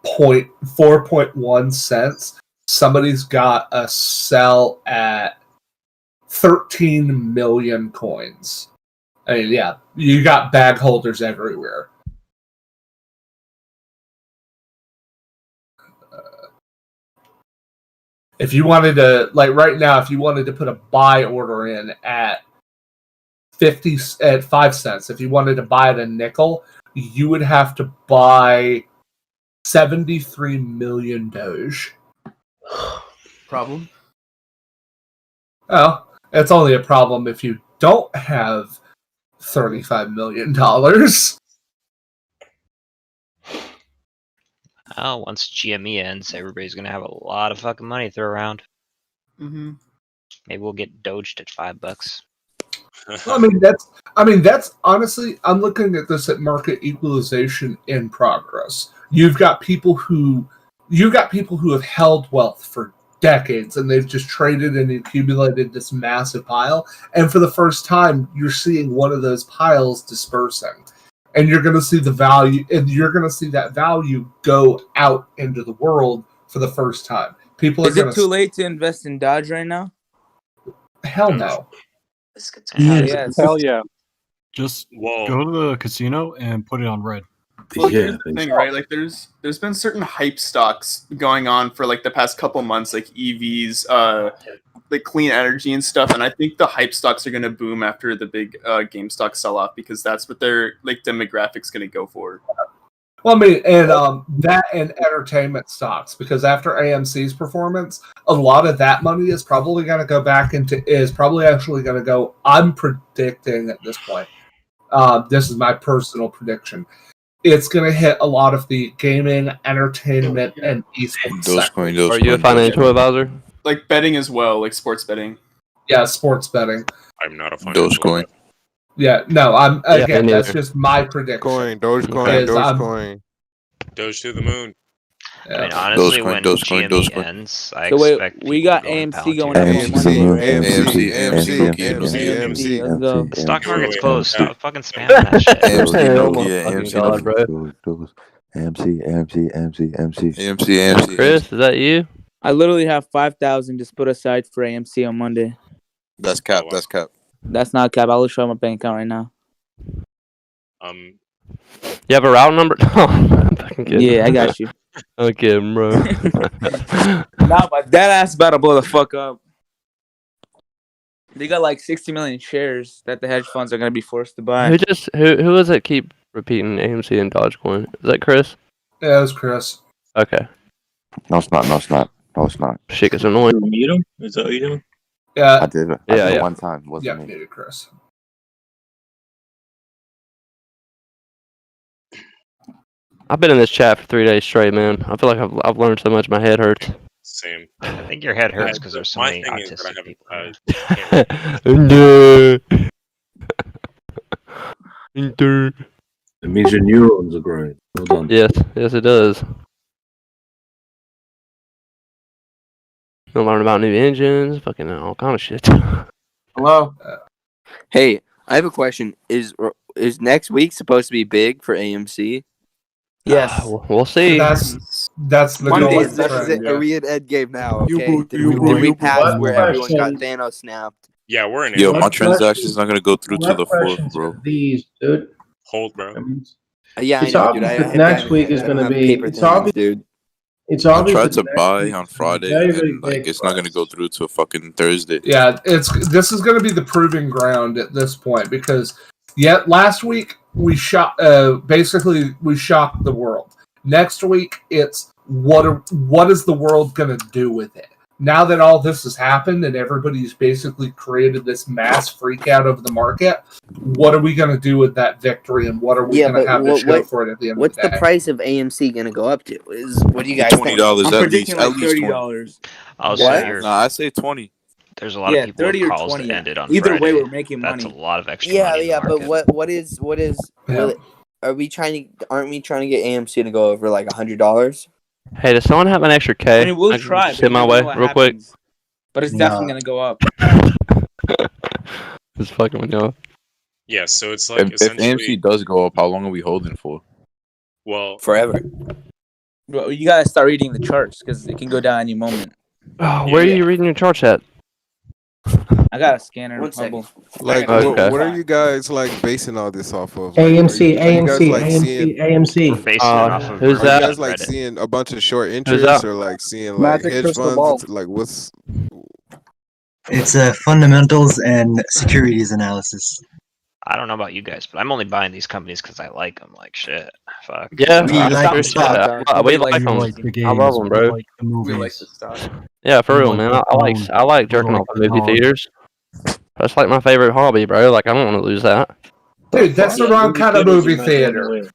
4.1 cents. Somebody's got a sell at 13 million coins. I mean, yeah, you got bag holders everywhere. If you wanted to, like right now, if you wanted to put a buy order in at 5 cents, if you wanted to buy at a nickel, you would have to buy 73 million Doge. Problem? Well, it's only a problem if you don't have $35 million. Oh, once GME ends, everybody's gonna have a lot of fucking money to throw around. Mm-hmm. Maybe we'll get doged at $5. I mean that's honestly, I'm looking at this at market equalization in progress. You've got people who have held wealth for decades and they've just traded and accumulated this massive pile, and for the first time you're seeing one of those piles dispersing. And you're going to see the value, and you're going to see that value go out into the world for the first time. People Is it too late to invest in Dodge right now? Hell no. Yes. Hell yeah. Just go to the casino and put it on red. Well, here's the thing, right? Like, there's been certain hype stocks going on for like the past couple months, like EVs, like clean energy and stuff. And I think the hype stocks are going to boom after the big GameStop sell off, because that's what their like demographics going to go for. Well, I mean, and that and entertainment stocks, because after AMC's performance, a lot of that money is probably going to go back into, I'm predicting at this point, this is my personal prediction, it's going to hit a lot of the gaming, entertainment, and esports sectors. Are you a financial advisor? Like betting as well, like sports betting. Yeah, sports betting. I'm not a financial Dogecoin. Yeah, no, that's just my prediction. Dogecoin. Doge to the moon. I mean, honestly, when GME ends, I So wait, expect we got AMC going up on Monday, right? Let's go. The stock market's closed. Stop fucking spamming that shit. AMC. Chris, is that you? I literally have 5,000 just put aside for AMC on Monday. That's cap. That's not cap. I'll show my bank account right now. You have a route number? Yeah, I got you. I'm kidding, bro. Nah, but that ass about to blow the fuck up. They got like 60 million shares that the hedge funds are gonna be forced to buy. Who does it keep repeating AMC and Dogecoin? Is that Chris? Yeah, it was Chris. Okay. No, it's not. Shit, it's annoying. You mute him? Is that what you're doing? Yeah. I did it. Yeah. One time. Wasn't me. Muted Chris. I've been in this chat for 3 days straight, man. I feel like I've learned so much. My head hurts. Same. I think your head hurts because there's so many autistic people. It means your neurons are growing. Well done. Yes, it does. You'll learn about new engines, fucking all kind of shit. Hello. Hey, I have a question. Is next week supposed to be big for AMC? Yes. We'll see. That's the Monday. goal. Are we at Ed game now? You Okay. boo, Did you we boo. pass One where everyone got question. Thanos snapped? Yeah, we're in. Yo, my transaction's not gonna go through to the fourth, questions bro. are these, dude? Hold, bro. Yeah, It's I know, dude. obvious that next week is going to be. It's obvious, dude. It's I obvious. tried that to next buy week on is Friday, very, very and like big it's not gonna go through to fucking Thursday. Yeah, this is going to be the proving ground at this point, because last week we shocked the world. Next week it's what is the world going to do with it? Now that all this has happened and everybody's basically created this mass freak out of the market, what are we going to do with that victory, and what are we going to have to show for it at the end of What's the day? the price of AMC gonna go up to? What do you guys think? $20 I'm at predicting least. like At least $30. Also, What? Nah, I say 20. There's a lot of people 30 with or calls 20. that ended on Either way, Friday. we're making That's money. a lot of extra Yeah, money in the but market. what is Yeah. aren't we trying to get AMC to go over like $100? Hey, does someone have an extra K? I mean, we'll I can try, just but hit my you way know what real quick. happens. But it's definitely gonna go up. Just fucking with y'all. Yeah, so it's like If essentially. AMC does go up, how long are we holding for? Well, Forever. Bro, you gotta start reading the charts because it can go down any moment. Oh, where are you reading your charts at? I got a scanner. One second. Like, Okay. what are you guys like basing all this off of? AMC, Are you guys, AMC, like, seeing- AMC. Basing it off of who's Are that? you guys like seeing a bunch of short that? interests, or like seeing like Magic hedge crystal funds? ball. Like, what's? It's fundamentals and securities analysis. I don't know about you guys, but I'm only buying these companies because I like them. Like shit, fuck. Yeah, We like the stock. we Nobody like likes them. like the games. I love them, we bro. like the We movies. like the stock. Yeah, for We real, like man. the phone. I like We jerking like off the in movie dog. theaters. That's like my favorite hobby, bro. Like I don't want to lose that. Dude, that's the wrong kind of movie theater.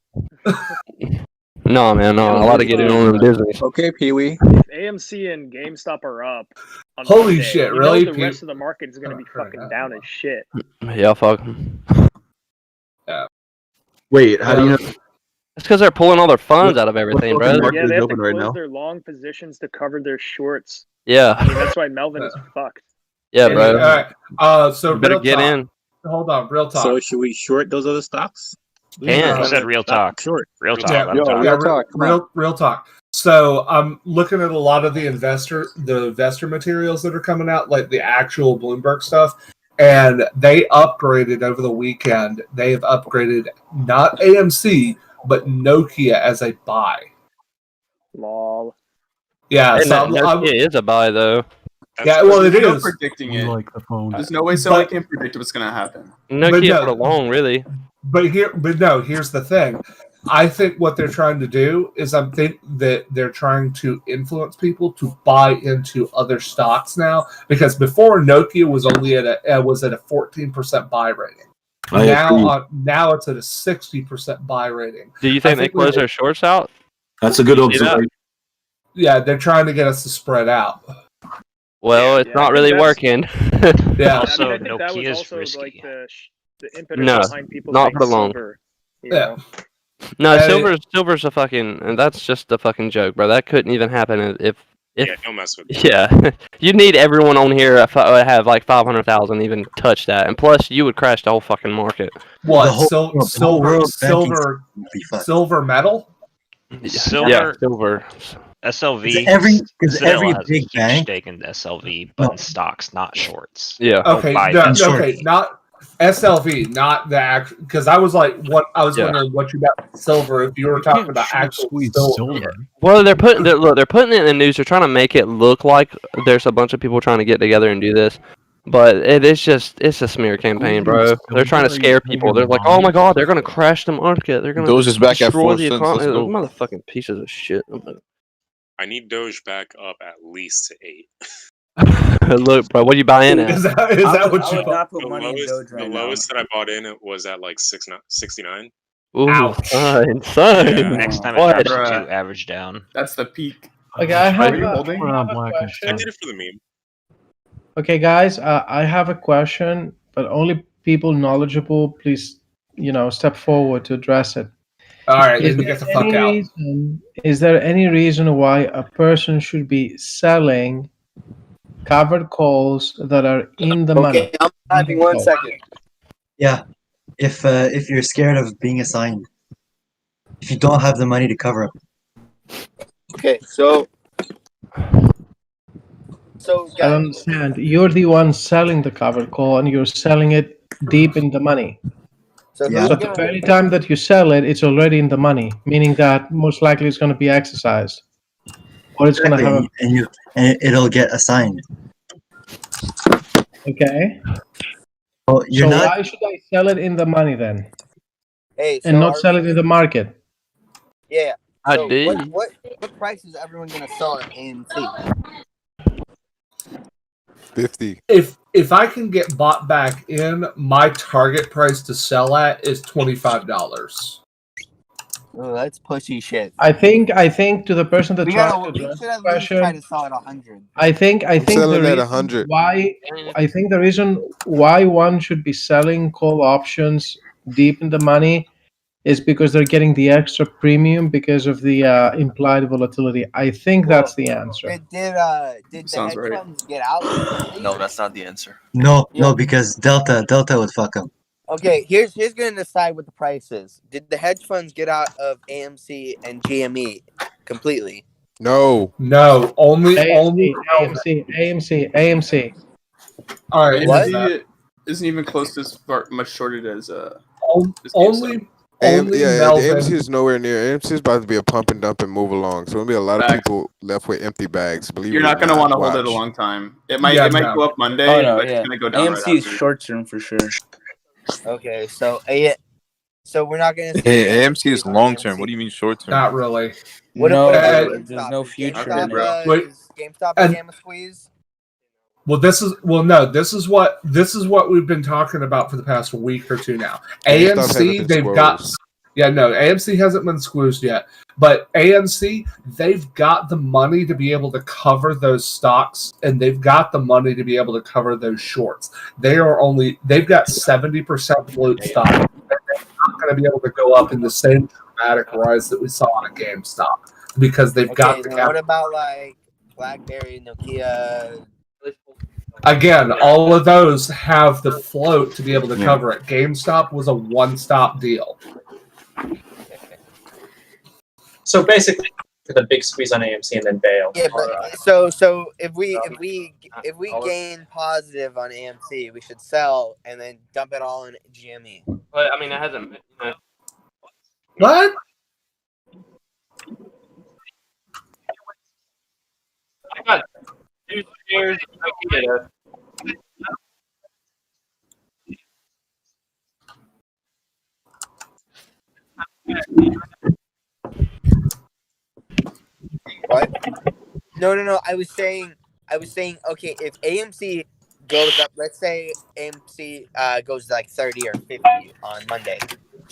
No, man, no. I like to get in on them Disney. Okay, Pee Wee. If AMC and GameStop are up on Holy Monday, shit, you really? know the rest of the market is going to be fucking down as shit. Yeah, fuck 'em. Wait, how do you know? It's because they're pulling all their funds out of everything, bro. Yeah, they have to close their long positions to cover their shorts. Yeah. I mean, that's why Melvin is fucked. Yeah, bro. All right. So You better real get talk. in. Hold on, real talk. So should we short those other stocks? I said real talk. Short. Real talk. Yeah, I'm talking. real talk. So I'm looking at a lot of the investor materials that are coming out, like the actual Bloomberg stuff, and they upgraded over the weekend. They have upgraded not AMC but Nokia as a buy. Lol. Yeah, And so that I'm Nokia is a buy though. yeah, well, it There's no is. predicting We it. like the phone. There's no way somebody can predict what's going to happen. Nokia no. for the long, really. But here's the thing. I think what they're trying to do is I think that they're trying to influence people to buy into other stocks now, because before Nokia was only at a 14% buy rating. Now it's at a 60% buy rating. Do you think they close their shorts out? That's a good You see that? observation. Yeah, they're trying to get us to spread out. Well, it's not really working. Yeah. Also, I think that was Nokia's also risky. like the impetus No, behind people not saying for the long. silver. You Yeah. know? No, Hey. silver's a fucking, and that's just a fucking joke, bro. That couldn't even happen if Yeah, don't mess with it. yeah. You need everyone on here to have like 500,000 even touch that, and plus you would crash the whole fucking market. What? world Silver metal? Silver. Yeah, silver. SLV. Because every has big a huge bank. stake in SLV, but in stocks, not shorts. Yeah. Okay, buy no, them. okay, not SLV, not the actual. Because I was like, what? I was Yeah. wondering what you got with silver. If you were talking about actual silver. Well, they're putting it in the news. They're trying to make it look like there's a bunch of people trying to get together and do this, but it's a smear campaign, bro. They're trying to scare people. They're like, oh my god, they're gonna crash the market. They're gonna Doge is back at destroy 4 the cents. economy. Let's Those go. motherfucking pieces of shit. I need Doge back up at least to 8. Look, bro, what are you buying at? Is that what you bought? The lowest that I bought in it was at like 69. Ooh, insane. Next time What? it drops to 2, average down. That's the peak. Okay, I have, Are you I holding? have a I question. did it for the meme. Okay, guys, I have a question, but only people knowledgeable, please, step forward to address it. All right, Is let me there get the fuck any out. is there any reason why a person should be selling covered calls that are in the money? Okay, I'm typing 1 second. Yeah, if you're scared of being assigned, if you don't have the money to cover up. Okay, so I guys, don't understand. You're the one selling the covered call, and you're selling it deep in the money. so Yeah. So at the very time that you sell it, it's already in the money, meaning that most likely it's going to be exercised, or it's going to have. and it'll get assigned. Okay. Well, you're So not. why should I sell it in the money then, hey, so and not are sell it we- in the market? Yeah. I So did. what price is everyone gonna sell at AMC? 50. If I can get bought back in, my target price to sell at is $25. Oh, that's pushy shit. I think to the person that We tried gotta. to We address should the at least try question, to sell at 100. I think selling the at reason 100. the reason why one should be selling call options deep in the money is because they're getting the extra premium because of the implied volatility. I think that's the answer. Did the Sounds hedge right. funds get out? No, that's not the answer. No, because Delta would fuck them. Okay, here's gonna decide what the price is. Did the hedge funds get out of AMC and GME completely? No. No, only AMC. All right, What? AMC Isn't even close to as much shorted as only Yeah, Melvin. AMC is nowhere near. AMC is about to be a pump and dump and move along. So there'll be a lot of Facts. people left with empty bags. Believe You're it or not gonna want to hold it a Watch. long time. It might Yeah, go no. up Monday, Oh no, but yeah. it's gonna go down AMC right is after. short term for sure. Okay, so we're not gonna see. Hey, AMC is squeeze on long term. AMC. What do you mean short term? Not really. What No, about there's GameStop? no Is future GameStop, in it. Wait, is GameStop a and gamma squeeze? well, this is what we've been talking about for the past week or two now. GameStop hasn't AMC, been they've got squeezed. AMC hasn't been squeezed yet, but AMC, they've got the money to be able to cover those stocks, and they've got the money to be able to cover those shorts. They've got 70% float stock, and they're not going to be able to go up in the same dramatic rise that we saw on a GameStop because they've got the Then capital. what about like BlackBerry, Nokia? Again, all of those have the float to be able to cover it. GameStop was a one-stop deal. So basically, the big squeeze on AMC and then bail. Yeah, but so if we gain positive on AMC, we should sell and then dump it all in GME. But I mean, it hasn't. What? I got 2 shares of Nokia. What? No. I was saying, okay, if AMC goes up, let's say AMC goes like 30 or 50 on Monday.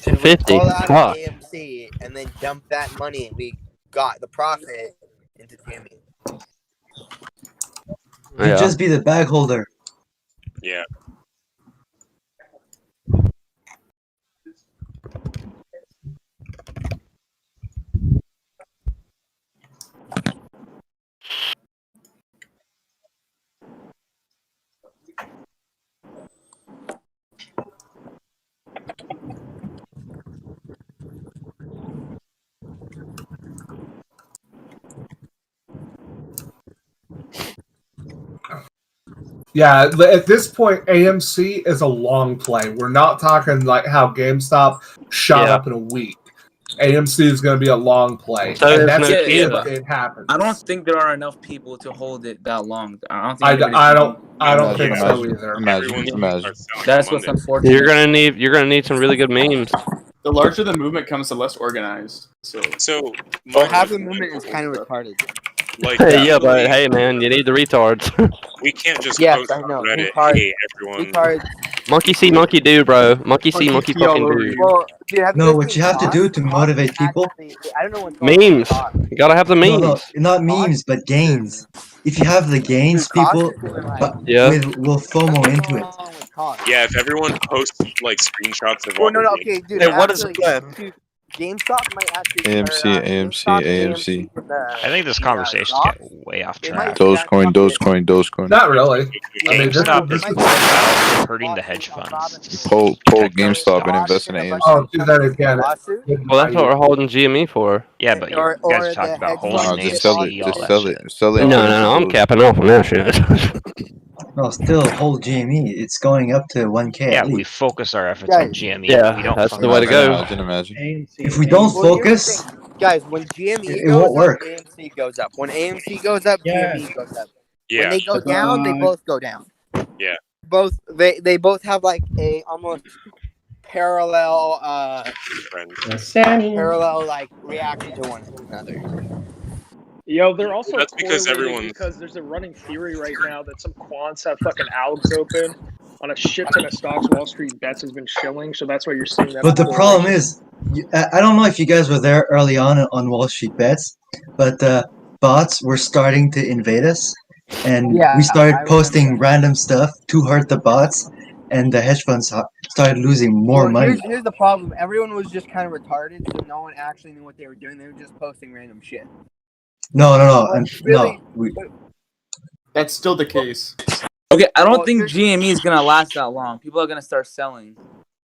Should we 50? pull out Fuck. of AMC and then dump that money we got the profit into GME? You'd just be the bag holder. Yeah. Yeah, at this point, AMC is a long play. We're not talking like how GameStop shot up in a week. AMC is going to be a long play, So and is that's Nokia. if it happens. I don't think there are enough people to hold it that long. I don't think. I don't think so either. Imagine. That's what's unfortunate. You're gonna need some really good memes. The larger the movement comes, the less organized. So Or half the movement is kind of retarded. Like, Hey, yeah, but hey, man, you need the retards. we can't just Yes, post I know. on Reddit, Retard- hey, everyone. Retard. Monkey see, monkey do, bro. Monkey see, monkey pee all fucking over do. you. Well, dude, have No, guys what seen you have to Toss? do to motivate people. I don't know what's going Memes. on. You gotta have the memes. No, not memes, but gains. If you have the gains, people Yeah. will FOMO into it. Yeah, if everyone posts like screenshots of Well, all no, their okay, games. dude. Hey, what is the actually, plan? dude, GameStop might actually. AMC, AMC, AMC. I think this conversation's getting way off track. Dogecoin, Dogecoin. Not really. I mean, GameStop this is is about hurting the hedge funds. Pull GameStop and invest in AMC. Oh, do that again. Well, that's what we're holding GME for. Yeah, but you Or guys are the talking about hedge holding fund an just sell AMC, it. all Just that sell shit. it. Sell it. No, I'm capping off on that shit. No, still hold GME. It's going up to 1K. Yeah, at we least. focus our efforts on GME. Yeah, we don't that's fucking the way to go. Imagine. If we don't Well, here's the focus, thing, guys. When GME it goes won't up, work. AMC goes up. When AMC goes up, GME goes up. When Yeah. they go down, they both go down. Yeah. They both have like a almost parallel parallel like reaction to one another. Yo, they're also That's because correlated everyone's- because there's a running theory right now that some quants have fucking algs open on a shit ton of stocks. Wall Street Bets has been shilling, so that's why you're seeing that. But the problem is, I don't know if you guys were there early on Wall Street Bets, but bots were starting to invade us, and Yeah, we started I posting random stuff to hurt the bots, and the hedge funds started losing more Well, money. Here's the problem. Everyone was just kind of retarded, so no one actually knew what they were doing. They were just posting random shit. No, Really? no. That's still the case. Okay, I don't think GME is gonna last that long. People are gonna start selling.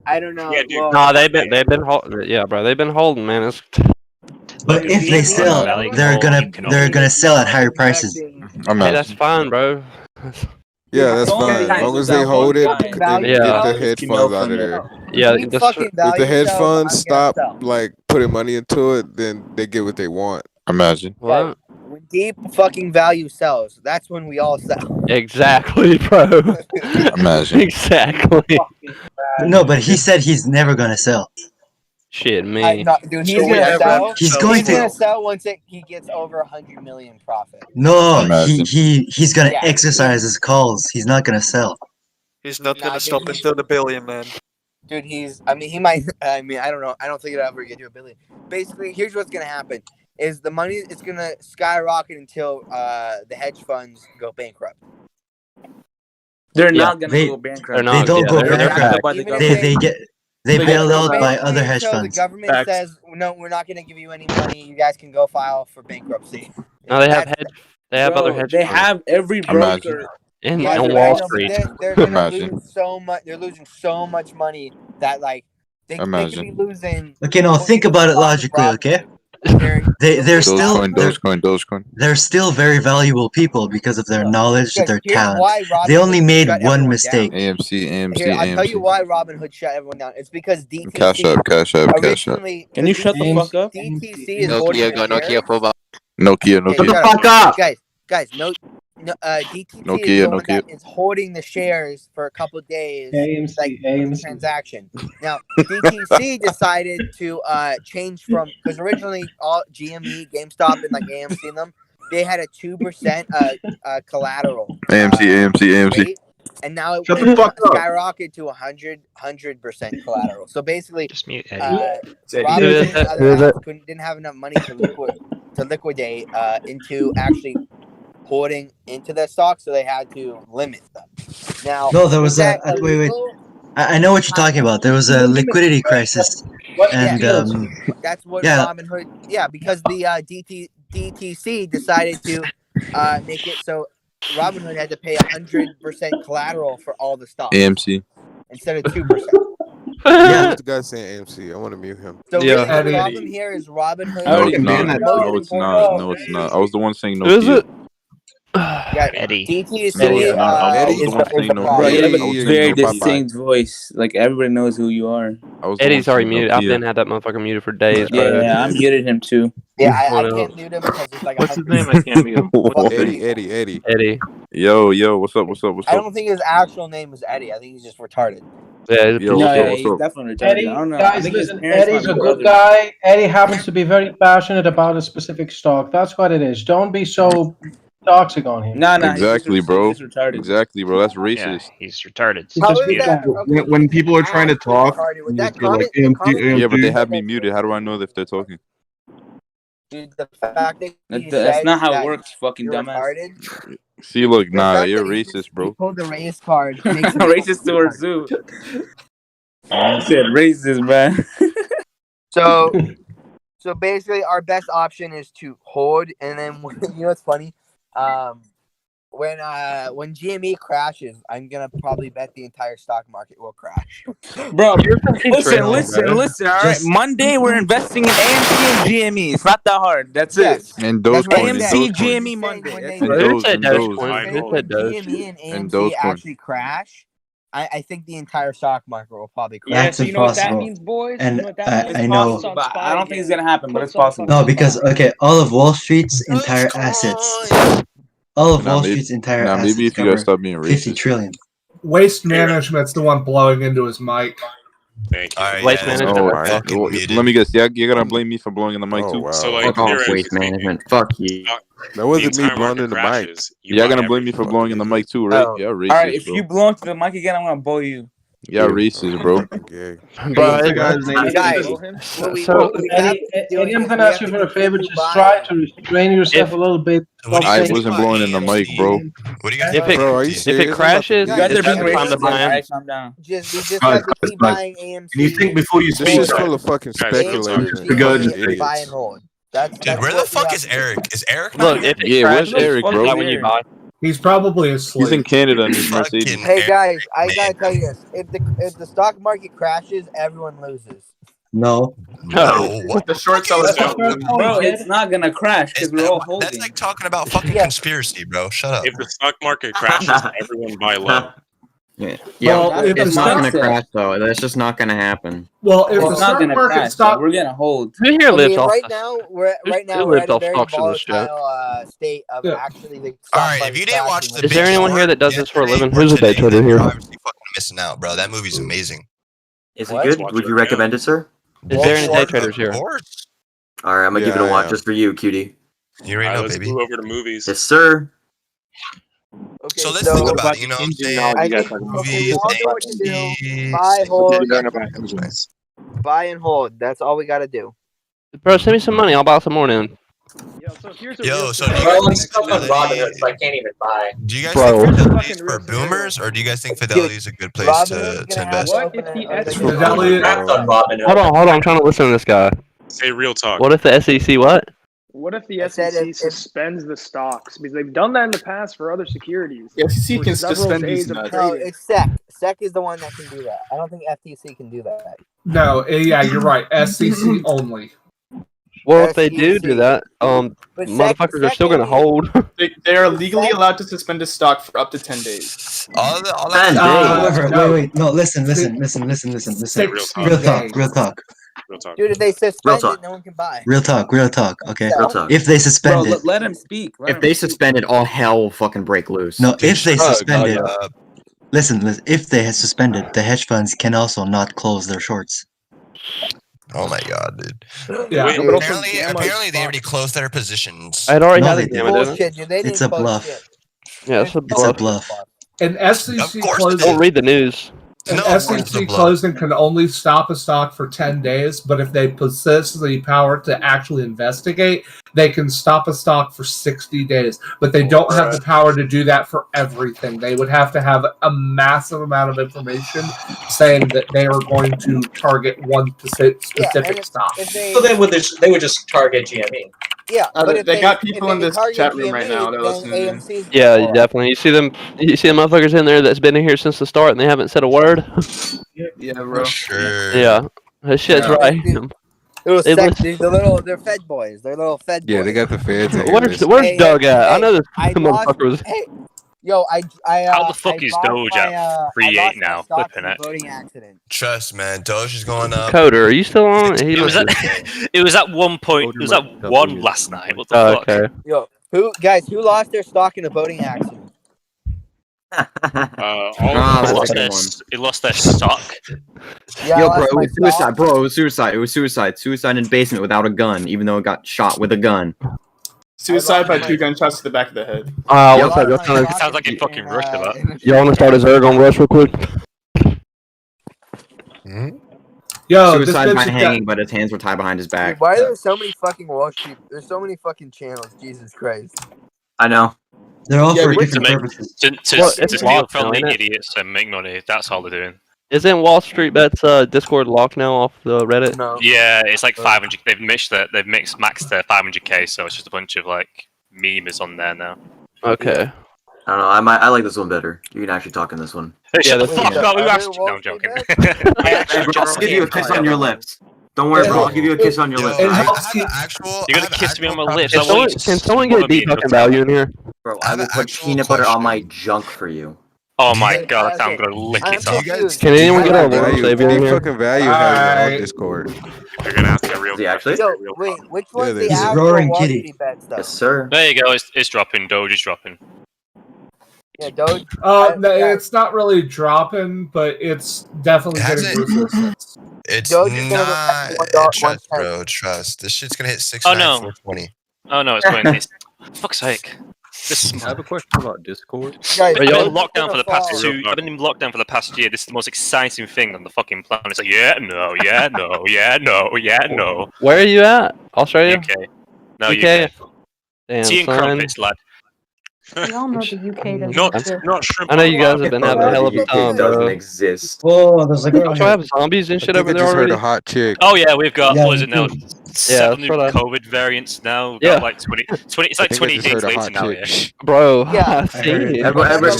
I don't know. Yeah, dude. Well, No, they've been holding. Yeah, bro, they've been holding, man. It's But if they sell, they're gonna sell at higher prices. hey, that's fine, bro. Yeah, that's fine. As long as they hold it, get the hedge funds out of there. Yeah, If the hedge funds stop like putting money into it, then they get what they want. Imagine. What? when deep fucking value sells, that's when we all sell. Exactly, bro. Imagine. Exactly. No, but he said he's never gonna sell. Shit, me. No, dude, he's So we gonna have sell. He's so going He's to. gonna sell once he gets over 100 million profit. No, Imagine. he's gonna Yeah, exercise his calls. He's not gonna sell. He's not Nah, gonna dude, stop until the billion, man. Dude, he might. I mean, I don't know. I don't think it'll ever get to $1 billion. Basically, here's what's gonna happen: is the money is gonna skyrocket until the hedge funds go bankrupt. They're not gonna go bankrupt. They're not. They don't go They're bankrupt. by the They They bailed get out by Basically, other hedge until funds. the government says no, we're not gonna give you any money. You guys can go file for bankruptcy. No, they have other hedge They funds. have every Imagine. broker. And Yeah, on I Wall know, but Street. they're gonna Imagine. lose so much. They're losing so much money that like they could be Imagine. losing. Okay, now think about it logically. Okay, they're still Dogecoin. they're still very valuable people because of their knowledge, Because their here's talent. why They Robinhood only made shut one everyone mistake. down. AMC, Here, I'll tell you AMC. why Robinhood shut everyone down. It's because DTC Cash App, Cash App, Cash App. originally. Can you shut the fuck up? DTC is holding the shares. Nokia, Okay, Nokia. shut up. Guys, DTC is Nokia, the one Nokia. that is holding the shares for a couple days, like for the transaction. Now, DTC decided to change from because originally all GME, GameStop, and like AMC and them, they had a 2% collateral. AMC. Rate, and now it Shut the fuck up. skyrocketed to 100% collateral. So basically, Just mute Robinhood and other apps didn't have enough money to liquidate into actually hoarding into their stock, so they had to limit them. Now, No, there was that wait. I know what you're talking about. There was a liquidity crisis, and that's what yeah. Robinhood. Yeah, because the DTC decided to make it so Robinhood had to pay 100% collateral for all the stocks AMC. instead of 2%. Yeah, the guy saying AMC. I want to mute him. So really, the problem here is Robinhood. No, it's not. No, it's not. No, it's not. I was the one saying no. Is it? Yeah, Eddie. DTC No, it's not. I was is the one saying no. Bro, you have I a was saying very no. Bye-bye. distinct voice. Like everybody knows who you are. I was the Eddie's one already saying muted. I've Nokia. been had that motherfucker muted for days, bro. Yeah, I muted him too. Yeah, I can't mute him because it's like. What's his name? I can't mute him. Eddie. Eddie. Yo, what's up? I don't think his actual name is Eddie. I think he's just retarded. Yeah, Yo, he's definitely retarded. Eddie, I don't know. I guys, think his listen, parents Eddie's might a be good brothers. guy. Eddie happens to be very passionate about a specific stock. That's what it is. Don't be so toxic on him. Nah, Exactly, bro. He's just retarded. Exactly, bro. That's Yeah, racist. he's retarded. How just is be that? careful. Okay, When people are trying to talk, retarded. With you that just go like comment, Yeah, but they have me muted. How do I know if they're talking? dude, the fact that you That's said not how that it works, fucking you're dumbass. retarded. See, look, The nah, fact you're that racist, bro. You pulled the race card. Makes it Racist towards Zoo. You said racist, man. So basically, our best option is to hoard, and then you know what's funny? When GME crashes, I'm gonna probably bet the entire stock market will crash. Bro, listen. All right, Just- Monday we're investing in AMC and GME. It's not that hard. That's it. And That's what Dogecoin, I'm and saying. AMC, Dogecoin. GME Monday. When That's they- And Who Doge, said and Dogecoin? Doge. Who said Doge? GME and And AMC Dogecoin. actually crash, I think the entire stock market will probably crash. Yeah, That's so you know what that impossible. means, boys? And You know what that means? I know. Puts on But I don't SPY think it's again. gonna happen, but it's Puts on possible. No, fucking because SPY. okay, all of Wall Street's entire assets, all of Nah, Wall maybe- Street's entire nah, assets maybe if you cover guys stop being 50 racist. trillion. Waste management's the one blowing into his mic. Thank you. Alright, Waste yeah, that's management. Oh, fucking well, muted. let me guess. You're gonna blame me for blowing in the mic Oh too. wow. So like Fuck off, theoretically waste speaking, management. Fuck you. That wasn't the me entire blowing market in the mic. crashes, you You're buy gonna blame me for blowing in the mic too, right? Oh. Yeah, All racist, right, if bro. you blow into the mic again, I'm gonna blow you. Yeah, racist, bro. Okay. Bro, The guy's name is Guys, Eddie. what we So- have Eddie, to do Eddie, I'm is gonna we ask have you to for a favor. continue Just buying. try to restrain yourself a little bit. I wasn't blowing in the mic, bro. What do you guys If it, Bro, are you if serious? it crashes, You guys it's are being time to racist. buy in. Alright, calm down. We just Guys, have to keep guys, buying AMC. Can you think before you This speak? shit's full of fucking Guys, speculators and Go, fucking just- Buy idiots. and hold. That's Dude, where the what we fuck have is to do. Eric? Is Eric not Look, here? if it Yeah, where's crashes, Eric, fuck bro? buy when you buy. He's probably asleep. He's in Canada in his Mercedes. Fucking Hey Eric, guys, I man. gotta tell you this: if the stock market crashes, everyone loses. No. No, what The short sellers don't. Bro, it's not gonna crash because we're all That's holding. like talking about fucking Yeah. conspiracy, bro. Shut up. If the stock market crashes, everyone buy low. Yeah, Well, if it's the not stock- going to crash though. That's just not going to happen. Well, if the It's not stock gonna market crash. stock, We're gonna hold. Who here I lives mean, off? right now we're at a very volatile state of actually the stock All right, market if you didn't watch crashing. the Is there Big anyone here Short that does this for a living? yesterday Who's a day or trader today, here? you're obviously fucking missing out, bro. That movie's amazing. Is it What? good? Would you recommend it, sir? Is there any day traders here? Of course. All right, I'm gonna give it a watch just for you, cutie. You already know, let's baby. move over to movies. Yes, sir. Okay, So let's think about it. You know what I'm saying? I think we all know what to do. Buy, hold, buy and hold. That's all we gotta do. Bro, send me some money. I'll buy some more then. Yo, so do you Well, guys it's think stuff on Fidelity? Robinhood, so I can't even buy. Do you guys Bro. think Fidelity is for boomers, or do you guys think Fidelity is a good place to invest? What if the Fidelity- Crapped on Robinhood. Hold on. I'm trying to listen to this guy. Say real talk. What if the SEC what? What if the I said SEC if- suspends the stocks because they've done that in the past for other securities? The SEC For can several suspend days these of nuts. No, trading. it's SEC. SEC is the one that can do that. I don't think FTC can do that. no, yeah, you're right. SEC only. Well, if they do that, But motherfuckers are still gonna secondly- hold. They are legally allowed to suspend a stock for up to 10 days. All Man, However, wait, no, listen. Six Real Talk. Real talk. Dude, if they Real suspend talk. it, no one can buy. Real talk. Okay. Real talk. If they Bro, suspend it, let him speak. Let If him they speak. suspend it, all hell will fucking break loose. no, if they suspend it, up. listen. If they had suspended, the hedge funds can also not close their shorts. Oh my god, dude. Yeah. Wait, but also apparently gamma they already closed their positions. I'd already No, had they a didn't. gamma, didn't it? Bullshit, dude. They didn't It's a close bluff. shit. Yeah, it's a It's a bluff. bluff. An SEC Of course it closing. Don't read the news. An No, of course it's a SEC bluff. closing can only stop a stock for 10 days, but if they possess the power to actually investigate, they can stop a stock for 60 days. But they don't have the power to do that for everything. They would have to have a massive amount of information saying that they are going to target one specific stock. If they, So they would just target GME. yeah, but if They got if people they in this target chat room right GME, now. They're then listening. in. AMC's Yeah, gonna fall. definitely. You see them motherfuckers in there that's been in here since the start and they haven't said a word. Yeah, For bro. sure. Yeah, that shit's Yeah. right. Little They sec, listen- dude, they're Fed boys. They're little Fed boys. Yeah, they got the feds in here. Where's Hey, Doug at? I hey, know this I lost. motherfucker was. Hey, yo, I How the fuck I is lost Doge my, at I 3.8 lost my now? stocks Flipping in a it. boating accident. Trust, man. Doge is going up. Coder, are you still on? He It was must at have- it was at 1 point. It was at 1 last night. What the Oh, fuck? okay. Yo, who lost their stock in a boating accident? All Ah, of that's them. a good one. It lost their stock. Yeah, Yo, I bro, lost it my was suicide. stock. Bro, it was suicide. It was suicide. Suicide in the basement without a gun, even though it got shot with a gun. Suicide by 2 gunshots to the back of the head. What's up? lost my Y'all It sounds like you fucking rushed about. want to start a Zerg on Rush real quick? Yo, this Suicide by bitch is hanging, but his hands were tied behind his back. Dude, why are there so many fucking Wall Street? There's so many fucking channels. Jesus Christ. I know. They're all Yeah, for we- different to make- purposes. To Well, it's steal locked from now, the ain't it? idiots and make money. That's all they're doing. Isn't Wall Street Bets Discord locked now off the Reddit? No. Yeah, it's like 500. They've maxed their 500k, so it's just a bunch of like memes on there now. Okay. I don't know. I like this one better. You can actually talk in this one. Hey, shut the that's- fuck up! Who Are asked there you? No, Wall I'm joking. Street I Hey, actually bro, I'll just give you a came. kiss on your lips. Don't worry, bro. I'll give you a kiss on your Yo, lips. It I helps have you- an actual. You're I gonna have kiss me on my actual lips. Can I want you someone, to can someone get smother me deep in fucking the value in here? Bro, I I have will an put actual peanut butter on question. my junk for you. Oh Do my you- god, I'm Okay. gonna lick I'm it off. confused. Can anyone get a Deep Lord Value- Savior in Deep here? fucking value has their own Alright. Discord. You're gonna ask a real Is he actually? Yo, real wait, talk. which one's they the do. actual Roaring Wall Kitty. Street bet stuff? Yes, sir. There you go. It's dropping. Doge is dropping. Yeah, Doge. No, yeah. it's not really dropping, but it's definitely Has getting it? resistance. It's Doge is gonna go not. back to $1, Trust, 1 bro. Trust. This shit's gonna hit Oh, no. 69420. Oh no, it's going. It's, fuck's sake. This I have a question about Discord. Guys, I've been y'all- in lockdown for the past fall. two. I've been in lockdown for the past year. This is the most exciting thing on the fucking planet. It's like, yeah, no, yeah, no, yeah, no, yeah, no. Where are you at? Australia? UK. No, UK? UK. Damn, Tea and son. crumpets, lad. We all know the UK doesn't Not, exist. not shrimp. I know you guys have been having a hell of a time, doesn't bro. exist. Whoa, there's a girl Don't here. y'all have zombies and I shit think over I there just heard already? a hot chick. Oh yeah, we've got Yeah, what is me it now? too. 7 new that's what I- COVID variants now. We've Yeah. got like 20. It's I like think I 20 just days heard a later hot now. chick. Yeah. Bro, Yeah. I I see heard it. it. Remember,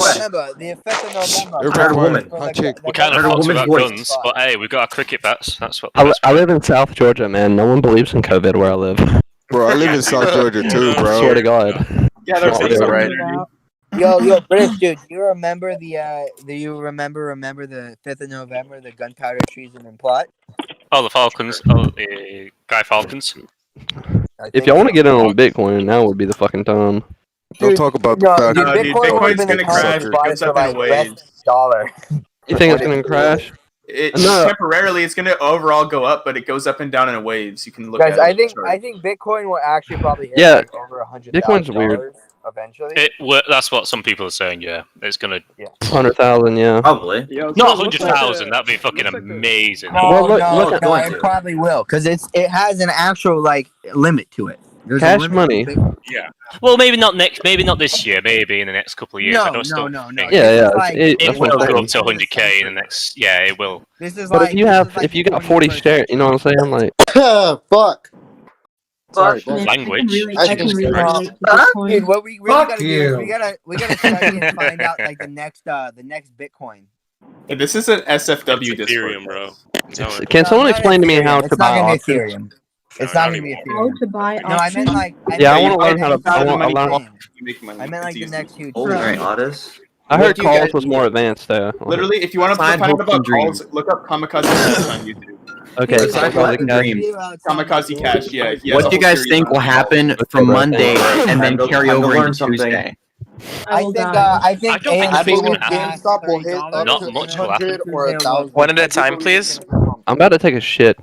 the effect of November. Every Heard a time woman. I- hot chick. We kind of Heard a fucked woman's without voice. guns, but hey, we've got our cricket bats. That's what. I live in South Georgia, man. No one believes in COVID where I live. Bro, I live in South Georgia too, I bro. swear to God. Yeah, they're Well, saying yeah, something. right. Yo, British dude, do you remember do you remember the 5th of November, the gunpowder treason and plot? Oh, the Falcons. Oh, Guy Falcons. If y'all want to get in on Bitcoin, now would be the fucking time. Don't talk about the fact dude, that Bitcoin's been gonna crash. bought it Goes for up in like waves. less dollar. You think it's gonna crash? No. Temporarily, it's gonna overall go up, but it goes up and down in waves. You can look Guys, at it. I think Bitcoin will actually probably hit Yeah, like over Bitcoin's weird. $100,000 eventually. That's what some people are saying. Yeah, it's gonna. 100,000, yeah. Probably. Yo, Not so it looks 100,000. like That'd be fucking amazing. No, Well, no, it probably will because it has an actual like limit to it. There's a Cash limit money. to Bitcoin. Yeah. Well, maybe not this year. Maybe in the next couple of years. No, I just no, don't no, think- no. Yeah, yeah. Like, It that's will what I'm go up saying. to 100k in the next. Yeah, it will. This is But like if you got 40 shares, you know what I'm saying? Like, Fuck. Sorry, Man, Language. I can really Dude, relate to Bitcoin. what we really Fuck gotta do is you. we gotta study and find out like the next Bitcoin. Hey, this is an SFW It's Ethereum, bro. can someone explain to me how to It's buy not gonna be options? Ethereum. It's not gonna be How Ethereum. to buy No, I meant options? like. Yeah, I want to learn how to. I want to learn. I meant like the next huge. Alright, Otis. I What heard do you calls guys was more advanced though. Literally, if you want to Side find out hopes about and dreams. calls, look up Kamikaze Cash on YouTube. Okay, Besides so what the Cash. dream. Kamikaze Cash, yeah. he has What a do you whole guys series think on will it. happen from Monday and then carry over into Tuesday? I will die. I think I don't think AMC anything's will gonna happen. GameStop will hit up Not to much will happen. 800 or 1,000. One at a time, please. I'm about to take a shit.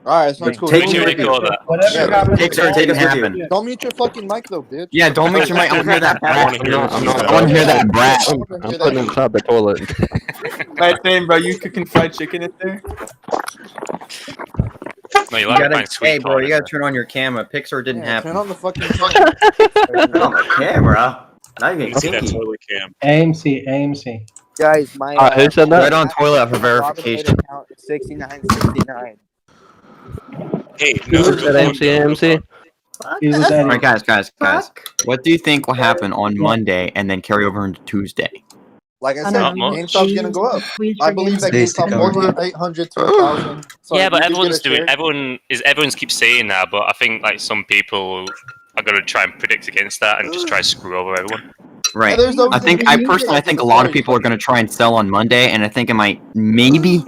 Alright, sounds cool. Take Make sure you record that. Whatever happens, Pixar, take it happen. don't mute your fucking mic though, bitch. Yeah, don't mute your mic. I want to hear that I brat. want to hear. I'm not. I want to hear that brat. I'm putting it inside the toilet. Right, same, bro. You cooking fried chicken in there? No, you You like gotta, buying sweet hey, bro, corn, you gotta isn't turn on your camera. Pixar didn't happen. Turn on the fucking Turn on the camera. Now you're You getting see that kinky. toilet cam? AMC. Guys, my Who said that? Right on toilet for Robinhood verification. account 6969. Hey, Who no. said AMC? It was All right, guys. What do you think will happen on Monday and then carry over into Tuesday? Like I I said, don't know. GameStop's gonna go up. Please I for believe that GameStop. GameStop will hit 800 to 1,000. So Yeah, if but you do get a share- everyone's keeps saying that, but I think like some people are gonna try and predict against that and just try to screw over everyone. Right. there's no I think reason I personally think a lot of people are going to try and sell on Monday, and I think it might maybe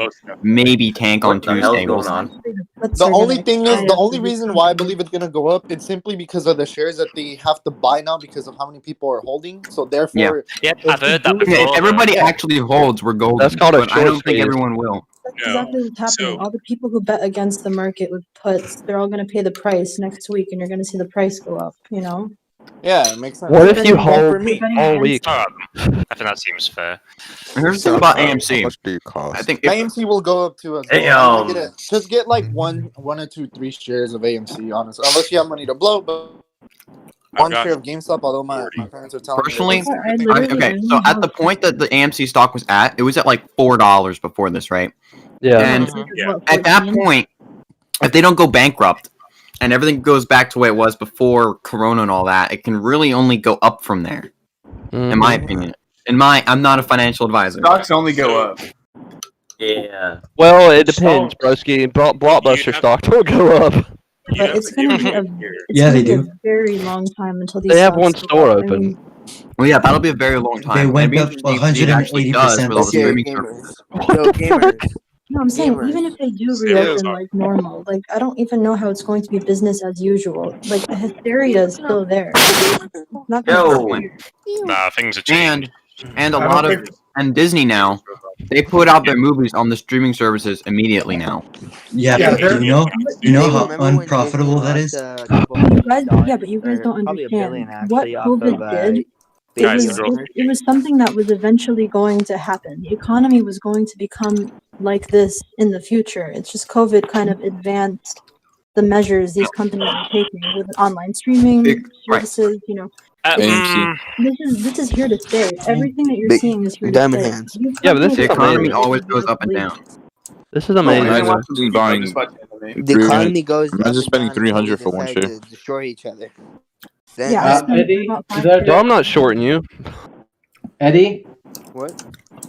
tank on Tuesday. We'll see. The only thing is, the only reason why I believe it's gonna go up is simply because of the shares that they have to buy now because of how many people are holding. So therefore, Yeah, I've heard that Yeah, if before. everybody actually holds, we're golden. That's called a but I don't short think squeeze. everyone will. That's exactly what's happening. All the people who bet against the market with puts, they're all going to pay the price next week, and you're going to see the price go up. You know. yeah, it makes sense. What if you Same thing hold for me. all week? I think that seems fair. Here's the thing about How AMC. much do you cost? I think AMC will go up to us. Just get like one or two, 3 shares of AMC, honestly. Unless you have money to blow, but one share of GameStop. Although my parents are telling personally, me. okay. So at the point that the AMC stock was at, it was at like $4 before this, right? Yeah. And at that point, if they don't go bankrupt and everything goes back to the way it was before Corona and all that, it can really only go up from there. In my opinion. I'm not a financial advisor. Stocks only go up. Yeah. Well, it depends, broski. Blockbuster stock will go up. But it's going to be a very long time until these. They have stocks one go store up. I open. mean, Well, yeah, that'll be a very long time. They went It'd be up interesting to see what it actually does 180% with all the this year. streaming services. Yo, gamers. no, I'm saying Gamers. even if they do Sales reopen are- like normal, like I don't even know how it's going to be business as usual. Like the hysteria is still there. It's not gonna disappear. Nah, things are changing. And a lot of Disney now, they put out their movies on the streaming services immediately now. Yeah, but you know how unprofitable that is. You guys, yeah, but you guys don't understand what COVID did. It was something that was eventually going to happen. The economy was going to become like this in the future. It's just COVID kind of advanced the measures these companies are taking with online streaming services. You know, this is here to stay. Everything that you're seeing is here to Diamond stay. hands. Yeah, but this The is economy amazing. always goes up and down. This is amazing. The economy goes. Imagine spending 300 for one share. To destroy each other. Then, Yeah, Eddie, Yo, I'm not shorting you. Eddie? What?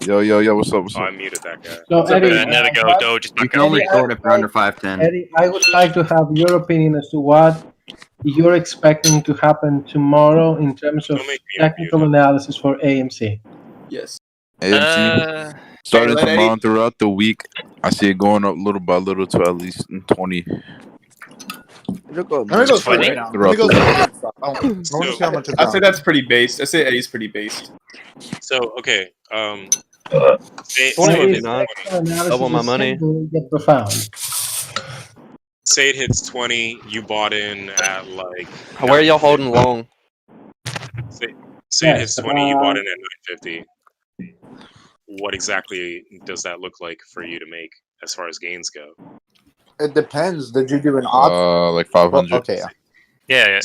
Yo, what's up? Oh, I muted that guy. So, Eddie, Never go, Doge. You can only record if you're under 5'10". Eddie, I would like to have your opinion as to what you're expecting to happen tomorrow in terms of technical analysis for AMC? Yes. AMC starting let tomorrow Eddie- throughout the week. I see it going up little by little to at least 20. Let me go see right now. Let me go see GameStop. I want to see how much it's I'd say down. that's pretty based. I say Eddie's pretty based. So okay, say, Double my money. Get profound. say it hits 20. You bought in at like. Where are y'all holding long? Say it hits 20. You bought in at 950. What exactly does that look like for you to make as far as gains go? It depends. Did you do an option? Like 500. Okay. Yeah.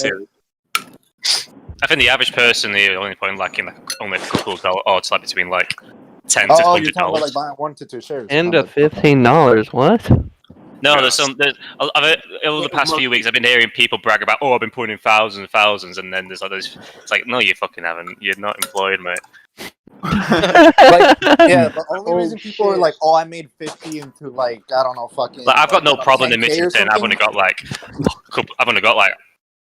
I think the average person, they only putting like in only a couple of odds, like between like $10 to Oh, you're talking about $100. like buying 1 to 2 shares. End of $15. What? No, there's over the past few weeks, I've been hearing people brag about, I've been putting in thousands, and then there's others. It's like, no, you fucking haven't. You're not employed, mate. Yeah, the only reason people are like, I made 50 into like, I don't know, fucking. Like, I've got no problem 10K in missing or 10. I've only got like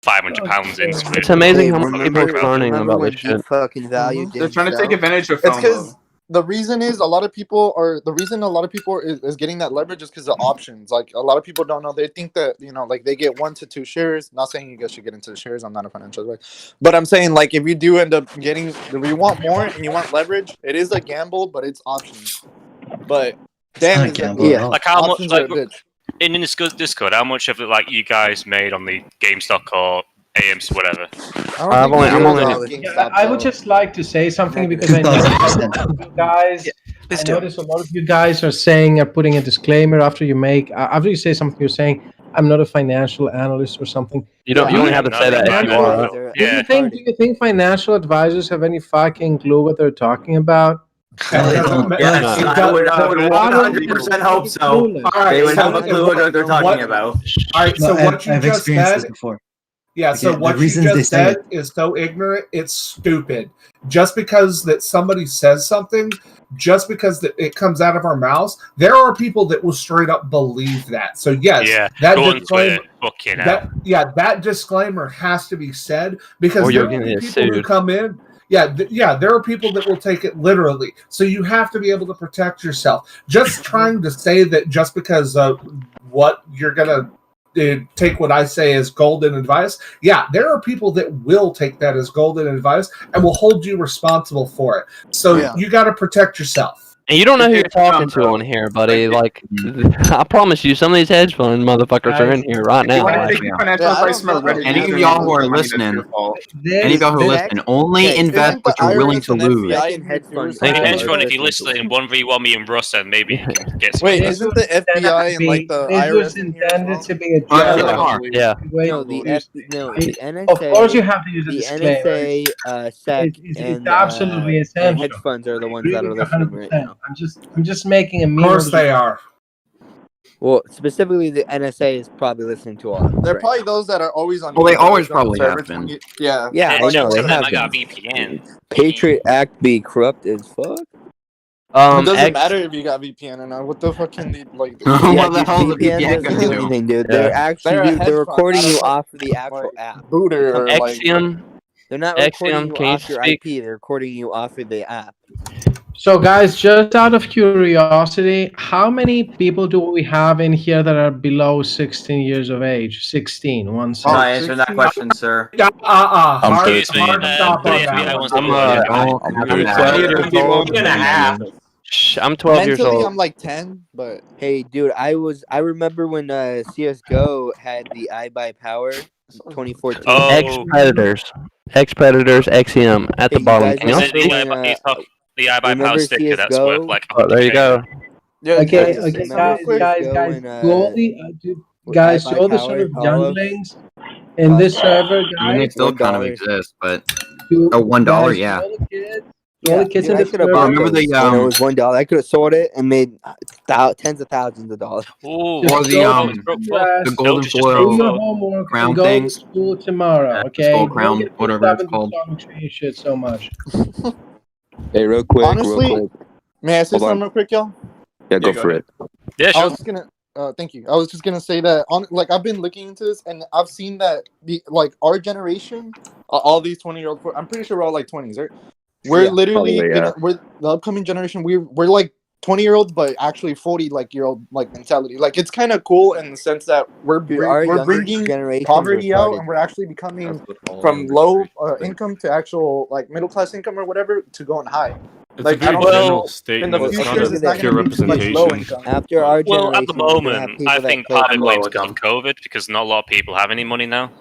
£500 in squid. It's amazing how much Remember- people are learning remember about when this Deep shit. fucking value They're trying to take advantage of It's FOMO. because the reason is a lot of people is getting that leverage is because of options. Like a lot of people don't know. They think that like they get 1 to 2 shares. Not saying you guys should get into the shares. I'm not a financial advisor, but I'm saying like if you do end up getting, if you want more and you want leverage, it is a gamble, but it's options. But damn, is that, Like how much? options are Like, a bitch. in this Discord, how much of it like you guys made on the GameStop or AMC, whatever? I would just like to say something because I noticed you guys. I noticed a lot of you guys are putting a disclaimer after you say something. You're saying I'm not a financial analyst or something. You don't have to say that if you are. Do you think financial advisors have any fucking clue what they're talking about? Yes, I would 100% hope so. They would have a clue what they're talking about. All right, so what you I've just experienced said. this before. Yeah, so The what you reasons they just say said is so ignorant, it's stupid. Just because that somebody says something, just because that it comes out of our mouths, there are people that will straight up believe that. So yes, that go on disclaimer, Twitter, fucking hell. that disclaimer has to be said because Or you're there will gonna be get people who sued. come in. There are people that will take it literally. So you have to be able to protect yourself. Just trying to say that just because what you're gonna take what I say as golden advice. Yeah, there are people that will take that as golden advice and will hold you responsible for it. So you got to protect yourself. And you don't know who you're talking to on here, buddy. Like, I promise you, some of these hedge fund motherfuckers are in here right now. Any of y'all who are listening, any of y'all who listen, only invest what you're willing to lose. Hedge fund, if you listen in 1v1 me and Russ, then maybe you can get some. Wait, isn't the FBI and like the This was IRS in here as intended well? to be a Yeah. Yeah. No, the NSA. Of course, you have to use a the disclaimer. NSA, SEC, It's and absolutely and essential. hedge funds are the ones that are listening right now. I'm just making a meme. Of course they are. Well, specifically, the NSA is probably listening to all. They're probably those that are always on. Well, they YouTube, always like, on probably servers have been. when you- Yeah, Yeah, I know they have I got been. VPN. Patriot Act be corrupt as fuck. It doesn't matter if you got VPN or not. What the fuck can they like? Yeah, dude, VPN doesn't do anything, dude. They're actually They're a hedge they're fund, recording not a you fuck- off of the actual app. Booter or like. Axiom. They're not recording Axiom, you can you off your speak? IP. They're recording you off of the app. So, guys, just out of curiosity, how many people do we have in here that are below 16 years of age? 16, one Not second. answering that question, sir. I'm I'm 13. 13. Shh, I'm 12 years Mentally, old. I'm like 10, but Hey, dude, I remember when CS:GO had the iBuyPower 2014. Ex-Predators. Ex-Predators, XM at the Hey, you bottom. guys Can y'all remember speak? when, The iBuyPower remember sticker that's CS:GO? worth like Oh, there you go. yeah. Okay, can I just say okay, something real guys, quick? guys, when, to all the guys, to all the sort of younglings in this server, I mean, they guys, still kind of $1. exist, but to, $1, guys, yeah. to all the kids, to all the kids in I the could have server. bought remember those the, when it was $1. I could have sold it and made tens of thousands of dollars. Ooh, Just Or go the to class, the golden just do foil your homework, crown and go thing. to school tomorrow. Okay, Skull Don't crown, get whatever mixed it's up in called. the stock exchange shit so much. Hey, real quick, Honestly, real quick. may I say Hold on. something real quick, y'all? Yeah, go go for ahead. it. Yeah, I sure. was gonna. Thank you. I was just gonna say that like I've been looking into this and I've seen that our generation, all these 20-year-old, I'm pretty sure we're all like 20s, right? We're literally we're the upcoming generation. We're like 20-year-olds, but actually 40 year old mentality. Like it's kind of cool in the sense that we're bringing poverty out and we're actually becoming from low income to actual like middle class income or whatever to going high. It's a very general statement. It's not a pure representation. After our Well, at the generation, we're gonna have moment, people I that think play part of it low blames income. COVID because not a lot of people have any money now.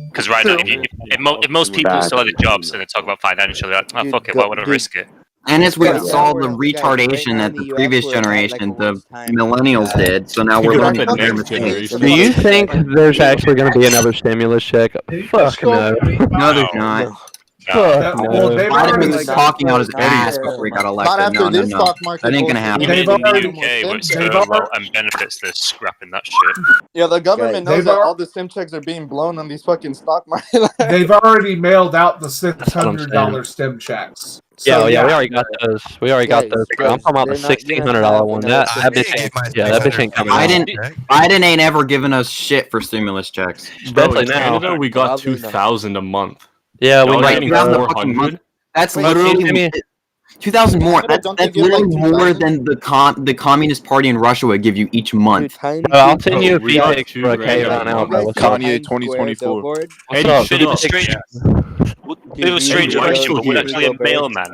Because right now, if most people still had jobs and they talk about financially, like, oh, fuck it, why would I risk it? And as we saw the retardation that the previous generation, the millennials did, so now we're learning from their mistakes. Do you think there's actually going to be another stimulus check? Fuck no. No, there's not. Fuck no. Biden was talking out his ass before he got elected. Not after this stock That market ain't gonna happen. Even in the UK, where it's going well and benefits, they're scrapping that shit. Yeah, the government knows that all the stim checks are being blown on these fucking stock market. They've already mailed out the $600 stim checks. Yeah, we already got those. We already got those. I'm talking about the $1,600 one. That bitch ain't coming out. Biden ain't ever given us shit for stimulus checks. Especially in now. Canada, we got 2,000 a month. Yeah, we Y'all might getting get 400. That's literally 2,000 more. That's literally more than the Communist Party in Russia would give you each month. I'll send you a few pics for a K right now, bro. Kanye 2024. It was strange election, but we're actually a mailman.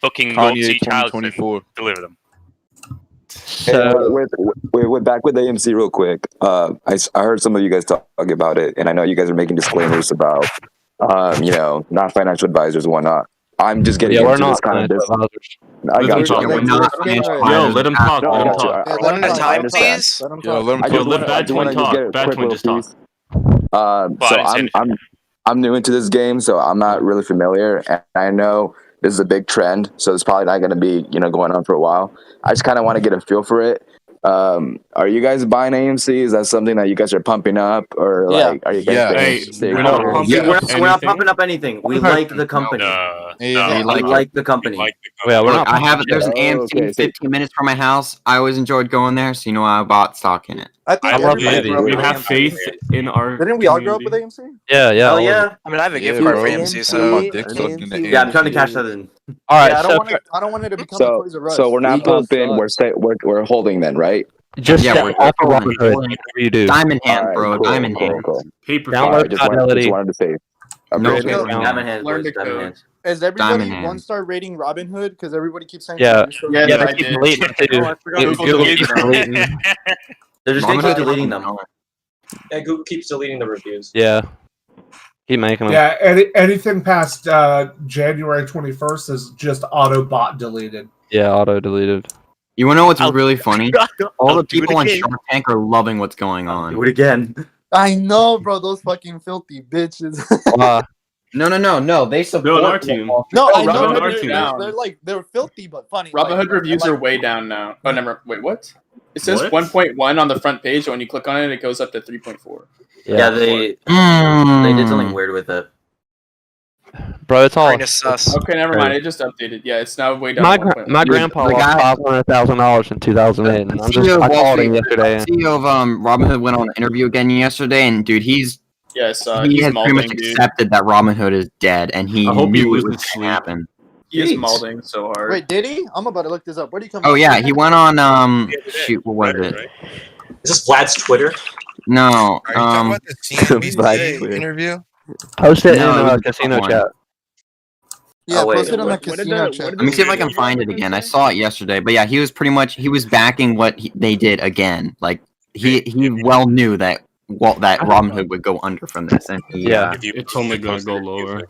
Fucking go Kanye to each house 2024. and deliver them. We're back with AMC real quick. I heard some of you guys talking about it, and I know you guys are making disclaimers about, not financial advisors and whatnot. I'm just getting into this kind of business. I got you. Let him talk. Let him talk. Let him talk, please. Let Bad Twin talk. Bad Twin just talk. So I'm new into this game, so I'm not really familiar, and I know this is a big trend, so it's probably not going to be going on for a while. I just kind of want to get a feel for it. Are you guys buying AMC? Is that something that you guys are pumping up, or like are you guys? We're not pumping up anything. We like the company. We like the company. Yeah, we're not. I have there's an AMC 15 minutes from my house. I always enjoyed going there, so I bought stock in it. I love it. We have faith in our. Didn't we all grow up with AMC? Yeah. Oh yeah. I mean, I have a gift card for AMC, so yeah, I'm trying to cash that in. All right, I don't want it to become a Toys R Us. So we're not pumping. We're holding then, right? Just we're off of Robinhood. Whatever you do. Diamond hand, bro. Diamond hand. Paper. Download Fidelity. Just wanted to say. Diamond hand. Is everybody one-star rating Robinhood? Because everybody keeps saying. Yeah, they keep deleting it too. Google keeps deleting. They're just going to keep deleting them. Yeah, Google keeps deleting the reviews. Yeah. Keep making them. Yeah, anything past January 21st is just auto-bot deleted. Yeah, auto-deleted. You want to know what's really funny? All the people on Shark Tank are loving what's going on. Do it again. I know, bro. Those fucking filthy bitches. No. They support our team. No, I know. They're filthy but funny. Robinhood reviews are way down now. Oh, never. Wait, what? It says 1.1 on the front page. When you click on it, it goes up to 3.4. Yeah, they did something weird with it. Bro, it's all. Okay, never mind. It just updated. Yeah, it's now way down. My grandpa lost $500,000 in 2008. And I called him yesterday. CEO of Robinhood went on an interview again yesterday, and dude, he has pretty much accepted that Robinhood is dead, and he knew it was going to happen. He is malding so hard. Wait, did he? I'm about to look this up. Where did he come? Oh yeah, he went on shoot, what was it? Is this Vlad's Twitter? No. Are you talking about the CNBC interview? Post it in casino chat. Yeah, post it on the casino chat. Let me see if I can find it again. I saw it yesterday, but yeah, he was backing what they did again. Like he well knew that Robinhood would go under from this, and it's only gonna go lower.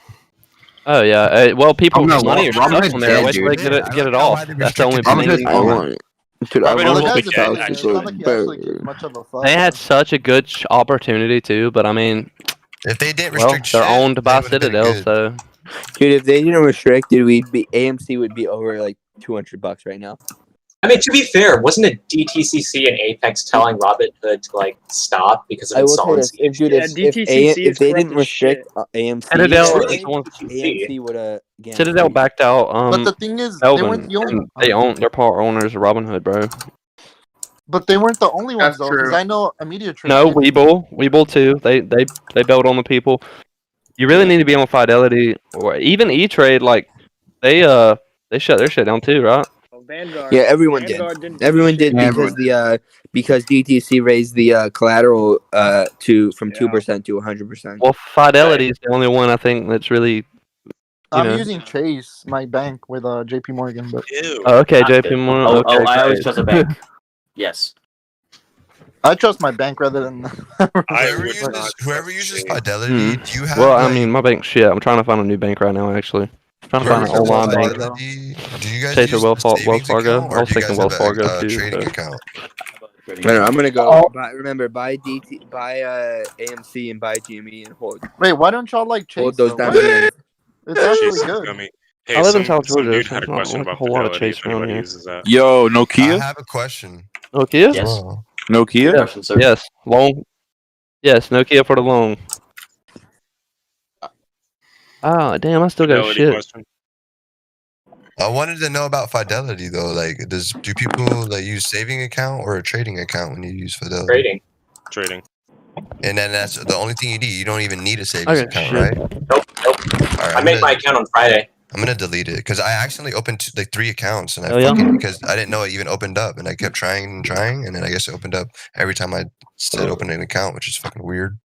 Oh yeah, well, people have money. Robinhood's on there. dead, Wait till they dude. get it off. That's the only They had such a good opportunity too, but I mean, if they didn't restrict they're owned by Citadel, so. Dude, if they didn't restrict it, AMC would be over like $200 right now. I mean, to be fair, wasn't it DTCC and Apex telling Robinhood to stop because of insolvency? If they didn't restrict AMC, AMC would have. Citadel backed out. But the thing is, Elvin, they own. They're part owners of Robinhood, bro. But they weren't the only ones That's though, because true. I know Immediate Trade. No, Weeble too. They bailed on the people. You really need to be on Fidelity or even E-Trade. Like they shut their shit down too, right? Vanguard. Yeah, everyone Vanguard did. didn't Everyone do did shit. because DTC raised the collateral from 2% to 100%. Well, Fidelity is the only one I think that's really. I'm using Chase, my bank, with JP Morgan. But Oh, okay, JP Morgan. Okay, I always great. trust a bank. Yes. I trust my bank rather than. Whoever uses Fidelity, do you have? Well, I mean, my bank's shit. I'm trying to find a new bank right now. Actually, I'm trying to find an online bank. Do you guys Chase or use Wells a savings Fargo. account, I or was do you thinking guys Wells have Fargo a too. trading So. account? I'm gonna go. Buy AMC and buy GME and hold. Wait, why don't y'all like Chase? Hold those Though? down. It's actually Chase is good. gummy. Hey, I live in some South Georgia. dude So had a there's not question like a about whole lot of Fidelity. Chase If anybody around here. uses that. Yo, I Nokia? have a question. Nokia? Yes. Wow. Nokia? Question, sir. Yes. Long. Yes, Nokia for the long. Oh, damn! I still got Fidelity shit. question. I wanted to know about Fidelity though. Like, do people like use saving account or a trading account when you use Fidelity? Trading. And then that's the only thing you need. You don't even need a I savings got account, shit. right? Nope. All right, I made my account on Friday. I'm gonna delete it because I accidentally opened like 3 accounts and I Oh, yeah? fucking because I didn't know it even opened up and I kept trying and trying and then I guess it opened up every time I said open an account, which is fucking weird.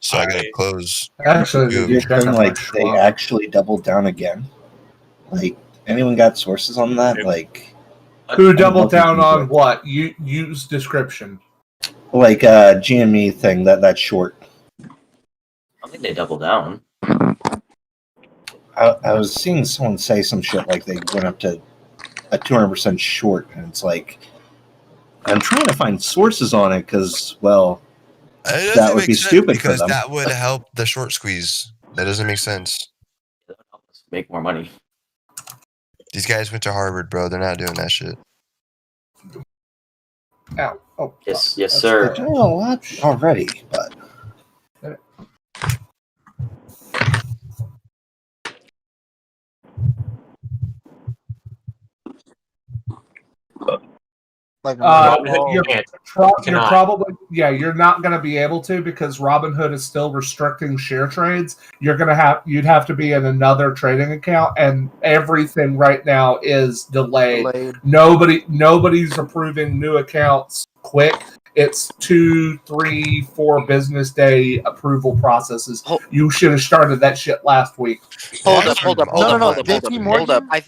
So I gotta close. Actually, two of You're them. saying like they actually doubled down again? Like anyone got sources on that? Like Who doubled down on what? You use description. like GME thing that short. I don't think they doubled down. I was seeing someone say some shit like they went up to a 200% short, and it's like I'm trying to find sources on it because well, It doesn't that would make be sense stupid for because them. that would help the short squeeze. That doesn't make sense. Make more money. These guys went to Harvard, bro. They're not doing that shit. Ow. Oh. Yes, that's sir. I know a lot already, but Like you're probably you're not going to be able to because Robinhood is still restricting share trades. You'd have to be in another trading account, and everything right now is delayed. Nobody's approving new accounts quick. It's 2, 3, 4 business day approval processes. You should have started that shit last week. Hold up.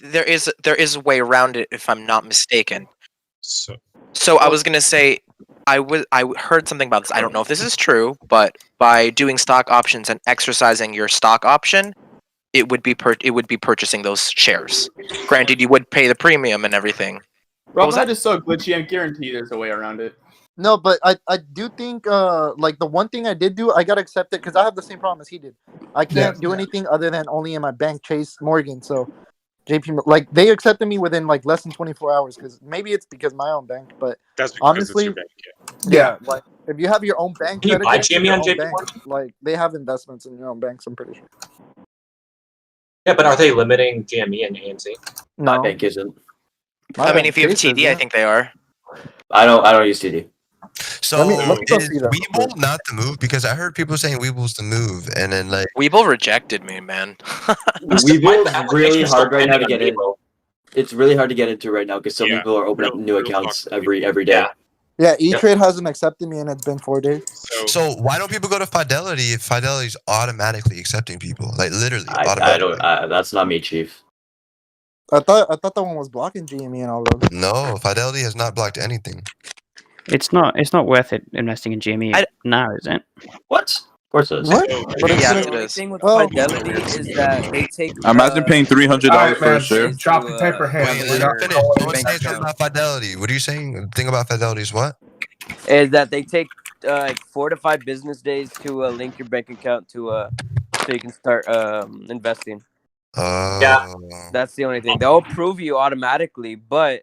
There There is a way around it if I'm not mistaken. So I was gonna say, I heard something about this. I don't know if this is true, but by doing stock options and exercising your stock option, it would be purchasing those shares. Granted, you would pay the premium and everything. Robinhood is so glitchy. I guarantee there's a way around it. No, but I do think like the one thing I did do, I got accepted because I have the same problem as he did. I can't do anything other than only in my bank, Chase Morgan. So JP, like they accepted me within like less than 24 hours because maybe it's because my own bank, but that's because honestly, it's your bank. like if you have your own bank, Can you buy it's GME your on own JP bank. Morgan? Like they have investments in your own banks. I'm pretty sure. Yeah, but are they limiting GME and AMC? No. My bank isn't. I mean, if you have TD, I think they are. I don't use TD. So let me go is see that. Weeble not the move? Because I heard people saying Weeble's the move, and then like Weeble rejected me, man. Weeble's really hard right now to get in. It's really hard to get into right now because some people are opening up new accounts every day. Yeah, E-Trade hasn't accepted me, and it's been 4 days. So why don't people go to Fidelity if Fidelity's automatically accepting people? Like literally I automatically. don't. That's not me, Chief. I thought that one was blocking GME and all those. No, Fidelity has not blocked anything. It's not worth it investing in GME now, is it? What? Of course it is. What? The only thing with Fidelity is that they take. Imagine paying $300 for a share. Chop the paper hand. Wait, let me finish. Don't say something about Fidelity. What are you saying? The thing about Fidelity is what? Is that they take like 4 to 5 business days to link your bank account to so you can start investing. Yeah. That's the only thing. They'll approve you automatically, but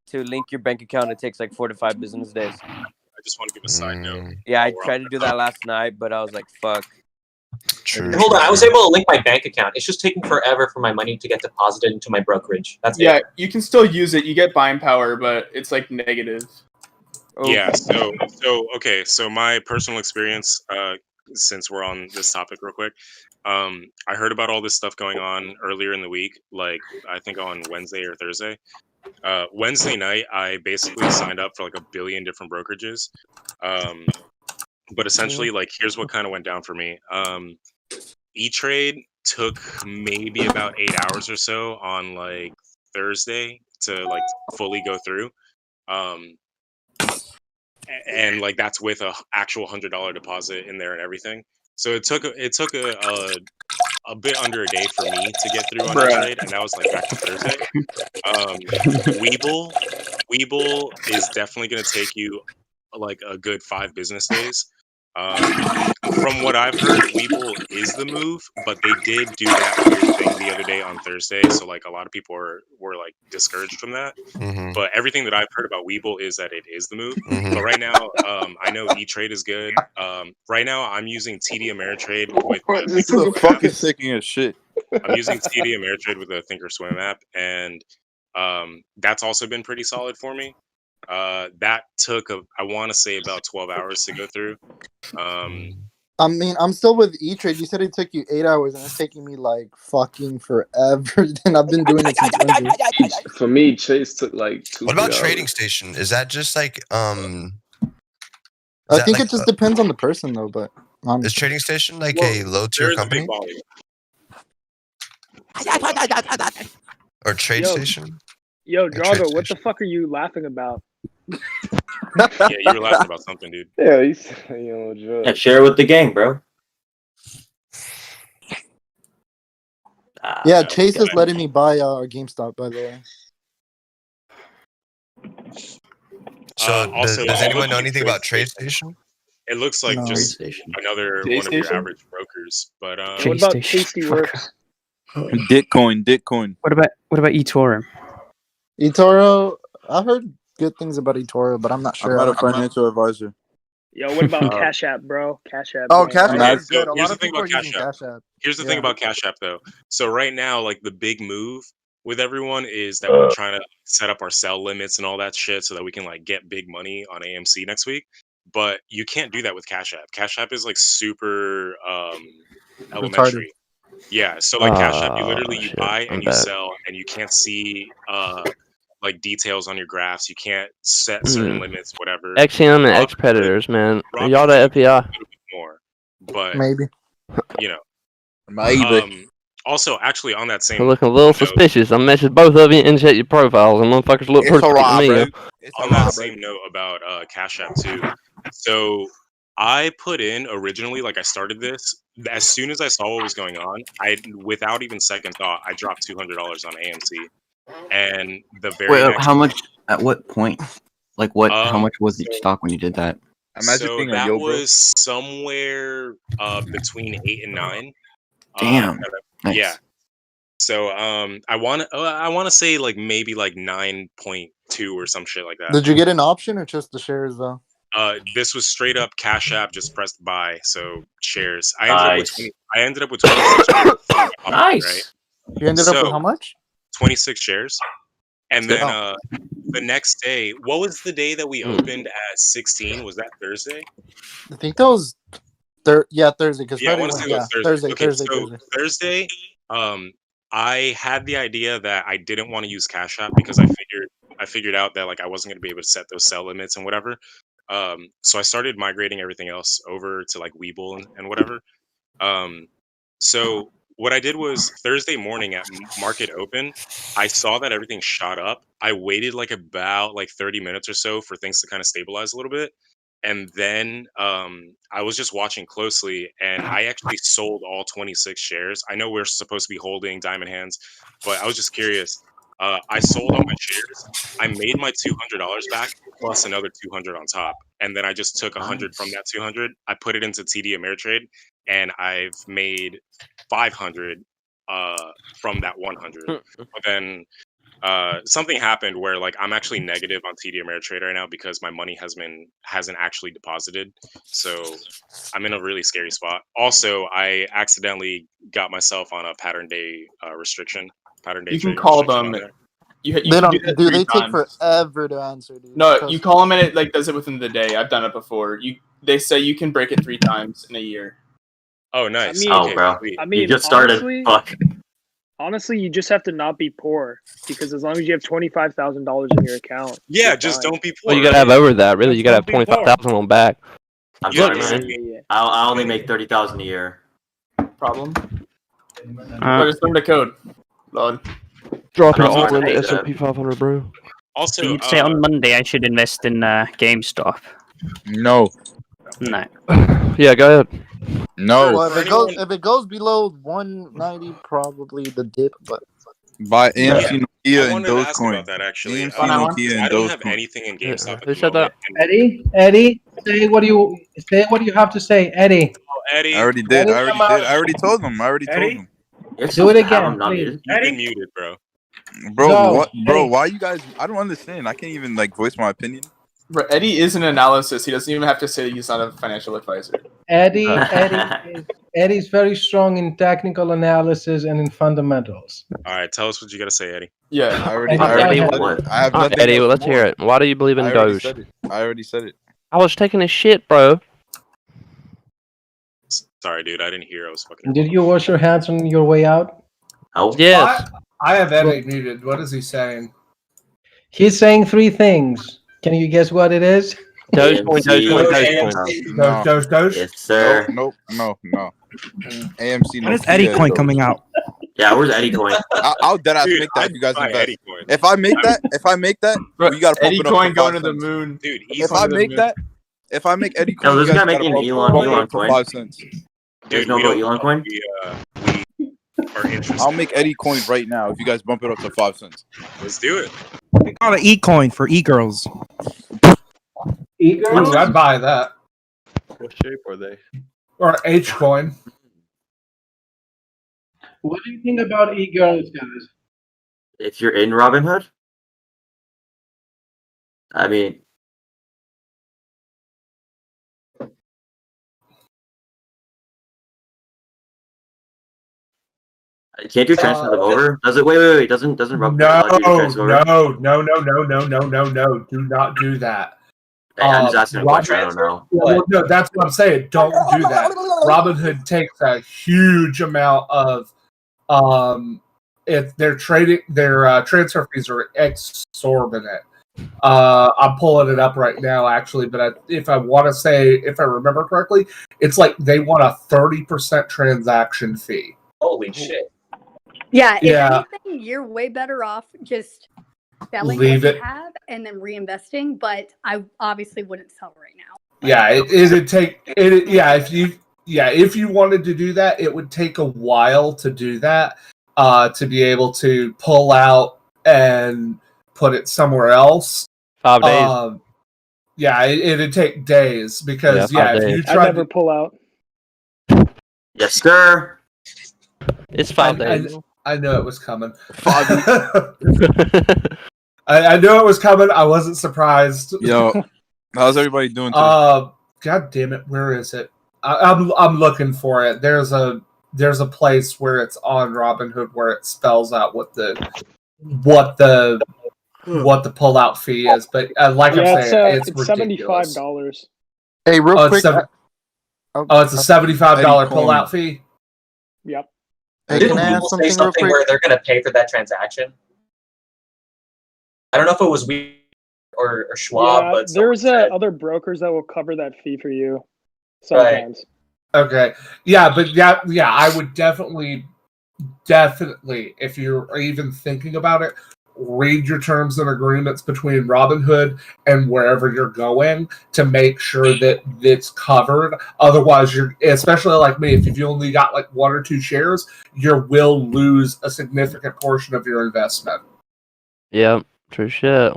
to link your bank account, it takes like 4 to 5 business days. I just want to give a side note. Yeah, I tried to do that last night, but I was like, fuck. True. Hold on, I was able to link my bank account. It's just taking forever for my money to get deposited into my brokerage. That's Yeah, it. you can still use it. You get buying power, but it's like negative. Yeah. Okay. So my personal experience, since we're on this topic, real quick, I heard about all this stuff going on earlier in the week. Like I think on Wednesday or Thursday. Wednesday night, I basically signed up for like a billion different brokerages. But essentially, like, here's what kind of went down for me. E-Trade took maybe about 8 hours or so on like Thursday to like fully go through. And like that's with a actual $100 deposit in there and everything. So it took a bit under a day for me to get through on E-Trade, and that was like back to Thursday. Webull is definitely going to take you like a good 5 business days. From what I've heard, Webull is the move, but they did do that weird thing the other day on Thursday, so like a lot of people were like discouraged from that. But everything that I've heard about Webull is that it is the move. But right now, I know E-Trade is good. Right now, I'm using TD Ameritrade with This is a fucking taking a shit. I'm using TD Ameritrade with a Thinkorswim app, and that's also been pretty solid for me. That took I want to say about 12 hours to go through. I mean, I'm still with E-Trade. You said it took you 8 hours, and it's taking me like fucking forever. And I've been doing it since Wednesday. For me, Chase took like 2. What about 3 Trading hours. Station? Is that just like I think it just depends on the person, though. But is Trading Station like a low tier company? Or Trade Station? Yo, Drago, what the fuck are you laughing about? Yeah, you were laughing about something, dude. Yeah, he's drugs. Yeah, share it with the gang, bro. yeah, Chase is letting me buy GameStop, by the way. So Also, does anyone know anything about Trade Station? It looks like No. just another Trade one of your Station? average brokers. But What about Tasty Works? Bitcoin. What about eToro? eToro, I heard good things about eToro, but I'm not sure. I'm not a financial advisor. Yo, what about Cash App, bro? Cash App. Oh, bro. Cash Okay, App is good. so A here's lot the of thing people are about using Cash Cash App. Here's the thing Yeah. about Cash App, though. So right now, like the big move with everyone is that we're trying to set up our sell limits and all that shit so that we can like get big money on AMC next week. But you can't do that with Cash App. Cash App is like super elementary. Yeah, so like Cash App, you literally you buy and you sell, and you can't see like details on your graphs. You can't set certain limits, whatever. XM and X Robinhood- Predators, man. Robinhood Y'all the FBI. a little bit more, but Maybe. you know. Maybe. Also, actually, on that I'm same looking a little suspicious. I messaged both of you and checked your profiles, and motherfuckers look pretty good to me. On that same note about Cash App too. So I put in originally, like I started this as soon as I saw what was going on. Without even second thought, I dropped $200 on AMC, and the very Wait, next how much? At what point? Like what? How much was each so- stock when you did that? So that was somewhere between 8 and 9. Damn. Nice. Yeah. So I want to say like maybe like 9.2 or some shit like that. Did you get an option or just the shares, though? This was straight up Cash App, just pressed buy. So shares. I ended up with 26 shares. Nice. Right? You ended up with how much? 26 shares. And then Oh. the next day, what was the day that we opened at 16? Was that Thursday? I think that was Thursday. Because Yeah, I Friday want to went, say it was Thursday. Thursday. Thursday, I had the idea that I didn't want to use Cash App because I figured out that like I wasn't going to be able to set those sell limits and whatever. So I started migrating everything else over to like Webull and whatever. So what I did was Thursday morning at market open, I saw that everything shot up. I waited like about like 30 minutes or so for things to kind of stabilize a little bit. And then I was just watching closely, and I actually sold all 26 shares. I know we're supposed to be holding diamond hands, but I was just curious. I sold all my shares. I made my $200 back plus another 200 on top, and then I just took 100 from that 200. I put it into TD Ameritrade, and I've made 500 from that 100. But then something happened where like I'm actually negative on TD Ameritrade right now because my money hasn't actually deposited. So I'm in a really scary spot. Also, I accidentally got myself on a pattern day restriction. Pattern day. You can trading call restriction them. on there. You They can do don't. that Dude, 3 they take times. forever to answer, dude. No, Trust you call them and it like does it within the day. I've done it before. They say you can break it 3 times in a year. Oh, nice. mean- Okay, bro. sweet. I mean, you just started. honestly- Fuck. Honestly, you just have to not be poor because as long as you have $25,000 in your account, Yeah, you're just fine. don't be poor. Well, you gotta have over that. Really, you gotta have 25,000 on back. I'm Yeah, sorry, yeah, man. yeah. I only make 30,000 a year. Problem. Just learn the code. Lord. Drop it I'm all not in the saying S&P 500, bro. Also, So you'd say on Monday I should invest in GameStop? No. No. Yeah, go ahead. No. Well, if it goes below 190, probably the dip. But Buy AMC I Nokia and wanted to ask Dogecoin. about that actually. AMC Nokia and I don't have Dogecoin. anything in GameStop at Who the said moment. Eddie, say what you have to say, Eddie. Eddie, I already did. Eddie, I already come did. on. I already told them. Do it again, please. You've been muted, bro. Bro, Go, what? Bro, Eddie. why you guys? I don't understand. I can't even like voice my opinion. Bro, Eddie is an analysis. He doesn't even have to say he's not a financial advisor. Eddie's very strong in technical analysis and in fundamentals. All right, tell us what you got to say, Eddie. Yeah, I already Eddie, said it. I have nothing Eddie, else let's more. hear it. Why do you believe in I already Doge? said it. I already said it. I was taking a shit, bro. Sorry, dude. I didn't hear. I was fucking. Did you wash your hands on your way out? Oh. Yes. I have Eddie muted. What is he saying? He's saying 3 things. Can you guess what it is? Dogecoin, Dogecoin, Dogecoin. Doge. Yes, sir. No. AMC. When is Nokia Eddie and Coin Doge. coming out? Yeah, where's Eddie Coin? I'll deadass Dude, make that if you guys buy invest. Eddie Coin. If I make that, Bro, you gotta pump Eddie it up Coin to going 5 to the cents. moon. Dude, If I make that, if I make Eddie Coin, No, you this guys guy gotta making pump Elon it up to coin. 5 cents. There's dude, no we go don't Elon coin. We are interested. I'll make Eddie Coin right now if you guys bump it up to 5 cents. Let's do it. They call it E-Coin for e-girls. Ooh, I'd buy that. What shape are they? Or H coin. What do you think about e-girls, guys? If you're in Robinhood, I mean, can't you transfer them over? Does it? Wait. Doesn't Robinhood allow you to transfer over? No. Do not do that. I'm just asking a question. I don't know. Well, no, that's what I'm saying. Don't do that. Robinhood takes a huge amount of if their transfer fees are exorbitant. I'm pulling it up right now, actually, but if I remember correctly, it's like they want a 30% transaction fee. Holy shit! Yeah, if Yeah. anything, you're way better off just selling Leave what it. you have and then reinvesting. But I obviously wouldn't sell right now. Yeah, it'd take it. Yeah, if you wanted to do that, it would take a while to do that. To be able to pull out and put it somewhere else. 5 days. Yeah, it'd take days because if you I try never pull out. Yes, sir. It's 5 days. I knew it was coming. I knew it was coming. I wasn't surprised. Yo, how's everybody doing today? God damn it, where is it? I'm looking for it. There's a place where it's on Robinhood where it spells out what the pullout fee is. But like I'm saying, it's ridiculous. $75. Hey, real quick. It's a $75 pullout fee. Yep. Hey, Didn't can I add Google something say real something quick? where they're going to pay for that transaction? I don't know if it was we or Schwab, Yeah, but there's other brokers that will cover that fee for you. Right. Sometimes. Okay. Yeah, but yeah, I would definitely, if you're even thinking about it, read your terms and agreements between Robinhood and wherever you're going to make sure that it's covered. Otherwise, especially like me, if you only got like 1 or 2 shares, you will lose a significant portion of your investment. Yeah, true shit.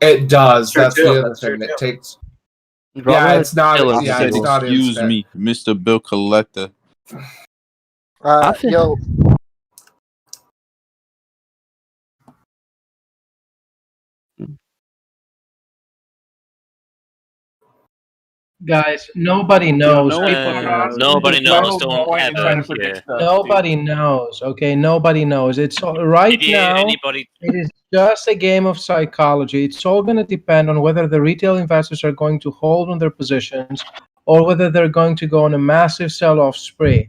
It does. Sure That's too. the other That's true thing. It too. takes. Yeah, it's not. I Yeah, said, it's not. excuse me, Mr. Bill Collector. Yo, Guys, nobody knows. no one People fucking are knows. Nobody knows. Don't Trying to ever. predict Yeah. stuff, Nobody knows. Okay, nobody knows. It's right now. Anybody? It is just a game of psychology. It's all going to depend on whether the retail investors are going to hold on their positions or whether they're going to go on a massive sell-off spree.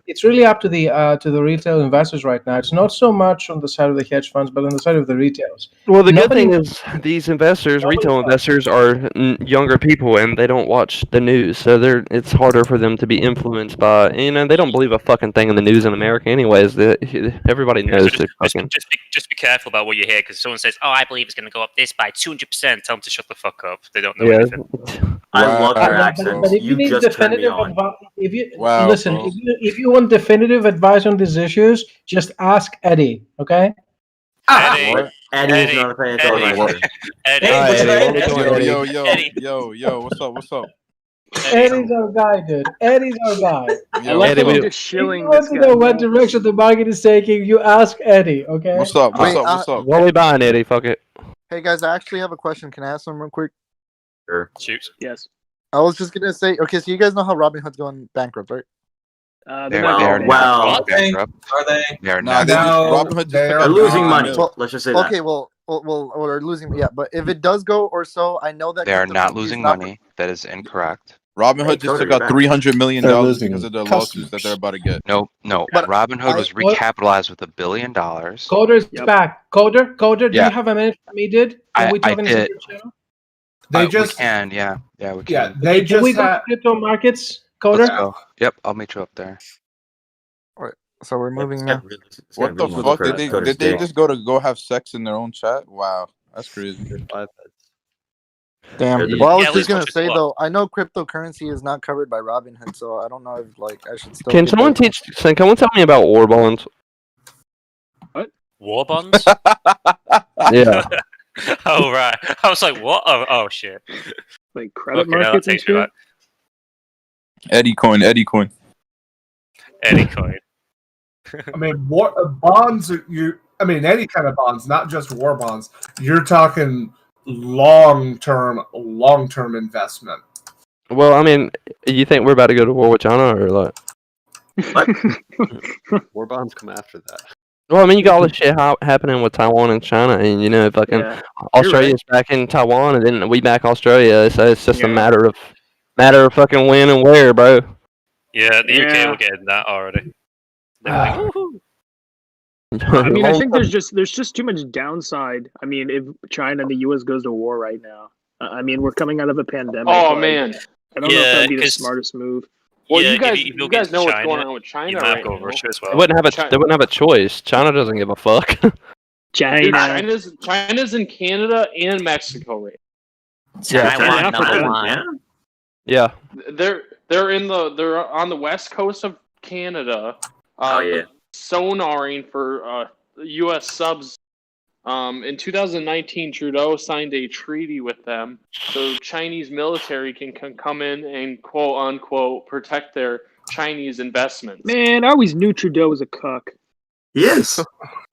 It's really up to the retail investors right now. It's not so much on the side of the hedge funds, but on the side of the retails. Well, the Nobody- good thing is these investors, retail investors, are younger people and they don't watch the news, so it's harder for them to be influenced by. They don't believe a fucking thing in the news in America, anyways. Everybody knows they're fucking. Just be careful about what you hear, because someone says, "Oh, I believe it's going to go up this by 200%." Tell them to shut the fuck up. They don't know Yeah. anything. I love your But accents. if you You need just turned me definitive on. advice, Wow, listen, bro. if you want definitive advice on these issues, just ask Eddie. Okay. What? Eddie's not a financial advisor. Eddie. Hi, Eddie. What are we doing, Eddie? Yo, what's up? Eddie's our guy, dude. Eddie's our guy. I like Eddie, how you're we- just If shilling you this want to guy. know what bro. direction the market is taking, you ask Eddie. Okay. What's up? Wait, What's up? What are we buying, Eddie? Fuck it. Hey guys, I actually have a question. Can I ask them real quick? Sure. Shoot. Yes. I was just gonna say, okay, so you guys know how Robinhood's going bankrupt, right? They're not going Well, Are they? They're not. Robinhood just They're they're losing not. money. Let's just say that. Okay, well, they're losing. Yeah, but if it does go or so, I know that They are not cryptocurrency is losing not- money. That is incorrect. Robinhood just took out $300 million because of the lawsuits that they're about to get. No. But Robinhood was recapitalized with $1 billion. Coder's back. Coder, do Yeah. you have a minute for me, dude? Can we talk in the did. secret channel? They We just can, yeah, we can. yeah. They Can we just go to had. crypto markets, Let's Coder? go. Yep, I'll meet you up there. So we're moving now. What the fuck? Did they just go have sex in their own chat? Wow, that's crazy. Damn. Yeah, Well, I was at just least gonna watch it say go though, I know cryptocurrency is not covered by Robinhood, so I don't know if I should still. Can get someone the- Can someone tell me about war bonds? War bonds? Yeah. Oh right. I was like, what? Oh shit. Like credit Okay, now that markets and takes me shit. back. Eddie coin. Eddie coin. I mean, bonds. Any kind of bonds, not just war bonds. You're talking long-term investment. Well, I mean, you think we're about to go to war with China or what? War bonds come after that. Well, I mean, you got all this shit happening with Taiwan and China, and fucking Yeah. Australia's back in Taiwan, and then we back Australia. So it's just a matter of fucking when and where, bro. Yeah, the UK Yeah. will get that already. They're like, woohoo. I mean, I think there's just too much downside. I mean, if China and the U.S. goes to war right now, I mean, we're coming out of a pandemic. Oh like, man. I don't know if Yeah, that'd be the 'cause- smartest move. Well, Yeah, you if guys, you you go guys against know what's China, going on with you China might right go now. Russia as well. They wouldn't have a choice. China doesn't give a fuck. Dude, China's in Canada and Mexico right Yeah. They're on the west coast of Canada. Oh, yeah. Sonaring for U.S. subs. In 2019, Trudeau signed a treaty with them, so Chinese military can come in and quote unquote protect their Chinese investments. Man, I always knew Trudeau was a cuck. He is.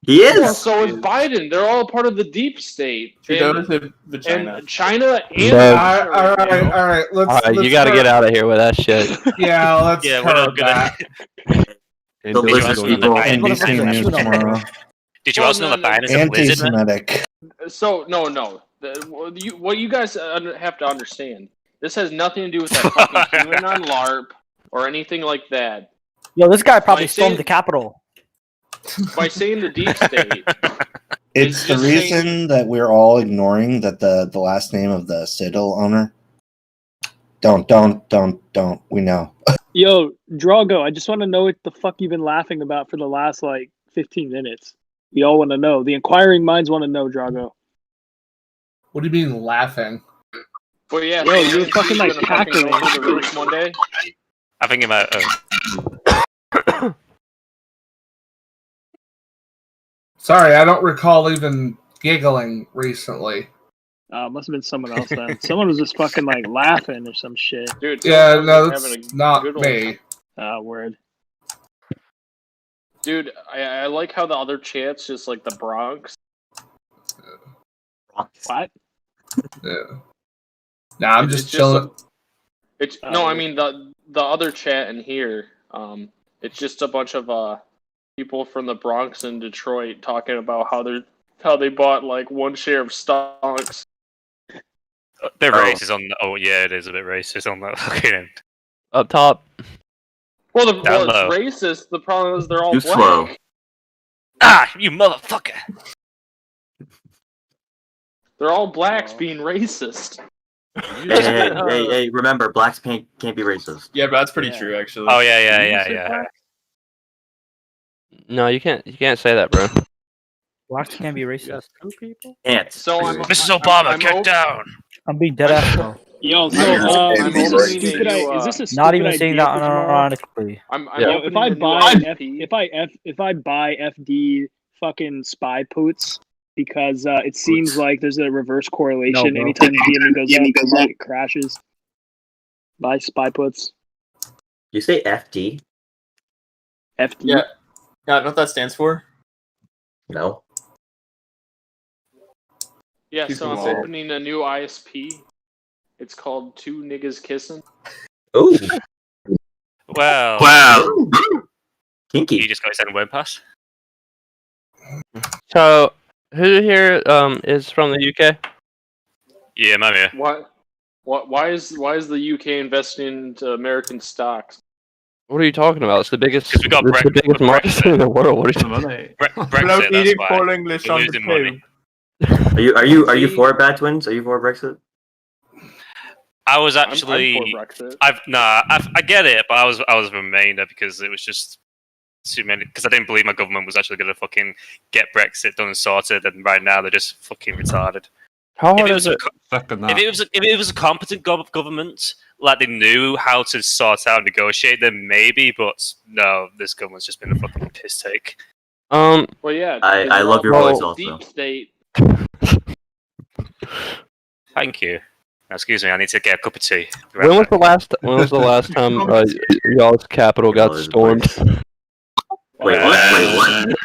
He is. Well, so is Biden. They're all part of the deep state. Trudeau and, is the China. and China and No. Russia All right now. right. All right, you got to get out of here with that shit. Yeah, let's Yeah, we're not curb gonna. that. Delicious people. NBC News tomorrow. Did you also know that Biden is a lizard? Anti-Semitic. So no. What you guys have to understand. This has nothing to do with that fucking QAnon LARP or anything like that. Yo, this guy probably By stormed saying- the Capitol. By saying the deep state, It's the just reason that we're all ignoring that the last name of the Citadel owner. Don't. We know. Yo, Drago, I just want to know what the fuck you've been laughing about for the last 15 minutes. We all want to know. The inquiring minds want to know, Drago. What do you mean laughing? but yeah, Yo, so you're AMC fucking, is like, gonna fucking go cackling. through the roof one day. I think about. Sorry, I don't recall even giggling recently. Must have been someone else then. Someone was just fucking laughing or some shit. Dude, Yeah, someone's no, having that's a not good old me. Word. Dude, I like how the other chants just like the Bronx. What? Yeah. Nah, I'm It's just chilling. It's no, I mean the other chat in here. It's just a bunch of people from the Bronx and Detroit talking about how they bought like one share of stocks. They're racist on. Oh yeah, it is a bit racist on that fucking end. Up top. Well, Down low. it's racist. The problem is they're all Too black. slow. Ah, you motherfucker! They're all blacks being racist. Hey, remember, blacks can't be racist. Yeah, but that's pretty true, actually. Oh yeah. No, you can't say that, bro. Blacks can't be racist. Can't. So Mrs. Obama, get down. I'm being dead ass though. Yo, so I'm is opening this a stupid a new, is this a stupid Not even idea saying for that tomorrow? unironically. I'm If I opening a new buy ISP. if I buy FD fucking spy poots because it seems like there's a reverse correlation. No, bro. Anytime GME goes up, the market crashes. Buy spy puts. You say FD? FD. Yeah. Yeah, know what that stands for? No. Yeah, Too so I'm small. opening a new ISP. It's called Two Niggas Kissing. Ooh. Well, Kinky. you just got sent a web pass. So, who here is from the UK? Yeah, I'm here. Why is the UK investing into American stocks? What are you talking about? It's the biggest. we got it's the biggest market in the world. What are you talking Brexit, that's why. Full English We're on the losing money. Are you for Bad Twins? Are you for Brexit? I was I'm actually. for Brexit. I get it, but I was a Remainer because it was just too many. Because I didn't believe my government was actually going to fucking get Brexit done and sorted, and right now they're just fucking retarded. How If hard it is was it? if it was a competent government, like they knew how to sort out and negotiate, then maybe. But no, this government's just been a fucking piss take. Well, yeah. I love your voice also. Deep state. Thank you. Now, excuse me, I need to get a cup of tea. When was the last time y'all's capital got stormed? Wait, what?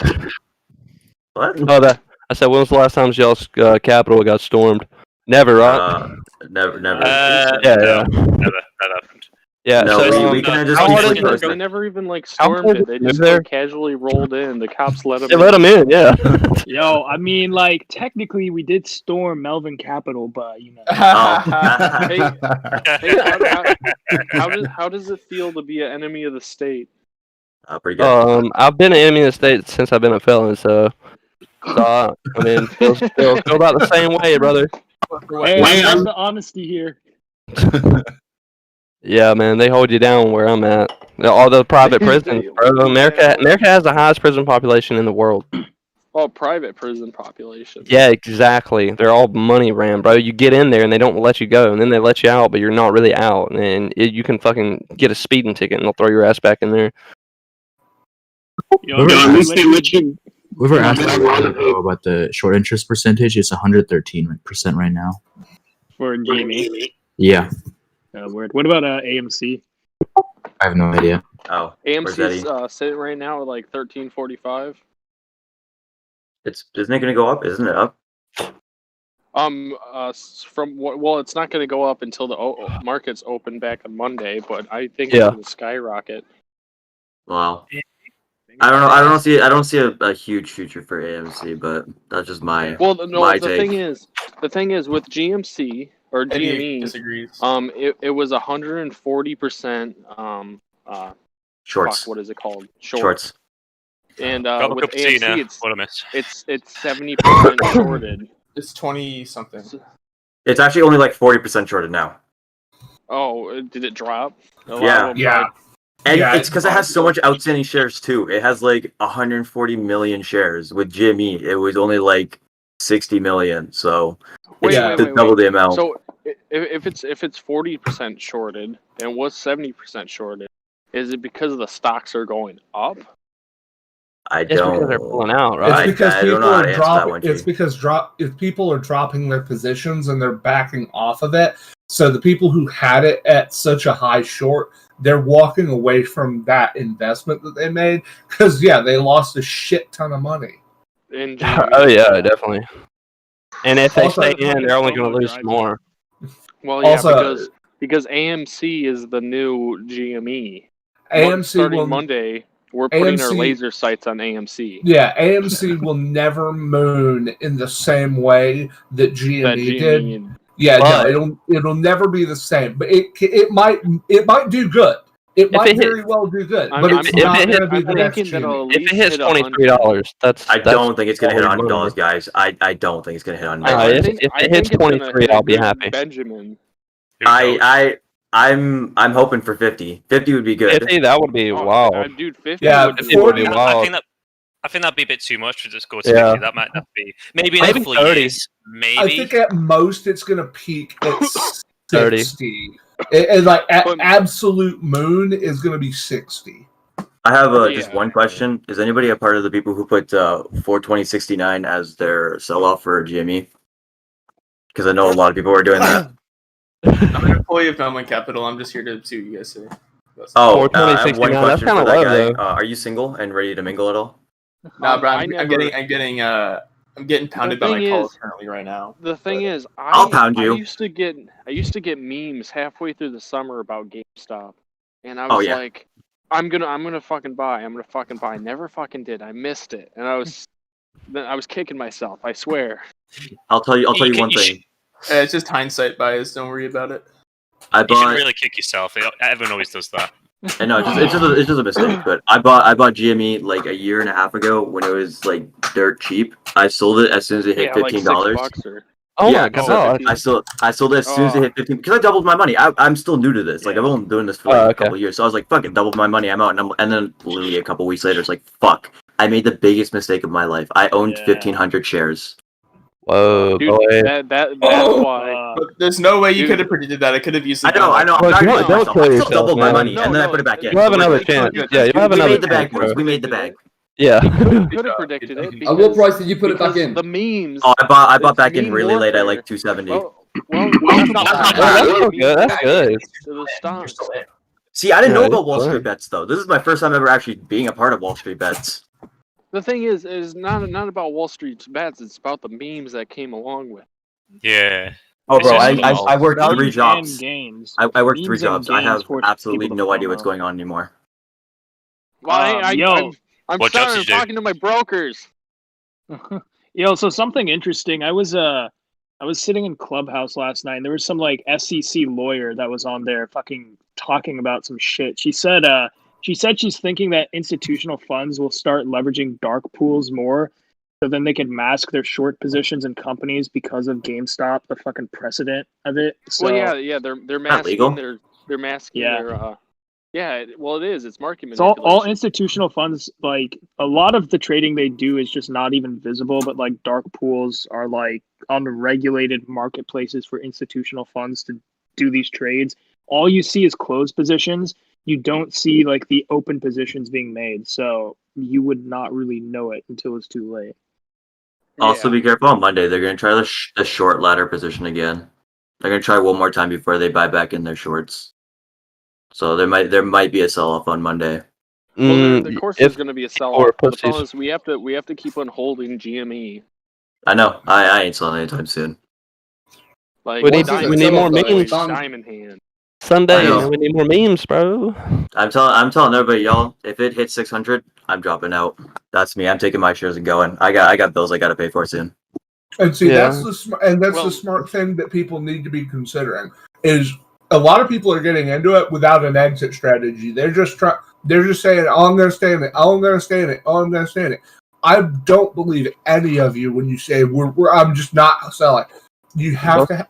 What? No, I said, when was the last time y'all's capital got stormed? Never, right? Never. Yeah. Never. That happened. Yeah. No, so, we can just how hard keep is it? They never even like How stormed hard it. is They it just there? like, casually rolled in. The cops let them. They let them in, yeah. Yo, I mean, like technically, we did storm Melvin Capital, but you know. How does it feel to be an enemy of the state? Pretty good. I've been an enemy of the state since I've been a felon, so I mean, feels about the same way, brother. Hey, I love the honesty here. Yeah, man, they hold you down where I'm at. All the private prisons, bro. America has the highest prison population in the world. Oh, private prison population. Yeah, exactly. They're all money ran, bro. You get in there and they don't let you go, and then they let you out, but you're not really out, and you can fucking get a speeding ticket and they'll throw your ass back in there. At least they let you. Whoever asked about the short interest percentage, it's 113% right now. For GME. Yeah, Word. What about AMC? I have no idea. Oh, AMC's sitting right now at like 13.45. Isn't it going to go up? Isn't it up? Well, it's not going to go up until the markets open back on Monday, but I think Yeah. it's going to skyrocket. Wow. I don't know. I don't see a huge future for AMC, but that's just my my the take. thing is with GMC or GME disagrees. It was 140% Shorts. Fuck, what is it called? Shorts. And Grab a with cup of tea now. AMC, What a miss. it's 70% shorted. It's 20 something. It's actually only like 40% shorted now. Oh, did it drop? Yeah. And it's because it has so much outstanding shares too. It has like 140 million shares. With GME, it was only like 60 million. So it's double the amount. So if it's 40% shorted and was 70% shorted, is it because the stocks are going up? I It's because they're pulling out, right? It's because I don't people know how to are answer that dropping. one, It's G. because if people are dropping their positions and they're backing off of it. So the people who had it at such a high short, they're walking away from that investment that they made because they lost a shit ton of money. Oh yeah, definitely. And if they stay in, they're only going to lose more. Well, yeah, Also, because because AMC is the new GME. AMC starting will, Monday, we're putting our AMC laser sights on AMC. Yeah, AMC will never moon in the same way that GME did. Yeah, no, it'll never be the same. But it might do good. It might very well do good. But it's not going to be the next GME. If it hits $23, I don't think it's going to hit $100, guys. I don't think it's going to hit $100. If it hits 23, I'll be happy. Benjamin. I'm hoping for 50. 50 would be good. 50, that would be wild. Dude, 50 Yeah, would be 40 wild. I think that'd be a bit too much to just go to 50. That might not be. Maybe in a couple of 30. years. Maybe. I think at most it's going to peak at 30. 60. And like absolute moon is going to be 60. I have just one question. Is anybody a part of the people who put 42069 as their sell-off for GME? Because I know a lot of people are doing that. I'm an employee of Family Capital. I'm just here to see what you guys say. Oh, I have one question for that guy. Are you single and ready to mingle at all? Nah, bro. I'm getting pounded by my calls currently right now. The thing is, I'll pound you. I used to get memes halfway through the summer about GameStop, and I was like, I'm gonna fucking buy. I never fucking did. I missed it, and I was kicking myself. I swear. I'll tell you one thing. It's just hindsight bias. Don't worry about it. You should really kick yourself. Everyone always does that. I know it's just a mistake. But I bought GME like a year and a half ago when it was like dirt cheap. I sold it as soon as it hit $15. Oh my god! I sold it as soon as it hit 15 because I doubled my money. I'm still new to this. Like I've only been doing this for a couple of years, so I was like, "Fuck it, doubled my money. I'm out." And then literally a couple weeks later, it's like, "Fuck! I made the biggest mistake of my life. I owned 1,500 shares." Whoa, dude, boy. that's why. But there's no way you could have predicted that. I could have used. I know. I'm not myself. I still doubled my money, and then I put it back in. You have another chance. Yeah, you have another chance. We made the bag. Yeah. Could have predicted it. At what price did you put it back in? The memes. Oh, I bought back in really late. I like 270. That's good. That's good. See, I didn't know about Wall Street Bets though. This is my first time ever actually being a part of Wall Street Bets. The thing is not about Wall Street Bets. It's about the memes that came along with. Yeah. Oh, bro, I worked 3 jobs. Games. I worked 3 jobs. I have absolutely no idea what's going on anymore. Well, I'm starting talking to my brokers. Yo, so something interesting. I was sitting in Clubhouse last night, and there was some like SEC lawyer that was on there fucking talking about some shit. She said she's thinking that institutional funds will start leveraging dark pools more, so then they can mask their short positions in companies because of GameStop, the fucking precedent of it. So, well, yeah, they're masking they're masking their. Yeah, well, it is. It's market manipulation. All institutional funds, like a lot of the trading they do is just not even visible, but like dark pools are like unregulated marketplaces for institutional funds to do these trades. All you see is closed positions. You don't see like the open positions being made, so you would not really know it until it's too late. Also, be careful on Monday. They're going to try the short ladder position again. They're going to try one more time before they buy back in their shorts. So there might be a sell-off on Monday. Well, of course, there's going to be a sell-off. The problem is we have to keep on holding GME. I know. I ain't selling anytime soon. Like we need more memes. Diamond hand. Sunday, we need more memes, bro. I'm telling everybody, y'all. If it hits 600, I'm dropping out. That's me. I'm taking my shares and going. I got bills I got to pay for soon. And see, that's the smart thing that people need to be considering is. A lot of people are getting into it without an exit strategy. They're just saying, "Oh, I'm going to stay in it. Oh, I'm going to stay in it. Oh, I'm going to stay in it." I don't believe any of you when you say I'm just not selling. You have to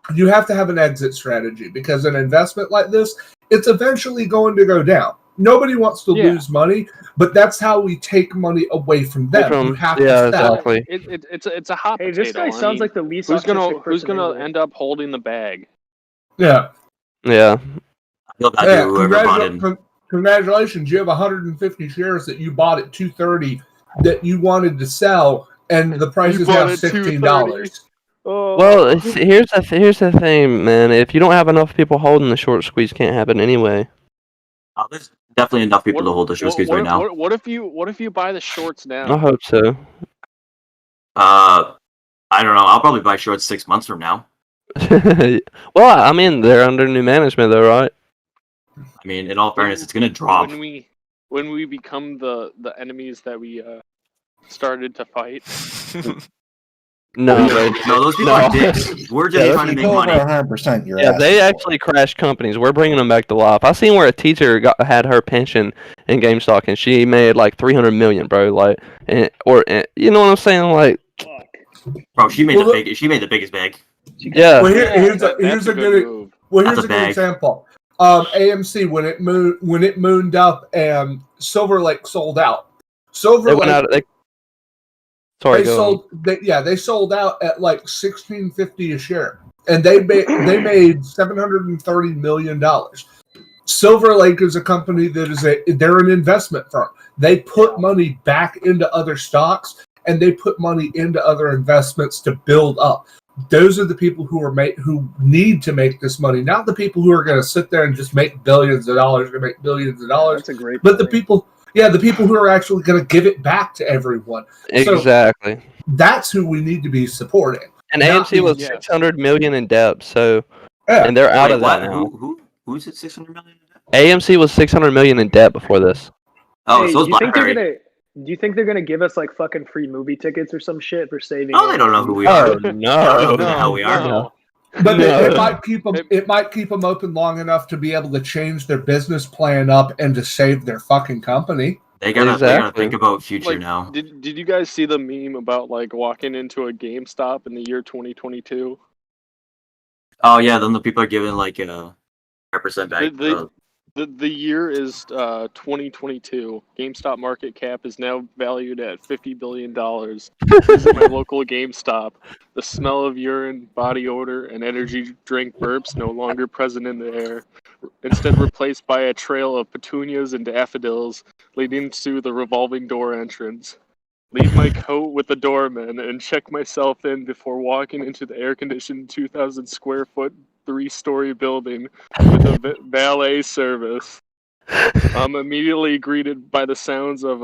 have an exit strategy because an investment like this, it's eventually going to go down. Nobody wants to lose money, but that's how we take money away from them. You have to sell. Exactly. It's a hot potato. This guy sounds like the least. Who's gonna end up holding the bag? Yeah. Yeah. Congratulations! You have 150 shares that you bought at $230 that you wanted to sell, and the price is now $16. Well, here's the thing, man. If you don't have enough people holding, the short squeeze can't happen anyway. There's definitely enough people to hold the short squeeze right now. What if you buy the shorts now? I hope so. I don't know. I'll probably buy shorts 6 months from now. Well, I mean, they're under new management, though, right? I mean, in all fairness, it's gonna drop. When we become the enemies that we started to fight. No, those people are dicks. We're just trying to make money. 100%. Yeah, they actually crashed companies. We're bringing them back to life. I seen where a teacher had her pension in GameStop, and she made like 300 million, bro. Like, you know what I'm saying? Like, bro, she made the biggest bag. Yeah. Well, here's a good example. AMC when it mooned up and Silver Lake sold out. Silver Lake. Sorry, they sold out at like $16.50 a share, and they made $730 million. Silver Lake is a company that they're an investment firm. They put money back into other stocks, and they put money into other investments to build up. Those are the people who need to make this money, not the people who are going to sit there and just make billions of dollars. That's a great but the people who are actually going to give it back to everyone. Exactly. So that's who we need to be supporting. And AMC was 600 million in debt, so and they're out of that now. Who's at 600 million in debt? AMC was 600 million in debt before this. Oh, Hey, so is do you think BlackBerry. do you think they're gonna give us like fucking free movie tickets or some shit for saving? Oh, they don't know who we Oh, are. no. They don't know who the hell we are. No. But No. it might keep them open long enough to be able to change their business plan up and to save their fucking company. They gotta think about future Like, now. Did you guys see the meme about like walking into a GameStop in the year 2022? Oh yeah, then the people are giving like 5% back. The year is 2022. GameStop market cap is now valued at $50 billion. Visit my local GameStop. The smell of urine, body odor, and energy drink burps no longer present in the air. Instead replaced by a trail of petunias and daffodils leading to the revolving door entrance. Leave my coat with the doorman and check myself in before walking into the air-conditioned 2,000 square foot 3-story building with a valet service. I'm immediately greeted by the sounds of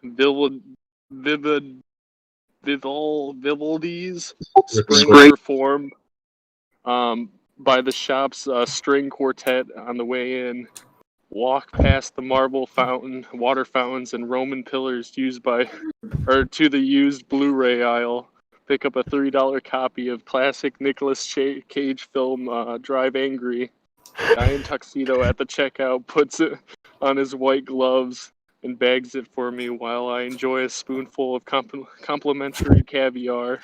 Vivaldi's Spring Perform by the shop's string quartet on the way in. Walk past the marble fountain, water fountains, and Roman pillars to the used Blu-ray aisle. Pick up a $3 copy of classic Nicolas Cage film Drive Angry. Guy in tuxedo at the checkout puts it on his white gloves and bags it for me while I enjoy a spoonful of complimentary caviar.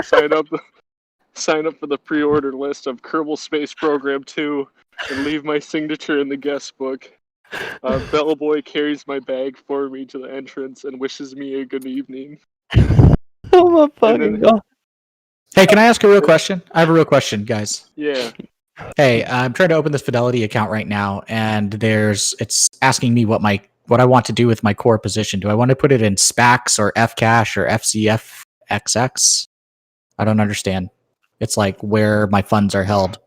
Sign up for the pre-order list of Kerbal Space Program 2 and leave my signature in the guest book. Bellboy carries my bag for me to the entrance and wishes me a good evening. Oh my fucking god. Hey, can I ask a real question? I have a real question, guys. Yeah. Hey, I'm trying to open this Fidelity account right now, and it's asking me what I want to do with my core position. Do I want to put it in SPACs or FCash or FCFXX? I don't understand. It's like where my funds are held.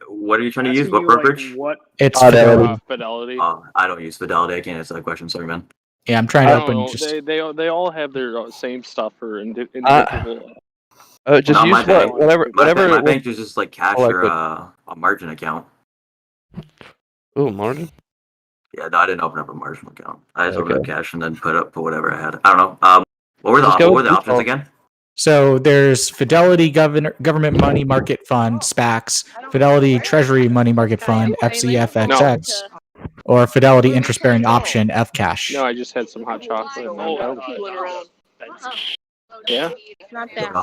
What are you trying to use? What brokerage? It's Fidelity. Fidelity. I don't use Fidelity. I can't answer that question. Sorry, man. Yeah, I'm trying to open. They all have their same stuff for individual. Just No, use my bank- whatever. My bank is just like cash or a margin account. Oh, margin. Yeah, no, I didn't open up a margin account. I just opened up cash and then put whatever I had. I don't know. What were the options again? So there's Fidelity Government Money Market Fund, SPACs, Fidelity Treasury Money Market Fund, FCFXX, or Fidelity Interest Bearing Option, FCash. No, I just had some hot chocolate. Yeah.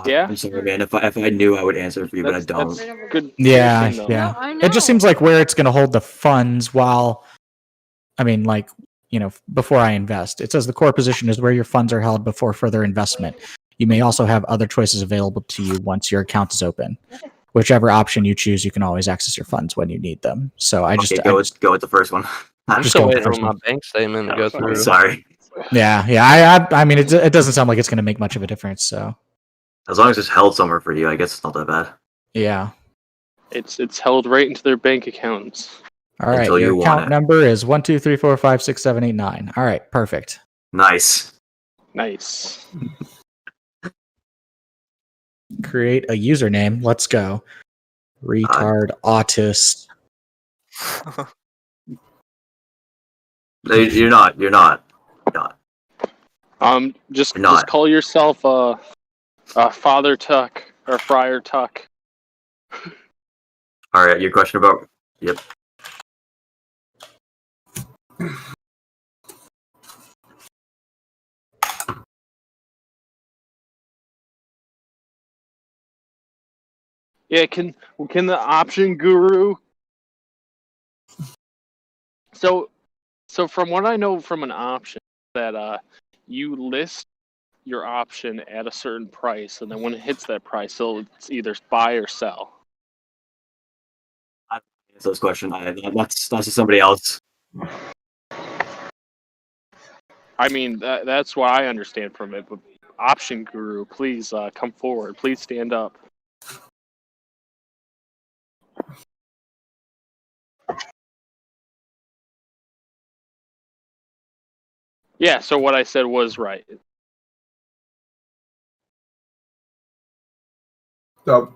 Yeah. I'm sorry, man. If I knew, I would answer for you, but I don't. Good. Yeah, thing, though. yeah. It just seems like where it's going to hold the funds while, before I invest. It says the core position is where your funds are held before further investment. You may also have other choices available to you once your account is open. Whichever option you choose, you can always access your funds when you need them. So I just go with the first one. I'm still waiting on my bank statement to go through. Sorry. Yeah. I mean, it doesn't sound like it's going to make much of a difference. So as long as it's held somewhere for you, I guess it's not that bad. Yeah. It's held right into their bank accounts. All right. Until Your you account want it. number is 1, 2, 3, 4, 5, 6, 7, 8, 9. All right. Perfect. Nice. Nice. create a username. Let's go. Retard autist. You're not. Just call yourself Father Tuck or Friar Tuck. All right, your question about yep. Yeah, can the option guru? So from what I know from an option, that you list your option at a certain price, and then when it hits that price, so it's either buy or sell. Answer this question. That's to somebody else. I mean, that's what I understand from it. But option guru, please come forward. Please stand up. Yeah, so what I said was right. So,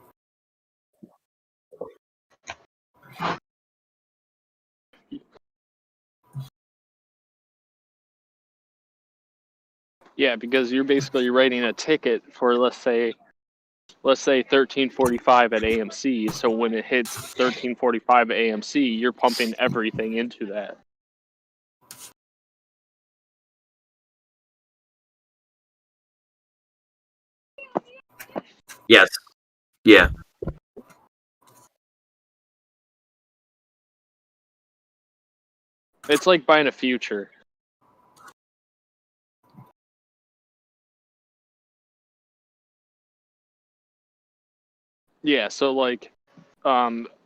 yeah, because you're basically writing a ticket for let's say 1345 at AMC. So when it hits 1345 at AMC, you're pumping everything into that. Yes. Yeah. It's like buying a future. Yeah, so like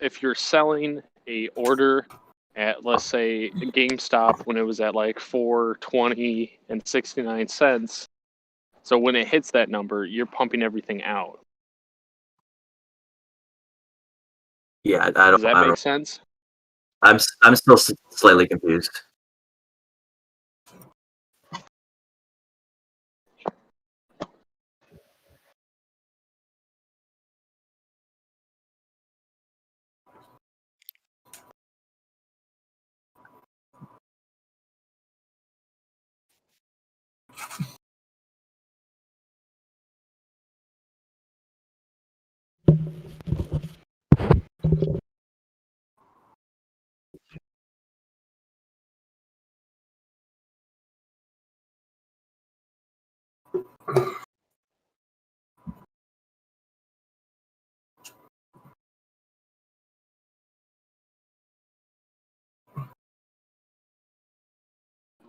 if you're selling a order at let's say GameStop when it was at like $4.20 and 69 cents, so when it hits that number, you're pumping everything out. Yeah, Does that make sense? I'm still slightly confused.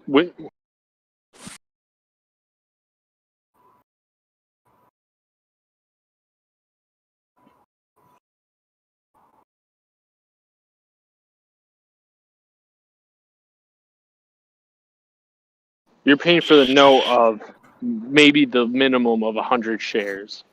When, you're paying for the note of maybe the minimum of 100 shares.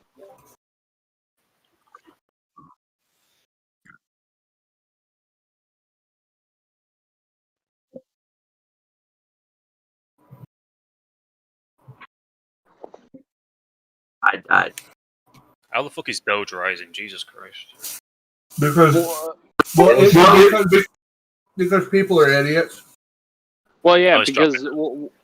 How the fuck is Doge rising? Jesus Christ. Because people are idiots. Well, yeah, Oh, it's because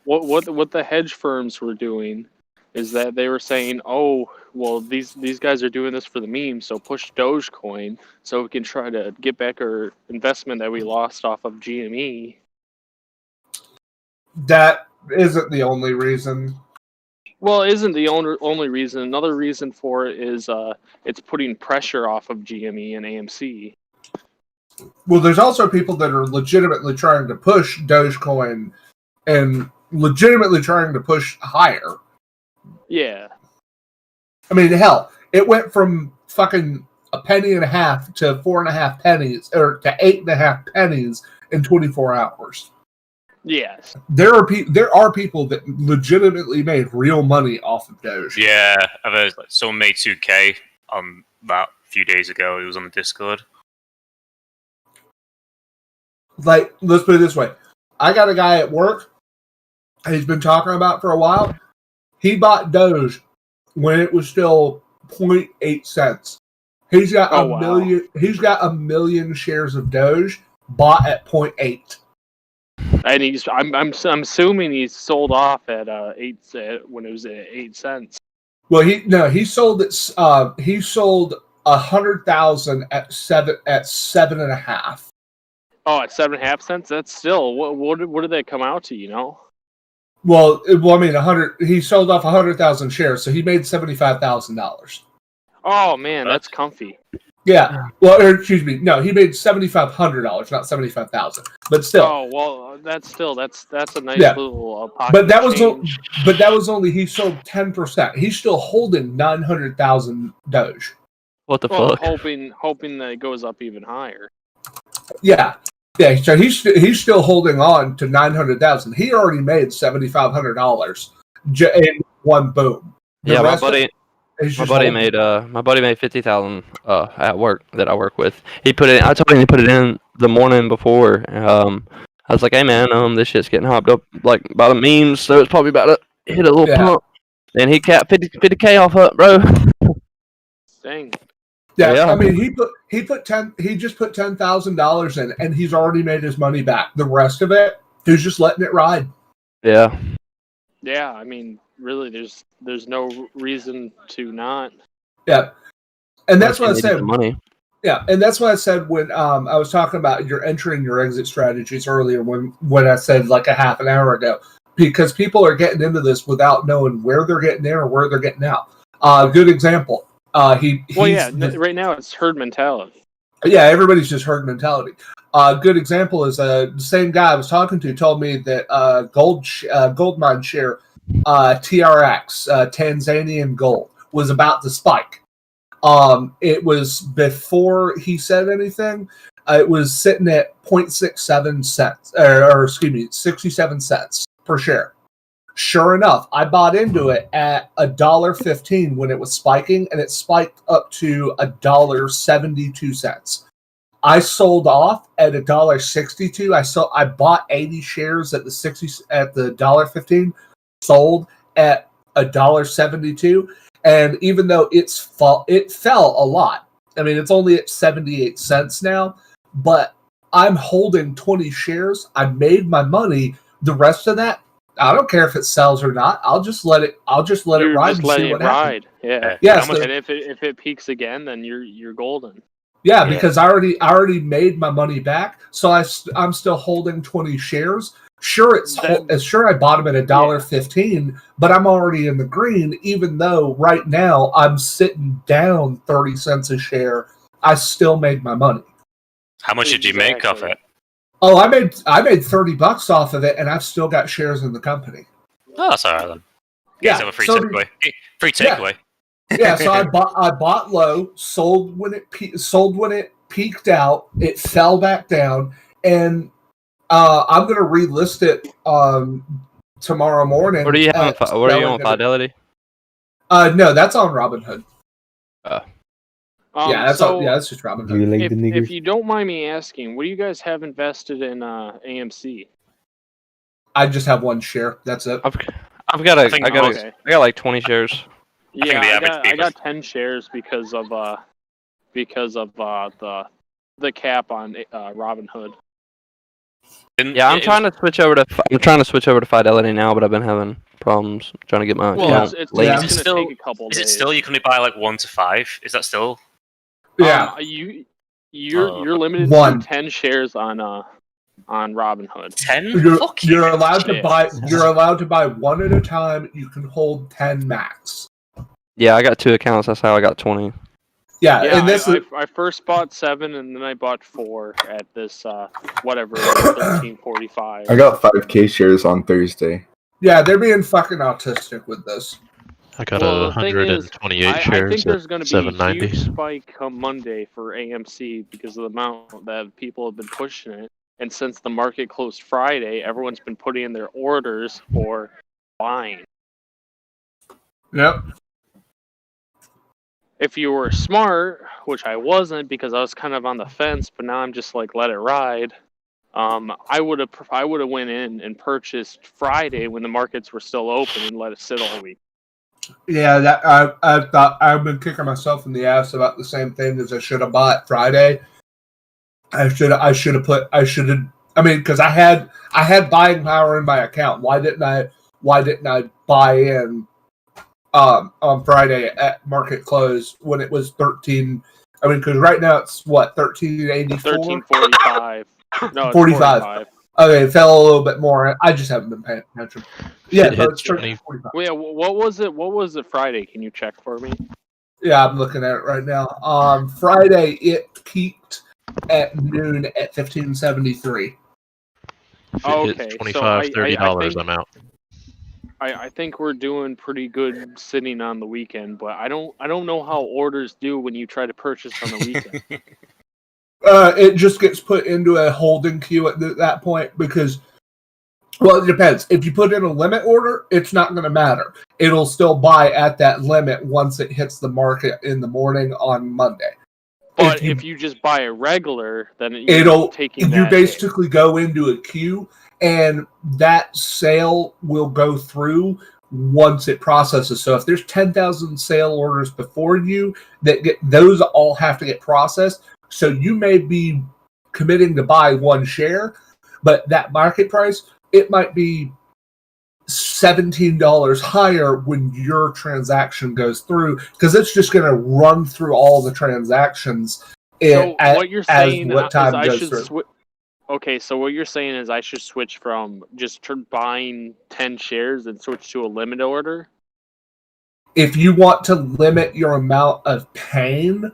what the hedge firms were doing is that they were saying, oh, well, these guys are doing this for the meme, so push Dogecoin so we can try to get back our investment that we lost off of GME. That isn't the only reason. Well, it isn't the only reason. Another reason for it is it's putting pressure off of GME and AMC. Well, there's also people that are legitimately trying to push Dogecoin and legitimately trying to push higher. Yeah. I mean, hell, it went from fucking a penny and a half to 4.5 pennies, or to 8.5 pennies in 24 hours. Yes. There are people that legitimately made real money off of Doge. Yeah, I've heard someone made 2K about a few days ago. It was on the Discord. Like, let's put it this way. I got a guy at work he's been talking about for a while. He bought Doge when it was still 0.8 cents. He's got Oh, a wow. million. He's got 1 million shares of Doge bought at 0.8. And I'm assuming he sold off at 8 when it was at 8 cents. Well, he sold it. He sold 100,000 at 7.5. Oh, at 7.5 cents. That's still what did that come out to? You know? Well, I mean, 100. He sold off 100,000 shares, so he made $75,000. Oh man, that's comfy. Yeah. Well, excuse me. No, he made $7,500, not 75,000. But still. Oh well, that's a nice Yeah. little pocket. But that was change. only he sold 10%. He's still holding 900,000 Doge. What the Well, fuck? hoping that it goes up even higher. Yeah. Yeah, so he's still holding on to 900,000. He already made $7,500 in one boom. Yeah, my buddy made 50,000 at work that I work with. He put it. I told him to put it in the morning before. I was like, "Hey man, this shit's getting hopped up like by the memes, so it's probably about to hit a little pump." And he capped 50K off up, bro. Dang. Yeah, I mean he just put $10,000 in, and he's already made his money back. The rest of it, he's just letting it ride. Yeah. Yeah, I mean, really, there's no reason to not. Yeah, and that's what I said. Money. Yeah, and that's what I said when I was talking about your entry and your exit strategies earlier. When I said like a half an hour ago, because people are getting into this without knowing where they're getting in or where they're getting out. Good example. Right now it's herd mentality. Yeah, everybody's just herd mentality. Good example is the same guy I was talking to told me that gold mine share TRX Tanzanian gold was about to spike. It was before he said anything. It was sitting at 0.67 cents, or excuse me, 67 cents per share. Sure enough, I bought into it at $1.15 when it was spiking, and it spiked up to $1.72. I sold off at $1.62. I bought 80 shares at the $1.15, sold at $1.72, and even though it fell a lot. I mean, it's only at 78 cents now, but I'm holding 20 shares. I made my money. The rest of that, I don't care if it sells or not. I'll just let it ride and see what happens. Yeah. Yeah. And if it peaks again, then you're golden. Yeah, because I already made my money back, so I'm still holding 20 shares. Sure, I bought them at $1.15, but I'm already in the green. Even though right now I'm sitting down 30 cents a share, I still made my money. How much did you make off it? Oh, I made $30 off of it, and I've still got shares in the company. Oh, that's all right then. You guys have a free takeaway. Free takeaway. Yeah, so I bought low, sold when it peaked out. It fell back down, and I'm gonna relist it tomorrow morning. What are you on Fidelity? No, that's on Robinhood. That's just Robinhood. If you don't mind me asking, what do you guys have invested in AMC? I just have one share. That's it. I got like 20 shares. Yeah, I got 10 shares because of the cap on Robinhood. Yeah, I'm trying to switch over to Fidelity now, but I've been having problems trying to get my account. It's going to take a couple Is days. it still you can only buy like 1 to 5? Is that still? Yeah. You're limited to 10 shares on Robinhood. 10? You're allowed to buy. You're allowed to buy one at a time. You can hold 10 max. Yeah, I got 2 accounts. That's how I got 20. Yeah, and I first bought 7, and then I bought 4 at this whatever 1345. I got 5K shares on Thursday. Yeah, they're being fucking autistic with this. I got 128 shares I think there's at going to be 790. a huge spike come Monday for AMC because of the amount that people have been pushing it. And since the market closed Friday, everyone's been putting in their orders for buying. Yep. If you were smart, which I wasn't because I was kind of on the fence, but now I'm just like let it ride. I would have went in and purchased Friday when the markets were still open and let it sit all week. Yeah, that I thought I've been kicking myself in the ass about the same thing as I should have bought Friday. I should have because I had buying power in my account. Why didn't I buy in on Friday at market close when it was 13? I mean, because right now it's what 1384, 1345. No, 45. Okay, it fell a little bit more. I just haven't been paying attention. Yeah, so it's 1345. Well, yeah, what was it? What was it Friday? Can you check for me? Yeah, I'm looking at it right now. Friday it peaked at noon at 1573. Okay, $25, $30, I'm out. I think we're doing pretty good sitting on the weekend, but I don't know how orders do when you try to purchase on the weekend. It just gets put into a holding queue at that point because, well, it depends. If you put in a limit order, it's not going to matter. It'll still buy at that limit once it hits the market in the morning on Monday. But if you just buy a regular, then you basically go into a queue, and that sale will go through once it processes. So if there's 10,000 sale orders before you, those all have to get processed. So you may be committing to buy one share, but that market price, it might be $17 higher when your transaction goes through because it's just going to run through all the transactions. What you're saying is I should through. Okay, so what you're saying is I should switch from just buying 10 shares and switch to a limit order? If you want to limit your amount of pain,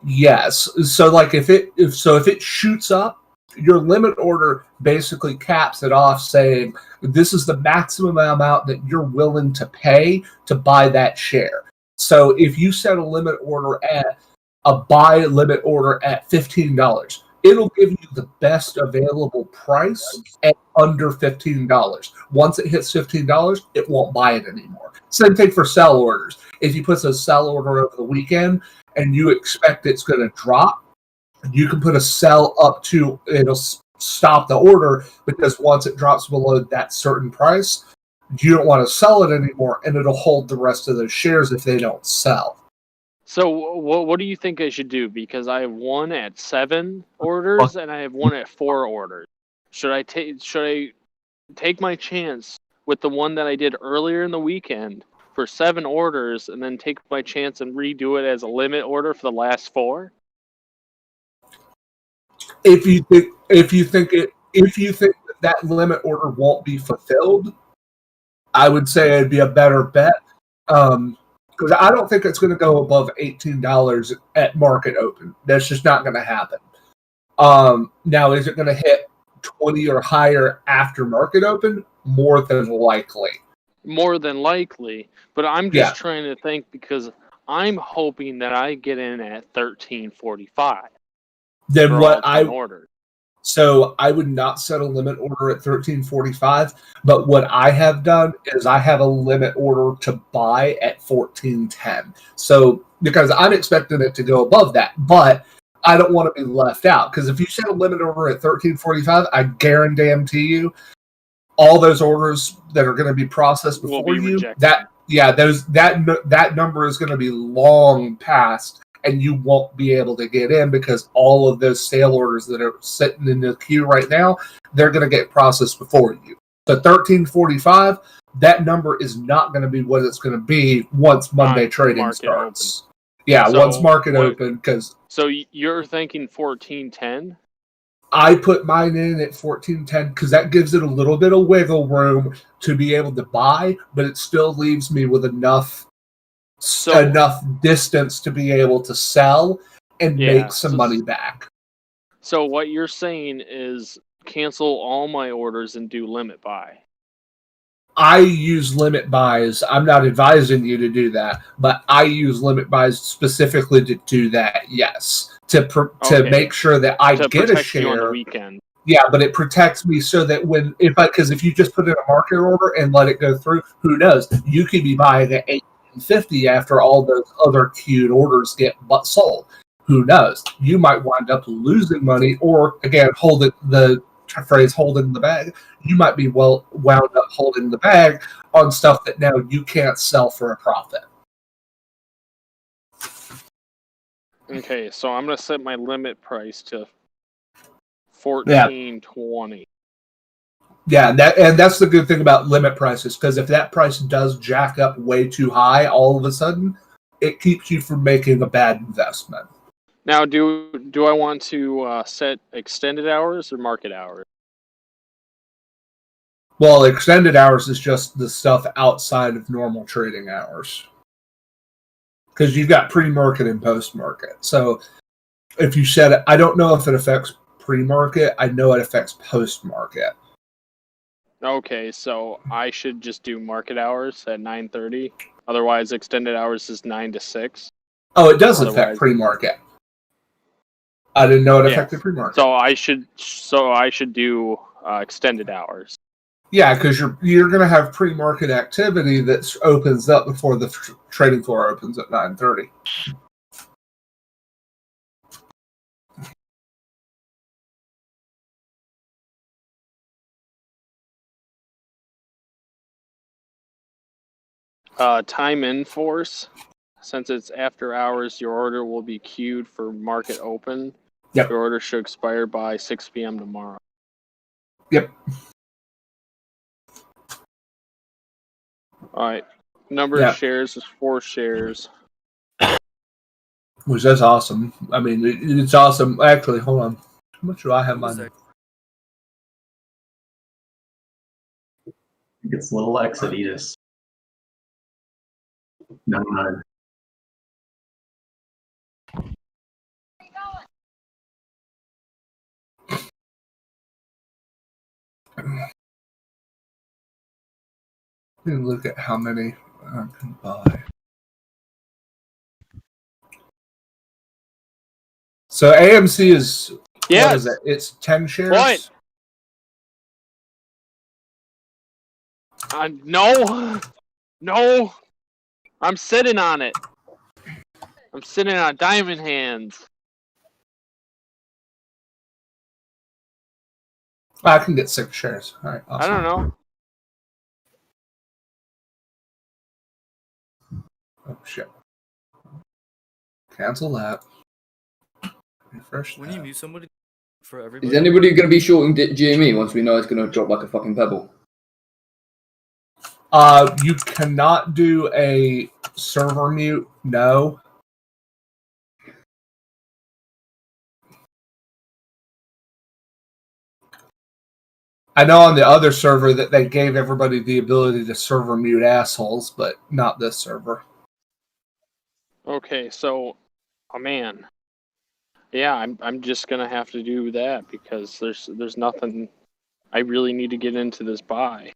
yes. So like if it shoots up, your limit order basically caps it off saying this is the maximum amount that you're willing to pay to buy that share. So if you set a limit order at a buy limit order at $15, it'll give you the best available price at under $15. Once it hits $15, it won't buy it anymore. Same thing for sell orders. If you put a sell order over the weekend and you expect it's going to drop, you can put a sell up to, it'll stop the order because once it drops below that certain price, you don't want to sell it anymore and it'll hold the rest of those shares if they don't sell. So what do you think I should do? Because I have one at 7 orders and I have one at 4 orders. Should I take my chance with the one that I did earlier in the weekend for 7 orders and then take my chance and redo it as a limit order for the last 4? If you think that limit order won't be fulfilled, I would say it'd be a better bet. Because I don't think it's going to go above $18 at market open. That's just not going to happen. Now, is it going to hit 20 or higher after market open? More than likely. More than likely. But I'm just trying to think because I'm hoping that I get in at 13.45. Then what I ordered. So I would not set a limit order at 13.45, but what I have done is I have a limit order to buy at 14.10. So because I'm expecting it to go above that, but I don't want to be left out because if you set a limit order at 13.45, I guarantee you all those orders that are going to be processed before you, that number is going to be long past. And you won't be able to get in because all of those sale orders that are sitting in the queue right now, they're going to get processed before you. So 13.45, that number is not going to be what it's going to be once Monday trading starts. Open. Yeah, once market open. So you're thinking 14.10? I put mine in at 14.10 because that gives it a little bit of wiggle room to be able to buy, but it still leaves me with enough distance to be able to sell and make some money back. So what you're saying is cancel all my orders and do limit buy. I use limit buys. I'm not advising you to do that, but I use limit buys specifically to do that. Yes, to make sure that I get a share on the weekend. Yeah, but it protects me so that if you just put in a market order and let it go through, who knows? You could be buying at 8.50 after all those other queued orders get sold. Who knows? You might wind up losing money or, again, hold the phrase holding the bag. You might be wound up holding the bag on stuff that now you can't sell for a profit. Okay, so I'm gonna set my limit price to $14.20. Yeah, and that's the good thing about limit prices, because if that price does jack up way too high, all of a sudden, it keeps you from making a bad investment. Now, do I want to set extended hours or market hours? Well, extended hours is just the stuff outside of normal trading hours. Because you've got pre-market and post-market. So if you set it, I don't know if it affects pre-market. I know it affects post-market. Okay, so I should just do market hours at 9:30. Otherwise, extended hours is 9 to 6. Oh, it does affect pre-market. I didn't know it affected pre-market. So I should do extended hours. Yeah, because you're going to have pre-market activity that opens up before the trading floor opens at 9:30. Time in force. Since it's after hours, your order will be queued for market open. Yep. Your order should expire by 6 p.m. tomorrow. Yep. All right. Number of shares is 4 shares. Which that's awesome. I mean, it's awesome. Actually, hold on. How much do I have mine? It's little X Adidas. No. Let me look at how many I can buy. So AMC is what is it? It's 10 shares. What? No. I'm sitting on it. I'm sitting on diamond hands. I can get 6 shares. All right. Awesome. I don't know. Oh shit. Cancel that. Refresh. When you mute somebody for everybody. Is anybody going to be shorting GME once we know it's going to drop like a fucking pebble? You cannot do a server mute. No. I know on the other server that they gave everybody the ability to server mute assholes, but not this server. Okay, so, oh man, yeah, I'm just gonna have to do that because there's nothing. I really need to get into this buy.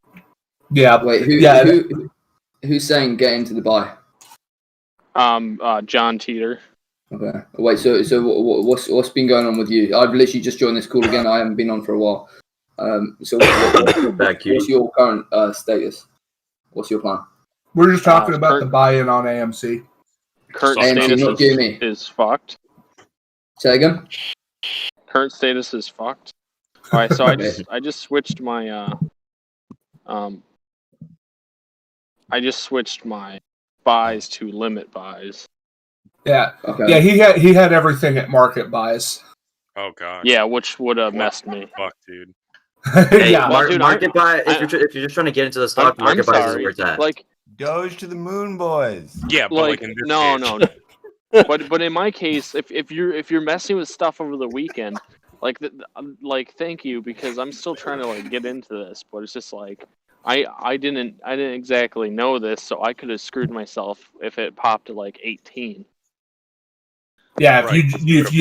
Yeah. Wait, who's saying get into the buy? John Teeter. Okay. Wait. So what's been going on with you? I've literally just joined this call again. I haven't been on for a while. So what's your current status? What's your plan? We're just talking about the buy-in on AMC. Current AMC, not status GME. is fucked. Say again. Current status is fucked. All right, so I just switched my I just switched my buys to limit buys. Yeah. Okay. Yeah, he had everything at market buys. Oh god. Yeah, which would have messed me. Fuck, dude. Hey, Yeah. market buy. If you're just trying to get into the stock, market buys is where it's at. Like Doge to the moon, boys. Yeah, but like in this no, case. no. but in my case, if you're messing with stuff over the weekend, like thank you, because I'm still trying to like get into this, but it's just like I didn't exactly know this, so I could have screwed myself if it popped to like 18. Yeah, if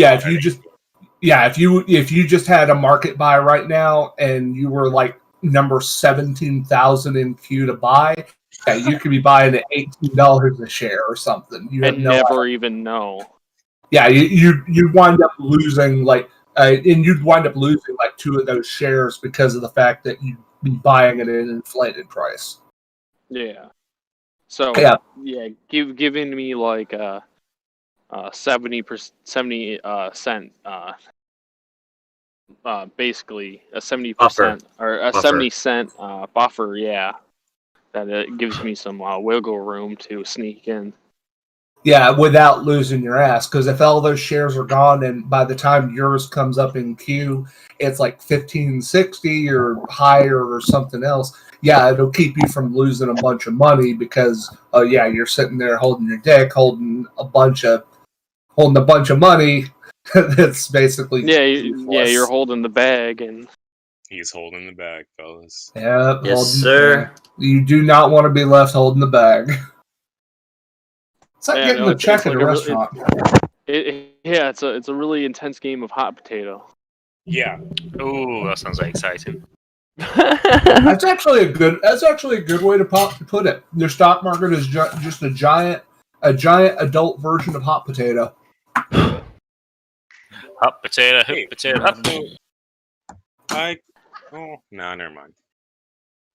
you just had a market buy right now and you were like number 17,000 in queue to buy, yeah, you could be buying at $18 a share or something. You have And no never idea. even know. Yeah, you'd wind up losing and you'd wind up losing like 2 of those shares because of the fact that you'd be buying at an inflated price. Yeah. So Yeah. giving me like 70 cent basically a 70% or a 70-cent buffer. Yeah, that it gives me some wiggle room to sneak in. Yeah, without losing your ass. Because if all those shares are gone, and by the time yours comes up in queue, it's like 1560 or higher or something else. Yeah, it'll keep you from losing a bunch of money because, you're sitting there holding your dick, holding a bunch of money. That's basically you're holding the bag, and he's holding the bag, fellas. Yeah, Yes, sir. You do not want to be left holding the bag. It's like getting the check at a restaurant. It's a really intense game of hot potato. Yeah. Ooh, that sounds like exciting. That's actually a good way to put it. Your stock market is just a giant adult version of hot potato. Hot potato, hot potato, hot potato. No, never mind.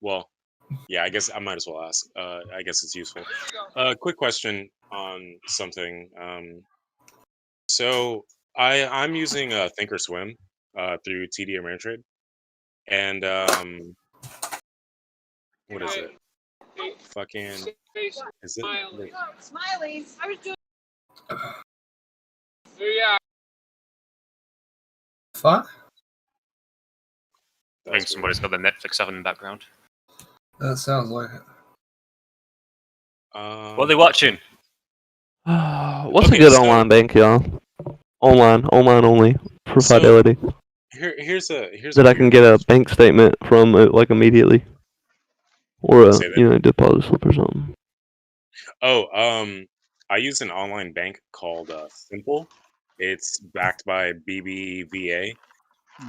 Well, yeah, I guess I might as well ask. I guess it's useful. Quick question on something. So I'm using Thinkorswim through TD Ameritrade, and what is it? Fucking is it? Wait. Smileys. I was doing. Fuck. I think somebody's got the Netflix up in the background. That sounds like it. What are they watching? What's a good online bank, y'all? Online only for fidelity. Here's that I can get a bank statement from like immediately, or a deposit slip or something. I use an online bank called Simple. It's backed by BBVA.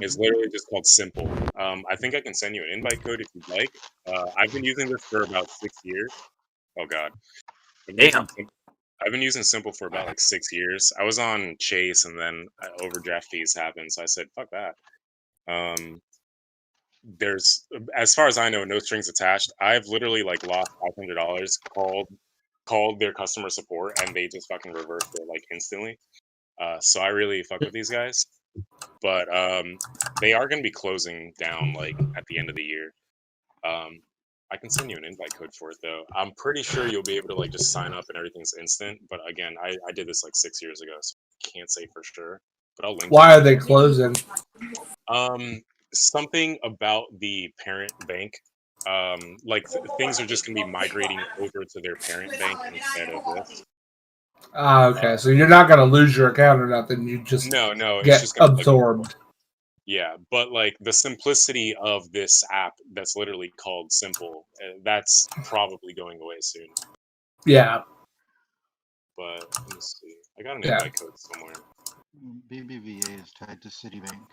It's literally just called Simple. I think I can send you an invite code if you'd like. I've been using this for about 6 years. Oh god. I've been using Simple for about like 6 years. I was on Chase, and then overdraft fees happened, so I said, "Fuck that." There's, as far as I know, no strings attached. I've literally like lost $500. Called their customer support, and they just fucking reversed it like instantly. So I really fuck with these guys, but they are going to be closing down like at the end of the year. I can send you an invite code for it though. I'm pretty sure you'll be able to like just sign up and everything's instant. But again, I did this like 6 years ago, so I can't say for sure. But I'll link. Why are they closing? Something about the parent bank. Like things are just gonna be migrating over to their parent bank instead of this. Okay, so you're not gonna lose your account or nothing. You just no, it's get just gonna, absorbed. Like, yeah, but like the simplicity of this app that's literally called Simple, that's probably going away soon. Yeah. But let me see. I got an invite code somewhere. BBVA is tied to Citibank.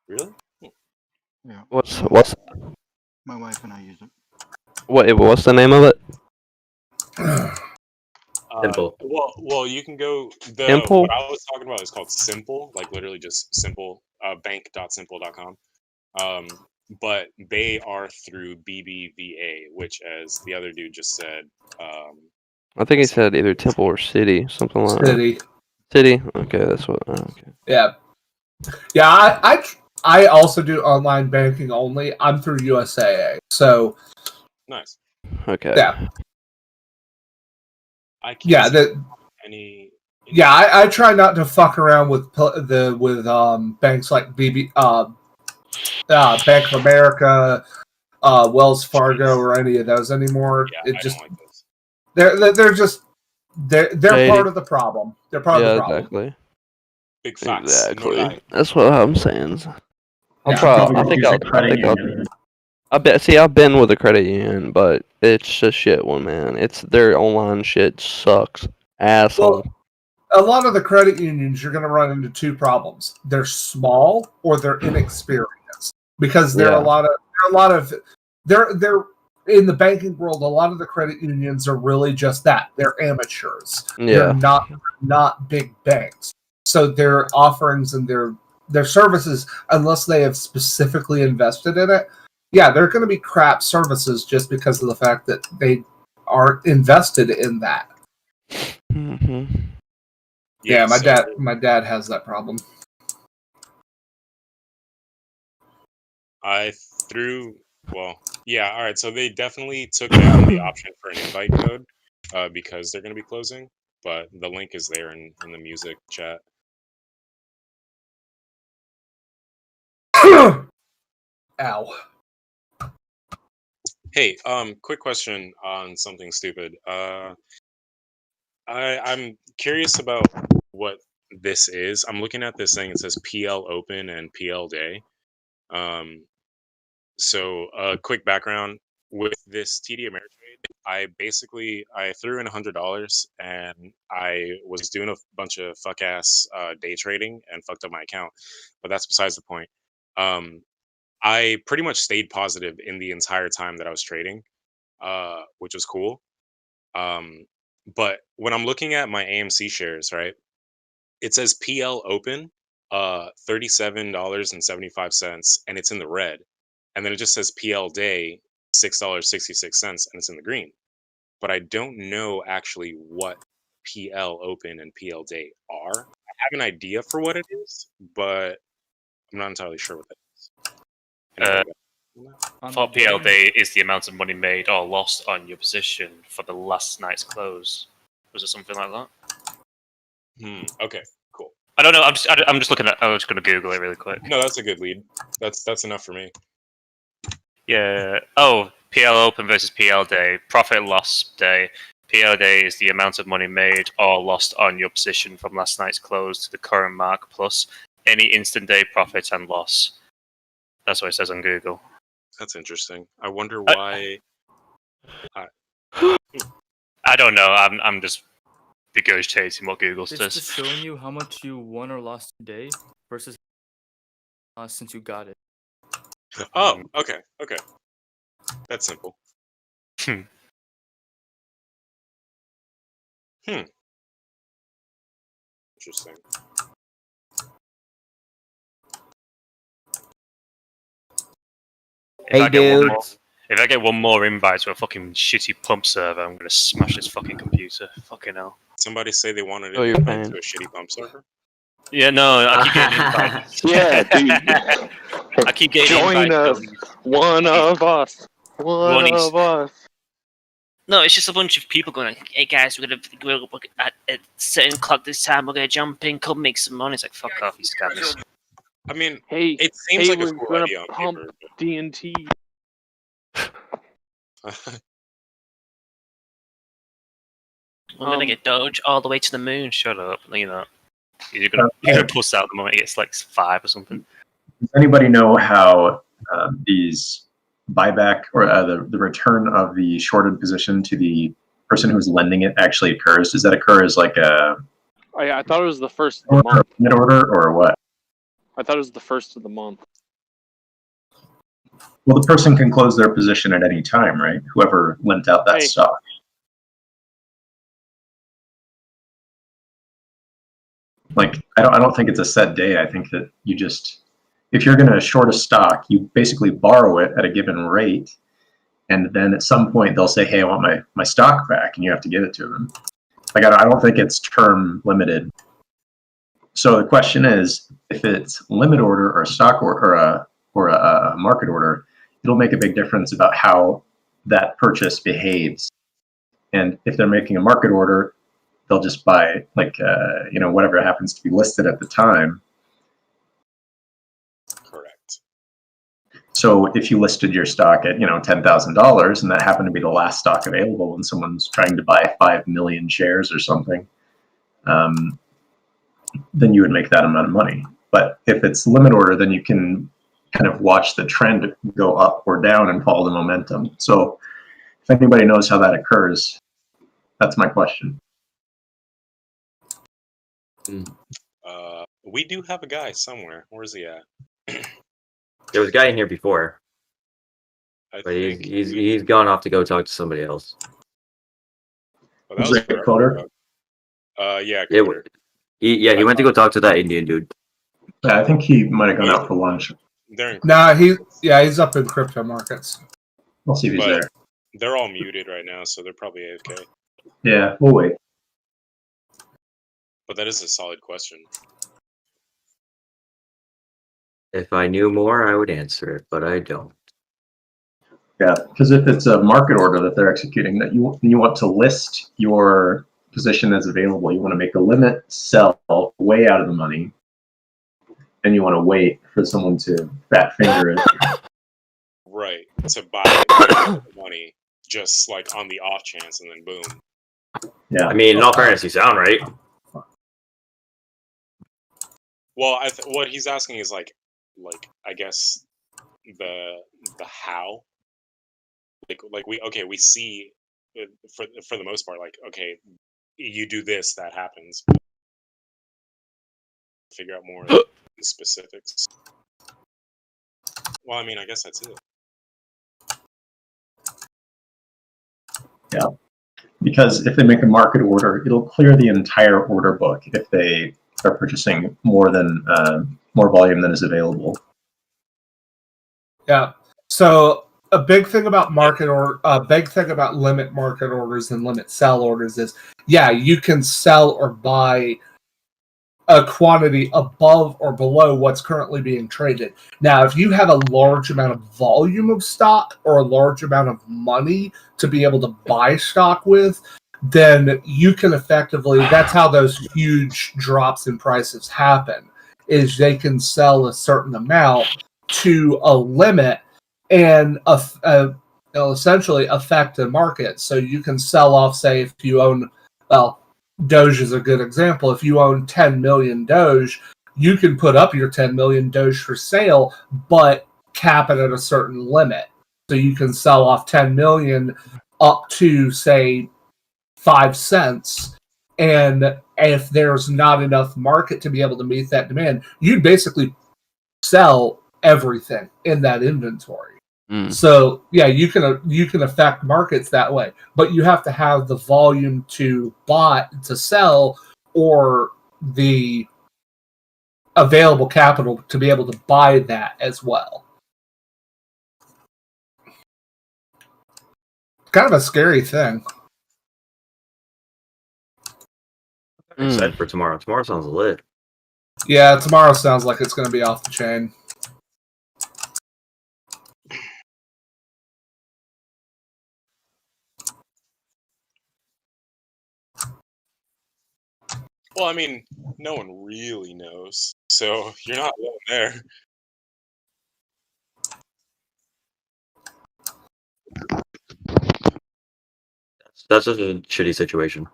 Really? Yeah. What's my wife and I use it. What's the name of it? Simple. Well, you can go. Simple? What I was talking about is called Simple, like literally just simple. Bank.simple.com. But they are through BBVA, which, as the other dude just said, I think he said either Temple or City, something like City. that. City. Okay, that's what. Okay. Yeah. Yeah, I also do online banking only. I'm through USAA, so nice. Okay. Yeah. I can't any. Yeah, I try not to fuck around with banks like Bank of America, Wells Fargo, or any of those anymore. Yeah, it just I don't like those. they're part of the problem. They're part of the problem. Exactly. Big facts. Exactly. That's what I'm saying. I'll Yeah, try. probably I think use a I'll. credit union. I've been with a credit union, but it's a shit one, man. It's their online shit sucks, asshole. Well, a lot of the credit unions, you're going to run into two problems: they're small or they're inexperienced. Because they're in the banking world. A lot of the credit unions are really just that. They're amateurs. Yeah. They're not big banks. So their offerings and their services, unless they have specifically invested in it, they're going to be crap services just because of the fact that they aren't invested in that. Mm-hmm. Yeah, my so- dad has that problem. I threw. Well, yeah. All right. So they definitely took down the option for an invite code because they're going to be closing. But the link is there in the music chat. Ow. Hey, quick question on something stupid. I'm curious about what this is. I'm looking at this thing. It says PL Open and PL Day. So quick background with this TD Ameritrade. I threw in $100 and I was doing a bunch of fuck ass day trading and fucked up my account. But that's besides the point. I pretty much stayed positive in the entire time that I was trading, which was cool. But when I'm looking at my AMC shares, right, it says PL Open, $37.75, and it's in the red. And then it just says PL Day, $6.66, and it's in the green. But I don't know actually what PL Open and PL Day are. I have an idea for what it is, but I'm not entirely sure what that is. For PL Day is the amount of money made or lost on your position for the last night's close. Was it something like that? Okay, cool. I don't know. I'm just looking at. I'm just going to Google it really quick. No, that's a good lead. That's enough for me. Yeah. Oh, PL Open versus PL Day. Profit loss day. PL Day is the amount of money made or lost on your position from last night's close to the current mark plus any instant day profit and loss. That's what it says on Google. That's interesting. I wonder why. I don't know. I'm just regurgitating what Google It's says. just showing you how much you won or lost today versus since you got it. Oh, okay. That's simple. Interesting. If I get one more invite to a fucking shitty pump server, I'm gonna smash this fucking computer. Fucking hell. Somebody say they wanted Oh, an you're invite paying. to a shitty pump server. Yeah, no, I keep getting invites. Yeah, dude. I keep getting Join invites. us. One of us. One of us. No, it's just a bunch of people going, hey guys, we're at a certain clock this time, we're gonna jump in, come make some money. It's like, fuck off, you scammers. I mean, hey, it seems like a we're cool gonna idea on pump paper. DNT. We're gonna get DOGE all the way to the moon. Shut up. You know, you're gonna puss out the moment it gets like 5 or something. Does anybody know how these buyback or the return of the shorted position to the person who's lending it actually occurs? Does that occur as like a Oh, yeah, I thought it was the first of the month. mid order or what? I thought it was the first of the month. Well, the person can close their position at any time, right? Whoever lent out that stock. Like, I don't think it's a set day. I think that you just, if you're going to short a stock, you basically borrow it at a given rate, and then at some point they'll say, "Hey, I want my stock back," and you have to give it to them. Like, I don't think it's term limited. So the question is, if it's limit order or a stock order or a market order, it'll make a big difference about how that purchase behaves. And if they're making a market order, they'll just buy like whatever happens to be listed at the time. Correct. So if you listed your stock at $10,000 and that happened to be the last stock available when someone's trying to buy 5 million shares or something, then you would make that amount of money. But if it's limit order, then you can kind of watch the trend go up or down and follow the momentum. So if anybody knows how that occurs, that's my question. We do have a guy somewhere. Where's he at? There was a guy in here before, but he's gone off to go talk to somebody else. Oh, that was it Coder? Yeah. Coder. He went to go talk to that Indian dude. Yeah, I think he might have gone out for lunch. Nah, he's up in crypto markets. We'll see if he's there. They're all muted right now, so they're probably AFK. Yeah, we'll wait. But that is a solid question. If I knew more, I would answer it, but I don't. Yeah, because if it's a market order that they're executing, that you want to list your position as available, you want to make a limit, sell way out of the money, and you want to wait for someone to fat finger it. Right, to buy money, just like on the off chance, and then boom. Yeah. I mean, in all fairness, you sound right. Well, what he's asking is like I guess the how. Like we see for the most part, like, okay, you do this, that happens. Figure out more specifics. Well, I mean, I guess that's it. Yeah, because if they make a market order, it'll clear the entire order book if they are purchasing more volume than is available. Yeah. So a big thing about limit market orders and limit sell orders is, yeah, you can sell or buy a quantity above or below what's currently being traded. Now, if you have a large amount of volume of stock or a large amount of money to be able to buy stock with, then you can effectively, that's how those huge drops in prices happen, is they can sell a certain amount to a limit and essentially affect the market. So you can sell off, say, if you own, well, Doge is a good example. If you own 10 million Doge, you can put up your 10 million Doge for sale, but cap it at a certain limit. So you can sell off 10 million up to, say, 5 cents. And if there's not enough market to be able to meet that demand, you'd basically sell everything in that inventory. So yeah, you can affect markets that way, but you have to have the volume to sell, or the available capital to be able to buy that as well. Kind of a scary thing. Excited for tomorrow. Tomorrow sounds lit. Yeah, tomorrow sounds like it's going to be off the chain. Well, I mean, no one really knows, so you're not alone there. That's just a shitty situation.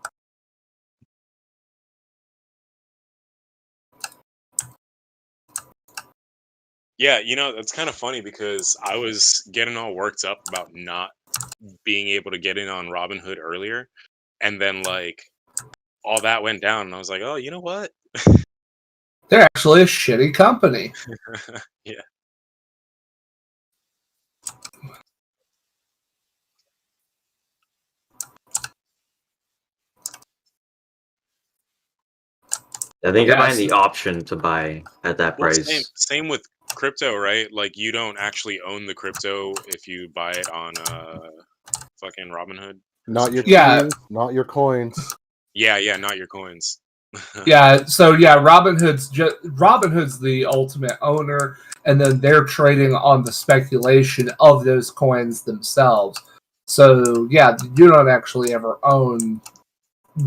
Yeah, it's kind of funny because I was getting all worked up about not being able to get in on Robinhood earlier, and then like all that went down, and I was like, oh, you know what? They're actually a shitty company. Yeah. I think you're buying the option to buy at that Well, price. same with crypto, right? Like, you don't actually own the crypto if you buy it on fucking Robinhood. Not your Yeah. keys, not your coins. Yeah, not your coins. Yeah, so yeah, Robinhood's the ultimate owner, and then they're trading on the speculation of those coins themselves. So yeah, you don't actually ever own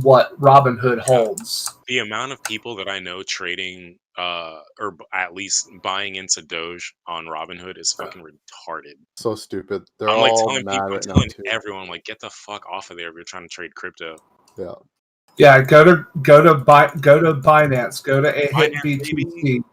what Robinhood holds. The amount of people that I know trading, or at least buying into Doge on Robinhood is fucking retarded. So stupid. They're I'm like all telling mad people, I'm right now telling too. everyone, like, get the fuck off of there if you're trying to trade crypto. Yeah. Yeah, go to Binance, go to BTC,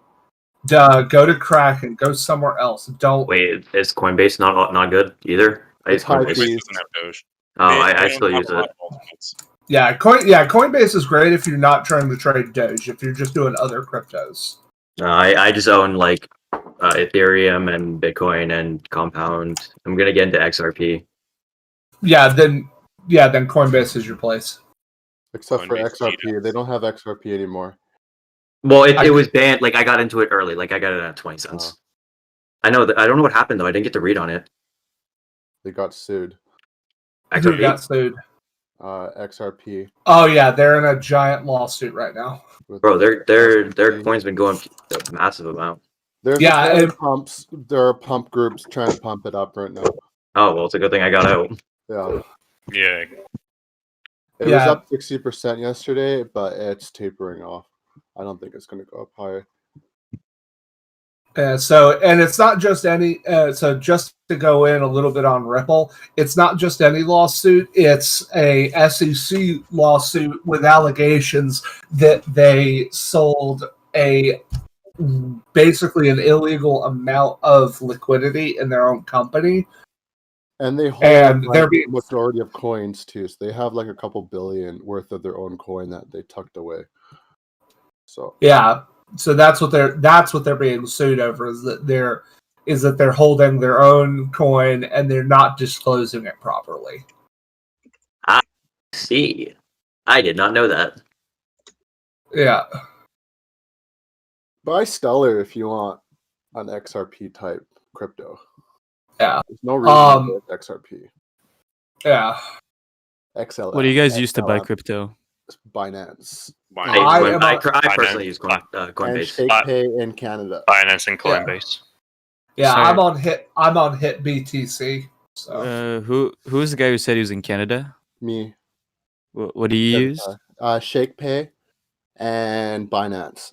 go to Kraken, go somewhere else. Don't Wait, is Coinbase not good either? I use Coinbase Coinbase. doesn't have Doge. Oh, They I don't still have use a lot it. of alternates. Yeah, Coinbase is great if you're not trying to trade Doge. If you're just doing other cryptos. I just own like Ethereum and Bitcoin and Compound. I'm gonna get into XRP. Then Coinbase is your place. Except for XRP, they don't have XRP anymore. Well, it was banned. Like, I got into it early. Like, I got it at 20 cents. I know that. I don't know what happened though. I didn't get to read on it. They got sued. Who got sued? XRP. Oh yeah, they're in a giant lawsuit right now. Bro, their coin's been going a massive amount. There's pumps. There are pump groups trying to pump it up right now. Oh well, it's a good thing I got out. Yeah. Yeah. It was up 60% yesterday, but it's tapering off. I don't think it's going to go up higher. And it's not just any. So just to go in a little bit on Ripple, it's not just any lawsuit. It's a SEC lawsuit with allegations that they sold basically an illegal amount of liquidity in their own company. And they hold the majority of coins too. So they have like a couple billion worth of their own coin that they tucked away. So yeah, so that's what they're being sued over is that they're holding their own coin and they're not disclosing it properly. I see. I did not know that. Yeah. Buy Stellar if you want an XRP type crypto. Yeah. There's no reason to get XRP. Yeah. XLM. What do you guys use to buy crypto? Binance. I personally use Coinbase. And ShakePay in Canada. Binance and Coinbase. Yeah, Sorry. I'm on Hit BTC. So Who's the guy who said he was in Canada? Me. What do you use? ShakePay and Binance.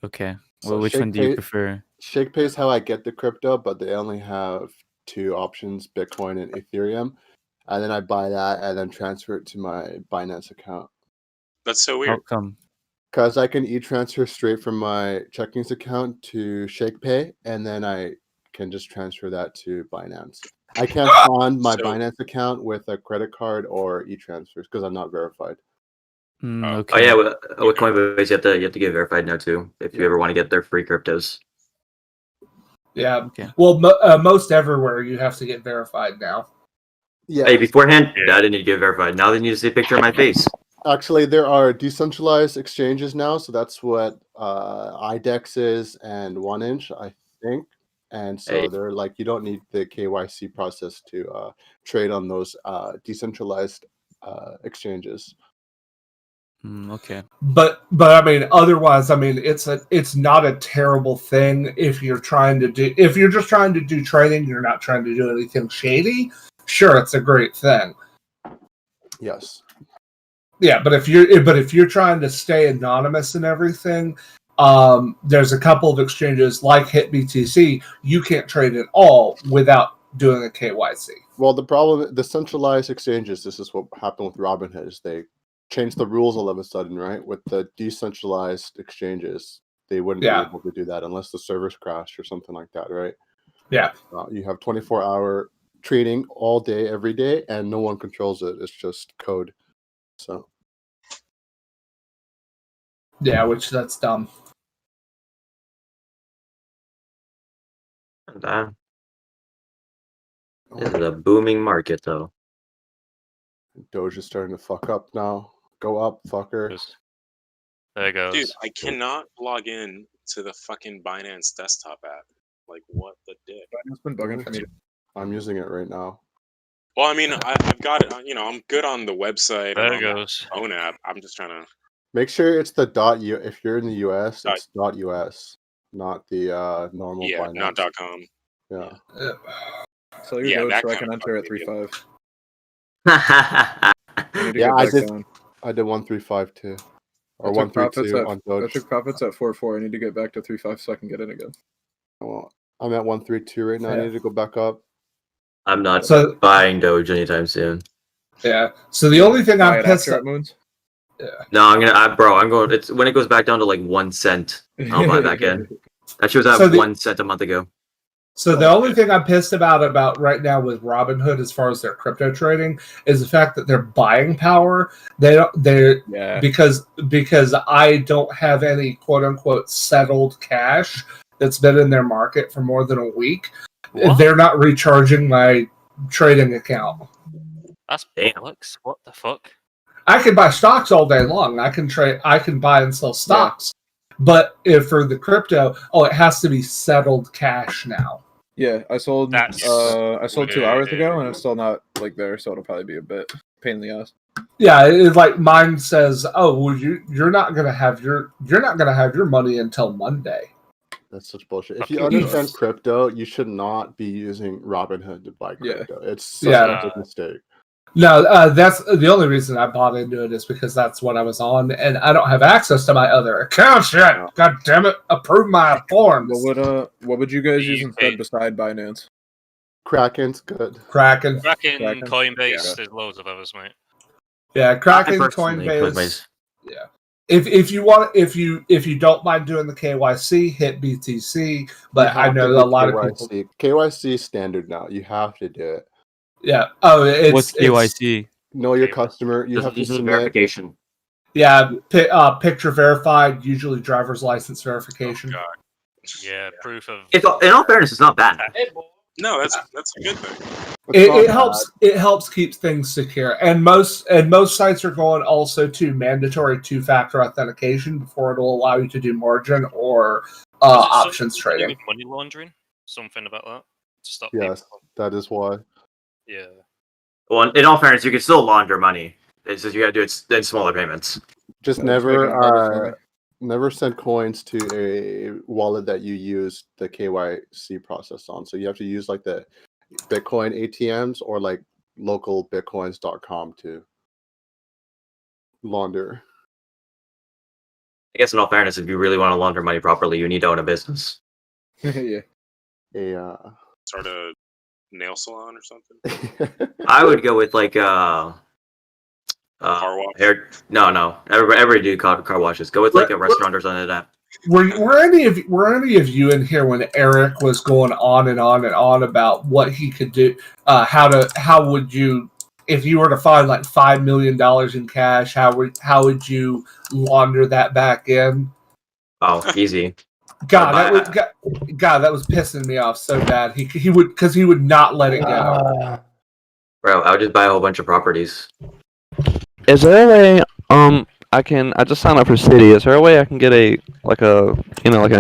Okay. So Well, which one do you prefer? ShakePay is how I get the crypto, but they only have two options: Bitcoin and Ethereum. And then I buy that and then transfer it to my Binance account. That's so weird. How come? Because I can e-transfer straight from my checkings account to ShakePay, and then I can just transfer that to Binance. I can't fund my Binance account with a credit card or e-transfers because I'm not verified. Okay. Oh yeah, with Coinbase you have to get verified now too if you ever want to get their free cryptos. Yeah. Okay. Well, most everywhere you have to get verified now. Yeah. Hey, beforehand, I didn't need to get verified. Now they need to see a picture of my face. Actually, there are decentralized exchanges now, so that's what IDEX is and 1inch, I think. And so they're like, you don't need the KYC process to trade on those decentralized exchanges. Okay. But I mean, otherwise, I mean, it's not a terrible thing if you're just trying to do trading. You're not trying to do anything shady. Sure, it's a great thing. Yes. Yeah, but if you're trying to stay anonymous and everything, there's a couple of exchanges like HitBTC. You can't trade at all without doing a KYC. Well, the centralized exchanges. This is what happened with Robinhood. Is they changed the rules all of a sudden, right? With the decentralized exchanges, they wouldn't be able to do that unless the servers crashed or something like that, right? Yeah. You have 24-hour trading all day, every day, and no one controls it. It's just code. So. Yeah, which that's dumb. This is a booming market, though. Doge is starting to fuck up now. Go up, fucker. There it goes. Dude, I cannot log in to the fucking Binance desktop app. Like, what the dick? It's been bugging for me. I'm using it right now. Well, I mean, I've got it. You know, I'm good on the website. There and it on goes. the phone app. I'm just trying to. Make sure it's the .u. If you're in the US, it's .us, not the normal. Yeah, Binance. not .com. Yeah. So your Yeah, Doge that so I kind can of enter at fucking 3.5. Yeah, I did 135 too, or 132 on Doge. I took profits at 4.4. I need to get back to 3.5 so I can get in again. Well, I'm at 132 right now. I need to go back up. I'm not So- buying Doge anytime soon. Yeah. So the only thing I'm pissed at Moons. No, I'm going. It's when it goes back down to like 1 cent. I'll buy back in. That shit was at So 1 cent a month ago. So the only thing I'm pissed about right now with Robinhood, as far as their crypto trading, is the fact that their buying power. Because I don't have any quote unquote settled cash that's been in their market for more than a week. What? They're not recharging my trading account. That's bollocks. What the fuck? I can buy stocks all day long. I can buy and sell stocks. But if for the crypto, it has to be settled cash now. Yeah, I sold. That's I sold 2 hours ago, and it's still not like there, so it'll probably be a bit. pain in the ass. Yeah, it's like mine says, "Oh, well, you're not gonna have your money until Monday." That's such bullshit. If you understand crypto, you should not be using Robinhood to buy crypto. It's such a big mistake. No, that's the only reason I bought into it is because that's what I was on, and I don't have access to my other accounts yet. God damn it! Approve my forms. What would you guys use instead beside Binance? Kraken's good. Kraken, Coinbase. There's loads of others, mate. Yeah, Kraken, personally, Coinbase. Yeah. If you don't mind doing the KYC, hit BTC. But I know a lot of people. KYC is standard now. You have to do it. Yeah. Oh, what's KYC? Know your customer. You have to submit verification. Yeah, picture verified. Usually driver's license verification. Yeah, proof of. In all fairness, it's not bad. No, that's a good thing. It helps. It helps keep things secure, and most sites are going also to mandatory 2-factor authentication before it'll allow you to do margin or options trading. Money laundering, something about that to stop. Yes, that is why. Yeah. Well, in all fairness, you can still launder money. It's just you got to do it in smaller payments. Just never send coins to a wallet that you use the KYC process on. So you have to use like the Bitcoin ATMs or like local bitcoins.com to launder. I guess in all fairness, if you really want to launder money properly, you need to own a business. Yeah. Start a nail salon or something. I would go with like car wash. No. Everybody do car washes. Go with like a restaurant or something like that. Were any of you in here when Eric was going on and on and on about what he could do? How would you, if you were to find like $5 million in cash, how would you launder that back in? Oh, easy. God, that was pissing me off so bad. He would not let it go. Bro, I would just buy a whole bunch of properties. Is there a way? I just signed up for Citi. Is there a way I can get an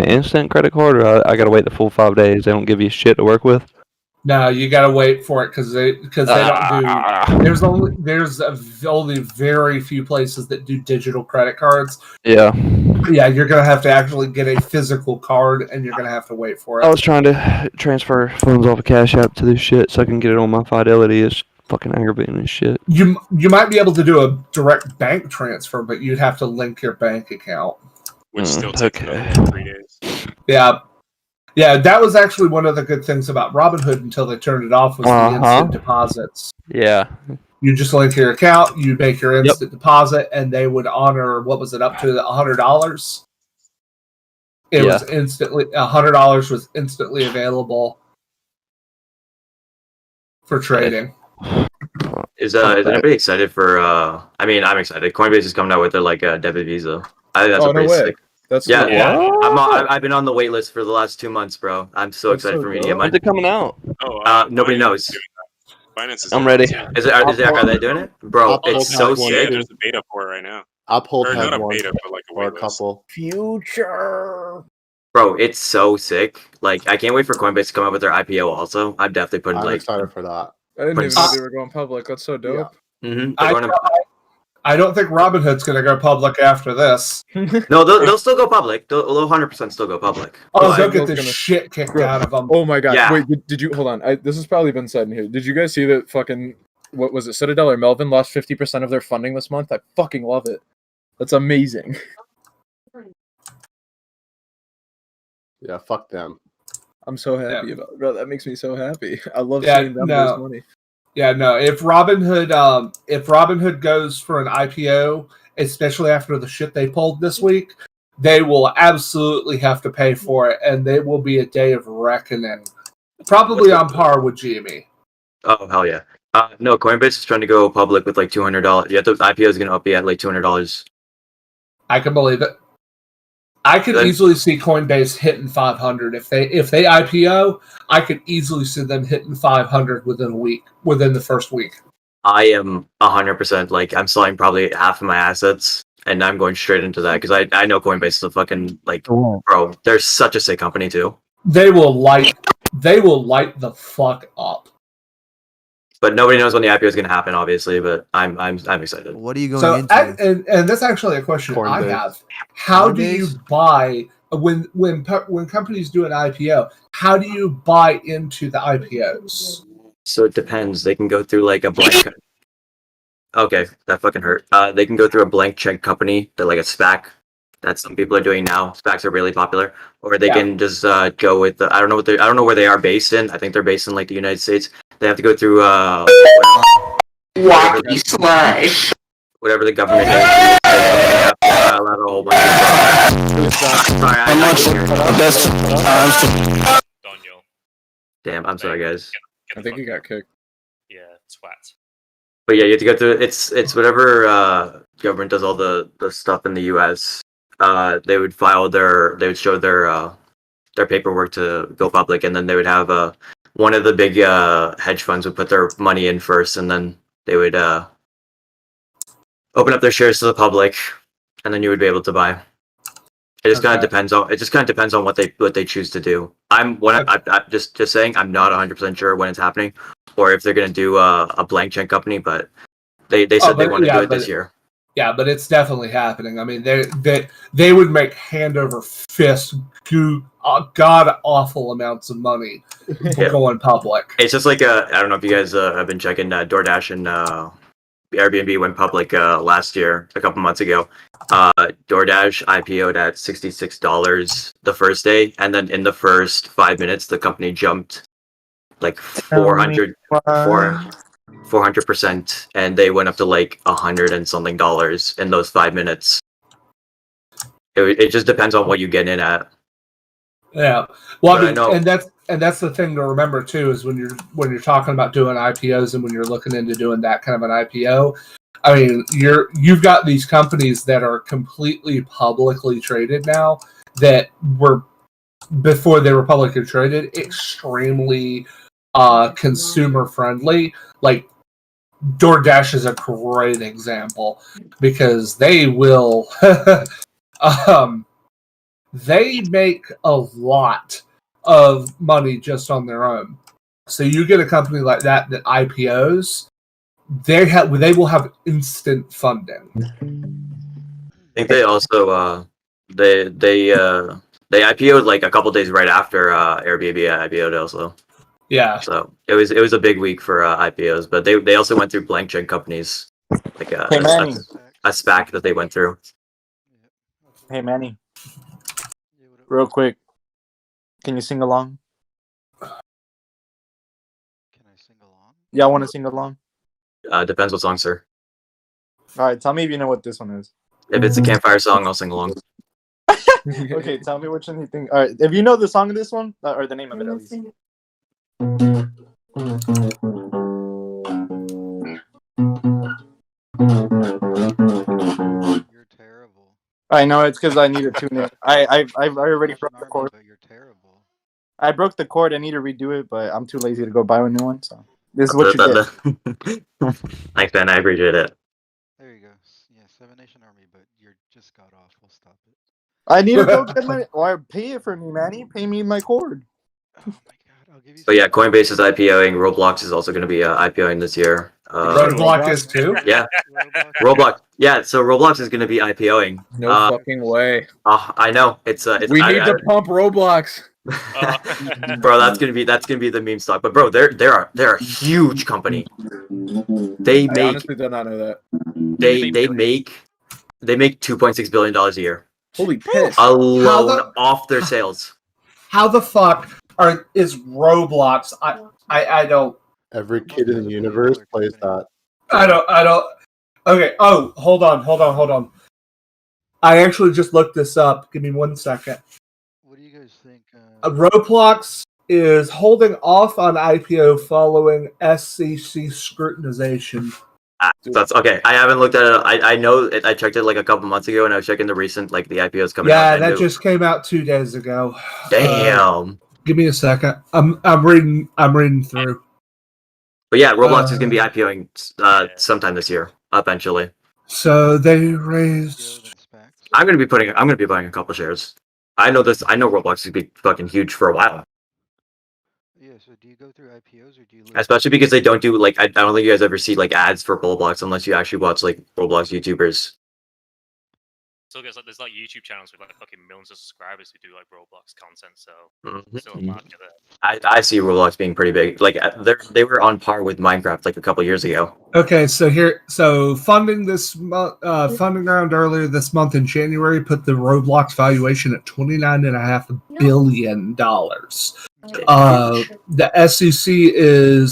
instant credit card, or I gotta wait the full 5 days? They don't give you shit to work with. No, you gotta wait for it because they don't do. There's only very few places that do digital credit cards. Yeah. Yeah, you're gonna have to actually get a physical card, and you're gonna have to wait for it. I was trying to transfer funds off a Cash App to this shit so I can get it on my Fidelity. It's fucking aggravating as shit. You might be able to do a direct bank transfer, but you'd have to link your bank account, which still takes about 3 days. Yeah, that was actually one of the good things about Robinhood until they turned it off was the instant deposits. Yeah. You just link your account, you make your instant deposit, and they would honor, what was it, up to $100? It was instantly, $100 was instantly available for trading. Is anybody excited for, I mean, I'm excited. Coinbase is coming out with their like debit Visa. I think that's a pretty sick. I've been on the wait list for the last 2 months, bro. I'm so excited for me to get mine. When's it coming out? Nobody knows. I'm ready. Are they doing it? Bro, it's so sick. Yeah, there's a beta for it right now. Uphold or had not a one, beta, but like a or a wait couple. Future. Bro, it's so sick. Like, I can't wait for Coinbase to come out with their IPO also. I'm definitely putting I'm excited for that. I didn't even know they were going public. That's so dope. I don't think Robinhood's going to go public after this. No, they'll still go public. They'll 100% still go public. Oh, they'll get the shit kicked out of them. Oh my god! Yeah. Wait, did you hold on? This has probably been said in here. Did you guys see that fucking what was it? Citadel or Melvin lost 50% of their funding this month. I fucking love it. That's amazing. Yeah, fuck them. I'm so happy about it, bro. That makes me so happy. I love seeing them lose money. Yeah, no. If Robinhood goes for an IPO, especially after the shit they pulled this week, they will absolutely have to pay for it, and they will be a day of reckoning. Probably on par with GME. Oh hell yeah! No, Coinbase is trying to go public with like $200. Yeah, the IPO is going to be at like $200. I can believe it. I could easily see Coinbase hitting 500 if they IPO. I could easily see them hitting 500 within the first week. I am 100% like I'm selling probably half of my assets, and I'm going straight into that because I know Coinbase is a fucking like bro. They're such a sick company too. They will light the fuck up. But nobody knows when the IPO is going to happen, obviously. But I'm excited. What are you going So, into? and that's actually a question I Coinbase. have. How do Coinbase? you buy when companies do an IPO? How do you buy into the IPOs? So it depends. They can go through like a blank. Okay, that fucking hurt. They can go through a blank check company, that like a SPAC. That some people are doing now. SPACs are really popular, or they can just go with the. I don't know where they are based in. I think they're based in like the United States. They have to go through Wacky slash. whatever the government is. They have to file out a whole bunch of Damn, I'm sorry, guys. I think he got kicked. Yeah, twat. But yeah, you have to go through. It's whatever government does all the stuff in the U.S. They would show their paperwork to go public, and then they would have one of the big hedge funds would put their money in first, and then they would open up their shares to the public, and then you would be able to buy. It just kind of depends on what they choose to do. I'm just saying I'm not 100% sure when it's happening, or if they're gonna do a blank check company, but they said they want to do it this year. Yeah, but it's definitely happening. I mean, they would make hand over fist, god awful amounts of money for going public. It's just like I don't know if you guys have been checking DoorDash and Airbnb went public last year, a couple months ago. DoorDash IPO'd at $66 the first day, and then in the first 5 minutes, the company jumped like 400%, and they went up to like $100 and something in those 5 minutes. It just depends on what you get in at. Yeah, well, I mean, and that's the thing to remember too, is when you're talking about doing IPOs and when you're looking into doing that kind of an IPO. I mean, you've got these companies that are completely publicly traded now that were, before they were publicly traded, extremely consumer friendly. Like DoorDash is a great example because they will they make a lot of money just on their own. So you get a company like that IPOs, they will have instant funding. I think they also they IPO'd like a couple days right after Airbnb IPO'd also. Yeah. So it was a big week for IPOs, but they also went through blank check companies, like a SPAC that they went through. Hey Manny, real quick, can you sing along? Can I sing along? Yeah, I want to sing along. Depends what song, sir. All right, tell me if you know what this one is. If it's a campfire song, I'll sing along. Okay, tell me which one you think. All right, if you know the song of this one, or the name of it at least. You're terrible. I know, it's because I need to tune in. I already broke the chord. But you're terrible. I broke the chord. I need to redo it, but I'm too lazy to go buy a new one. So this is what you get. Thanks, Ben. I appreciate it. There you go. Yeah, Seven Nation Army, but you're just got off. We'll stop it. I need to go get my. Or pay it for me, Manny. Pay me my chord. But yeah, Coinbase is IPOing. Roblox is also going to be IPOing this year. Roblox is too? Yeah. Roblox. Yeah, so Roblox is going to be IPOing. No fucking way. I know. It's we need to pump Roblox. Bro, that's gonna be the meme stock. But bro, they're a huge company. They I make honestly did not know that. they make $2.6 billion a year. Holy piss. Alone off their sales. How the fuck is Roblox? I don't. Every kid in the universe plays that. I don't. Okay. Oh, hold on. I actually just looked this up. Give me 1 second. What do you guys think? Roblox is holding off on IPO following SEC scrutinization. That's okay. I haven't looked at it. I know I checked it like a couple months ago, and I was checking the recent the IPOs coming out. Yeah, that just came out 2 days ago. Damn. Give me a second. I'm reading through. But yeah, Roblox is going to be IPOing sometime this year, eventually. So they raised. I'm going to be buying a couple shares. I know Roblox is going to be fucking huge for a while. Yeah, so do you go through IPOs or do you? Especially because they don't do like I don't think you guys ever see like ads for Roblox unless you actually watch like Roblox YouTubers. So there's like YouTube channels with like fucking millions of subscribers who do like Roblox content. So still a Mhm. market there. I see Roblox being pretty big. Like they were on par with Minecraft like a couple years ago. Okay, so funding this funding round earlier this month in January put the Roblox valuation at $29.5 billion. The SEC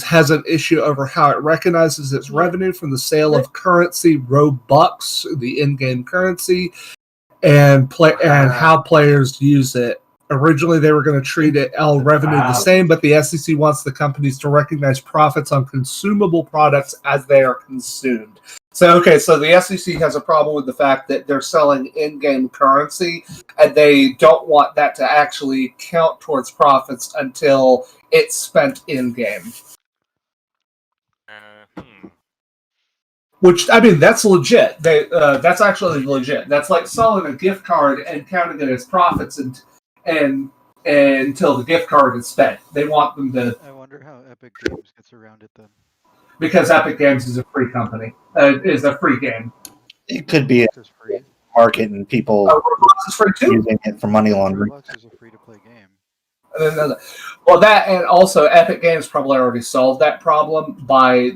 has an issue over how it recognizes its revenue from the sale of currency Robux, the in-game currency, and how players use it. Originally, they were going to treat all revenue the same, but the SEC wants the companies to recognize profits on consumable products as they are consumed. So the SEC has a problem with the fact that they're selling in-game currency, and they don't want that to actually count towards profits until it's spent in-game. Which, I mean, that's legit. That's actually legit. That's like selling a gift card and counting it as profits and until the gift card is spent. They want them to. I wonder how Epic Games gets around it then. Because Epic Games is a free company. Is a free game. It could be a market and people Roblox is free too. using it for money laundering. Roblox is a free-to-play game. Well, that and also Epic Games probably already solved that problem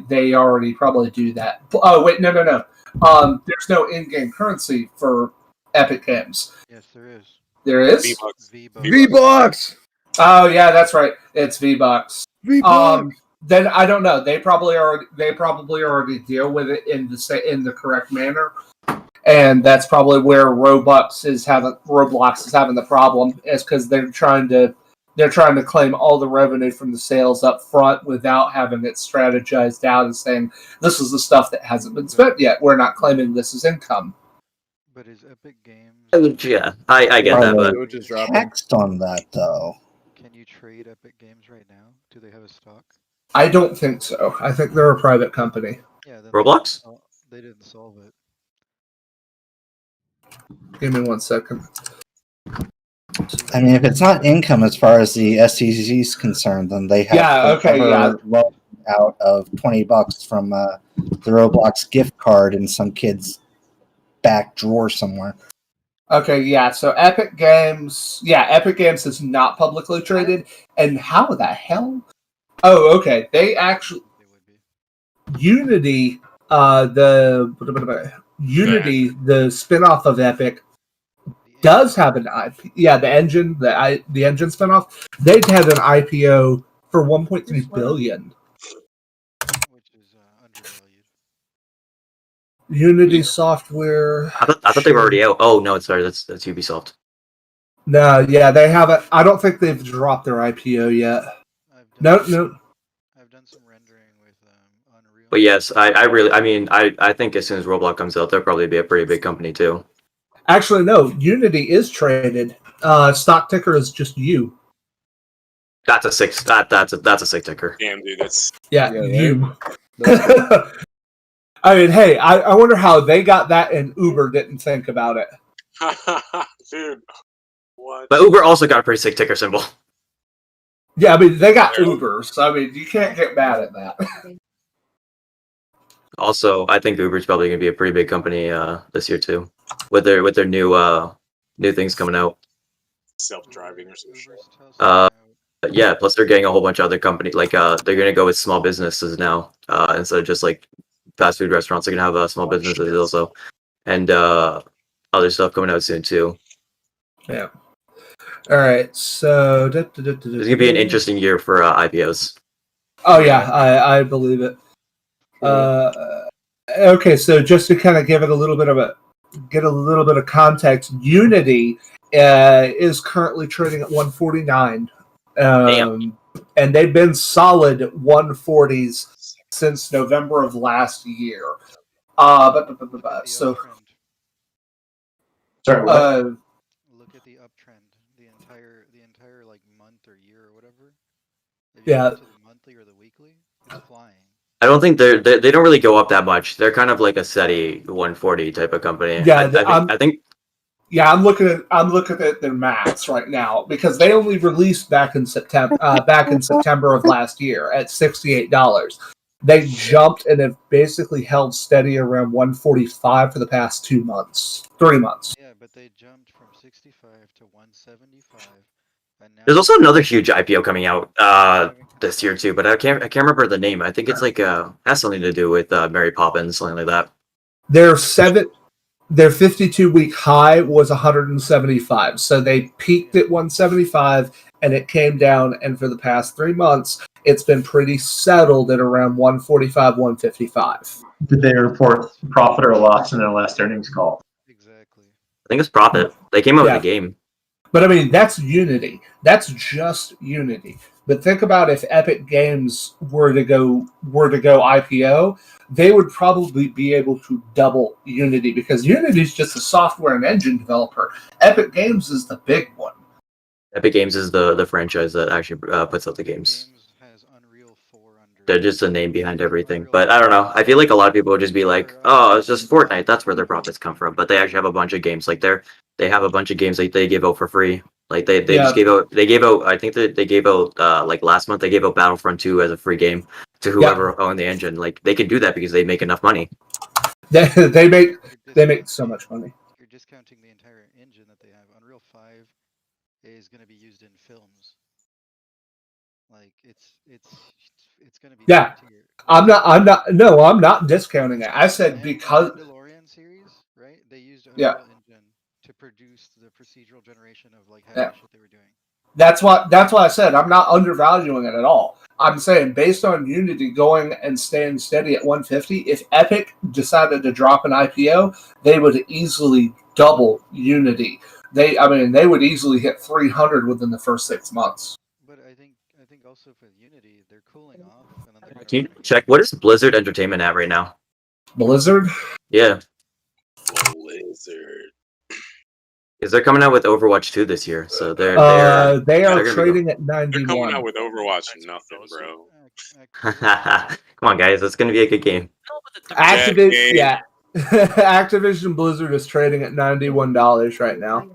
they already probably do that. Oh wait, no. There's no in-game currency for Epic Games. Yes, there is. There is V-Bucks. Oh yeah, that's right. It's V-Bucks. V-Bucks. Then I don't know. They probably already deal with it in the correct manner, and that's probably where Roblox is having the problem. Is because they're trying to claim all the revenue from the sales up front without having it strategized out and saying this is the stuff that hasn't been spent yet. We're not claiming this as income. But is Epic Games? Yeah, I get that. But Text on that though. Can you trade Epic Games right now? Do they have a stock? I don't think so. I think they're a private company. Yeah, then Roblox? They didn't solve it. Give me 1 second. I mean, if it's not income as far as the SEC is concerned, then they have well out of $20 from the Roblox gift card in some kid's back drawer somewhere. Okay, yeah. So Epic Games is not publicly traded, and how the hell? Oh, okay. They actually Unity, the spinoff of Epic, does have an IP. Yeah, the engine spinoff. They had an IPO for $1.3 billion. Which is undervalued. Unity Software. I thought they were already out. Oh no, that's Ubisoft. No, yeah, they haven't. I don't think they've dropped their IPO yet. No. I've done some rendering with Unreal. But yes, I think as soon as Roblox comes out, they'll probably be a pretty big company too. Actually, no. Unity is traded. Stock ticker is just U. That's a sick. That's a sick ticker. Damn, dude, that's U. I mean, hey, I wonder how they got that and Uber didn't think about it. Dude, what? But Uber also got a pretty sick ticker symbol. Yeah, I mean, they got Uber, so I mean, you can't get mad at that. Also, I think Uber's probably going to be a pretty big company this year too, with their new things coming out. Self-driving or some shit. Yeah. Plus, they're getting a whole bunch of other companies. Like, they're going to go with small businesses now instead of just like fast food restaurants. They're going to have small businesses also, and other stuff coming out soon too. Yeah. All right. So It's going to be an interesting year for IPOs. Oh yeah, I believe it. Okay, so just to kind of give it a little bit of context, Unity is currently trading at 149, and they've been solid 140s since November of last year. So, sorry, what? Look at the uptrend, the entire like month or year or whatever. If you look to the monthly or the weekly, it's flying. I don't think they don't really go up that much. They're kind of like a steady 140 type of company. Yeah, I think Yeah, I'm looking at their max right now because they only released back in September of last year at $68. They jumped and have basically held steady around 145 for the past 3 months. Yeah, but they jumped from 65 to 175. And now There's also another huge IPO coming out this year too, but I can't remember the name. I think it's like has something to do with Mary Poppins, something like that. Their 52-week high was 175. So they peaked at 175 and it came down, and for the past 3 months it's been pretty settled at around 145, 155. Did they report profit or loss in their last earnings call? Exactly. I think it's profit. They came out with a game. But I mean, that's Unity. That's just Unity. But think about if Epic Games were to go IPO, they would probably be able to double Unity because Unity is just a software and engine developer. Epic Games is the big one. Epic Games is the franchise that actually puts out the games. They're just the name behind everything. But I don't know. I feel like a lot of people would just be like, "Oh, it's just Fortnite. That's where their profits come from." But they actually have a bunch of games. Like they have a bunch of games like they give out for free. Like they just gave out. They gave out. I think that they gave out like last month. They gave out Battlefront 2 as a free game to whoever owned the engine. Like they can do that because they make enough money. They make so much money. You're discounting the entire engine that they have. Unreal 5 is going to be used in films. Like it's going to be Yeah. I'm not discounting it. I said because Mandalorian series, right? They used Yeah. Unreal Engine to produce the procedural generation of like half the shit they were doing. That's why I said I'm not undervaluing it at all. I'm saying based on Unity going and staying steady at 150, if Epic decided to drop an IPO, they would easily double Unity. They would easily hit 300 within the first 6 months. But I think also for Unity, they're cooling off. And then they're Can you check what is Blizzard Entertainment at right now? Blizzard? Yeah. Blizzard. Because they're coming out with Overwatch 2 this year, so they are gonna trading go. at 91. They're coming out with Overwatch nothing, bro. Come on, guys, it's gonna be a good game. Activision Blizzard is trading at $91 right now.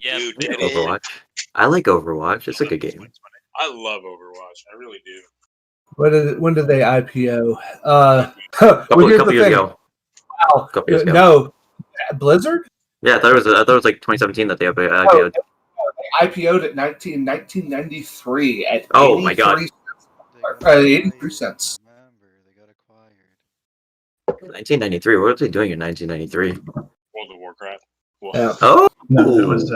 Yeah, Overwatch. I like Overwatch. It's a good game. I love Overwatch. I really do. When did they IPO? Couple here's the years thing. ago. Wow. Couple years ago. No, Blizzard? Yeah, I thought it was 2017 that they IPO'd. They IPO'd at 1993 at Oh my god. 83 cents. 1993. What were they doing in 1993? World of Warcraft. Oh, No, it was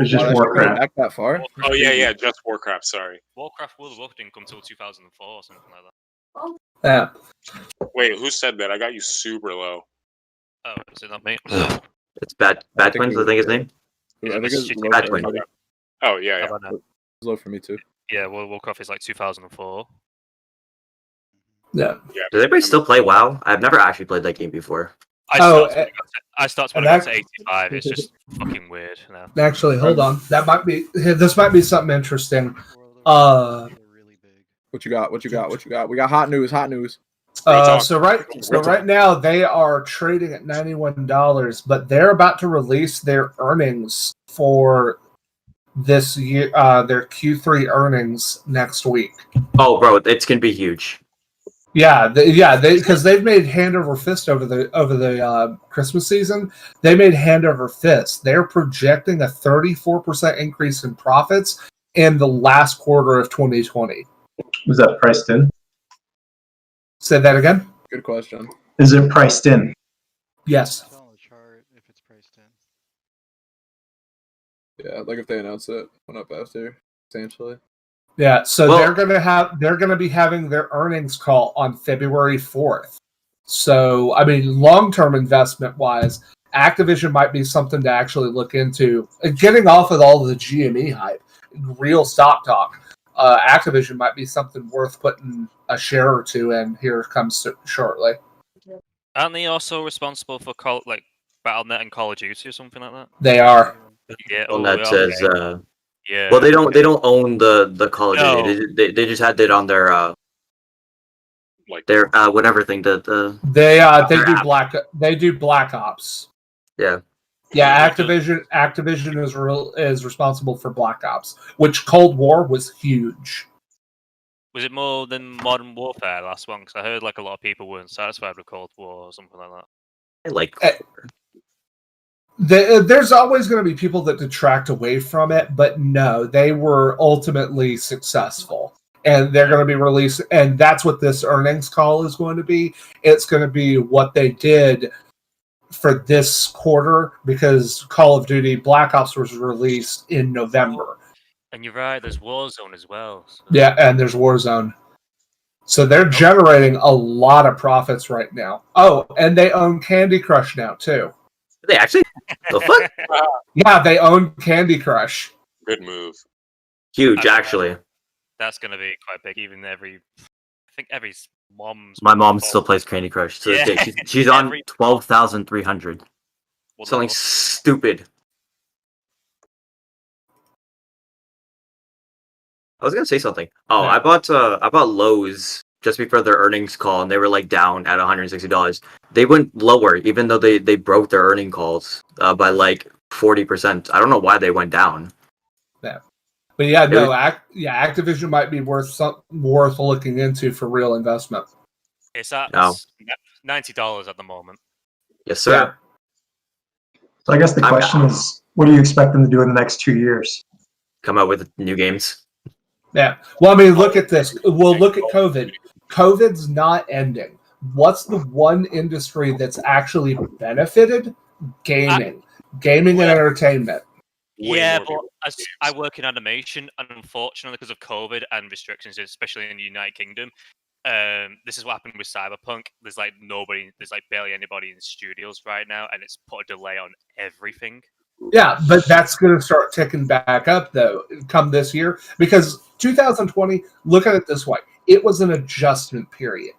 just Warcraft. Back that far? Oh yeah, just Warcraft. Sorry. Warcraft World of Warcraft didn't come until 2004 or something like that. Yeah. Wait, who said that? I got you super low. Oh, is it not me? It's Bad Twins, I think his name. I think it's low Bad for Twin. me. Oh yeah, yeah. How about now? It's low for me too. Yeah, World of Warcraft is like 2004. Yeah. Does anybody still play WoW? I've never actually played that game before. I started when I got to 85. It's just fucking weird now. Actually, hold on. This might be something interesting. What you got? What you got? We got hot news. So right now they are trading at $91, but they're about to release their earnings for this year, their Q3 earnings next week. Oh, bro, it's gonna be huge. Yeah, because they've made hand over fist over the Christmas season. They made hand over fist. They're projecting a 34% increase in profits in the last quarter of 2020. Was that priced in? Say that again. Good question. Is it priced in? Yes. Yeah, like if they announce it, went up after, substantially. Yeah, so they're gonna be having their earnings call on February 4th. So I mean, long-term investment wise, Activision might be something to actually look into. Getting off of all the GME hype, real stock talk, Activision might be something worth putting a share or two in. Here comes shortly. Aren't they also responsible for Battle.net and Call of Duty or something like that? They are. Yeah. That says. Yeah. Well, they don't own the Call of Duty. They just had it on their whatever thing they do Black Ops. Yeah. Yeah, Activision is responsible for Black Ops, which Cold War was huge. Was it more than Modern Warfare last one? Because I heard like a lot of people weren't satisfied with Cold War or something like that. I like There's always going to be people that detract away from it, but no, they were ultimately successful. And they're going to be released, and that's what this earnings call is going to be. It's going to be what they did for this quarter, because Call of Duty Black Ops was released in November. And you're right, there's Warzone as well. So. Yeah, and there's Warzone. So they're generating a lot of profits right now. Oh, and they own Candy Crush now, too. They actually? The fuck? Yeah, they own Candy Crush. Good move. Huge, actually. That's going to be quite big. Even I think every mom's. My mom still plays Candy Crush to this day. She's on 12,300. Something stupid. I was gonna say something. Oh, I bought Lowe's just before their earnings call, and they were like down at $160. They went lower, even though they broke their earning calls by like 40%. I don't know why they went down. Yeah, but yeah, no, Activision might be worth looking into for real investment. It's at $90 at the moment. Yes, sir. Yeah. So I guess the question is, what do you expect them to do in the next 2 years? Come out with new games. Yeah. Well, I mean, look at this. Well, look at COVID. COVID's not ending. What's the one industry that's actually benefited? Gaming. Gaming and entertainment. Yeah, but as I work in animation, and unfortunately, because of COVID and restrictions, especially in the United Kingdom, this is what happened with Cyberpunk. There's barely anybody in studios right now, and it's put a delay on everything. Yeah, but that's going to start ticking back up, though, come this year. Because 2020, look at it this way. It was an adjustment period.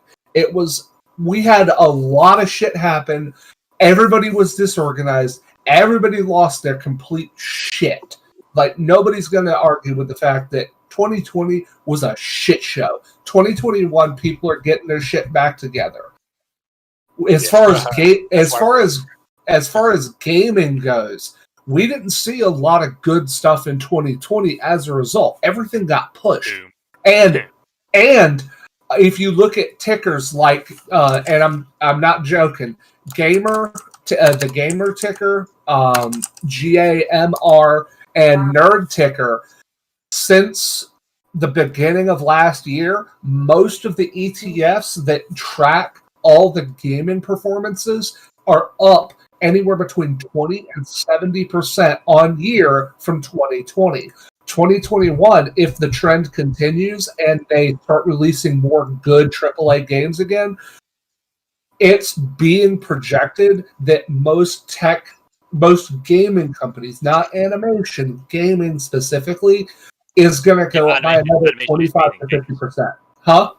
We had a lot of shit happen. Everybody was disorganized. Everybody lost their complete shit. Like, nobody's going to argue with the fact that 2020 was a shit show. 2021, people are getting their shit back together. As far as gaming goes, we didn't see a lot of good stuff in 2020 as a result. Everything got pushed. And if you look at tickers like and I'm not joking, the gamer ticker, GAMR, and nerd ticker, since the beginning of last year, most of the ETFs that track all the gaming performances are up anywhere between 20 and 70% on year from 2020. 2021, if the trend continues and they start releasing more good AAA games again, it's being projected that most gaming companies, not animation, gaming specifically, is going to go up by another 25 to 50%. Huh?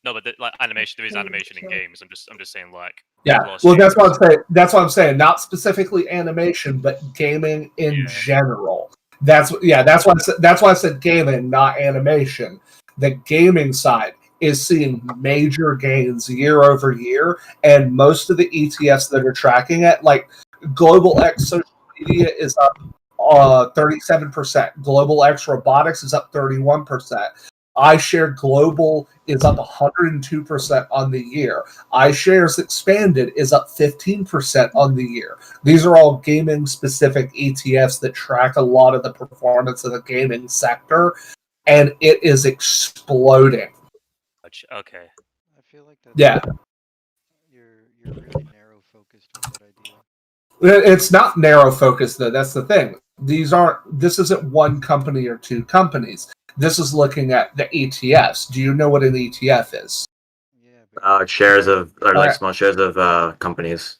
No, but animation. There is animation in games. I'm just saying, like. Yeah. Well, that's what I'm saying. That's what I'm saying. Not specifically animation, but gaming in general. That's why I said gaming, not animation. The gaming side is seeing major gains year over year, and most of the ETFs that are tracking it, like Global X Social Media, is up 37%. Global X Robotics is up 31%. iShare Global is up 102% on the year. iShares Expanded is up 15% on the year. These are all gaming-specific ETFs that track a lot of the performance of the gaming sector, and it is exploding. Okay. I feel like Yeah. You're really narrow focused with that idea. It's not narrow focused, though. That's the thing. This isn't one company or two companies. This is looking at the ETFs. Do you know what an ETF is? Shares of small shares of companies.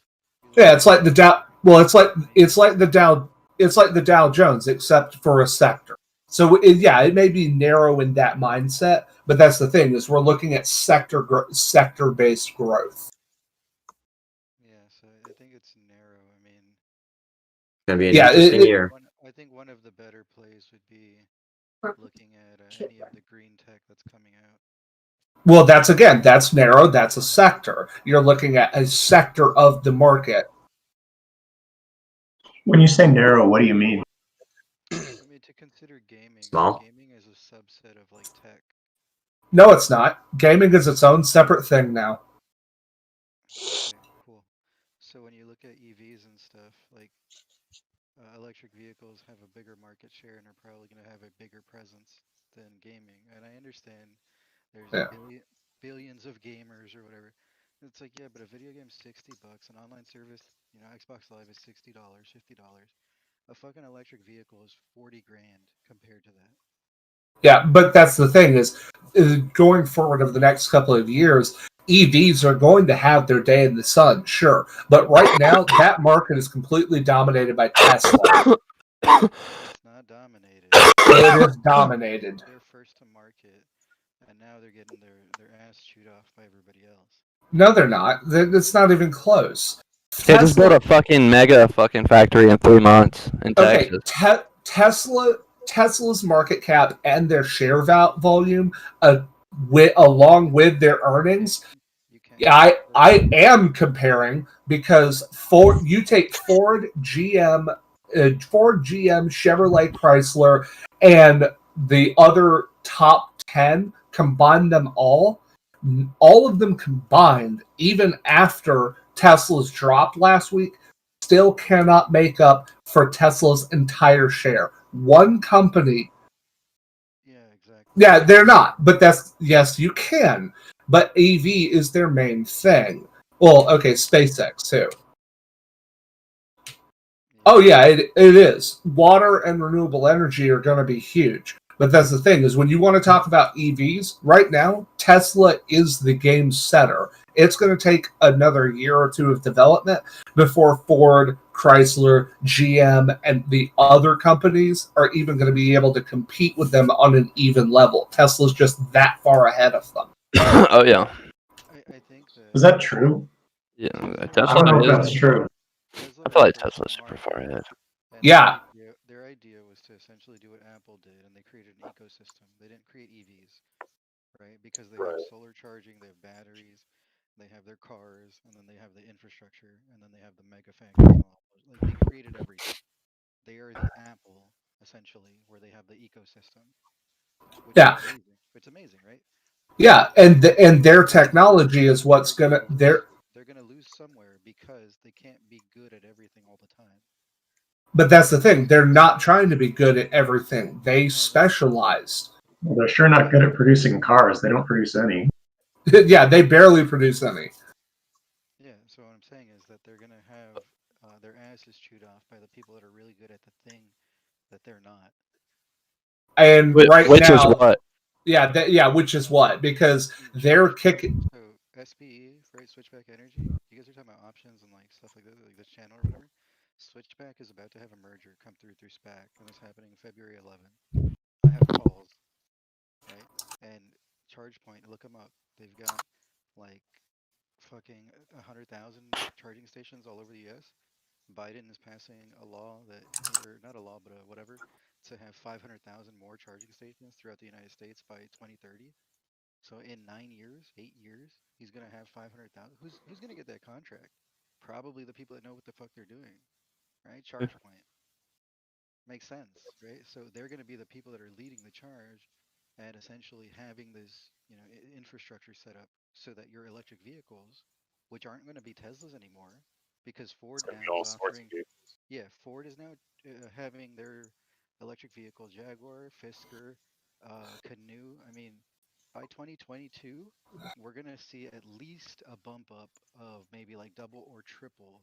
Yeah, it's like the Dow. Well, it's like the Dow Jones, except for a sector. So it may be narrow in that mindset, but that's the thing, is we're looking at sector-based growth. Yeah, so I think it's narrow. I mean, it's gonna be an interesting year. I think one of the better plays would be looking at any of the green tech that's coming out. Well, that's narrow. That's a sector. You're looking at a sector of the market. When you say narrow, what do you mean? I mean, to consider gaming, Small. gaming is a subset of like tech. No, it's not. Gaming is its own separate thing now. Okay, cool. So when you look at EVs and stuff, like electric vehicles have a bigger market share and are probably going to have a bigger presence than gaming. And I understand there's billions of gamers or whatever. It's like, yeah, but a video game's $60, an online service, you know, Xbox Live is $60, $50. A fucking electric vehicle is 40 grand compared to that. Yeah, but that's the thing is going forward over the next couple of years, EVs are going to have their day in the sun, sure. But right now, that market is completely dominated by Tesla. It's not dominated. It is dominated. They're first to market, and now they're getting their ass chewed off by everybody else. No, they're not. It's not even close. They just built a fucking mega fucking factory in 3 months in Texas. Tesla's market cap and their share volume, along with their earnings, I am comparing because you take Ford, GM, Chevrolet, Chrysler, and the other top 10, combine them all of them combined, even after Tesla's drop last week, still cannot make up for Tesla's entire share. One company. Yeah, exactly. Yeah, they're not. But yes, you can. But EV is their main thing. Well, okay, SpaceX too. Oh yeah, it is. Water and renewable energy are going to be huge. But that's the thing, is when you want to talk about EVs, right now, Tesla is the game setter. It's going to take another year or two of development before Ford, Chrysler, GM, and the other companies are even going to be able to compete with them on an even level. Tesla's just that far ahead of them. Oh, yeah. I think that... Is that true? Yeah, I don't know if that's true. I feel like Tesla's super far ahead. Yeah. Their idea was to essentially do what Apple did, and they created an ecosystem. They didn't create EVs, right? Because they have solar charging, they have batteries, they have their cars, and then they have the infrastructure, and then they have the mega factories. Like, they created everything. They are the Apple, essentially, where they have the ecosystem. Which is amazing. It's amazing, right? Yeah, and their technology is what's gonna they're gonna lose somewhere because they can't be good at everything all the time. But that's the thing. They're not trying to be good at everything. They specialize. Well, they're sure not good at producing cars. They don't produce any. Yeah, they barely produce any. Yeah, so what I'm saying is that they're going to have their asses chewed off by the people that are really good at the thing that they're not. And which now, is what? Yeah, which is what? Because they're kicking... So, SPE, right, Switchback Energy, you guys are talking about options and like stuff like this channel or whatever. Switchback is about to have a merger come through SPAC, and it's happening February 11th. I have calls, right? And ChargePoint, look them up. They've got like fucking 100,000 charging stations all over the U.S. Biden is passing a law that, or not a law, but whatever, to have 500,000 more charging stations throughout the United States by 2030. So in 9 years, 8 years, he's gonna have 500,000. Who's gonna get that contract? Probably the people that know what the fuck they're doing, right? ChargePoint makes sense, right? So they're gonna be the people that are leading the charge, and essentially having this, infrastructure set up so that your electric vehicles, which aren't going to be Teslas anymore, because Ford now is offering. Yeah, Ford is now having their electric vehicle, Jaguar, Fisker, Canoe. I mean, by 2022, we're going to see at least a bump up of maybe like double or triple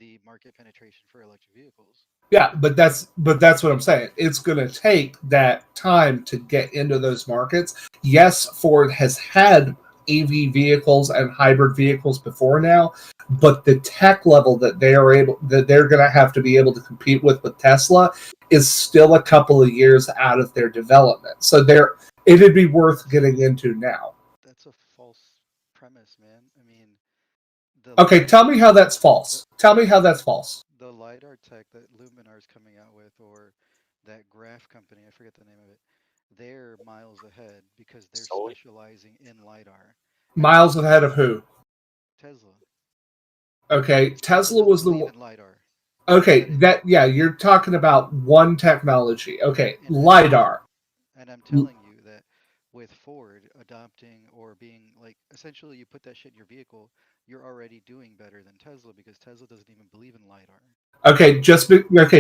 the market penetration for electric vehicles. Yeah, but that's what I'm saying. It's going to take that time to get into those markets. Yes, Ford has had EV vehicles and hybrid vehicles before now, but the tech level that they're going to have to be able to compete with Tesla is still a couple of years out of their development. So it'd be worth getting into now. That's a false premise, man. I mean, okay, tell me how that's false. Tell me how that's false. The LiDAR tech that Luminar is coming out with, or that Graph company, I forget the name of it, they're miles ahead because they're specializing in LiDAR. Miles ahead of who? Tesla. Okay, Tesla was the one. LiDAR. Okay, you're talking about one technology. Okay, LiDAR. And I'm telling you that with Ford adopting or being like, essentially, you put that shit in your vehicle, you're already doing better than Tesla because Tesla doesn't even believe in LiDAR. Okay,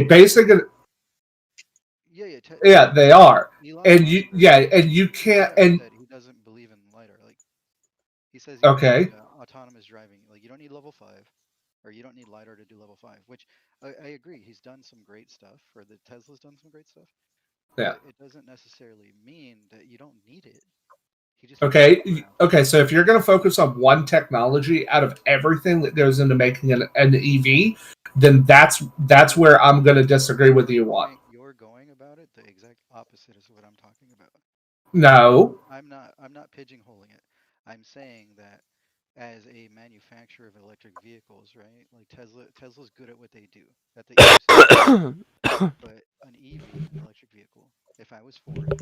basic. Yeah, They are, Elon and Musk, you can't, and said he doesn't believe in LiDAR. Like, he says you okay. don't need, autonomous driving. Like, you don't need level 5, or you don't need LiDAR to do level 5. Which I agree. He's done some great stuff, or the Tesla's done some great stuff. Yeah. But it doesn't necessarily mean that you don't need it. He just Okay. So if you're going to focus on one technology out of everything that goes into making an EV, then that's where I'm going to disagree with you on. You're going about it the exact opposite is what I'm talking about. No. I'm not pigeonholing it. I'm saying that as a manufacturer of electric vehicles, right? Like Tesla's good at what they do. At the ecosystem. But an EV, an electric vehicle, if I was Ford,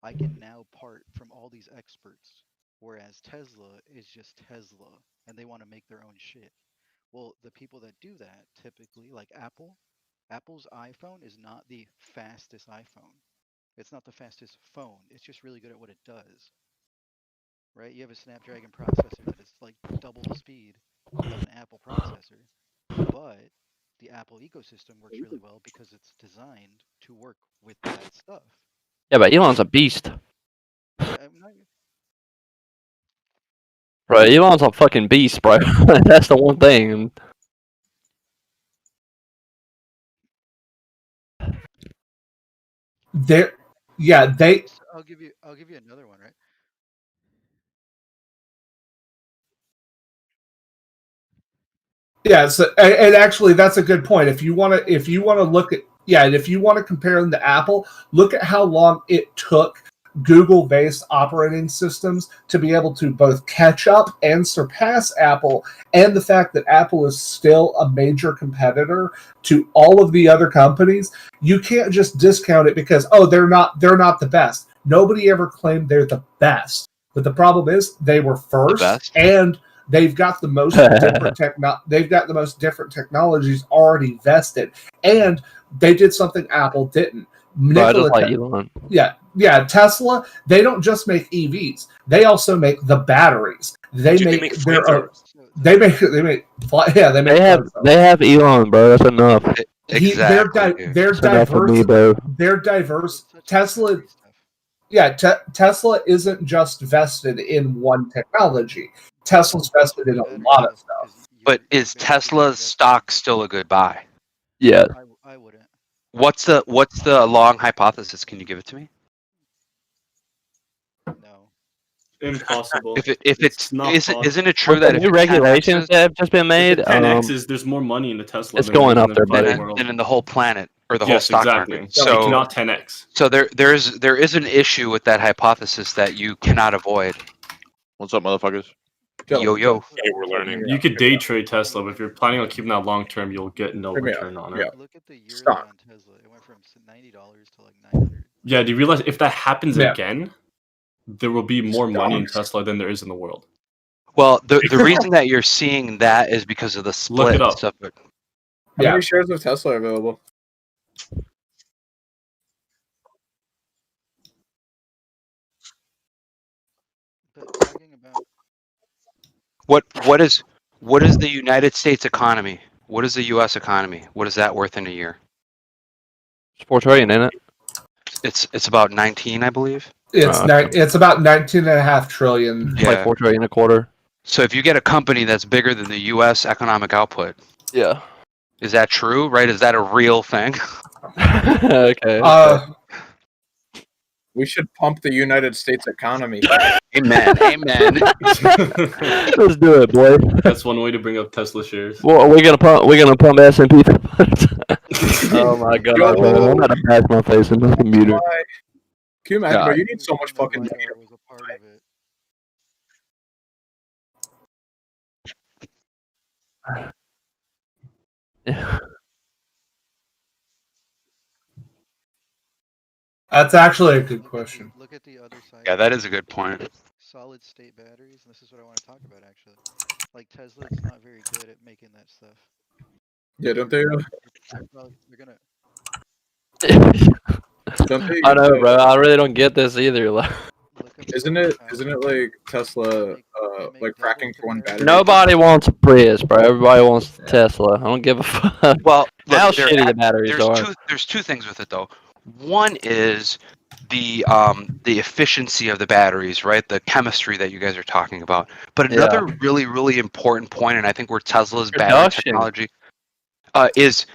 I can now part from all these experts. Whereas Tesla is just Tesla and they want to make their own shit. Well, the people that do that typically, like Apple's iPhone is not the fastest iPhone. It's not the fastest phone. It's just really good at what it does. Right? You have a Snapdragon processor that is like double the speed of an Apple processor, but the Apple ecosystem works really well because it's designed to work with that stuff. Yeah, but Elon's a beast. Yeah, I'm not... Bro, Elon's a fucking beast, bro. That's the one thing. I'll give you another one, right? Yeah, so, and actually, that's a good point. If you want to look at and if you want to compare them to Apple, look at how long it took Google-based operating systems to be able to both catch up and surpass Apple, and the fact that Apple is still a major competitor to all of the other companies. You can't just discount it because they're not the best. Nobody ever claimed they're the best, but the problem is they were first and they've got the most different technologies already vested, and they did something Apple didn't. Elon. Yeah. Tesla. They don't just make EVs; they also make the batteries. They make their own. They make. They have Elon, bro. That's enough. They're That's diverse. enough for me, bro. They're diverse. Tesla. Yeah, Tesla isn't just vested in one technology. Tesla's vested in a lot of stuff. But is Tesla's stock still a good buy? Yeah. I wouldn't. What's the long hypothesis? Can you give it to me? No. Impossible. If it's not isn't it true With that the if new regulations that have just been made, 10x's, there's more money in the Tesla. it's than going there is up there, in the buddy. world. than in the whole planet or the whole Yes, stock exactly. market? So So not 10x. So there is an issue with that hypothesis that you cannot avoid. What's up, motherfuckers? Yo. Hey, we're learning. You could day trade Tesla, but if you're planning on keeping that long term, you'll get no return on it. Look at the yearly on Tesla. It went from $90 to like 900. Yeah, do you realize if that happens again, there will be more money in Tesla than there is in the world? Well, the reason that you're seeing that is because of the split. Look it up. How many shares of Tesla are available? But talking about What is the United States economy? What is the U.S. economy? What is that worth in a year? It's $4 trillion, isn't it? It's about 19, I believe. It's about 19.5 trillion. It's like $4 trillion a quarter. So if you get a company that's bigger than the U.S. economic output, yeah, is that true? Right? Is that a real thing? Okay. We should pump the United States economy. Amen. Amen. Let's do it, boy. That's one way to bring up Tesla shares. Well, we're gonna pump S&P. Oh my god, bro. I'm about to bash my face in the computer. Can you imagine, bro? You need so much fucking money. That's actually a good question. Look at the other side. Yeah, that is a good point. Solid state batteries, and this is what I want to talk about actually. Like Tesla is not very good at making that stuff. Yeah, don't they? I know, bro. I really don't get this either. Like, Isn't it like Tesla like cracking for one battery? nobody wants a Prius, bro. Everybody wants Tesla. I don't give a fuck. Well, look, how shitty the batteries there's are. there's two things with it though. One is the efficiency of the batteries, right? The chemistry that you guys are talking about. But another really important point, and I think where Tesla's battery technology is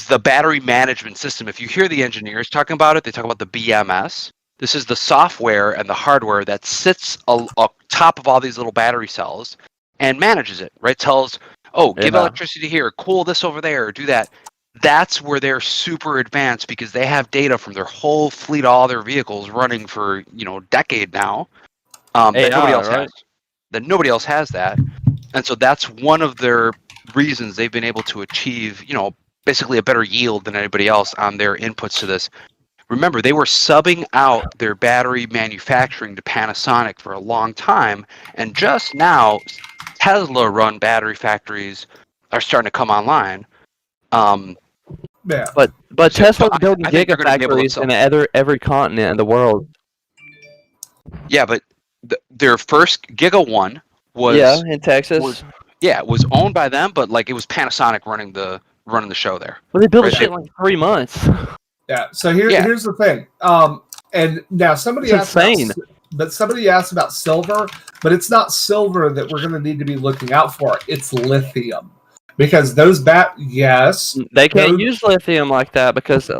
the battery management system. If you hear the engineers talking about it, they talk about the BMS. This is the software and the hardware that sits on top of all these little battery cells and manages it, right? Tells, oh, give electricity here, cool this over there, do that. That's where they're super advanced because they have data from their whole fleet, all their vehicles running for, a decade now. That nobody else has. That nobody else has that. And so that's one of their reasons they've been able to achieve, basically a better yield than anybody else on their inputs to this. Remember, they were subbing out their battery manufacturing to Panasonic for a long time, and just now, Tesla-run battery factories are starting to come online. But Tesla's building gigafactories in every continent in the world. Yeah, but their first Giga 1 was in Texas. Was owned by them, but like it was Panasonic running the show there. Well, they built it in like 3 months. Yeah. So here's the thing. And now somebody asked about silver, but it's not silver that we're going to need to be looking out for. It's lithium, because those they can't use lithium like that because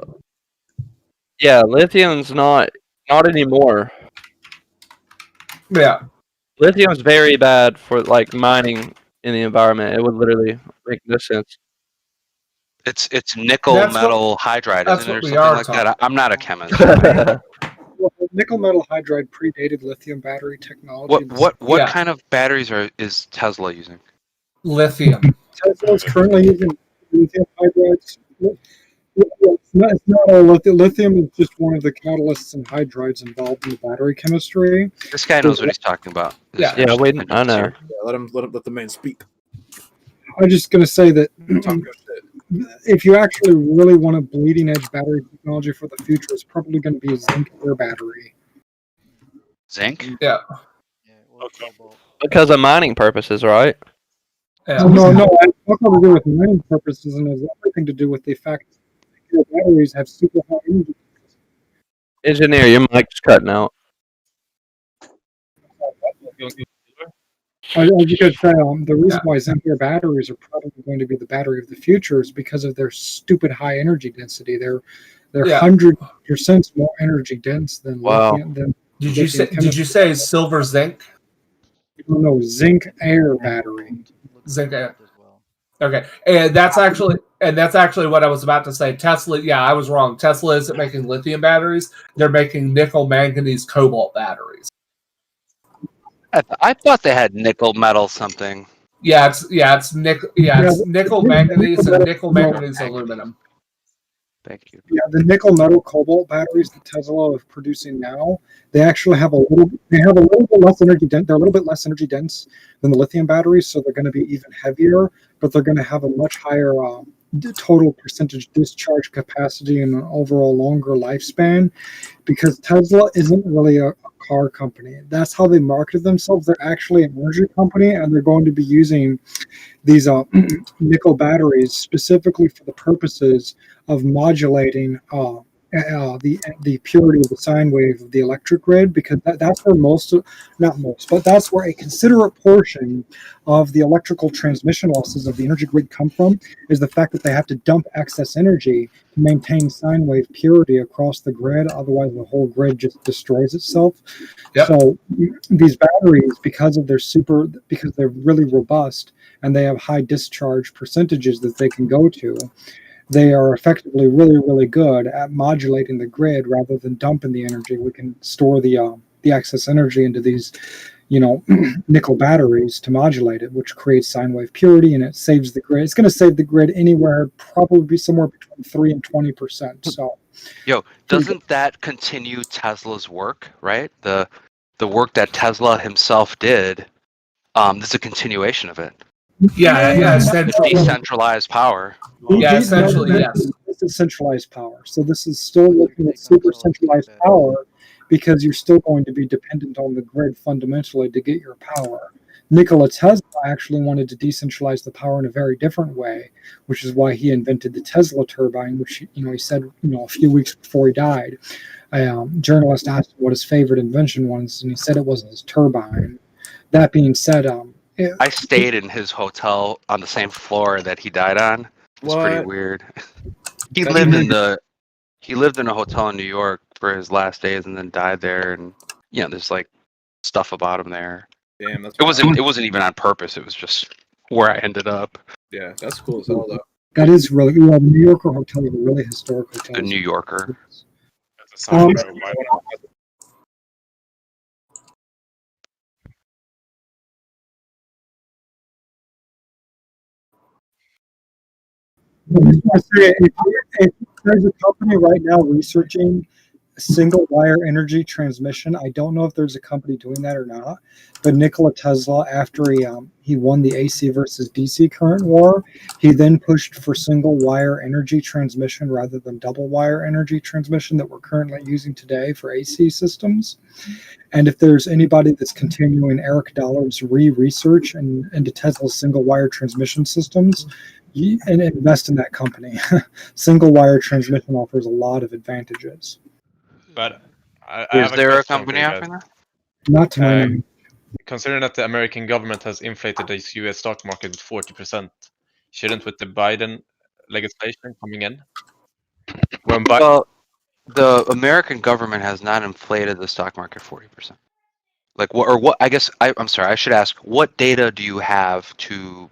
lithium's not anymore. Yeah. Lithium's very bad for like mining in the environment. It would literally make no sense. It's nickel metal hydride, isn't it, or something like that? I'm not a chemist. Well, nickel metal hydride predated lithium battery technology. What kind of batteries is Tesla using? Lithium. Tesla is currently using lithium hydrides. It's not all lithium. Lithium is just one of the catalysts and hydrides involved in the battery chemistry. This guy knows what he's talking about. I know. Let the man speak. I'm just going to say that if you actually really want a bleeding edge battery technology for the future, it's probably going to be a zinc air battery. Zinc? Yeah. Because of mining purposes, right? No, it's nothing to do with mining purposes, and it has everything to do with the fact that batteries have super high energy. Engineer, your mic's cutting out. I was going to say, the reason why zinc air batteries are probably going to be the battery of the future is because of their stupid high energy density. They're 100% more energy dense than lithium. Did you say silver zinc? No, zinc air battery. Zinc air. Okay, and that's actually what I was about to say. Tesla, I was wrong. Tesla isn't making lithium batteries; they're making nickel, manganese, cobalt batteries. I thought they had nickel metal something. It's nickel, manganese, and nickel, manganese, aluminum. Thank you. Yeah, the nickel metal cobalt batteries that Tesla is producing now, they actually have a little bit less energy dense. They're a little bit less energy dense than the lithium batteries, so they're going to be even heavier, but they're going to have a much higher total percentage discharge capacity and an overall longer lifespan, because Tesla isn't really a car company. That's how they market themselves. They're actually an energy company, and they're going to be using these nickel batteries specifically for the purposes of modulating the purity of the sine wave of the electric grid, because that's where that's where a considerate portion of the electrical transmission losses of the energy grid come from, is the fact that they have to dump excess energy to maintain sine wave purity across the grid. Otherwise, the whole grid just destroys itself. Yep. So these batteries, because they're really robust and they have high discharge percentages that they can go to, they are effectively really, really good at modulating the grid rather than dumping the energy. We can store the excess energy into these, nickel batteries to modulate it, which creates sine wave purity, and it saves the grid. It's going to save the grid anywhere, probably somewhere between 3 and 20%. So, doesn't that continue Tesla's work, right? The work that Tesla himself did. This is a continuation of it. Yeah, essentially. Decentralized power. Yeah, essentially, yes. This is centralized power. So this is still looking at super centralized power because you're still going to be dependent on the grid fundamentally to get your power. Nikola Tesla actually wanted to decentralize the power in a very different way, which is why he invented the Tesla turbine, which he said a few weeks before he died. A journalist asked him what his favorite invention was, and he said it was his turbine. That being said, I stayed in his hotel on the same floor that he died on. It's pretty What? weird. He lived in a hotel in New York for his last days and then died there, and there's like stuff about him there. Damn, that's it wasn't even on purpose. It was just where I ended up. Yeah, that's cool as hell though. That is really the New Yorker hotel is a really historic hotel. The New Yorker. If there's a company right now researching single wire energy transmission, I don't know if there's a company doing that or not, but Nikola Tesla, after he won the AC versus DC current war, he then pushed for single wire energy transmission rather than double wire energy transmission that we're currently using today for AC systems. And if there's anybody that's continuing Eric Dollar's research into Tesla's single wire transmission systems, and invest in that company. Single wire transmission offers a lot of advantages. But I Is have there a question company for you offering guys. that? Not to my knowledge. Considering that the American government has inflated the US stock market with 40%, shouldn't with the Biden legislation coming in? Well, the American government has not inflated the stock market 40%. Like what? I guess I'm sorry. I should ask. What data do you have to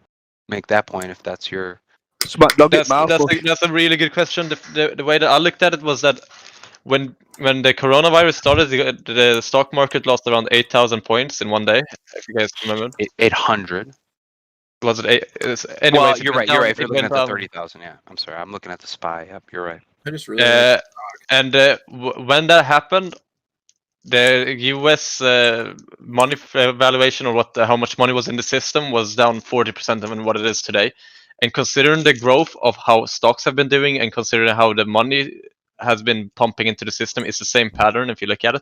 make that point? If that's your That's a really good question. The way that I looked at it was that when the coronavirus started, the stock market lost around 8,000 points in one day. If you guys remember, 800. Was it eight? Anyways, Well, it you're went right. You're down- right. If you're it looking went at the down. 30,000, yeah. I'm sorry. I'm looking at the SPY. Yep, you're right. I just really And when that happened, the US money valuation or how much money was in the system was down 40% than what it is today. And considering the growth of how stocks have been doing and considering how the money has been pumping into the system, it's the same pattern if you look at it.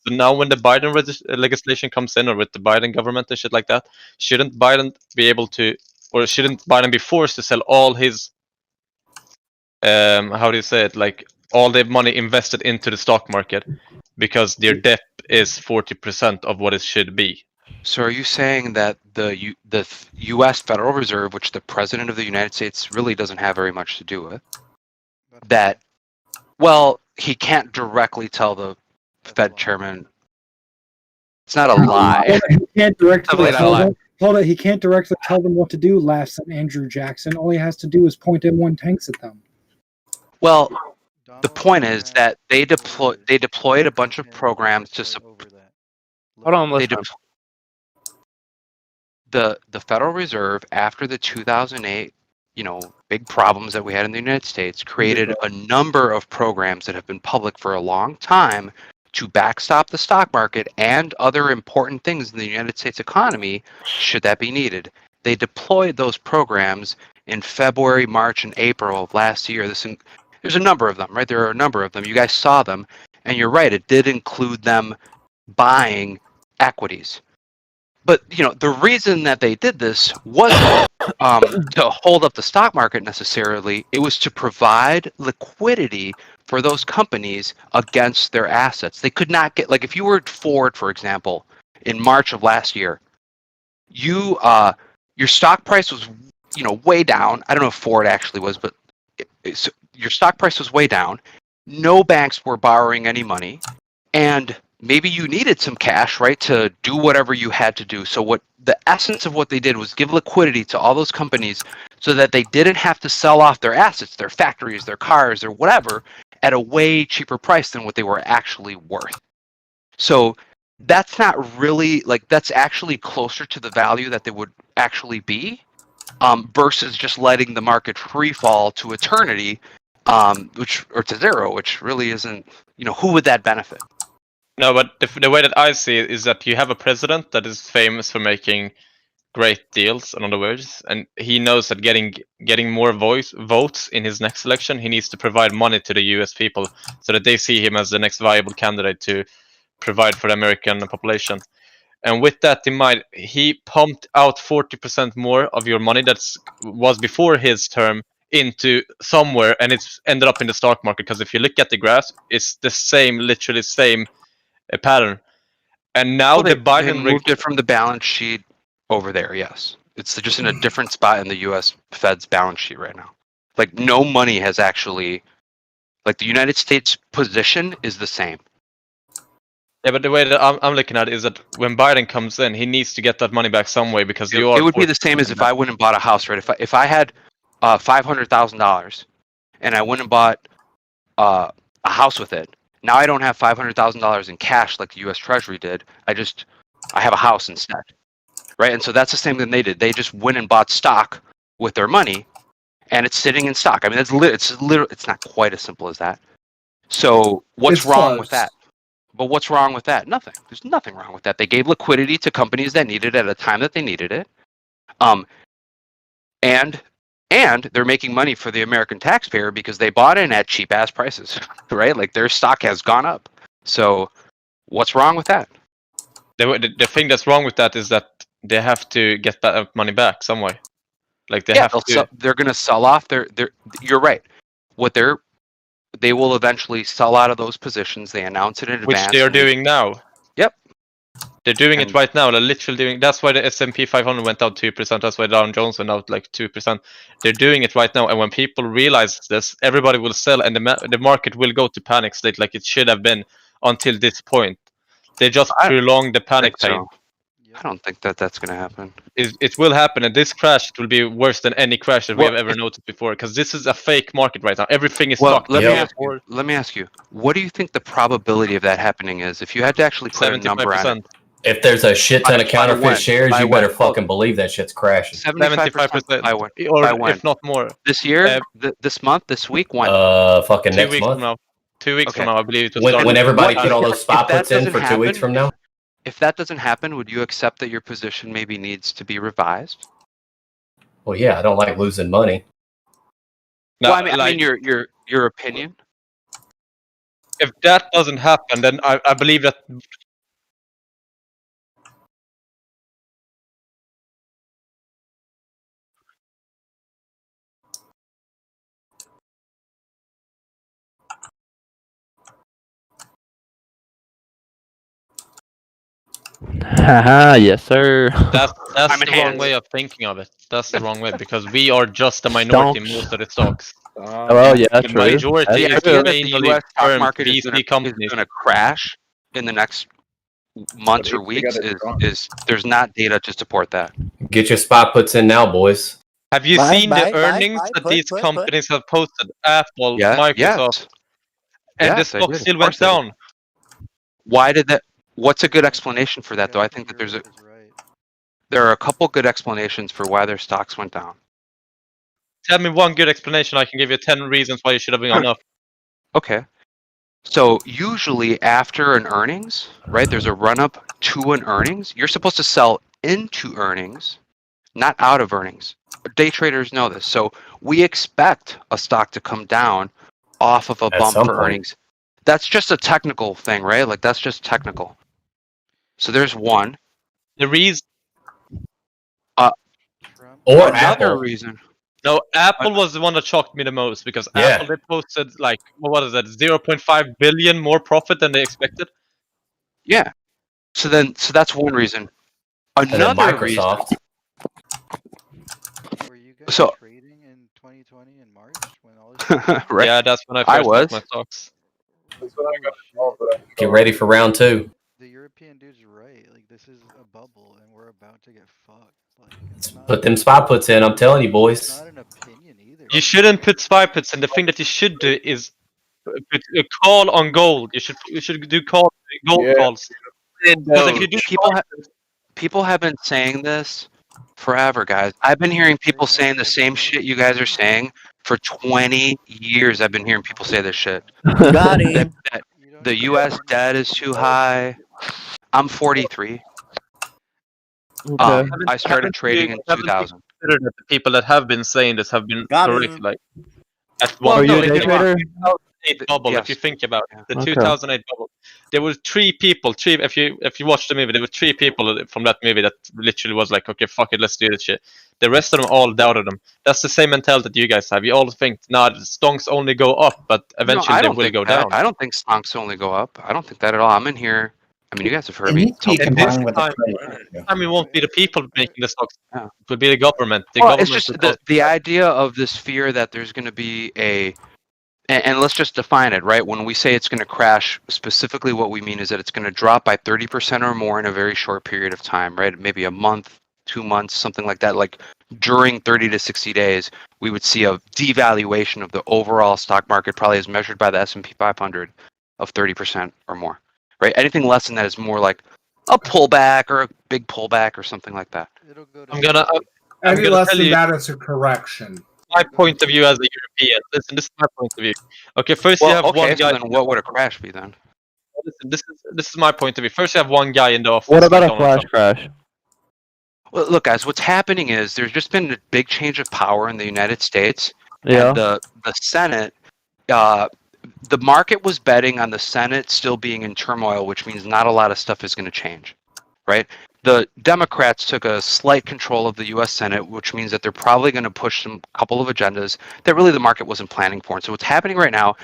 So now when the Biden legislation comes in, or with the Biden government and shit like that, shouldn't Biden be able to, or shouldn't Biden be forced to sell all his how do you say it, like all the money invested into the stock market because their debt is 40% of what it should be? So are you saying that the U.S. Federal Reserve, which the President of the United States really doesn't have very much to do with, that, well, he can't directly tell the Fed chairman? It's not a lie. He can't directly Definitely not a tell lie. them. Hold on, he can't directly tell them what to do. Laughs at Andrew Jackson. All he has to do is point M1 tanks at them. Well, the point is that they deployed a bunch of programs to support. Hold on, let's The Federal Reserve, after the 2008 big problems that we had in the United States, created a number of programs that have been public for a long time to backstop the stock market and other important things in the United States economy should that be needed. They deployed those programs in February, March, and April of last year. There's a number of them, right? There are a number of them. You guys saw them, and you're right. It did include them buying equities. But the reason that they did this wasn't to hold up the stock market necessarily. It was to provide liquidity for those companies against their assets. They could not get, like, if you were Ford, for example, in March of last year, your stock price was way down. I don't know if Ford actually was, but your stock price was way down. No banks were borrowing any money, and maybe you needed some cash, right, to do whatever you had to do. So what the essence of what they did was give liquidity to all those companies so that they didn't have to sell off their assets, their factories, their cars, or whatever, at a way cheaper price than what they were actually worth. So that's not really, like, that's actually closer to the value that they would actually be, versus just letting the market free fall to eternity, or to zero, which really isn't, who would that benefit? No, but the way that I see it is that you have a president that is famous for making great deals on the words, and he knows that getting more votes in his next election, he needs to provide money to the U.S. people so that they see him as the next viable candidate to provide for the American population. And with that in mind, he pumped out 40% more of your money that was before his term into somewhere, and it's ended up in the stock market. Because if you look at the graph, it's the same, literally same pattern. And now they Biden moved it from the balance sheet over there. Yes, it's just in a different spot in the U.S. Fed's balance sheet right now. Like no money has actually, like the United States position is the same. Yeah, but the way that I'm looking at it is that when Biden comes in, he needs to get that money back some way because it would be the same as if I went and bought a house, right? If I had $500,000 and I went and bought a house with it, now I don't have $500,000 in cash like the U.S. Treasury did. I have a house instead, right? And so that's the same thing they did. They just went and bought stock with their money, and it's sitting in stock. I mean, it's not quite as simple as that. So what's wrong with that? But what's wrong with that? Nothing. There's nothing wrong with that. They gave liquidity to companies that needed it at a time that they needed it. And they're making money for the American taxpayer because they bought in at cheap ass prices, right? Like their stock has gone up. So what's wrong with that? The thing that's wrong with that is that they have to get that money back some way. Like they they're going to sell off their. You're right. They will eventually sell out of those positions. They announce it in advance. Which they are doing now. Yep. They're doing it right now. They're literally doing. That's why the S&P 500 went down 2%. That's why Dow Jones went out like 2%. They're doing it right now. And when people realize this, everybody will sell, and the market will go to panic state like it should have been until this point. They just prolong the panic pain. I don't think that's going to happen. It will happen, and this crash will be worse than any crash that we have ever noticed before. Because this is a fake market right now. Everything is fucked. Let me ask you. What do you think the probability of that happening is? If you had to actually put a number on it. If there's a shit ton of counterfeit shares, you better fucking believe that shit's crashing. 75%. Or if not more. This year, this month, this week, when? Fucking next month. From now. 2 weeks from now, I believe. It was when everybody put all those spot puts in for 2 weeks from now. If that doesn't happen, would you accept that your position maybe needs to be revised? Well, yeah, I don't like losing money. No, well, I mean your opinion. If that doesn't happen, then I believe that. Haha, yes, sir. That's the wrong way of thinking of it. That's the wrong way because we are just a minority in most of the stocks. Well, yeah, the majority is the U.S. stock market is going to crash in the next months or weeks. Is there's not data to support that. Get your spot puts in now, boys. Have you seen the earnings that these companies have posted? Apple, Microsoft, and the stock still went down. Why did that? What's a good explanation for that, though? I think that there are a couple good explanations for why their stocks went down. Tell me one good explanation. I can give you 10 reasons why you should have been enough. Okay. So usually after an earnings, right, there's a run up to an earnings. You're supposed to sell into earnings, not out of earnings. Day traders know this. So we expect a stock to come down off of a bump for earnings. That's just a technical thing, right? Like that's just technical. So there's one. The reason. Or another reason. No, Apple was the one that shocked me the most because Apple they posted like what is that 0.5 billion more profit than they expected. Yeah. So that's one reason. Another reason. Were you guys trading in 2020 in March when all this? Right. Yeah, that's when I first bought my stocks. Get ready for round 2. The European dude's right. Like this is a bubble, and we're about to get fucked. Like, put them spot puts in. I'm telling you, boys. It's not an opinion either. You shouldn't put spy puts, and the thing that you should do is put a call on gold. You should do gold calls. If you do people have been saying this forever, guys. I've been hearing people saying the same shit you guys are saying for 20 years. I've been hearing people say this shit. Got him. That the U.S. debt is too high. I'm 43. Okay. I started trading in Haven't you 2000. considered that the people that have been saying this have been Got correct? him. Like, at Well, one are you a point day in the trader? 2008 bubble, if you Yes. think about it, the Okay. 2008 bubble, there were three people. If you watch the movie, there were three people from that movie that literally was like, okay, fuck it, let's do this shit. The rest of them all doubted them. That's the same mentality that you guys have. You all think, nah, the stonks only go up, but No, eventually I they don't will think go that. down. I don't think stonks only go up. I don't think that at all. I'm in here. I mean, you guys have heard It me needs to be tell And this combined with the time, trade. it won't be the people making the stocks. Yeah. It will be the government. The Well, it's government just will the idea of this fear that there's going to be and let's just define it, right? When we say it's going to crash, specifically what we mean is that it's going to drop by 30% or more in a very short period of time, right? Maybe a month, 2 months, something like that. Like during 30 to 60 days, we would see a devaluation of the overall stock market, probably as measured by the S&P 500, of 30% or more, right? Anything less than that is more like a pullback or a big pullback or something like that. I'm gonna Any less tell than you that, it's a correction. my point of view as a European. Listen, this is my point of view. Okay, first you Well, have okay, one so guy. then what would a crash be then? Listen, this is my point of view. First, you have one guy in the office. What about like a Donald flash Trump. crash? Well, look, guys, what's happening is there's just been a big change of power in the United States, Yeah. and the Senate. The market was betting on the Senate still being in turmoil, which means not a lot of stuff is going to change, right? The Democrats took a slight control of the U.S. Senate, which means that they're probably going to push some couple of agendas that really the market wasn't planning for. And so what's happening right now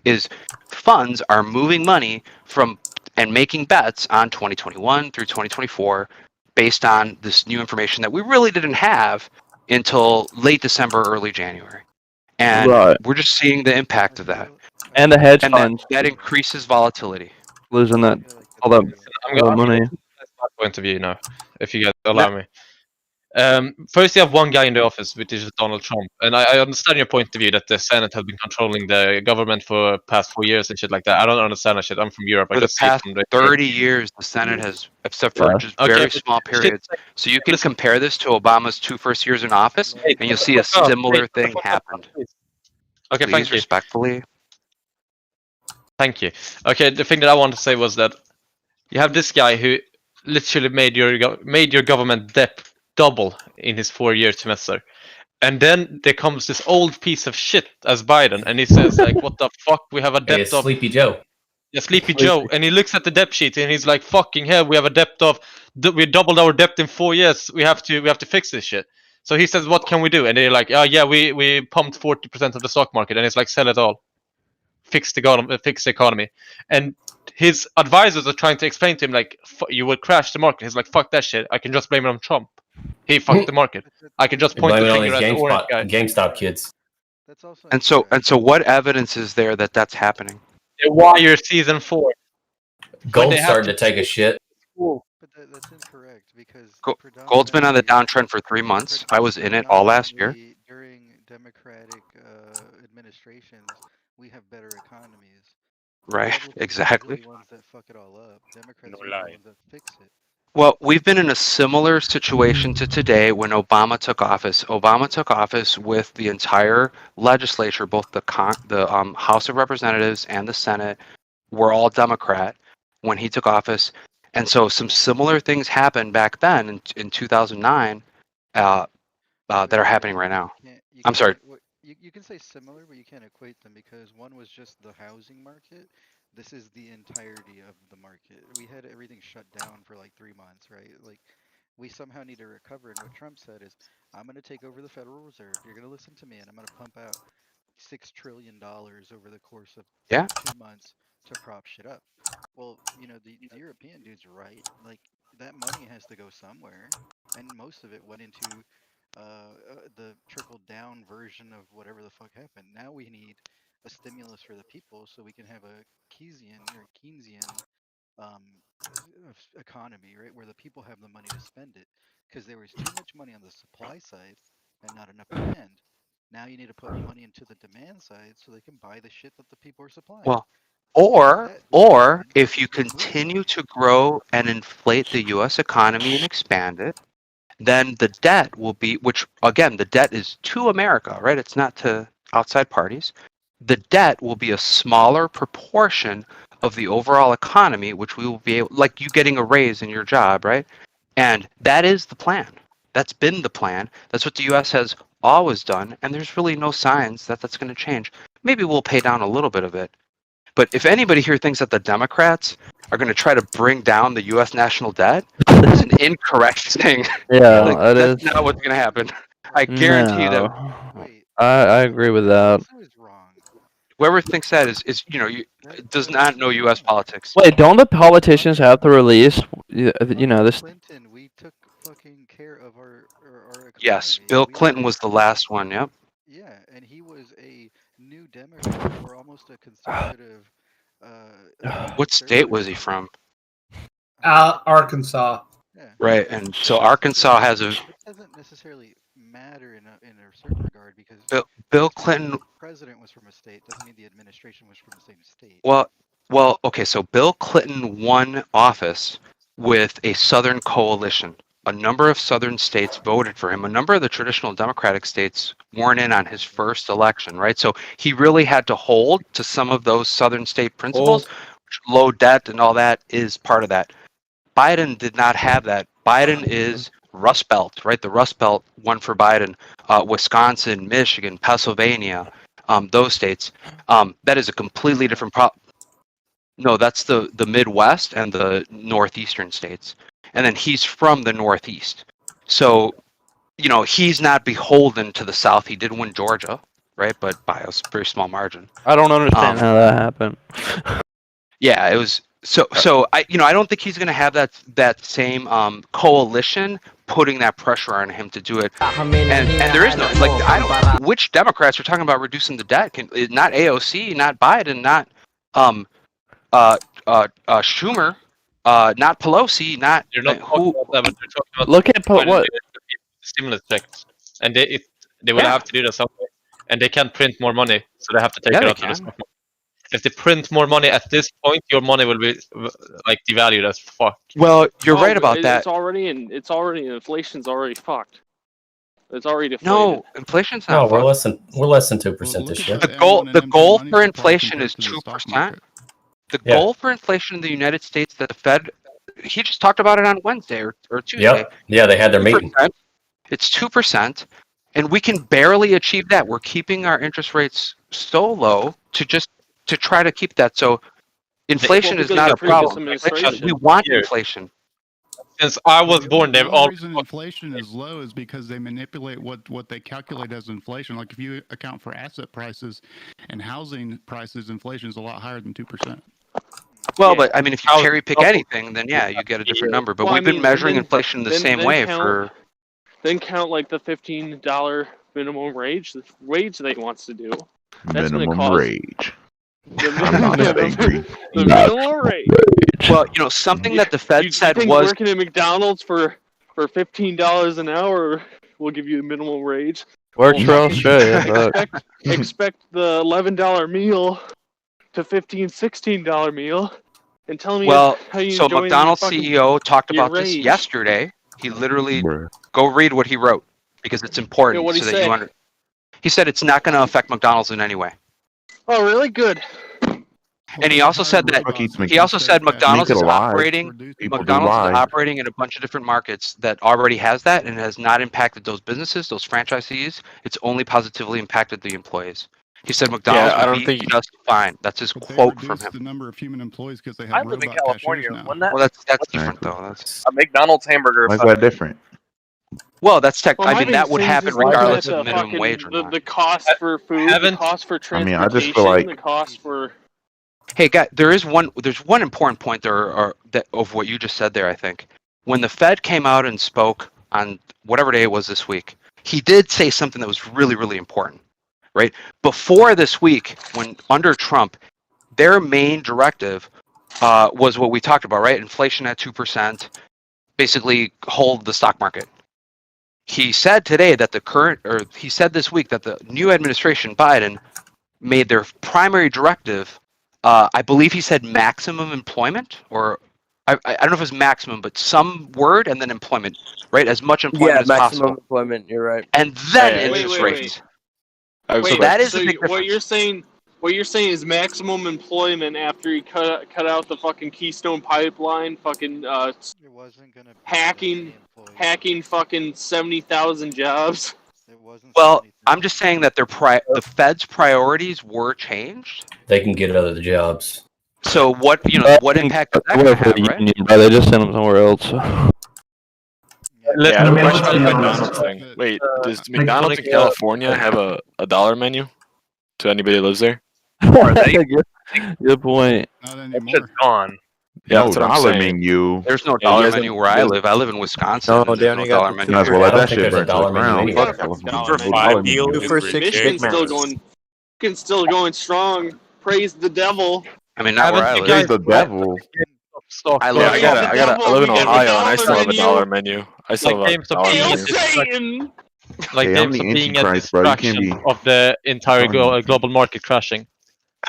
is funds are moving money from and making bets on 2021 through 2024 based on this new information that we really didn't have until late December, early January. And Right. we're just seeing the impact of that. And the hedge And funds that increases volatility. losing that all that money. That's my point of view now, if you guys allow me. First, you have one guy in the office, which is Donald Trump, and I understand your point of view that the Senate has been controlling the government for past 4 years and shit like that. I don't understand that shit. I'm from Europe. For I the just see it past from the 30 years, the Senate has, except for Yeah. just Okay, very but small shit, periods. So you can compare this to Obama's 2 first years in office, Hey, and you'll see a fuck up. similar Hey, thing fuck up, happened. please. Okay, Please, thank you. respectfully. Thank you. Okay, the thing that I want to say was that you have this guy who literally made your government debt double in his 4-year semester. And then there comes this old piece of shit as Biden, and he says like, "What the fuck? We have a Hey, debt it's of Sleepy Joe. yeah, Sleepy Joe." And he looks at the debt sheet and he's like, "Fucking hell, we have a debt of we doubled our debt in 4 years. We have to fix this shit." So he says, "What can we do?" And they're like, "Oh yeah, we pumped 40% of the stock market," and it's like, "Sell it all, fix the economy." And his advisors are trying to explain to him like, "You will crash the market." He's like, "Fuck that shit. I can just blame it on Trump. He fucked the market. I can just You're point the blaming it on finger these at the orange guy." GameStop kids. And so what evidence is there that that's happening? The Wire season 4. Gold's starting to take a shit. But that's incorrect because Gold's been on the downtrend for 3 months. I was in it all last year. During Democratic administrations, we have better economies. Right, Republicans exactly. are the ones that fuck it all up. Democrats are the ones that fix it. Well, we've been in a similar situation to today when Obama took office. Obama took office with the entire legislature, both the House of Representatives and the Senate, were all Democrat when he took office. And so some similar things happened back then in 2009 that are happening right now. I'm sorry. You can say similar, but you can't equate them because one was just the housing market. This is the entirety of the market. We had everything shut down for like 3 months, right? Like, we somehow need to recover. And what Trump said is, I'm going to take over the Federal Reserve. You're going to listen to me, and I'm going to pump out $6 trillion over the course of 2 months to prop shit up. Well, the European dude's right. Like, that money has to go somewhere, and most of it went into the trickle down version of whatever the fuck happened. Now we need a stimulus for the people so we can have a Keynesian economy, right, where the people have the money to spend it, because there was too much money on the supply side and not enough demand. Now you need to put money into the demand side so they can buy the shit that the people are supplying. Well, or if you continue to grow and inflate the U.S. economy and expand it, then the debt will be, which again, the debt is to America, right? It's not to outside parties. The debt will be a smaller proportion of the overall economy, which we will be able, like you getting a raise in your job, right? And that is the plan. That's been the plan. That's what the U.S. has always done, and there's really no signs that that's going to change. Maybe we'll pay down a little bit of it. But if anybody here thinks that the Democrats are going to try to bring down the U.S. national debt, that's an incorrect thing. Yeah, Like, that's is. not what's going to happen. I guarantee you that. I agree with that. Whoever thinks that is does not know U.S. politics. Wait, don't the politicians have to release? This. Clinton, we took fucking care of our Yes, Bill Clinton was the last one. Yep. Yeah, and he was a new Democrat or almost a conservative. What state was he from? Arkansas. Right, and so Arkansas has a. It doesn't necessarily matter in a certain regard because Bill Clinton. The president was from a state doesn't mean the administration was from the same state. Well, okay. So Bill Clinton won office with a Southern coalition. A number of Southern states voted for him. A number of the traditional Democratic states weren't in on his first election, right? So he really had to hold to some of those Southern state principles. Low debt and all that is part of that. Biden did not have that. Biden is Rust Belt, right? The Rust Belt won for Biden. Wisconsin, Michigan, Pennsylvania, those states. That is a completely different problem. No, that's the Midwest and the northeastern states. And then he's from the Northeast. So, he's not beholden to the South. He did win Georgia, right? But by a very small margin. I don't understand how that happened. Yeah, it was so I don't think he's going to have that same coalition putting that pressure on him to do it. And there is no which Democrats are talking about reducing the debt? Not AOC, not Biden, not Schumer. Not Pelosi, not They're not talking about that, but they're talking about look at what stimulus checks, and they will have to do that somewhere, and they can't print more money, so they have to take it out of the stock market. If they print more money at this point, your money will be like devalued as fuck. Well, you're right about that. Inflation's already fucked. It's already deflated. No, inflation's not. No, we're less than 2% this year. The goal for inflation is 2%. The goal for inflation in the United States that the Fed, he just talked about it on Wednesday or Tuesday. Yep. Yeah, they had their meeting. It's 2%, and we can barely achieve that. We're keeping our interest rates so low to try to keep that. So inflation is not a problem. We want inflation. Since I was born, they've all. The reason inflation is low is because they manipulate what they calculate as inflation. Like if you account for asset prices and housing prices, inflation is a lot higher than 2%. Well, but I mean, if you cherry pick anything, then yeah, you get a different number. But we've been measuring inflation the same way for. Then count like the $15 minimum wage that he wants to do. That's minimum wage. I'm not angry. The minimum wage. Well, something that the Fed said think was working at McDonald's for $15 an hour will give you a minimum wage. Works for Australia. Expect the $11 meal to $16 meal, and tell me how you so McDonald's CEO talked about this yesterday. He literally go read what he wrote because it's important what'd so he that say? you understand. He said it's not going to affect McDonald's in any way. Oh, really? Good. And he also said that McDonald's is operating. McDonald's is operating in a bunch of different markets that already has that and has not impacted those businesses, those franchisees. It's only positively impacted the employees. He said McDonald's will be just fine. That's his quote from him. The number of human employees because they have I live in California. Wouldn't that? Well, that's different though. That's a McDonald's hamburger. Why is that different? Well, that's tech. Well, I mean, that would happen regardless of of minimum wage or not. The cost for food, the cost for transportation, I just feel like the cost for. Hey, guys, there's one important point there of what you just said there. I think when the Fed came out and spoke on whatever day it was this week, he did say something that was really, really important. Right before this week, when under Trump, their main directive was what we talked about, right? Inflation at 2%, basically hold the stock market. He said today that he said this week that the new administration, Biden, made their primary directive. I believe he said maximum employment, or I don't know if it was maximum, but some word and then employment, right? As much employment as maximum possible. employment. You're right. And then interest rates. Wait, that is so a big what difference. you're saying? what you're saying is maximum employment after he cut out the fucking Keystone Pipeline, fucking hacking fucking 70,000 jobs. Well, I'm just saying that the Fed's priorities were changed. They can get other jobs. So what what impact is that They going to work for have, the right? union, bro. They just send them somewhere else. Yeah, I have a question on the let's be McDonald's honest. thing. Wait, does McDonald's in California have a dollar menu to anybody that lives there? Good point. That shit's gone. Yeah, No that's what I'm dollar saying. menu. There's no Yeah, you dollar guys menu don't- where you I guys- live. I live in Wisconsin. No, and they there's only no got dollar the menu. Might as well here. let I don't that think shit there's a burn to the dollar menu ground. anywhere. Fuck California. $2 For menu. $5 meal. 2 for $6 Michigan's still going. Michigan's still going strong. Praise the devil. I mean, not where I Praise live. the devil. I Yeah, live. I live in We get the Ohio and I dollar still have a menu. dollar menu. I still have a dollar Hail menu. Satan! Like Hey, I'm games the of being a Antichrist, bro. You can't distraction be of the entire telling me. global market crashing.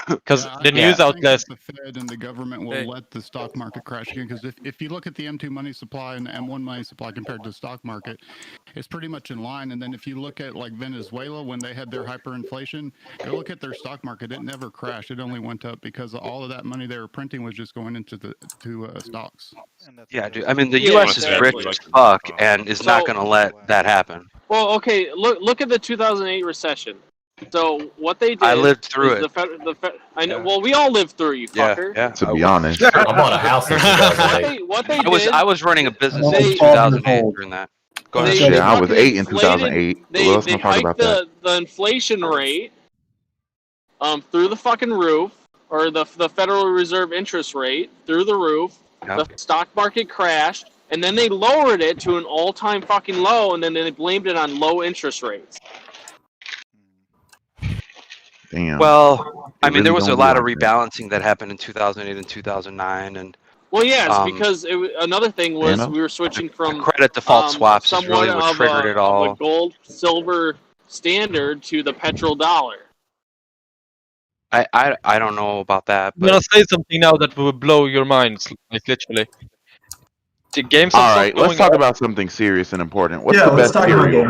Because the I news think outlets. that the Fed and the government will let the stock market crash again. Because if you look at the M2 money supply and the M1 money supply compared to the stock market, it's pretty much in line. And then if you look at like Venezuela when they had their hyperinflation, go look at their stock market. It never crashed. It only went up because all of that money they were printing was just going into stocks. Yeah, dude. I mean, the U.S. is rich as fuck and is not going to let that happen. Well, okay, look at the 2008 recession. So what they did. I lived through is it. I know. Well, we all lived through, you Yeah, fucker. yeah. To be honest. I bought a house in 2008. What they did. I was running a business I was in 12 years 2008 old. during that. Go ahead. Shit, I was fucking 8 in 2008. They Let's not talk hiked about that. the inflation rate through the fucking roof, or the Federal Reserve interest rate through the roof. Yep. The stock market crashed, and then they lowered it to an all-time fucking low, and then they blamed it on low interest rates. Damn. Well, I mean, there was a don't be lot of like rebalancing that happened in 2008 and 2009, and Well, yes, Um, because another thing was know? we were switching from credit default swaps is somewhat really what of triggered it of all. a gold silver standard to the petrodollar. I don't know about that, I'm gonna but say something now that will blow your minds, like literally. The games All right, let's talk about something serious and important. What's the best cereal?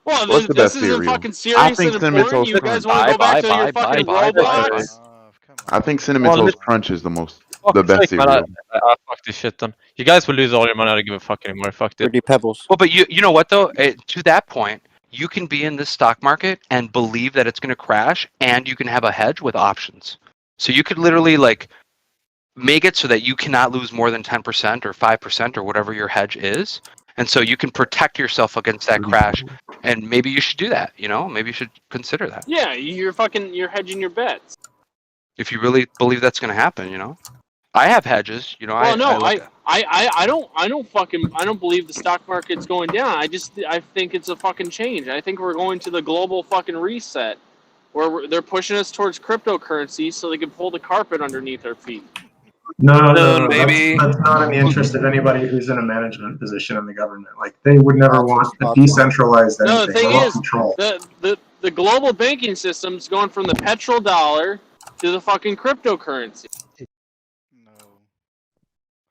Well, What's the this best isn't cereal? fucking I serious think and Cinnamon important. Toast You guys Crunch. want to go back to your fucking Roblox? I think Cinnamon Well, Toast Crunch is the best Man, cereal. fuck this shit then. You guys will lose all your money. I don't give a fuck anymore. Fuck it. Fruity Pebbles. Well, but you know what though? To that point, you can be in this stock market and believe that it's going to crash, and you can have a hedge with options. So you could literally like make it so that you cannot lose more than 10% or 5% or whatever your hedge is, and so you can protect yourself against that crash. And maybe you should do that. You know, maybe you should consider that Yeah, you're hedging your bets. if you really believe that's going to happen. You know, I have hedges. You know, Well, I I don't believe the stock market's going down. I think it's a fucking change. I think we're going to the global fucking reset, where they're pushing us towards cryptocurrency so they can pull the carpet underneath our feet. No, baby. That's not in the interest of anybody who's in a management position in the government. Like they would never want a decentralized anything. No, the thing They want is, control. the global banking system's going from the petrodollar to the fucking cryptocurrency.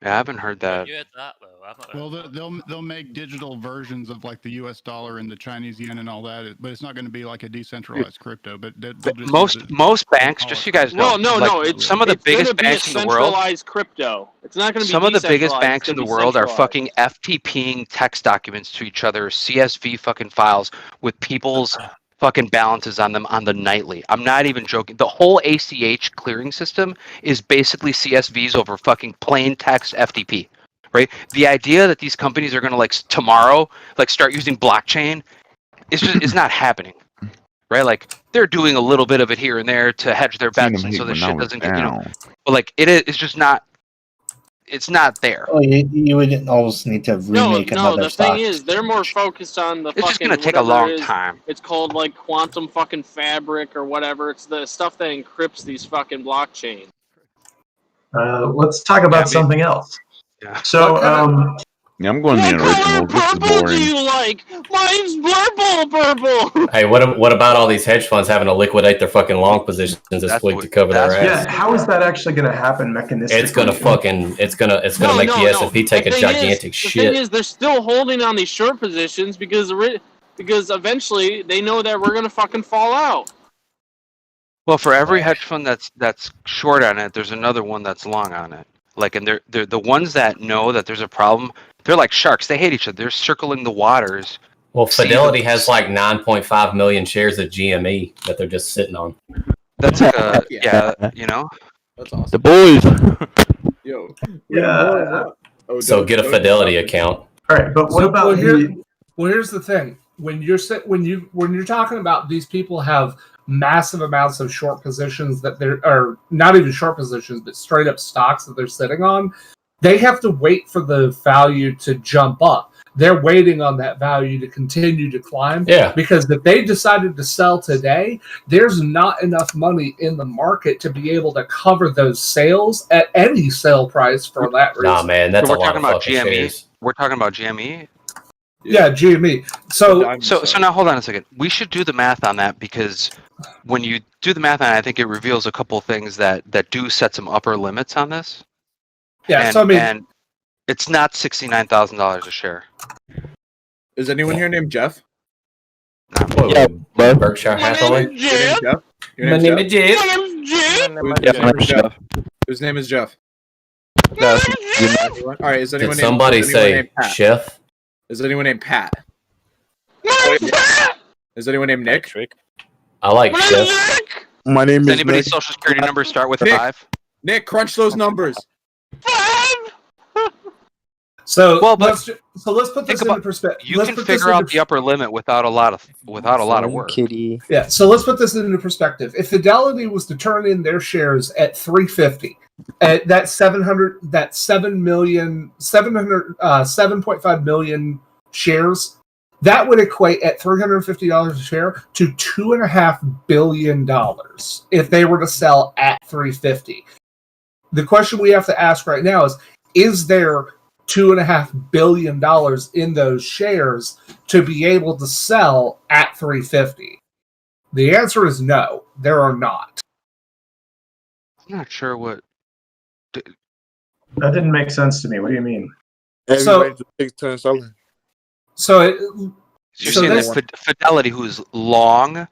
Yeah, I haven't heard that. You heard that though. I've not heard Well, they'll make digital versions of like the U.S. dollar and the Chinese yen and all that, but it's not going to be like a decentralized crypto. But they'll just use it. Most banks, just so you guys know, No, like, it's some of the it's gonna biggest be a banks in the world. centralized crypto. It's not going to be Some of the biggest decentralized, banks it's in the gonna be world are centralized. fucking FTPing text documents to each other, CSV fucking files with people's fucking balances on them on the nightly. I'm not even joking. The whole ACH clearing system is basically CSVs over fucking plain text FTP, right? The idea that these companies are going to like tomorrow like start using blockchain is just it's not happening. Right? Like they're doing a little bit of it here and there to hedge their Seen bets them and so hate the when I shit was doesn't get, you know. down. But like it's just not it's not there. Oh, you would almost need to remake No, another the stock. thing is, they're more focused on the It's just fucking. gonna take a whatever long it is. time. It's called like quantum fucking fabric or whatever. It's the stuff that encrypts these fucking blockchains. Let's talk about something else. Yeah. So, Yeah, I'm going to the original. This is Purple do boring. you like? Mine's purple. Hey, what about all these hedge funds having to liquidate their fucking long positions this week to cover their ass? yeah, how is that actually going to happen mechanistically? It's gonna make the S&P take a gigantic The shit. thing is, they're still holding on these short positions because eventually they know that we're gonna fucking fall out. Well, for every hedge fund that's short on it, there's another one that's long on it. Like, and they're the ones that know that there's a problem. They're like sharks. They hate each other. They're circling the waters. Well, Fidelity has like 9.5 million shares of GME that they're just sitting on. That's like a you know. That's awesome. The boys. Yo. Yeah. So get a Fidelity account. All right, but what So, about here's the thing: when you're talking about these people have massive amounts of short positions that they're, or not even short positions, but straight up stocks that they're sitting on, they have to wait for the value to jump up. They're waiting on that value to continue to climb. Yeah. Because if they decided to sell today, there's not enough money in the market to be able to cover those sales at any sale price for that reason. Nah, man, that's So a we're lot talking of about fucking GME. shares. We're talking about GME. Yeah, GME. So now hold on a second. We should do the math on that, because when you do the math on it, I think it reveals a couple things that do set some upper limits on this. Yeah, and, so I mean, and it's not $69,000 a share. Is anyone here named Jeff? Yeah, bro. Berkshire Hathaway. Your name's Jeff? Your My name's name is Jeff? Jeff. Whose name is Jeff? No, All right, is anyone Did somebody say Chef? Is anyone named Pat? Is anyone named Nick? I like Chef. My name Does is anybody's Nick. social security number start with Nick. 5? Nick, crunch those numbers. So Well, but let's put this into perspective. You can figure out the upper limit without a lot of work. Kitty. Yeah, so let's put this into perspective. If Fidelity was to turn in their shares at $3.50, at that 7.5 million shares, that would equate at $350 a share to $2.5 billion if they were to sell at $3.50. The question we have to ask right now is there $2.5 billion in those shares to be able to sell at $3.50? The answer is no, there are not. I'm not sure what. That didn't make sense to me. What do you mean? Everybody takes turns selling. You're saying that Fidelity, who's long,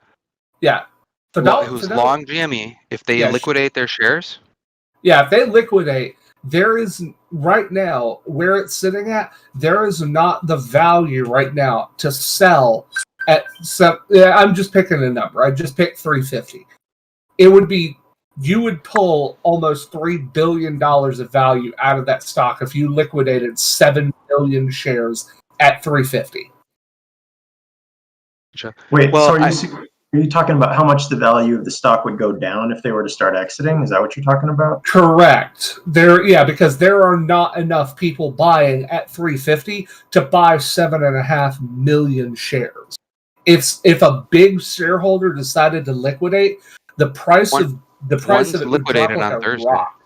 who's long GME, if they liquidate their shares? Yeah, if they liquidate, there is right now where it's sitting at. There is not the value right now to sell at. I'm just picking a number. I just picked $3.50. It would be, you would pull almost $3 billion of value out of that stock if you liquidated 7 million shares at $3.50. Wait, so are you talking about how much the value of the stock would go down if they were to start exiting? Is that what you're talking about? Correct. Because there are not enough people buying at $3.50 to buy 7.5 million shares. If a big shareholder decided to liquidate, the price of it would drop like on a Thursday. rock.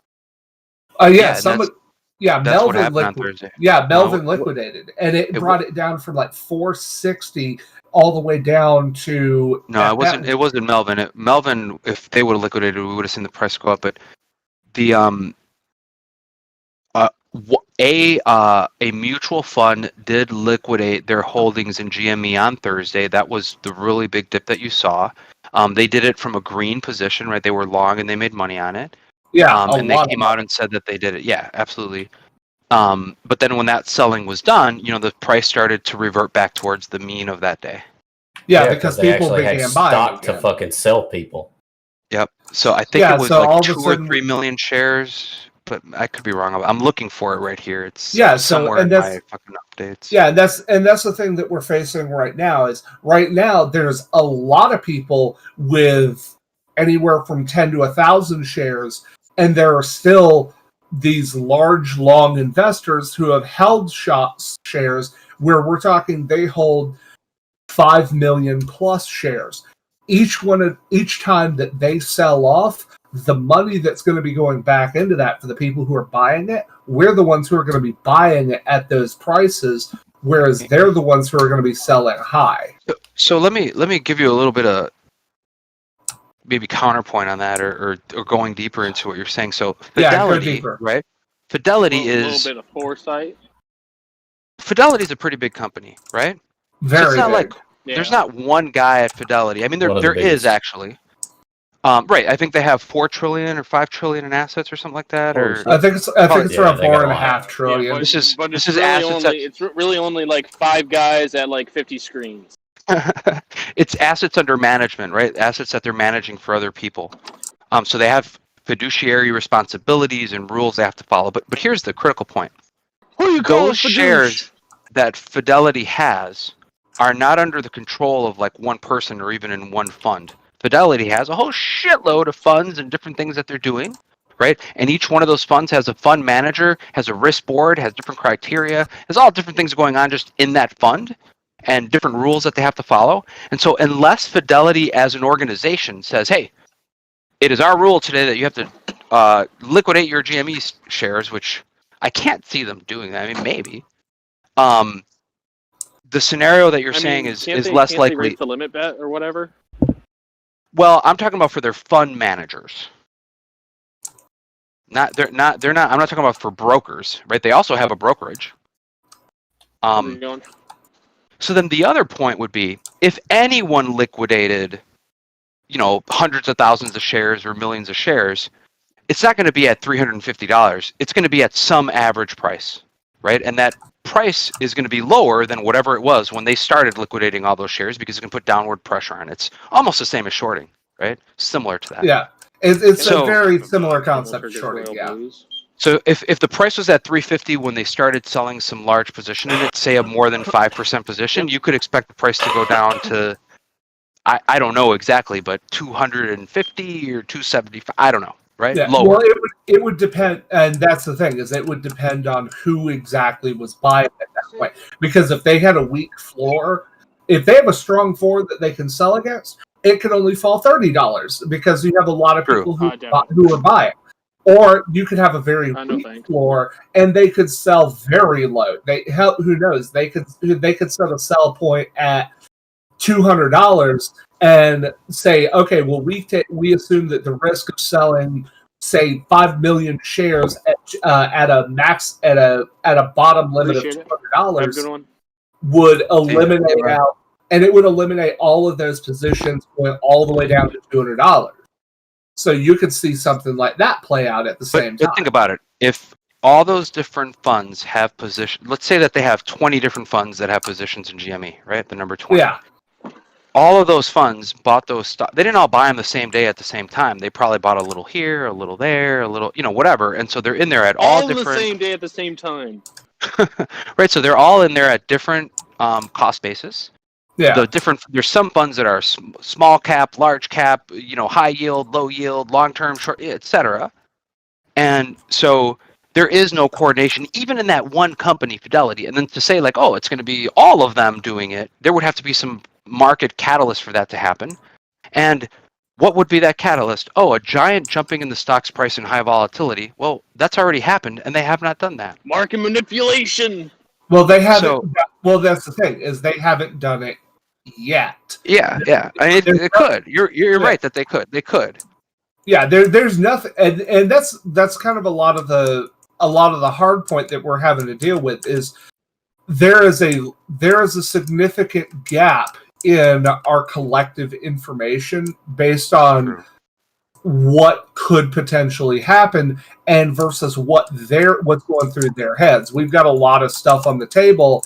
Melvin liquidated, and it brought it down from like 460 all the way down to. No, it wasn't Melvin. Melvin, if they would have liquidated, we would have seen the price go up. But the a mutual fund did liquidate their holdings in GME on Thursday. That was the really big dip that you saw. They did it from a green position, right? They were long and they made money on it. Yeah, and they came out and said that they did it. Yeah, absolutely. But then when that selling was done, the price started to revert back towards the mean of that day. Yeah, because they people actually had began stock buying to again. fucking sell people. Yep. So I think it was so all like of a 2 sudden- or 3 million shares, but I could be wrong. I'm looking for it right here. It's and somewhere in that's my fucking updates. Yeah, and that's the thing that we're facing right now. There's a lot of people with anywhere from 10 to 1,000 shares, and there are still these large long investors who have held shares where we're talking they hold 5 million plus shares. Each time that they sell off, the money that's going to be going back into that for the people who are buying it, we're the ones who are going to be buying it at those prices, whereas they're the ones who are going to be selling high. So let me give you a little bit of maybe counterpoint on that, or going deeper into what you're saying. So Fidelity, right? Fidelity A is little bit of foresight. Fidelity is a pretty big company, right? Very so it's not big. like there's not one guy at Fidelity. I mean, there is actually. Right. I think they have 4 trillion or 5 trillion in assets or something like that. Or I think it's around 4.5 trillion. But, This is really assets only it's really only like 5 guys at like 50 screens. it's assets under management, right? Assets that they're managing for other people. So they have fiduciary responsibilities and rules they have to follow. But here's the critical point. Those shares that Fidelity has are not under the control of like one person or even in one fund. Fidelity has a whole shitload of funds and different things that they're doing, right? And each one of those funds has a fund manager, has a risk board, has different criteria. There's all different things going on just in that fund and different rules that they have to follow. And so unless Fidelity as an organization says, hey, it is our rule today that you have to liquidate your GME shares, which I can't see them doing that. I mean, maybe. The scenario that you're saying is less likely. They raise the limit bet or whatever. Well, I'm talking about for their fund managers. They're not. I'm not talking about for brokers, right? They also have a brokerage. So then the other point would be if anyone liquidated, hundreds of thousands of shares or millions of shares, it's not going to be at $350. It's going to be at some average price, right? And that price is going to be lower than whatever it was when they started liquidating all those shares because it can put downward pressure on it. It's almost the same as shorting, right? Similar to that. Yeah, it's a very similar concept of shorting. Yeah. So if the price was at $350 when they started selling some large position in it, say a more than 5% position, you could expect the price to go down to, I don't know exactly, but 250 or 275. I don't know. Right? Yeah. Lower. Well, it would depend, and that's the thing is it would depend on who exactly was buying at that point. Because if they had a weak floor, if they have a strong floor that they can sell against, it could only fall $30 because you have a lot of people who are buying. Or you could have a very weak floor and they could sell very low. Who knows? They could set a sell point at $200 and say, okay, well, we assume that the risk of selling, say, 5 million shares at a max at a bottom limit of $200 would eliminate out, and it would eliminate all of those positions going all the way down to $200. So you could see something like that play out at the same time. But think about it. If all those different funds have position, let's say that they have 20 different funds that have positions in GME, right? The number 20. Yeah. All of those funds bought those stock. They didn't all buy them the same day at the same time. They probably bought a little here, a little there, a little, whatever. And so they're in there at all different. The same day at the same time. Right. So they're all in there at different cost basis. Yeah. There's some funds that are small cap, large cap, high yield, low yield, long term, short, etc. And so there is no coordination, even in that one company, Fidelity. And then to say like, oh, it's going to be all of them doing it, there would have to be some market catalyst for that to happen. And what would be that catalyst? Oh, a giant jumping in the stock's price and high volatility. Well, that's already happened, and they have not done that. Market manipulation. Well, they haven't. Well, that's the thing is they haven't done it yet. Yeah. I mean, it could. You're right that they could. They could. Yeah, there's nothing, and that's kind of a lot of the hard point that we're having to deal with is there is a significant gap in our collective information based on what could potentially happen and versus what's going through their heads. We've got a lot of stuff on the table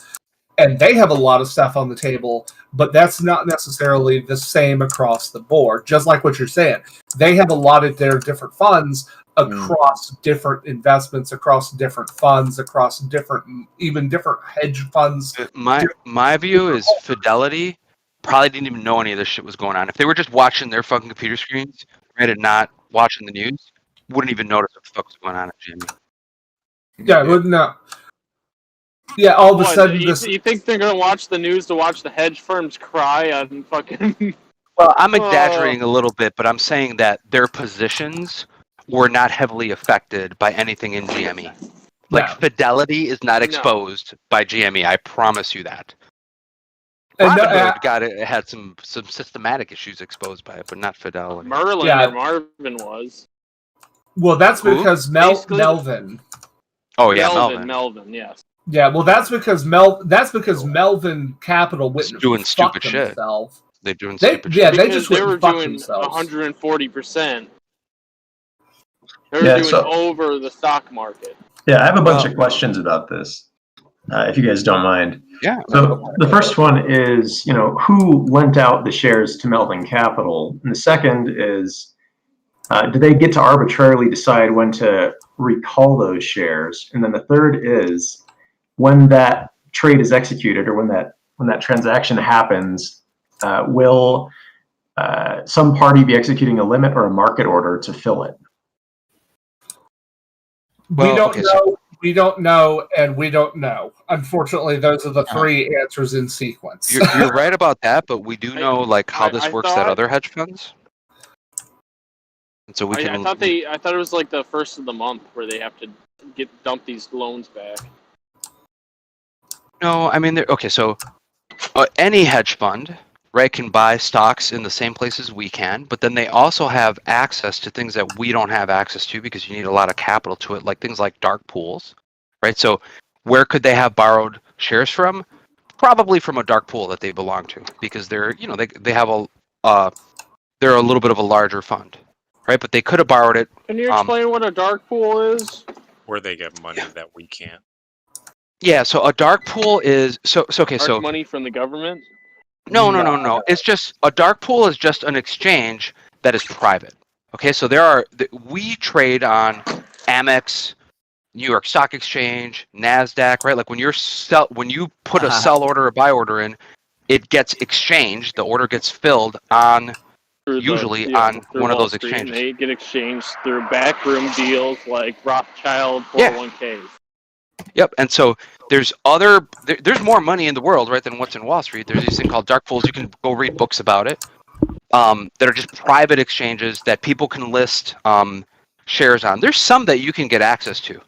and they have a lot of stuff on the table, but that's not necessarily the same across the board. Just like what you're saying, they have a lot of their different funds across different investments, across different funds, across different hedge funds. My view is Fidelity probably didn't even know any of this shit was going on. If they were just watching their fucking computer screens, right, and not watching the news, wouldn't even notice what the fuck was going on at GME. Yeah, wouldn't know. Yeah, all of a sudden you think they're gonna watch the news to watch the hedge firms cry on fucking? Well, I'm exaggerating a little bit, but I'm saying that their positions were not heavily affected by anything in GME. Like Fidelity is not exposed by GME. I promise you that. Robinhood had some systematic issues exposed by it, but not Fidelity. Merlin or Marvin was. Well, that's because Melvin. Oh yeah, Melvin, yes. Yeah, well, that's because Melvin Capital went doing stupid shit. They're doing stupid shit. They just they were fuck doing themselves. 140%. They were Yeah, doing so- over the stock market. Yeah, I have a bunch of questions about this, if you guys don't mind. Yeah. So the first one is, who lent out the shares to Melvin Capital? And the second is, do they get to arbitrarily decide when to recall those shares? And then the third is, when that trade is executed or when that transaction happens, will some party be executing a limit or a market order to fill it? We don't know. We don't know, and we don't know. Unfortunately, those are the three answers in sequence. You're right about that, but we do know how this works at other hedge funds. And so we can. I thought it was like the first of the month where they have to dump these loans back. No, I mean, okay, so any hedge fund, right, can buy stocks in the same places we can, but then they also have access to things that we don't have access to because you need a lot of capital to it, like things like dark pools, right? So where could they have borrowed shares from? Probably from a dark pool that they belong to, because they're, they have they're a little bit of a larger fund, right? But they could have borrowed it. Can you explain what a dark pool is? Where they get money that we can't. Yeah, so a dark pool is Dark money from the government? No. It's just a dark pool is just an exchange that is private. Okay, so we trade on Amex, New York Stock Exchange, NASDAQ, right? Like when you put a sell order or buy order in, it gets exchanged. The order gets filled on usually on one of those exchanges. They get exchanged through backroom deals like Rothschild 401ks. Yep, and so there's more money in the world, right, than what's in Wall Street. There's these things called dark pools. You can go read books about it. That are just private exchanges that people can list shares on. There's some that you can get access to,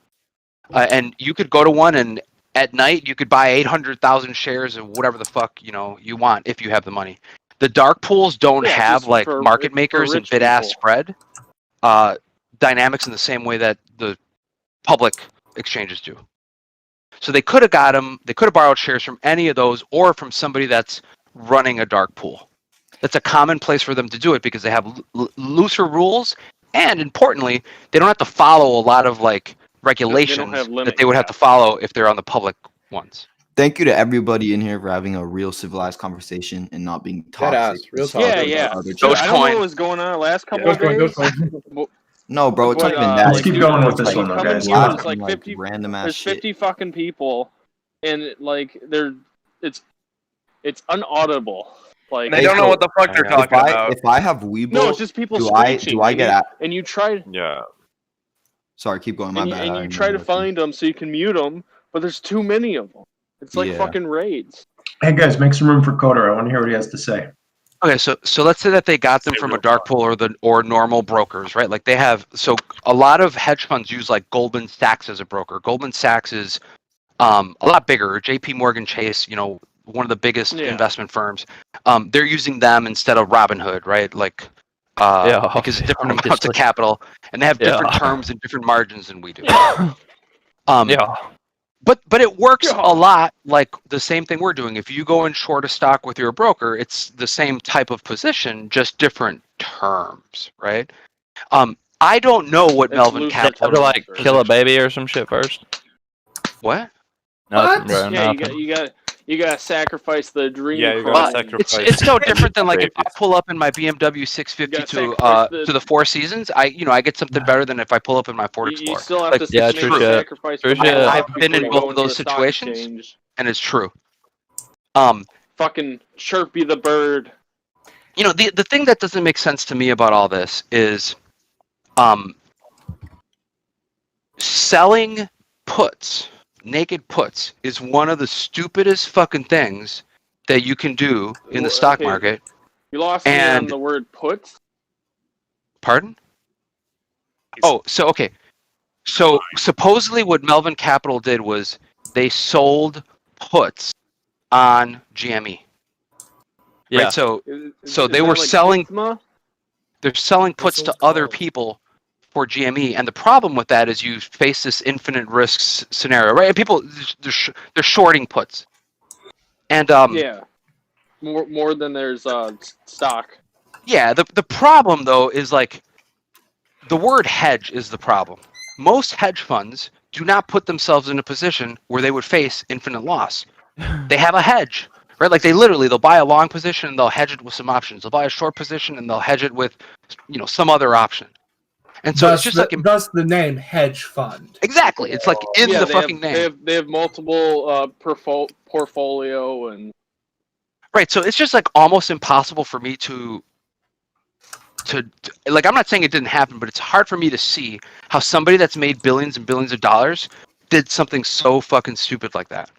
and you could go to one, and at night you could buy 800,000 shares of whatever the fuck you want if you have the money. The dark pools don't have like market makers and bid-ask spread dynamics in the same way that the public exchanges do. So they could have got them. They could have borrowed shares from any of those, or from somebody that's running a dark pool. That's a common place for them to do it because they have looser rules, and importantly, they don't have to follow a lot of like regulations that they would have to follow if they're on the public ones. Thank you to everybody in here for having a real civilized conversation and not being toxic. Yeah. I don't know what was going on the last couple of days. No, bro, it's not even that. Let's keep going with this one, though, guys. There's like 50 random ass There's shit. 50 fucking people, and like it's unaudible. Like They don't know what the fuck they're talking about. If I have Weeble, No, it's just people do screeching. I get and you try. Yeah. Sorry, keep going. My bad. And you try to find them so you can mute them, but there's too many of them. It's like fucking raids. Hey guys, make some room for Coder. I want to hear what he has to say. Okay, so let's say that they got them from a dark pool or normal brokers, right? Like they have, so a lot of hedge funds use like Goldman Sachs as a broker. Goldman Sachs is a lot bigger. JP Morgan Chase, one of the biggest investment firms. They're using them instead of Robinhood, right? Like because it's different amounts of capital, and they have different terms and different margins than we do. But it works a lot like the same thing we're doing. If you go and short a stock with your broker, it's the same type of position, just different terms, right? I don't know what Melvin Capital to like kill a baby or some shit first. What? Nothing, bro. Yeah, Nothing. you gotta sacrifice the dream. Yeah, you gotta sacrifice. It's no different than like if I pull up in my BMW 650 to the Four Seasons. I get something better than if I pull up in my Ford Explorer. You still have to make a sacrifice. I've been in both of those situations, and it's true. Fucking Chirpy the bird. The thing that doesn't make sense to me about all this is, selling puts. Naked puts is one of the stupidest fucking things that you can do in the stock market. You lost me on the word puts. Pardon? So supposedly what Melvin Capital did was they sold puts on GME. Yeah. Right? So they were selling. They're selling puts to other people for GME, and the problem with that is you face this infinite risks scenario, right? And people they're shorting puts, and more than there's stock. Yeah, the problem though is like the word hedge is the problem. Most hedge funds do not put themselves in a position where they would face infinite loss. They have a hedge, right? Like they'll buy a long position and they'll hedge it with some options. They'll buy a short position and they'll hedge it with, some other option. And so it's just thus the name hedge fund. Exactly. It's like in the fucking name. They have multiple portfolio and. Right. So it's just like almost impossible for me to like, I'm not saying it didn't happen, but it's hard for me to see how somebody that's made billions and billions of dollars did something so fucking stupid like that.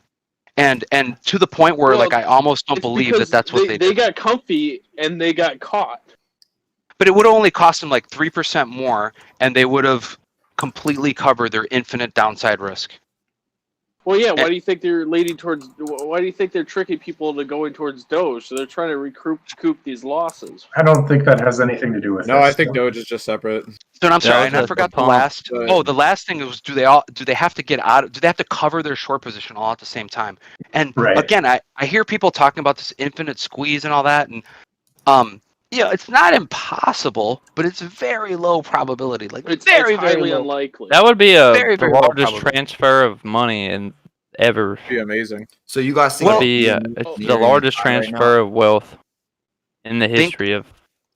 And to the point where like I almost don't believe that that's what they did. They got comfy and they got caught. But it would only cost them like 3% more, and they would have completely covered their infinite downside risk. Well, yeah. Why do you think they're leading towards? Why do you think they're tricking people into going towards Doge? So they're trying to recoup these losses. I don't think that has anything to do with. No, I think Doge is just separate. So I'm sorry, and I forgot the last. Oh, the last thing was, do they have to get out? Do they have to cover their short position all at the same time? And again, I hear people talking about this infinite squeeze and all that, and it's not impossible, but it's very low probability. Like it's very highly low. unlikely. That would be Very, the very low largest probability. transfer of money in ever. Be amazing. So you guys think Would be it's the largest transfer of wealth in the history of.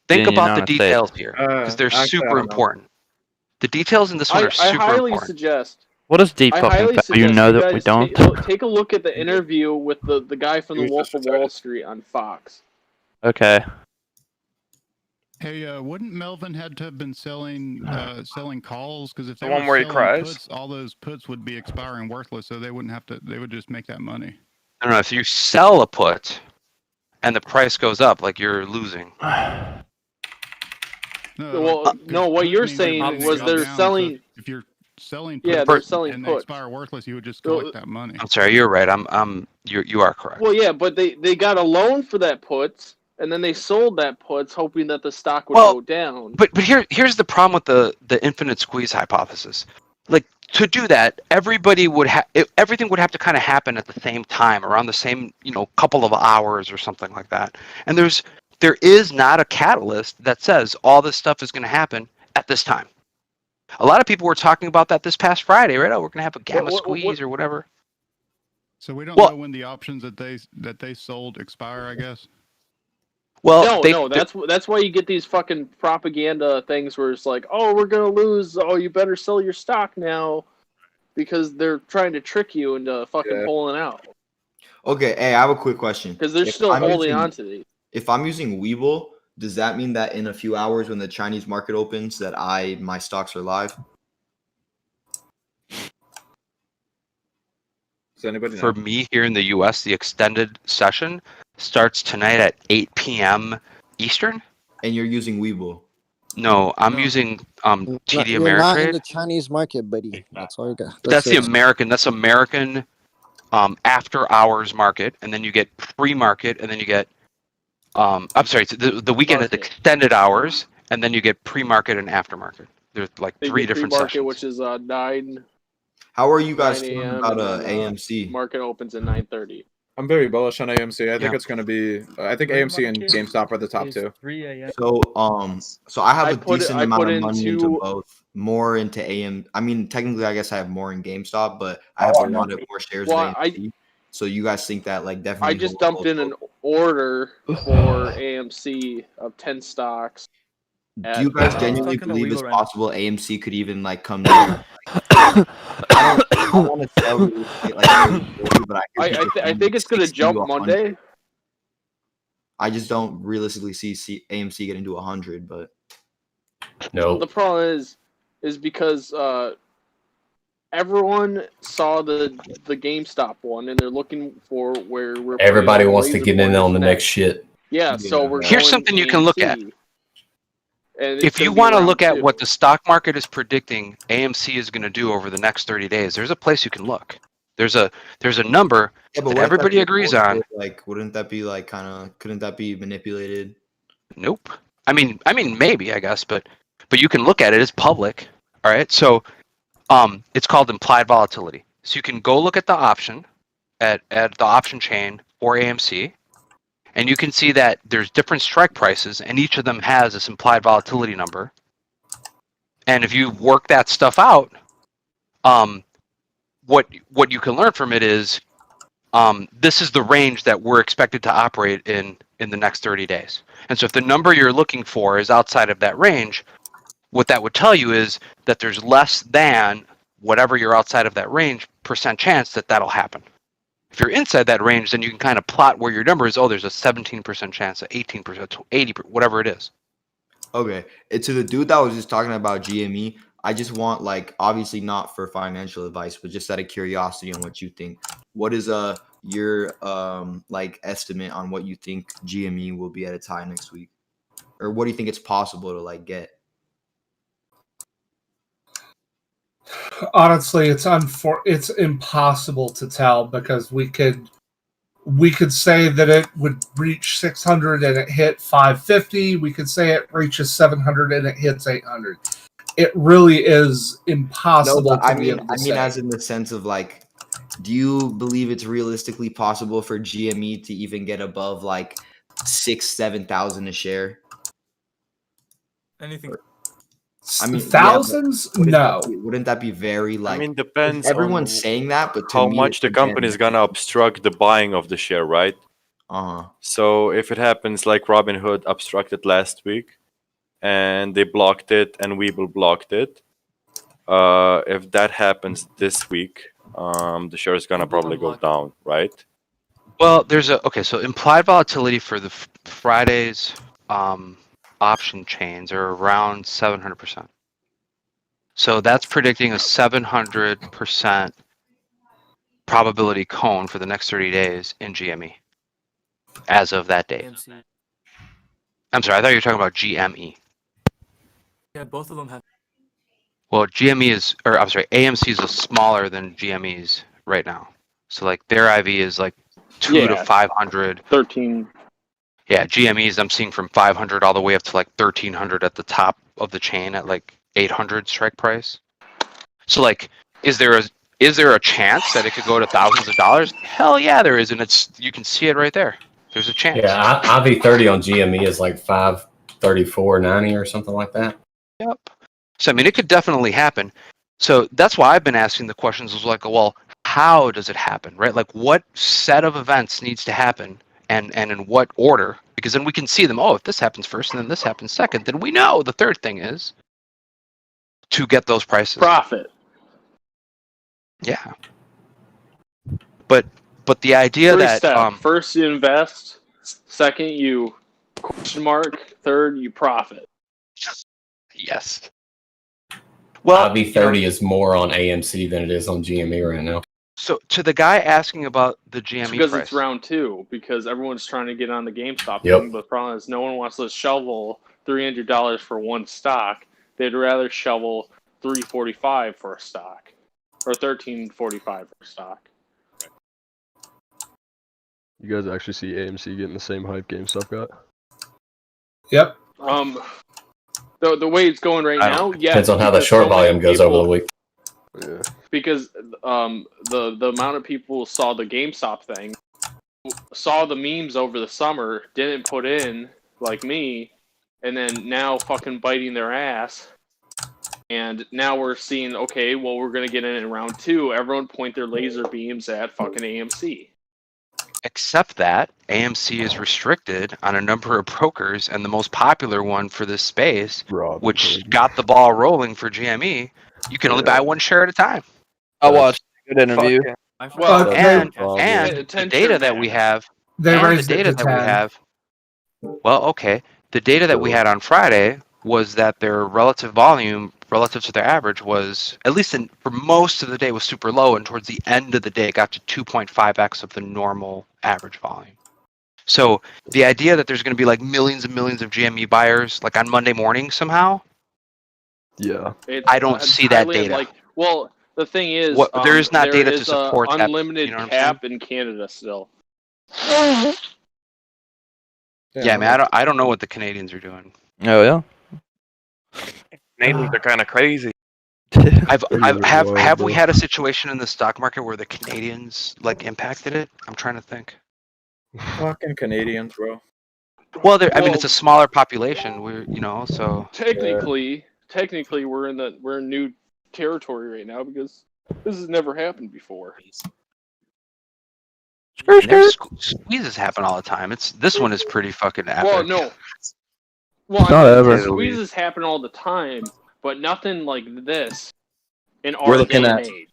Think the about the United details States. here, because they're actually, I super don't know. important. The details in this one are I super highly important. suggest. What is deep I fucking highly value? You suggest know you that we guys don't. Take a look at the interview with the guy from the He was Wolf of Wall Street on Fox. Okay. Hey, wouldn't Melvin had to have been selling calls? Because if The they one were where he selling cries? puts, all those puts would be expiring worthless, so they wouldn't have to. They would just make that money. No, if you sell a put and the price goes up, like you're losing. No, what you're saying was they're selling. If you're selling, Yeah, puts they're selling and they puts. expire worthless, you would just collect that money. I'm sorry, you're right. You are correct. Well, yeah, but they got a loan for that puts, and then they sold that puts, hoping that the stock would go down. But here's the problem with the infinite squeeze hypothesis. Like, to do that, everything would have to kind of happen at the same time, around the same couple of hours or something like that. And there is not a catalyst that says all this stuff is going to happen at this time. A lot of people were talking about that this past Friday, right? Oh, we're going to have a gamma squeeze or whatever. So we don't know when the options that they sold expire, I guess. Well, no, that's why you get these fucking propaganda things where it's like, oh, we're gonna lose. Oh, you better sell your stock now, because they're trying to trick you into fucking pulling out. Okay, hey, I have a quick question. Because they're still holding on to these. If I'm using Webull, does that mean that in a few hours when the Chinese market opens, that my stocks are live? Does anybody know? For me here in the U.S., the extended session starts tonight at 8 p.m. Eastern. And you're using Webull? No, I'm using TD You're not in Ameritrade. the Chinese market, buddy. That's all you got. That's the American. That's American after hours market, and then you get pre-market, and then you get I'm sorry, the weekend is extended hours, and then you get pre-market and aftermarket. There's like three different sessions. Which is 9. How are you guys 9 feeling a.m. about and then, AMC? Market opens at 9:30. I'm very bullish on AMC. I think it's going to be. I think AMC and GameStop are the top two. So I have I a put decent it- I amount put of in money two- into both. More into AM. I mean, technically, I guess I have more in GameStop, but I have a lot of more shares Well, of AMC. So you guys think that definitely? I just dumped in an order for AMC of 10 stocks. Do you guys genuinely believe it's possible AMC could even come down? I don't want to sell real estate, but I think it's going to jump Monday. I just don't realistically see AMC getting to 100, but no. The problem is because everyone saw the GameStop one, and they're looking for where we're. Everybody wants to get in on the next shit. Yeah, so we're. Here's going something you can look at. AMC. And If you want to look at what the stock market is predicting AMC is going to do over the next 30 days, there's a place you can look. There's a number that everybody agrees on. Wouldn't that be couldn't that be manipulated? Nope. I mean, maybe, I guess, but you can look at it. It's public. All right. So, it's called implied volatility. So you can go look at the option at the option chain or AMC, And you can see that there's different strike prices, and each of them has this implied volatility number. And if you work that stuff out, what you can learn from it is this is the range that we're expected to operate in the next 30 days. And so if the number you're looking for is outside of that range, what that would tell you is that there's less than whatever you're outside of that range % chance that that'll happen. If you're inside that range, then you can kind of plot where your number is. Oh, there's a 17% chance, 18%, 80%, whatever it is. Okay. And to the dude that was just talking about GME, I just want, like, obviously not for financial advice, but just out of curiosity on what you think. What is your like estimate on what you think GME will be at its high next week? Or what do you think it's possible to like get? Honestly, it's impossible to tell because we could say that it would reach 600 and it hit 550. We could say it reaches 700 and it hits 800. It really is impossible. No, I mean, as in the sense of like, do you believe it's realistically possible for GME to even get above like 6,000-7,000 a share? Anything. I mean, thousands? No. Wouldn't that be very like? I mean, depends. Everyone's on saying that, but to how me, much the company is gonna obstruct the buying of the share, right? So if it happens like Robinhood obstructed last week, and they blocked it, and Webull blocked it, if that happens this week, the share is gonna probably go down, right? Well, there's so implied volatility for the Friday's option chains are around 700%. So that's predicting a 700% probability cone for the next 30 days in GME as of that date. AMC. I'm sorry, I thought you were talking about GME. Yeah, both of them have. Well, GME is, or I'm sorry, AMC is smaller than GME's right now. So like their IV is like 2 to 500. 13. Yeah, GME's I'm seeing from 500 all the way up to like 1,300 at the top of the chain at like 800 strike price. So like, is there a chance that it could go to thousands of dollars? Hell yeah, there is, and you can see it right there. There's a chance. Yeah, IV30 on GME is like 534.90 or something like that. Yep. So I mean, it could definitely happen. So that's why I've been asking the questions. Was like, well, how does it happen, right? Like, what set of events needs to happen, and in what order? Because then we can see them. Oh, if this happens first and then this happens second, then we know the third thing is to get those prices. Profit. Yeah. But the idea Three that steps. First you invest, second you question mark, third you profit. Yes. Well, IV30 is more on AMC than it is on GME right now. So to the guy asking about the GME because price, it's round 2, because everyone's trying to get on the GameStop Yep. thing, but the problem is no one wants to shovel $300 for one stock. They'd rather shovel $345 for a stock, or $13.45 for a stock. You guys actually see AMC getting the same hype GameStop got? Yep. The way it's going right now, yeah. Depends on how the short volume goes over the week. Yeah. Because the amount of people saw the GameStop thing, saw the memes over the summer, didn't put in like me, and then now fucking biting their ass. And now we're seeing, okay, well, we're gonna get in round 2. Everyone point their laser beams at fucking AMC. except that AMC is restricted on a number of brokers, and the most popular one for this space, which got the ball rolling for GME, you can only buy one share at a time. I watched a good interview. Well, and the data that we have, well, okay, the data that we had on Friday was that their relative volume relative to their average was, at least for most of the day, was super low, and towards the end of the day it got to 2.5x of the normal average volume. So the idea that there's going to be like millions and millions of GME buyers like on Monday morning somehow, I don't see that data. Like, well, the thing is, there is not data to support that. Unlimited cap in Canada still. Yeah, man, I don't know what the Canadians are doing. Oh yeah. Canadians are kind of crazy. Have we had a situation in the stock market where the Canadians like impacted it? I'm trying to think. Fucking Canadians, bro. Well, I mean, it's a smaller population. So technically, we're in new territory right now because this has never happened before. Squeezes happen all the time. This one is pretty fucking epic. Well, no. Well, I mean, squeezes happen all the time, but nothing like this in our day and age.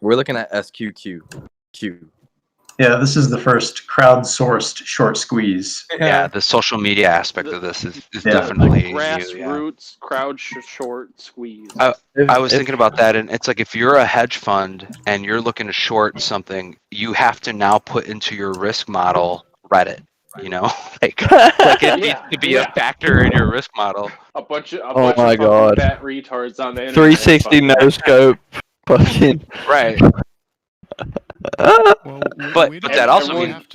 We're looking at SQQ. Yeah, this is the first crowdsourced short squeeze. Yeah, the social media aspect of this is definitely grassroots crowd short squeeze. I was thinking about that, and it's like if you're a hedge fund and you're looking to short something, you have to now put into your risk model Reddit. Like it needs to be a factor in your risk model. A bunch of God, fat retards on the internet. 360 no scope, fucking right. But that also means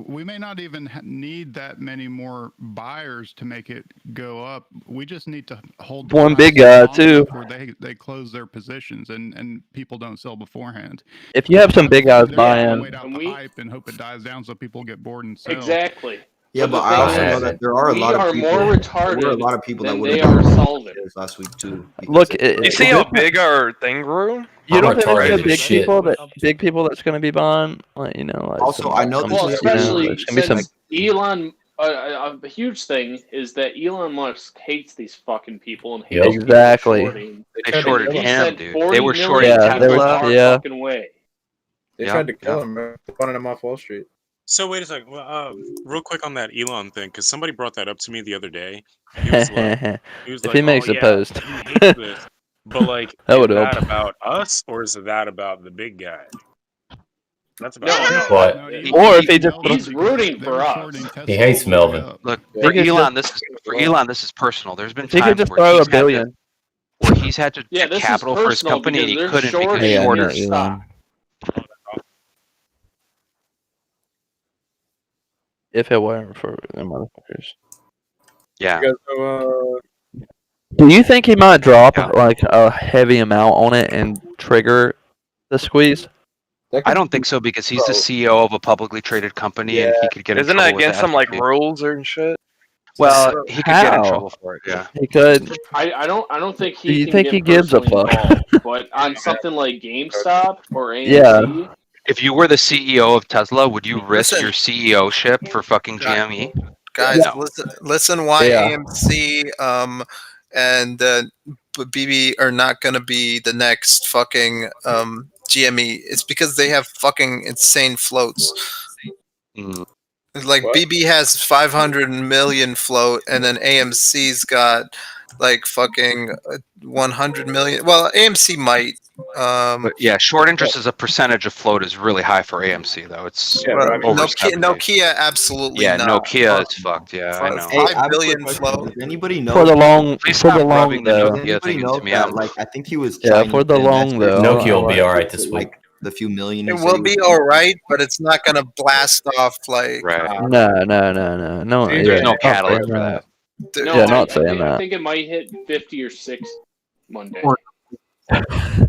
we may not even need that many more buyers to make it go up. We just need to hold one big guy too, where they close their positions and people don't sell beforehand. If you have some big guys buying, wait out the hype and hope it dies down so people get bored and sell. Exactly. Yeah, but I also know that there are a lot of people. More retarded. There are a lot of people that would they are solvent last week too. Look, you see how big our thing grew? You don't think there's big people that's going to be buying, like Also, I know well, especially since Elon. A huge thing is that Elon Musk hates these fucking people and hates exactly. They shorted him, dude. They were shorting Tesla. Fucking way. They tried to kill him, man. Running him off Wall Street. So wait a second, real quick on that Elon thing, because somebody brought that up to me the other day. He was like, if he makes a post, he hates this. But like, that would is that about us or is that about the big guy? That's about or if he just he's rooting for us. He hates Melvin. Look, for Elon, this is personal. There's been times he could just where throw $1 billion. Where he's had to get capital for his company and he couldn't because he shorted stock. If it weren't for the motherfuckers. Yeah. Do you think he might drop like a heavy amount on it and trigger the squeeze? I don't think so because he's the CEO of a publicly traded company and he could get in trouble. Isn't that against some like rules or shit? Well, he could get in trouble for it. Yeah, he could. I don't think he. Do you can think get he gives a fuck? involved, but on something like GameStop or AMC, if you were the CEO of Tesla, would you risk your CEO-ship for fucking GME? Guys, listen why AMC and BB are not going to be the next fucking GME. It's because they have fucking insane floats. Like BB has 500 million float, and then AMC's got like fucking 100 million. Well, AMC might. But yeah, short interest as a percentage of float is really high for AMC though. It's Nokia absolutely not. Nokia is fucked. Yeah, I know. 5 billion float. Does anybody know for the long though? Nokia thing into me. Like I think he was. For the long though. Nokia will be all right this week. Like the few million. It will be all right, but it's not going to blast off like. No. There's no catalyst for that. Not saying that. I think it might hit 50 or 60 Monday.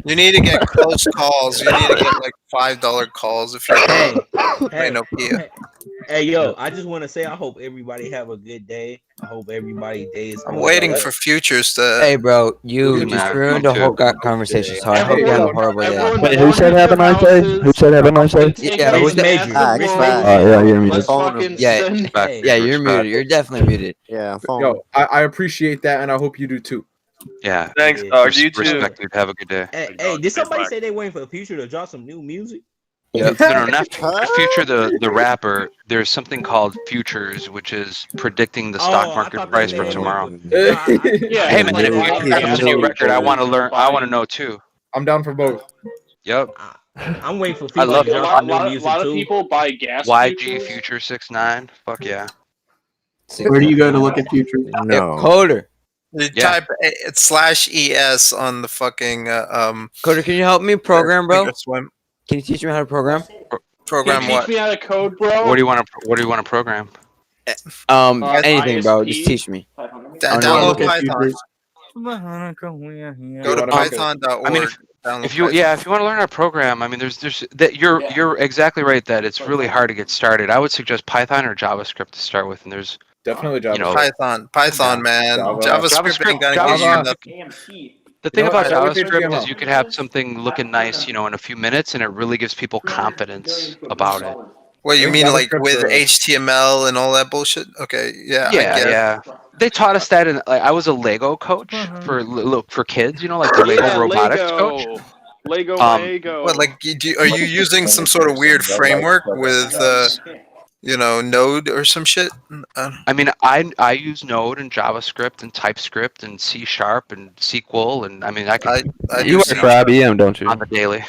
You need to get close calls. You need to get like $5 calls if you're playing Nokia. Hey, yo, I just want to say I hope everybody have a good day. I hope everybody's day is. I'm waiting for futures to. Hey, bro, you just ruined the whole conversation. So I hope you have a horrible day. Wait, who said have a nice day? Who said have a nice day? Yeah, who's yeah, you're muted. Yeah, you're muted. You're definitely muted. Yeah, yo, I appreciate that, and I hope you do too. Yeah. Thanks, you too. Respect, dude. Have a good day. Hey, did somebody say they waiting for the Future to drop some new music? No, not Future the rapper. There's something called futures, which is predicting the stock market price for tomorrow. Hey man, if you have a new record, I want to learn. I want to know too. I'm down for both. Yep. I'm waiting for. I love it. A lot of people buy gas. YG Future 6ix9ine. Fuck yeah. Where do you go to look at futures? No. Coder. You type /ES on the fucking Coder, can you help me program, bro? Can you teach me how to program? Program what? Teach me how to code, bro. What do you want to program? Anything, bro. Just teach me. Download Python. Go to python.org. I mean, if you want to learn our program, I mean, there's that you're exactly right that it's really hard to get started. I would suggest Python or JavaScript to start with, and there's definitely Python, man. JavaScript ain't gonna get you nothing. The thing about JavaScript is you could have something looking nice, in a few minutes, and it really gives people confidence about it. What you mean, like with HTML and all that bullshit? Okay, yeah. Yeah. They taught us that, I was a Lego coach for kids, like the Lego robotics coach. Lego. What, like, are you using some sort of weird framework with, Node or some shit? I mean, I use Node and JavaScript and TypeScript and C# and SQL, and I mean, you work for IBM, don't you? On the daily.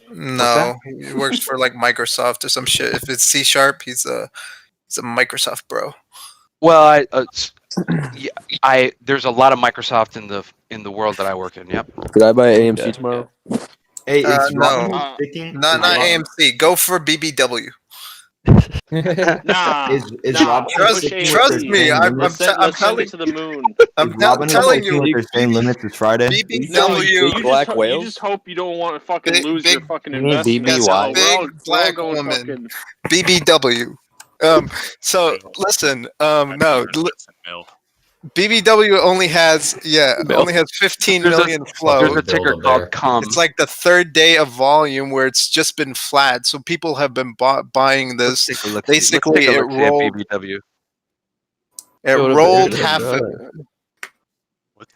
No, he works for like Microsoft or some shit. If it's C#, he's a Microsoft bro. Well, there's a lot of Microsoft in the world that I work in. Yep. Could I buy AMC tomorrow? Hey, it's no, not AMC. Go for BBW. Trust me. I'm telling to the moon. I'm telling you. The same limits as Friday. BBW. Black whales. You just hope you don't want to fucking lose your fucking investment. Big black woman. BBW. So listen. No. BBW only has 15 million flow. There's a ticker called CUM. It's like the third day of volume where it's just been flat. So people have been buying this. Basically, it rolled. BBW. It rolled half.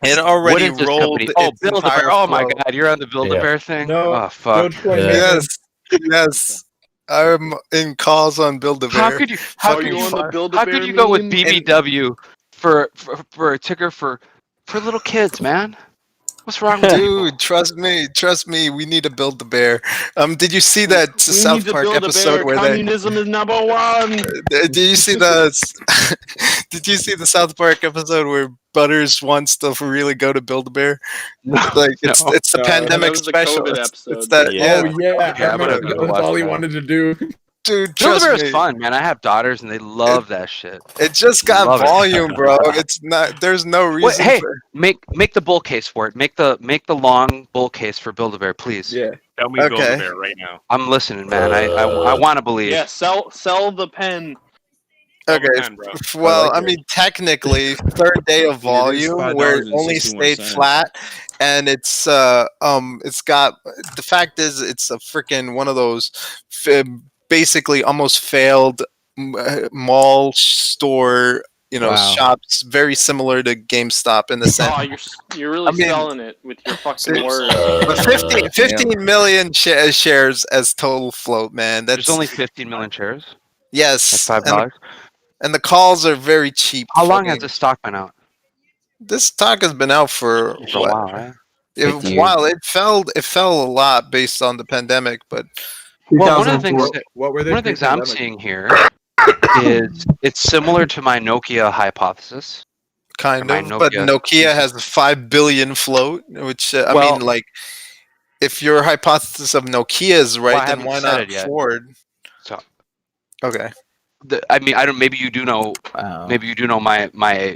It already rolled. Oh, Build-A-Bear! Oh my God, you're on the Build-A-Bear thing. No, oh fuck. Yes. I'm in calls on Build-A-Bear. How could you go with BBW for a ticker for little kids, man? What's wrong with you? Dude, trust me, we need to build the bear. Did you see that South Park episode where communism is number one? Did you see the South Park episode where Butters wants to really go to Build-A-Bear? It's the pandemic special. It's that. That's all he wanted to do. Dude, trust Build-A-Bear me. is fun, man. I have daughters and they love that shit. It just got volume, bro. It's not. There's no reason. Hey, make the bull case for it. Make the long bull case for Build-A-Bear, please. Yeah. Tell me Build-A-Bear right now. I'm listening, man. I want to believe. Yeah, sell the pen. Okay. Well, I mean, technically, third day of volume where it only stayed flat, and it's got. The fact is, it's a freaking one of those. Basically almost failed mall store, shops, very similar to GameStop in the sense. Oh, you're really selling it with your fucking words. But 15 million shares as total float, man. There's only 15 million shares. Yes, at $5. And the calls are very cheap. How long has this stock been out? This stock has been out for a while, right? It fell a lot based on the pandemic, but. Well, one of the things I'm seeing here is it's similar to my Nokia hypothesis. Kind of, but Nokia has a 5 billion float, which I mean, like, if your hypothesis of Nokia is right, then why not Ford? So, okay. I mean, I don't. Maybe you do know. Maybe you do know my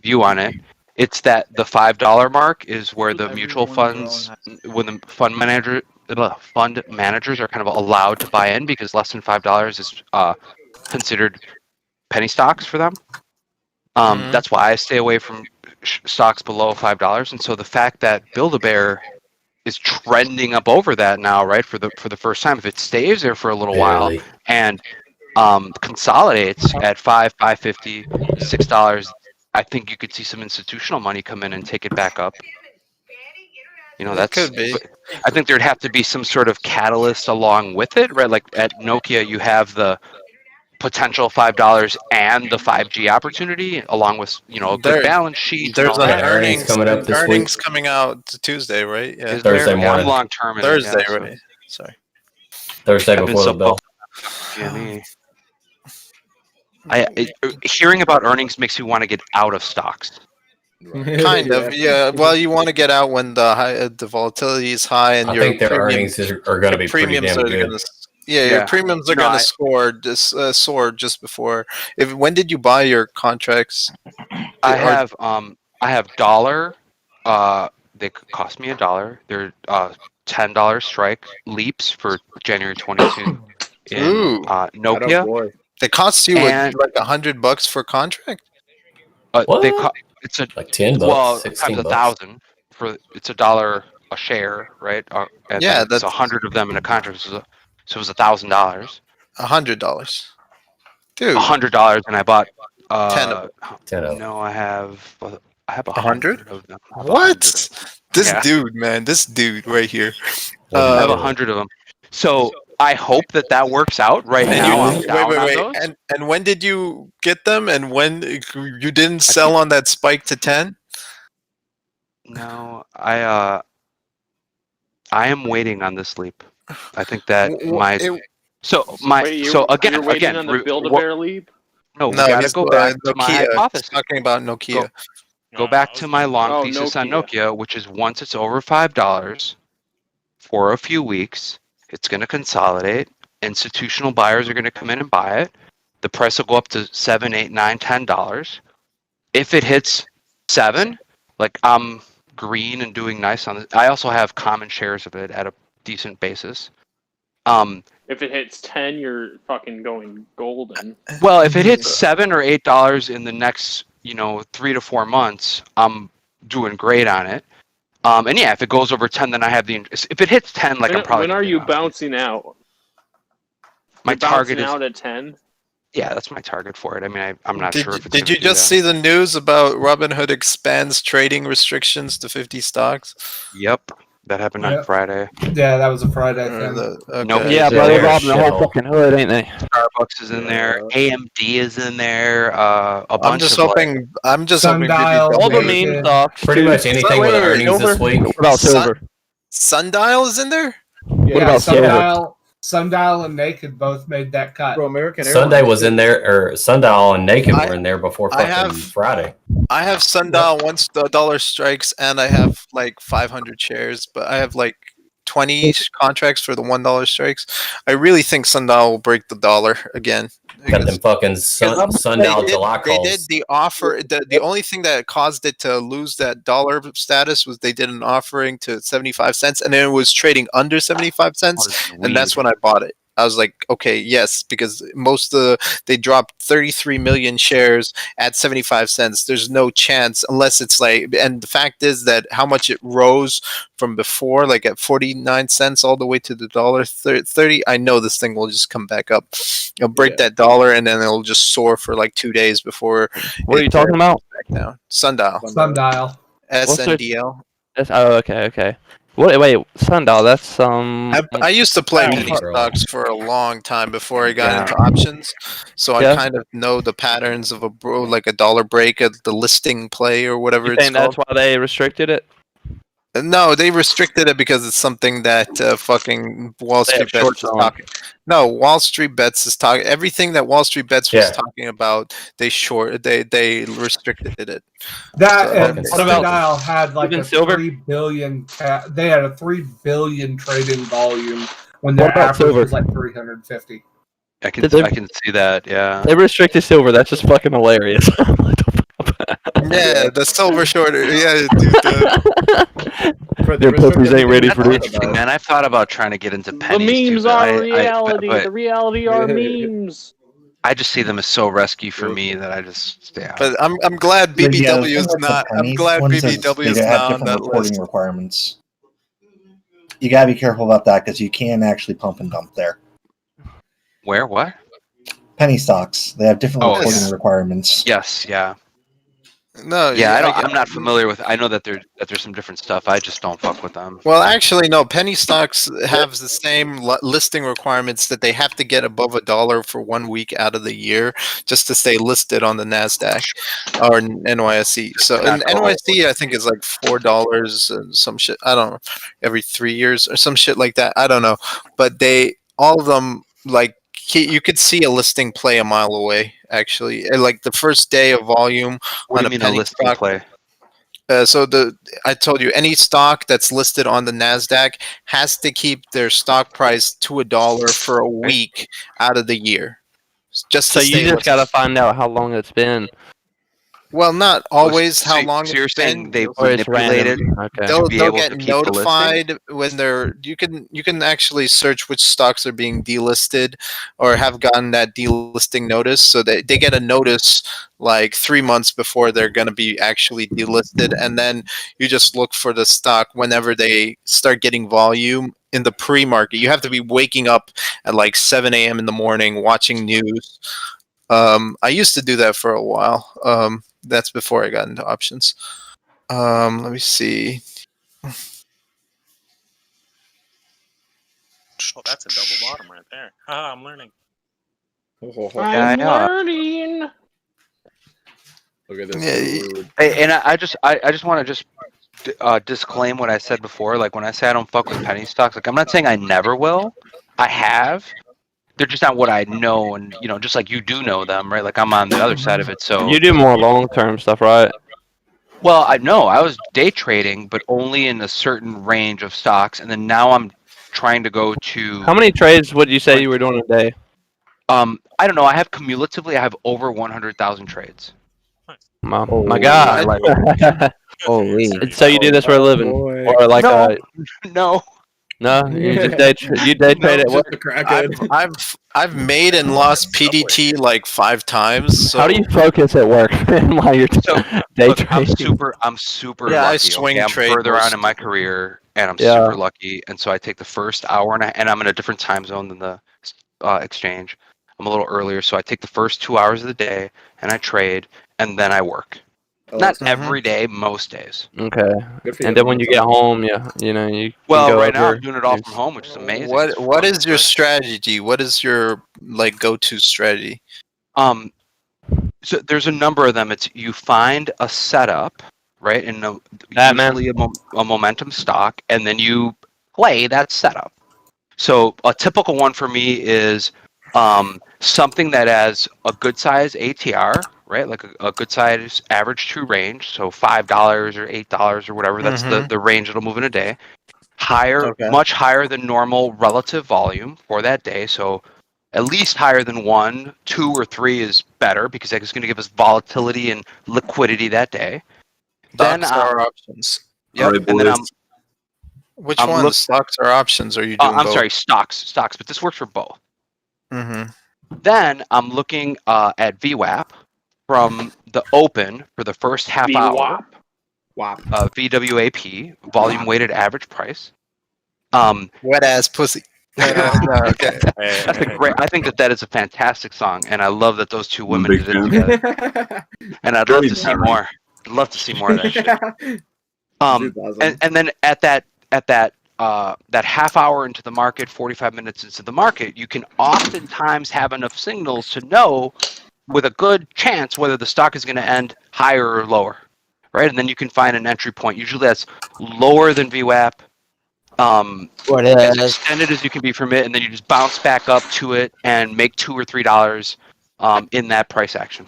view on it. It's that the $5 mark is where the mutual funds, when the fund managers are kind of allowed to buy in because less than $5 is considered penny stocks for them. That's why I stay away from stocks below $5. And so the fact that Build-A-Bear is trending up over that now, right, for the first time, if it stays there for a little while and consolidates at $5.50, $6. I think you could see some institutional money come in and take it back up. That could be. I think there'd have to be some sort of catalyst along with it, right? Like at Nokia, you have the potential $5 and the 5G opportunity, along with a good balance sheet. There's earnings coming up this week. Earnings coming out Tuesday, right? Yeah. Thursday morning. Long term. Thursday, right? Sorry. Thursday before the bill. GME. Hearing about earnings makes me want to get out of stocks. Kind of, yeah. Well, you want to get out when the volatility is high and I think their earnings are going to be pretty damn good. Your premiums are going to soar just before. When did you buy your contracts? I I have dollar. They cost me $1. They're $10 strike leaps for January 22 in Ooh. Nokia. They cost you And- like $100 for contract. It's a like $10, well $16 times 1,000 for it's $1 a share, right? And Yeah, then it's that's 100 of them in a contract, so it was $1,000. $100, dude. $100, and I bought 10 of them. No, I have 100 of them. What? This Yeah. dude, man, this dude right here. I have 100 of them. So I hope that works out. Right now, I'm down on those. And when did you get them? And when you didn't sell on that spike to 10? No, I am waiting on this leap. I think that Wait, you're waiting on the Build-A-Bear leap? No, we gotta he's go back to my Nokia. hypothesis. He's talking about Nokia. Go back to my long thesis on Nokia, which is once it's over $5 for a few weeks, it's going to consolidate. Institutional buyers are going to come in and buy it. The price will go up to $7, $8, $9, $10. If it hits 7, like I'm green and doing nice on it. I also have common shares of it at a decent basis. If it hits 10, you're fucking going golden. Well, if it hits $7 or $8 in the next 3 to 4 months, I'm doing great on it. And yeah, if it goes over 10, then I have the interest. If it hits 10, like I'm probably. When are you bouncing out? My target is out at 10. Yeah, that's my target for it. I mean, I'm not sure if it's. Did you just see the news about Robinhood expands trading restrictions to 50 stocks? Yep, that happened on Friday. Yeah, that was a Friday thing. Nope. Yeah, but they're robbing the whole fucking hood, ain't they? Starbucks is in there. AMD is in there. A bunch I'm just of hoping. I'm just hoping. All the meme stocks. Pretty much anything with earnings this week. What about silver? Sundial is in there. Yeah, What about Sundial? Sundial and Naked both made that cut. Bro, American Sunday was in there, or Sundial and Naked were in there before fucking Friday. I have Sundial once the dollar strikes, and I have like 500 shares, but I have like 20 contracts for the $1 strikes. I really think Sundial will break the dollar again. Got them fucking Sundial July They calls. did the offer. The only thing that caused it to lose that dollar status was they did an offering to 75 cents, and then it was trading under 75 cents, and that's when I bought it. I was like, okay, yes, because they dropped 33 million shares at 75 cents. There's no chance unless it's like, and the fact is that how much it rose from before, like at 49 cents all the way to the $1.30. I know this thing will just come back up. It'll break that dollar, and then it'll just soar for like 2 days before. What are you talking about? Back down. Sundial. Sundial. SNDL. Oh, okay. Wait, Sundial, that's I used to play penny stocks for a long time before I got into options, so I kind of know the patterns of like a dollar break at the listing play or whatever it's called. That's why they restricted it? No, they restricted it because it's something that fucking Wall Street Bets is talking. No, Wall Street Bets is talking. Everything that Wall Street Bets was talking about, they restricted it. That and what about Sundial had like a silver? 3 billion. They had a 3 billion trading volume when their What about average silver? was like 350. I can see that. Yeah. They restricted silver. That's just fucking hilarious. Yeah, the silver shorter. Yeah, dude. Their pussies ain't ready for this. Interesting, man. I've thought about trying to get into The pennies. memes too, but are reality. but The reality are memes. I just see them as so risky for me that I just But I'm glad BBW is not. I'm glad BBW is they have not on different that reporting list. requirements. You gotta be careful about that because you can actually pump and dump there. Where? What? Penny stocks, they have different reporting requirements. Yes. Yeah. No. Yeah. I'm not familiar with. I know that there's some different stuff. I just don't fuck with them. Well, actually, no. Penny stocks have the same listing requirements that they have to get above $1 for 1 week out of the year just to stay listed on the Nasdaq or NYSE. So, and NYSE, I think is like $4 and some shit. I don't know, every 3 years or some shit like that. I don't know, but all of them like. You could see a listing play a mile away. Actually, like the first day of volume What on do you a mean a penny listing stock. play? I told you, any stock that's listed on the Nasdaq has to keep their stock price to $1 for a week out of the year. Just So to you stay just listed. gotta find out how long it's been. Well, not always. How long? So you're it's saying been. they've Or it's manipulated random. Okay. to be They'll able get to keep the listing? notified when they're. You can actually search which stocks are being delisted, or have gotten that delisting notice, so that they get a notice like 3 months before they're going to be actually delisted, and then you just look for the stock whenever they start getting volume in the pre-market. You have to be waking up at like 7 a.m. in the morning watching news. I used to do that for a while. That's before I got into options. Let me see. Oh, that's a double bottom right there. Haha, I'm learning. I know. learning. Look at this. Yeah, Hey, and I just want to just disclaim what I said before. Like when I say I don't fuck with penny stocks, like I'm not saying I never will. I have. They're just not what I know, and just like you do know them, right? Like I'm on the other side of it. So You do more long-term stuff, right? well, I know I was day trading, but only in a certain range of stocks, and then now I'm trying to go to. How many trades would you say you were doing a day? I don't know. I have cumulatively, I have over 100,000 trades. My God! Like, Holy. so you do this for a living, or like No. no? You just day trade at work. I've made and lost PDT like 5 times. So How do you focus at work while you're day Look, trading? I'm super Yeah, I lucky. swing I'm trade further most on in my career, and I'm Yeah. super lucky. And so I take the first hour and I'm in a different time zone than the exchange. I'm a little earlier, so I take the first 2 hours of the day and I trade, and then I work. Not every day, most days. Okay. Good for you. And then when you That's get awesome. home, you can Well, go right now over I'm doing it all your- from home, which is amazing. It's what fun. is your strategy? What is your like go-to strategy? So there's a number of them. It's you find a setup, right, and Batman. usually a momentum stock, and then you play that setup. So a typical one for me is something that has a good size ATR, right, like a good size average true range, so $5 or $8 or whatever. That's the range it'll move in a day. Much higher than normal relative volume for that day. So at least higher than 1, 2, or 3 is better because that's going to give us volatility and liquidity that day. Stocks or options? Yep. And then Which ones? Stocks or options are you doing? I'm both? sorry, stocks, but this works for both. Mm-hmm. Then I'm looking at VWAP from the open for the first half hour. VWAP, volume weighted average price. Wet ass pussy. No, okay. That's a great. I think that is a fantastic song, and I love that those two women did it together. And I'd love to see more. I'd love to see more of that shit. And then at that half hour into the market, 45 minutes into the market, you can oftentimes have enough signals to know with a good chance whether the stock is going to end higher or lower, right? And then you can find an entry point. Usually that's lower than VWAP, as extended as you can be from it, and then you just bounce back up to it and make $2 or $3 in that price action.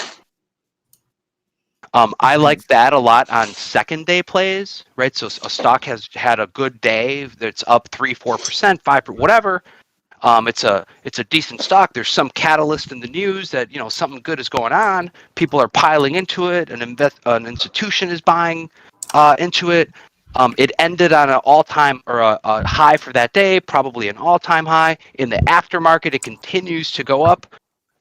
I like that a lot on second day plays, right? So a stock has had a good day that's up 3-4%, 5%, whatever. It's a decent stock. There's some catalyst in the news that something good is going on. People are piling into it. An institution is buying into it. It ended on an all-time or a high for that day, probably an all-time high. In the aftermarket, it continues to go up.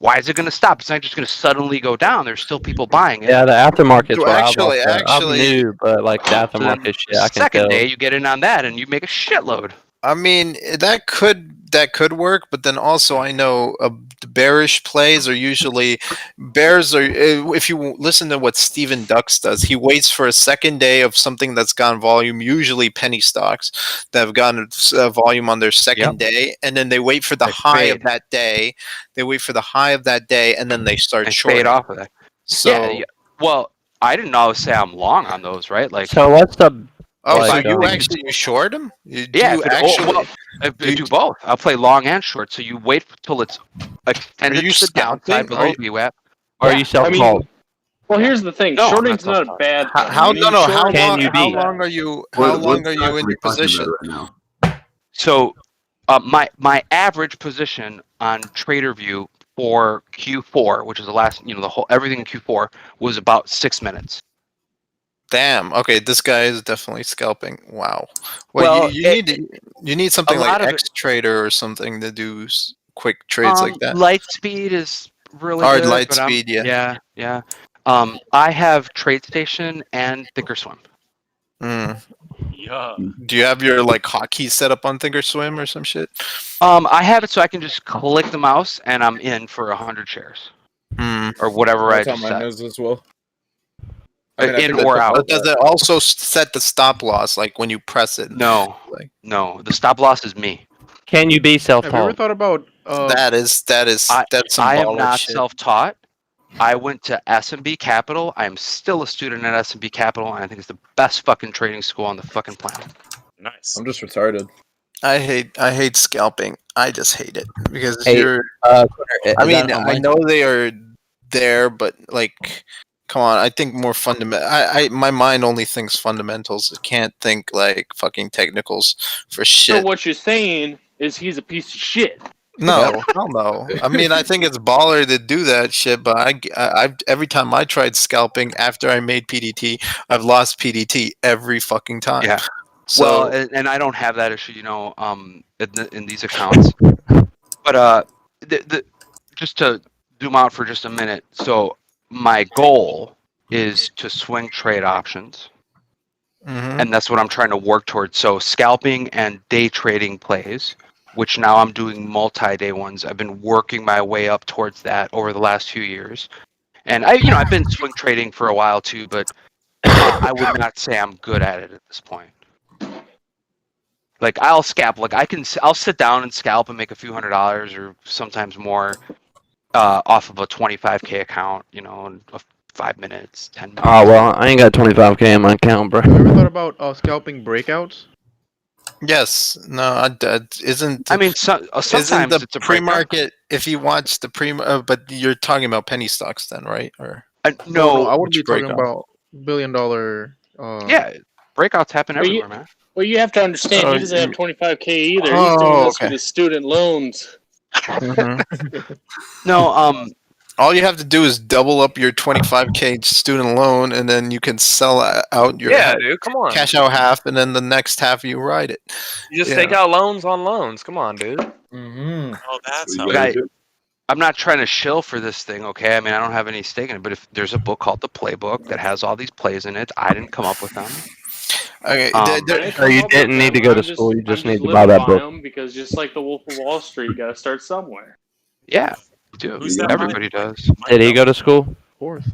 Why is it going to stop? It's not just going to suddenly go down. There's still people buying it. Yeah, the aftermarket's So where actually- I'm new, but like the aftermarket shit, I can Second tell. day, you get in on that, and you make a shitload. I mean, that could work, but then also I know the bearish plays are usually bears are. If you listen to what Steven Dux does, he waits for a second day of something that's gone volume, usually penny stocks that have gone volume on their second day, and then they wait for the high of that day. They wait for the high of that day, and then they start shorting. Fade off of that. So, yeah. Well, I didn't always say I'm long on those, right? Like, So what's the oh, like, so you short them? yeah, I do both. I'll play long and short. So you wait till it's extended to the downside below VWAP. Or are you self-called? Well, here's the thing. No, I'm Shorting's not not a bad thing. How You long are you in position? So my average position on TraderView for Q4, which is the last, the whole everything in Q4 was about 6 minutes. Damn. Okay, this guy is definitely scalping. Wow. Well, you need something a like lot of X Trader or something to do quick trades like that. Lightspeed is really Or good. but Lightspeed, yeah. Yeah. I have TradeStation and Thinkorswim. Yeah. Do you have your like hotkey set up on Thinkorswim or some shit? I have it so I can just click the mouse and I'm in for 100 shares or whatever I That's how just mine set. is as well. I mean, I In think or that's out. But does it also set the stop loss like when you press it? No, no. The stop loss is me. Can you be self-taught? thought about that's some I am baller not shit. self-taught. I went to S&B Capital. I am still a student at S&B Capital, and I think it's the best fucking trading school on the fucking planet. Nice. I'm just retarded. I hate scalping. I just hate it because Hey, you're. Corner, I is mean, that I online? know they are there, but like, come on. I think more fundamental. My mind only thinks fundamentals. It can't think like fucking technicals for shit. So what you're saying is he's a piece of shit. No, hell no. I mean, I think it's baller to do that shit, but I every time I tried scalping after I made PDT, I've lost PDT every fucking time. Yeah. So, Well, and I don't have that issue, in these accounts. But just to zoom out for just a minute. So my goal is to swing trade options. And that's what I'm trying to work towards. So scalping and day trading plays, which now I'm doing multi-day ones. I've been working my way up towards that over the last few years. And I've been swing trading for a while too, but I would not say I'm good at it at this point. Like I'll scalp, I'll sit down and scalp and make a few $100s or sometimes more off of a 25K account, in 5 minutes, 10 minutes. Oh well, I ain't got 25K in my account, bro. Have you ever thought about scalping breakouts? yes, no, isn't. I mean, sometimes isn't the it's a pre-market. If you watch the but you're talking about penny stocks then, right? Or no, I would be which talking breakout? about $1 billion. Yeah, breakouts happen Well, everywhere, man. Well, you have to understand, he doesn't have 25K either. He's doing this with his student loans. No, all you have to do is double up your 25K student loan, and then you can sell out your dude, come on. cash out half, and then the next half you ride it. You just take out loans on loans. Come on, dude. Oh, that's how. Look, I'm not trying to shill for this thing, okay? I mean, I don't have any stake in it, but if there's a book called The Playbook that has all these plays in it, I didn't come up with them. Okay, So you didn't need to go to school. You just need to buy that book. Because just like the Wolf of Wall Street, you got to start somewhere. Yeah, you do. Who's that Everybody does. Did he go to school? Of course.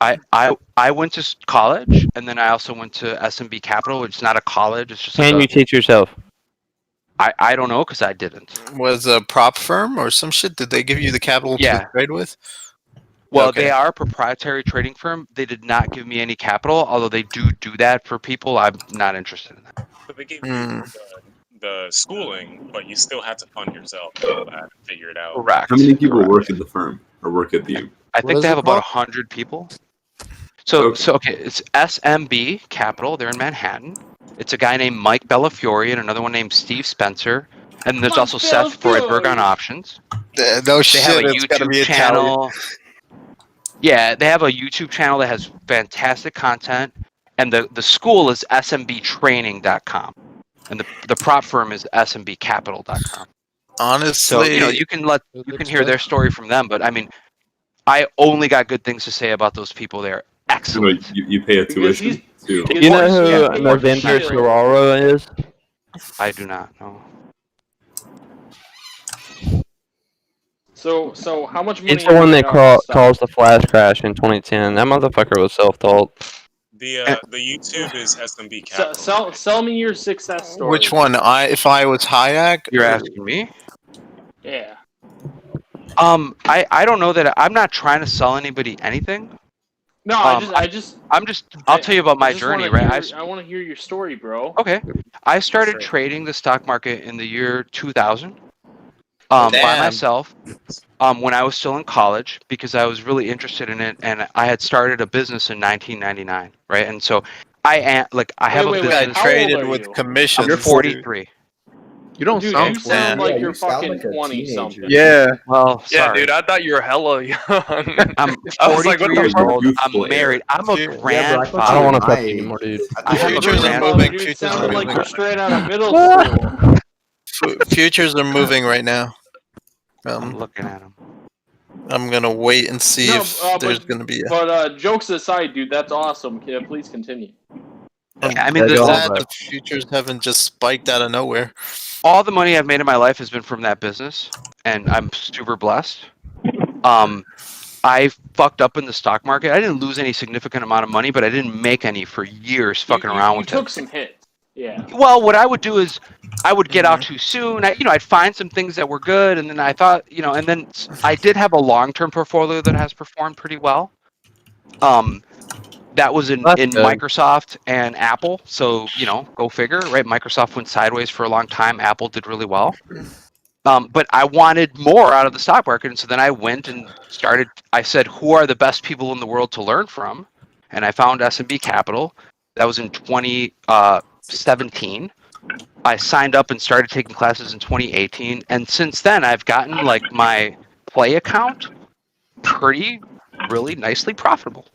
I went to college, and then I also went to S&B Capital, which is not a college. It's just Can you teach yourself? I don't know because I didn't. Was a prop firm or some shit? Did they give you the capital to trade with? Well, Okay. they are a proprietary trading firm. They did not give me any capital, although they do that for people. I'm not interested in that. But they gave you the schooling, but you still had to fund yourself to figure it out. Correct. How many people work at the firm or work at the? I think they have about 100 people. So okay, it's SMB Capital. They're in Manhattan. It's a guy named Mike Bellafiore and another one named Steve Spencer. And there's also Seth Freudberg on options. No They shit, have a it's gotta YouTube be channel. Yeah, they have a YouTube channel that has fantastic content. And the school is smbtraining.com. And the prop firm is smbcapital.com. Honestly, So, you can hear their story from them, but I mean, I only got good things to say about those people. They're excellent. You pay a tuition too. Do you know who November Sororo is? I do not know. So how much money? It's the one that caused the flash crash in 2010. That motherfucker was self-taught. The YouTube is SMB Capital. Sell me your success story. which one? If I was Hayek, You're asking me? Yeah. I don't know that I'm not trying to sell anybody anything. No, I'll tell you about my journey, right? I want to hear your story, bro. Okay. I started trading the stock market in the year 2000 by myself when I was still in college because I was really interested in it, and I had started a business in 1999, right? And so I have a business. traded with commissions. I'm 43. You don't Dude, sound you sound like Yeah, you're you sound fucking like a 20 teenager. something. Yeah. Well, Yeah, sorry. dude, I thought you were hella young. I'm I was like, 43 what the years fuck? old. Youthful I'm married. I'm a Yeah, Yeah, bro, I grandfather. thought I you don't were want to my touch you age. anymore, dude. I have a Futures are grandfather. moving. Dude, Futures are sounded like moving. you're straight out of middle school. Futures are moving right now. I'm looking at him. I'm gonna wait and see No, if there's gonna be a. But jokes aside, dude, that's awesome. Yeah, please continue. I mean, I'm the, glad the futures haven't just spiked out of nowhere. all the money I've made in my life has been from that business, and I'm super blessed. I fucked up in the stock market. I didn't lose any significant amount of money, but I didn't make any for years fucking around You with took it. some hits. Yeah. Well, what I would do is I would get out too soon. I'd find some things that were good, and then I thought, and then I did have a long-term portfolio that has performed pretty well. That was in That's good. Microsoft and Apple. So, go figure, right? Microsoft went sideways for a long time. Apple did really well. But I wanted more out of the stock market. And so then I went and I said, who are the best people in the world to learn from? And I found S&B Capital. That was in 2017. I signed up and started taking classes in 2018. And since then, I've gotten like my play account really nicely profitable.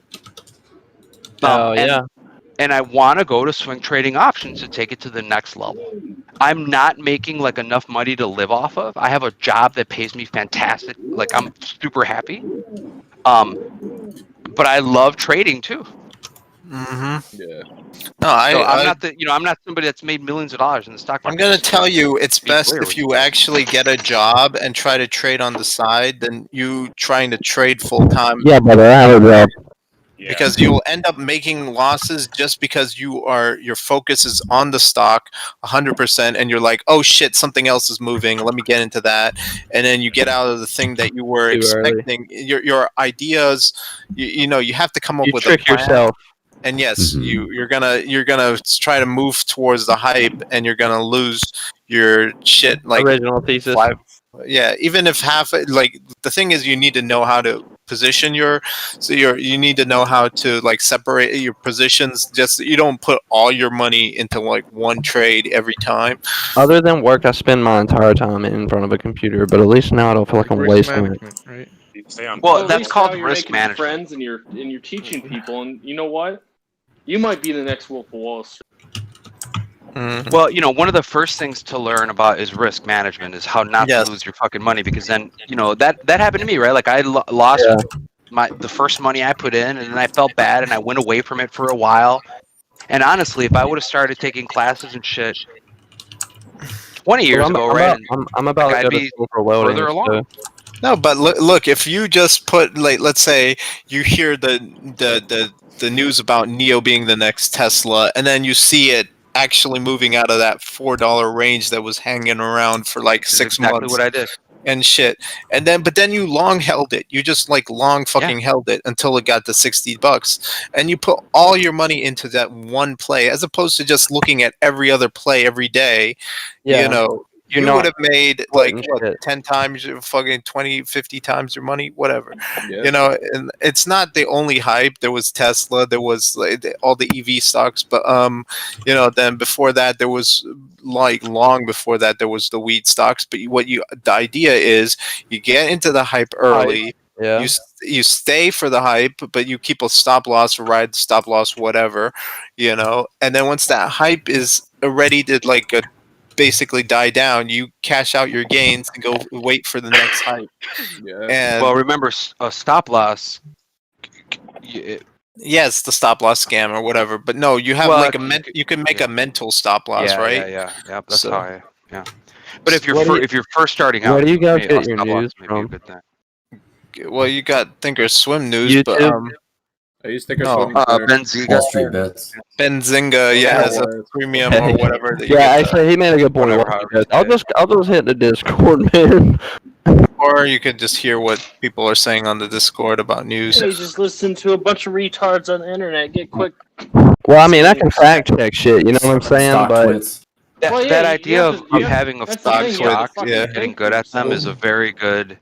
And I want to go to swing trading options to take it to the next level. I'm not making like enough money to live off of. I have a job that pays me fantastic. Like I'm super happy. But I love trading too. Mm-hmm. Yeah. No, I'm not somebody that's made millions of dollars in the stock market. I'm gonna tell you, it's best clear if with you actually get a job and try to trade on the side than you trying to trade full time. Yeah, brother, I have a job. Because you'll end up making losses just because your focus is on the stock 100%, and you're like, oh shit, something else is moving. Let me get into that, and then you get out of the thing that you were Too expecting. Your ideas, you have to come up with a trick plan. yourself. And yes, you're gonna try to move towards the hype, and you're gonna lose your shit. Like Original thesis. Yeah, even if the thing is, you need to know how to position you need to know how to like separate your positions. Just you don't put all your money into like one trade every time. Other than work, I spend my entire time in front of a computer, but at least now I don't feel like I'm wasting it. Right? Well, at that's least called now you're risk making management. friends and you're teaching people, and you know what? You might be the next Wolf of Wall Street. Well, one of the first things to learn about is risk management, is how not to lose your fucking money, because then, that happened to me, right? Like I lost the first money I put in, and then I felt bad, and I went away from it for a while. And honestly, if I would have started taking classes and shit 20 years ago, right? I'm about to I'd go to be school for welding. further along. No, but look, if you just put like, let's say you hear the news about Neo being the next Tesla, and then you see it actually moving out of that $4 range that was hanging around for like 6 months. Exactly what I did. And shit. But then you long held it. You just like long fucking held it until it got to $60. And you put all your money into that one play, as opposed to just looking at every other play every day. Yeah. You would have made like 10 times your fucking 20, 50 times your money, whatever. Yeah. And it's not the only hype. There was Tesla, there was like, all the EV stocks, but then before that there was like long before that there was the weed stocks. But the idea is you get into the hype early. Yeah. You stay for the hype, but you keep a stop loss, ride stop loss, whatever, and then once that hype is ready to basically die down, you cash out your gains and go wait for the next hype. Yeah. And Well, remember, a stop loss. yes, the stop loss scam or whatever, but no, you have you can make a mental stop loss, right? Yeah. That's So- how But if you're first starting out, Where do you guys maybe a get your stop loss news may be a from? good thing. Well, you got Thinkorswim news, YouTube? but I used to think of Benzinga. Wall Street bets. Benzinga, has a premium or whatever. That you Yeah, get actually, he made a good point. whatever, I'll just hit the Discord, man. or you could just hear what people are saying on the Discord about news. Hey, just listen to a bunch of retards on the internet. Get quick. Well, I mean, I can fact check shit. You know what I'm saying? But That idea of having a that's the stock thing, you have to stocks fucking and getting think good at them is a very good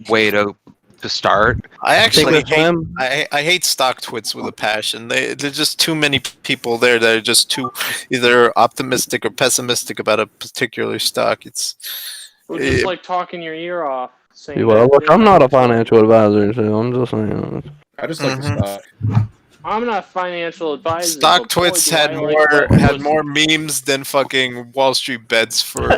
way to to start. I actually Think with hate, I hate stock twits with a passion. There's just too many people there that are just too either optimistic or pessimistic about a particular stock. It's Well, just like talking your ear off. Saying Well, that look, thing I'm not a about yourself. financial advisor, so I'm just saying. I just like the stock. I'm not a financial advisor. Stock but boy, twits do had I like more what was- memes than fucking Wall Street bets for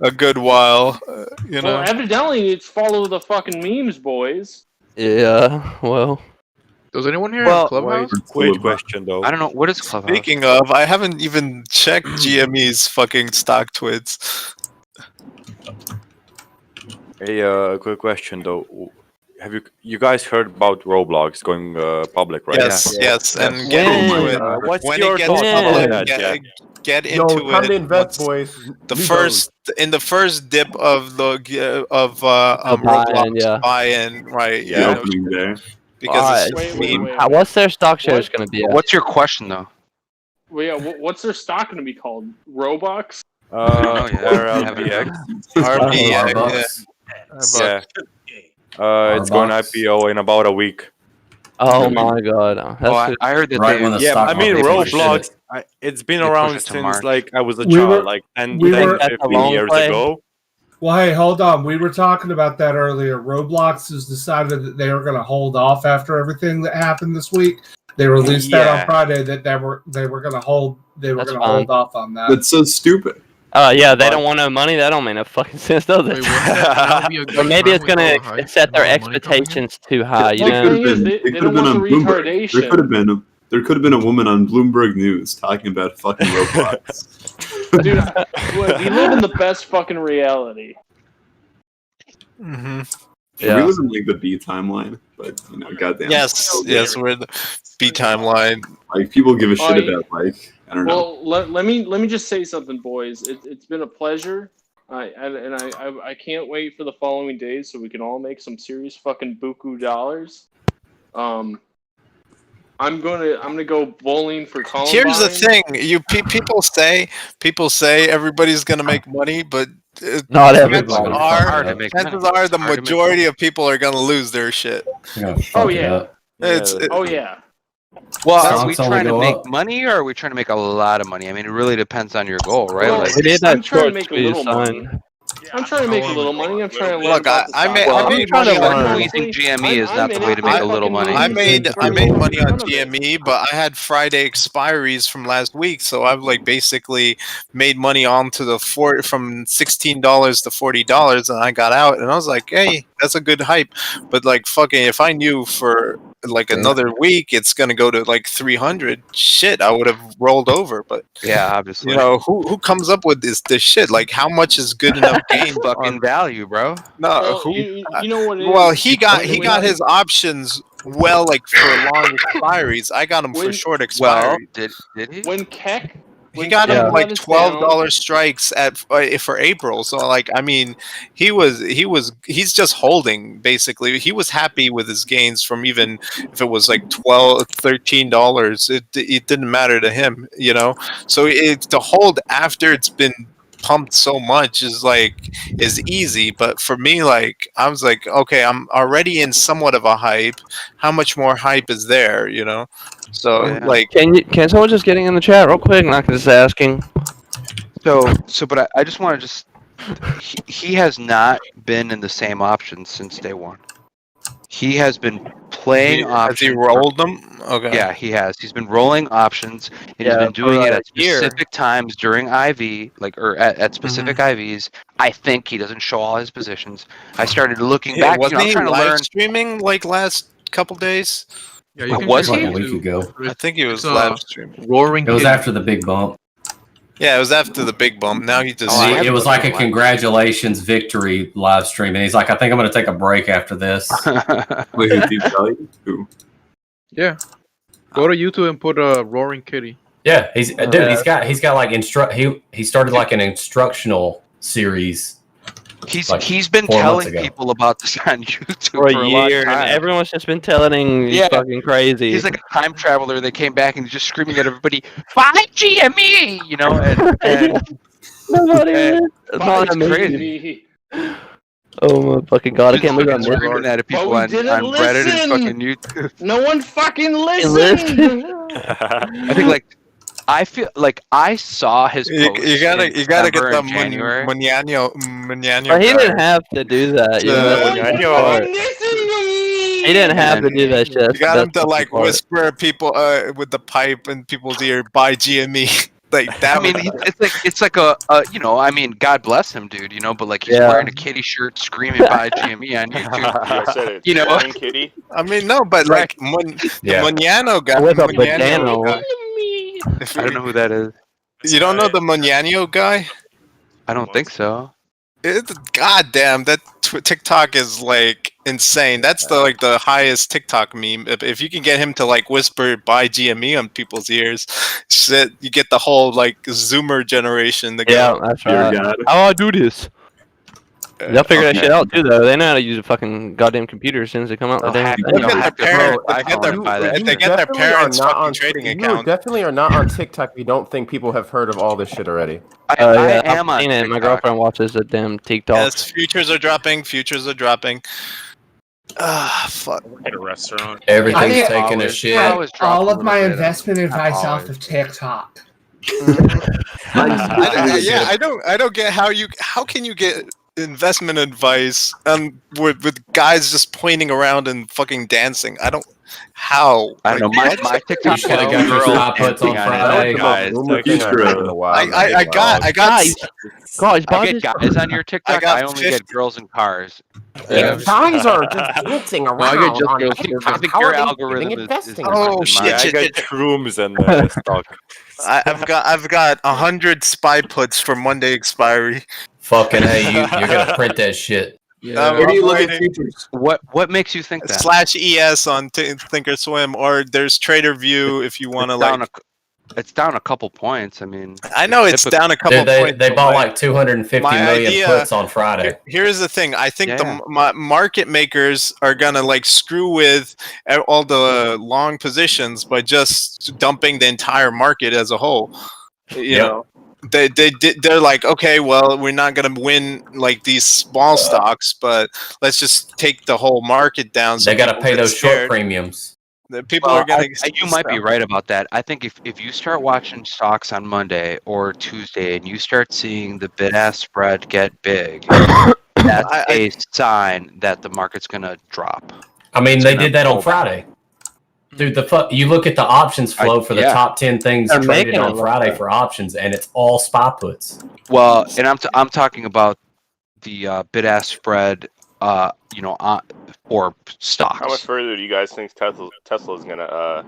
a good while. You know. Well, evidently it's follow the fucking memes, boys. Yeah, well. Does anyone here Well, have Clubhouse? Quick question though. I don't know what is Clubhouse. Speaking of, I haven't even checked GME's fucking stock twits. Hey, quick question though. Have you guys heard about Roblox going public, right? Yes, and get into it. What's When your it gets thoughts about public, that, Jack? get Yo, into time it. to invest, once- boys. The Do first in the first dip of the Roblox buy-in, yeah. buy-in, right? Yeah, you know, opening day. because Wait, it's wait, wait. What's their stock shares going to be at? What's your question though? Well, yeah, what's their stock going to be called? Robux? RLBX. RBX. Yeah. It's going IPO in about a week. Oh my god. That's I heard that Right they. when the Yeah, stock I mean market Roblox. It's been They push around it to since March. like I was a We child, were- like 10, we were- 15 years play. ago. Well, hey, hold on. We were talking about that earlier. Roblox has decided that they are going to hold off after everything that happened this week. They released that Yeah. on Friday that they were going to hold. They were That's going to fine. hold off on that. That's so stupid. Yeah, they don't want no money. That don't make no fucking sense, does it? Wait, wouldn't that be a Or good maybe time it's with all the gonna hype set and their all the money coming in? expectations too high. You Well, know. the thing is, they It could don't have been want on the Bloomberg. retardation. There could have been a woman on Bloomberg News talking about fucking Roblox. Dude, we live in the best fucking reality. Mm-hmm. Yeah. We live in like the B timeline, but you know, goddamn. Yes, we're the B timeline. Like people give a shit Alright. about like I don't know. Well, let me just say something, boys. It's been a pleasure. I can't wait for the following days so we can all make some serious fucking buku dollars. I'm gonna go bowling for Columbine. Here's the thing: people say everybody's gonna make money, but Not chances everybody. chances are the majority of people are gonna lose their shit. Oh yeah. Oh yeah. Well, Stocks are we only trying to go make up. money or are we trying to make a lot of money? I mean, it really depends on your goal, right? Well, Like, We did that I'm trying to short make a squeeze little money. sign. I'm trying to make a little money. I'm trying to learn Look, about the I stock made market. money on. Honestly, we think GME is I'm not the in way it. to make I a little fucking money. I made money on Son of a- GME, but I had Friday expiries from last week, so I've like basically made money onto the from $16 to $40, and I got out, and I was like, hey, that's a good hype. But like fucking, if I knew for like another week it's gonna go to like 300, shit, I would have rolled over. But yeah, obviously. you know who comes up with this shit? Like how much is good enough gain? Fucking value, bro. No, Well, you know what it well, is? he got his options well, like for long expiries. I got him for short Well, expiries. did he? When Keck He got him Yeah. like let us $12 strikes at for April. So like, I mean, he's just holding basically. He was happy with his gains from even if it was like $12, $13. It didn't matter to him, you know. So to hold after it's been pumped so much is easy, but for me, like I was like, okay, I'm already in somewhat of a hype. How much more hype is there, you know? So like, Can someone just getting in the chat real quick? Not just asking. But I just want to he has not been in the same options since day one. He has been playing options. has he rolled them? Okay. Yeah, he has. He's been rolling options, and he's been doing it at specific times during IV, or at specific IVs. I think he doesn't show all his positions. I started looking back. Wasn't I'm he trying to live learn. streaming like last couple days? Yeah, you can Was check he? it Like a too. week ago. I think he was It's, live streaming. Roaring It was Kitty. after the big bump. Yeah, it was after the big bump. Now he just. It was like a congratulations victory live stream, and he's like, "I think I'm going to take a break after this." Wait, who did you tell you? Who? Yeah. Go to YouTube and put a Roaring Kitty. Yeah, he's dude. He's got like he started like an instructional series. He's been 4 months telling ago. people about this on YouTube For a long year, and time. everyone's just been telling him he's fucking crazy. He's like a time traveler that came back and he's just screaming at everybody, "Buy GME!" You know, and Nobody and is. Not it's amazing. crazy. Oh my fucking god! I can't believe I missed screaming at people we on didn't Reddit and listen. fucking YouTube. No one fucking Listen. listened. I think like I feel like I saw his post. You gotta get December the and January. Munyanyo But he guy. didn't have to do that. You know, that's the best part. He didn't have to do that shit. You got him That's to the like part. whisper at people with the pipe in people's ear, buy GME. Like that. I mean, it's like a you know, I mean, God bless him, dude. You know, but like he's Yeah. wearing a kitty shirt, screaming by GME on YouTube. You know, kitty. I mean, no, but like Yeah. the Munyano guy. With a Munyano banana. guy. I don't know who that is. You don't know the Munyano guy? I don't think so. Goddamn, that TikTok is like insane. That's the highest TikTok meme. If you can get him to like whisper "buy GME" on people's ears, shit, you get the whole like Zoomer generation. To Yeah, go. that's right. How I do this? They'll figure that shit out too, though. They know how to use a fucking goddamn computer as soon as they come out. They get their parents. They get their parents fucking trading You account. definitely are not on TikTok. You don't think people have heard of all this shit already. Yeah, I've seen it. My girlfriend watches the damn TikTok. Yes, futures are dropping. Futures are dropping. Ah, fuck. At a restaurant. Everything's taking a shit. All of my investment advice off of TikTok. I don't get how can you get investment advice with guys just pointing around and fucking dancing. I don't know. My TikTok should have got your stop puts on Friday. I got guys, I get guys on your TikTok. I only get girls in cars. Guys are just dancing around. I get just on girls. TikTok. I think How your are they algorithm is investing? Oh shit! I got shrooms and stock. I've got 100 spy puts for Monday expiry. Fucking hey, you're gonna print that shit. Where do you look at futures? What makes you think that? /ES on Thinkorswim, or there's TraderView if you want to like. It's down a couple points. I mean, I know it's down a couple points. They bought like 250 million puts on Friday. Here's the thing. I think the market makers are gonna like screw with all the long positions by just dumping the entire market as a whole. You know. They're like, okay, well, we're not gonna win like these small stocks, but let's just take the whole market down. So they gotta pay those short premiums. The people are gonna. You might be right about that. I think if you start watching stocks on Monday or Tuesday and you start seeing the bid-ask spread get big, that's a sign that the market's gonna drop. I mean, they did that on Friday. Dude, you look at the options flow for the top 10 things traded on Friday for options, and it's all spot puts. Well, and I'm talking about the bid-ask spread, for stocks. How much further do you guys think Tesla's gonna?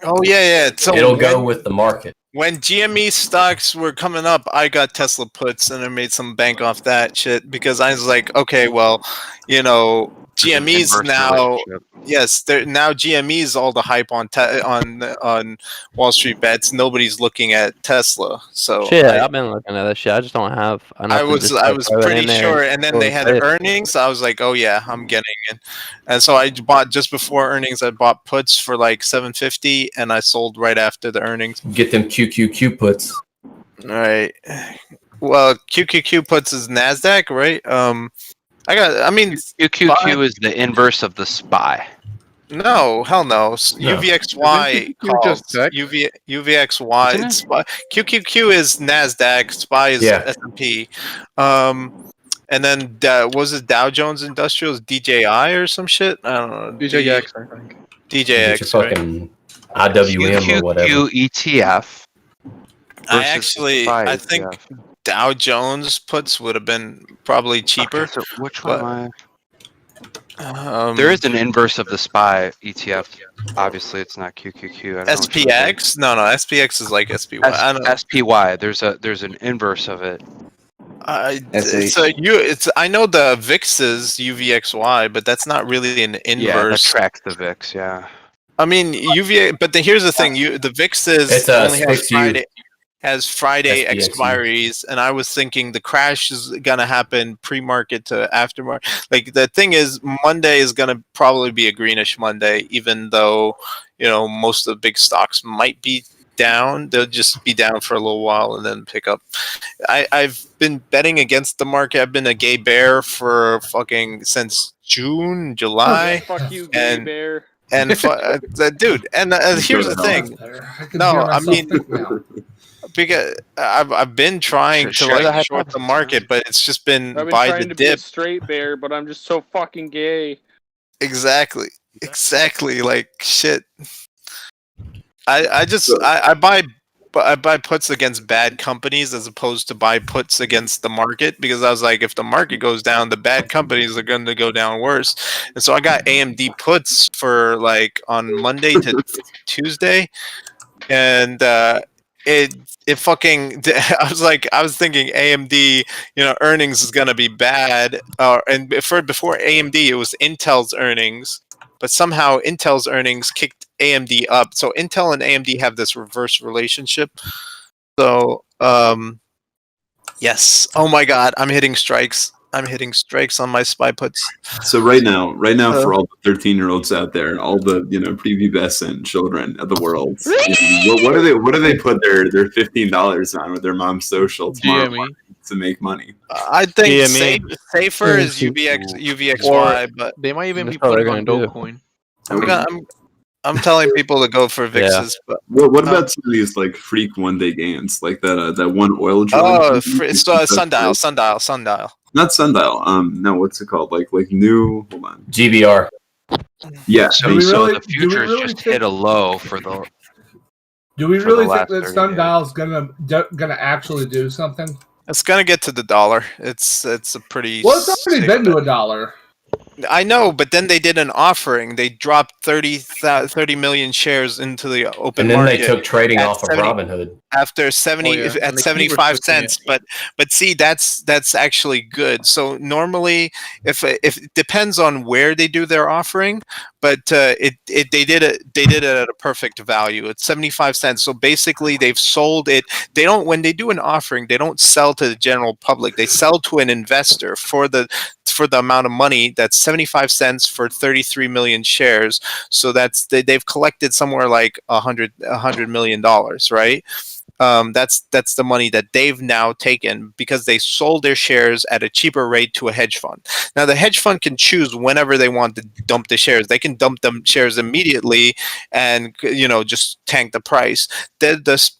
Oh yeah. So it'll go with the market. When GME stocks were coming up, I got Tesla puts and I made some bank off that shit because I was like, okay, well, GME's now, yes, now GME's all the hype on Wall Street bets. Nobody's looking at Tesla, so shit, I've been looking at that shit. I just don't have enough. I was pretty sure, and then they had earnings. I was like, oh yeah, I'm getting in, and so I bought just before earnings. I bought puts for like $750, and I sold right after the earnings. Get them QQQ puts. All right. Well, QQQ puts is Nasdaq, right? QQQ is the inverse of the SPY. No, hell no. UVXY calls UVXY. It's SPY. QQQ is Nasdaq. SPY is S&P. And then was it Dow Jones Industrials DJI or some shit? I don't know. DJX, I think. DJX. Fucking IWM or whatever. QQQ ETF. I think Dow Jones puts would have been probably cheaper. Okay, so which one am I? There is an inverse of the SPY ETF. Obviously, it's not QQQ. SPX? No, SPX is like SPY. SPY. There's an inverse of it. I know the VIX is UVXY, but that's not really an inverse. Yeah, that tracks the VIX. Yeah. I mean but here's the thing: the VIX has Friday expiries, and I was thinking the crash is gonna happen pre-market to aftermarket. Like the thing is, Monday is gonna probably be a greenish Monday, even though most of the big stocks might be down. They'll just be down for a little while and then pick up. I've been betting against the market. I've been a gay bear for fucking since June, July. Fuck you, gay bear. And dude, and here's the thing. No, I mean, because I've been trying to like short the market, but it's just been I've been by trying the to be a dip. straight bear, but I'm just so fucking gay. Exactly. Like shit. I buy puts against bad companies as opposed to buy puts against the market, because I was like, if the market goes down, the bad companies are going to go down worse. And so I got AMD puts for like on Monday to Tuesday, and it fucking I was thinking AMD, earnings is going to be bad, and before AMD it was Intel's earnings, but somehow Intel's earnings kicked AMD up. So Intel and AMD have this reverse relationship. So yes. Oh my god, I'm hitting strikes. I'm hitting strikes on my SPY puts. So right now, for all the 13-year-olds out there, all the prepubescent children of the world, what do they put their $15 on with their mom's social tomorrow morning to make money? I think safer is UVXY, but they might even be putting on Dogecoin. I'm telling people to go for VIXes. But what about some of these like freak one-day gains, like that one oil drilling? Sundial. Not Sundial. No, what's it called? Like new. Hold on. GBR. Yeah. So the futures just hit a low for the. Do we really think that Sundial's gonna actually do something? It's gonna get to the dollar. It's a pretty. Well, it's already been to $1. I know, but then they did an offering. They dropped 30 million shares into the open market. And then they took trading off of Robinhood After 75 cents. But see, that's actually good. So normally, if it depends on where they do their offering, but they did it at a perfect value. It's 75 cents. So basically, they've sold it. When they do an offering, they don't sell to the general public. They sell to an investor for the amount of money. That's 75 cents for 33 million shares. So they've collected somewhere like $100 million, right? That's the money that they've now taken because they sold their shares at a cheaper rate to a hedge fund. Now the hedge fund can choose whenever they want to dump the shares. They can dump them shares immediately and just tank the price. The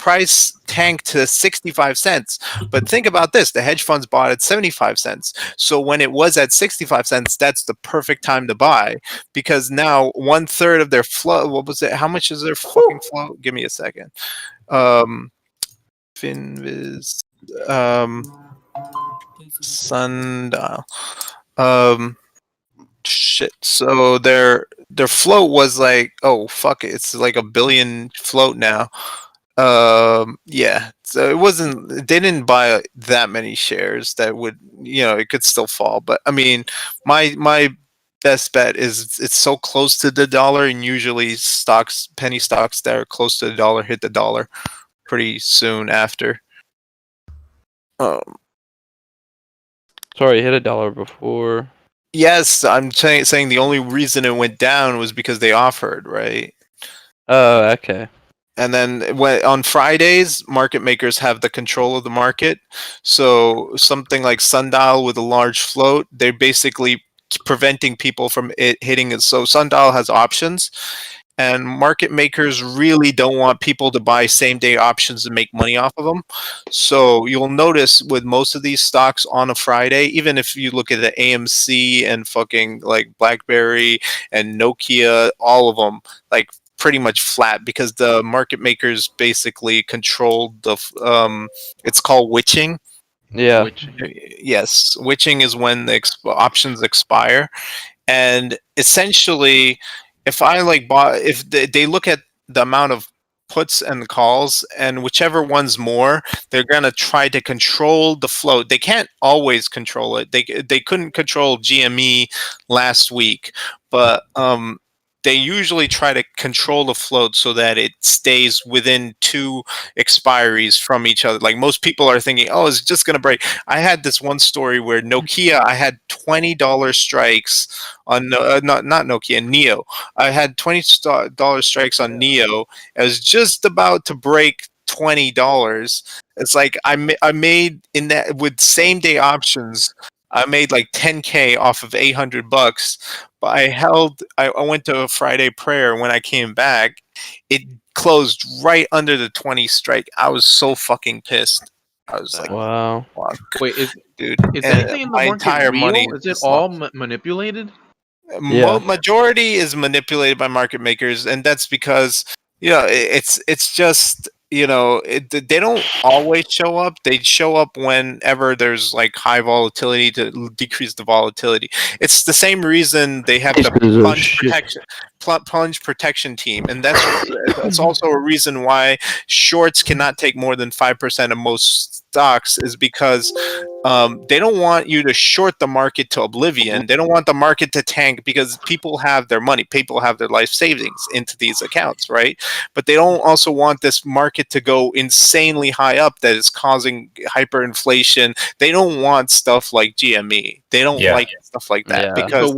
price tanked to 65 cents. But think about this, the hedge funds bought at 75 cents. So when it was at 65 cents, that's the perfect time to buy, because now 1/3 of their flow, what was it? How much is their fucking flow? Give me a second. Finviz, Sundial. Shit. So their float was like, oh fuck it, it's like $1 billion float now. Yeah, so they didn't buy that many shares that would, it could still fall. But I mean, my best bet is it's so close to the dollar, and usually penny stocks that are close to the dollar hit the dollar pretty soon after. Sorry, it hit $1 before. Yes, I'm saying the only reason it went down was because they offered, right? Oh, okay. And then on Fridays, market makers have the control of the market. So something like Sundial with a large float, they're basically preventing people from it hitting it. So Sundial has options, and market makers really don't want people to buy same-day options and make money off of them. So you'll notice with most of these stocks on a Friday, even if you look at the AMC and fucking like BlackBerry and Nokia, all of them, like pretty much flat, because the market makers basically controlled it's called witching. Yeah. Yes, witching is when the options expire, and essentially, if they look at the amount of puts and calls, and whichever one's more, they're gonna try to control the float. They can't always control it. They couldn't control GME last week, but they usually try to control the float so that it stays within 2 expiries from each other. Like most people are thinking, oh, it's just going to break. I had this one story where Nokia, I had $20 strikes on, not Nokia, Neo. I had $20 strikes on Neo. I was just about to break $20. It's like I made in that with same day options. I made like 10K off of $800, but I went to a Friday prayer. When I came back, it closed right under the 20 strike. I was so fucking pissed. I was like, wow. Fuck. Wait, is And anything in the my market entire real? money Is it was all lost. manipulated? Majority is manipulated by market makers, and that's because it's just they don't always show up. They show up whenever there's like high volatility to decrease the volatility. It's the same reason they have the plunge protection team, and that's also a reason why shorts cannot take more than 5% of most stocks, is because they don't want you to short the market to oblivion. They don't want the market to tank because people have their money, people have their life savings into these accounts, right? But they don't also want this market to go insanely high up that is causing hyperinflation. They don't want stuff like GME. They don't like stuff like that because